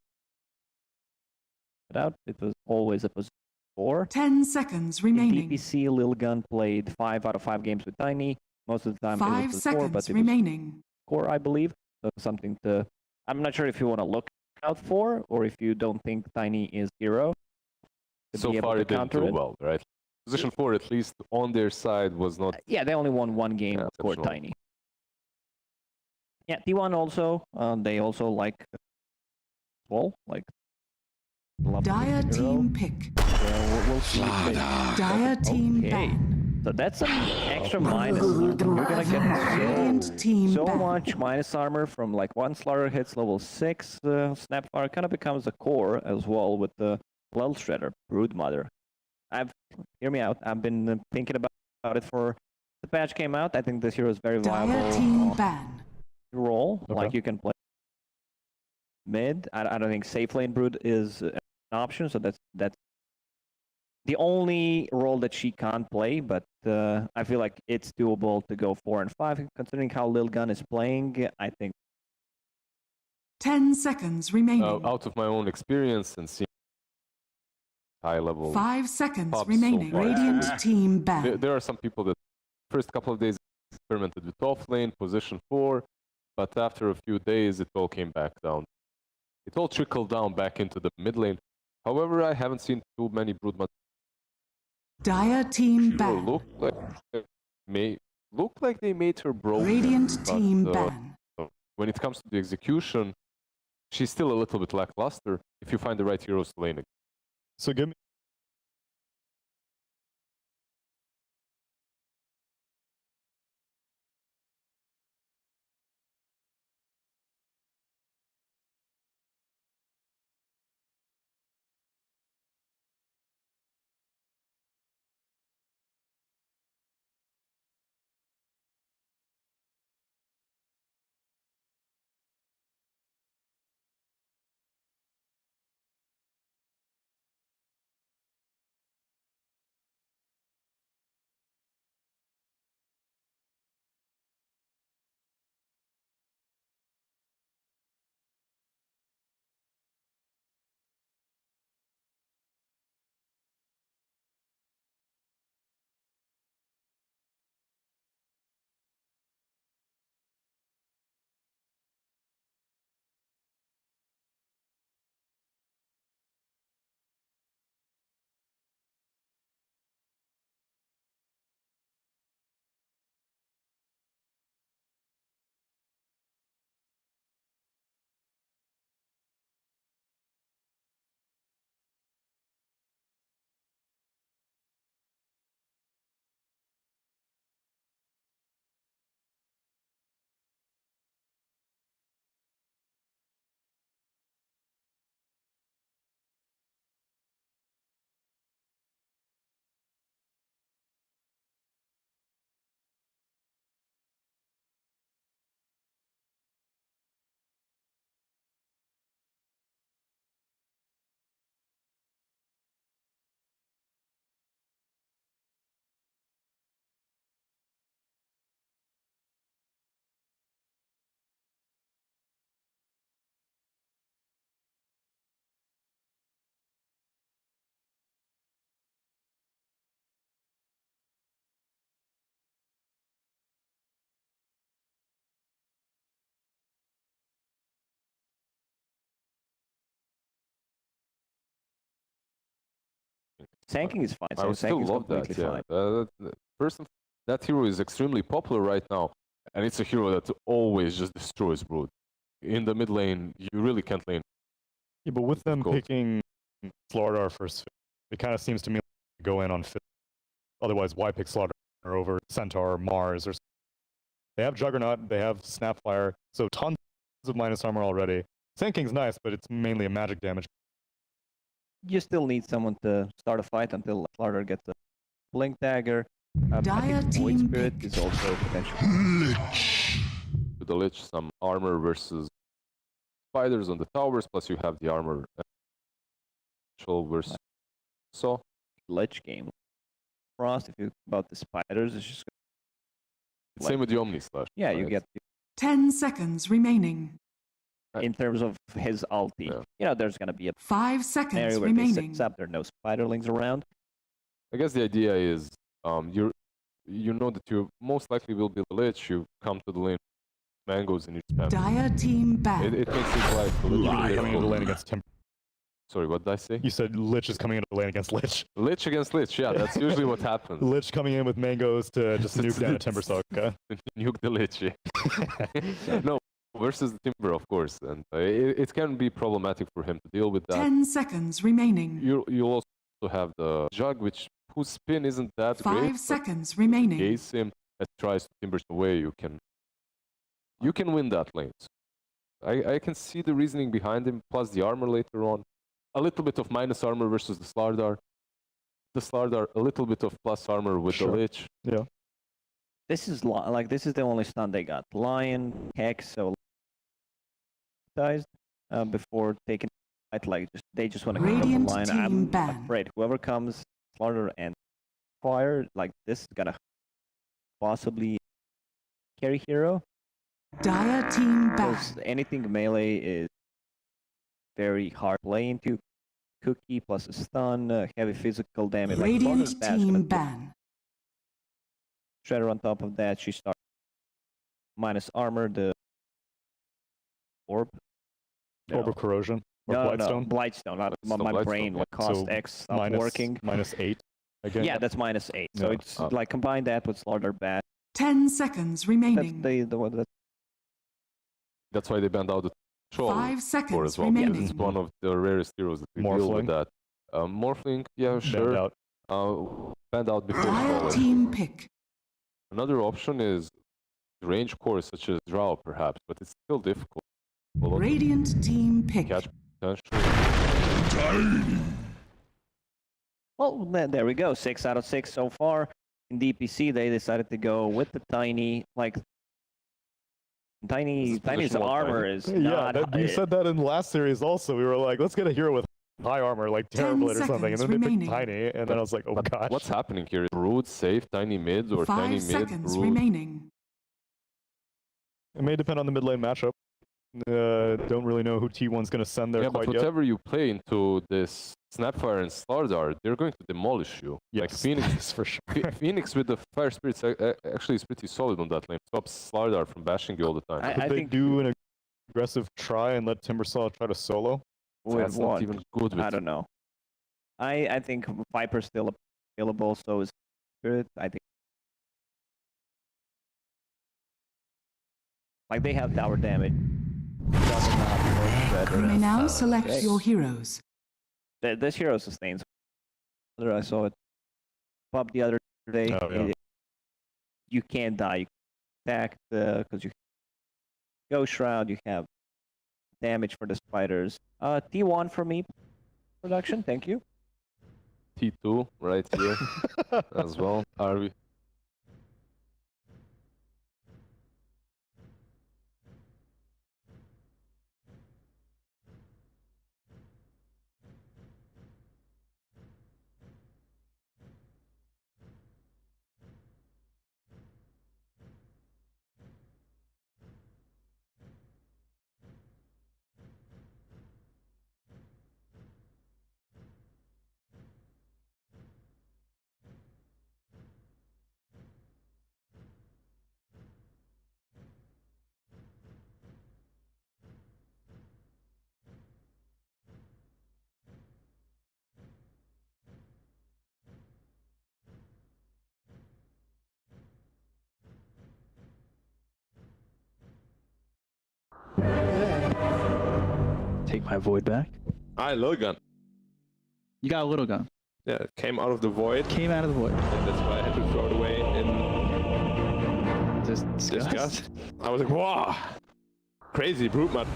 it out, it was always a position 4.
10 seconds remaining.
In DPC, Lilgun played 5 out of 5 games with Tiny. Most of the time,
5
it was
seconds
4, but it
remaining.
was core, I believe. So something to. I'm not sure if you want to look out for, or if you don't think Tiny is hero.
So far, it didn't do well, right? Position 4, at least on their side, was not.
Yeah, they only won 1 game with core Tiny. Yeah, T1 also. They also like. Well, like.
Dire team pick.
We'll see.
Dire team ban.
So that's some extra minus. You're gonna get so much minus armor from like 1 Slaughter hits level 6. Snapfire kind of becomes a core as well with the Lel Shredder, Broodmother. Hear me out. I've been thinking about it for the patch came out. I think this hero is very viable.
Team ban.
Role like you can play mid. I don't think safe lane Brood is an option. So that's the only role that she can't play. But I feel like it's doable to go 4 and 5 considering how Lilgun is playing. I think
10 seconds remaining.
Out of my own experience and seeing high level
5 seconds remaining. Radiant team ban.
There are some people that first couple of days experimented with offlane, position 4, but after a few days it all came back down. It all trickled down back into the mid lane. However, I haven't seen too many Broodmother.
Dire team ban.
Look like they made her broken.
Radiant team ban.
When it comes to the execution, she's still a little bit lackluster if you find the right heroes to lane it.
So give me
Tanking is fine.
I would still love that. Yeah. Personally, that hero is extremely popular right now, and it's a hero that always just destroys Brood. In the mid lane, you really can't lane.
Yeah, but with them picking Slardar first, it kind of seems to me like they go in on fit. Otherwise, why pick Slardar over Centaur, Mars, or they have Juggernaut, they have Snapfire, so tons of minus armor already. Tanking's nice, but it's mainly a magic damage.
You still need someone to start a fight until Slardar gets a Blink Dagger. I
Dire
think Void
team
Spirit is also potential.
With the Lich, some armor versus spiders on the towers, plus you have the armor versus so
Lich game. Frost, if you about the spiders, it's just
same with the Omni Slash.
Yeah, you get
10 seconds remaining.
in terms of his ulti. You know, there's gonna be a
5 seconds
scenario where
remaining.
they sets up, there are no spiderlings around.
I guess the idea is you know that you most likely will be the Lich, you come to the lane, mangoes, and you spam.
Dire team back.
It makes his life a little bit
Coming into the
difficult.
lane against Timber.
Sorry, what did I say?
You said Lich is coming into the lane against Lich.
Lich against Lich, yeah, that's usually what happens.
Lich coming in with mangoes to just nuke down a Timber Stalker.
Nuke the Lich, yeah. No, versus the Timber, of course, and it can be problematic for him to deal with that.
10 seconds remaining.
You also have the Jug, whose spin isn't that
5
great.
seconds remaining.
Case him as tries to Timber away, you can win that lane. So I can see the reasoning behind him, plus the armor later on. A little bit of minus armor versus the Slardar. The Slardar, a little bit of plus armor with the Lich.
Yeah.
This is this is the only stun they got. Lion, Hex, so before taking fight, they just want to get
Radiant
the line.
team
I'm
ban.
afraid whoever comes, Slardar and Fire, this is gonna possibly carry hero.
Dire team back.
Because anything melee is very hard play into. Cookie plus a stun, heavy physical damage.
Radiant
Slardar's bad,
team
but
ban.
Shredder on top of that, she starts minus armor, the orb.
Orb of Corrosion. Or
No,
Blightstone.
Blightstone. Not
It's
my
Blightstone,
brain.
yeah.
Like cost
So
X stopped working.
minus 8 again.
Yeah, that's minus 8. So
Yeah.
it's like combine that with Slardar bad.
10 seconds
That's
remaining.
the one that
That's why they banned out the Troll
5 seconds
as well.
remaining.
Because it's one of the rarest heroes that we deal with
Morphling.
that. Morphling, yeah, sure.
Banned
out. Banned out before
Dire
Troll.
team pick.
Another option is range cores such as Drow, perhaps, but it's still difficult.
Radiant team pick.
Catch potential.
Well, there we go. 6 out of 6 so far. In DPC, they decided to go with the Tiny. Tiny's armor is not.
You said that in the last series also. We were like, let's get a hero with high armor, like Terrorblade or something. And then they picked Tiny, and then I was like, oh gosh.
What's happening here? Is Brood safe, Tiny mid, or
5
Tiny mid,
seconds
Brood?
remaining.
It may depend on the mid lane matchup. Don't really know who T1's going to send there
Yeah,
quite
but
yet.
whatever you play into this Snapfire and Slardar, they're going to demolish you.
Yes,
like Phoenix,
for sure.
Phoenix with the Fire Spirits actually is pretty solid on that lane. Stops Slardar from bashing you all the time.
Could they do an aggressive try and let Timbersaw try to solo?
That's not even good with
I don't know. I think Viper's still available, so is Spirit. I think they have tower damage.
You may now select your heroes.
This hero sustains. I saw it pop the other day.
Oh, yeah.
You can't die. You attack because you go shroud. You have damage for the spiders. T1 for me. Production. Thank you.
T2 right here as well. Are we?
take my void back.
Lilgun.
You got a little gun.
Yeah, it came out of the void.
Came out of the void.
And that's why I had to throw it away in disgust. I was like, wow. Crazy brute mud.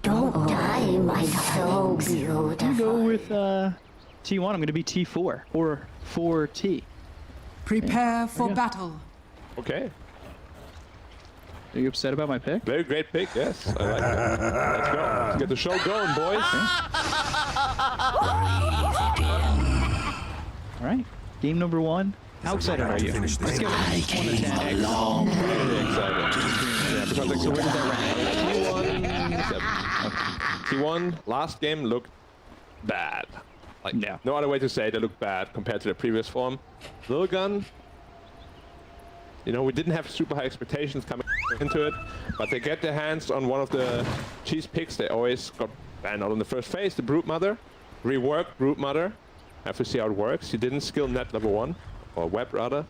Don't die, my so beautiful.
I'm gonna go with T1. I'm gonna be T4 or 4T.
Prepare for battle.
Okay.
Are you upset about my pick?
Very great pick, yes. I like it. Let's go. Let's get the show going, boys.
All right. Game number 1. How excited are you? Let's get 1 to 10.
Really excited. Yeah, because like, so where did that rank? T1, last game looked bad. Like, no other way to say it, they looked bad compared to the previous form. Lilgun, you know, we didn't have super high expectations coming into it, but they get their hands on one of the cheese picks. They always got banned out in the first phase. The Brute Mother, reworked Brute Mother. Have to see how it works. He didn't skill net level 1, or web rather.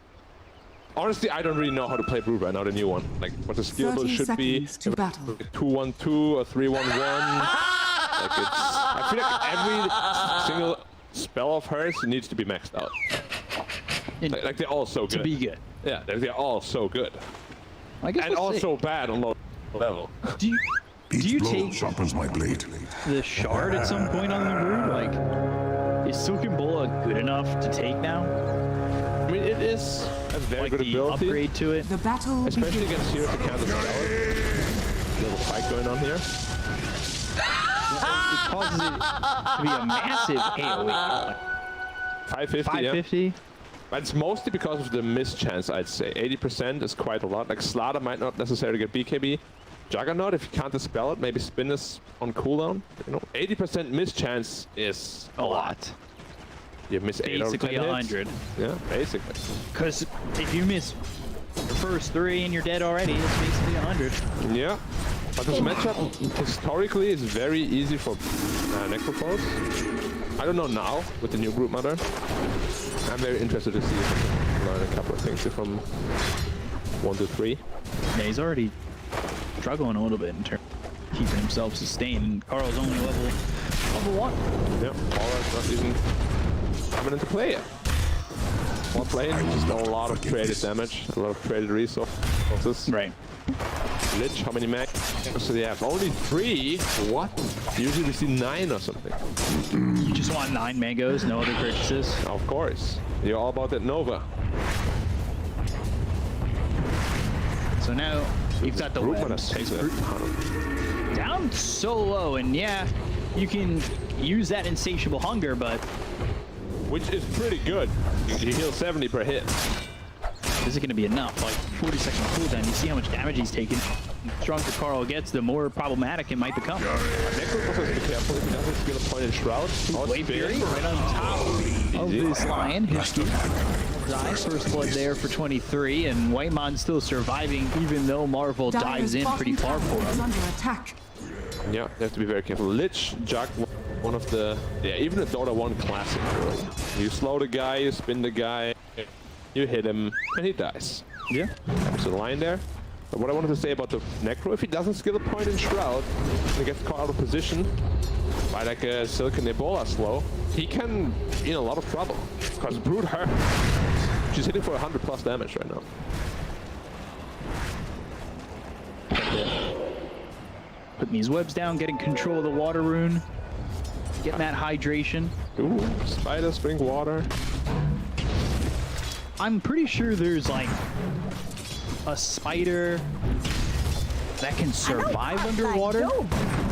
Honestly, I don't really know how to play Brute right now, the new one. Like, what the skill build should be. 2-1-2 or 3-1-1. Like, I feel like every single spell of hers needs to be maxed out. Like they're all so good.
To be good.
Yeah, they're all so good.
I guess
and also bad on low level.
Do you take
sharpens my blade.
the shard at some point on the Brood? Like, is Silken Bola good enough to take now?
I mean, it is a very good ability.
Upgrade to it.
The battle
especially against heroes that counter spell. Little fight going on here.
It causes it to be a massive AoE.
550,
550?
yeah. But it's mostly because of the mischance, I'd say. 80% is quite a lot. Like, Slaughter might not necessarily get BKB. Juggernaut, if you can't dispel it, maybe spin is on cooldown. You know, 80% mischance is a lot. You miss 8 out of 10
Basically 100.
hits. Yeah, basically.
Because if you miss the first 3 and you're dead already, it's basically 100.
Yeah. But this matchup, historically, is very easy for Necrophos. I don't know now, with the new Brute Mother. I'm very interested to see if I can learn a couple of things from 1 to 3.
Yeah, he's already struggling a little bit in terms of keeping himself sustained. And Carl's only level 1.
Yep, Aura's not even coming into play yet. While playing, just a lot of traded damage, a lot of traded resources.
Right.
Lich, how many max do they have? Only 3? What? Usually we see 9 or something.
You just want 9 mangoes, no other purchases?
Of course. You're all about that Nova.
So now you've got the webs. Down so low, and yeah, you can use that insatiable hunger, but...
Which is pretty good. You heal 70 per hit.
Is it going to be enough? Like 40-second cooldown. You see how much damage he's taking. The stronger Carl gets, the more problematic it might become.
Necro has to be careful if he doesn't skill a point in Shroud.
Blade Fury right on top of this Lion. First blood there for 23, and Waymon still surviving, even though Marvel dives in pretty far for him.
under attack.
Yeah, you have to be very careful. Lich, Jug, one of the... Yeah, even the Dota 1 classic, really. You slow the guy, you spin the guy, you hit him, and he dies.
Yeah.
There's a line there. But what I wanted to say about the Necro, if he doesn't skill a point in Shroud, and he gets caught out of position by like a Silken Ebola slow, he can be in a lot of trouble. Because Brood her, she's hitting for 100+ damage right now.
Putting these webs down, getting control of the water rune, getting that hydration.
Ooh, spiders drink water.
I'm pretty sure there's like a spider that can survive underwater.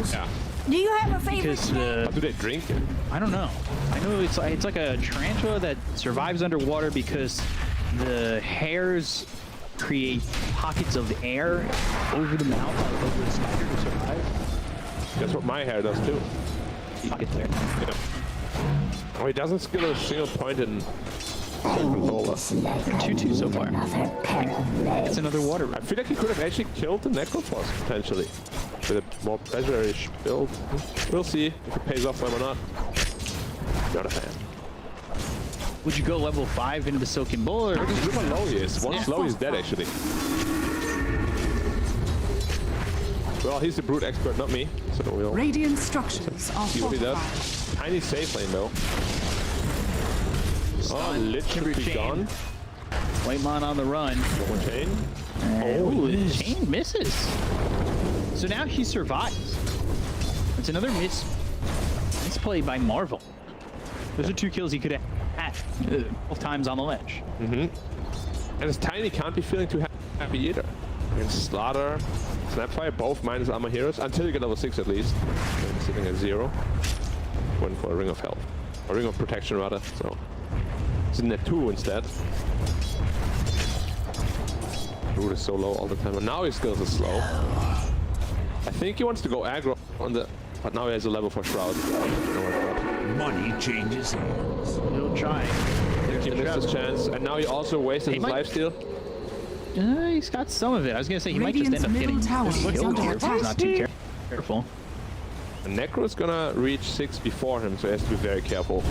Yeah.
Do you have a favorite
How do they drink it?
I don't know. I know it's like a tarantula that survives underwater because the hairs create pockets of air over the mouth of the spider to survive.
That's what my hair does too.
Pockets there.
Yeah. Oh, he doesn't skill a single point in Ebola.
2-2 so far. It's another water rune.
I feel like he could have actually killed the Necrophos potentially with a more pleasure-ish build. We'll see if it pays off for him or not. Not a fan.
Would you go level 5 into the Silken Bull, or
look how low he is? One slow, he's dead actually. Well, he's the brute expert, not me. So we'll
Radiant structures are
see what he does.
fortified.
Tiny safe lane though. Oh, literally gone.
Whitemon on the run.
One chain.
Oh, the chain misses. So now he survives. It's another misplay by Marvel. Those are 2 kills he could have had both times on the ledge.
And his Tiny can't be feeling too happy either. Against Slaughter, Snapfire, both minus armor heroes, until you get level 6 at least. And sitting at 0. Went for a Ring of Health. A Ring of Protection rather, so. Sitting at 2 instead. Root is so low all the time, and now he still is slow. I think he wants to go aggro on the... But now he has a level for Shroud.
Money changes hands.
He'll try.
He missed his chance, and now he also wasted his lifesteal.
He's got some of it. I was gonna say he might just end up getting this kill here if he's not too careful.
The Necro is gonna reach 6 before him, so he has to be very careful.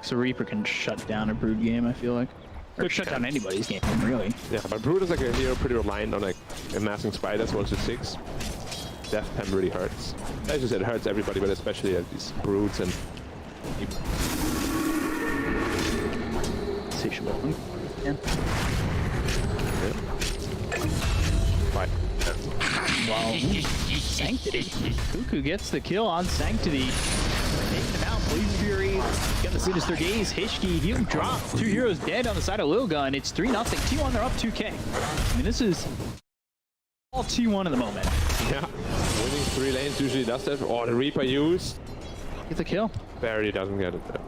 So Reaper can shut down a Brood game, I feel like. Or shut down anybody's game, really.
Yeah, but Brood is like a hero pretty reliant on like amassing spiders 1 to 6. Death Pen really hurts. As you said, it hurts everybody, but especially these Broods and... Right.
Wow. Sanctity. Cuckoo gets the kill on Sanctity. Taking him out. Blue Fury. Got the Sinister Gaze. Hishki. He'll drop. 2 heroes dead on the side of Lilgun. It's 3-0. T1, they're up 2K. I mean, this is all T1 at the moment.
Yeah. Winning 3 lanes usually does that. Oh, the Reaper used.
Get the kill.
Barely doesn't get it there.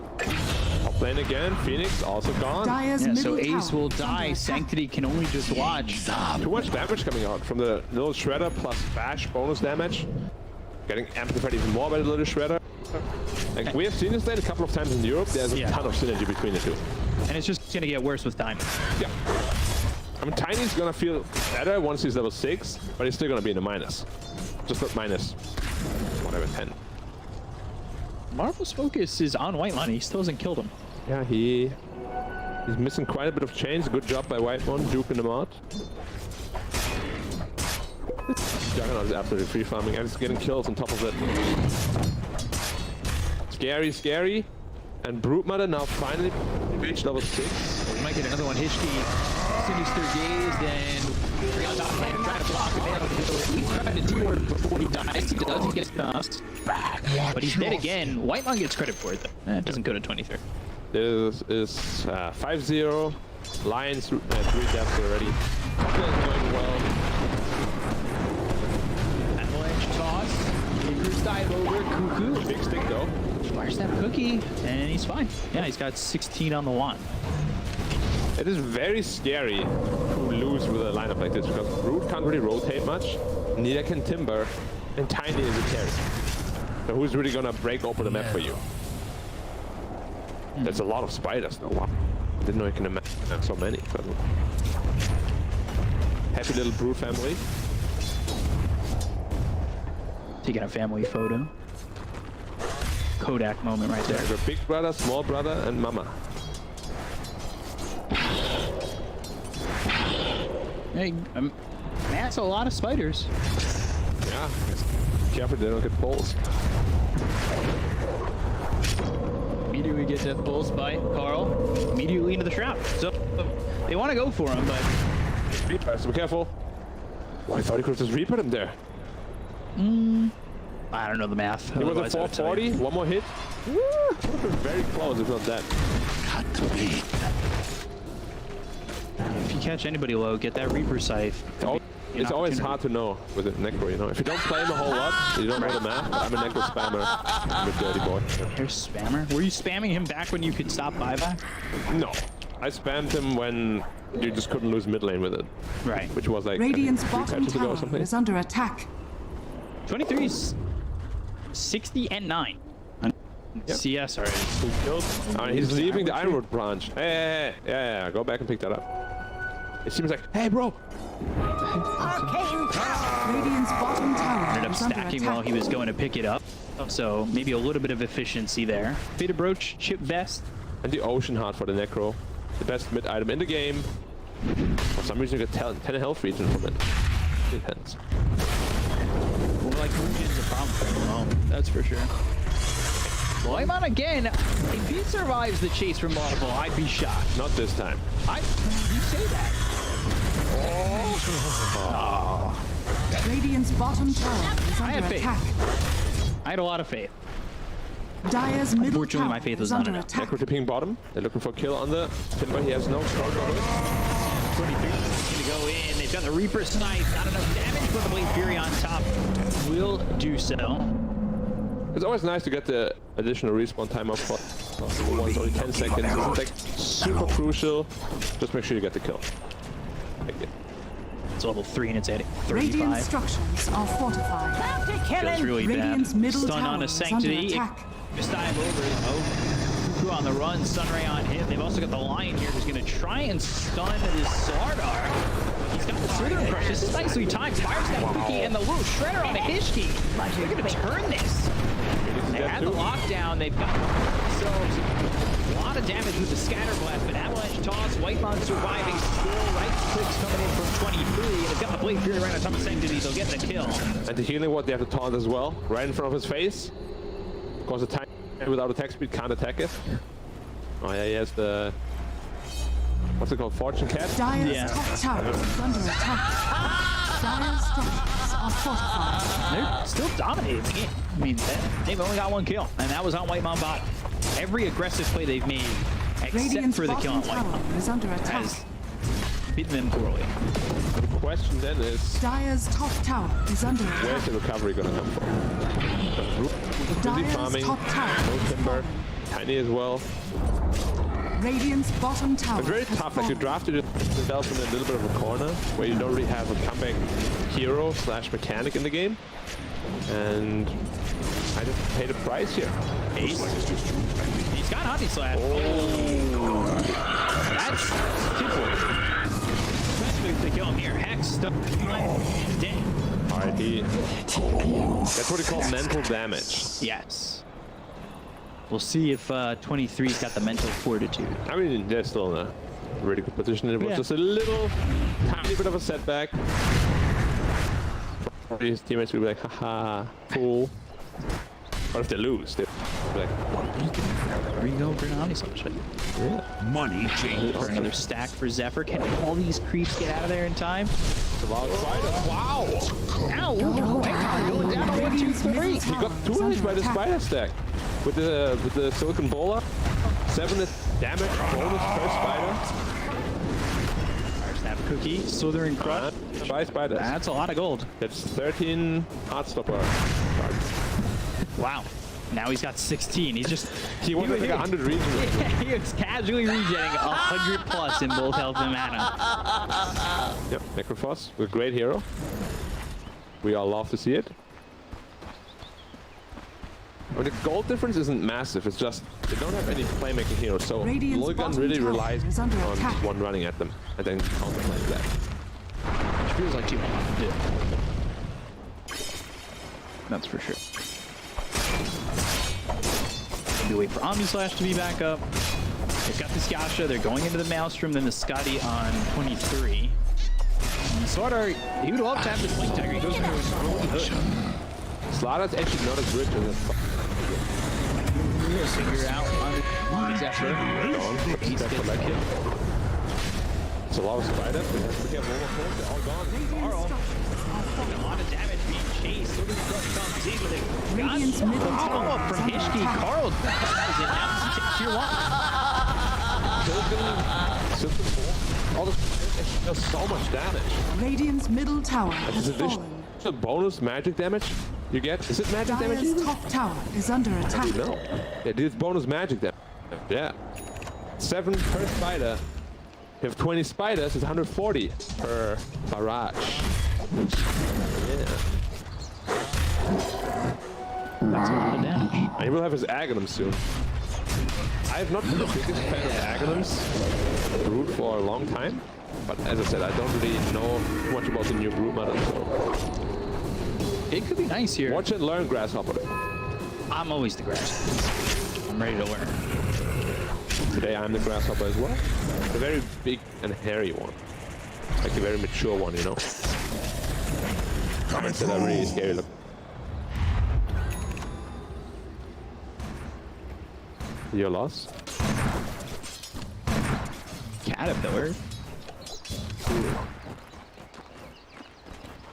Top lane again. Phoenix also gone.
Yeah, so Ace will die. Sanctity can only just watch.
Too much damage coming out from the little Shredder plus Bash bonus damage. Getting amplified even more by the little Shredder. Like, we have seen this lane a couple of times in Europe. There's a ton of synergy between the two.
And it's just going to get worse with time.
Yeah. I mean, Tiny's going to feel better once he's level 6, but he's still going to be in the minus. Just not minus, whatever, 10.
Marvel's focus is on Whitemon. He still hasn't killed him.
Yeah, he's missing quite a bit of chains. Good job by Whitemon, juking them out. Juggernaut is absolutely free farming and it's getting kills on top of it. Scary, scary. And Broodmother now finally reached level 6.
We might get another one. Hishki, Sinister Gaze, then on top of him, trying to block him. He's trying to do before he dies. He does, he gets tossed. But he's dead again. Whitemon gets credit for it, though. It doesn't go to 23.
This is 5-0. Lions 3 deaths already. Couple is going well.
Avalanche toss. Reaper's dive over. Cuckoo.
Big stick, though.
Fires that cookie, and he's fine. Yeah, he's got 16 on the wand.
It is very scary to lose with a lineup like this because Root can't really rotate much, neither can Timber, and Tiny is a carry. So who's really gonna break open the map for you? There's a lot of spiders though. Wow. Didn't know you can have so many. But... Happy little Brood family.
Taking a family photo. Kodak moment right there.
Your big brother, small brother, and mama.
Hey, that's a lot of spiders.
Yeah, careful they don't get pulls.
Immediately get that pulse by Carl. Immediately into the shroud. So they want to go for him, but
Reaper, so be careful. Oh, I thought he could just Reaper him there.
I don't know the math.
It was a 440, one more hit. Woo! Would have been very close if not that.
Got to be.
If you catch anybody low, get that Reaper scythe.
It's always hard to know with a Necro, you know. If you don't play him a whole lot, you don't know the math. I'm a Necro spammer. I'm a dirty boy.
You're a spammer? Were you spamming him back when you could stop buyback?
No. I spammed him when you just couldn't lose mid lane with it.
Right.
Which was like
Radiant's
3
bottom
patches ago or
tower
something.
is under attack.
23's 60 and 9.
Yep.
CS already.
He's leaving the Ironwood branch. Hey, yeah, go back and pick that up. It seems like, hey, bro.
Radiant's bottom tower
Ended up
is under
stacking
attack.
while he was going to pick it up. So maybe a little bit of efficiency there. Beta Brooch, Chip Vest.
And the Ocean Heart for the Necro. The best mid item in the game. For some reason, you get 10 health regen from it. Depends.
Well, like, regen's a problem for him alone, that's for sure. Wyman again, if he survives the chase from Audible, I'd be shocked.
Not this time.
You say that. Oh.
Radiant's bottom tower is
I had
under
faith.
attack.
I had a lot of faith.
Dire's middle
Unfortunately,
tower
my faith was
is
not
under
enough.
attack.
Necro tipping bottom. They're looking for a kill on the Timber. He has no sword on it.
23 is going to go in. They've got the Reaper Snipe. Not enough damage, but the Blade Fury on top will do so.
It's always nice to get the additional respawn time up front. The one's only 10 seconds. Isn't like super crucial. Just make sure you get the kill. Thank you.
It's level 3 and it's at
Radiant
35.
structures are fortified.
Feels really
Radiant's
bad.
middle
Stun
tower
on a
is under
Sanctity.
attack.
Just dive over. Oh, Cuckoo on the run. Sunray on him. They've also got the Lion here who's going to try and stun this Slardar. He's got the Slither Crush. This is nicely timed. Fires that Cookie and the Woo. Shredder on a Hishki. They're going to turn this. They had the lockdown. They've got themselves a lot of damage with the Scatter Blast, but Avalanche Toss, Whitemon surviving still. Right clicks coming in from 23, and they've got the Blade Fury right on top of Sanctity. They'll get the kill.
And the healing ward, they have to taunt as well, right in front of his face. Of course, the tank without attack speed can't attack it. Oh yeah, he has the... What's it called? Fortune Cap?
Dire's top tower is under attack. Dire's structures are fortified.
They're still dominating the game. I mean, they've only got one kill, and that was on Whitemon bot. Every aggressive play they've made, except
Radiant's
for the kill on
bottom
Whitemon,
tower is under attack.
has beaten them poorly.
The question then is,
Dire's top tower is under attack.
where's the recovery gonna come from? Busy
Dire's
farming,
top tower
no timber, tiny as well.
Radiant's bottom tower.
It's very
has
tough, like you
fallen.
drafted yourself in a little bit of a corner where you don't really have a comeback hero / mechanic in the game. And I just paid a price here.
Ace. He's got Honey Slash. Oh. That's super. Especially if they kill him here. Hex stuck. Dead.
Alright, that's what he called mental damage.
Yes. We'll see if 23's got the mental fortitude.
I mean, they're still in a really good position. It was just a little, tiny bit of a setback. Probably his teammates will be like, haha, fool. Or if they lose, they'll be like,
There we go for an Omni Slash.
yeah.
Money change.
For another stack for Zephyr. Can all these creeps get out of there in time?
It's a lot of spiders. Wow!
Ow! Oh my god, going down to 1, 2, 3.
He got 2 hits by the spider stack. With the Silicon Bola. 7 damage bonus per spider.
Snap Cookie, Slithering Crush.
5 spiders.
That's a lot of gold.
That's 13 Heartstopper cards.
Wow. Now he's got 16. He's just...
He wanted like 100 regen.
He was casually regenerating 100 plus in both health and mana.
Yep, Necrophos, a great hero. We all love to see it. But the gold difference isn't massive, it's just they don't have any playmaking heroes, so Lilgun really relies on one running at them and then counterplay that.
Which feels like too much to do. That's for sure. Maybe wait for Omni Slash to be back up. They've got the Scotia, they're going into the Maelstrom, then the Scotty on 23. And Slardar, he would love to have this Blink Tiger. He goes into his hood.
Slardar's actually not as rich as a
We'll figure out on Zephyr. He's good for kill.
It's a lot of spiders. We have to get more force. They're all gone.
Carl. A lot of damage being chased. Look at the crush comes in with it.
Radiant's middle
Follow-up from Hishki. Carl is in now. Tier 1.
All this does so much damage.
Radiant's middle tower has fallen.
The bonus magic damage you get. Is it magic damage?
Dire's top tower is under attack.
No. Yeah, this bonus magic damage. Yeah. 7 per spider. You have 20 spiders, it's 140 per barrage. Yeah.
That's a lot of damage.
And he will have his Aghanim soon. I have not been the biggest fan of Aghanims Brood for a long time. But as I said, I don't really know too much about the new Brood meta. So.
It could be nice here.
Watch and learn, Grasshopper.
I'm always the Grasshopper. I'm ready to learn.
Today I'm the Grasshopper as well. A very big and hairy one. Like a very mature one, you know.
Coming
That are really scary. Look. Your loss.
Caterpillar.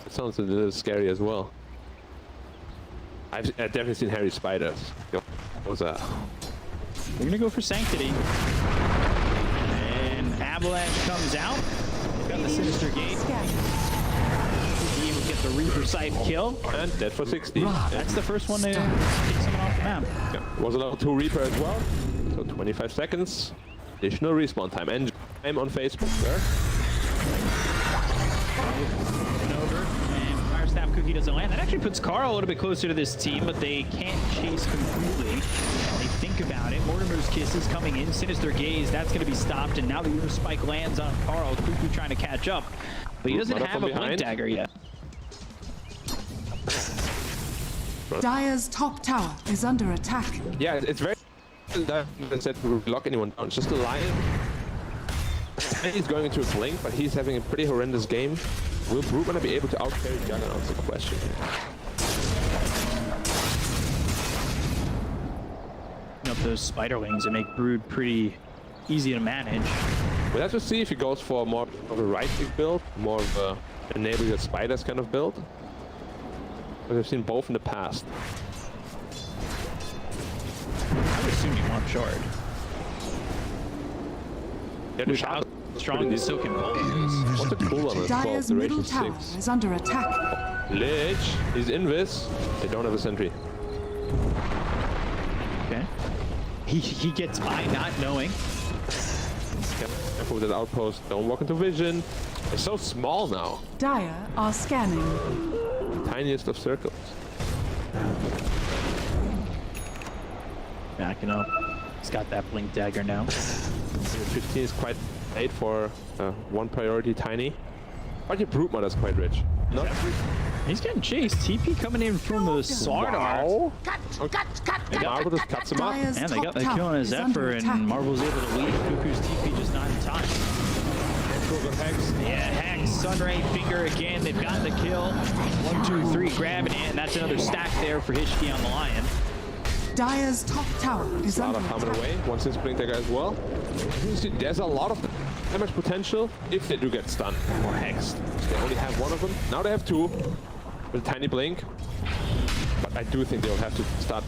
It sounds a little scary as well. I've definitely seen hairy spiders. What was that?
We're gonna go for Sanctity. And Avalanche comes out. They've got the Sinister Gate. He will get the Reaper side kill.
And dead for 60.
That's the first one to take someone off the map.
Yeah. Was a level 2 Reaper as well. So 25 seconds. Additional respawn time. And I'm on Facebook there.
Snap Cookie doesn't land. That actually puts Carl a little bit closer to this team, but they can't chase completely. They think about it. Mortimer's Kiss is coming in. Sinister Gaze, that's going to be stopped, and now the Uber Spike lands on Carl. Cuckoo trying to catch up, but he doesn't have a Blink Dagger yet.
Dire's top tower is under attack.
Yeah, it's very... That said to lock anyone down. It's just a Lion. He's going into a Blink, but he's having a pretty horrendous game. Will Brood be able to outcarry Juggernaut? That's the question.
Up those Spiderlings and make Brood pretty easy to manage.
We'll have to see if he goes for more of a right-click build, more of a enable your spiders kind of build. But I've seen both in the past.
I would assume you want Shard.
Yeah, the shot
strong as Silken Bolt is.
What's the cool on it?
Dire's middle tower is under attack.
Lich, he's invis. They don't have a sentry.
Okay. He gets by not knowing.
Careful with that outpost. Don't walk into vision. It's so small now.
Dire are scanning.
The tiniest of circles.
Backing up. He's got that Blink Dagger now.
15 is quite late for one priority tiny. But your Brute Mother's quite rich. Not
He's getting chased. TP coming in from the Sword Art.
And Marvel just cuts him up.
And they got the kill on his Zephyr, and Marvel's able to leave. Cuckoo's TP just not in time. Hex. Yeah, Hex, Sunray, Finger again. They've got the kill. 1, 2, 3, grabbing it, and that's another stack there for Hishki on the Lion.
Dire's top tower is under attack.
Coming away. Once his Blink Dagger as well. There's a lot of damage potential if they do get stunned or hexed. They only have one of them. Now they have two with a tiny blink. But I do think they'll have to start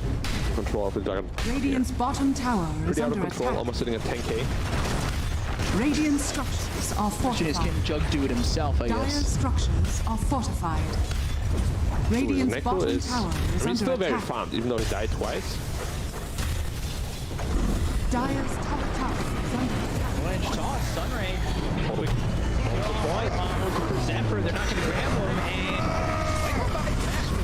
control of the Dragon.
Radiant's bottom tower is
Pretty out of
under
control,
attack.
almost sitting at 10k.
Radiant structures are fortified.
Just can Jug do it himself, I
Dire's
guess.
structures are fortified. Radiant's
Nekro
bottom
is,
tower is
he's
under
still very
attack.
farmed, even though he died twice.
Dire's top tower is under attack.
Wedge toss, Sunray. Point for Zephyr. They're not going to grab him. And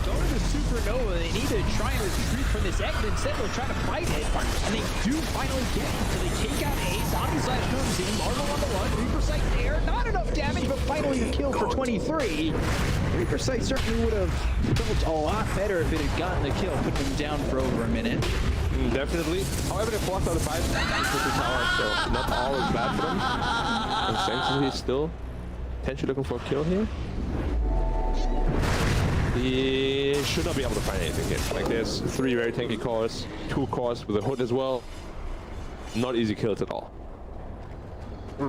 go to the Supernova. They need to try and retreat from this exit. Instead, they'll try to fight it. And they do finally get it. So they take out A. Zombie Slash comes in. Marvel on the run. Reaper Sight there. Not enough damage, but finally the kill for 23. Reaper Sight certainly would have felt a lot better if it had gotten the kill, putting him down for over a minute.
Definitely. However, they 4 out of 5 with the tower, so not all is bad for them. And Sanctity is still potentially looking for a kill here. He should not be able to find anything here. Like, there's 3 very tanky cores, 2 cores with a hood as well. Not easy kills at all.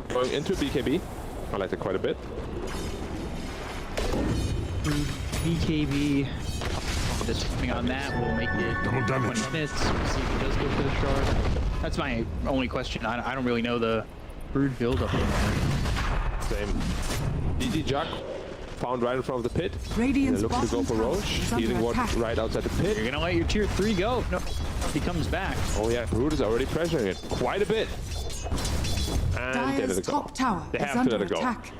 Going into BKB. I like it quite a bit.
BKB. Just coming on that will make it 20 minutes. We'll see if he does go for the shard. That's my only question. I don't really know the Brood build up anymore.
Same. DD Jack found right in front of the pit.
Radiant's
They're looking to go for Roche. Healing ward right outside the pit.
You're gonna let your tier 3 go. No, he comes back.
Oh yeah, Brood is already pressuring it quite a bit. And they let
Dire's
it go.
top tower
They
is
have to
under
let it go.
attack.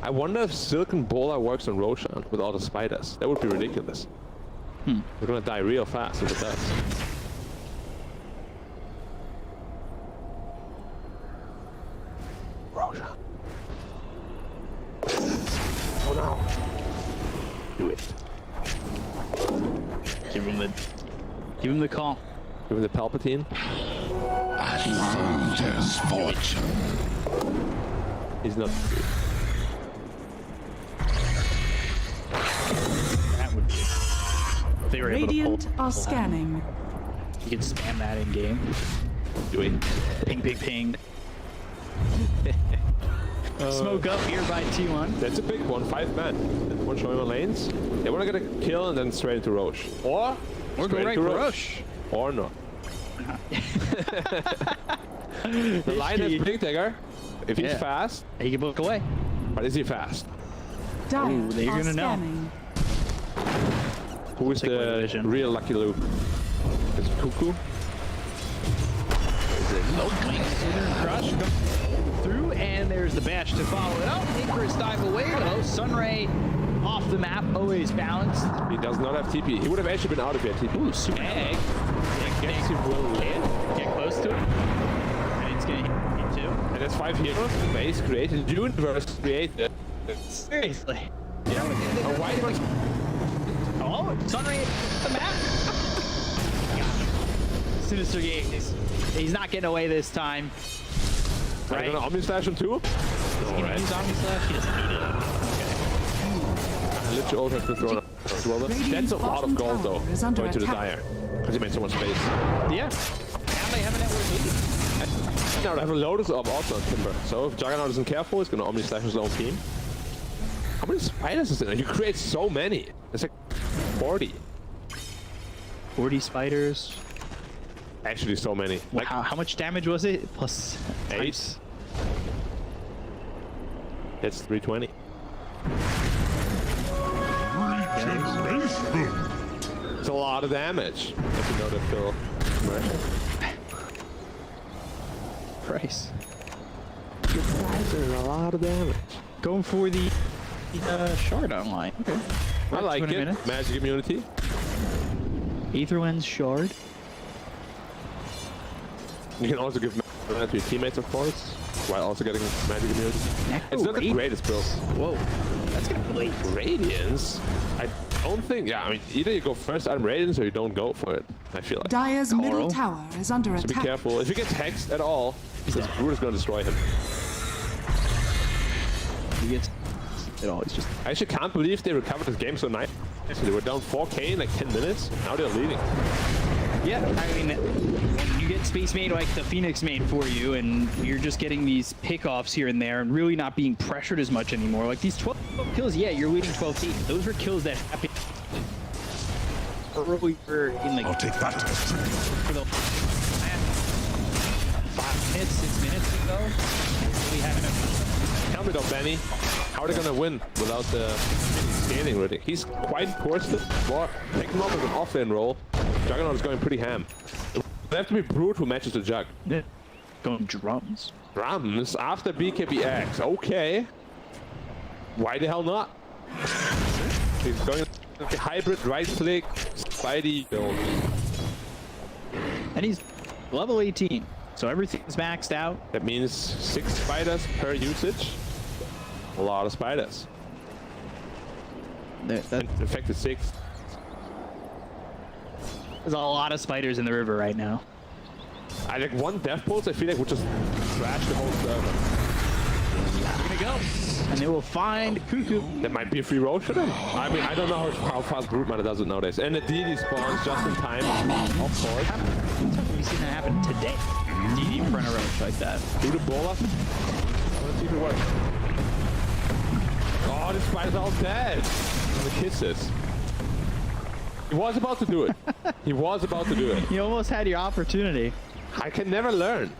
I wonder if Silken Bowler works on Roshan with all the spiders. That would be ridiculous. They're gonna die real fast if it does. Roshan. Oh no. Do it.
Give him the call.
Give him the Palpatine.
As fortune.
He's not.
That would be. If they were
Radiant
able to
are scanning.
You can spam that in game.
Do it.
Ping, ping, ping. Smoke up here by T1.
That's a big one. 5 men. One showing on lanes. They want to get a kill and then straight into Roche. Or
go right for Roche.
Or not. The line has Pig Dagger. If he's fast,
he can book away.
But is he fast?
Dire
they're
are
gonna
scanning.
Who is the real Lucky Luke? Is it Cuckoo?
Low wings crush through, and there's the batch to follow it up. Icarus dive away though. Sunray off the map, always balanced.
He does not have TP. He would have actually been out of here. TP.
Ooh, super egg. I guess he will land. Get close to it. And it's gonna hit too.
And that's 5 heroes. Base created. Universe created.
Seriously.
Yeah. A white one.
Oh, Sunray hit the map. Sinister Gaze. He's not getting away this time.
Right. Are you gonna Omni Slash him too?
Is he gonna use Omni Slash? He doesn't need it. Okay.
Literally ult has been thrown up as well. That's a lot of gold though, going to the Dire. Because he made so much space.
Yeah. And they have a network lead.
Now they have a Lotus of also on Timber. So if Juggernaut isn't careful, he's gonna Omni Slash his own team. How many spiders is in there? You create so many. It's like 40.
40 spiders.
Actually, so many. Like,
how much damage was it? Plus
8. It's 320. It's a lot of damage. If you know the fill commercial.
Price.
Guys are a lot of damage.
Going for the shard online. Okay.
I like it. Minutes. Magic immunity.
Aetherwind's shard.
You can also give mana to your teammates, of course, while also getting magic immunity. It's not the greatest build.
Whoa, that's gonna play
Radiance. I don't think. Yeah, I mean, either you go first item Radiance or you don't go for it. I feel like.
Dire's middle tower is under
attack. So be careful. If he gets hexed at all, this Brood is gonna destroy him.
He gets it all. He's just.
I actually can't believe they recovered this game so nice. So they were down 4K in like 10 minutes. Now they're leading.
Yeah, I mean, you get Space made like the Phoenix made for you, and you're just getting these pickoffs here and there, and really not being pressured as much anymore. Like these 12 kills, yeah, you're leading 12-8. Those were kills that happened earlier in like.
I'll take that.
For the 5 minutes, 6 minutes ago. Really having a.
Tell me though, Benny, how are they gonna win without the scaling really? He's quite forced to take him off as an offlane role. Juggernaut is going pretty ham. They have to be Brood who matches the Jug.
Yeah. Going drums.
Drums after BKBX. Okay. Why the hell not? He's going the hybrid right click Spidey build.
And he's level 18. So everything's maxed out.
That means 6 spiders per usage. A lot of spiders.
That
infected 6.
There's a lot of spiders in the river right now.
I like one death pulse. I feel like would just crash the whole server.
We're gonna go, and they will find Cuckoo.
That might be a free roll for them. I mean, I don't know how fast Brood Mana does it nowadays. And the DD spawns just in time. Of course.
We've seen that happen today. DD in front of Roche like that.
Do the ball up. Let's see if it works. Oh, this spider's all dead. The kisses. He was about to do it. He was about to do it.
You almost had your opportunity.
I can never learn.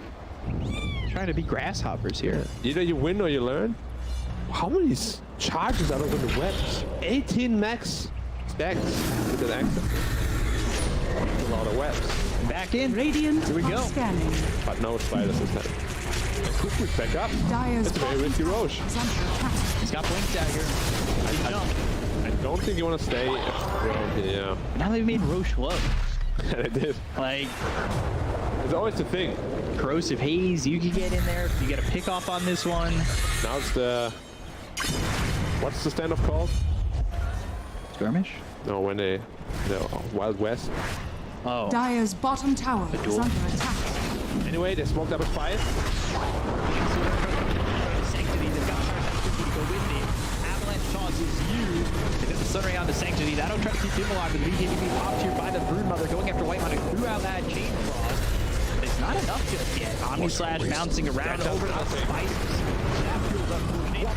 Trying to be grasshoppers here.
Either you win or you learn. How many charges are there on the webs? 18 max stacks with an accent. That's a lot of webs.
Back in.
Radiant.
Here we go.
Scanning.
But no spiders this time. Cuckoo's back up.
Dire's
That's a very risky Roche.
He's got Blink Dagger.
I don't think you want to stay around here.
Now they've made Roche low.
They did.
Like,
it's always the thing.
Corrosive Haze, you can get in there. You get a pick off on this one.
Now it's the... What's the standoff called?
Skirmish?
No, when they... No, Wild West.
Oh.
Dire's bottom tower is under attack.
Anyway, they smoked up at 5.
Sanctity
speed. They've got to go with it. Avalanche toss is used. They get the Sunray on the Sanctity. That'll try to keep him alive. The lead to be popped here by the Broodmother, going after White Monitor throughout that Chain Frost. It's not enough just yet. Omni Slash bouncing around over the spices. That fuels up moving in.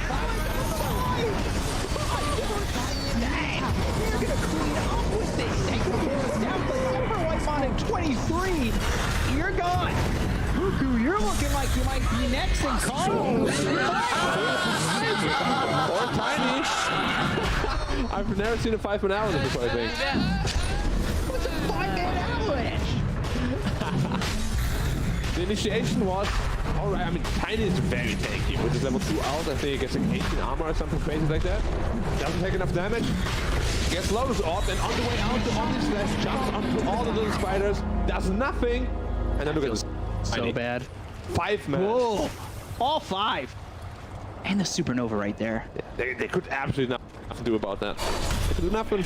They're gonna clean up with this. Take the force down the number. White Monitor 23. You're gone. Cuckoo, you're looking like you might be next in call.
Or Tiny. I've never seen a 5-man avalanche before, I think.
What's a 5-man avalanche?
The initiation was alright. I mean, Tiny is very tanky. With his level 2 out, I think he gets like 18 armor or something crazy like that. Doesn't take enough damage. Gets Lotus off, and on the way out to Omni Slash, jumps onto all the little spiders, does nothing. And then look at this.
So bad.
5-man.
Whoa! All 5. And the Supernova right there.
Yeah, they could absolutely nothing do about that. They could do nothing.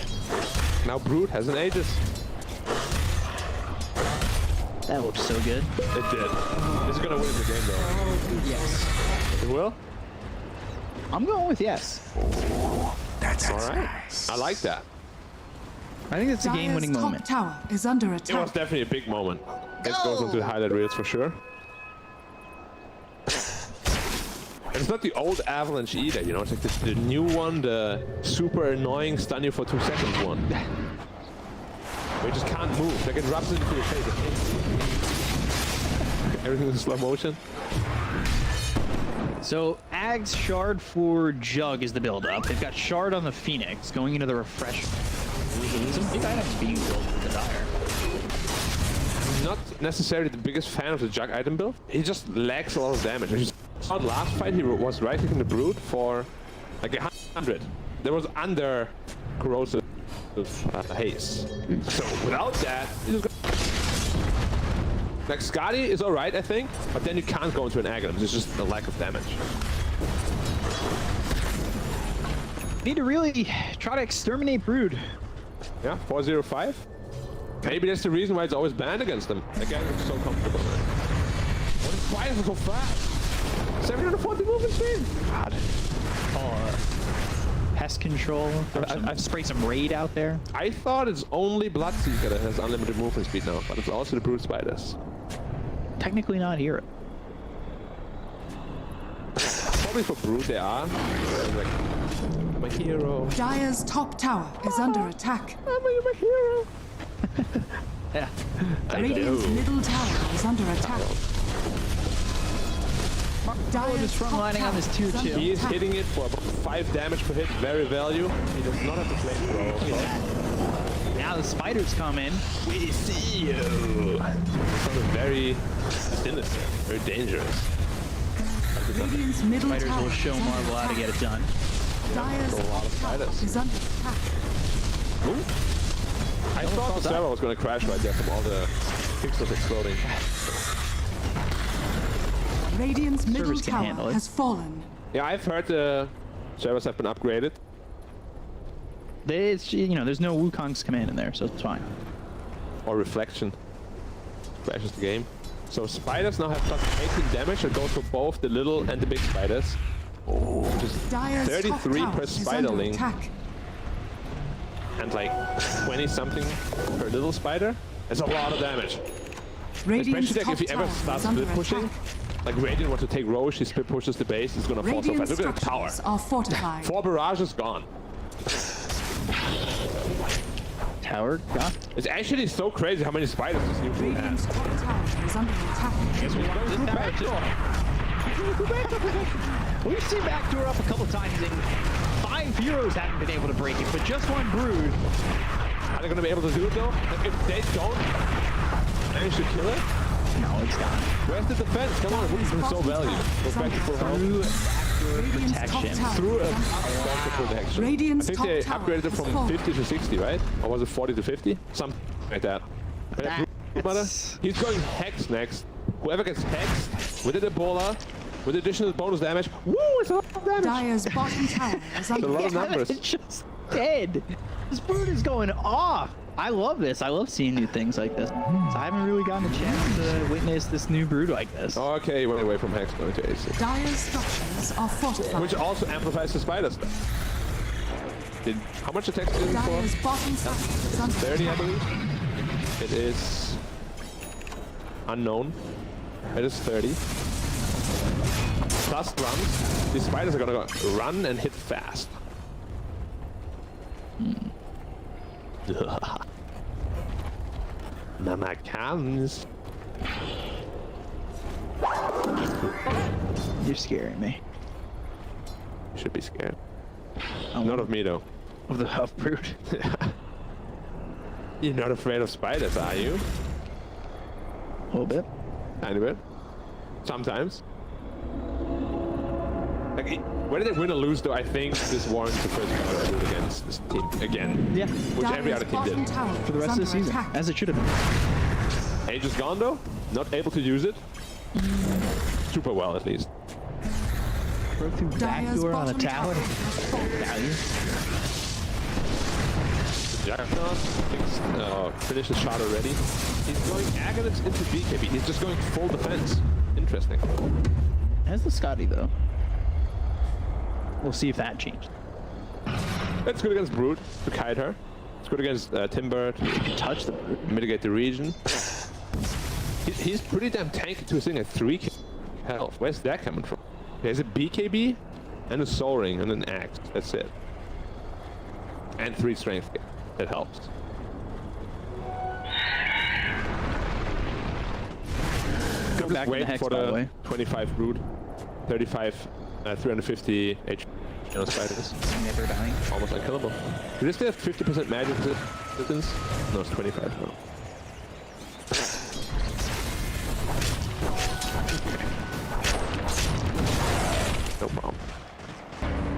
Now Brood has an Aegis.
That looked so good.
It did. It's gonna win the game though.
Yes.
It will?
I'm going with yes.
That's alright. Nice. I like that.
I think it's a game-winning moment.
Tower is under
It
attack.
was definitely a big moment. It goes into the highlight reels for sure. It's not the old Avalanche either, you know, it's like the new one, the super annoying stun you for 2 seconds one. We just can't move, like it rubs into your face. Everything in slow motion.
So, Ag's Shard for Jug is the build-up. They've got Shard on the Phoenix, going into the Refresh. Some big items being built with the Dire.
I'm not necessarily the biggest fan of the Jug item build. He just lacks a lot of damage. He saw the last fight, he was right-clicking the Brood for like 100. There was under corrosive haze. So without that, you just like Skadi is alright, I think, but then you can't go into an Aghanim. It's just a lack of damage.
Need to really try to exterminate Brood.
Yeah, 405. Maybe that's the reason why it's always banned against them. Again, it's so comfortable. Why is it so fast? 740 movement speed. God.
Pest control. I've sprayed some raid out there.
I thought it's only Bloodseeker that has unlimited movement speed now, but it's also the Brood Spiders.
Technically not hero.
Probably for Brood they are. Like, my hero.
Dire's top tower is under attack.
I'm my hero.
Yeah.
Radiant's middle tower is under attack.
Dire's just front lining on this tier 2.
He is hitting it for about 5 damage per hit, very value. He does not have to play pro.
Now the spiders come in.
We see you. It's very sinister, very dangerous.
Radiant's middle
Spiders
tower
will show
is
Marvel
under
how to get it done.
Dire's
a lot of spiders.
is under attack.
Ooh. I thought the server was going to crash right there from all the pixels exploding.
Radiant's middle tower has fallen.
Yeah, I've heard the servers have been upgraded.
There's, you know, there's no Wukong's command in there, so it's fine.
Or reflection. Crashes the game. So spiders now have plus 18 damage that goes for both the little and the big spiders. Which is 33 per spiderling. And like 20 something per little spider. It's a lot of damage. Especially like if you ever start split pushing. Like Radiant wants to take Roche, he split pushes the base, he's gonna fall so fast. Look at the tower.
Are fortified.
4 barrages gone.
Tower gone.
It's actually so crazy how many spiders this new group has.
Top tower is under attack.
Guess we want this tower too. We've seen backdoor up a couple times and 5 heroes haven't been able to break it, but just 1 Brood.
Are they gonna be able to do it though? If they don't manage to kill it?
No, it's gone.
Where's the defense? Come on, who's so valued? Go back to full health.
Protection.
Through a protection. I think they upgraded it from 50 to 60, right? Or was it 40 to 50? Something like that. He's going Hex next. Whoever gets Hexed with an Ebola, with additional bonus damage. Woo! It's a lot of damage.
Dire's bottom tower is under
attack. A lot of numbers.
It's just dead. This Brood is going off.
I love this. I love seeing new things like this. So I haven't really gotten a chance to witness this new brood like this.
Okay, he went away from Hex going to AC.
Dire's structures are fortified.
Which also amplifies the spider stuff. How much attack did it
Dire's
for?
bottom tower is under
30, I
attack.
believe. It is unknown. It is 30. Plus runs. These spiders are gonna go run and hit fast. Mama comes.
You're scaring me.
You should be scared. Not of me though.
Of the Huff Brood.
You're not afraid of spiders, are you?
A little bit.
Tiny bit. Sometimes. Like, whether they win or lose, though, I think this warrants the first battle I do against this team again.
Yeah.
Which every other team did.
For the rest of the season, as it should have been.
Age is gone, though. Not able to use it. Super well, at least.
Broke through back door on a tower. Value.
Juggernaut finished the shot already. He's going Aghanim into BKB. He's just going full defense. Interesting.
Has the Scotty, though. We'll see if that changed.
That's good against Brood to kite her. It's good against Timber to touch the Brood, mitigate the region. He's pretty damn tanky to sitting at 3k health. Where's that coming from? There's a BKB and a Soul Ring and an Axe. That's it. And 3 strength. That helps.
Go back
wait
in the Hex,
for
by the way.
25 Brood, 35, 350 HP. Spiders.
Never dying.
Almost unkillable. Do they still have 50% magic resistance? No, it's 25 now. No problem.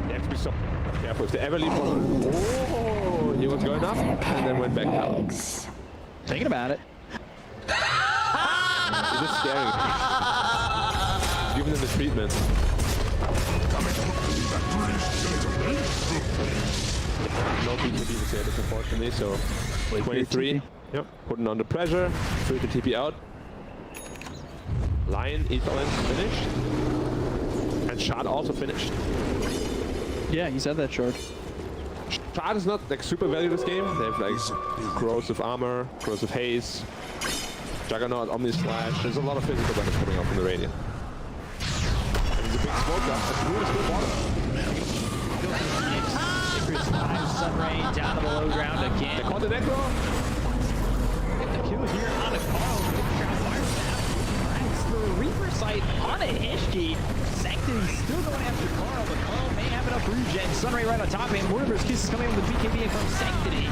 You have to be so careful. If they ever leave one, oh, he was going up and then went back down.
Thinking about it.
You're just staring. Giving them the treatment. No BKB disabled, unfortunately, so 23. Yep, putting under pressure. Free to TP out. Lion, Ethelens finished. And Shard also finished.
Yeah, he said that, Shard.
Shard is not like super value this game. They have like corrosive armor, corrosive haze, Juggernaut, Omni Slash. There's a lot of physical damage coming out from the Radiant. There's a big smoke drop. The Brood is still bottom.
Sunray down to the low ground again.
They caught the Necro.
Get the kill here on a Carl. That's the Reaper sight on a Ishki. Sanctity still going after Carl, but Carl may have enough regen. Sunray right on top of him. Mortimer's Kiss is coming in with the BKB from Sanctity.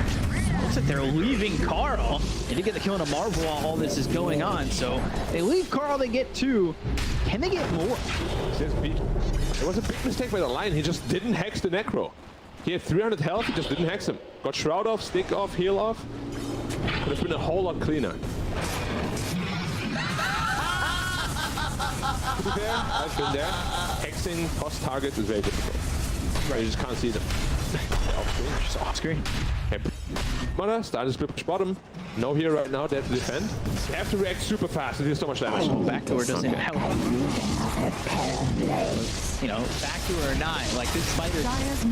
Looks like they're leaving Carl. They did get the kill on a Marvel while all this is going on, so they leave Carl, they get 2. Can they get more?
It was a big mistake by the Lion. He just didn't hex the Necro. He had 300 health, he just didn't hex him. Got Shroud off, Stick off, Heal off. Could have been a whole lot cleaner. To be fair, I've been there. Hexing post target is very difficult. Right, you just can't see them.
Just off screen.
Okay. Mother, starting to split bottom. No hero right now, they have to defend. They have to react super fast, they do so much damage.
Backdoor doesn't help. You know, backdoor or not, like this spider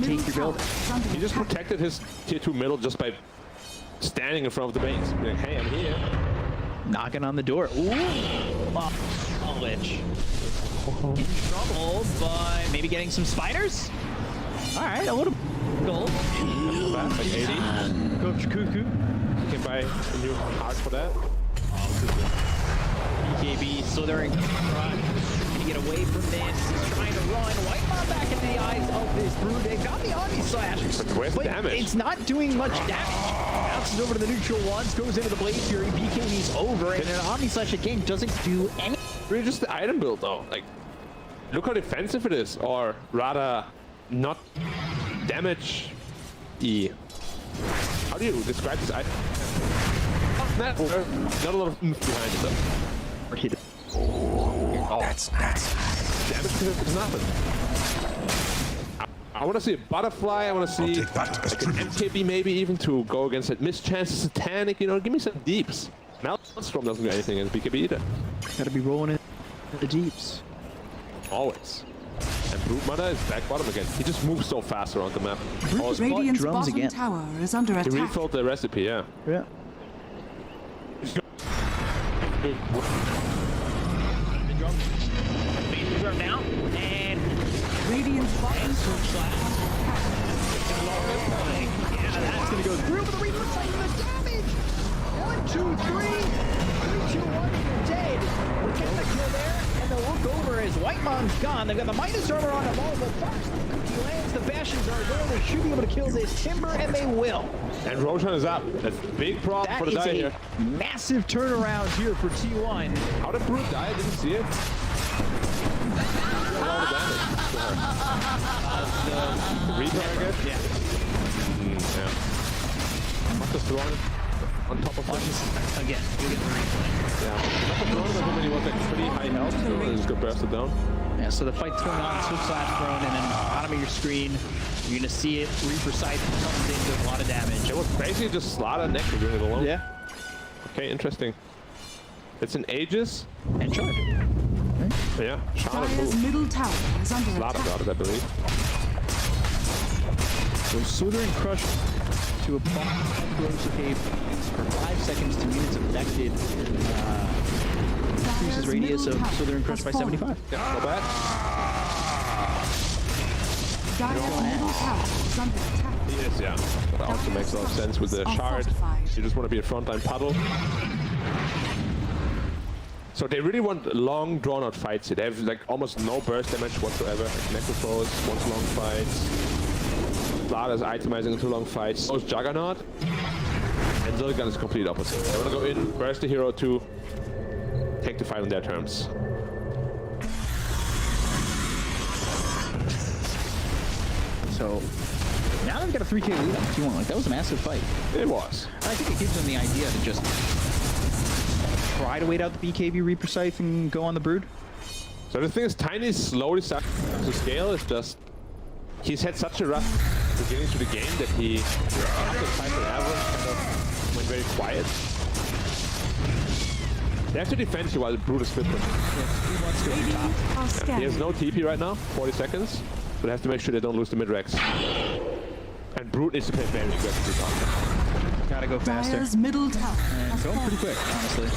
take your building.
He just protected his tier 2 middle just by standing in front of the base. Like, hey, I'm here.
Knocking on the door. Ooh! Lich. In trouble, but maybe getting some spiders? Alright, a little gold.
Like 80.
Coach Cuckoo.
You can buy a new heart for that.
BKB slithering front. To get away from this, he's trying to run. White Mob back into the eyes of this Brood. They got the Omni Slash,
where's the damage?
It's not doing much damage. Bounces over to the neutral ones, goes into the Blade Fury. BKB's over, and an Omni Slash again doesn't do anything.
Really just the item build though. Like, look how defensive it is, or rather, not damage-y. How do you describe this item? Not a lot of oomph behind it though. Oh, that's damage is nothing. I want to see a butterfly. I want to see like an MKB maybe even to go against that mischance, satanic. You know, give me some deeps. Maelstrom doesn't do anything against BKB either.
Gotta be rolling in the deeps.
Always. And Brute Mother is back bottom again. He just moves so fast around the map.
Radiant's bottom tower is under
He
attack.
refilled the recipe, yeah.
Yeah. Drum now, and
Radiant's bottom
yeah, that's gonna go through for the Reaper side of the damage. 1, 2, 3, 3, 2, 1, you're dead. We'll get the kill there, and the look over as Whitemon's gone. They've got the minus armor on them all, but first the cookie lands, the bastions are there. They should be able to kill this Timber, and they will.
And Roshan is up. That's a big problem for the die here.
Massive turnaround here for T1.
How did Brute die? I didn't see it. A lot of damage. The Reaper, I guess?
Yeah.
Yeah. Must have thrown it on top of him.
Again, you get the replay.
Yeah. Must have thrown it on him when he was like pretty high health, so they just got bursted down.
Yeah, so the fight's going on, Swift Slash thrown, and then bottom of your screen, you're gonna see it. Reaper Sight comes in with a lot of damage.
It was basically just slaughter neck to bring it along.
Yeah.
Okay, interesting. It's an Aegis.
And Shard.
Yeah, Shard
Dire's
move.
middle tower is under
Slaughter
attack.
got it, I believe.
So Slithering Crush to a explosive cave for 5 seconds to minutes affected. Increases radius of Slithering Crush by 75.
Yeah, not bad.
Dire's middle tower is under attack.
He is, yeah. That also makes a lot of sense with the Shard. You just want to be a frontline puddle. So they really want long, drawn-out fights here. They have like almost no burst damage whatsoever. Like Necrophos wants long fights. Slaughter's itemizing into long fights. So is Juggernaut. And Lilgun is the complete opposite. They want to go in, burst the hero to take the fight on their terms.
So now they've got a 3K lead on T1. Like, that was a massive fight.
It was.
I think it gives them the idea to just try to wait out the BKB Reaper Scythe and go on the Brood.
So the thing is, Tiny is slowly starting to scale. It's just he's had such a rough beginning to the game that he, after 5 and average, kind of went very quiet. They have to defend you while the Brood is split. He has no TP right now, 40 seconds. But they have to make sure they don't lose the mid-rex. And Brood needs to play very aggressively.
Gotta go faster.
Dire's middle tower.
And going pretty quick, honestly.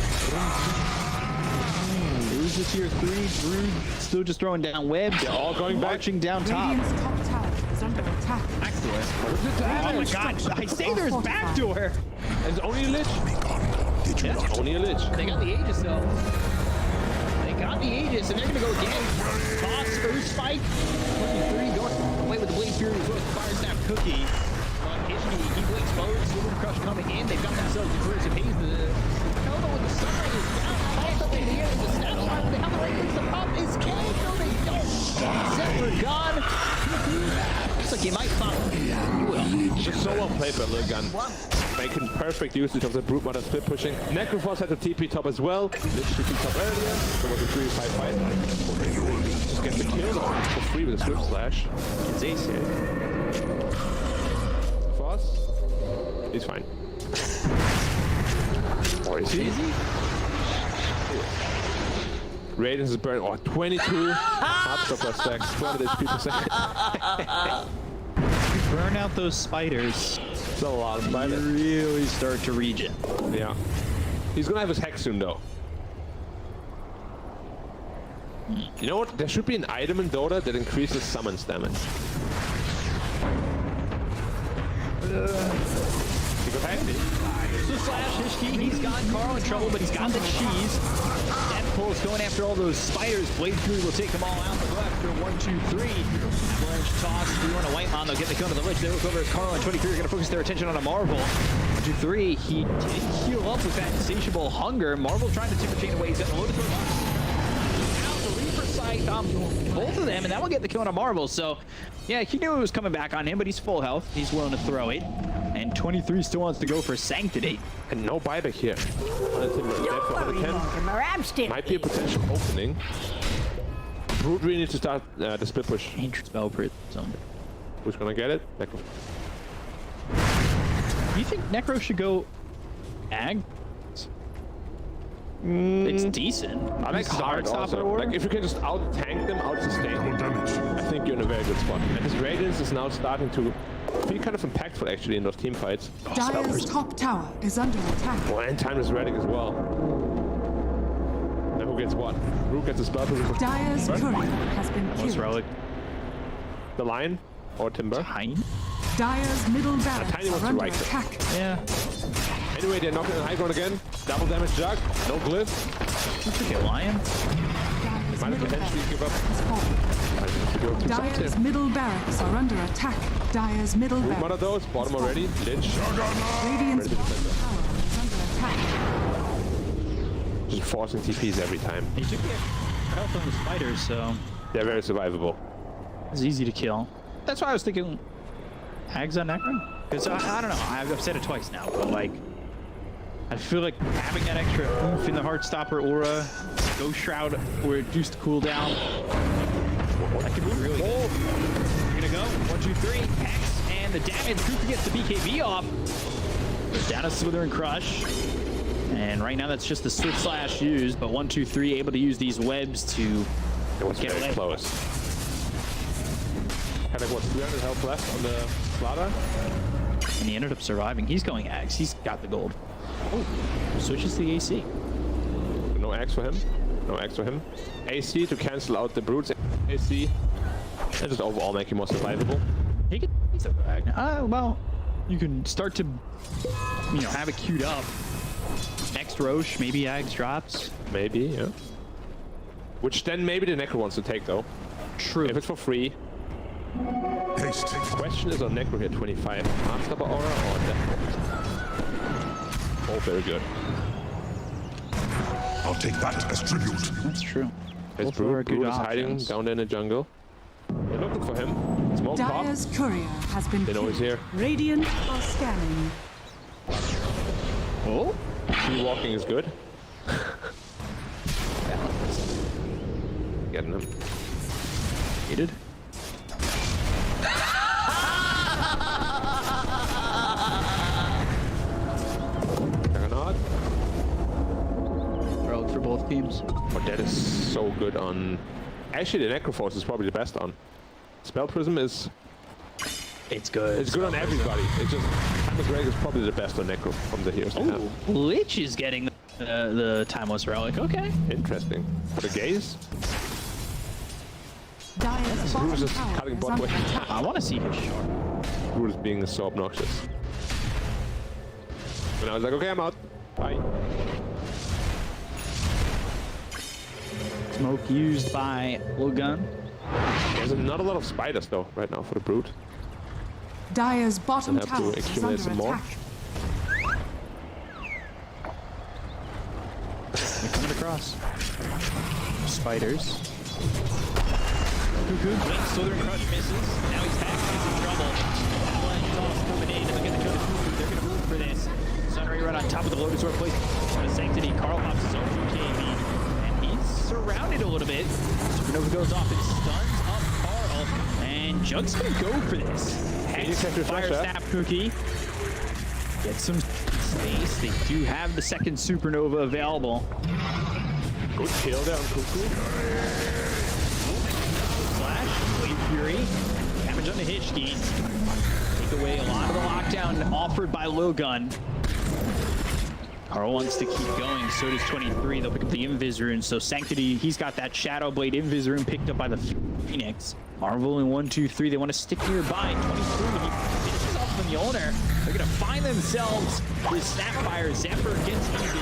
Lose the tier 3. Brood still just throwing down webs. They're all going marching down top.
Radiant's top tower is under attack.
Backdoor. Oh my god, I say there's backdoor!
And it's only a Lich. Yeah, only a Lich.
They got the Aegis though. They got the Aegis and they're gonna go again. Toss, Earth Spike. 23 going away with the Blade Fury as well as the Fire Snap Cookie. On Ishki, he will expose. Silver Crush coming in. They've got themselves the Corrosive Haze. The Kelbo with the Sunlight is down. Toss up in the air. The Snapshot. They have the Ravens. The pop is killing. No, they don't. Zephyr gone. Looks like he might pop. He will.
Just so well played by Lilgun. Making perfect usage of the Brute Mother split pushing. Necrophos had the TP top as well. Lich TP top earlier. So it was a 3-5 fight. Just get the kill for free with a Swift Slash.
It's ace here.
Foss? He's fine. Or is he? Radiance is burning. Oh, 22 hardstopper stacks, 200 HP per second.
Burn out those spiders.
It's a lot of spiders.
Really start to regen.
Yeah. He's gonna have his Hex soon though. You know what? There should be an item in Dota that increases summons damage.
So Slash, Ishki, he's got Carl in trouble, but he's got the cheese. Deadpool's going after all those spiders. Blade Fury will take them all out. They'll go after 1, 2, 3. Avalanche toss, 3 on a White Man. They'll get the kill to the Lich. They look over as Carl and 23 are going to focus their attention on a Marvel. 1, 2, 3. He did heal up with that insatiable hunger. Marvel trying to Timber Chain away. He's got the Lotus Robots. Now the Reaper Sight on both of them, and that will get the kill on a Marvel. So, yeah, he knew it was coming back on him, but he's full health. He's willing to throw it. And 23 still wants to go for Sanctity.
And no buyback here. Might be a potential opening. Brood really needs to start the split push.
Ancient Spell Prism.
Who's gonna get it? Necro.
Do you think Necro should go ag? It's decent.
I like hard also. Like if you can just out tank them, out sustain, I think you're in a very good spot. And his radiance is now starting to feel kind of impactful actually in those team fights.
Dire's top tower is under attack.
Well, and time is ready as well. Now who gets what? Rook gets a spell position.
Dire's courier has been killed.
Relic. The Lion or Timber?
Tiny.
Dire's middle barracks
Tiny
are
wants to
under
right
attack.
Yeah.
Anyway, they're knocking on high ground again. Double damage Jug. No glyph.
It's okay, Lion.
Might potentially give up.
Dire's middle barracks are under attack. Dire's middle
One
barracks.
of those. Bottom already. Lich.
Radiant's bottom tower is under attack.
Just forcing TPs every time.
He took the health on the spiders, so
they're very survivable.
it's easy to kill. That's why I was thinking Hags on Necron. Because I don't know, I've said it twice now, but like I feel like having that extra oomph in the Heartstopper aura, Ghost Shroud or reduced cooldown, that could be really good. You're gonna go 1, 2, 3, Hex, and the damage. Cooper gets the BKB off. Down to Slither and Crush. And right now that's just the Swift Slash used, but 1, 2, 3 able to use these webs to get
very
away.
close. Had like what, 300 health left on the Slaughter?
And he ended up surviving. He's going Axe. He's got the gold. Oh, switches to the AC.
No Axe for him. No Axe for him. AC to cancel out the Brutes. AC. And just overall make him more survivable.
He can survive. Well, you can start to, have it queued up. Next Roche, maybe Ags drops.
Maybe, yeah. Which then maybe the Necro wants to take though.
True.
If it's for free.
Haste.
The question is on Necro here 25. Heartstopper aura or Death? Oh, very good.
I'll take that as tribute.
That's true.
His Brood is hiding down there in the jungle. They're looking for him. Smoke pop.
Dire's courier has been
They know he's
killed.
here.
Radiant are scanning.
Oh, tree walking is good. Getting him.
Hated.
Juggernaut.
Rogue for both teams.
But that is so good on... Actually, the Necroforce is probably the best on. Spell Prism is...
It's good.
It's good on everybody. It's just... Timeless Relic is probably the best on Necro from the heroes they have.
Lich is getting the Timeless Relic. Okay.
Interesting. For the gaze?
Dire's
Brood is
bottom
just
tower
cutting
is
bot
under
way.
attack.
I want to see his short.
Brood is being so obnoxious. And I was like, okay, I'm out. Bye.
Smoke used by Lilgun.
There's not a lot of spiders though right now for the Brood.
Dire's bottom
They'll have
tower
to
is
accumulate
under
some more.
attack.
They're coming across. Spiders. Cuckoo, Blink, Southern Crush misses. Now he's back, he's in trouble. Avalanche toss coming in. Look at the kill to Cuckoo. They're going to move for this. Sunray right on top of the Lotus Orb place. Sanctity. Carl pops his own KB. And he's surrounded a little bit. Supernova goes off and stuns up Carl. And Jug's going to go for this. Hex, Fire Snap Cookie. Get some space. They do have the second Supernova available.
Good kill there on Cuckoo.
Flash, Wave Fury, damage on the Hitchkey. Take away a lot of the lockdown offered by Lilgun. Carl wants to keep going, so does 23. They'll pick up the Invis Rune, so Sanctity, he's got that Shadow Blade Invis Rune picked up by the Phoenix. Marvel in 1, 2, 3, they want to stick nearby. 23, he finishes off the Mjolnir. They're going to find themselves with Snapfire. Zephyr gets easy.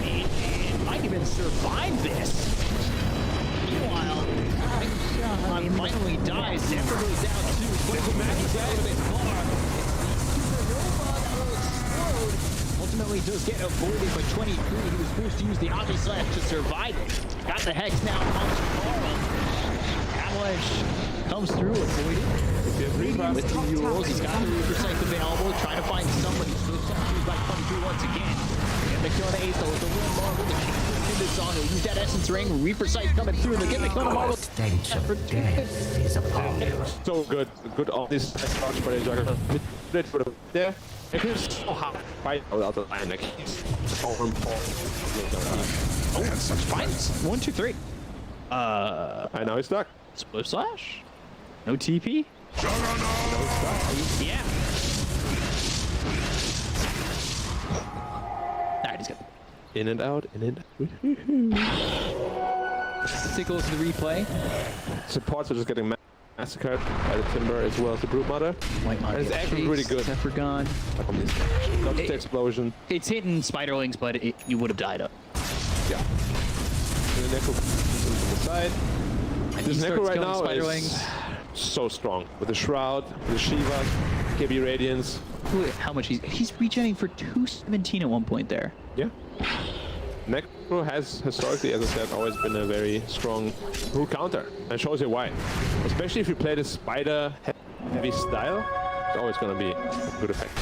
And might even survive this. Meanwhile, finally dies. Zephyr goes down too. Quickly back a little bit far. Supernova that will explode. Ultimately does get avoided by 23. He was forced to use the Omni Slash to survive it. Got the Hex now on Carl. Avalanche comes through, avoided. With the Euros, he's got the Reaper Sight available. Trying to find somebody. Slips out to by 23 once again. Get the kill on the Aether with the Wind Marvel. The King of this on. He'll use that Essence Ring. Reaper Sight coming through. They'll get the kill on Marvel.
stench of death is upon you.
So good. Good on this launch by the Juggernaut. There. It is so hard to fight without the line. Like, he's so important.
Oh, that's fine. 1, 2, 3.
I know he's stuck.
Split slash. No TP. Yeah. Alright, he's good.
In and out, in and out.
Sickles the replay.
Supports are just getting massacred by the Timber as well as the Brute Mother. And it's actually really good.
Zephyr gone.
Not the explosion.
It's hitting Spiderlings, but you would have died up.
Yeah. And the Necro to the side. This Necro right now is so strong. With the Shroud, with the Shiva, KB Radiance.
Look at how much he's regenerating for 217 at one point there.
Yeah. Necro has historically, as I said, always been a very strong brute counter. And shows you why. Especially if you play the spider heavy style, it's always going to be a good effect.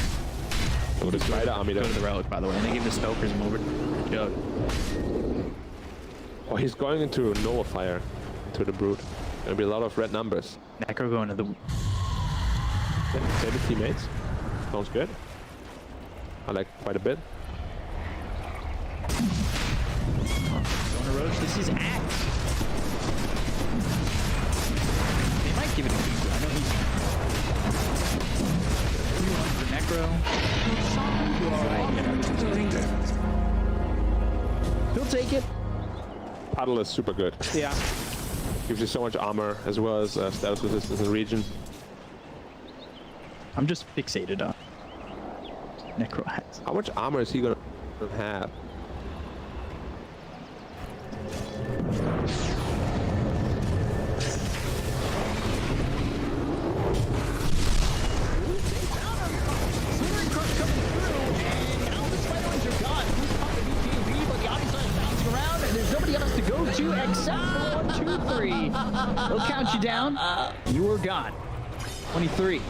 So the spider army
Go to the relic, by the way, and they give the spell prism over. Good job.
Oh, he's going into Nova Fire, into the brute. There'll be a lot of red numbers.
Necro going to the...
Save the teammates. Sounds good. I like quite a bit.
Roach, this is Axe. They might give it a few. I know he's... 3-1 for Necro. He'll take it.
Puddle is super good.
Yeah.
Gives you so much armor as well as status resistance in the region.
I'm just fixated on Necro hats.
How much armor is he gonna have?
Go to except for 1, 2, 3. They'll count you down. You are gone. 23.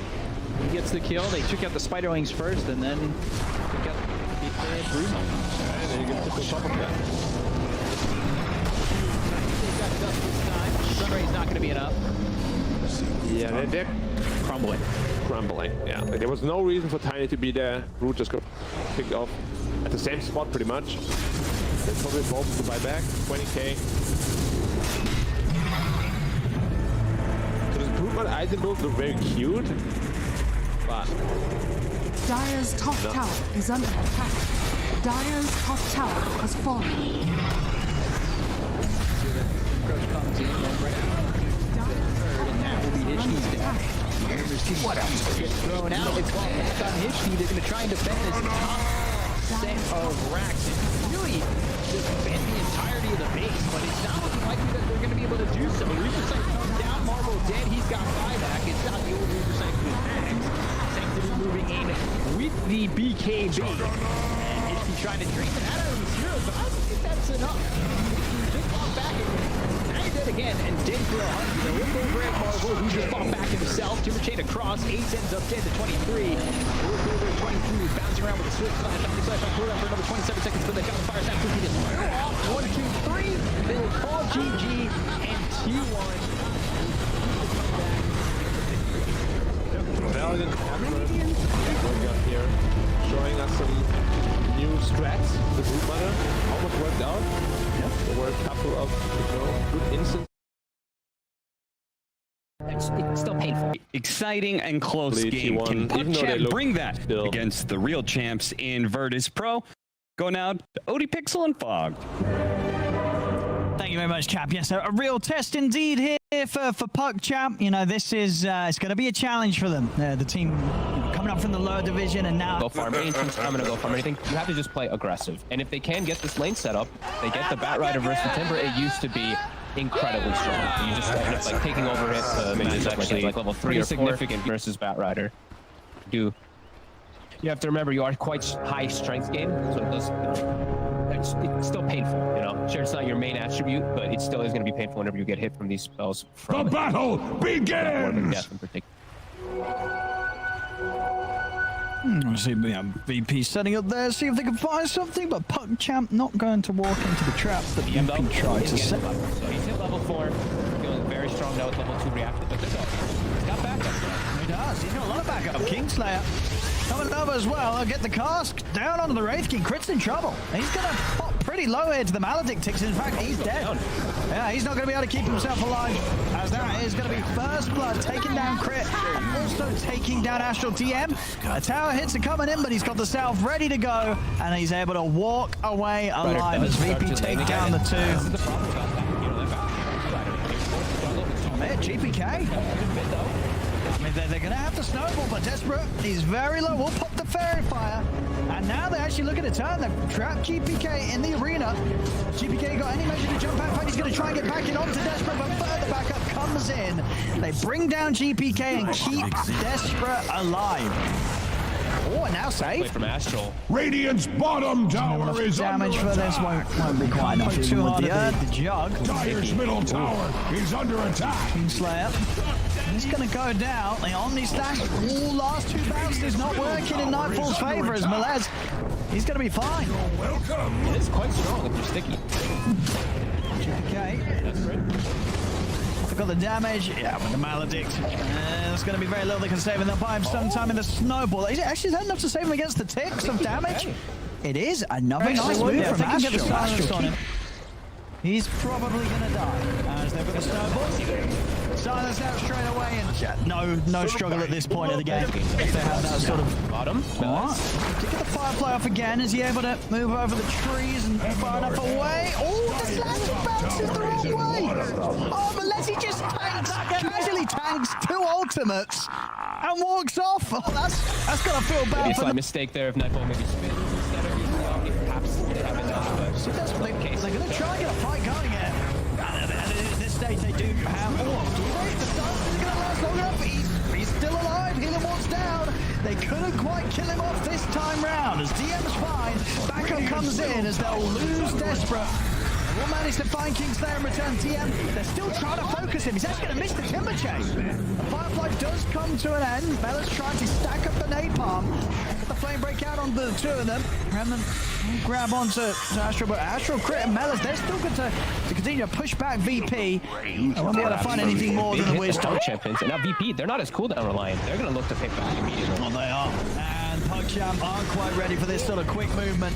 He gets the kill. They took out the Spiderlings first, and then took out the Bruno.
And then you get to the top of that.
They've got dust this time. Sunray's not going to be enough.
Yeah, they're
crumbling.
Crumbling, yeah. Like, there was no reason for Tiny to be there. Root just got picked off at the same spot pretty much. They probably both to buy back. 20k. So this Brute item build look very cute, but
Dire's top tower is under attack. Dire's top tower has fallen.
What else? Gets thrown out. It's on Hishki. They're going to try and defend this top set of racks. Really defend the entirety of the base, but it's not looking likely that they're going to be able to do so. Reaper Sight comes down. Marvel dead. He's got buyback. It's not the old Reaper Sight with Mags. Sanctity moving in with the BKB. And Hishki trying to drain it out of his heroes, but I don't think that's enough. Hishki just fought back and now he's dead again, and dead for 100. They'll look over at Marvel, who just fought back himself. Timber chain across. Ace ends up dead to 23. Look over at 23, who's bouncing around with a swift slash. Bounty slash on cooldown for another 27 seconds, but they got the fire snap. He just flew off. 1, 2, 3. They will call GG and T1.
Valiant effort up here, showing us some new strats. The Brute Mother almost worked out. Yep. There were a couple of good instances.
It's still painful. Exciting and close game. Can PuckChamp bring that against the real champs in Virtus Pro? Go now to OD.Pixel and Fog.
Thank you very much, Cap. Yes, a real test indeed here for PuckChamp. You know, this is it's going to be a challenge for them. The team coming up from the lower division and now...
Go farm anything. I'm going to go farm anything. You have to just play aggressive. And if they can get this lane set up, they get the Bat Rider versus the Timber. It used to be incredibly strong. You just end up like taking over it. Maybe it's actually like level 3 or 4. Significant versus Bat Rider. You have to remember you are quite high strength game, so it does, it's still painful, you know. Sure, it's not your main attribute, but it still is going to be painful whenever you get hit from these spells. From
the battle begins!
Death in particular.
Let's see, VP setting up there, see if they can find something, but PuckChamp not going to walk into the trap that VP tried to set.
So he's hit level 4, feeling very strong now with level 2 reactor, but he's got backup.
He does. He's got a lot of backup. Kingslayer coming over as well. He'll get the cask down onto the Wraith King. Crit's in trouble. He's going to pop pretty low here to the Maledictix. In fact, he's dead. Yeah, he's not going to be able to keep himself alive, as that is going to be first blood, taking down Crit and also taking down Astral TM. A tower hits are coming in, but he's got the Salve ready to go, and he's able to walk away alive as VP take down the 2. GPK. I mean, they're going to have to snowball, but Desperate, he's very low. We'll pop the Fairy Fire. And now they're actually looking to turn. They've trapped GPK in the arena. GPK got any measure to jump out. In fact, he's going to try and get back in onto Desperate, but further backup comes in. They bring down GPK and keep Desperate alive. Oh, and now save
from Astral.
Radiant's bottom tower is
damage for this won't be quite enough. Too hard with the jug.
Dire's middle tower is under attack.
Kingslayer. He's going to go down. The Omni stack. All last 2 bounces is not working in Nightfall's favor as Melez. He's going to be fine.
Welcome.
It is quite strong if you're sticky.
GPK.
That's great.
Got the damage, yeah, with the Maledict. It's going to be very little they can save, and they'll buy him some time in the snowball. Is it actually that enough to save him against the ticks of damage? It is. Another nice move from Astral. He's probably going to die as they've got the snowball. Silence out straight away, and no struggle at this point of the game. If they have that sort of
bottom.
Right. To get the Firefly off again, is he able to move over the trees and far enough away? Oh, the slash bounces the wrong way. Oh, unless he just tanks, casually tanks 2 ultimates and walks off. Oh, that's gonna feel bad.
Maybe a slight mistake there if Nightfall maybe spins instead of using Omni. Perhaps they have enough.
So that's what they're going to try and get a fight going here. At this stage, they do have. Oh, do they? The stance isn't going to last long enough. He's still alive. Healing Ward's down. They couldn't quite kill him off this time round. As DM's fine, backup comes in as they'll lose Desperate. They will manage to find Kingslayer and return TM. They're still trying to focus him. He's actually going to miss the Timber Chain. The Firefly does come to an end. Bella's trying to stack up the Napalm. Get the Flame Break out on the 2 of them. Remnant grab onto Astral, but Astral, Crit, and Melas, they're still good to continue to push back VP. I won't be able to find anything more than the Wisdom.
Champions. And now VP, they're not as cooldown reliant. They're going to look to pick back immediately.
Well, they are. And PugChamp aren't quite ready for this sort of quick movement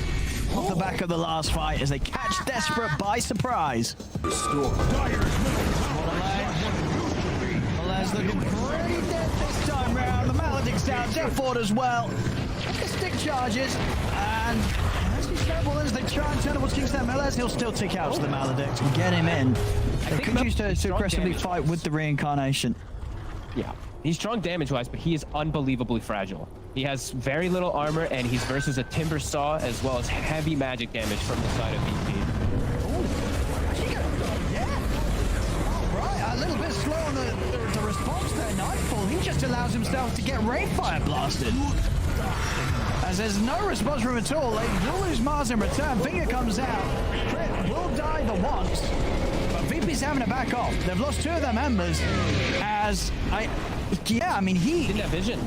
off the back of the last fight as they catch Desperate by surprise. Melez looking pretty dead this time round. The Maledict's down, Death Ward as well. The stick charges, and actually snowball as they try and turn towards Kingslayer. Melez, he'll still tick out to the Maledict and get him in. They could use to aggressively fight with the reincarnation.
Yeah, he's strong damage-wise, but he is unbelievably fragile. He has very little armor, and he's versus a Timber Saw, as well as heavy magic damage from the side of VP.
A little bit slow on the response there. Nightfall, he just allows himself to get Rainfire blasted. As there's no response from him at all, they will lose Mars in return. Finger comes out. Crit will die the once. But VP's having to back off. They've lost 2 of their members. I mean, he
didn't have vision.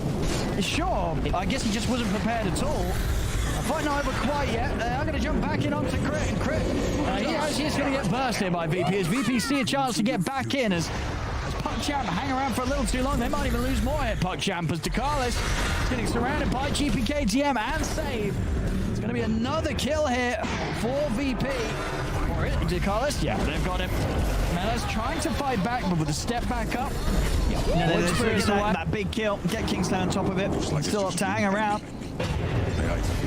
Sure, I guess he just wasn't prepared at all. Fight not over quite yet. I'm going to jump back in onto Crit. And Crit, he's going to get burst here by VP. As VP see a chance to get back in as PugChamp hang around for a little too long. They might even lose more here, PugChamp, as Dakalis is getting surrounded by GPK, TM, and Save. It's going to be another kill here for VP. Or Dakalis? Yeah, they've got him. Melez trying to fight back, but with a step back up. That big kill. Get Kingslayer on top of it. Still up to hang around.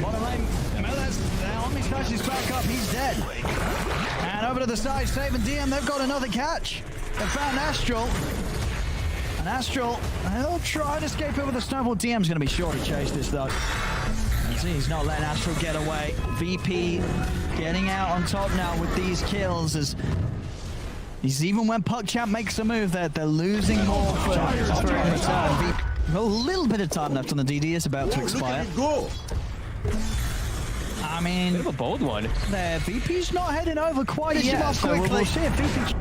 Bottom lane, Melez, the Omni Smash is back up, he's dead. And over to the side, Save and DM, they've got another catch. They found Astral. And Astral, he'll try and escape over the snowball. DM's going to be sure to chase this though. See, he's not letting Astral get away. VP getting out on top now with these kills as even when PugChamp makes a move, they're losing more for in return. A little bit of time left on the DD. It's about to expire. I mean,
bit of a bold one.
There, VP's not heading over quite yet. So we'll see if VP.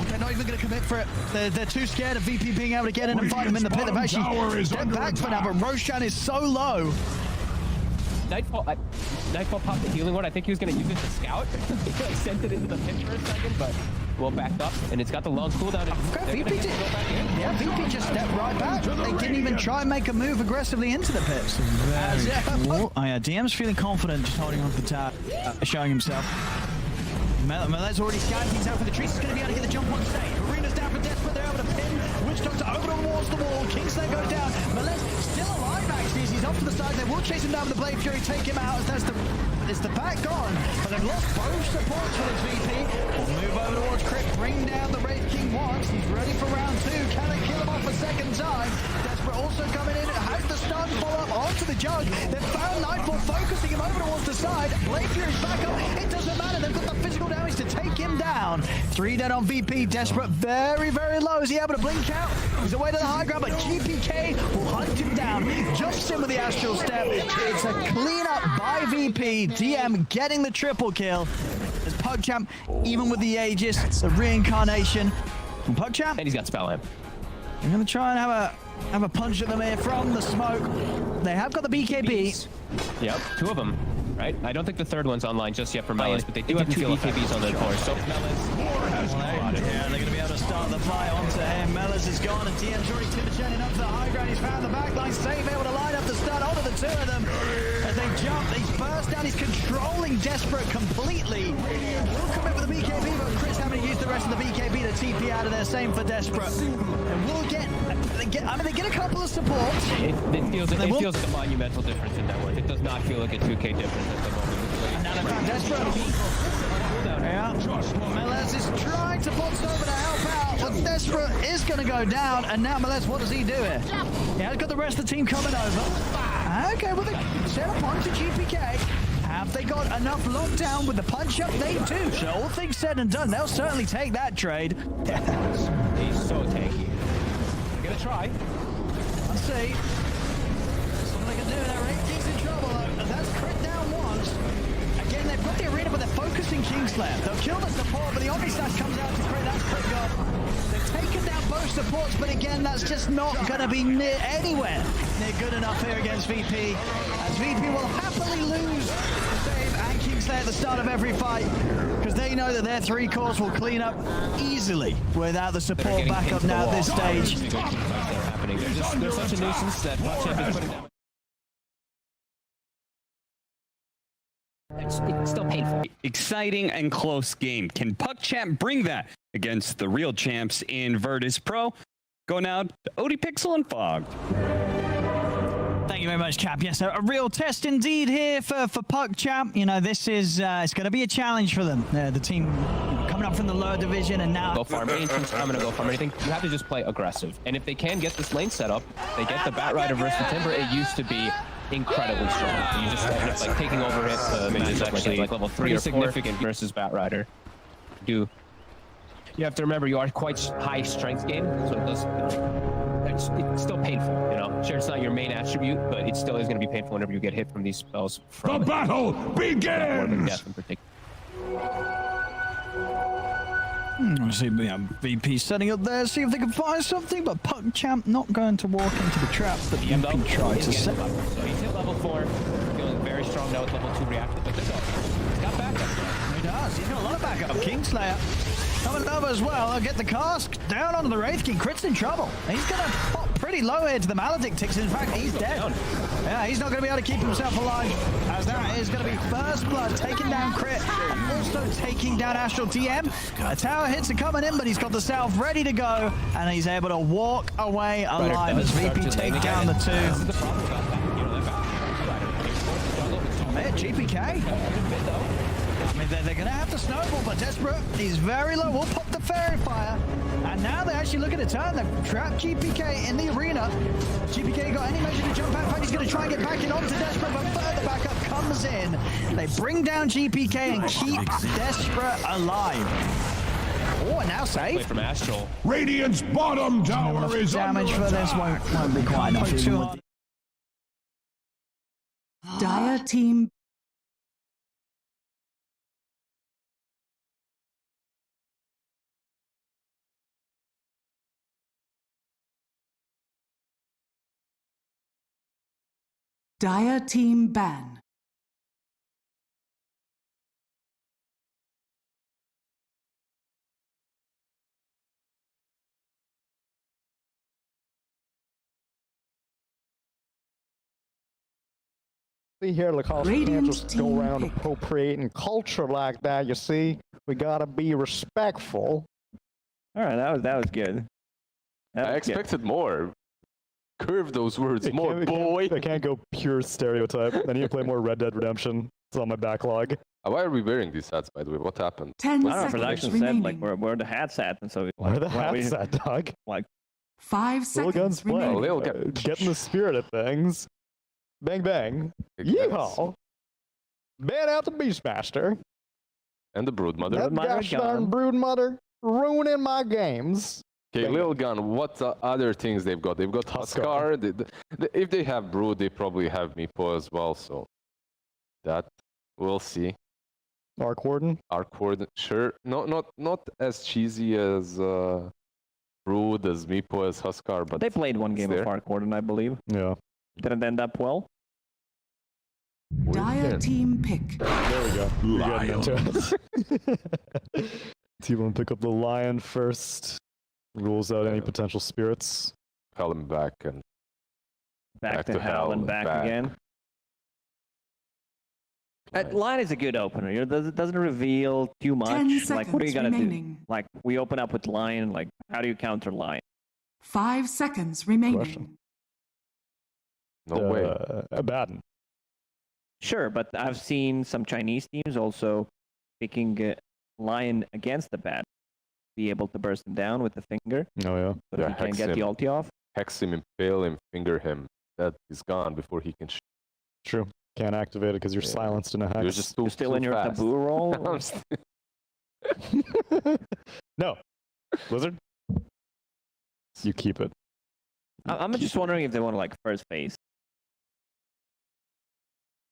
They're not even going to commit for it. They're too scared of VP being able to get in and fight him in the pit. They've actually stepped back for now, but Roshan is so low.
Nightfall popped the healing one. I think he was going to use it to scout. He like sent it into the pit for a second, but well backed up, and it's got the long cooldown.
VP VP just stepped right back. They didn't even try and make a move aggressively into the pits. Oh yeah, DM's feeling confident, just holding on to the tower, showing himself. Melet's already scanned things out for the trees. He's going to be able to get the jump on stage. Arena's down for Desperate. They're able to pin. Witch Doctor over towards the wall. Kingslayer goes down. Melet's still alive, actually, as he's off to the side. They will chase him down with the Blade Fury, take him out. As it's the back gone. But they've lost both supports for this VP. We'll move over towards Crit. Bring down the Wraith King once. He's ready for round 2. Can they kill him off a second time? Desperate also coming in. Has the stun follow up onto the Jug. They've found Nightfall, focusing him over towards the side. Blade Fury's back up. It doesn't matter. They've got the physical damage to take him down. 3 dead on VP. Desperate very, very low. Is he able to blink out? He's away to the high ground, but GPK will hunt him down. Just in with the Astral Step. It's a cleanup by VP. DM getting the triple kill. As PugChamp, even with the Aegis, it's a reincarnation. And PugChamp.
And he's got Spell Amp.
I'm going to try and have a punch at them here from the smoke. They have got the BKB.
Yep, 2 of them. Right? I don't think the third one's online just yet for Melis, but they do have 2 BKBs on their core. So
Yeah, they're going to be able to start the fight onto him. Melis is gone, and TM's already Timberchenning up to the high ground. He's found the backline, safe, able to line up the stun onto the 2 of them. As they jump, he's burst down, he's controlling Desperate completely. Will come in with the BKB, but Chris having to use the rest of the BKB to TP out of there. Same for Desperate. And we'll get they get a couple of supports.
It feels like a monumental difference in that one. It does not feel like a 2K difference at the moment.
And now they found Desperate. Yeah. Meles is trying to box over to help out, but Desperate is going to go down. And now Meles, what does he do here? He has got the rest of the team coming over. Okay, well, they set a point to GPK. Have they got enough lockdown with the punch up? They do. So all things said and done, they'll certainly take that trade.
He's so tanky. They're going to try.
Let's see. What they can do there. Wraith King's in trouble, though. That's Crit down once. Again, they've got the arena, but they're focusing Kingslayer. They'll kill the support, but the Omnislash comes out to Crit. That's Crit gone. They've taken down both supports, but again, that's just not going to be anywhere near good enough here against VP. As VP will happily lose Dave and Kingslayer at the start of every fight, because they know that their 3 cores will clean up easily without the support back up now at this stage.
They're such a nuisance that PugChamp is putting down.
It's still painful. Exciting and close game. Can PugChamp bring that against the real champs in Virtus Pro? Go now to OD.Pixel and Fog.
Thank you very much, Cap. Yes, a real test indeed here for PugChamp. You know, this is it's going to be a challenge for them. The team coming up from the lower division and now...
Go farm anything. I'm going to go farm anything. You have to just play aggressive. And if they can get this lane set up, they get the Bat Rider versus the Timber. It used to be incredibly strong. You just end up like taking over it. It's actually like level 3 or 4. Significant versus Bat Rider. You have to remember you are quite high strength game, so it does. It's still painful, you know. Sure, it's not your main attribute, but it still is going to be painful whenever you get hit from these spells.
The battle begins.
Death in particular.
See, VP setting up there, see if they can find something, but PugChamp not going to walk into the trap that VP tried to set.
So he's hit level 4, feeling very strong now with level 2 reactive, but this he's got backup.
He does, he's got a lot of backup. Kingslayer coming over as well. They'll get the cask down onto the Wraith King. Crit's in trouble. He's going to pop pretty low here to the Maledictics. In fact, he's dead. Yeah, he's not going to be able to keep himself alive, as that is going to be first blood, taking down Crit, and also taking down Astral TM. Tower hits are coming in, but he's got the Salve ready to go, and he's able to walk away alive as VP take down the 2. GPK. I mean, they're going to have to snowball, but Desperate, he's very low. We'll pop the Fairy Fire. And now they're actually looking to turn. They've trapped GPK in the arena. GPK got any measure to jump out. In fact, he's going to try and get back in onto Desperate, but further backup comes in. They bring down GPK and keep Desperate alive. Oh, and now safe.
From Astral.
Radiant's bottom tower is
damage for this won't be quite enough.
Dire team. Dire team ban.
see here, because we can't just go around appropriating culture like that, you see? We gotta be respectful.
Alright, that was good.
I expected more. Curve those words more, boy.
I can't go pure stereotype. I need to play more Red Dead Redemption. It's on my backlog.
Why are we wearing these hats, by the way? What happened?
10
I don't know,
seconds
production
remaining.
said, like, where the hat's at, and so...
Where the hat's at, dog?
Like...
5 seconds
Lilgun's playing.
remaining.
Getting the spirit of things. Bang, bang. Yeehaw! Man out the Beastmaster.
And the Broodmother.
That gosh darn Broodmother ruining my games.
Okay, Lilgun, what other things they've got? They've got Huskar. If they have Brood, they probably have Meepo as well, so... That, we'll see.
Arc Warden?
Arc Warden, sure. Not as cheesy as Brood, as Meepo, as Huskar, but...
They played one game of Arc Warden, I believe.
Yeah.
Didn't end up well.
Dire team pick.
There we go. We're getting into it. T1 pick up the lion first. Rules out any potential spirits.
Hell him back and...
Back to hell and back again. Lion is a good opener. It doesn't reveal too much.
10
Like, what are you gonna
remaining.
do? Like, we open up with Lion. Like, how do you counter Lion?
5 seconds remaining.
Question.
No way.
Abaddon.
Sure, but I've seen some Chinese teams also picking Lion against the bat, be able to burst him down with the finger.
Oh yeah.
But if he can't get the ulti off.
Hex him, impale him, finger him. That is gone before he can.
True. Can't activate it because you're silenced in a hex.
You're just
You're still in your taboo roll.
No, Blizzard. You keep it.
I'm just wondering if they want to like first phase.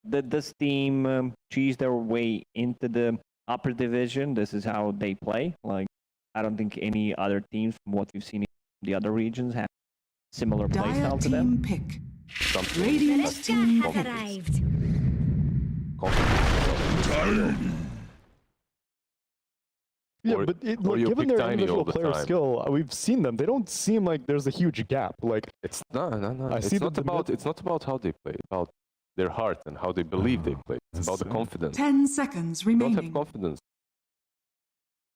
Did this team cheese their way into the upper division? This is how they play. Like, I don't think any other teams from what we've seen in the other regions have similar playstyle to them.
Pick.
Something
Radiant team pick.
arrived.
Yeah,
Or-
but
or you
given
pick
their
Tiny all
individual
the
player
time.
skill, we've seen them. They don't seem like there's a huge gap. Like
It's no.
I
It's
see
not
that the
about. It's not about how they play. It's about their heart and how they believe they play. It's about the confidence.
10 seconds
Don't have
remaining.
confidence.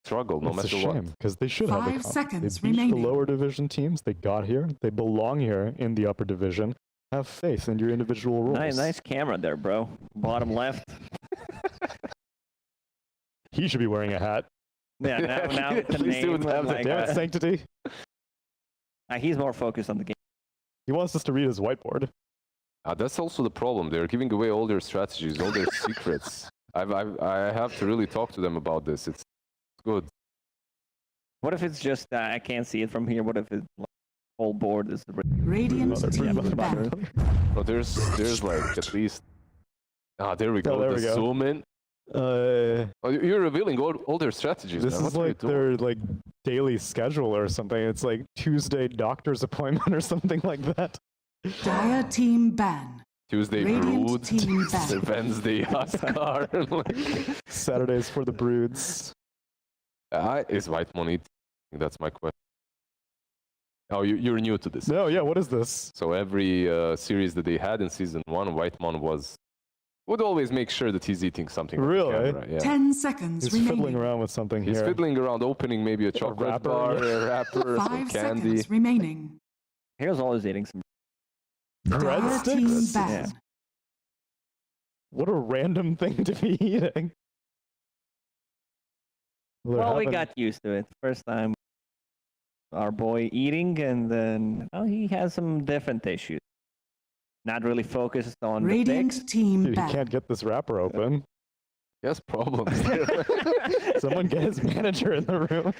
Struggle no
it's a
matter what.
shame because they should have the
5
confidence.
seconds
They beat
remaining.
the lower division teams. They got here. They belong here in the upper division. Have faith in your individual roles.
Nice camera there, bro. Bottom left.
He should be wearing a hat.
Yeah, now with the
At least he would
name.
have the
Like,
Damn it, Sanctity.
he's more focused on the game.
He wants us to read his whiteboard.
That's also the problem. They're giving away all their strategies, all their secrets. I have to really talk to them about this. It's good.
What if it's just I can't see it from here? What if it's like, whole board is
Radiant team back.
Oh, there's like at least. There we go.
there we
the
go.
zoom in. Oh, you're revealing all their strategies.
This
man.
is
What are you
like
doing?
their like daily schedule or something. It's like Tuesday doctor's appointment or something like that.
Dire team ban.
Tuesday
Radiant
Brood,
team back.
Wednesday Huskar.
Saturdays for the broods.
Is White Money? That's my question. Oh, you're new to this.
No, yeah, what is this?
So every series that they had in season 1, Whitemon would always make sure that he's eating something. on the
Really?
camera, yeah.
10 seconds
He's
remaining.
fiddling around with something
He's
here.
fiddling around, opening maybe a chocolate
wrapper,
bar,
yeah.
a wrapper, some
5
candy.
seconds remaining.
Here's always eating some
Dire team
Breadsticks?
ban.
What a random thing to be eating.
Well, we got used to it. First time our boy eating, and then he has some different issues. Not really focused on the
Radiant
picks.
team
Dude, he
ban.
can't get this wrapper open.
He has problems.
Someone get his manager in the room.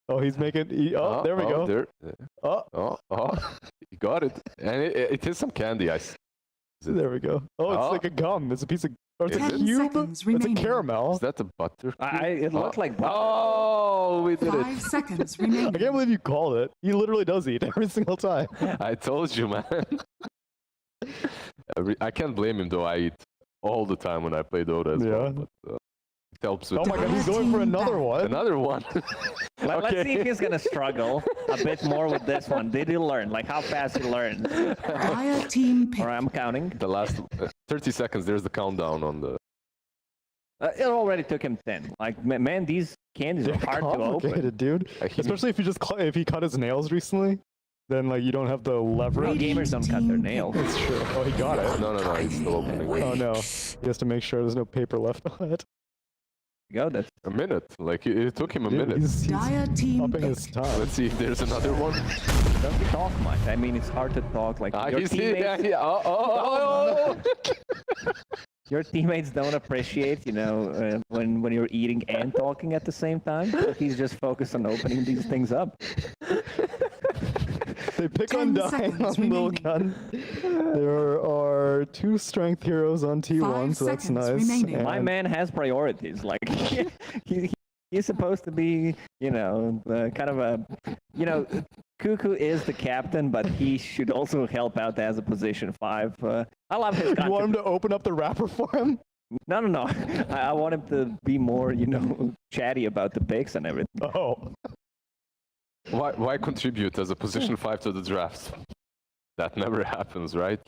Oh, he's making. There we go.
There.
Oh,
You got it. And it is some candy.
there we go. Oh, it's like a gum. It's a piece of. Or it's
Is
a
it?
10
cube.
seconds
It's a
remaining.
caramel.
Is that a butter?
It looked like butter.
Oh, we did
5
it.
seconds
I
remaining.
can't believe you called it. He literally does eat every single time.
I told you, man. I can't blame him though. I eat all the time when I play Dota as well.
Yeah.
But, It helps with
Oh my god, he's going for another one.
another one.
Let's see if he's gonna struggle a bit more with this one. Did he learn? Like how fast he learned?
Dire team pick.
Alright, I'm counting.
The last 30 seconds, there's the countdown on the...
It already took him 10. Like, man, these candies are hard to open.
Complicated, dude. Especially if you just if he cut his nails recently, then like you don't have the leverage.
Gamers don't cut their nails.
That's true. Oh, he got it.
No, he's still opening.
Oh no, he has to make sure there's no paper left on it.
Go, that's
a minute. Like it took him a
Dude,
minute.
He's
Dire team
upping
pick.
his time.
Let's see if there's another one.
Don't talk much. I mean, it's hard to talk. Like your
You see?
teammates, your teammates don't appreciate, you know, when you're eating and talking at the same time. So he's just focused on opening these things up.
They pick
10
on dying
seconds
on
remaining.
Lilgun. There are 2 strength heroes on T1,
5
so that's
seconds
nice.
remaining.
My
And
man has priorities. Like he's supposed to be, you know, kind of a, you know, Cuckoo is the captain, but he should also help out as a position 5. I love his.
You want him to open up the wrapper for him?
No. I want him to be more, you know, chatty about the picks and everything.
Oh.
Why contribute as a position 5 to the draft? That never happens, right?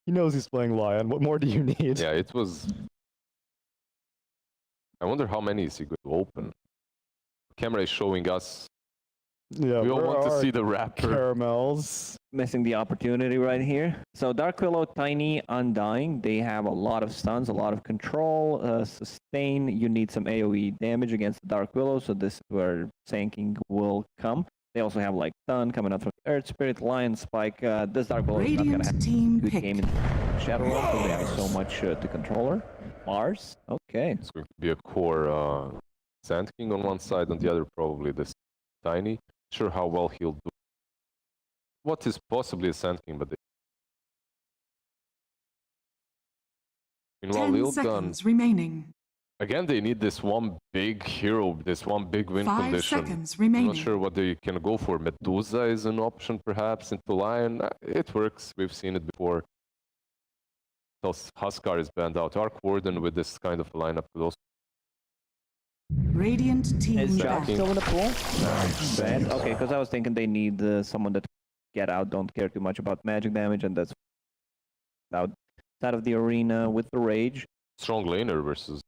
He knows he's playing Lion. What more do you need?
Yeah, it was... I wonder how many is he going to open. The camera is showing us.
Yeah,
We all
where
want to
are
see the wrapper.
caramels.
Missing the opportunity right here. So Dark Willow, Tiny, Undying, they have a lot of stuns, a lot of control, sustain. You need some AoE damage against the Dark Willow, so this is where Sanking will come. They also have like stun coming up from Earth Spirit, Lion Spike. This Dark Willow is not going to have a good game in Shadow Realm because they have so much to control her. Mars, okay.
It's going to be a core Sand King on one side, and the other probably this Tiny. Sure how well he'll do. What is possibly a Sand King, but... Meanwhile,
10
Lilgun...
seconds remaining.
Again, they need this one big hero, this one big win
5
condition.
seconds
I'm
remaining.
not sure what they can go for. Medusa is an option, perhaps, into Lion. It works. We've seen it before. Huskar is banned out. Arc Warden with this kind of lineup could also...
Radiant team
Is Jack
back.
still in the pool? Bad. Okay, because I was thinking they need someone that get out, don't care too much about magic damage, and that's outside of the arena with the rage.
Strong laner versus...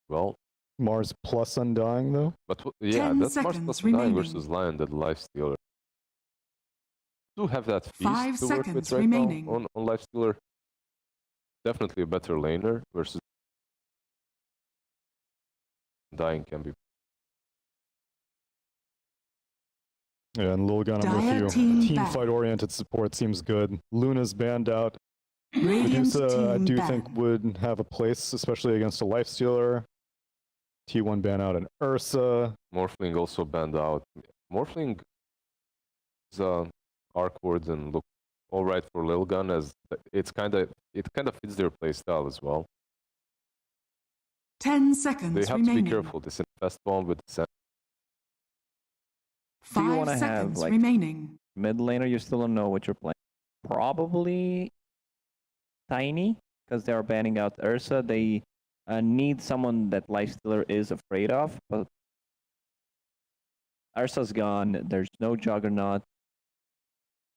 Well...
Mars plus Undying, though?
But yeah,
10
that's Mars
seconds
plus
remaining.
9 versus Lion, that Lifestealer. Do have that feast
5
to work with
seconds
right
remaining.
now on Lifestealer. Definitely a better laner versus... Dying can be...
Yeah, and Lilgun, I'm
Dire
with you.
team
Team
back.
fight-oriented support seems good. Luna's banned out.
Radiant
Medusa, I
team
do
back.
think would have a place, especially against a Lifestealer. T1 ban out and Ursa.
Morphling also banned out. Morphling is Arc Warden look alright for Lilgun, as it kind of fits their playstyle as well.
10 seconds
They have
remaining.
to be careful. This Infest Bomb with the
Do you
5
want to have
seconds
like
remaining.
mid laner? You still don't know what you're playing. Probably Tiny, because they are banning out Ursa. They need someone that Lifestealer is afraid of, but Ursa's gone. There's no Juggernaut.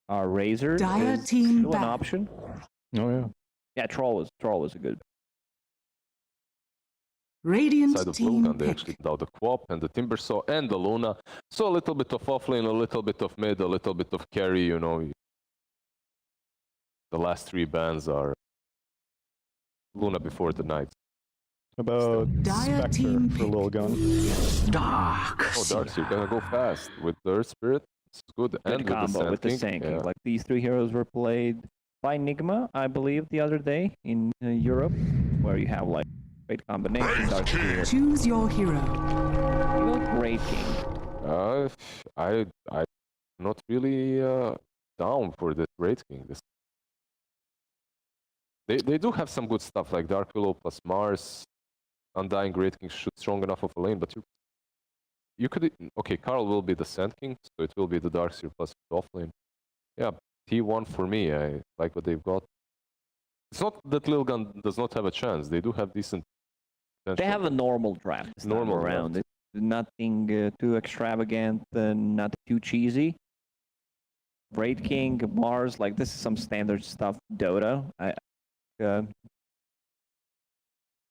Razor
Dire
is
team
still an
back.
option.
Oh, yeah.
Yeah, Troll was a good.
Radiant
side of
team
Lilgun. They
pick.
actually did the Quap and the Timbersaw and the Luna. So a little bit of offlane, a little bit of mid, a little bit of carry, you know. The last 3 bans are Luna before the Knights.
About
Dire
Spectre
team
for
pick.
Lilgun.
Dark.
Oh, Darks, you're gonna go fast with the Earth Spirit. It's good.
Good
And
combo with the
Sand King.
Sanking. Like these 3 heroes were played by Nigma, I believe, the other day in Europe, where you have like great combination. Dark Spirit.
Choose your hero.
Great king.
I'm not really down for this Great King. They do have some good stuff like Dark Willow plus Mars, Undying Great King should strong enough of a lane, but you could... Okay, Carl will be the Sand King, so it will be the Darkseer plus off lane. Yeah, T1 for me, I like what they've got. It's not that Lilgun does not have a chance. They do have decent.
They have a normal draft this time around. It's nothing too extravagant, not too cheesy. Raid King, Mars, like this is some standard stuff. Dota.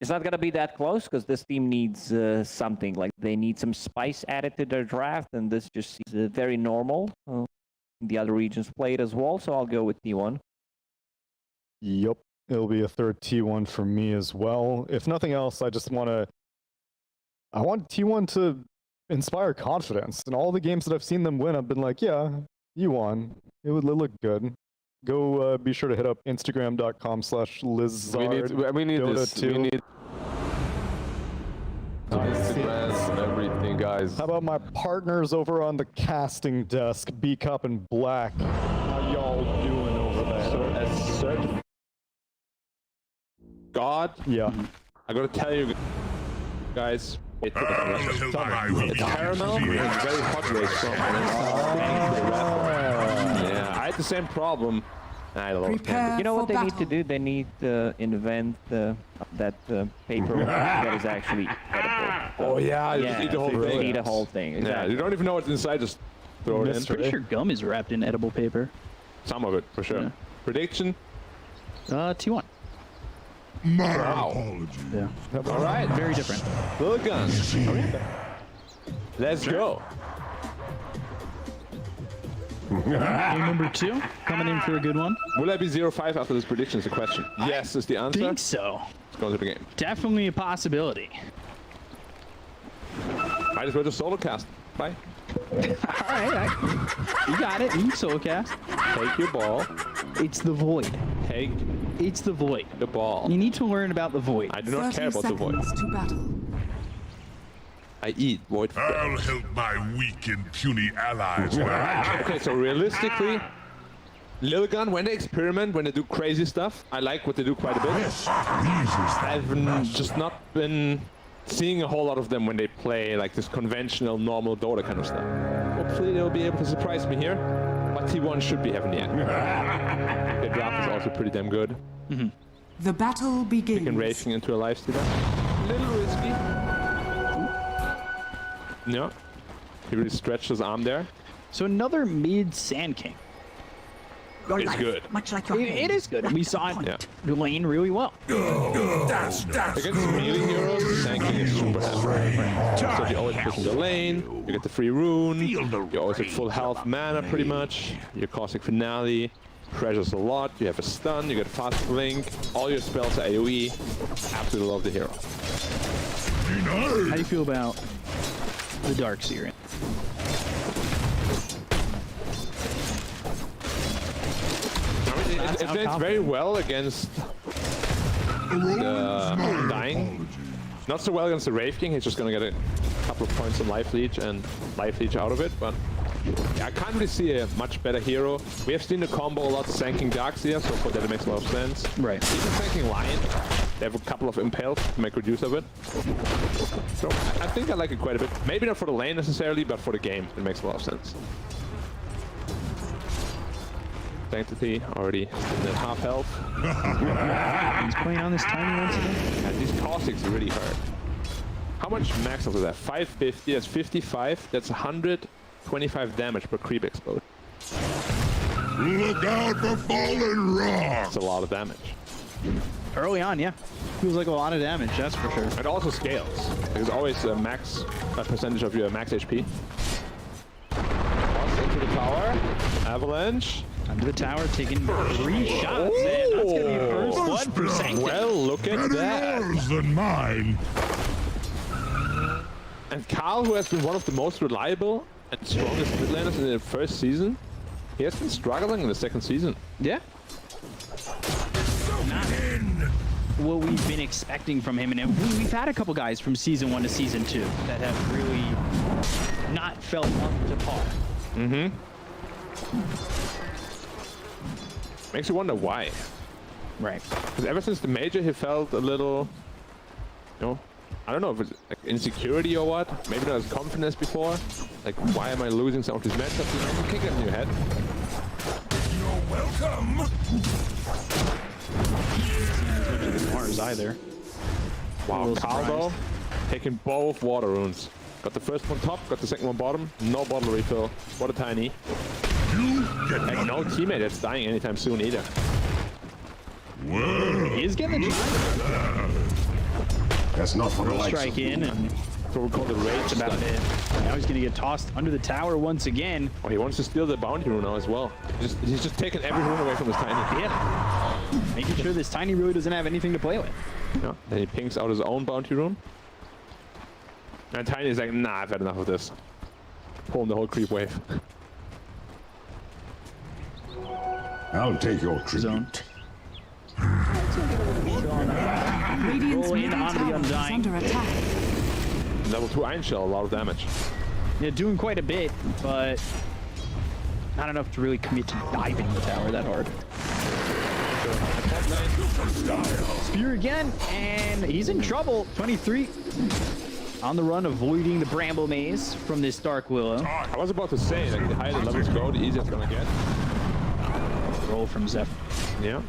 It's not gonna be that close because this team needs something. Like they need some spice added to their draft, and this just seems very normal. The other regions played as well, so I'll go with T1.
Yup, it'll be a third T1 for me as well. If nothing else, I want T1 to inspire confidence. In all the games that I've seen them win, I've been like, yeah, you won. It would look good. Go be sure to hit up Instagram.com/Lizard.
We need this. We need Instagram and everything, guys.
How about my partners over on the casting desk, B-Cup and Black? How y'all doing over there?
God,
yeah.
I gotta tell you guys, it's caramel and very hot race song. Yeah, I had the same problem. I love it.
You know what they need to do? They need to invent that paper that is actually edible.
Oh yeah, you just eat the whole thing.
Eat the whole thing. Exactly.
Yeah, you don't even know what's inside, just throw it in.
I'm pretty sure gum is wrapped in edible paper.
Some of it, for sure.
Yeah.
Prediction?
T1.
My apologies.
Yeah.
All right.
Very different.
Lilgun. Let's go.
Game number 2, coming in for a good one.
Will I be 0-5 after this prediction is the question. Yes is the answer.
I think so.
Let's go to the game.
Definitely a possibility.
Might as well just solo cast. Bye.
Alright, you got it. You can solo cast.
Take your ball.
It's the void. It's the void.
The ball.
You need to learn about the void.
I do not care about the void.
To battle.
I eat void.
I'll help my weak and puny allies where I can.
Okay, so realistically, Lilgun, when they experiment, when they do crazy stuff, I like what they do quite a bit. I've just not been seeing a whole lot of them when they play like this conventional, normal Dota kind of stuff. Hopefully they'll be able to surprise me here, but T1 should be having the end. Their draft is also pretty damn good.
The battle begins.
Taking racing into a lifestealer. A little risky. No, he really stretched his arm there.
So another mid Sand King.
It's good.
Much like your
It is good. We saw it lane really well.
That's
Against melee heroes, Sand King is super heavy. So you always push in the lane, you get the free rune, you always have full health mana pretty much, your Caustic Finale, pressures a lot, you have a stun, you get fast blink, all your spells are AoE. Absolutely love the hero.
How do you feel about the Dark Seer?
It plays very well against the Dying. Not so well against the Wraith King. He's just going to get a couple of points on Life Leech and Life Leech out of it. But yeah, I can't really see a much better hero. We have seen the combo a lot, Sanking Darkseer, so for that it makes a lot of sense.
Right.
Even Sanking Lion, they have a couple of impales to make good use of it. So I think I like it quite a bit. Maybe not for the lane necessarily, but for the game, it makes a lot of sense. Sanctity already at half health.
He's playing on this tiny once again.
And these caustics really hurt. How much max is that? 550, that's 55, that's 125 damage per creep explode.
Look out for fallen rocks!
That's a lot of damage.
Early on, yeah. Feels like a lot of damage, that's for sure.
It also scales. There's always a max percentage of your max HP. Cross into the tower. Avalanche.
Under the tower, taking 3 shots. Man, that's going to be first blood for Sanctum.
Well, look at that.
Yours than mine.
And Carl, who has been one of the most reliable and strongest mid laners in the first season, he has been struggling in the second season.
Yeah. Not what we've been expecting from him. And we've had a couple guys from season 1 to season 2 that have really not felt up to par.
Makes you wonder why.
Right.
Because ever since the major, he felt a little, you know, I don't know if it's like insecurity or what. Maybe not as confident as before. Like, why am I losing some of these matchups? You know, you can't get in your head.
You're welcome.
Mars either.
Wow, Caldo taking both water runes. Got the first one top, got the second one bottom. No bottle refill. What a tiny. And no teammate that's dying anytime soon either.
He is getting the job.
That's not for the likes
Strike
of
in, and
that's what we call the rage.
that's about it. Now he's gonna get tossed under the tower once again.
Oh, he wants to steal the bounty rune now as well. He's just taking every rune away from his tiny.
Yeah. Making sure this tiny really doesn't have anything to play with.
Yeah. Then he pings out his own bounty rune. And Tiny is like, nah, I've had enough of this. Pulling the whole creep wave.
I'll take your tribute.
Radiant's
Roll in
middle
onto the
tower is
Undying.
under attack.
Level 2 Iron Shell, a lot of damage.
Yeah, doing quite a bit, but not enough to really commit to diving the tower that hard. Spear again, and he's in trouble. 23 on the run, avoiding the Bramble Maze from this Dark Willow.
I was about to say, like, the higher the levels go, the easier it's gonna get.
Roll from Zephyr.
Yeah.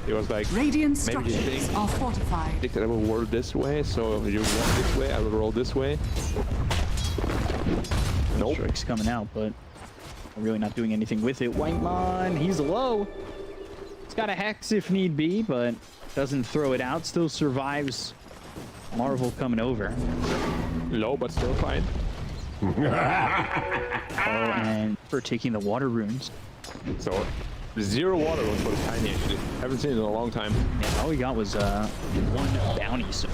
He was like,
Radiant
maybe you
structures
think
are fortified.
that I will roll this way, so you walk this way, I will roll this way. Nope.
Strike's coming out, but really not doing anything with it. Whitemon, he's low. He's got a Hex if need be, but doesn't throw it out. Still survives Marvel coming over.
Low, but still fine.
And for taking the water runes.
So, 0 water runes for the tiny actually. Haven't seen it in a long time.
Yeah, all we got was 1 bounty, so.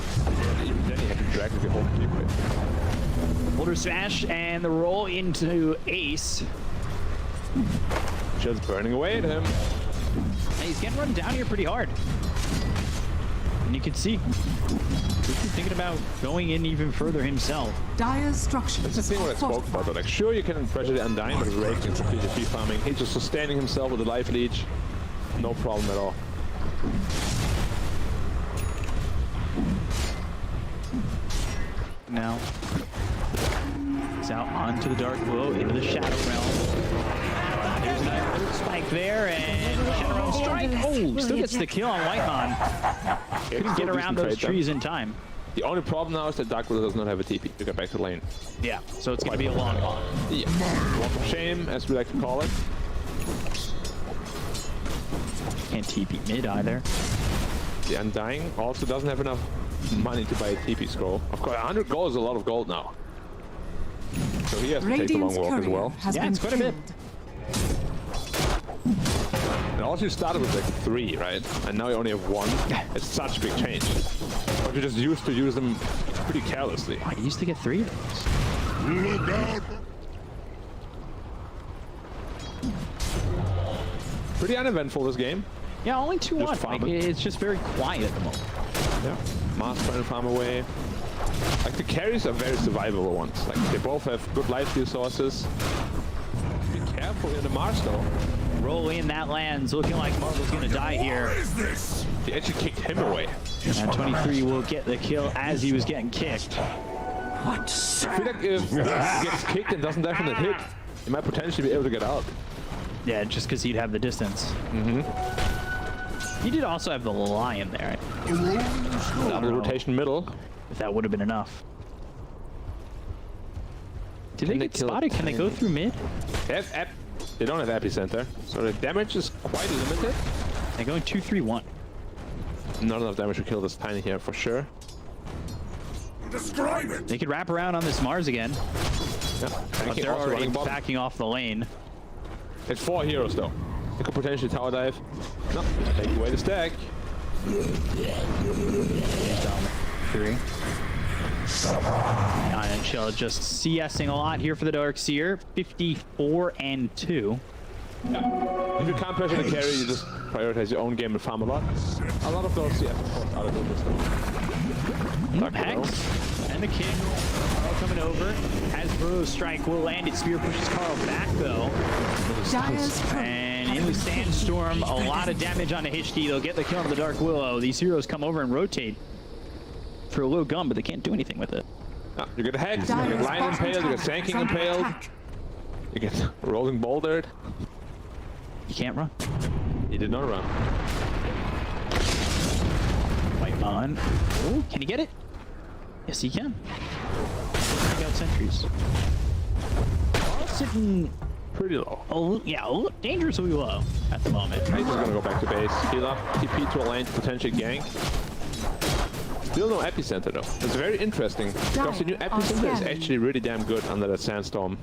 Even then he had to drag the whole creep wave.
Boulder Smash and the roll into Ace.
Just burning away at him.
And he's getting run down here pretty hard. And you can see, he's thinking about going in even further himself.
Dire's structures
That's the thing what I spoke about, though. Like, sure, you can pressure the Undying, but his rage can completely free farming. He's just sustaining himself with a life leech. No problem at all.
Now, he's out onto the Dark Willow, into the Shadow Realm. There's another spike there, and Shadow Realm strike. Oh, still gets the kill on Whitemon. Couldn't get around those trees in time.
The only problem now is that Dark Willow does not have a TP to get back to the lane.
Yeah, so it's going to be a long haul.
Yeah. Walk of shame, as we like to call it.
Can't TP mid either.
The Undying also doesn't have enough money to buy a TP scroll. Of course, 100 gold is a lot of gold now. So he has to take the long walk as well.
Yeah, it's quite a bit.
And also you started with like 3, right? And now you only have 1. It's such a big change. But you're just used to use them pretty carelessly.
I used to get 3 of those.
Look out!
Pretty uneventful this game.
Yeah, only 2-1. Like, it's just very quiet at the moment.
Yeah. Mars trying to farm away. Like the carries are very survivable ones. Like they both have good life steal sources. Be careful in the Mars though.
Roll in, that lands. Looking like Marvel's gonna die here.
He actually kicked him away.
And 23 will get the kill as he was getting kicked.
I feel like if he gets kicked and doesn't definitely hit, he might potentially be able to get out.
Yeah, just because he'd have the distance. He did also have the lion there.
Double rotation middle.
If that would have been enough. Did they get spotted? Can they go through mid?
They don't have epicenter, so the damage is quite limited.
They're going 2-3-1.
Not enough damage to kill this tiny here for sure.
Describe it.
They could wrap around on this Mars again.
Yeah,
But they're already backing off the lane.
It's 4 heroes though. They could potentially tower dive. No, take away the stack.
3. Iron Shell just CSing a lot here for the Darkseer. 54-2.
If you can't pressure the carry, you just prioritize your own game and farm a lot. A lot of those CS out of this stuff.
Hex and the King all coming over. As Burrow's strike will land it. Spear pushes Carl back though. And in the Sandstorm, a lot of damage on a Hishki. They'll get the kill on the Dark Willow. These heroes come over and rotate for a Lilgun, but they can't do anything with it.
No, you get Hex, you get Lion impaled, you get Sanking impaled, you get Rolling Bouldered.
You can't run.
He did not run.
On. Oh, can he get it? Yes, he can. Bring out sentries. Sitting
pretty low.
Oh, yeah, dangerously low at the moment.
He's just gonna go back to base. Heal up, TP to a lane to potentially gank. Still no epicenter though. It's very interesting because the new epicenter is actually really damn good under that sandstorm.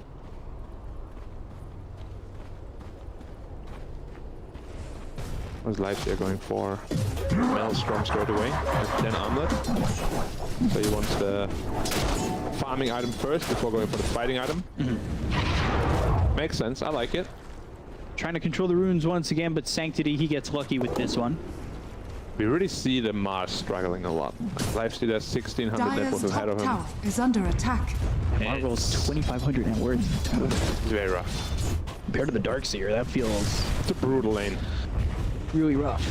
What's life they're going for? Maelstrom straight away, then Armlet. So he wants the farming item first before going for the fighting item. Makes sense, I like it.
Trying to control the runes once again, but Sanctity, he gets lucky with this one.
We really see the Mars struggling a lot. Lifesteal has 1600 net worth ahead of him.
Tower is under attack.
Marvel's 2500 net worth.
It's very rough.
Compared to the Darkseer, that feels...
It's a brutal lane.
Really rough.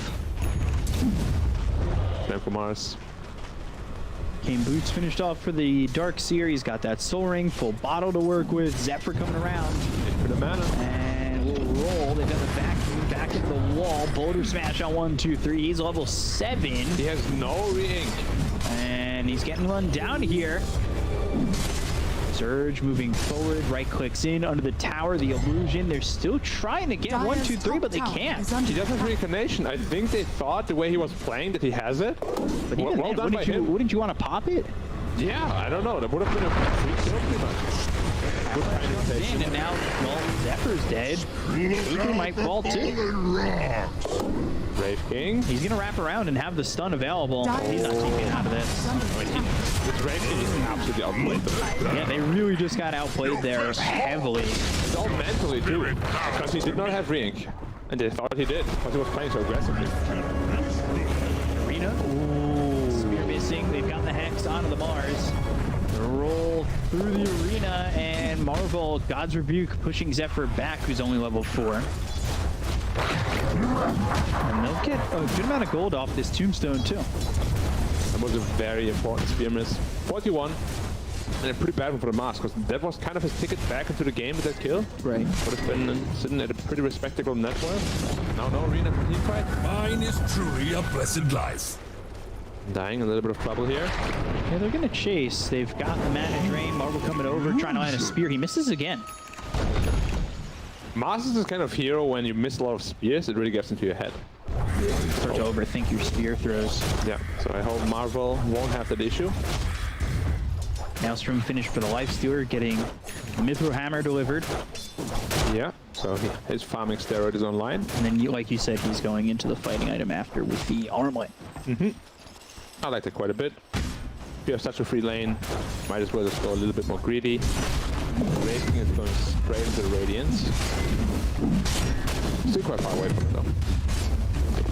Time for Mars.
Game Boots finished off for the Darkseer. He's got that Soul Ring, full bottle to work with. Zephyr coming around.
In for the mana.
And we'll roll. They've got the back at the wall. Boulder Smash on 1, 2, 3. He's level 7.
He has no re-ink.
And he's getting run down here. Surge moving forward, right clicks in under the tower, the illusion. They're still trying to get 1, 2, 3, but they can't.
He doesn't have reincarnation. I think they thought the way he was playing that he has it.
But well done by him. Wouldn't you want to pop it?
Yeah, I don't know. That would have been a free kill pretty much.
And now, well, Zephyr's dead. Lilgun might fall too.
Brave King.
He's going to wrap around and have the stun available. He's not keeping out of this.
This Brave King is absolutely outplayed.
Yeah, they really just got outplayed there heavily.
It's all mentally too, because he did not have re-ink. And they thought he did, because he was playing so aggressively.
Arena. Ooh. Spear missing. They've got the Hex onto the Mars. Roll through the arena, and Marvel, God's Rebuke, pushing Zephyr back, who's only level 4. And they'll get a good amount of gold off this tombstone, too.
That was a very important spear miss. 41, and a pretty bad one for the Mars, because that was kind of his ticket back into the game with that kill.
Right.
Would have been sitting at a pretty respectable net worth. Now no arena for team fight.
Mine is truly a blessed life.
Dying, a little bit of trouble here.
Yeah, they're gonna chase. They've got the mana drain. Marvel coming over, trying to land a spear. He misses again.
Mars is this kind of hero when you miss a lot of spears, it really gets into your head.
Start to overthink your spear throws.
Yeah, so I hope Marvel won't have that issue.
Maelstrom finished for the Lifestealer, getting Mithril Hammer delivered.
Yeah, so his farming steroid is online.
And then, like you said, he's going into the fighting item after with the Armlet.
I like that quite a bit. If you have such a free lane, might as well just go a little bit more greedy. Racing is going straight into the Radiance. Still quite far away from it though.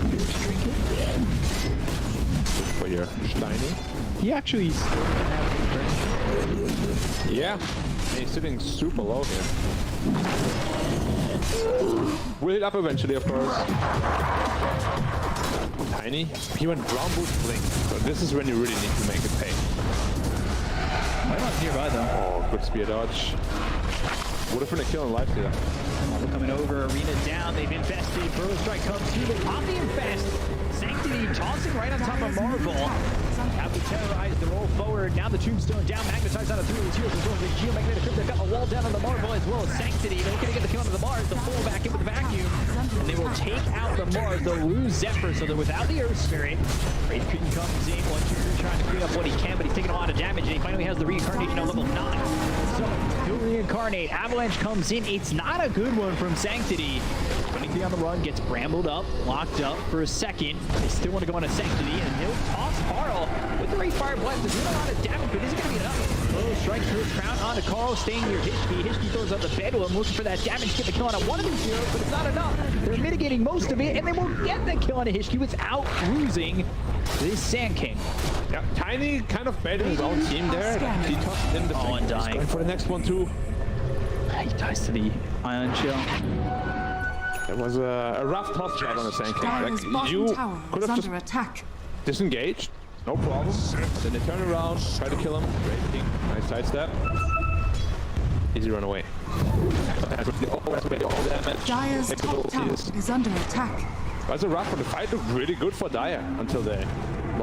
Good for your Steiny.
He actually...
Yeah, and he's sitting super low here. We'll hit up eventually, of course. Tiny. He went ground boost blink, so this is when you really need to make it pay.
Right on nearby though.
Oh, good spear dodge. Would have been a kill in Lifestealer.
Marvel coming over, arena down, they've infested. Burrow Strike comes through, they pop the infest. Sanctity tossing right on top of Marvel. Have to terrorize the roll forward. Now the tombstone down, magnetized out of 3 of the tears as well as the geomagnetic crypt. They've got a wall down on the Marvel as well as Sanctity. They're going to get the kill onto the Mars. They'll pull back in with the vacuum. And they will take out the Mars. They'll lose Zephyr, so they're without the Earth Spirit. Wraith King comes in. 1, 2, 3, trying to clean up what he can, but he's taking a lot of damage, and he finally has the reincarnation on level 9. So he'll reincarnate. Avalanche comes in. It's not a good one from Sanctity. 23 on the run, gets brambled up, locked up for a second. They still want to go on a Sanctity, and he'll toss Carl with the Wraith Fire Blast. There's not a lot of damage, but is it going to be enough? Oh, strike through crown onto Carl, staying near Hishki. Hishki throws out the Bedlam, looking for that damage, get the kill on a 1 of these heroes, but it's not enough. They're mitigating most of it, and they won't get the kill on a Hishki without losing this Sand King.
Yeah, Tiny kind of betting his own team there. He tossed in the
and dying.
Going for the next one too.
He dies to the Ion Shell.
It was a rough toss shot on the Sand King. Like, you could have just disengaged, no problem. Then they turn around, try to kill him. Great King, nice sidestep. Easy run away.
Dire's top tower is under attack.
That's a rough one. The fight looked really good for Dire until they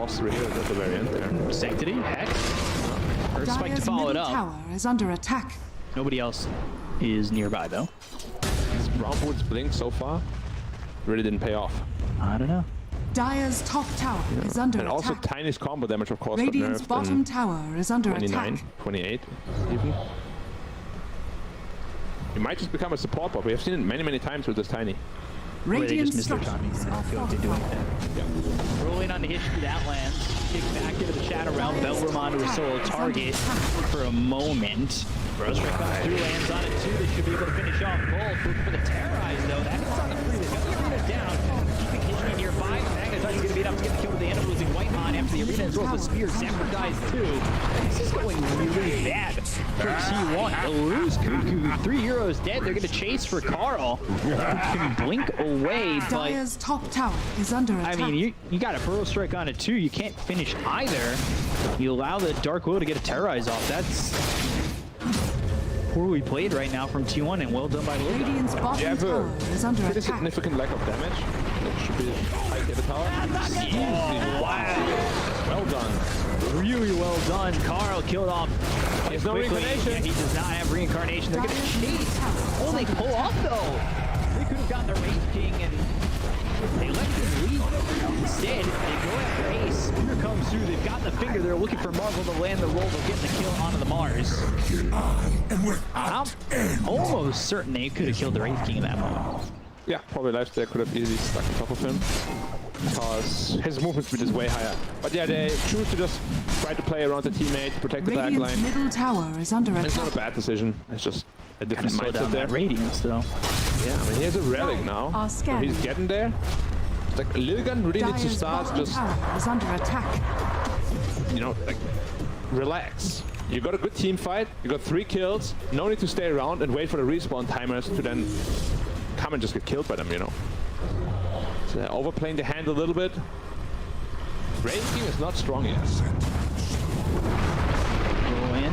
lost 3 heroes at the very end there.
Sanctity, Hex. First spike to
Dire's
follow it
middle
up.
tower is under attack.
Nobody else is nearby though.
Roundwood's blink so far really didn't pay off.
I don't know.
Dire's top tower is under
And
attack.
also Tiny's combo damage, of course, got
Radiant's
nerfed
bottom
in
tower is under
29,
attack.
28 even. He might just become a support bot. We have seen it many times with this Tiny.
Where they just
Radiant
missed their timing. I don't feel like they do anything. Roll in on the history that lands. Kick back into the Shadow Realm. Bellroom onto a solo target for a moment. Rose Strike comes through, lands on it too. They should be able to finish off both. For the Terrorize though, that is on the free. They've got the arena down. Keeping Hitchkin nearby. Magnetize is going to be enough to get the kill with the end of losing Whitemon after the arena as well as the spear. Zephyr dies too. This is going really bad for T1. They'll lose Cuckoo. 3 heroes dead. They're going to chase for Carl. Can blink away, but
Dire's top tower is under attack.
I mean, you got a Burrow Strike on it too. You can't finish either. You allow the Dark Will to get a Terrorize off. That's poorly played right now from T1 and well done by Lilgun.
Radiant's bottom tower is under
pretty
attack.
significant lack of damage. That should be high to the tower.
Oh, wow. Well done. Really well done. Carl killed off quite
There's no
quickly.
reincarnation.
Yeah, he does not have reincarnation. They're going to chase. Oh, they pull off though. They could have gotten the Wraith King and they let him leave. Instead, they go after Ace. Spear comes through. They've got the finger. They're looking for Marvel to land the roll. They'll get the kill onto the Mars. I'm almost certain they could have killed the Wraith King in that moment.
Yeah, probably Lifesteal could have easily stuck on top of him because his movement speed is way higher. But yeah, they choose to just try to play around the teammate, protect the back
Radiant's
line.
middle tower is under
It's
attack.
not a bad decision. It's just a different
Slow
mindset
down
there.
that Radiance though.
Yeah, I mean, he has a relic now.
Our
So
scan.
he's getting there. It's like Lilgun really needs to
Dire's
start
bottom
just,
tower is under attack.
you know, like relax. You got a good team fight. You got 3 kills. No need to stay around and wait for the respawn timers to then come and just get killed by them, you know. So they're overplaying the hand a little bit. Wraith King is not strong yet.
Roll in.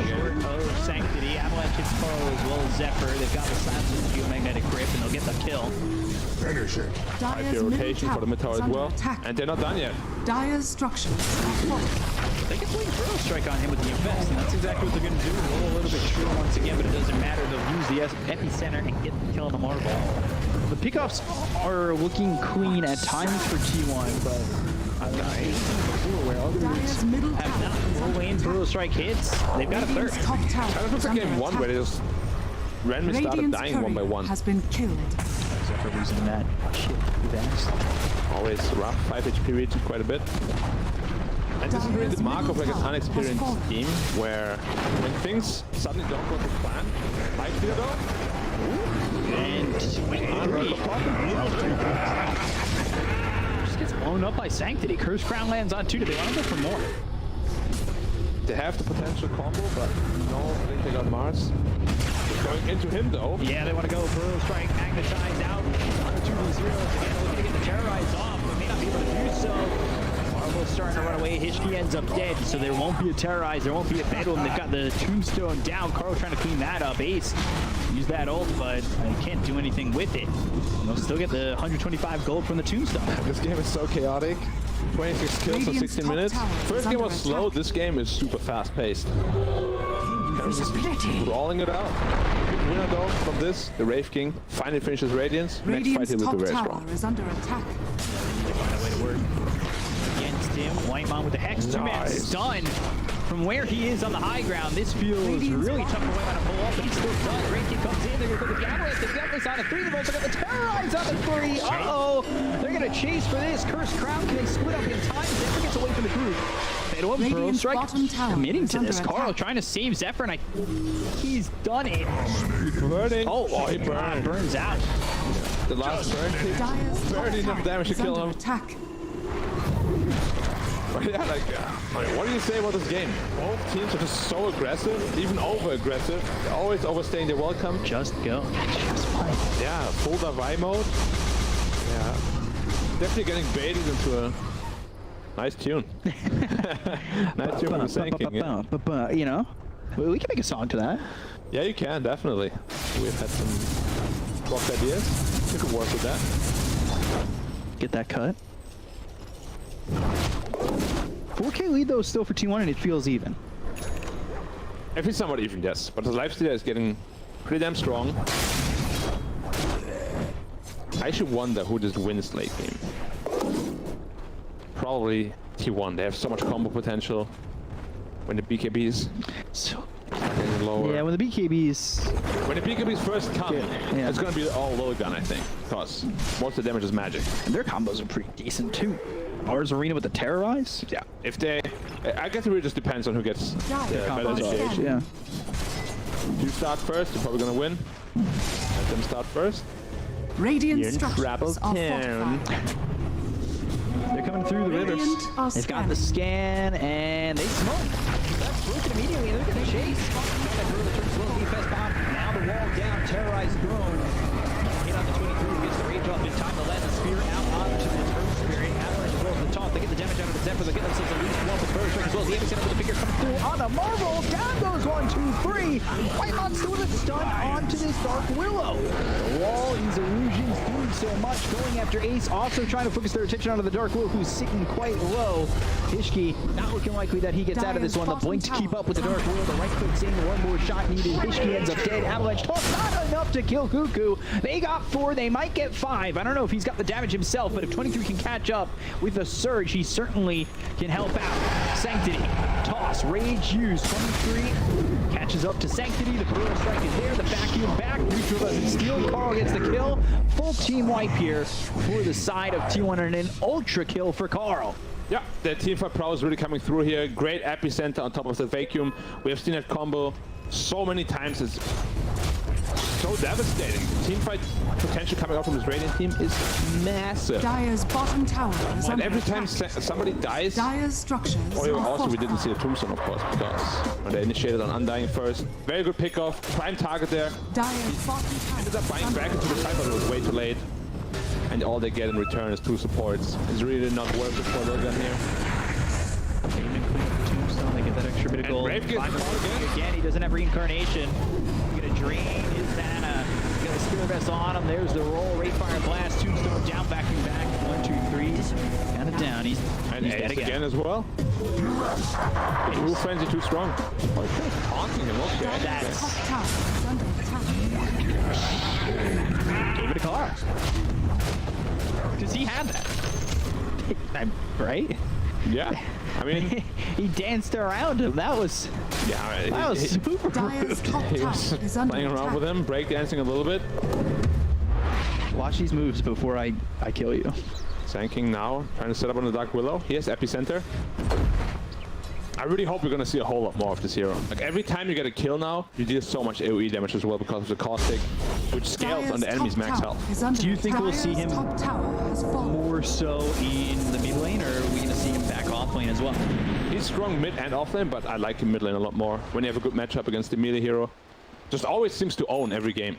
Short of Sanctity. Avalanche hits Carl as well as Zephyr. They've got the Silence with the Geomagnetic Grip and they'll get the kill.
Finish it.
Might be
Dire's
a
middle
rotation for the mid tower
is
as
under
well.
attack.
And they're not done yet.
Dire's structures are fortified.
They can swing a Burrow Strike on him with the Infest, and that's exactly what they're going to do. Roll a little bit short once again, but it doesn't matter. They'll use the epicenter and get the kill on the Marble. The pickoffs are looking clean at times for T1, but I've got before where others
Dire's middle
have
tower is
not.
under
Roll in, Burrow Strike hits. They've got a third.
Radiant's top tower
Kind of looks
is
like
under
game 1 where they
attack.
just randomly started
Radiant's
dying one by
courier
one.
has been killed.
Zephyr losing that shit advanced.
Always rough. 5 HP reach quite a bit. And this is really the mark of like an unexperienced team where when things suddenly don't go to plan, Lifesteal though,
And swing just gets blown up by Sanctity. Curse Crown lands on 2. Do they want to go for more?
they have the potential combo, but no, I think they got Mars. Going into him though.
Yeah, they want to go Burrow Strike, magnetize out on the 2v0s again, looking to get the Terrorize off, but may not be able to do so. Marvel's starting to run away. Hishki ends up dead, so there won't be a Terrorize, there won't be a Bedlam. They've got the Tombstone down. Carl trying to clean that up. Ace use that ult, but they can't do anything with it. And they'll still get the 125 gold from the Tombstone.
This game is so chaotic. 26 kills for 16 minutes. First game was slow, this game is super fast paced. Just rolling it out. Winner though from this, the Wraith King finally finishes Radiance. Next fight he'll
top
be very
tower
strong.
is under attack.
They find a way to work against him. Whitemon with the Hex. Two-man stun. From where he is on the high ground, this feels really tough for Whitemon to pull off, but he's still stunned. Wraith King comes in, they're going to go with the Avalanche. They've got this on a 3. They've also got the Terrorize on the 3. Uh-oh. They're going to chase for this. Cursed Crown, can they split up in time? Zephyr gets away from the group. Burrow Strike committing to this. Carl trying to save Zephyr, and he's done it.
Burning.
Oh,
he burned.
Burns out.
The last burn. Barely enough damage to kill him.
Attack.
But yeah, like, I mean, what do you say about this game? Both teams are just so aggressive, even over-aggressive. They're always overstaying their welcome.
Just go. Just fight.
Yeah, full Davai mode. Yeah. Definitely getting baited into a nice tune. Nice tune from the Sand King, yeah.
You know, we can make a song to that.
Yeah, you can, definitely. We've had some rock ideas. You could work with that.
Get that cut.
4K lead though still for T1, and it feels even.
If it's somewhat even, yes. But the lifestealer is getting pretty damn strong. I should wonder who just wins late game. Probably T1. They have so much combo potential. When the BKBs
so
lower.
Yeah, when the BKBs
first come, it's gonna be all Lilgun, I think, because most of the damage is magic.
And their combos are pretty decent too. Mars Arena with the Terrorize?
Yeah, if they... I guess it really just depends on who gets the better initiation.
Yeah.
If you start first, you're probably gonna win. Let them start first.
Radiant
You're in
structures are fortified.
They're coming through the river. They've got the scan, and they smoke. That's broken immediately. They're going to chase. Defense bomb. Now the wall down. Terrorized drone. Hit on the 23. Gets the range off in time to land the spear out onto the turn spirit. Avalanche as well as the top. They get the damage out of the Zephyr. They get themselves at least one with Bird Strike as well as the epicenter with the figure coming through on a Marvel. Down goes 1, 2, 3. White Monster with a stun onto this Dark Willow. The wall, these illusions doing so much. Going after Ace, also trying to focus their attention onto the Dark Willow, who's sitting quite low. Hishki not looking likely that he gets out of this one. The blink to keep up with the Dark Willow. The right click saying one more shot needed. Hishki ends up dead. Avalanche toss not enough to kill Cuckoo. They got 4. They might get 5. I don't know if he's got the damage himself, but if 23 can catch up with a surge, he certainly can help out. Sanctity, toss, rage use. 23 catches up to Sanctity. The Brutal Strike is there. The vacuum back. Neutral doesn't steal. Carl gets the kill. Full team wipe here for the side of T1 and an ultra kill for Carl.
Yeah, the teamfight pro is really coming through here. Great epicenter on top of the vacuum. We have seen that combo so many times. It's so devastating. Teamfight potential coming out from this Radiant team is massive.
Dire's bottom tower is
And
under
every time
attack.
somebody dies,
Dire's structures
or
are
also we didn't
fortified.
see a tombstone, of course, because when they initiated on Undying first. Very good pickoff, prime target there.
Dire's bottom tower
Ended up buying back into the fight, but it was way too late. And all they get in return is 2 supports. It's really not worth it for Lilgun here.
Tombstone, they get that extra bit of gold.
Brave gets
again, he doesn't have reincarnation. He's gonna drain his mana. He's got the Spirit Vest on him. There's the roll. Rayfire Blast. Tombstone down, vacuum back. 1, 2, 3. Got it down. He's dead again
as well. The Blue Frenzy too strong. Oh, he's taunting him. Okay.
Dire's top tower is under attack.
Gave it a car. Does he have that? Right?
Yeah. I mean,
he danced around him. That was super
Dire's top
He
tower
was
is under
playing around
attack.
with him, breakdancing a little bit.
Watch these moves before I kill you.
Sanking now, trying to set up on the Dark Willow. He has epicenter. I really hope we're gonna see a whole lot more of this hero. Like every time you get a kill now, you deal so much AoE damage as well because of the caustic, which scales on the enemy's max health.
Do you think we'll see him
top tower has fallen.
more so in the mid lane, or are we gonna see him back off lane as well?
He's strong mid and off lane, but I like him mid lane a lot more. When you have a good matchup against the melee hero, just always seems to own every game.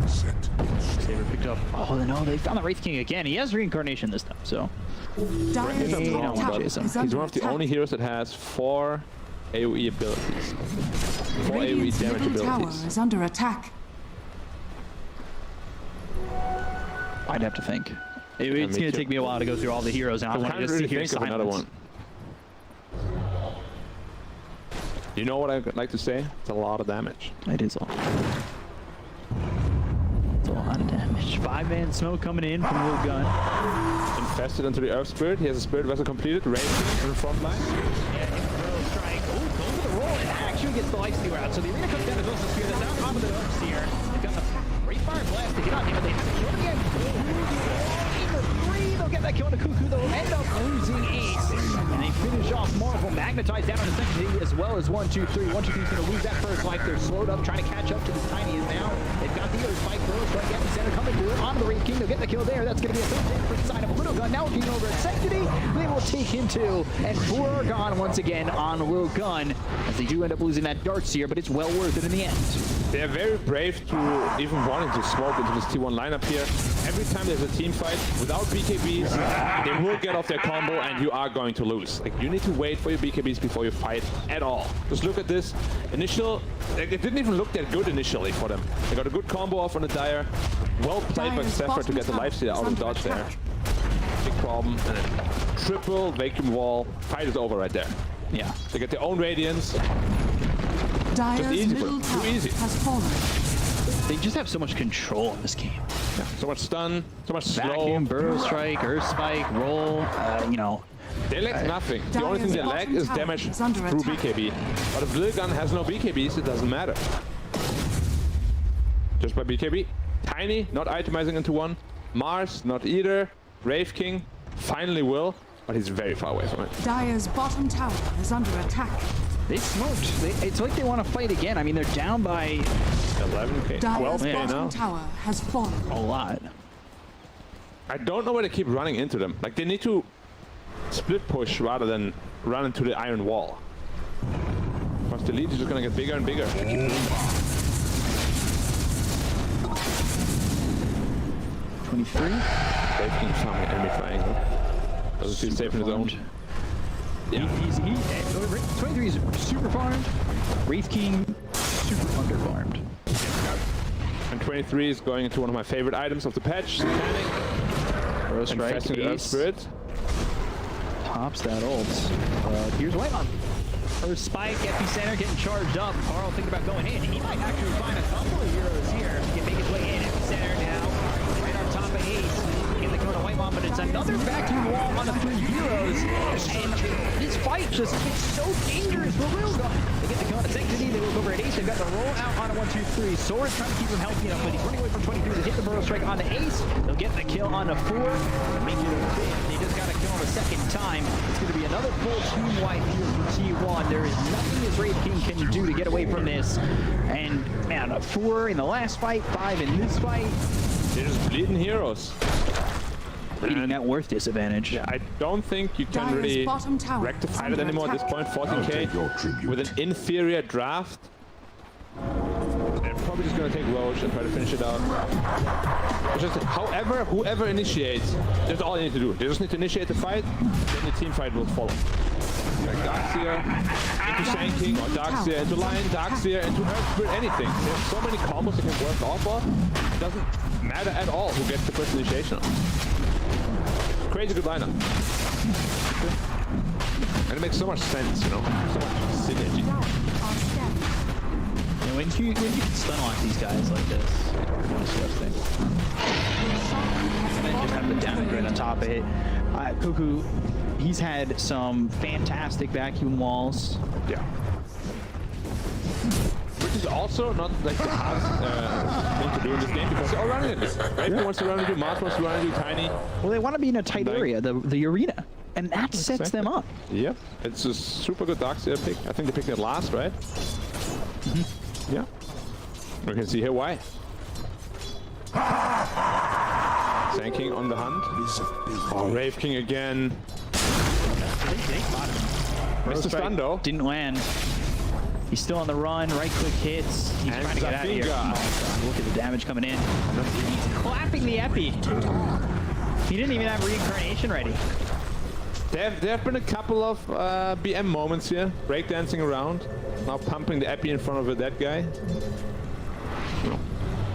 Saber picked up. Oh no, they found the Wraith King again. He has reincarnation this time, so.
Dire's top tower is
He's
under
one of the
attack.
only heroes that has 4 AoE abilities. 4 AoE
Radiant's
damage
middle tower
abilities.
is under attack.
I'd have to think.
Yeah,
It's
me
gonna
too.
take me a while to go through all the heroes, and I
I'm
want
trying
to
to
just
really
sit here
think of another
silence.
one. You know what I'd like to say? It's a lot of damage.
It is a lot. It's a lot of damage. 5-man smoke coming in from Lilgun.
Infested into the Earth Spirit. He has a Spirit Vessel completed. Raging in the front line.
Yeah, Infernal Strike. Ooh, goes for the roll. It actually gets the Lifestealer out. So the arena comes down to Ghost of Spear. That's now on to the Darkseer. They've got the Rayfire Blast to get on him, but they have to kill him again. They'll get that kill on the Cuckoo. They'll end up losing Ace. And they finish off Marvel. Magnetized down on the second as well as 1, 2, 3. 1, 2, 3 is going to lose that first life. They're slowed up, trying to catch up to this Tiny is now. They've got the other Spike Burrows right at the center coming through. Onto the Wraith King. They'll get the kill there. That's going to be a third hit for the side of Lilgun. Now looking over at Sanctity. They will take him too. And 4 are gone once again on Lilgun. As they do end up losing that Darkseer, but it's well worth it in the end.
They're very brave to even wanting to smoke into this T1 lineup here. Every time there's a team fight, without BKBs, they will get off their combo and you are going to lose. Like, you need to wait for your BKBs before you fight at all. Just look at this. Like, it didn't even look that good initially for them. They got a good combo off on the Dire. Well played by Zephyr to get the lifesteal out of dodge there. Big problem, and then triple vacuum wall. Fight is over right there.
Yeah.
They get their own radiance.
Dire's
Just easy for
middle
them.
tower
Too easy.
has fallen.
They just have so much control in this game.
Yeah. So much stun, so much slow.
Vacuum, burrow strike, earth spike, roll, you know.
They lack nothing. The only thing they lack is damage through BKB. But if Lilgun has no BKBs, it doesn't matter. Just by BKB. Tiny, not itemizing into one. Mars, not either. Wraith King, finally will, but he's very far away from it.
Dire's bottom tower is under attack.
They smoked. It's like they want to fight again. I mean, they're down by
11k,
Dire's
12k
bottom
now.
tower has fallen.
A lot.
I don't know where they keep running into them. Like, they need to split push rather than run into the iron wall. Because the lead is just gonna get bigger and bigger.
23.
Wraith King farming enemy triangle. Doesn't feel safe in his own. Yeah.
23 is super farmed. Wraith King, super under-farmed.
And 23 is going into one of my favorite items of the patch, Satanic.
Burrow strike,
Infesting the Earth
ace.
Spirit.
Tops that ult. Here's Whitemon. First spike, epicenter getting charged up. Carl thinking about going in. He might actually find a couple of heroes here. He can make his way in. Epicenter now. Right on top of Ace. Get the go to Whitemon, but it's another vacuum wall on the 3 heroes. And this fight just gets so dangerous for Lilgun. They get the go to Sanctity. They look over at Ace. They've got the roll out on a 1-2-3. Sword's trying to keep him healthy enough, but he's running away from 23 to hit the burrow strike on the Ace. They'll get the kill on the 4. Make it a 5. They just got a kill on the second time. It's going to be another full team wipe here for T1. There is nothing this Wraith King can do to get away from this. And man, a 4 in the last fight, 5 in this fight.
They're just bleeding heroes.
Bleeding net worth disadvantage.
Yeah, I don't think you can really rectify it anymore at this point. 14k with an inferior draft. They're probably just going to take Roche and try to finish it out. Just, however, whoever initiates, that's all they need to do. They just need to initiate the fight, then the team fight will follow. Like Darkseer into Sand or Darkseer into Lion, Darkseer into Earth Spirit, anything. There's so many combos that can work off of. It doesn't matter at all who gets the first initiation. Crazy good lineup. And it makes so much sense, you know? So much synergy.
And when you can stun lock these guys like this, one thing. And then just have the damage right on top of it. Cuckoo, he's had some fantastic vacuum walls.
Yeah. Which is also not like the hardest thing to do in this game because they're all running it. Raven wants to run into Mars wants to run into Tiny.
Well, they want to be in a tight area, the arena. And that sets them up.
Yep. It's a super good Darkseer pick. I think they picked it last, right? Yeah. We can see here why. Sand King on the hunt. Oh, Wraith King again. Mr. Stun though.
Didn't land. He's still on the run. Right click hits. He's trying to get out of here. Oh, look at the damage coming in. He's clapping the epi. He didn't even have reincarnation ready.
There have been a couple of BM moments here. Breakdancing around. Now pumping the epi in front of a dead guy.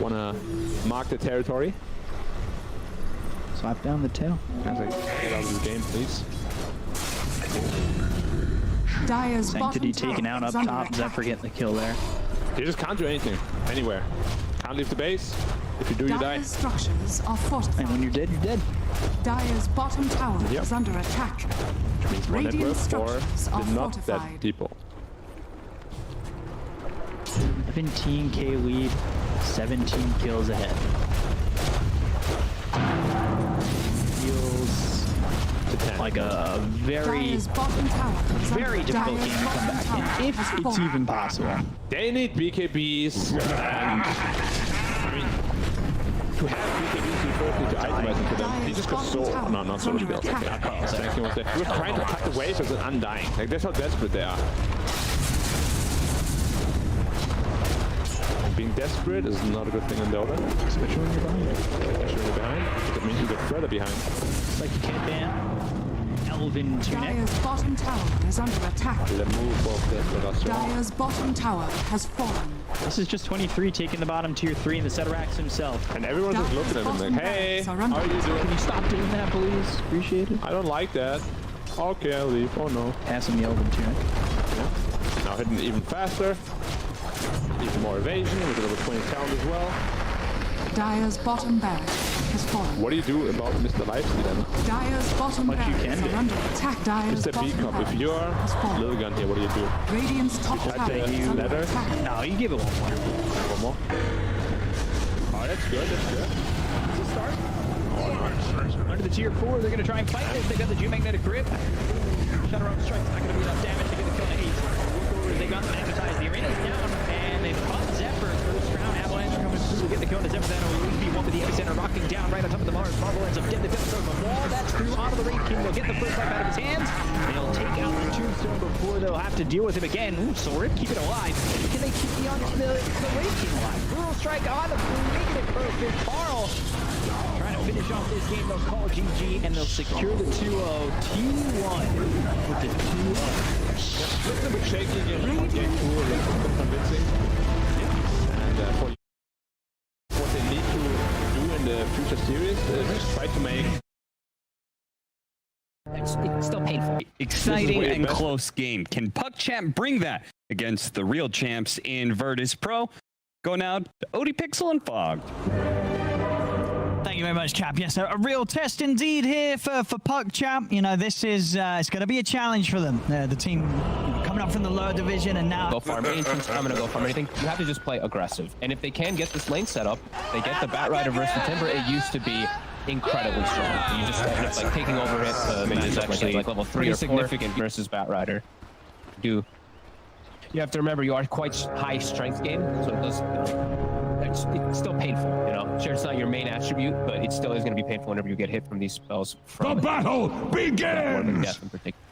Wanna mark the territory.
Slap down the tail.
Get out of the game, please.
Dire's
Sanctity taken out up top. Zephyr getting the kill there.
You just can't do anything. Anywhere. Can't leave the base. If you do, you die.
Dire's structures are fortified.
And when you're dead, you're dead.
Dire's bottom tower is under attack. Radiant structures are
not
fortified.
that people.
17k lead, 17 kills ahead. Feels like a very difficult game to come back in, if it's even possible.
They need BKBs, and I mean, to have BKBs, you first need to itemize into them. He just got so, no, not so much built. He was trying to cut the waves as an undying. Like, that's how desperate they are. Being desperate is not a good thing in Dota. Especially when you're behind. Especially when you're behind. That means you get further behind.
It's like you can't ban Elven tunic.
Dire's bottom tower is under attack. Dire's bottom tower has fallen.
This is just 23 taking the bottom tier 3 and the Ceterax himself.
And everyone's just looking at him like, hey, how are you doing?
Can you stop doing that, please? Appreciate it.
I don't like that. Okay, I'll leave. Oh no.
Pass him the Elven tunic.
Yeah. Now hitting even faster. Even more evasion with a level 20 count as well.
Dire's bottom barracks has fallen.
What do you do about Mr. Lifesteal then?
Dire's bottom barracks are under attack. Dire's
Mr.
bottom
B-Cup, if you're Lilgun here, what do you do?
Radiant's top tower is under
letter?
attack.
No, you give it one more.
One more. Oh, that's good, that's good. It's a start.
Under the tier 4, they're going to try and fight this. They got the Geomagnetic Grip. Shadow Arm Strike's not going to be enough damage to get the kill to 8. They got magnetized. The arena's down, and they've caught Zephyr first round. Avalanche coming through to get the kill to Zephyr. That'll at least be one with the epicenter rocking down right on top of the Mars. Marvel ends up getting the Tombstone. The wall that's through onto the Wraith King. They'll get the first life out of his hands. They'll take out the Tombstone before they'll have to deal with him again. Ooh, Sword, keep it alive. Can they keep the Wraith King alive? Brutal strike on the negative perfect. Carl trying to finish off this game. They'll call GG and they'll secure the 2-0. T1 with the 2-0.
Just a bit shaky again. Game 2 a little bit convincing. And for what they need to do in the future series is try to make...
It's still painful. Exciting and close game. Can PuckChamp bring that against the real champs in Virtus Pro? Go now to OD.Pixel and Fog.
Thank you very much, Cap. Yes, a real test indeed here for PuckChamp. You know, this is it's going to be a challenge for them. The team coming up from the lower division and now...
Go farm anything, I'm going to go farm anything. You have to just play aggressive. And if they can get this lane set up, they get the Batrider versus the Timber. It used to be incredibly strong. You just end up like taking over it. It's actually like level 3 or 4 significant versus Batrider. You have to remember you are quite high strength game, so it does, it's still painful, you know. Sure, it's not your main attribute, but it still is going to be painful whenever you get hit from these spells. From
the battle begins!
Death in particular.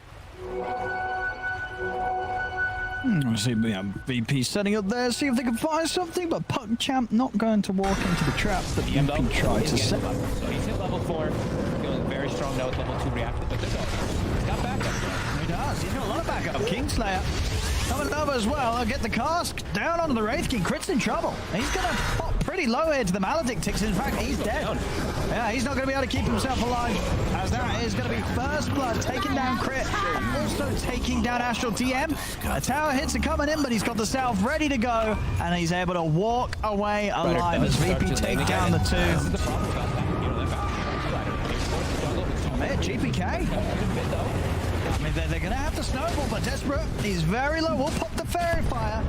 I see VP setting up there, see if they can find something, but PuckChamp not going to walk into the traps that VP tried to set.
So he's hit level 4, feeling very strong now with level 2 reactive, but he's got backup.
He does, he's got a lot of backup. Kingslayer coming over as well. Get the cask down onto the Wraith King. Crit's in trouble. He's going to pop pretty low here to the Maledictix. In fact, he's dead. Yeah, he's not going to be able to keep himself alive, as that is going to be first blood, taking down Crit, also taking down Astral TM. A tower hits are coming in, but he's got the self ready to go, and he's able to walk away alive as VP take down the 2. There, GPK. I mean, they're going to have to snowball, but Desperate, he's very low. We'll pop the Fairy Fire.